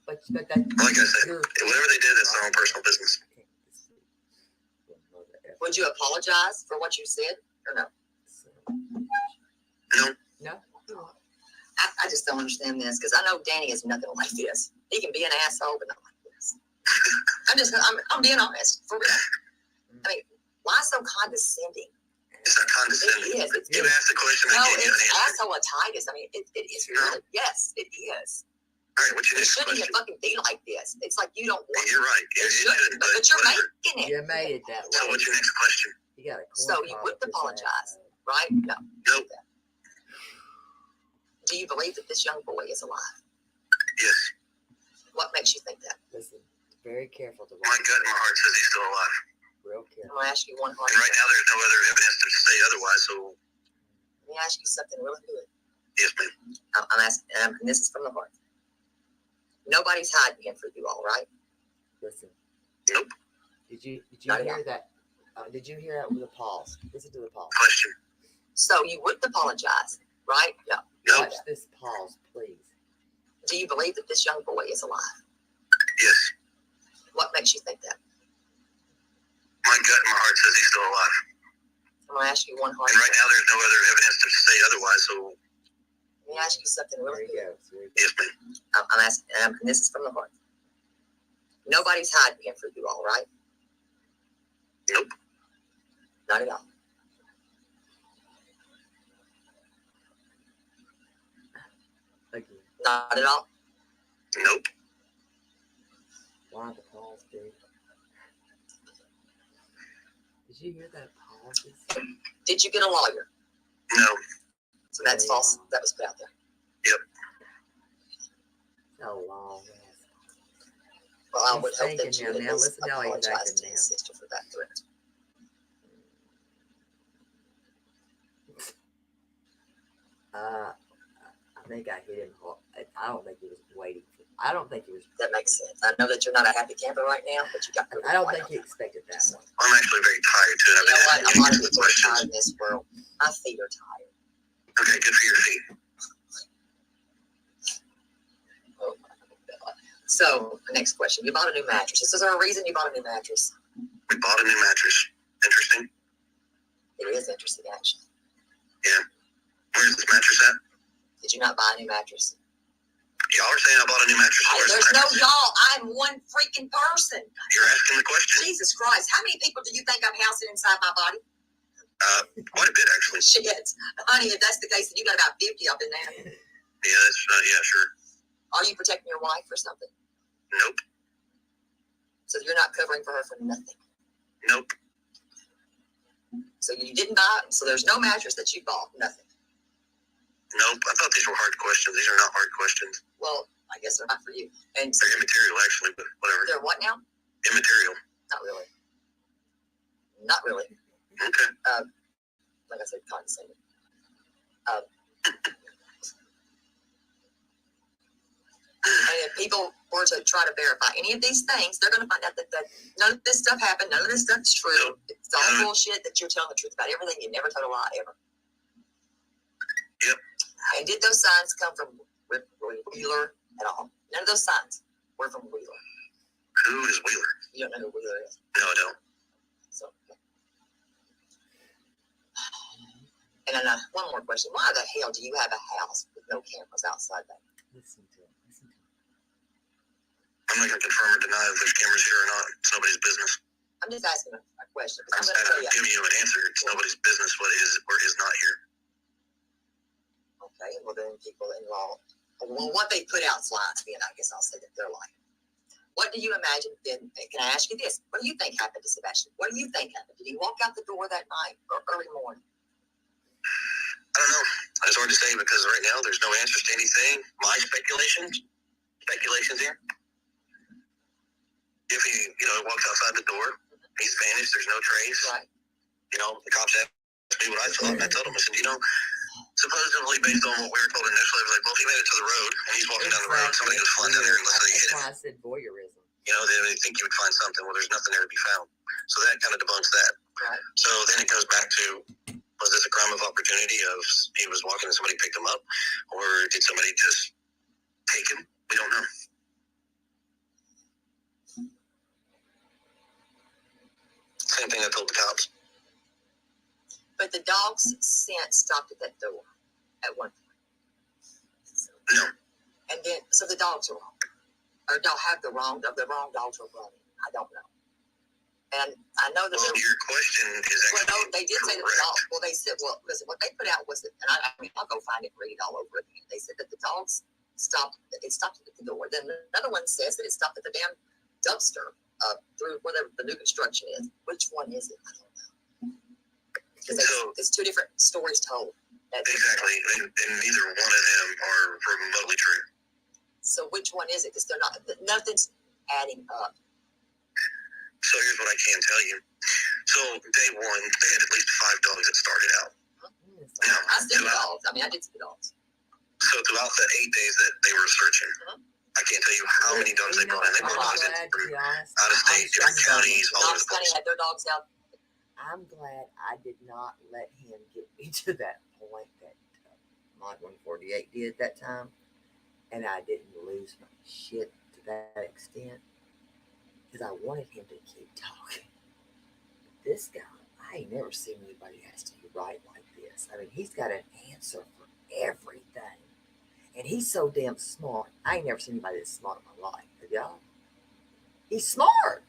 But that.
Like I said, whatever they did, that's their own personal business.
Would you apologize for what you said or no?
No.
I just don't understand this because I know Danny is nothing like this. He can be an asshole, but not like this. I'm being honest for real. I mean, why so condescending?
It's not condescending.
It is.
You asked the question.
No,
I gave you an
it's
answer.
asshole-titis. I mean, it is really. Yes, it is.
All right, what's your
It
next
shouldn't
question?
even fucking be like this. It's like you don't want.
You're right.
It shouldn't, but you're making it.
You made it that way.
So what's your next question?
You got a
So you wouldn't apologize, right? No.
Nope.
Do you believe that this young boy is alive?
Yes.
What makes you think that?
Listen, very careful to
My gut and my heart says he's still alive.
Real
I'm
careful.
gonna ask you one hard.
And right now, there's no other evidence to say otherwise. So
Let me ask you something really good.
yes, ma'am.
I'm asking, and this is from the heart. Nobody's hiding him for you, all right?
Listen.
Nope.
Did you hear that? Did you hear that with a pause? Listen to the pause.
Question.
So you wouldn't apologize, right? No.
Nope.
Watch this pause, please.
Do you believe that this young boy is alive?
Yes.
What makes you think that?
My gut and my heart says he's still alive.
I'm gonna ask you one hard.
And right now, there's no other evidence to say otherwise. So
Let me ask you something really good.
yes, ma'am.
I'm asking, and this is from the heart. Nobody's hiding him for you, all right?
Nope.
Not at all.
Again.
Not at all.
Nope.
Why the pause, dude? Did you hear that pause?
Did you get a lawyer?
No.
So that's false. That was put out there.
Yep.
So long.
Well, I
He's
would hope that
thinking
you would
now.
at least
Listen to how he's
apologize
acting
to
now.
his sister for that threat.
I think I hit him hard. I don't think he was waiting for. I don't think he was.
That makes sense. I know that you're not a happy camper right now, but you got.
I don't think he expected that one.
I'm actually very tired too.
You know what?
I've
A
been
lot of
asking
people are
questions.
tired in this world. My feet are tired.
Okay, good for your feet.
Oh my God. So, the next question. You bought a new mattress. Is there a reason you bought a new mattress?
We bought a new mattress. Interesting.
It is interesting, actually.
Yeah. Where's this mattress at?
Did you not buy a new mattress?
Y'all Y'all are saying I bought a new mattress.
There's no y'all. I'm one freaking person.
You're asking the question.
Jesus Christ. How many people do you think I'm housing inside my body?
Quite a bit, actually.
Shit. Honey, if that's the case, then you got about 50 up in there.
Yeah, that's, yeah, sure.
Are you protecting your wife or something?
Nope.
So you're not covering for her for nothing?
Nope.
So you didn't buy it, so there's no mattress that you bought, nothing?
Nope. I thought these were hard questions. These are not hard questions.
Well, I guess they're not for you. And
they're immaterial, actually, but whatever.
They're what now?
Immaterial.
Not really. Not really.
Okay.
Like I said, condescending. And if people were to try to verify any of these things, they're going to find out that none of this stuff happened. None of this stuff is true. It's all bullshit that you're telling the truth about everything. You never told a lie ever.
Yep.
And did those signs come from Wheeler at all? None of those signs were from Wheeler.
Who is Wheeler?
You don't know who Wheeler is?
No, I don't.
So, and then one more question. Why the hell do you have a house with no cameras outside that? Listen to it.
I'm not going to confirm or deny if there's cameras here or not. It's nobody's business.
I'm just asking a question.
I'm giving you an answer. It's nobody's business what is or is not here.
Okay, well then people involved. Well, what they put out slides, then I guess I'll say that they're lying. What do you imagine then? Can I ask you this? What do you think happened to Sebastian? What do you think happened? Did he walk out the door that night or early morning?
I don't know. It's hard to say because right now there's no answers to anything. My speculations here. If he, walks outside the door, he's vanished. There's no trace.
Right.
The cops asked me what I thought, and I told them, I said, supposedly based on what we were told initially, I was like, well, if he made it to the road and he's walking down the road, somebody goes flying down there and let's say he hit him.
That's why I said voyeurism.
They think you would find something. Well, there's nothing there to be found. So that kind of debunks that.
Right.
So then it goes back to, was this a crime of opportunity of he was walking and somebody picked him up, or did somebody just take him? We don't know. Same thing I told the cops.
But the dog's scent stopped at that door at one point.
No.
And then, so the dogs are wrong. Or don't have the wrong dogs are running. I don't know. And I know that
your question is actually
no, they did say that the dog. Well, they said, well, listen, what they put out was that, and I mean, I'll go find it and read it all over again. They said that the dogs stopped. It stopped at the door. Then another one says that it stopped at the damn dumpster through whatever the new construction is. Which one is it? I don't know. Because it's two different stories told.
Exactly, and neither one of them are remotely true.
So which one is it? Because they're not. Nothing's adding up.
So here's what I can tell you. So day one, they had at least 5 dogs that started out. Now,
I see the dogs. I mean, I did see the dogs.
So throughout the 8 days that they were searching, I can't tell you how many dogs they brought in. They brought dogs in from out of state, different counties, all over the place.
Had their dogs out. I'm glad I did not let him get me to that point that Mod 148 did that time, and I didn't lose my shit to that extent because I wanted him to keep talking. This guy, I ain't never seen anybody ask to write like this. I mean, he's got an answer for everything, and he's so damn smart. I ain't never seen anybody that's smart in my life. Have y'all? He's smart.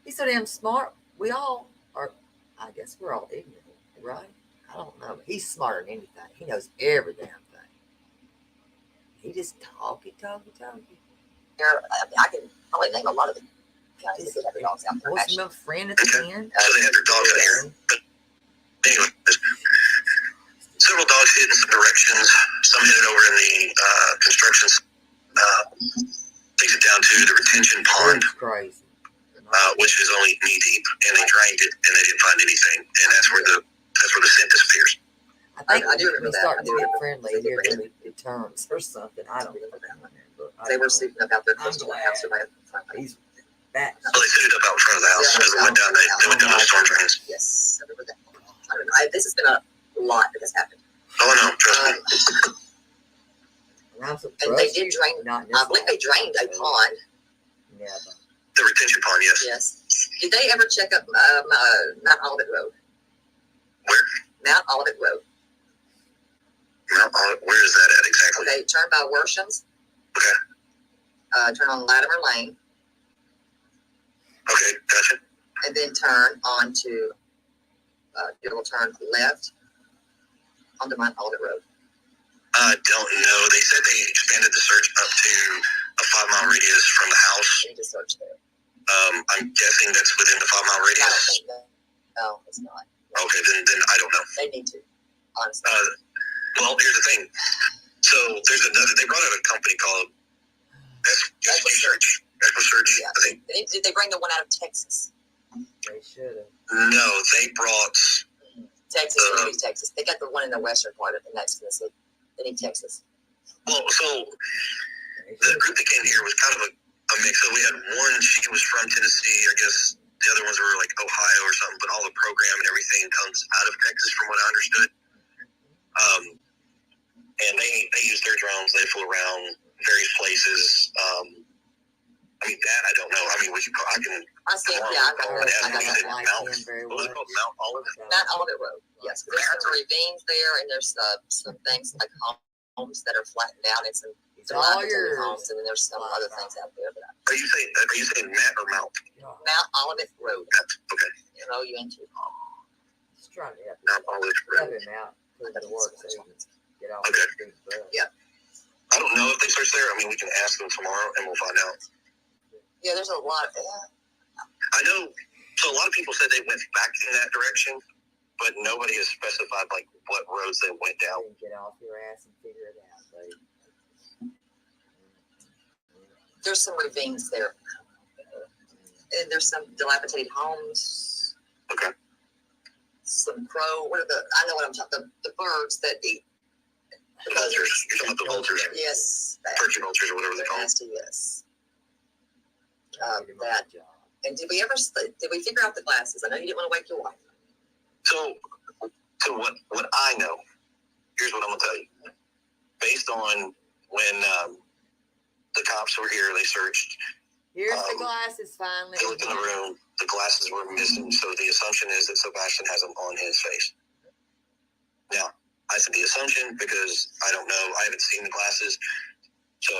He's so damn smart. We all are. I guess we're all ignorant, right? I don't know. He's smarter than anything. He knows every damn thing. He just talky. I can probably name a lot of the guys that have their dogs out there. Wasn't my friend at the end?
So they had their dogs in here. But anyway, several dogs hid in some directions. Some hid over in the construction. Takes it down to the retention pond.
Crazy.
Which is only knee deep, and they drained it, and they didn't find anything, and that's where the scent disappears.
I do remember that. Starting to get friendly here in the terms or something. I don't remember that. They were sleeping about their coastal house or he's back.
So they set it up out in front of the house because they went down. They went down to the storm drains.
Yes, I remember that. I don't know. This has been a lot that has happened.
Oh no, trust me.
And they did drain. I believe they drained a pond. Yeah.
The retention pond, yes.
Yes. Did they ever check up Mount Olivet Road?
Where?
Mount Olivet Road.
Where is that at exactly?
Okay, turn by Worsham's.
Okay.
Turn on Latimer Lane.
Okay, gotcha.
And then turn onto, you'll turn left onto Mount Olivet Road.
I don't know. They said they expanded the search up to a 5-mile radius from the house.
You need to search there.
I'm guessing that's within the 5-mile radius.
No, it's not.
Okay, then I don't know.
They need to, honestly.
Well, here's the thing. So there's another. They brought out a company called Echo Search. Echo Search.
Yeah.
I think.
Did they bring the one out of Texas?
They should have.
No, they brought
Texas. They need Texas. They got the one in the western part of the next Tennessee. They need Texas.
Well, so the group that came here was kind of a mix. So we had one. She was from Tennessee. I guess the other ones were like Ohio or something. But all the program and everything comes out of Texas, from what I understood. And they used their drones. They flew around various places. I mean, that I don't know. I mean, I can.
I said, yeah, I got
Mount Olivet.
Mount Olivet Road. Yes, there's some ravines there, and there's some things like homes that are flattened out, and some dilapidated homes, and then there's some other things out there. But
Are you saying Matt or Mount?
Mount Olivet Road.
Okay.
MOUNT.
Just trying to help
Mount Olivet Road.
him out. Put him to work so he can get off
Okay.
his big butt.
Yeah.
I don't know if they search there. I mean, we can ask them tomorrow, and we'll find out.
Yeah, there's a lot.
I know. So a lot of people said they went back in that direction, but nobody has specified like what roads they went down.
Get off your ass and figure it out, baby.
There's some ravines there, and there's some dilapidated homes.
Okay.
Some crow. What are the? I know what I'm talking. The birds that eat.
The vultures. You're talking about the vultures.
Yes.
Turkey vultures or whatever they call them.
Nasty, yes. That. And did we figure out the glasses? I know you didn't want to wake your wife.
So what I know, here's what I'm gonna tell you. Based on when the cops were here, they searched.
Here's the glasses finally.
They looked in the room. The glasses were missing. So the assumption is that Sebastian has them on his face. Now, I said the assumption because I don't know. I haven't seen the glasses. So,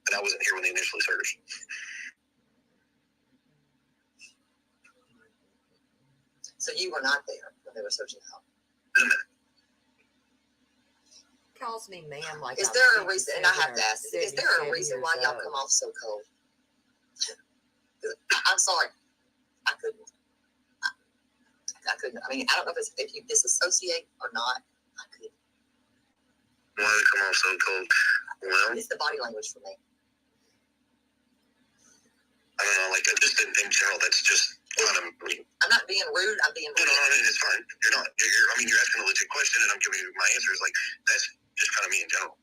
and I wasn't here when they initially searched.
So you were not there when they were searching the house.
Calls me ma'am like.
Is there a reason? And I have to ask: is there a reason why y'all come off so cold? I'm sorry, I couldn't. I mean, I don't know if you disassociate or not. I couldn't.
Why they come off so cold? Well,
It's the body language for me.
I don't know. Like just in general, that's just kind of.
I'm not being rude. I'm being rude.
No, I mean, it's fine. You're not. You're asking a legit question, and I'm giving you my answers. Like that's just kind of me in general.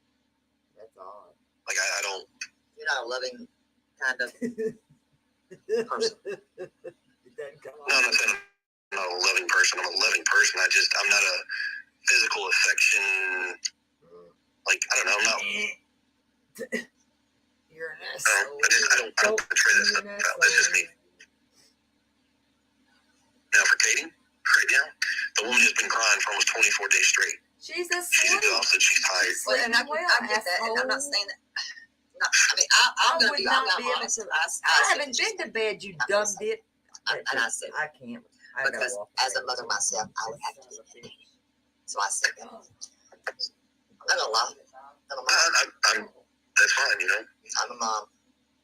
That's all.
Like I don't.
You're not a loving kind of person.
No, I'm not saying I'm not a loving person. I'm a loving person. I'm not a physical affection. Like I don't know. I'm not.
You're an asshole.
I don't portray that stuff. That's just me. Now for Katie, right now, the woman has been crying for almost 24 days straight.
She's a
She's exhausted. She's tired.
Well, and I get that, and I'm not saying that. I mean, I'm going to be honest.
I haven't been to bed, you dumb dip.
And I said,
I can't.
Because as a mother myself, I would have to do it. So I said, I'm not gonna lie.
That's fine, you know.
I'm a mom.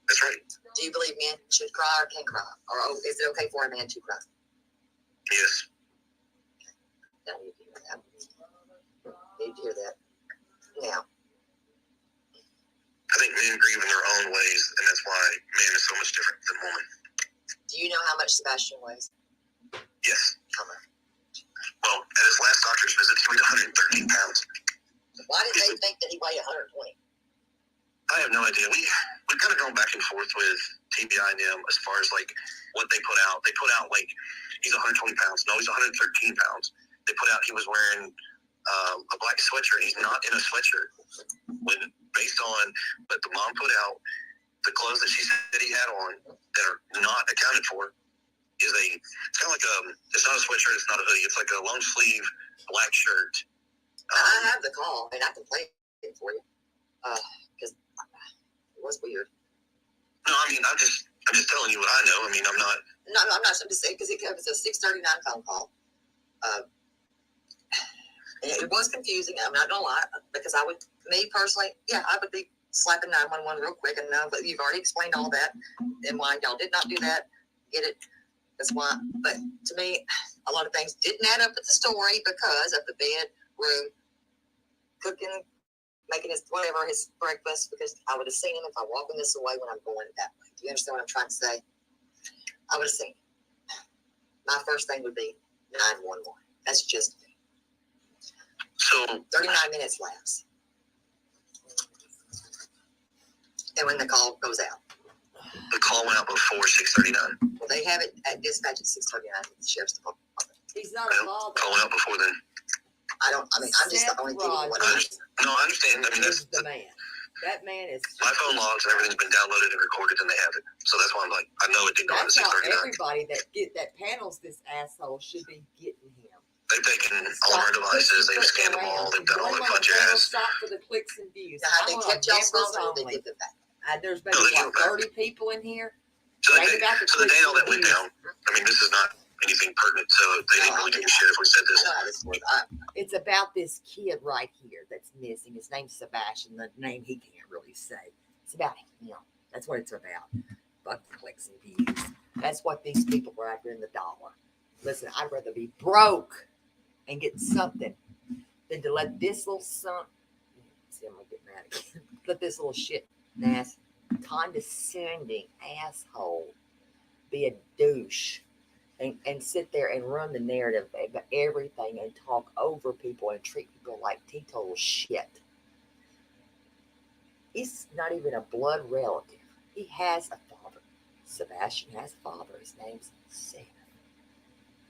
That's right.
Do you believe men should cry or can cry? Or is it okay for a man to cry?
Yes.
Now you hear that. Need to hear that. Now.
I think men grieve in their own ways, and that's why man is so much different than woman.
Do you know how much Sebastian weighs?
Yes.
How much?
Well, at his last doctor's visit, he weighed 113 pounds.
Why did they think that he weighed 120?
I have no idea. We've kind of gone back and forth with TBI and them as far as like what they put out. They put out like he's 120 pounds. No, he's 113 pounds. They put out he was wearing a black sweatshirt. He's not in a sweatshirt. When based on what the mom put out, the clothes that she said he had on that are not accounted for is it's kind of like it's not a sweatshirt. It's not a hoodie. It's like a long sleeve black shirt.
I have the call, and I can play it for you. Because was weird.
No, I mean, I'm just telling you what I know. I mean, I'm not.
No, I'm not saying to say because it was a 6:39 phone call. It was confusing. I'm not gonna lie, because me personally, yeah, I would be slapping 911 real quick. And now, but you've already explained all that and why y'all did not do that. Get it? That's why. But to me, a lot of things didn't add up with the story because of the bedroom cooking, making his breakfast. Because I would have seen him if I'm walking this way when I'm going that way. Do you understand what I'm trying to say? I would have seen him. My first thing would be 911. That's just me.
So
39 minutes lapse. And when the call goes out.
The call went out before 6:39.
Well, they have it at dispatch at 6:39 at the sheriff's department.
He's not a father.
Call went out before then.
I'm just the only people.
No, I understand. I mean, that's
the man. That man is.
My phone logs and everything's been downloaded and recorded, and they have it. So that's why I'm like, I know it didn't go into
That's how
6:39.
everybody that panels this asshole should be getting him.
They've taken all of our devices. They've scanned them all. They've done all their punch ass.
Stop for the clicks and views.
Now, how they kept y'all phone, they give it back.
There's maybe what, 30 people in here.
So the day all that went down, I mean, this is not anything pertinent, so they didn't really give a shit if we said this.
It's about this kid right here that's missing. His name's Sebastian. The name he can't really say. It's about him. That's what it's about. Fuck the clicks and views. That's what these people were after in the dollar. Listen, I'd rather be broke and get something than to let this little son. See, I'm gonna get mad again. Let this little shit ass, condescending asshole be a douche and sit there and run the narrative about everything and talk over people and treat people like teetotal shit. He's not even a blood relative. He has a father. Sebastian has a father. His name's Seth.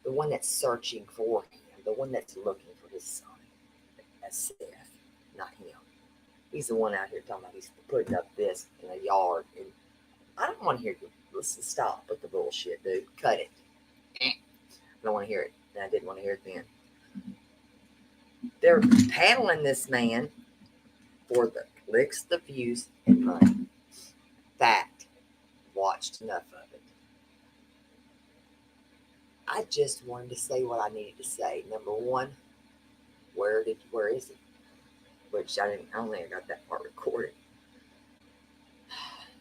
The one that's searching for him. The one that's looking for his son. That's Seth, not him. He's the one out here talking about he's putting up this in a yard. And I don't want to hear you. Listen, stop with the bullshit, dude. Cut it. I don't want to hear it. And I didn't want to hear it then. They're paneling this man for the clicks, the views, and money. Fact. Watched enough of it. I just wanted to say what I needed to say. Number one, where is he? Which I don't think I got that part recorded.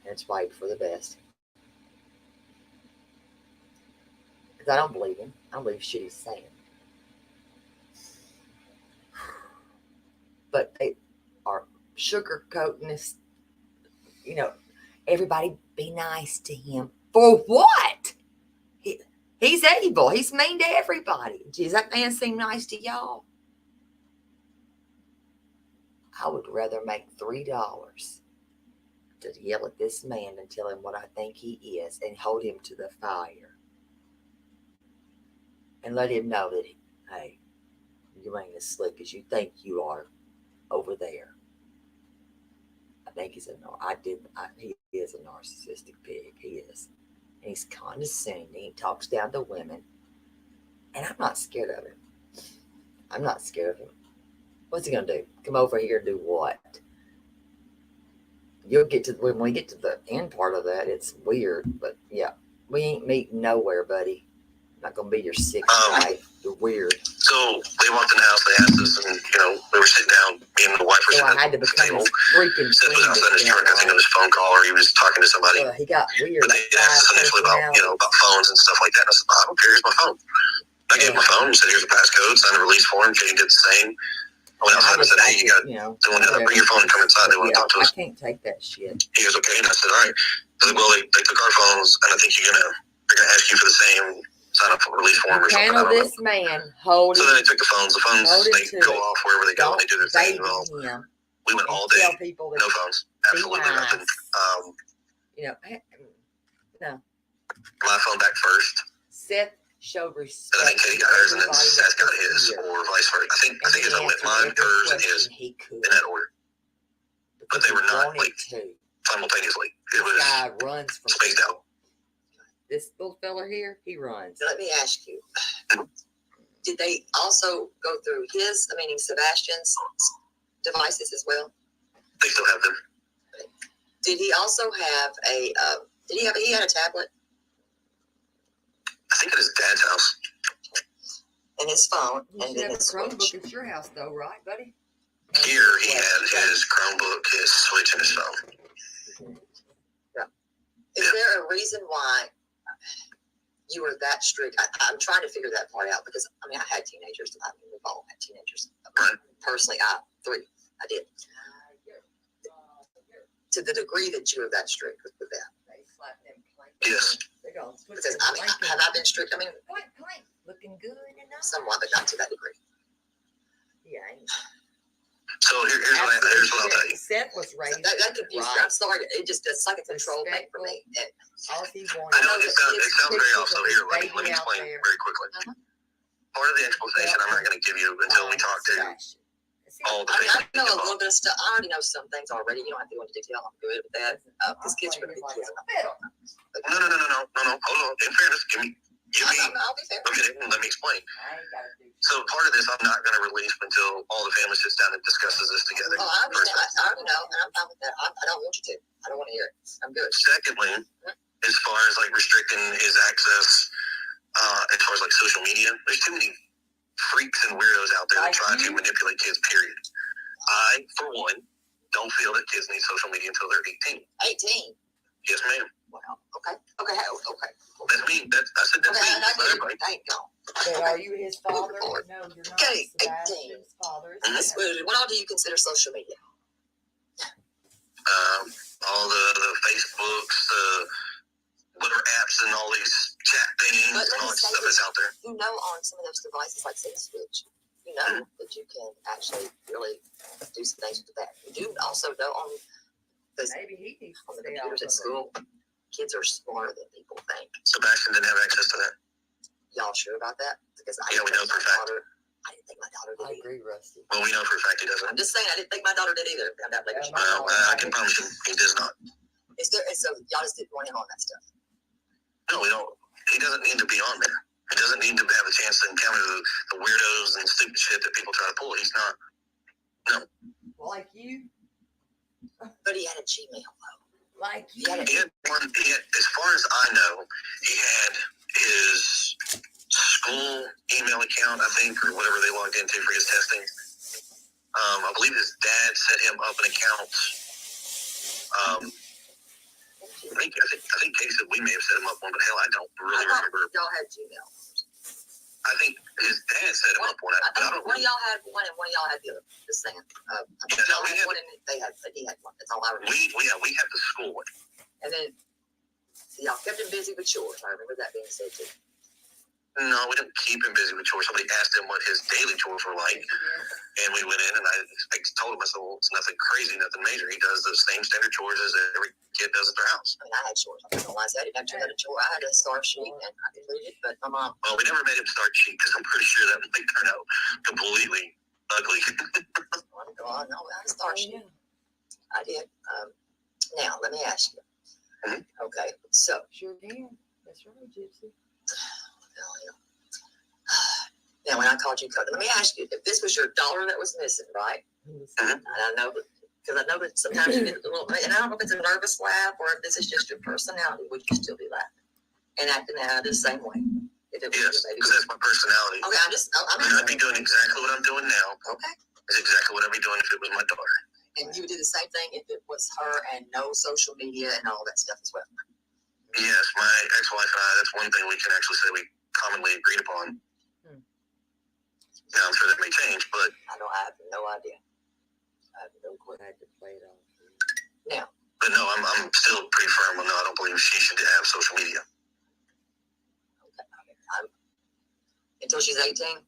That's probably for the best. Because I don't believe him. I don't believe shit he's saying. But they are sugarcoating this. Everybody be nice to him. For what? He's evil. He's mean to everybody. Does that man seem nice to y'all? I would rather make $3 to yell at this man and tell him what I think he is and hold him to the fire. And let him know that, hey, you ain't as slick as you think you are over there. I think he is a narcissistic pig. He is. And he's condescending. He talks down to women. And I'm not scared of him. I'm not scared of him. What's he gonna do? Come over here and do what? When we get to the end part of that, it's weird. But yeah, we ain't meeting nowhere, buddy. I'm not gonna be your sixth wife. You're weird.
So they walked in the house, they asked us, and we were sitting down, me and the wife were
So
sitting
I had to
at the
become
table.
freaking.
Seth was outside his truck, I think on his phone call, or he was talking to somebody.
He got weird.
But they asked us initially about phones and stuff like that. And I said, I don't care, here's my phone. I gave him my phone and said, here's a passcode, signed a release form. Katie did the same. I went outside and said, hey, you got to bring your phone and come inside. They want to talk to us.
I can't take that shit.
He goes, okay. And I said, all right. I said, well, they took our phones, and I think they're gonna ask you for the same sign up for release form or something.
Panel this man holding.
So then they took the phones. The phones, they go off wherever they go and they do their thing. Well, we went all day. No phones. Absolutely nothing.
No.
My phone back first.
Seth showed respect.
And I think Katie got hers and then Seth got his, or vice versa. I think as I went mine, hers, and his in that order. But they were not like simultaneously. It was
guy runs from
spaced out.
This little fella here, he runs.
Let me ask you, did they also go through Sebastian's devices as well?
They still have them.
Did he also have a? He had a tablet?
I think at his dad's house.
And his phone.
You should have a Chromebook at your house, though, right, buddy?
Here he had his Chromebook, his Switch, and his phone.
Yeah. Is there a reason why you were that strict? I'm trying to figure that part out because I had teenagers. We've all had teenagers. Personally, 3. I did. To the degree that you were that strict with that.
Yes.
Because have I been strict?
Looking good enough.
Somewhat, but not to that degree.
Yeah.
So here's what I'll tell you.
Seth was raised.
That confused me. I'm sorry. It's like a control thing for me.
All he wanted.
I know it sounds very off. So here, let me explain very quickly. Part of the explanation I'm not going to give you until we talk to all the
I know a little bit of stuff. I already know some things already. You don't have to go into detail. I'm good with that. Because kids are going to be kids.
No. Hold on. In fairness,
I'll be fair.
Let me explain. So part of this I'm not going to release until all the family sits down and discusses this together.
Oh, I already know, and I'm fine with that. I don't want you to. I don't want to hear it. I'm good.
Secondly, as far as like restricting his access, as far as like social media, there's too many freaks and weirdos out there that try to manipulate kids, period. I, for one, don't feel that kids need social media until they're 18.
18?
Yes, ma'am.
Wow. Okay.
That's me. I said that's me. That's not everybody.
Thank God.
But are you his father? No, you're not.
Okay, 18.
Sebastian's father.
What all do you consider social media?
All the Facebooks, whatever apps and all these chat things and all that stuff that's out there.
You know, on some of those devices, like say Switch, you know that you can actually really do some things with that. You do also know on the computers at school, kids are smarter than people think.
Sebastian didn't have access to that.
Y'all sure about that? Because
we know for a fact.
I didn't think my daughter did.
I agree, Rusty.
Well, we know for a fact he doesn't.
I'm just saying, I didn't think my daughter did either.
I can promise you, he does not.
So y'all just didn't want him on that stuff?
No, we don't. He doesn't need to be on there. He doesn't need to have a chance to encounter the weirdos and stupid shit that people try to pull. He's not. No.
Like you?
But he had a Gmail, though.
Like you?
He had as far as I know, he had his school email account, I think, or whatever they logged into for his testing. I believe his dad set him up an account. I think Kay said we may have set him up one, but hell, I don't really remember.
Y'all had Gmail.
I think his dad set him up one.
One of y'all had one, and one of y'all had the other. Just saying. Y'all had one, and he had one. That's all I remember.
We had the school one.
And then y'all kept him busy with chores. I remember that being said too.
No, we didn't keep him busy with chores. Somebody asked him what his daily chores were like, and we went in, and I told him, I said, well, it's nothing crazy, nothing major. He does the same standard chores as every kid does at their house.
I had chores. I'm not gonna lie, I didn't have to have a chore. I had a star sheet, and I completed it, but my mom.
Well, we never made him start sheet because I'm pretty sure that might turn out completely ugly.
I had a star sheet. I did. Now, let me ask you. Okay, so.
Sure can. That's right, Gypsy.
Now, when I called you, Cody, let me ask you, if this was your daughter that was missing, right? And I know that sometimes you get a little, and I don't know if it's a nervous laugh or if this is just your personality, would you still be laughing and acting out the same way?
Yes, because that's my personality.
Okay,
I'd be doing exactly what I'm doing now.
Okay.
It's exactly what I'd be doing if it was my daughter.
And you would do the same thing if it was her and no social media and all that stuff as well?
Yes, my ex-wife and I, that's one thing we can actually say we commonly agreed upon. Now, I'm sure that may change, but...
I have no idea. I have no clue. I had to play it off. Now.
But no, I'm still pretty firm on no, I don't believe she should have social media.
Okay. Until she's 18?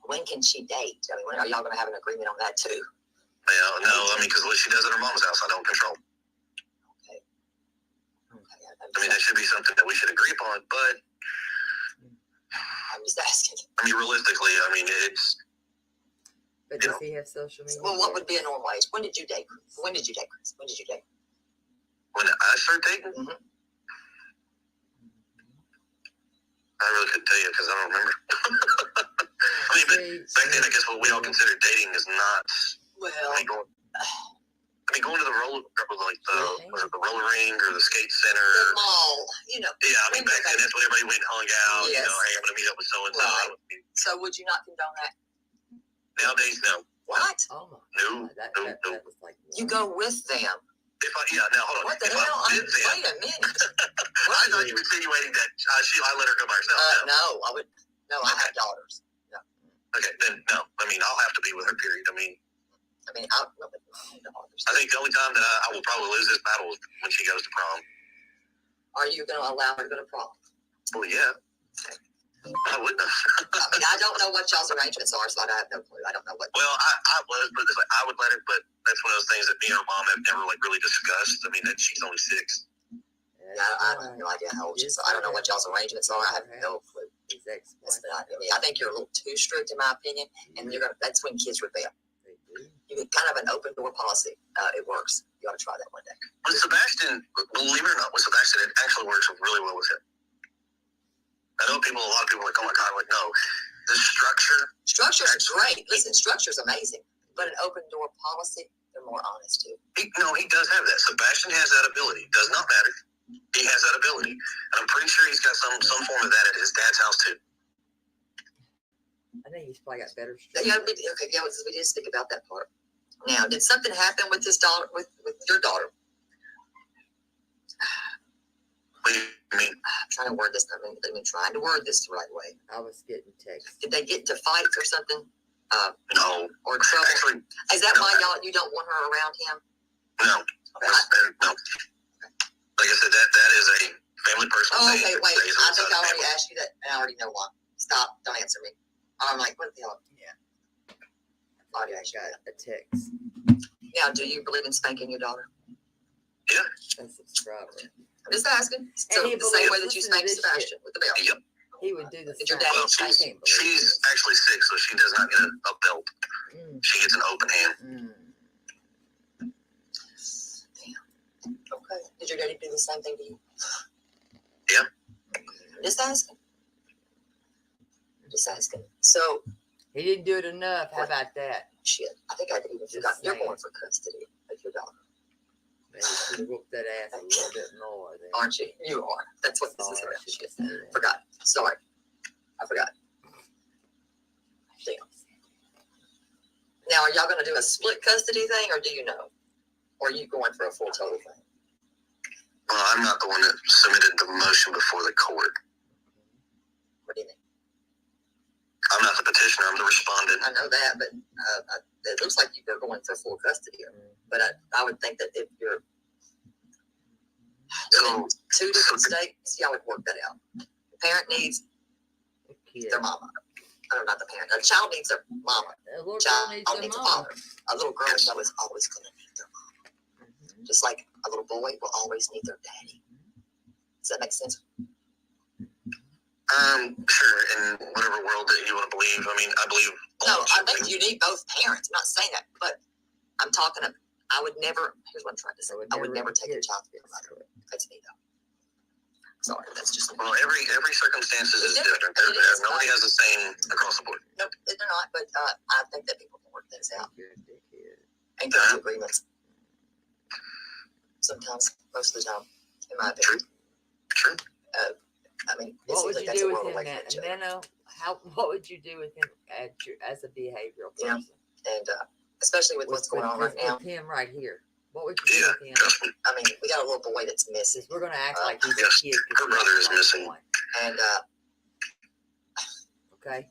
When can she date? I mean, when are y'all going to have an agreement on that, too?
Yeah, no, I mean, because what she does at her mom's house, I don't control.
Okay.
I mean, that should be something that we should agree upon, but...
I'm just asking.
I mean, realistically, I mean, it's...
But does he have social media?
Well, what would be a normal age? When did you date, Chris? When did you date?
When I started dating?
Mm-hmm.
I really couldn't tell you because I don't remember. I mean, but back then, I guess what we all considered dating is not legal. mean, going to the roller, like the roller rink or the skate center.
The mall,
Yeah, I mean, back then that's when everybody went and hung out.
Yes.
Hey, I'm going to meet up with so and so.
Right. So would you not condone that?
Nowadays, no.
What?
Oh my.
No.
That was like.
You go with them.
Now hold on.
What the hell?
Wait
a minute.
I thought you were insinuating that I let her come by herself.
No, I would. No, I have daughters. No.
Okay, then no. I mean, I'll have to be with her. Period. I mean,
I daughters.
I think the only time that I will probably lose this battle is when she goes to prom.
Are you going to allow her to go to prom?
Well, yeah. I wouldn't.
I mean, I don't know what y'all's arrangements are, so I have no clue. I don't know what.
Well, I would, but I would let her, but that's one of those things that me and her mom have never really discussed. I mean, that she's only 6.
Yeah, I have no idea how old she is. So I don't know what y'all's arrangements are. I have no clue. I think you're a little too strict, in my opinion, and that's when kids rebel. You get kind of an open door policy. It works. You ought to try that one day.
With Sebastian, believe it or not, with Sebastian, it actually works really well with him. I know a lot of people are like, oh my God, like, no, the structure.
Structure's great. Listen, structure's amazing. But an open door policy, they're more honest too.
He does have that. Sebastian has that ability. Does not matter. He has that ability. And I'm pretty sure he's got some form of that at his dad's house too.
I think he's probably got better.
Yeah, we did speak about that part. Now, did something happen with this daughter, with your daughter?
What do you mean?
I'm trying to word this. Trying to word this the right way.
I was getting texts.
Did they get into fights or something?
No.
Or trouble?
Actually,
is that why you don't want her around him?
No. No. Like I said, that is a family personal thing.
Okay, wait. I think I already asked you that, and I already know why. Stop. Don't answer me. I'm like, what the hell? Yeah.
I got a text.
Now, do you believe in spanking your daughter?
Yeah.
A subscriber.
I'm just asking. So the same way that you spank Sebastian with the belt.
Yep.
He would do the
Did your dad spank him?
She's actually 6, so she does not get a belt. She gets an open hand.
Damn. Okay. Did your daddy do the same thing to you?
Yeah.
Just asking. So
he didn't do it enough. How about that?
Shit. I think I could even forgot. You're going for custody of your daughter.
Maybe you should have whooped that ass a little bit more. Then.
Aren't you? You are. That's what this is about. Forgot. Sorry. I forgot. Damn. Now, are y'all going to do a split custody thing, or do you know? Or are you going for a full total thing?
Well, I'm not the one that submitted the motion before the court.
What do you mean?
I'm not the petitioner. I'm the respondent.
I know that, but it looks like you're going for full custody. But I would think that if you're in 2 different states, y'all would work that out. The parent needs their mama. Not the parent. A child needs their mama.
A little
child
girl
needs
their
a father. A little girl is always going to need their mama. Just like a little boy will always need their daddy. Does that make sense?
Sure, in whatever world that you want to believe. I mean, I believe.
No, I think you need both parents. I'm not saying that, but I'm talking about, I would never, here's what I'm trying to say. I would never take a child to be a mother. That's me, though. Sorry, that's just me.
Well, every circumstance is different. Nobody has the same across the board.
Nope, they're not, but I think that people can work things out. And get to agreements. Sometimes, most of the time, in my opinion.
True.
I mean,
what would
like
you do with him, Nano? What would you do with him as a behavioral person?
Yeah. And especially with what's going on right now.
With him right here. What would you do with him?
I mean, we got a little boy that's missing.
We're going to act like he's
yes,
a kid.
Her brother is missing.
And,
okay.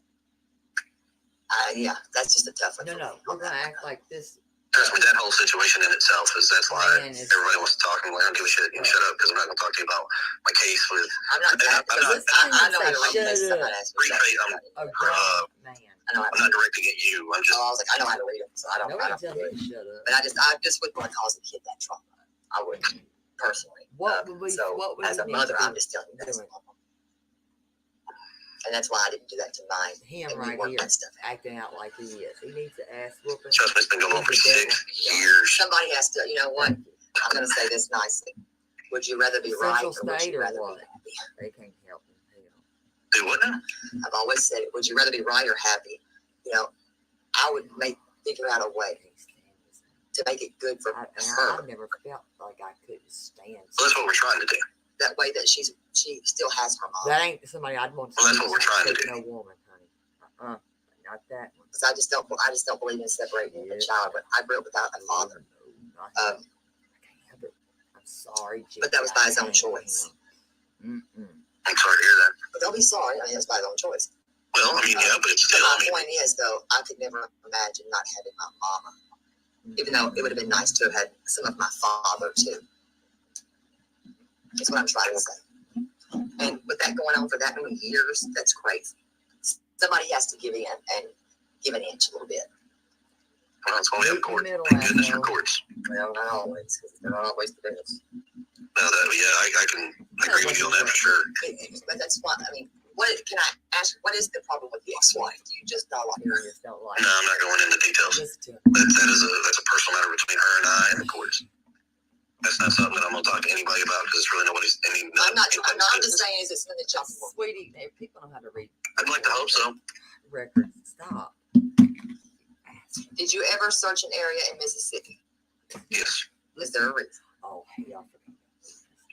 Yeah, that's just a tough one.
No, we're going to act like this.
Trust me, that whole situation in itself that's why everybody wants to talk. And I don't give a shit. You shut up because I'm not going to talk to you about my case with.
I know how to read this.
I'm not directing at you. I'm just.
I was like, I know how to read them, so I don't.
Tell me to shut up.
But I just wouldn't want to cause a kid that trauma. I wouldn't personally.
What would
as a mother, I'm just telling you that's normal. And that's why I didn't do that to mine.
Him right here, acting out like he is. He needs to ass whooping.
Trust me, it's been going on for 6 years.
Somebody has to, you know what? I'm going to say this nicely. Would you rather be right or would you rather be happy?
They can't help him.
Do what now?
I've always said it. Would you rather be right or happy? You know, I would figure out a way
to make it good for her. I never felt like I couldn't stand.
Well, that's what we're trying to do.
That way that she still has her mom. That ain't somebody I'd want to.
Well, that's what we're trying to do.
No woman, honey. Not that one. Because I just don't believe in separating the child. But I grew up without a father. I'm sorry, Jim. But that was by his own choice.
I'm sorry to hear that.
But don't be sorry. I mean, it's by his own choice.
Well, I mean, yeah, but it's still.
My point is, though, I could never imagine not having my mama. Even though it would have been nice to have had some of my father too. That's what I'm trying to say. And with that going on for that many years, that's crazy. Somebody has to give in and give an inch a little bit.
Well, it's only up court. Thank goodness for courts.
Well, not always, because they're not always the best.
No, I can agree with you on that for sure.
But that's why, I mean, can I ask, what is the problem with the ex-wife? Do you just not like her?
No, I'm not going into details. That's a personal matter between her and I and the courts. That's not something that I'm going to talk to anybody about because it's really nobody's. I'm not just saying is it's going to jump. Sweetie, people know how to read. I'd like to hope so.
Records. Stop. Did you ever search an area in Mississippi?
Yes.
Is there a reason? Oh, yeah.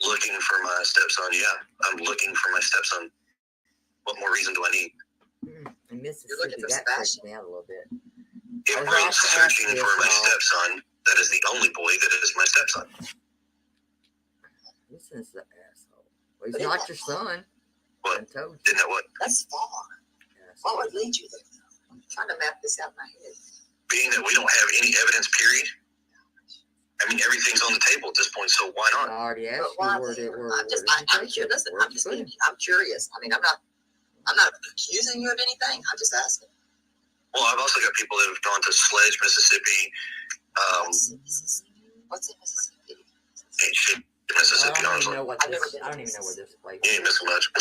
Looking for my stepson, yeah. I'm looking for my stepson. What more reason do I need?
In Mississippi, you're looking for Sebastian out a little bit.
If I'm searching for my stepson, that is the only boy that is my stepson.
This is the asshole. Well, he's not your son.
What? Isn't that what?
That's far. What would lead you there? I'm trying to map this out in my head.
Being that we don't have any evidence, period. I mean, everything's on the table at this point, so why not?
I already asked you I'm curious. Listen, I'm curious. I mean, I'm not accusing you of anything. I'm just asking.
Well, I've also got people that have gone to Sledge, Mississippi.
What's in Mississippi?
Ain't shit in Mississippi, honestly.
I've never been. I don't even know where this place is.
You ain't missing much.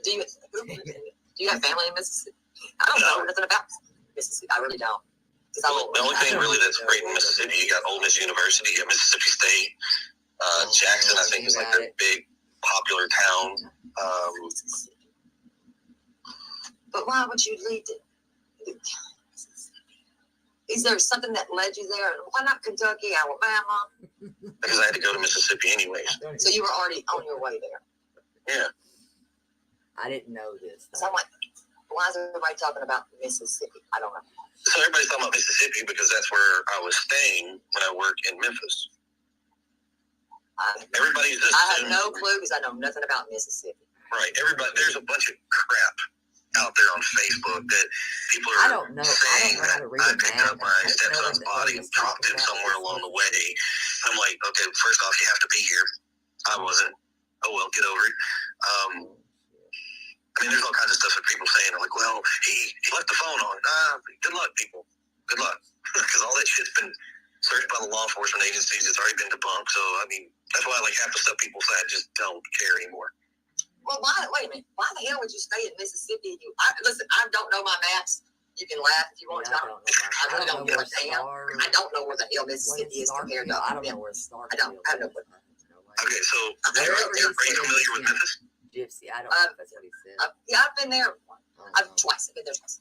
Do you have family in Mississippi? I don't know nothing about Mississippi. I really don't.
Well, the only thing really that's great in Mississippi, you got Ole Miss University, you got Mississippi State, Jackson, I think, is like their big popular town.
But why would you leave it? Is there something that led you there? Why not Kentucky, Alabama?
Because I had to go to Mississippi anyways.
So you were already on your way there?
Yeah.
I didn't know this. So I'm like, why is everybody talking about Mississippi? I don't know.
So everybody's talking about Mississippi because that's where I was staying when I worked in Memphis. Everybody's just.
I have no clue because I know nothing about Mississippi.
Right. There's a bunch of crap out there on Facebook that people are saying that I picked up my stepson's body and dropped him somewhere along the way. I'm like, okay, first off, you have to be here. I wasn't. Oh well, get over it. I mean, there's all kinds of stuff that people saying. Like, well, he left the phone on. Good luck, people. Good luck. Because all that shit's been searched by the law enforcement agencies. It's already been debunked. So, I mean, that's why like half the stuff people say I just don't care anymore.
Well, wait a minute. Why the hell would you stay in Mississippi? Listen, I don't know my maps. You can laugh if you want to. I really don't give a damn. I don't know where the hell Mississippi is compared to. I don't know where Star. I have no clue.
Okay, so are you familiar with Memphis?
Gypsy, I don't know if that's what he said. Yeah, I've been there twice. I've been there twice.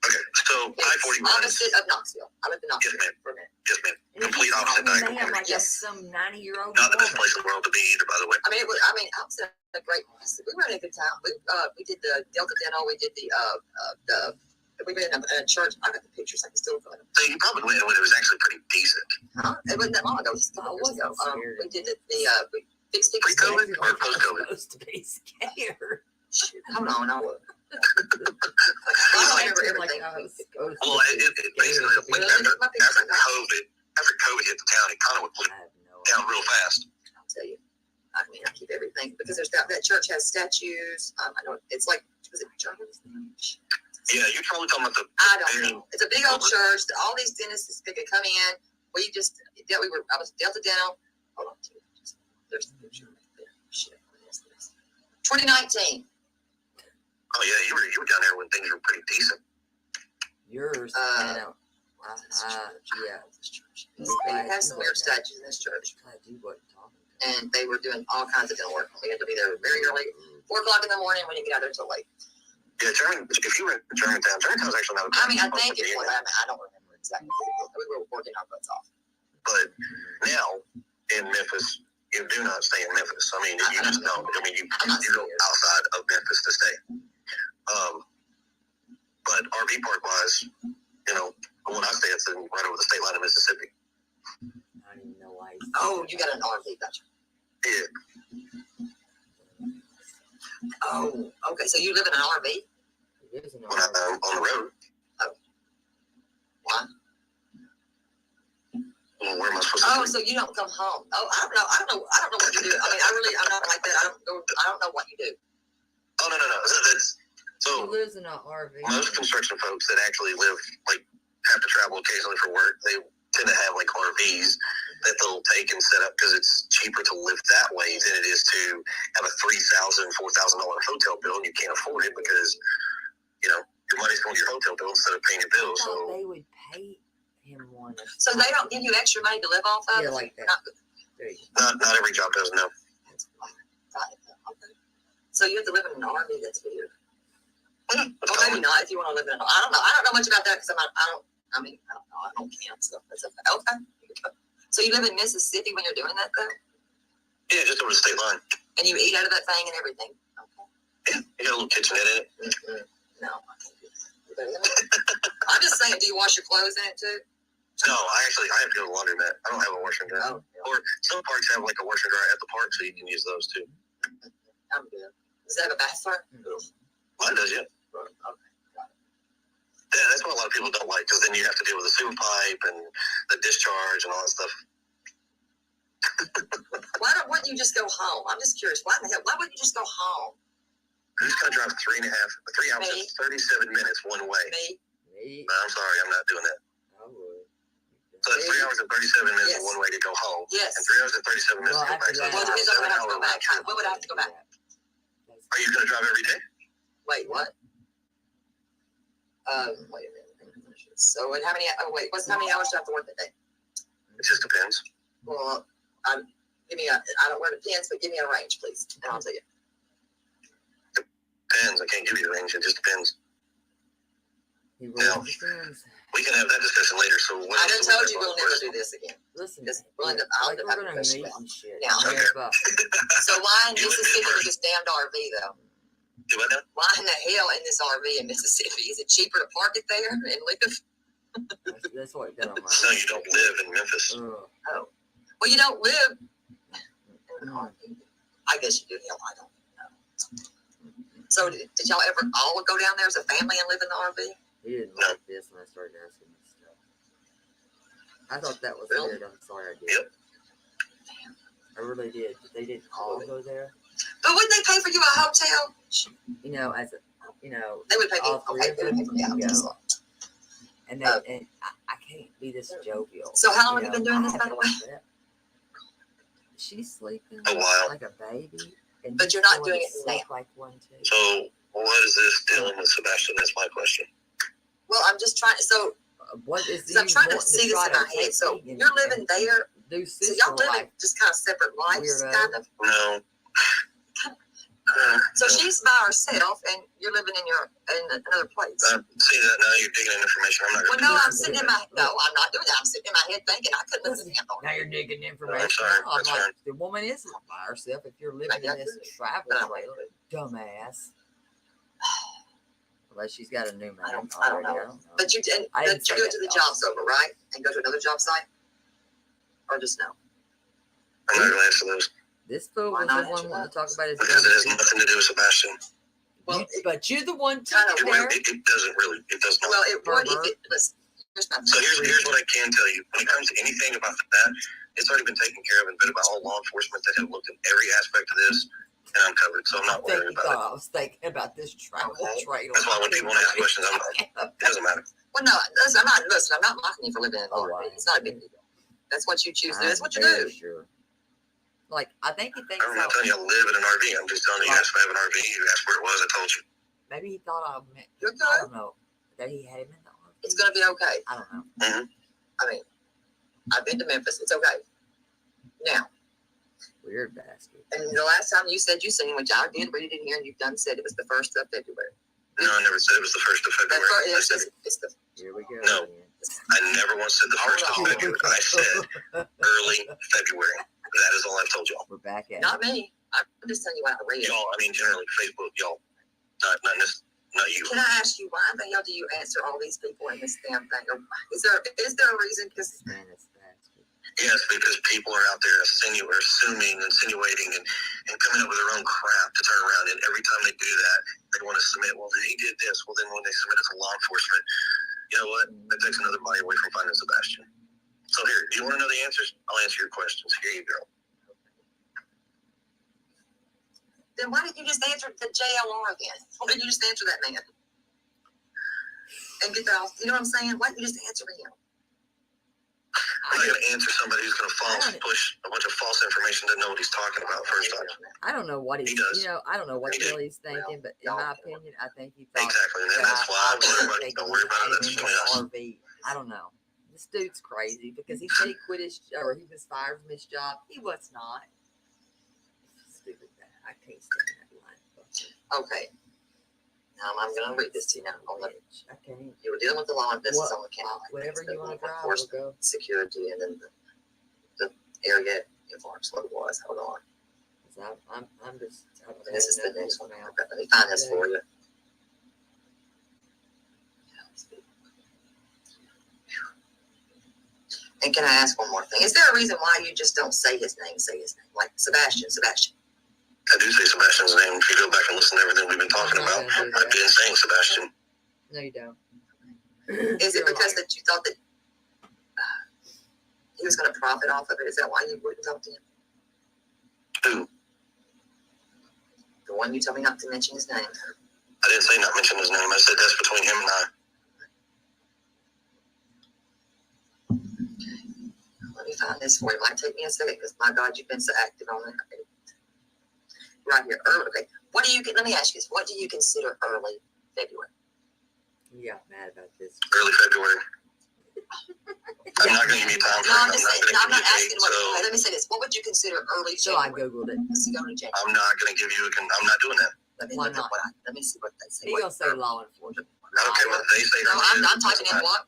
Okay, so I-41
opposite of Knoxville. I lived in Knoxville for a minute.
Yes, ma'am. Complete opposite diagonal.
Like some 90-year-old.
Not the best place in the world to be either, by the way.
I mean, I was in a great place. We were in a good town. We did the Delta Dental. We did we were in a church. I got the pictures. I can still find them.
So you probably went when it was actually pretty decent.
Huh? It wasn't that long ago. Just a couple years ago. We did we fixed it.
Pre-COVID or post-COVID?
Supposed to be scared. Shoot, hold on, I look. I remember everything.
Well, it basically, like after COVID hit the town, it kind of went down real fast.
I'll tell you. I mean, I keep everything because that church has statues. I know it's like, was it German?
Yeah, you're probably talking about the.
I don't know. It's a big old church. All these dentists could come in. I was Delta Dental. Hold on, there's the picture right there. Shit, what is this? 2019.
Oh yeah, you were down there when things were pretty decent.
Yours, I know. Yeah. They have some weird statues in this church. And they were doing all kinds of dental work. We had to be there very early, 4 o'clock in the morning. We didn't get out there till late.
Yeah, if you were in Germantown's actually not.
I mean, I think it was. I don't remember exactly. We were working our butts off.
But now in Memphis, you do not stay in Memphis. I mean, you just don't. I mean, you go outside of Memphis to stay. But RV park wise, you know, when I stay, it's right over the state line of Mississippi.
I don't even know why.
Oh, you got an RV, gotcha.
Yeah.
Oh, okay. So you live in an RV?
When I'm on the road.
Oh. Why?
Well, where am I supposed to
Oh,
sleep?
so you don't come home? Oh, I don't know what you do. I mean, I'm not like that. I don't know what you do.
Oh no. So
He lives in an RV.
Most construction folks that actually live, like, have to travel occasionally for work, they tend to have like RVs that they'll take and set up because it's cheaper to live that way than it is to have a $3,000, $4,000 hotel bill, and you can't afford it because, you know, your money's going to your hotel bill instead of paying your bills. So
they would pay him one.
So they don't give you extra money to live off of?
Yeah, like that.
not every job does, no.
So you have to live in an RV? That's weird. Well, maybe not if you want to live in an RV. I don't know much about that because I don't camp stuff. That's okay. Okay. So you live in Mississippi when you're doing that though?
Yeah, just over the state line.
And you eat out of that thing and everything? Okay.
Yeah, you got a little kitchenette in it.
Mm-hmm. No, I can't do that. I'm just saying, do you wash your clothes in it too?
No, I have to go to the laundromat. I don't have a washer and dryer. Oh, yeah. Or some parks have like a washer and dryer at the park, so you can use those too.
I'm good. Does it have a bathroom?
Mine does, yeah.
Okay.
Yeah, that's what a lot of people don't like, because then you have to deal with the sewer pipe and the discharge and all that stuff.
Why wouldn't you just go home? I'm just curious. Why wouldn't you just go home?
Who's going to drive 3 hours and 37 minutes one way?
Me.
No, I'm sorry, I'm not doing that.
I would.
So that's 3 hours and 37 minutes one way to go home.
Yes.
And 3 hours and 37 minutes to go back. So
Well, it depends on when I have to go back. When would I have to go back?
Are you going to drive every day?
Wait, what? Wait a minute. So, and how many hours do I have to work a day?
It just depends.
Well, I don't know where it depends, but give me a range, please, and I'll tell you.
Depends. I can't give you a range. It just depends.
Now,
we can have that discussion later. So
I done told you we'll never do this again.
Listen,
I'll end up having to push
meet
it.
and shit.
Now,
Okay.
so why in Mississippi with this damned RV though?
Do what now?
Why in the hell in this RV in Mississippi? Is it cheaper to park it there and live?
That's what it got on my.
So you don't live in Memphis.
Oh, well, you don't live in an RV. I guess you do. Hell, I don't know. So did y'all ever all go down there as a family and live in the RV?
He didn't like this when I started asking him stuff. I thought that was weird. I'm sorry I did.
Yep.
I really did. They didn't all go there.
But wouldn't they pay for you a hotel?
You know,
They would pay for
all three
okay,
of
they would pay for the
them
hotel.
go. And I can't be this jovial.
So how long have you been doing this, by the way?
She's sleeping
A while.
like a baby. And
But you're not doing it now.
like one too.
So what is this dealing with, Sebastian? That's my question.
Well, I'm just trying. So
what is?
I'm trying to see this in my head. So you're living there. So y'all living just kind of separate lives, kind of.
No.
So she's by herself, and you're living in another place.
See that now? You're digging in information. I'm not.
Well, no, I'm sitting in my. No, I'm not doing that. I'm sitting in my head thinking I couldn't live in him.
Now you're digging information.
I'm sorry.
I'm
That's
like,
fine.
the woman is by herself. If you're living in this travel trailer, dumbass. Unless she's got a new man.
I don't know. But you did.
I didn't
You do it to the job's over, right? And go to another job site, or just no?
I'm not going to answer those.
This fool was the one wanting to talk about his.
Because it has nothing to do with Sebastian.
Well,
but you're the one
It doesn't really. It does not.
Well, it would if it was.
So here's what I can tell you. When it comes to anything about that, it's already been taken care of and been about all law enforcement that have looked at every aspect of this, and I'm covered, so I'm not worried about it.
I was thinking about this travel trailer.
That's why when people want to ask questions, it doesn't matter.
Well, no, listen, I'm not mocking you for living in an RV. It's not a big deal. That's what you choose to do. That's what you do.
Sure. Like, I think he thinks.
I'm not telling you I live in an RV. I'm just telling you, you asked if I have an RV. You asked where it was. I told you.
Maybe he thought I meant.
You're good.
I don't know. That he had him in the RV.
It's going to be okay.
I don't know.
Mm-hmm.
I mean, I've been to Memphis. It's okay. Now.
Weird bastard.
And the last time you said you seen, which I did read it here, and you've done said it was the 1st of February.
No, I never said it was the 1st of February.
Here we go.
No, I never once said the 1st of February. I said early February. That is all I've told y'all.
We're back at
Not me. I'm just telling you what I read.
Y'all, I mean, generally, Facebook, y'all. Not you.
Can I ask you why the hell do you answer all these people in this damn thing? Is there a reason? Because
yes, because people are out there assuming, insinuating, and coming up with their own crap to turn around. And every time they do that, they want to submit. Well, then he did this. Well, then when they submit it to law enforcement, you know what? That takes another body away from finding Sebastian. So here, do you want to know the answers? I'll answer your questions. Here you go.
then why didn't you just answer the JLR then? Why didn't you just answer that man? And get that off. You know what I'm saying? Why didn't you just answer him?
I'm not going to answer somebody who's going to push a bunch of false information to know what he's talking about first off.
I don't know what he does. You know, I don't know what really he's thinking, but in my opinion, I think he thought
exactly, and that's why I told everybody, don't worry about it. That's between us.
RV. I don't know. This dude's crazy because he said he quit his, or he was fired from his job. He was not. Stupid. I can't stand that line.
Okay. Now I'm going to read this to you now.
I can't.
You were dealing with the law, and this is on the county.
Whatever you want to drive,
we'll
go.
Security, and then the area informs what it was. Hold on.
I'm just.
And this is the next one. Okay, let me find this for you. And can I ask one more thing? Is there a reason why you just don't say his name? Say his name, like Sebastian.
I do say Sebastian's name. If you go back and listen to everything we've been talking about, I've been saying Sebastian.
No, you don't.
Is it because that you thought that he was going to profit off of it? Is that why you wouldn't talk to him?
Who?
The one you told me not to mention his name.
I didn't say not mention his name. I said that's between him and I.
Let me find this for you. It might take me a second because, my God, you've been so active on it. Right here, early. Okay. Let me ask you this. What do you consider early February?
You got mad about this.
Early February. I'm not going to give you time for it.
I'm not asking let me say this. What would you consider early
So I Googled it.
Let's go to January.
I'm not going to give you I'm not doing that.
Why not?
Let me see what they say.
He's going to say law enforcement.
I don't care what they say.
No, I'm typing in what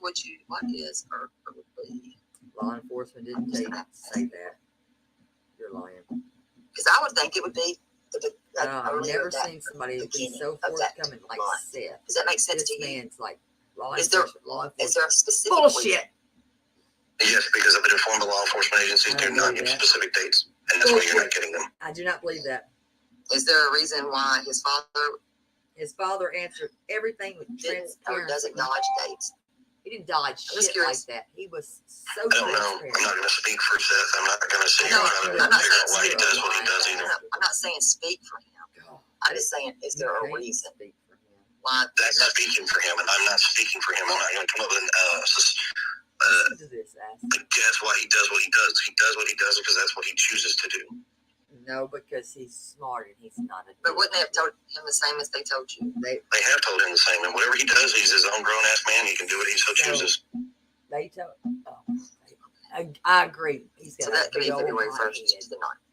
is early.
Law enforcement didn't say that. You're lying.
Because I would think it would be
I've never seen somebody be so forthcoming like Seth.
Does that make sense to you?
Man's like law
Is there
enforcement.
a specific
Bullshit?
Yes, because I've been informed the law enforcement agencies do not give specific dates, and that's why you're not getting them.
I do not believe that.
Is there a reason why his father
answered everything with transparency?
Or does acknowledge dates?
He didn't dodge shit like that. He was so
I don't know. I'm not going to speak for Seth. I'm not going to sit here and try to figure out why he does what he does either.
I'm not saying speak for him. I'm just saying, is there a reason why?
That's speaking for him, and I'm not speaking for him. I'm not going to come up with a guess why he does what he does. He does what he does because that's what he chooses to do.
No, because he's smart and he's not a.
But wouldn't they have told him the same as they told you?
They have told him the same, and whatever he does, he's his own grown ass man. He can do what he so chooses.
They told. I agree. He's got
that could be February 1st to the 9th.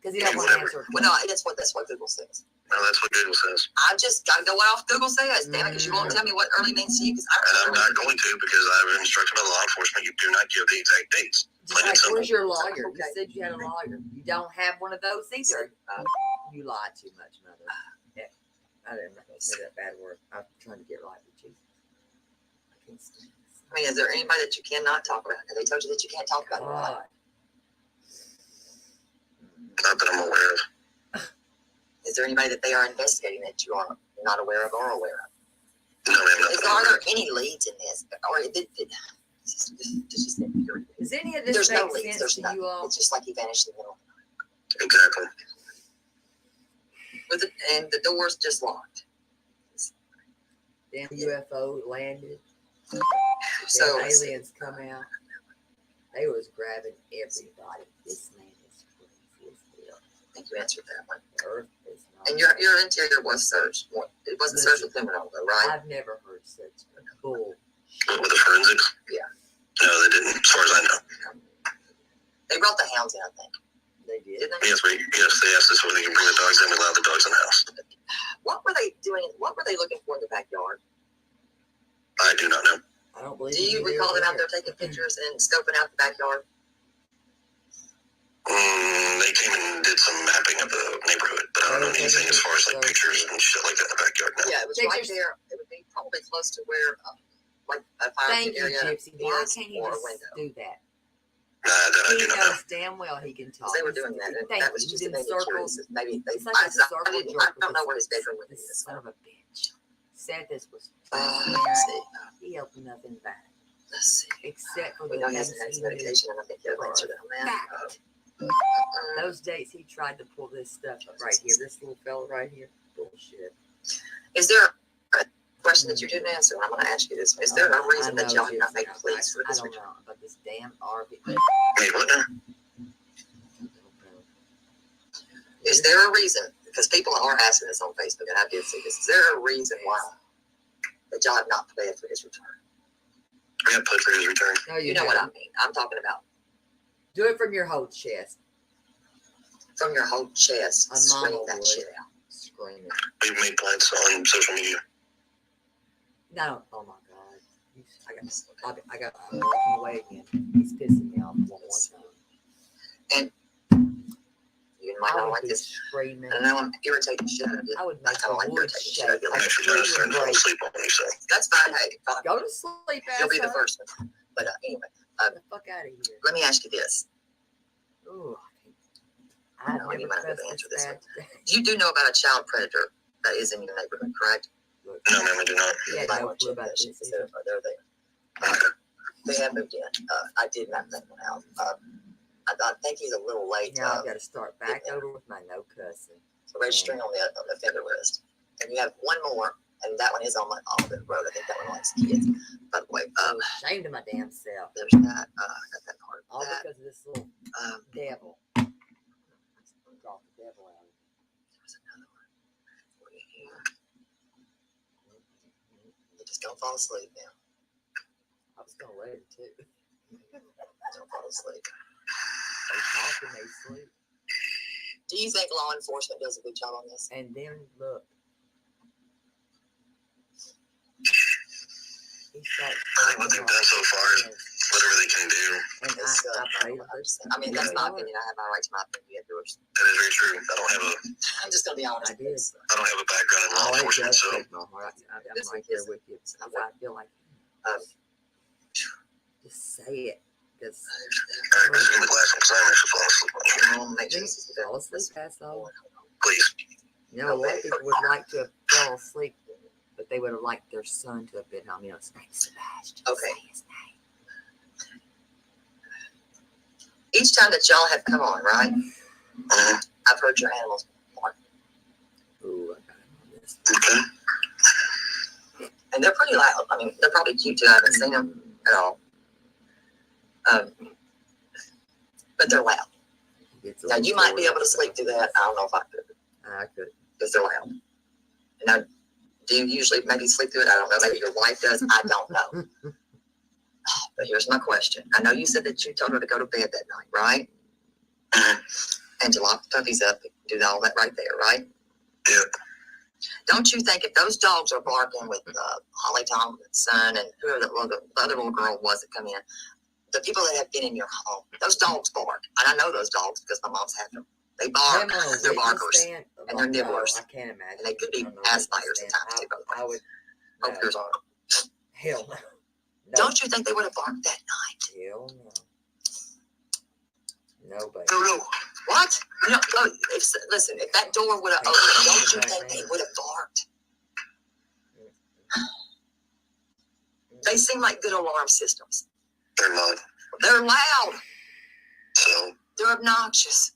Because he don't want to answer.
Well, no, that's what Google says.
No, that's what Google says.
I just got to go off Google says, damn it, because you won't tell me what early means to you.
And I'm not going to, because I've instructed by law enforcement, you do not give the exact dates.
Where's your lawyer? You said you had a lawyer. You don't have one of those either. You lied too much, mother. Yeah. I'm not going to say that bad word. I'm trying to get right with Jesus. I can't stand this.
I mean, is there anybody that you cannot talk about? Have they told you that you can't talk about it?
Not that I'm aware of.
Is there anybody that they are investigating that you are not aware of or aware of?
No, ma'am.
Are there any leads in this? Or
Does any of this
there's
make
no leads.
sense
There's
to
none.
you all?
It's just like he vanished in the middle.
Exactly.
And the door's just locked.
Damn UFO landed.
So
aliens come out. They was grabbing everybody. This man is crazy as hell.
I think you answered that one.
Earth is not.
And your interior was searched. It wasn't searched with criminal, though, right?
I've never heard such bull.
With the forensics?
Yeah.
No, they didn't, as far as I know.
They brought the hounds in, I think.
They did.
Didn't they?
Yes, they asked us whether they can bring the dogs in. We allowed the dogs in the house.
What were they doing? What were they looking for in the backyard?
I do not know.
I don't believe.
Do you recall them out there taking pictures and scoping out the backyard?
They came and did some mapping of the neighborhood, but I don't know anything as far as like pictures and shit like that in the backyard. No.
Yeah, it was right there. It would be probably close to where, like a fire pit area
Gypsy. Why
is,
can't he
or a
just
window.
do that?
That I
He
do not know.
knows damn well he can talk.
They were doing that, and that was just
in
maybe
circles.
Maybe they.
It's like a circle
I
jerk
don't know
with
where his bedroom
this
is.
son of a bitch. Said this was
Let's see.
he held nothing back.
Let's see.
Except for
We
the
know he has
things
his
he knew
medication, and I think he'll answer that on that.
fact. Those days he tried to pull this stuff up right here. This little fella right here. Bullshit.
Is there a question that you didn't answer? I'm going to ask you this. Is there a reason that y'all did not make police for
I
this
don't
return?
know about this damn RV.
Wait, what now?
Is there a reason? Because people are asking this on Facebook, and I did see this. Is there a reason why that y'all have not pled for his return?
We have pled for his return.
No,
You know what I mean. I'm talking about
do it from your whole chest.
from your whole chest.
A
Scream
mama
that
would.
shit out.
Scream it.
We've made plans on social media.
No. Oh my God. I got I'm walking away again. He's pissing me off one more time.
And you might not like this.
Screaming.
I know I'm irritating shit out of you.
I would make
I don't
the
like
wood
irritating shit
shake.
out of you.
I'm actually trying to start falling asleep on you, so.
That's fine. Hey, fine.
Go to sleep,
You'll be the
asshole.
first one. But anyway,
Get the fuck out of here.
let me ask you this.
Ooh,
I
I've
know you
never
might have
pressed
to answer
this
this
bad.
one. You do know about a child predator that is in your neighborhood, correct?
No, ma'am, I do not.
He had no clue about this.
Because they're there. They have moved in. I did map that one out. I think he's a little late.
Now I've got to start back over with my no cussing.
So registering on the offender list. And you have one more, and that one is on the road. I think that one likes kids. By the way,
Ashamed of my damn self.
there's that. I got that part.
All
That.
because of this little devil. Drop the devil out.
There's another one for you here. You just don't fall asleep now.
I was gonna let him too.
Don't fall asleep.
They talking, they sleep.
Do you think law enforcement does a good job on this?
And then look.
I think what they've done so far is whatever they can do.
And
I mean, that's my opinion. I have my right to my opinion. You have yours.
That is very true. I don't have a
I'm just gonna be honest.
I did.
I don't have a background in law enforcement, so
I'm right there with you. I feel like just say it. Because
alright, just give me the last one because I'm actually falling asleep on you.
I'll make sure this is
fall asleep, asshole.
Please.
You know, a lot of people would like to have fell asleep, but they would have liked their son to have been home. You know, his name's Sebastian.
Okay.
Say his name.
Each time that y'all have come on, right? I've heard your animals bark.
Ooh, I got him on this.
Okay.
And they're pretty loud. I mean, they're probably cute too. I haven't seen them at all. But they're loud. Now, you might be able to sleep through that. I don't know if I could.
I could.
Because they're loud. Now, do you usually maybe sleep through it? I don't know. Maybe your wife does. I don't know. But here's my question. I know you said that you told her to go to bed that night, right? And to lock the puppies up, do all that right there, right?
Yeah.
Don't you think if those dogs are barking with Holly Thompson's son and whoever the other little girl was that come in, the people that have been in your home, those dogs bark. And I know those dogs because my mom's had them. They bark. They're barkers. And they're nibblers.
I can't imagine.
And they could be ass biters at times too, by the way.
I would.
Hope yours aren't.
Hell no.
Don't you think they would have barked that night?
Hell no. Nobody.
No. What? No, listen, if that door would have opened, don't you think they would have barked? They seem like good alarm systems.
They're not.
They're loud.
So
They're obnoxious.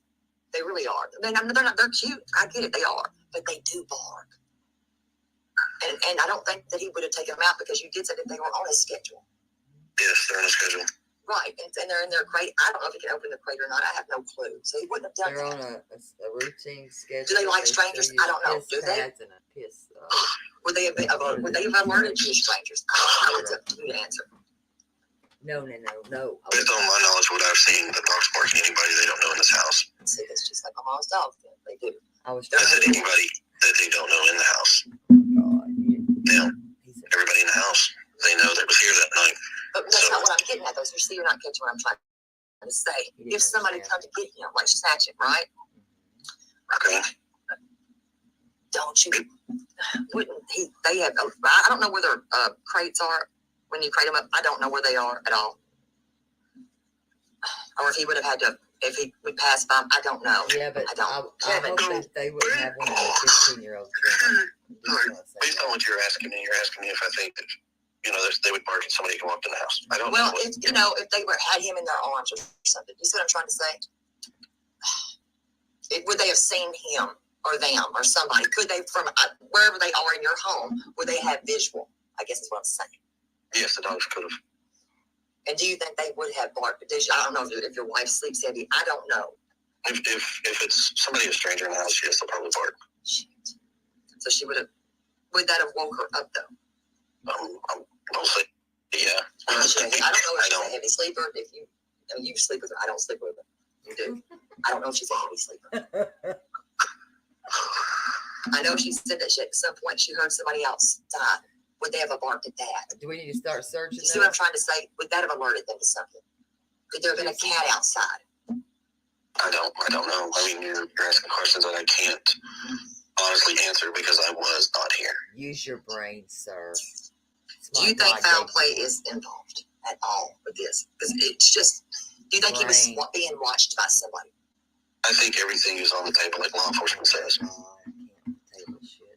They really are. They're not. They're cute. I get it. They are, but they do bark. And I don't think that he would have taken them out because you did say that they were on his schedule.
yes, they're on a schedule.
Right, and they're in their crate. I don't know if he can open the crate or not. I have no clue. So he wouldn't have done
They're
that.
on a routine schedule.
Do they like strangers? I don't know. Do they?
And a piss,
Would they have alerted you strangers? I don't know. It's up to you to answer.
No.
Based on my knowledge, what I've seen, the dogs barking anybody they don't know in this house.
See, it's just like my mom's dogs. They do.
I was
I said anybody that they don't know in the house. Now, everybody in the house, they know that was here that night.
But that's not what I'm getting at, though. So you're not catching what I'm trying to say. If somebody comes to get him, like snatch it, right?
Okay.
Don't you? Wouldn't he? They have. I don't know where their crates are when you crate them up. I don't know where they are at all. Or if he would have had to, if he would pass by, I don't know. Yeah, but I hope they wouldn't have one of those 15-year-olds.
Based on what you're asking me if I think that, they would bark at somebody who walked in the house. I don't know.
Well, if they had him in their arms or something, you see what I'm trying to say? Would they have seen him or them or somebody? Could they, from wherever they are in your home, would they have visual? I guess is what I'm saying.
Yes, the dogs could have.
And do you think they would have barked? I don't know if your wife sleeps heavy. I don't know.
If it's somebody, a stranger in the house, yes, they'll probably bark.
Shit. So she would that have woke her up though?
I'll say, yeah.
I don't know if she's a heavy sleeper. You sleep with her. I don't sleep with her. You do. I don't know if she's a heavy sleeper. I know she said that at some point she heard somebody outside. Would they have barked at that? Do we need to start searching? You see what I'm trying to say? Would that have alerted them to something? Could there have been a cat outside?
I don't know. I mean, you're asking questions that I can't honestly answer because I was not here.
Use your brain, sir. Do you think foul play is involved at all with this? Because it's just, do you think he was being watched by somebody?
I think everything is on the table, like law enforcement says.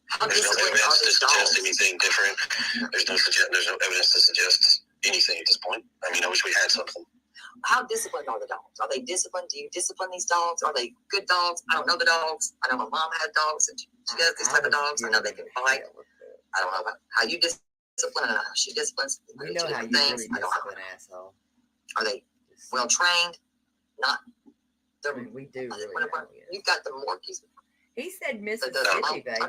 How
There's no
disciplined
evidence
are
to
these
suggest
dogs?
anything different. There's no evidence to suggest anything at this point. I mean, I wish we had something.
How disciplined are the dogs? Are they disciplined? Do you discipline these dogs? Are they good dogs? I don't know the dogs. I know my mom had dogs and she has these type of dogs. I know they can fight. I don't know about how you discipline and how she disciplines. You know how you really discipline, asshole. Are they well trained? Not. We do really well. You've got the Morkies. He said Mississippi, baby.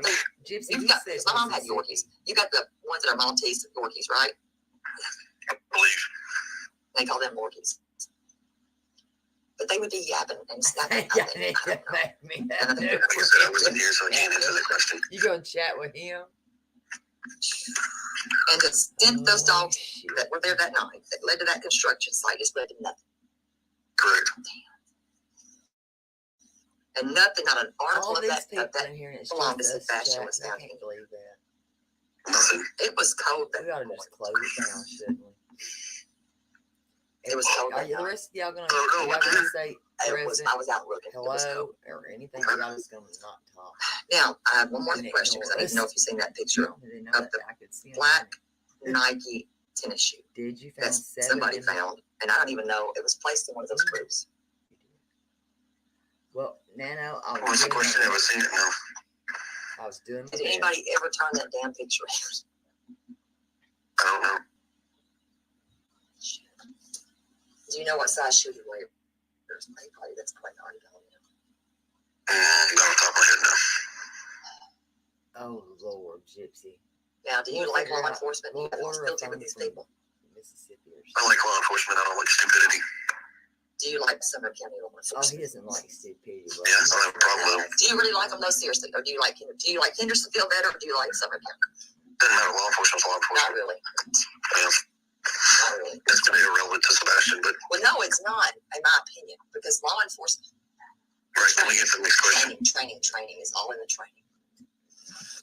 Gypsy, my mom had Yorkies. You got the ones that are Maltese Yorkies, right?
I believe.
They call them Morkies. But they would be yapping and snapping. Like I said,
I wasn't here, so I can't answer the question.
You go and chat with him? And to stint those dogs that were there that night, that led to that construction site, just led to nothing.
Correct.
And nothing, not an article of that belonged to Sebastian was down here.
Nothing.
It was cold. We ought to just close it down, shouldn't we? It was cold. Are you the rest of y'all gonna say I was out looking. Hello or anything? Y'all just gonna not talk. Now I have one more question because I need to know if you've seen that picture of the black Nike tennis shoe. Did you find that somebody found? And I don't even know it was placed in one of those groups. Well, Nano,
what's the question? I was seeing it now.
I was doing. Did anybody ever turn that damn picture in?
I don't know.
Do you know what size shoe he wears? There's anybody that's quite already telling you.
Not on top of my head now.
Oh Lord, Gypsy. Now, do you like law enforcement? You have hostility with these people. Mississippi.
I like law enforcement. I don't like stupidity.
Do you like Sumner County law enforcement? Oh, he doesn't like stupidity.
Yeah, I don't have a problem.
Do you really like them though, seriously? Or do you like Hendersonville better, or do you like Sumner County?
Doesn't matter. Law enforcement's law enforcement.
Not really.
Yeah.
Not really.
It's going to be irrelevant to Sebastian, but.
Well, no, it's not, in my opinion, because law enforcement.
Right, can we get to the next question?
Training is all in the training.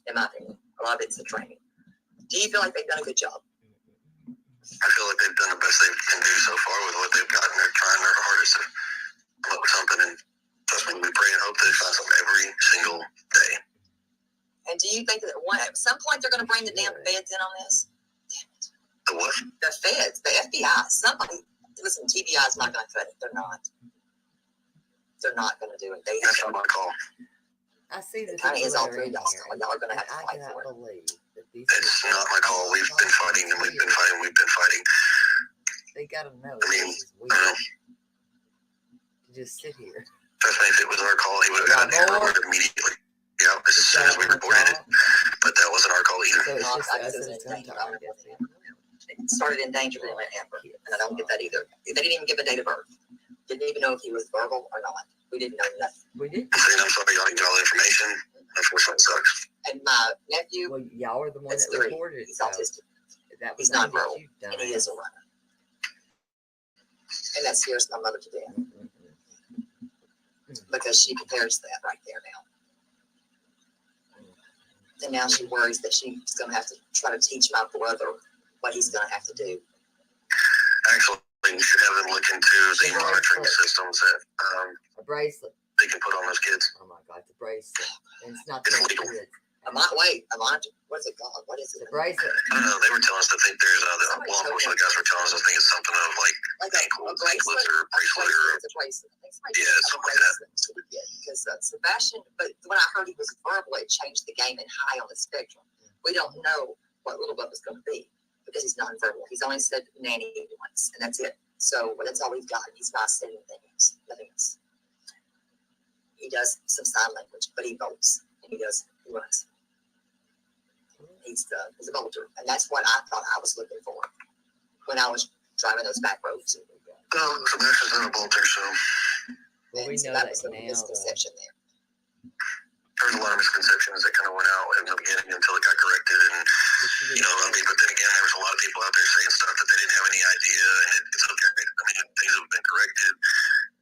In my opinion, a lot of it's the training. Do you feel like they've done a good job?
I feel like they've done the best they can do so far with what they've gotten. They're trying their hardest to come up with something, and trust me, we pray and hope they find something every single day.
And do you think that at some point they're going to bring the damn feds in on this?
The what?
The feds, the FBI, somebody. Listen, TBI is not going to cut it. They're not. They're not going to do it.
That's not my call.
I see the kind of is all three y'all. Y'all are going to have to fight for it.
It's not my call. We've been fighting and we've been fighting.
They got to know.
I mean, I don't know.
Just sit here.
Trust me, if it was our call, he would have gotten an alert immediately. Yeah, as soon as we reported it. But that wasn't our call either.
So it's just it started endangering Amber, and I don't get that either. They didn't even give a date of birth. Didn't even know if he was verbal or not. We didn't know nothing. We did.
I'm saying I'm sorry, y'all didn't get all the information.
Unfortunately, it sucks.
And my nephew,
Well, y'all are the one
that's
that
3.
reported it.
He's
So
autistic.
that was
He's nonverbal,
you,
and he is a runner. And that scares my mother to death because she compares that right there now. And now she worries that she's going to have to try to teach my brother what he's going to have to do.
Actually, you should have them look into the monitoring systems that
a bracelet
they can put on those kids.
Oh my God, the bracelet. And it's not
It's
the
legal.
kids.
A monitor. What is it called? What is it?
The bracelet.
I don't know. They were telling us to think there's the law enforcement guys were telling us to think it's something of like ankle anklets or bracelet or
It's a bracelet.
yeah, something like that.
Because Sebastian, but when I heard he was verbal, it changed the game and high on the spectrum. We don't know what Little Bub is going to be because he's nonverbal. He's only said nanny once, and that's it. So that's all we've got. He's not saying anything else. Nothing else. He does some sign language, but he votes and he runs. He's a voter, and that's what I thought I was looking for when I was driving those back roads.
Well, Sebastian's not a bolter, so
well, we
so
know
that
that
was the
now.
misconception there.
There's a lot of misconceptions that kind of went out in the beginning until it got corrected. And, but then again, there was a lot of people out there saying stuff that they didn't have any idea. And it's okay. I mean, things have been corrected.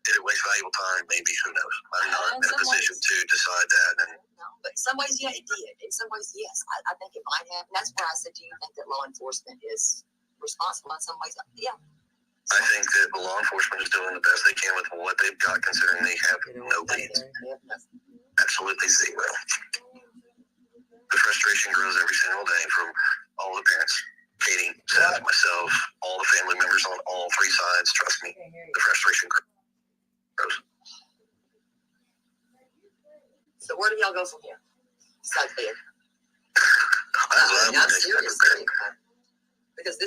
Did it waste valuable time? Maybe. Who knows? I'm not in a position to decide that. And
no, but in some ways, yeah, it did. In some ways, yes. I think it might have. And that's where I said, do you think that law enforcement is responsible in some ways? Yeah.
I think that the law enforcement is doing the best they can with what they've got, considering they have no leads. Absolutely zero. The frustration grows every single day from all the parents. Katie, Seth, myself, all the family members on all 3 sides. Trust me, the frustration grows.
So where do y'all go from here? Besides bed.
I'm
serious. Because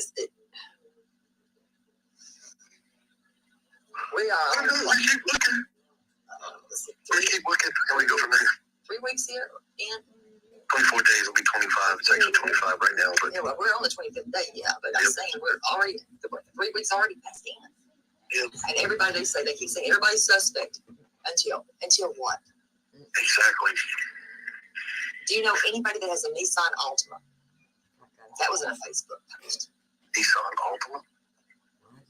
we are.
I don't know. We keep looking. We keep looking, and we go from there.
3 weeks here, and
24 days will be 25. It's actually 25 right now, but
yeah, well, we're on the 25th day. Yeah, but I'm saying we're already 3 weeks already passed in.
Yep.
And everybody they keep saying everybody's suspect until what?
Exactly.
Do you know anybody that has a Nissan Altima? That was in a Facebook post.
Nissan Altima?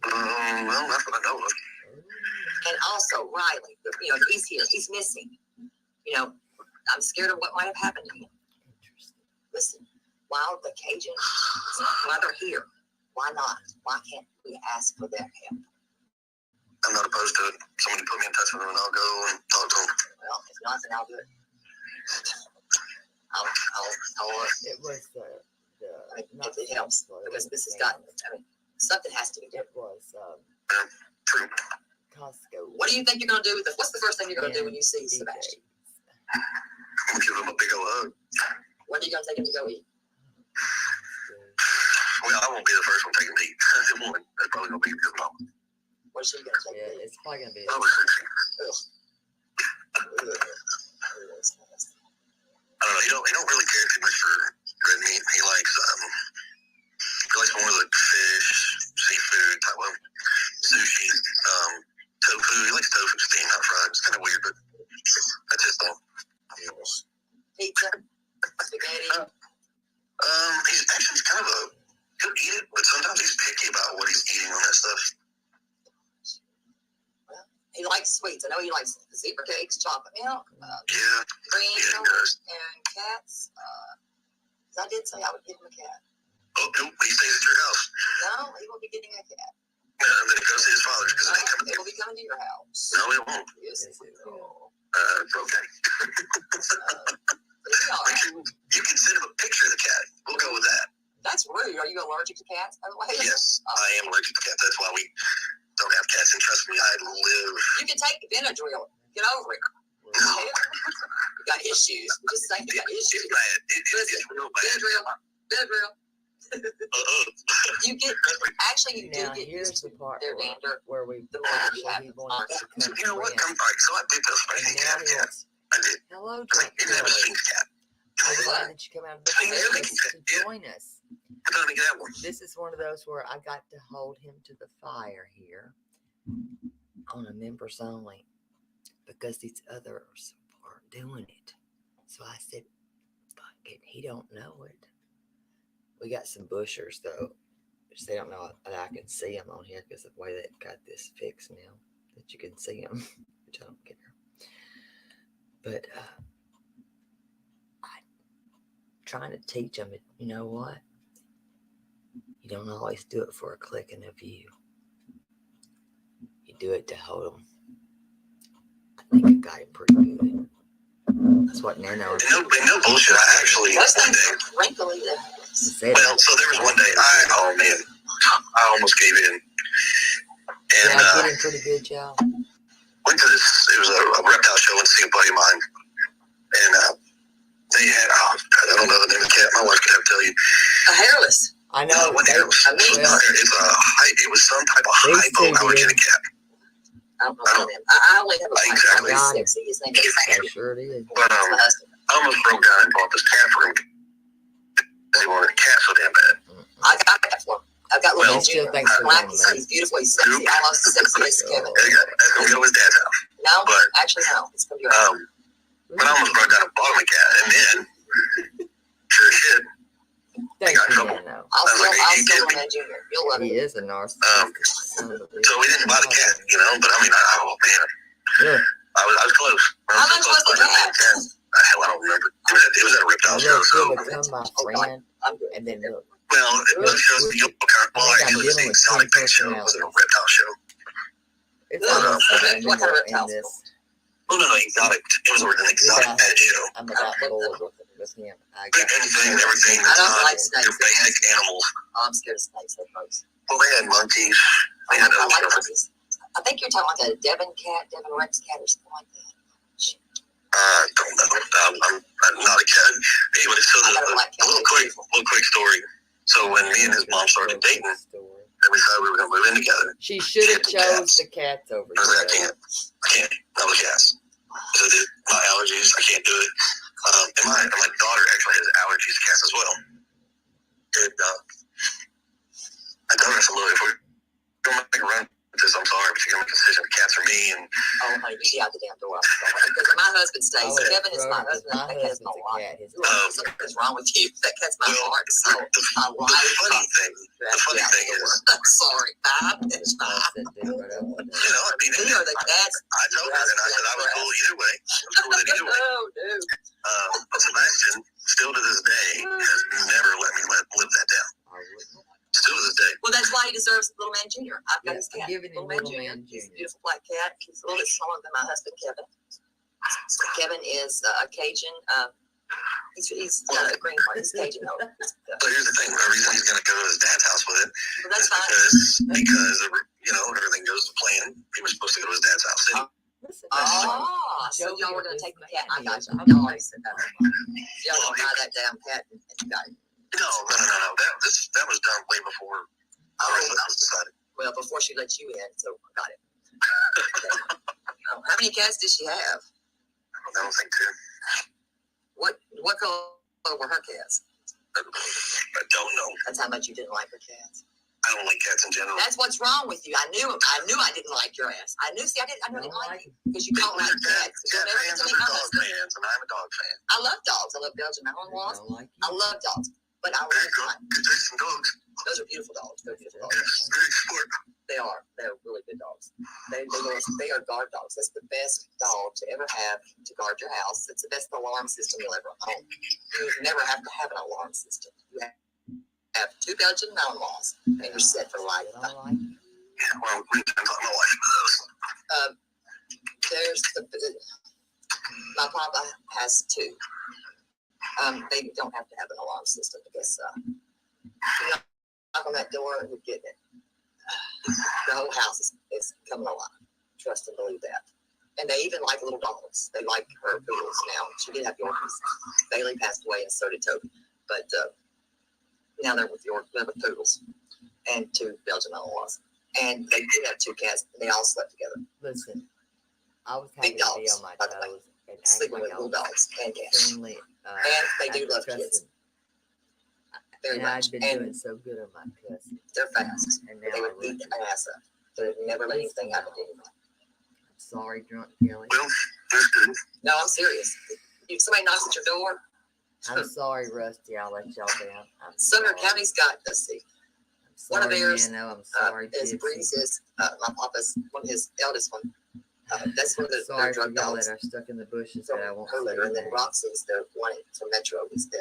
Well, that's what I know of.
And also Riley, he's here. He's missing. I'm scared of what might have happened to him. Listen, while the Cajuns, while they're here, why not? Why can't we ask for their help?
I'm not opposed to it. Somebody put me in touch with them and I'll go and talk to them.
Well, if not, then I'll do it. I'll
It was
if it helps, because this has gotten, something has to be done.
It was
True.
Costco.
What do you think you're going to do? What's the first thing you're going to do when you see Sebastian?
I'm gonna give him a big old hug.
What are you going to take him to go eat?
Well, I won't be the first one taking him to eat. That's probably gonna be his mom.
What's she going to take?
Yeah, it's probably gonna be.
I was 16. I don't know. He don't really care too much for red meat. He likes more of the fish, seafood type of sushi, tofu. He likes tofu steamed, not fried. It's kind of weird, but that's his thing.
Pizza, spaghetti.
He's kind of he'll eat it, but sometimes he's picky about what he's eating on that stuff.
He likes sweets. I know he likes zebra cakes, chocolate milk, cream, and cats. I did say I would give him a cat.
Oh, no, he stays at your house.
No, he won't be getting a cat.
And then he goes to his father's because it ain't coming.
It will be coming to your house.
No, it won't.
Yes, it will.
Okay. You can send him a picture of the cat. We'll go with that.
That's rude. Are you allergic to cats, by the way?
Yes, I am allergic to cats. That's why we don't have cats. And trust me, I live.
You can take the Benadryl. Get over it. You got issues. I'm just saying you got issues.
It's bad. It's real bad.
Benadryl. You get actually you
Now
do get
here's
used
the
to
part
their dander.
where we
The more you have
he wants to come.
You know what? Come back. So I did those spaghetti cat. I did.
Hello,
Jack. You never seen cat.
I'm glad that you come out of the to join us. This is one of those where I got to hold him to the fire here on a members only because these others aren't doing it.
So I said, fuck it, he don't know it. We got some bushers though, which they don't know that I can see them on here because of the way they've got this fixed now, that you can see them, which I don't care. But I'm trying to teach them, you know what? You don't always do it for a click and a view. You do it to hold them. I think I got it pretty good. That's what Nano.
No bullshit. I actually one day. Well, so there was one day. I almost gave in. And
did I get in pretty good, y'all?
Went to this. It was a reptile show and see a buddy of mine, and they had. I don't know the name of the cat. My wife could have tell you.
A hairless.
I know.
It was some type of hypoallergenic cat.
I don't know him. I only have a
exactly.
Sexy. His name is
I sure did.
But I almost broke down and bought this cat for him. They wanted a cat so damn bad.
I got that for him. I've got little
still
Junior.
thinks they're
Black,
wrong,
he's beautiful. He's sexy. Almost as sexy as Kevin.
That's gonna go to his dad's house.
No,
but
actually no. It's gonna be right.
But I almost broke down and bought him a cat, and then sure as shit.
Thank you, Nano.
I'll still run that Junior. You'll love
He
it.
is a narcissist.
So we didn't buy the cat, you know. But I mean, oh man,
Yeah.
I was close.
How much was the cat?
Hell, I don't remember. It was at a reptile show. So
Become my friend, and then look.
well, it shows the actually it was the exotic pet show. It wasn't a reptile show.
It's almost like
What kind of reptiles?
this.
Oh no, exotic. It was an exotic pet show.
I'm about bored with him.
Anything, everything.
I don't like
Your
snakes.
basic animals.
I'm scared of snakes. They're gross.
Well, they had monkeys. They had
I like
other stuff.
monkeys. I think you're talking like a Devon Rex cat or something like that.
I don't know. I'm not a cat. Anyway, so a little quick story. So when me and his mom started dating, and we decided we were going to move in together.
She should have chose the cats over
I was like,
you.
I can't. Not with cats. Because my allergies, I can't do it. And my daughter actually has allergies to cats as well. And I told her, I said, look, if we're going to make a run with this, I'm sorry, but you're going to make a decision. The cats are me. And
Oh, honey, you get out the damn door. Because my husband stays.
Oh,
Kevin is my husband. That cat's my wife. Something's wrong with you. That cat's my heart. So I like
the funny thing is,
I'm sorry. It's fine.
you know, I mean,
They are the cats.
I told her, and I said I was cool either way. I was cool with it either way.
Oh, dude.
But Sebastian, still to this day, has never let me live that down. Still to this day.
Well, that's why he deserves Little Man Junior. I've got his cat.
giving him
Little
Little
Man
Man
Junior. He's a
Junior.
beautiful black cat. He's a little bit smaller than my husband, Kevin. So Kevin is a Cajun. He's a green one. He's Cajun.
So here's the thing. The reason he's going to go to his dad's house with it
Well, that's fine.
because you know, everything goes to plan. He was supposed to go to his dad's house.
So y'all were going to take the cat. I got you. Y'all already said that. Y'all going to buy that damn cat and you got it.
No. That was done way before the rest of the house decided.
Well, before she let you in, so I got it. How many cats did she have?
I don't think two.
What color were her cats?
I don't know.
That's how much you didn't like her cats.
I don't like cats in general.
That's what's wrong with you. I knew I didn't like your ass. I knew I didn't like you because you don't like cats.
Cat fans and dog fans, and I'm a dog fan.
I love dogs. I love Belgian Malinois. I love dogs, but I
Very
like
good. Good taste in dogs.
those are beautiful dogs. They're beautiful dogs.
Very smart.
They are. They're really good dogs. They are guard dogs. That's the best dog to ever have to guard your house. It's the best alarm system you'll ever own. You never have to have an alarm system. You have 2 Belgian Malinois, and you're set for life.
Yeah, well, we depends on my wife for those.
There's my papa has 2. They don't have to have an alarm system because you knock on that door and you get it. The whole house is coming alive. Trust and believe that. And they even like little dogs. They like her poodles now. She did have Yorkies. Bailey passed away and so did Toby. But now they're with poodles and 2 Belgian Malinois. And they did have 2 cats. And they all slept together.
Listen, I was happy
Big
to be
dogs,
on my
by the way.
toes and act
Sleeping
like
with
I
little
was
dogs and cats.
friendly.
And they do love
cussing.
kids. Very
And
much.
I'd been
And
doing so good on my cussing.
they're fast.
And
They
now
would
I
beat
love
the ass up. They would never let anything happen to anyone.
Sorry, drunk Kelly.
Well, that's good.
No, I'm serious. If somebody knocks at your door,
I'm sorry, Rusty. I'll let y'all down.
Sumner County's got, let's see, one of theirs
I'm sorry,
is Breeze's, my papa's, one of his eldest one. That's one of the
sorry for
drug
y'all
dogs.
that are stuck in the bushes, but I won't say
Earlier, and then
anything.
Roxy's the one from Metro who's the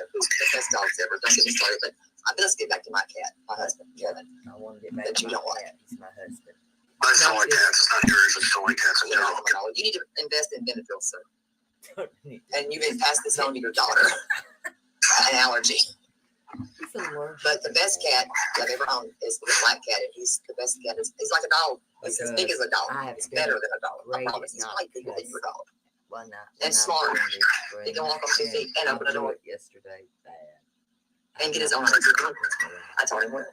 best dogs ever. Don't get me started, but let's get back to my cat, my husband, Kevin.
I want to get back
That
to
you
my
don't like.
cat. He's my husband.
I just don't like cats. It's not yours. I just don't like cats in general.
You need to invest in Benadryl, sir. And you can pass this on to your daughter. An allergy. But the best cat I've ever owned is the black cat, and he's the best cat. He's like a dog. He's as big as a dog. He's better than a dog. I promise. He's probably bigger than your dog.
Well, not.
And smart. He can walk on 2 feet and open a door.
Yesterday, bad.
And get his own record. I told him what.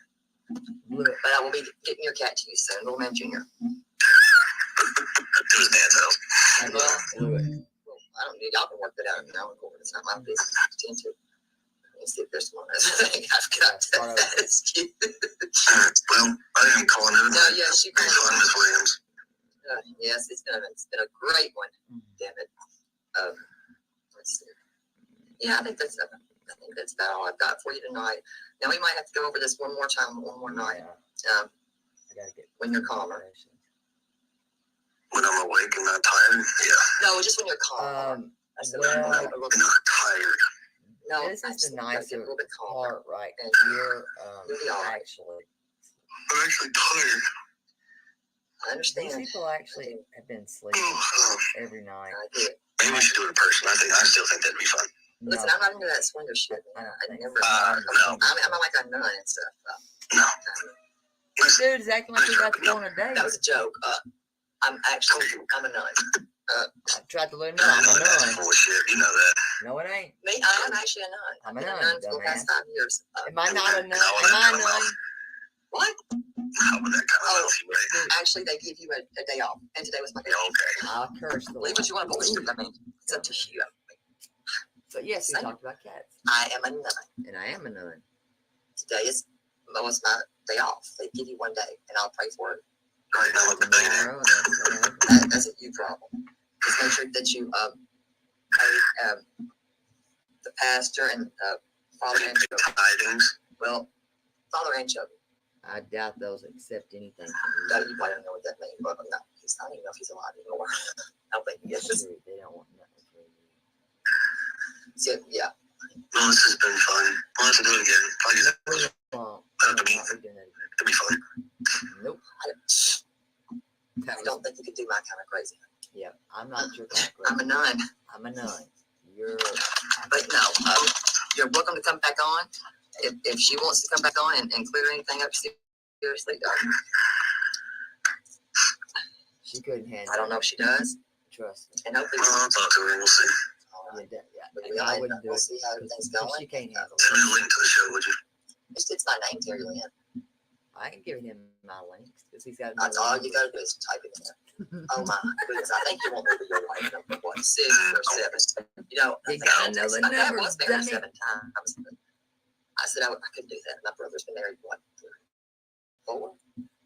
But I will be getting your cat to you soon, little man Junior.
To his dad's house.
Well, I don't need y'all can work that out in your own court. It's not my business to attend to. Let me see if there's one other thing I've got to ask you.
Well, I didn't call him.
No, yeah, she
called Miss Williams.
Yes, it's been a great one. Damn it. Let's see. Yeah, I think that's about all I've got for you tonight. Now we might have to go over this one more time, one more night. When you're calmer.
When I'm awake and not tired? Yeah.
No, just when you're calm.
Well,
not tired.
No,
this is the nicer part, right? And you're actually.
I'm actually tired.
I understand.
These people actually have been sleeping every night.
Maybe we should do it in person. I still think that'd be fun.
Listen, I'm not into that swinger shit. I never.
No.
I'm like a nun and stuff.
No.
Dude's acting like we got to go on a date.
That was a joke. I'm a nun.
I tried to learn that. I'm a nun.
Bullshit, you know that.
No, it ain't.
Me, I am actually a nun.
I'm a
I've been
nun,
for the past
dumbass.
5 years.
Am I not a nun?
No,
Am I a nun?
What?
How would that come out?
Actually, they give you a day off, and today was my day off.
Okay.
I'll curse the
Believe what you want to believe. I mean, it's up to you.
But yes, we talked about cats.
I am a nun.
And I am a nun.
Today was my day off. They give you one day, and I'll pray for it.
Right now, look at
Tomorrow,
That's a you problem. Just make sure that you pay the pastor and Father Anchovy.
tidings.
Well, Father Anchovy.
I doubt those accept anything from
No,
you.
you probably don't know what that means, but no, he's not even know if he's alive anymore. I don't think he is.
That's true. They don't want nothing from you.
So, yeah.
Well, this has been fun. We'll have to do it again. I'll do that.
Well,
That'll be fun.
Nope.
I don't think you could do my kind of crazy.
Yeah, I'm not your kind of
I'm a nun.
I'm a nun. You're.
But no, you're welcome to come back on. If she wants to come back on and clear anything up seriously,
She couldn't handle.
I don't know if she does.
Trust me.
And hopefully,
I'll talk to her and we'll see.
Yeah, I wouldn't do it. We'll see how everything's going.
She can't handle
Send me a
it.
link to the show, would you?
It's my name, Terry Lynn.
I can give him my links because he's got.
That's all you gotta do is type it in there. Oh my goodness, I think you want me to be your wife number what, 6 or 7. You know,
You gotta know the
I
numbers,
was married
dummy.
7 times. I said I couldn't do that. My brother's been married, what, 4?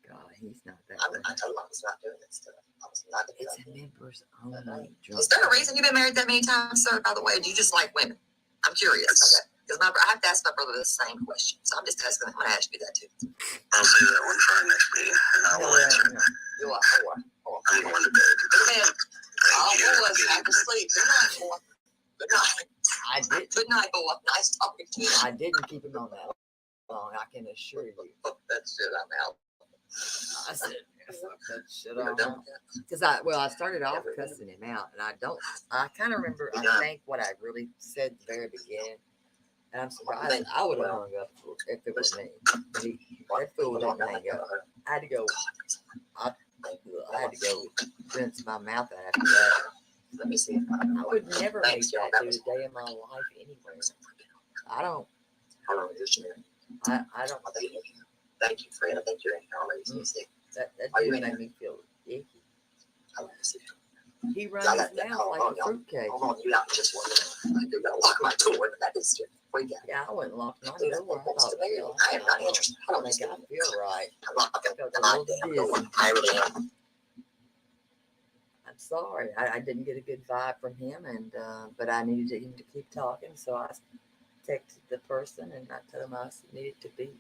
God, he's not that.
I told him I was not doing that stuff. I was not doing
It's a members only.
Is there a reason you've been married that many times, sir, by the way? Do you just like women? I'm curious about that. Because I have to ask my brother the same question. So I'm just asking him. I'm going to ask you that too.
I'll save that one for our next meeting, and I will answer.
You are.
I'm going to bed.
Man, all boys have to sleep. Good night, boy. Good night.
I did.
Good night, boy. Nice talking to you.
I didn't keep him on that long. I can assure you.
Fuck that shit. I'm out.
I said, fuck that shit off. Because I started off cussing him out, and I kind of remember, I think what I really said at the very beginning, and I'm surprised I would have hung up if it was me. That fool didn't hang up. I had to go, I had to go rinse my mouth out after that.
Let me see.
I would never make that dude a day in my life anywhere. I don't.
How long is your married?
I don't.
Thank you, Fred. I think you're in here already.
That
Are you
dude
in
made
here?
me feel icky.
I want to see.
He runs his mouth like a fruitcake.
Hold on, you out just 1 minute. I do gotta lock my door. That is just freak out.
Yeah, I wouldn't lock my
Dude,
door.
I am not interested.
I don't think I feel right.
I'm locking my damn door. I really am.
I I'm sorry. I didn't get a good vibe from him, and but I needed him to keep talking, so I texted the person and I told him I needed to be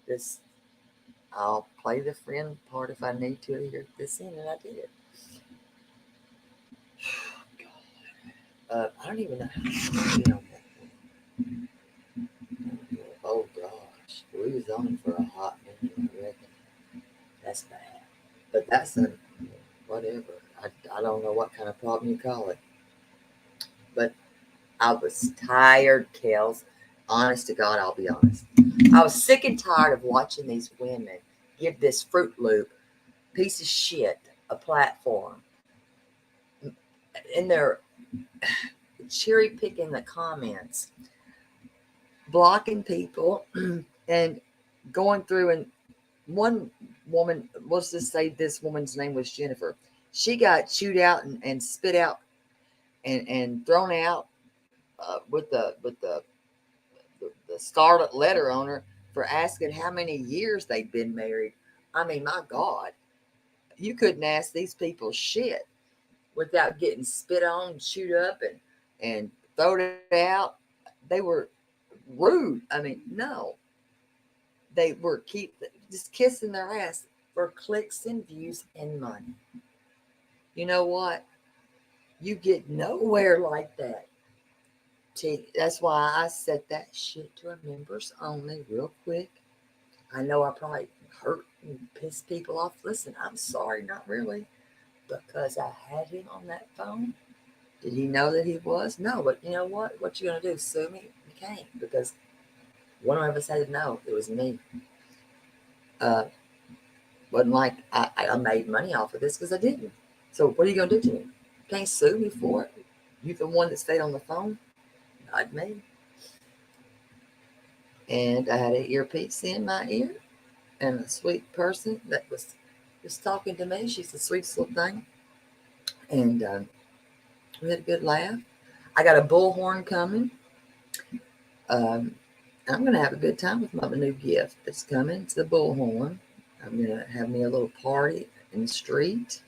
this. I'll play the friend part if I need to hear this in, and I did. I don't even know how to get on that. Oh gosh, we was on for a hot minute, I reckon. That's bad, but that's a whatever. I don't know what kind of problem you call it, but I was tired, Kels. Honest to God, I'll be honest. I was sick and tired of watching these women give this Fruit Loop piece of shit a platform. And they're cherry picking the comments, blocking people, and going through. And one woman, let's just say this woman's name was Jennifer. She got chewed out and spit out and thrown out with the scarlet letter on her for asking how many years they'd been married. I mean, my God, you couldn't ask these people shit without getting spit on, chewed up, and thrown it out. They were rude. I mean, no, they were just kissing their ass for clicks and views and money. You know what? You get nowhere like that. That's why I set that shit to a members only real quick. I know I probably hurt and pissed people off. Listen, I'm sorry, not really, because I had him on that phone. Did he know that he was? No, but you know what? What you gonna do? Sue me? You can't, because one of us had to know it was me. Wasn't like I made money off of this, because I didn't. So what are you gonna do to me? You can't sue me for it. You the one that stayed on the phone, not me. And I had an earpiece in my ear, and a sweet person that was just talking to me. She's the sweetest little thing. And we had a good laugh. I got a bullhorn coming. I'm going to have a good time with my new gift that's coming. It's the bullhorn. I'm going to have me a little party in the street,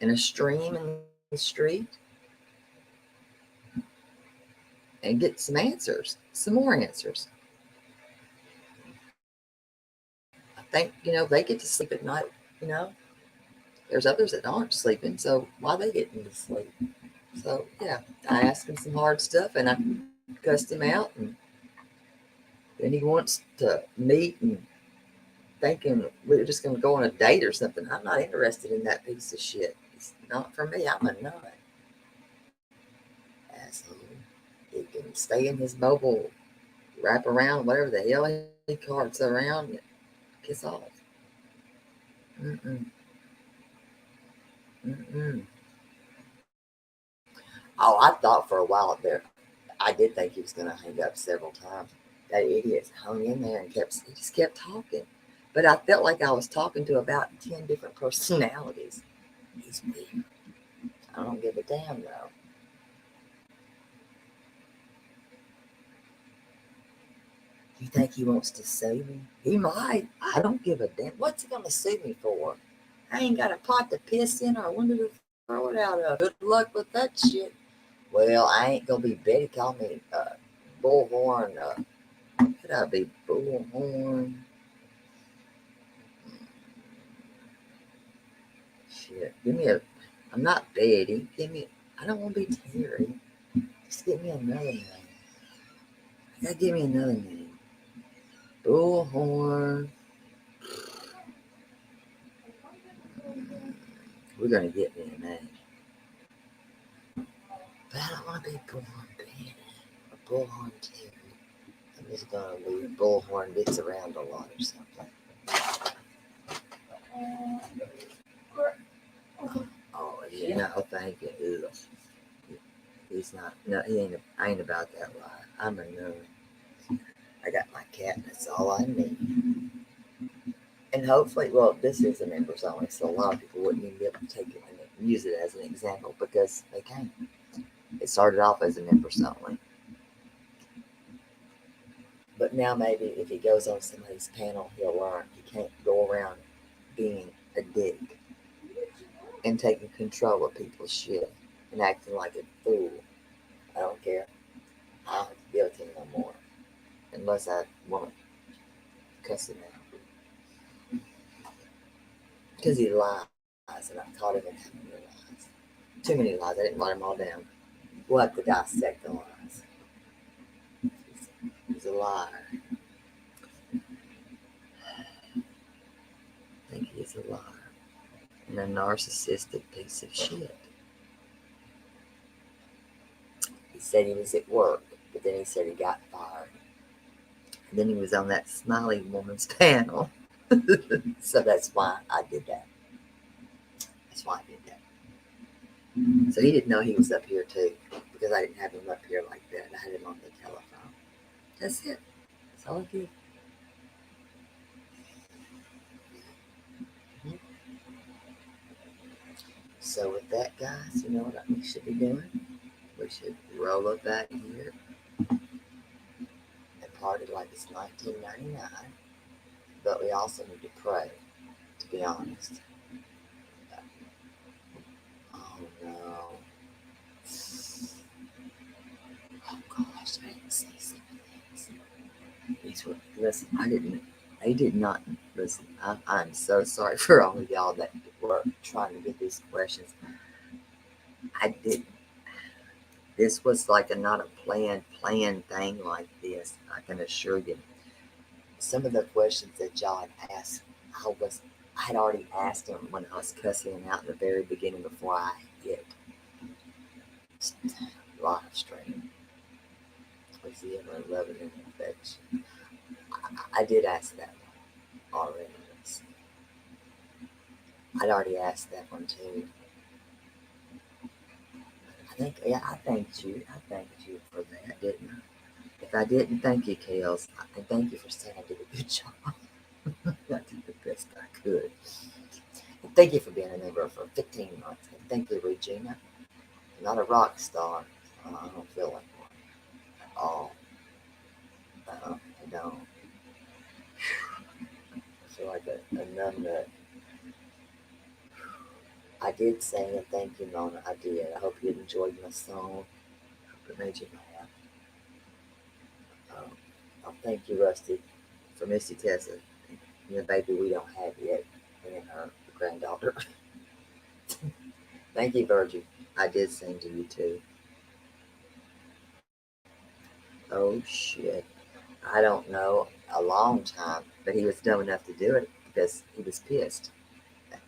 in a stream in the street, and get some answers, some more answers. I think, they get to sleep at night, There's others that aren't sleeping, so why are they getting to sleep? So, yeah, I asked him some hard stuff, and I cussed him out, and then he wants to meet and thinking we're just going to go on a date or something. I'm not interested in that piece of shit. It's not for me. I'm a nut. Asshole. He can stay in his mobile, wrap around, whatever the hell he carts around, and kiss off. Mm-mm. Mm-mm. Oh, I thought for a while there, I did think he was going to hang up several times. That idiot hung in there and he just kept talking. But I felt like I was talking to about 10 different personalities. He's weird. I don't give a damn, though. You think he wants to sue me? He might. I don't give a damn. What's he going to sue me for? I ain't got a pot to piss in or a window to throw it out of. Good luck with that shit. Well, I ain't going to be Betty. Call me Bullhorn. Could I be Bullhorn? Shit. I'm not Betty. I don't want to be Terry. Just give me another name. You gotta give me another name. Bullhorn. We're gonna get me a name. But I don't want to be Bullhorn Betty or Bullhorn Terry. I'm just gonna be Bullhorn gets around a lot or something. Oh, yeah, no, thank you. He's not. No, I ain't about that life. I'm a nerd. I got my cat, and that's all I need. And hopefully, well, this is a members only, so a lot of people wouldn't even be able to take it and use it as an example because they can't. It started off as a members only. But now maybe if he goes on somebody's panel, he'll learn he can't go around being a dick. and taking control of people's shit and acting like a fool. I don't care. I don't have to give it to him no more. Unless I want to cuss him out. Because he lies, and I've caught him in having lies. Too many lies. I didn't write them all down. We'll have to dissect the lies. He's a liar. I think he's a liar. And a narcissistic piece of shit. He said he was at work, but then he said he got fired. And then he was on that Smiley Woman's panel. So that's why I did that. That's why I did that. So he didn't know he was up here too, because I didn't have him up here like that. I had him on the telephone. That's it. That's all I did. So with that, guys, you know what we should be doing? We should roll up out here and party like it's 1999. But we also need to pray, to be honest. Oh no. Oh gosh, I didn't say some things. These were, listen, I did not listen. I'm so sorry for all of y'all that were trying to get these questions. I didn't. This was like not a planned thing like this. I can assure you. Some of the questions that y'all had asked, I had already asked them when I was cussing them out in the very beginning before I hit live stream. Was he ever loving and affection? I did ask that one already. I'd already asked that one too. I thanked you. I thanked you for that, didn't I? If I didn't thank you, Kales, and thank you for saying I did a good job. I did the best I could. And thank you for being a member for 15 months. And thank you, Regina. I'm not a rock star. I don't feel like one at all. I don't. I feel like a numbnut. I did sing a thank you, Mona. I did. I hope you enjoyed my song. I hope it made you laugh. I'll thank you, Rusty, for Missy Tessa. And the baby we don't have yet. Me and her granddaughter. Thank you, Virgie. I did sing to you too. Oh shit. I don't know, a long time, but he was dumb enough to do it because he was pissed.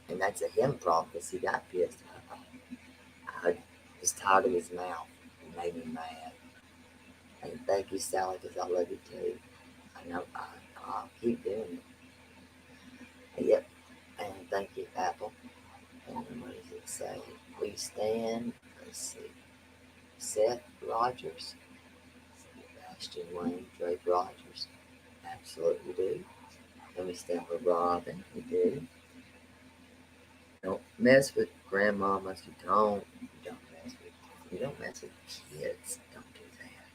And that's a him problem because he got pissed. I was tired of his mouth. It made me mad. And thank you, Sally, because I love you too. I know I'll keep doing it. And yep. And thank you, Apple. And what does it say? We stand. Let's see. Seth Rogers. Sebastian Wayne, Drake Rogers. Absolutely do. And we stand for Robin. We do. Don't mess with grandmamas. You don't mess with kids. Don't do that.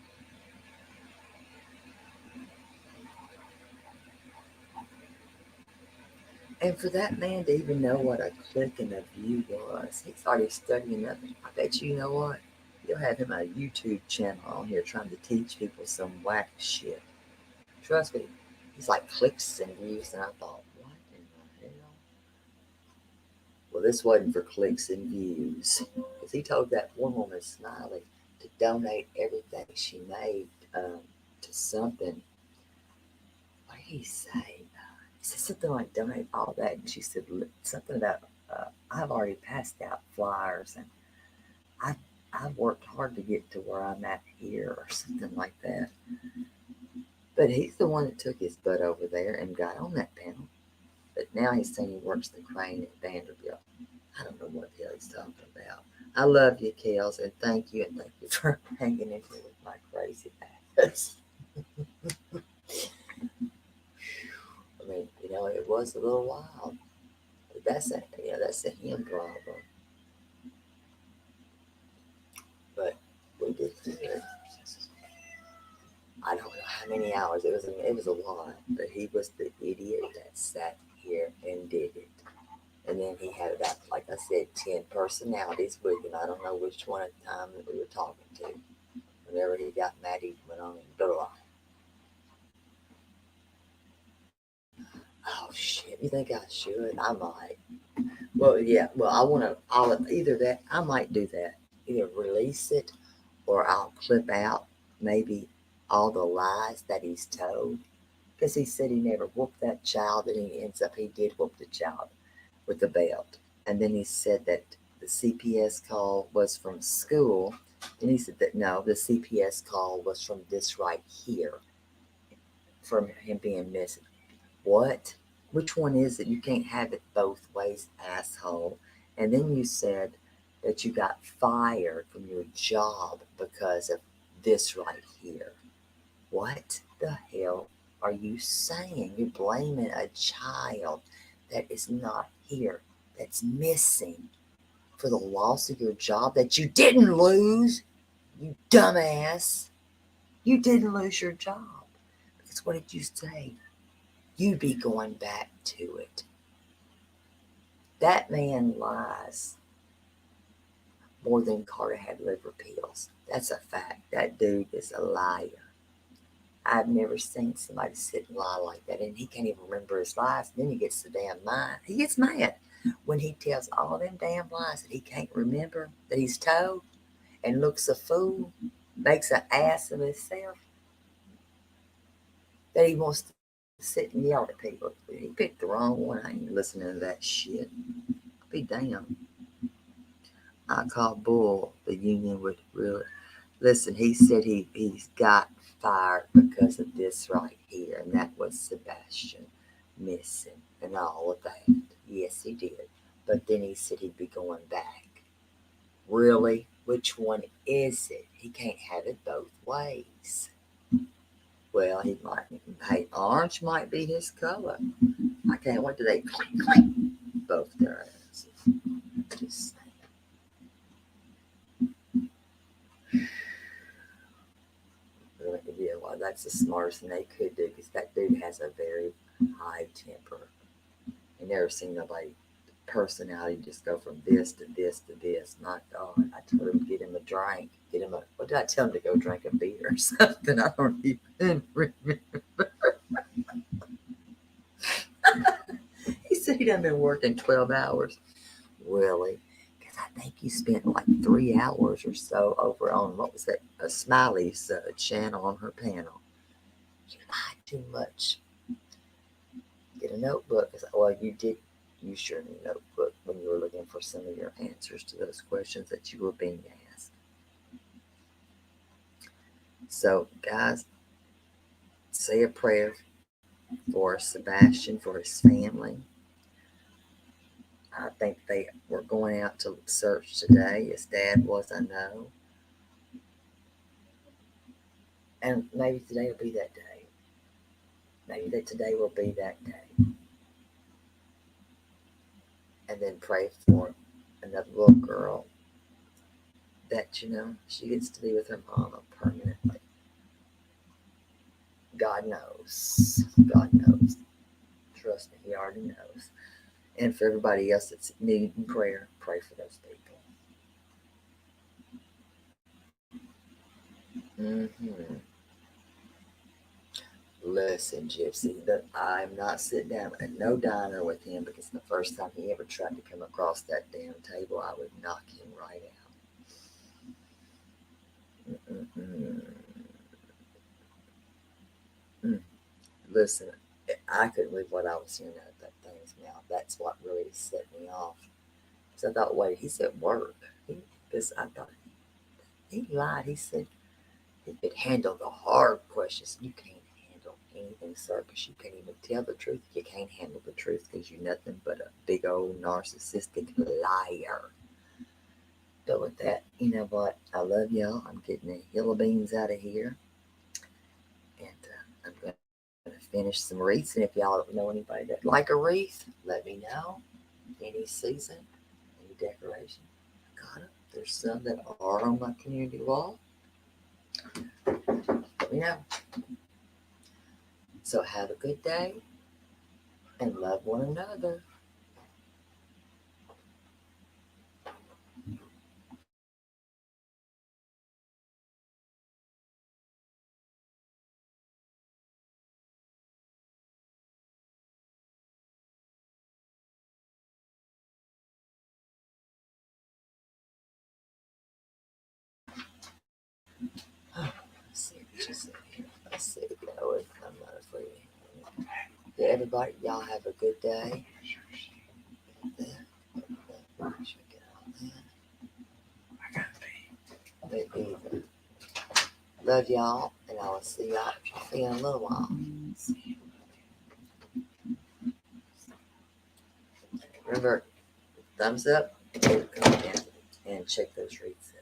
And for that man to even know what a click and a view was, he's already studying up. I bet you know what? You'll have him a YouTube channel on here trying to teach people some whack shit. Trust me, he's like clicks and views, and I thought, what in the hell? Well, this wasn't for clicks and views, because he told that one woman, Smiley, to donate everything she made to something. What did he say? He said something like donate all that, and she said something about I've already passed out flyers, and I've worked hard to get to where I'm at here, or something like that. But he's the one that took his butt over there and got on that panel. But now he's saying he works the crane at Vanderbilt. I don't know what the hell he's talking about. I love you, Kels, and thank you for hanging in here with my crazy ass. I mean, it was a little wild. But that's a him problem. But we did it. I don't know how many hours. It was a lot. But he was the idiot that sat here and did it. And then he had about, like I said, 10 personalities with him. I don't know which one at the time that we were talking to. Whenever he got mad, he went on and blah, blah. Oh shit! You think I should? I might. Well, yeah. Well, I'll either that. I might do that. Either release it, or I'll clip out maybe all the lies that he's told. Because he said he never whooped that child, and he ends up he did whoop the child with the belt. And then he said that the CPS call was from school. And he said that no, the CPS call was from this right here, from him being missing. What? Which one is it? You can't have it both ways, asshole. And then you said that you got fired from your job because of this right here. What the hell are you saying? You're blaming a child that is not here, that's missing, for the loss of your job that you didn't lose, you dumbass. You didn't lose your job. Because what did you say? You'd be going back to it. That man lies more than Carter had liver pills. That's a fact. That dude is a liar. I've never seen somebody sit and lie like that, and he can't even remember his lies. And then he gets the damn mind. He gets mad when he tells all them damn lies that he can't remember, that he's told, and looks a fool, makes an ass of himself, that he wants to sit and yell at people. He picked the wrong one. I ain't listening to that shit. Be damned. I call bull. The union would really listen. He said he's got fired because of this right here, and that was Sebastian missing and all of that. Yes, he did. But then he said he'd be going back. Really? Which one is it? He can't have it both ways. Well, he might. Hey, orange might be his color. I can't wait till they clink, clink, both their asses. Just saying. Yeah, well, that's the smartest thing they could do, because that dude has a very high temper. I never seen nobody personality just go from this to this to this. My God, I told him to get him a drink. What did I tell him to go drink a beer or something? I don't even remember. He said he done been working 12 hours. Really? Because I think he spent like 3 hours or so over on, what was that, a Smiley's channel on her panel. You lied too much. Get a notebook. Well, you did use your notebook when you were looking for some of your answers to those questions that you were being asked. So, guys, say a prayer for Sebastian, for his family. I think they were going out to search today. His dad was, I know. And maybe today will be that day. Maybe that today will be that day. And then pray for another little girl that, she gets to be with her mama permanently. God knows. God knows. Trust me, he already knows. And for everybody else that's needing prayer, pray for those people. Listen, Gypsy, I'm not sitting down at no diner with him, because the first time he ever tried to come across that damn table, I would knock him right out. Listen, I couldn't believe what I was hearing out of that thing's mouth. That's what really set me off. So I thought, wait, he's at work. Because I thought he lied. He said he could handle the hard questions. You can't handle anything, sir, because you can't even tell the truth. You can't handle the truth because you're nothing but a big old narcissistic liar. But with that, you know what? I love y'all. I'm getting the yellow beans out of here. And I'm going to finish some wreaths. And if y'all know anybody that like a wreath, let me know. Any season, any decoration. Got it. There's some that are on my community wall. Let me know. So have a good day and love one another. Let's see. No, I'm not afraid. Yeah, everybody, y'all have a good day. Me either. Love y'all, and I will see y'all in a little while. Remember, thumbs up, comment, and check those reads.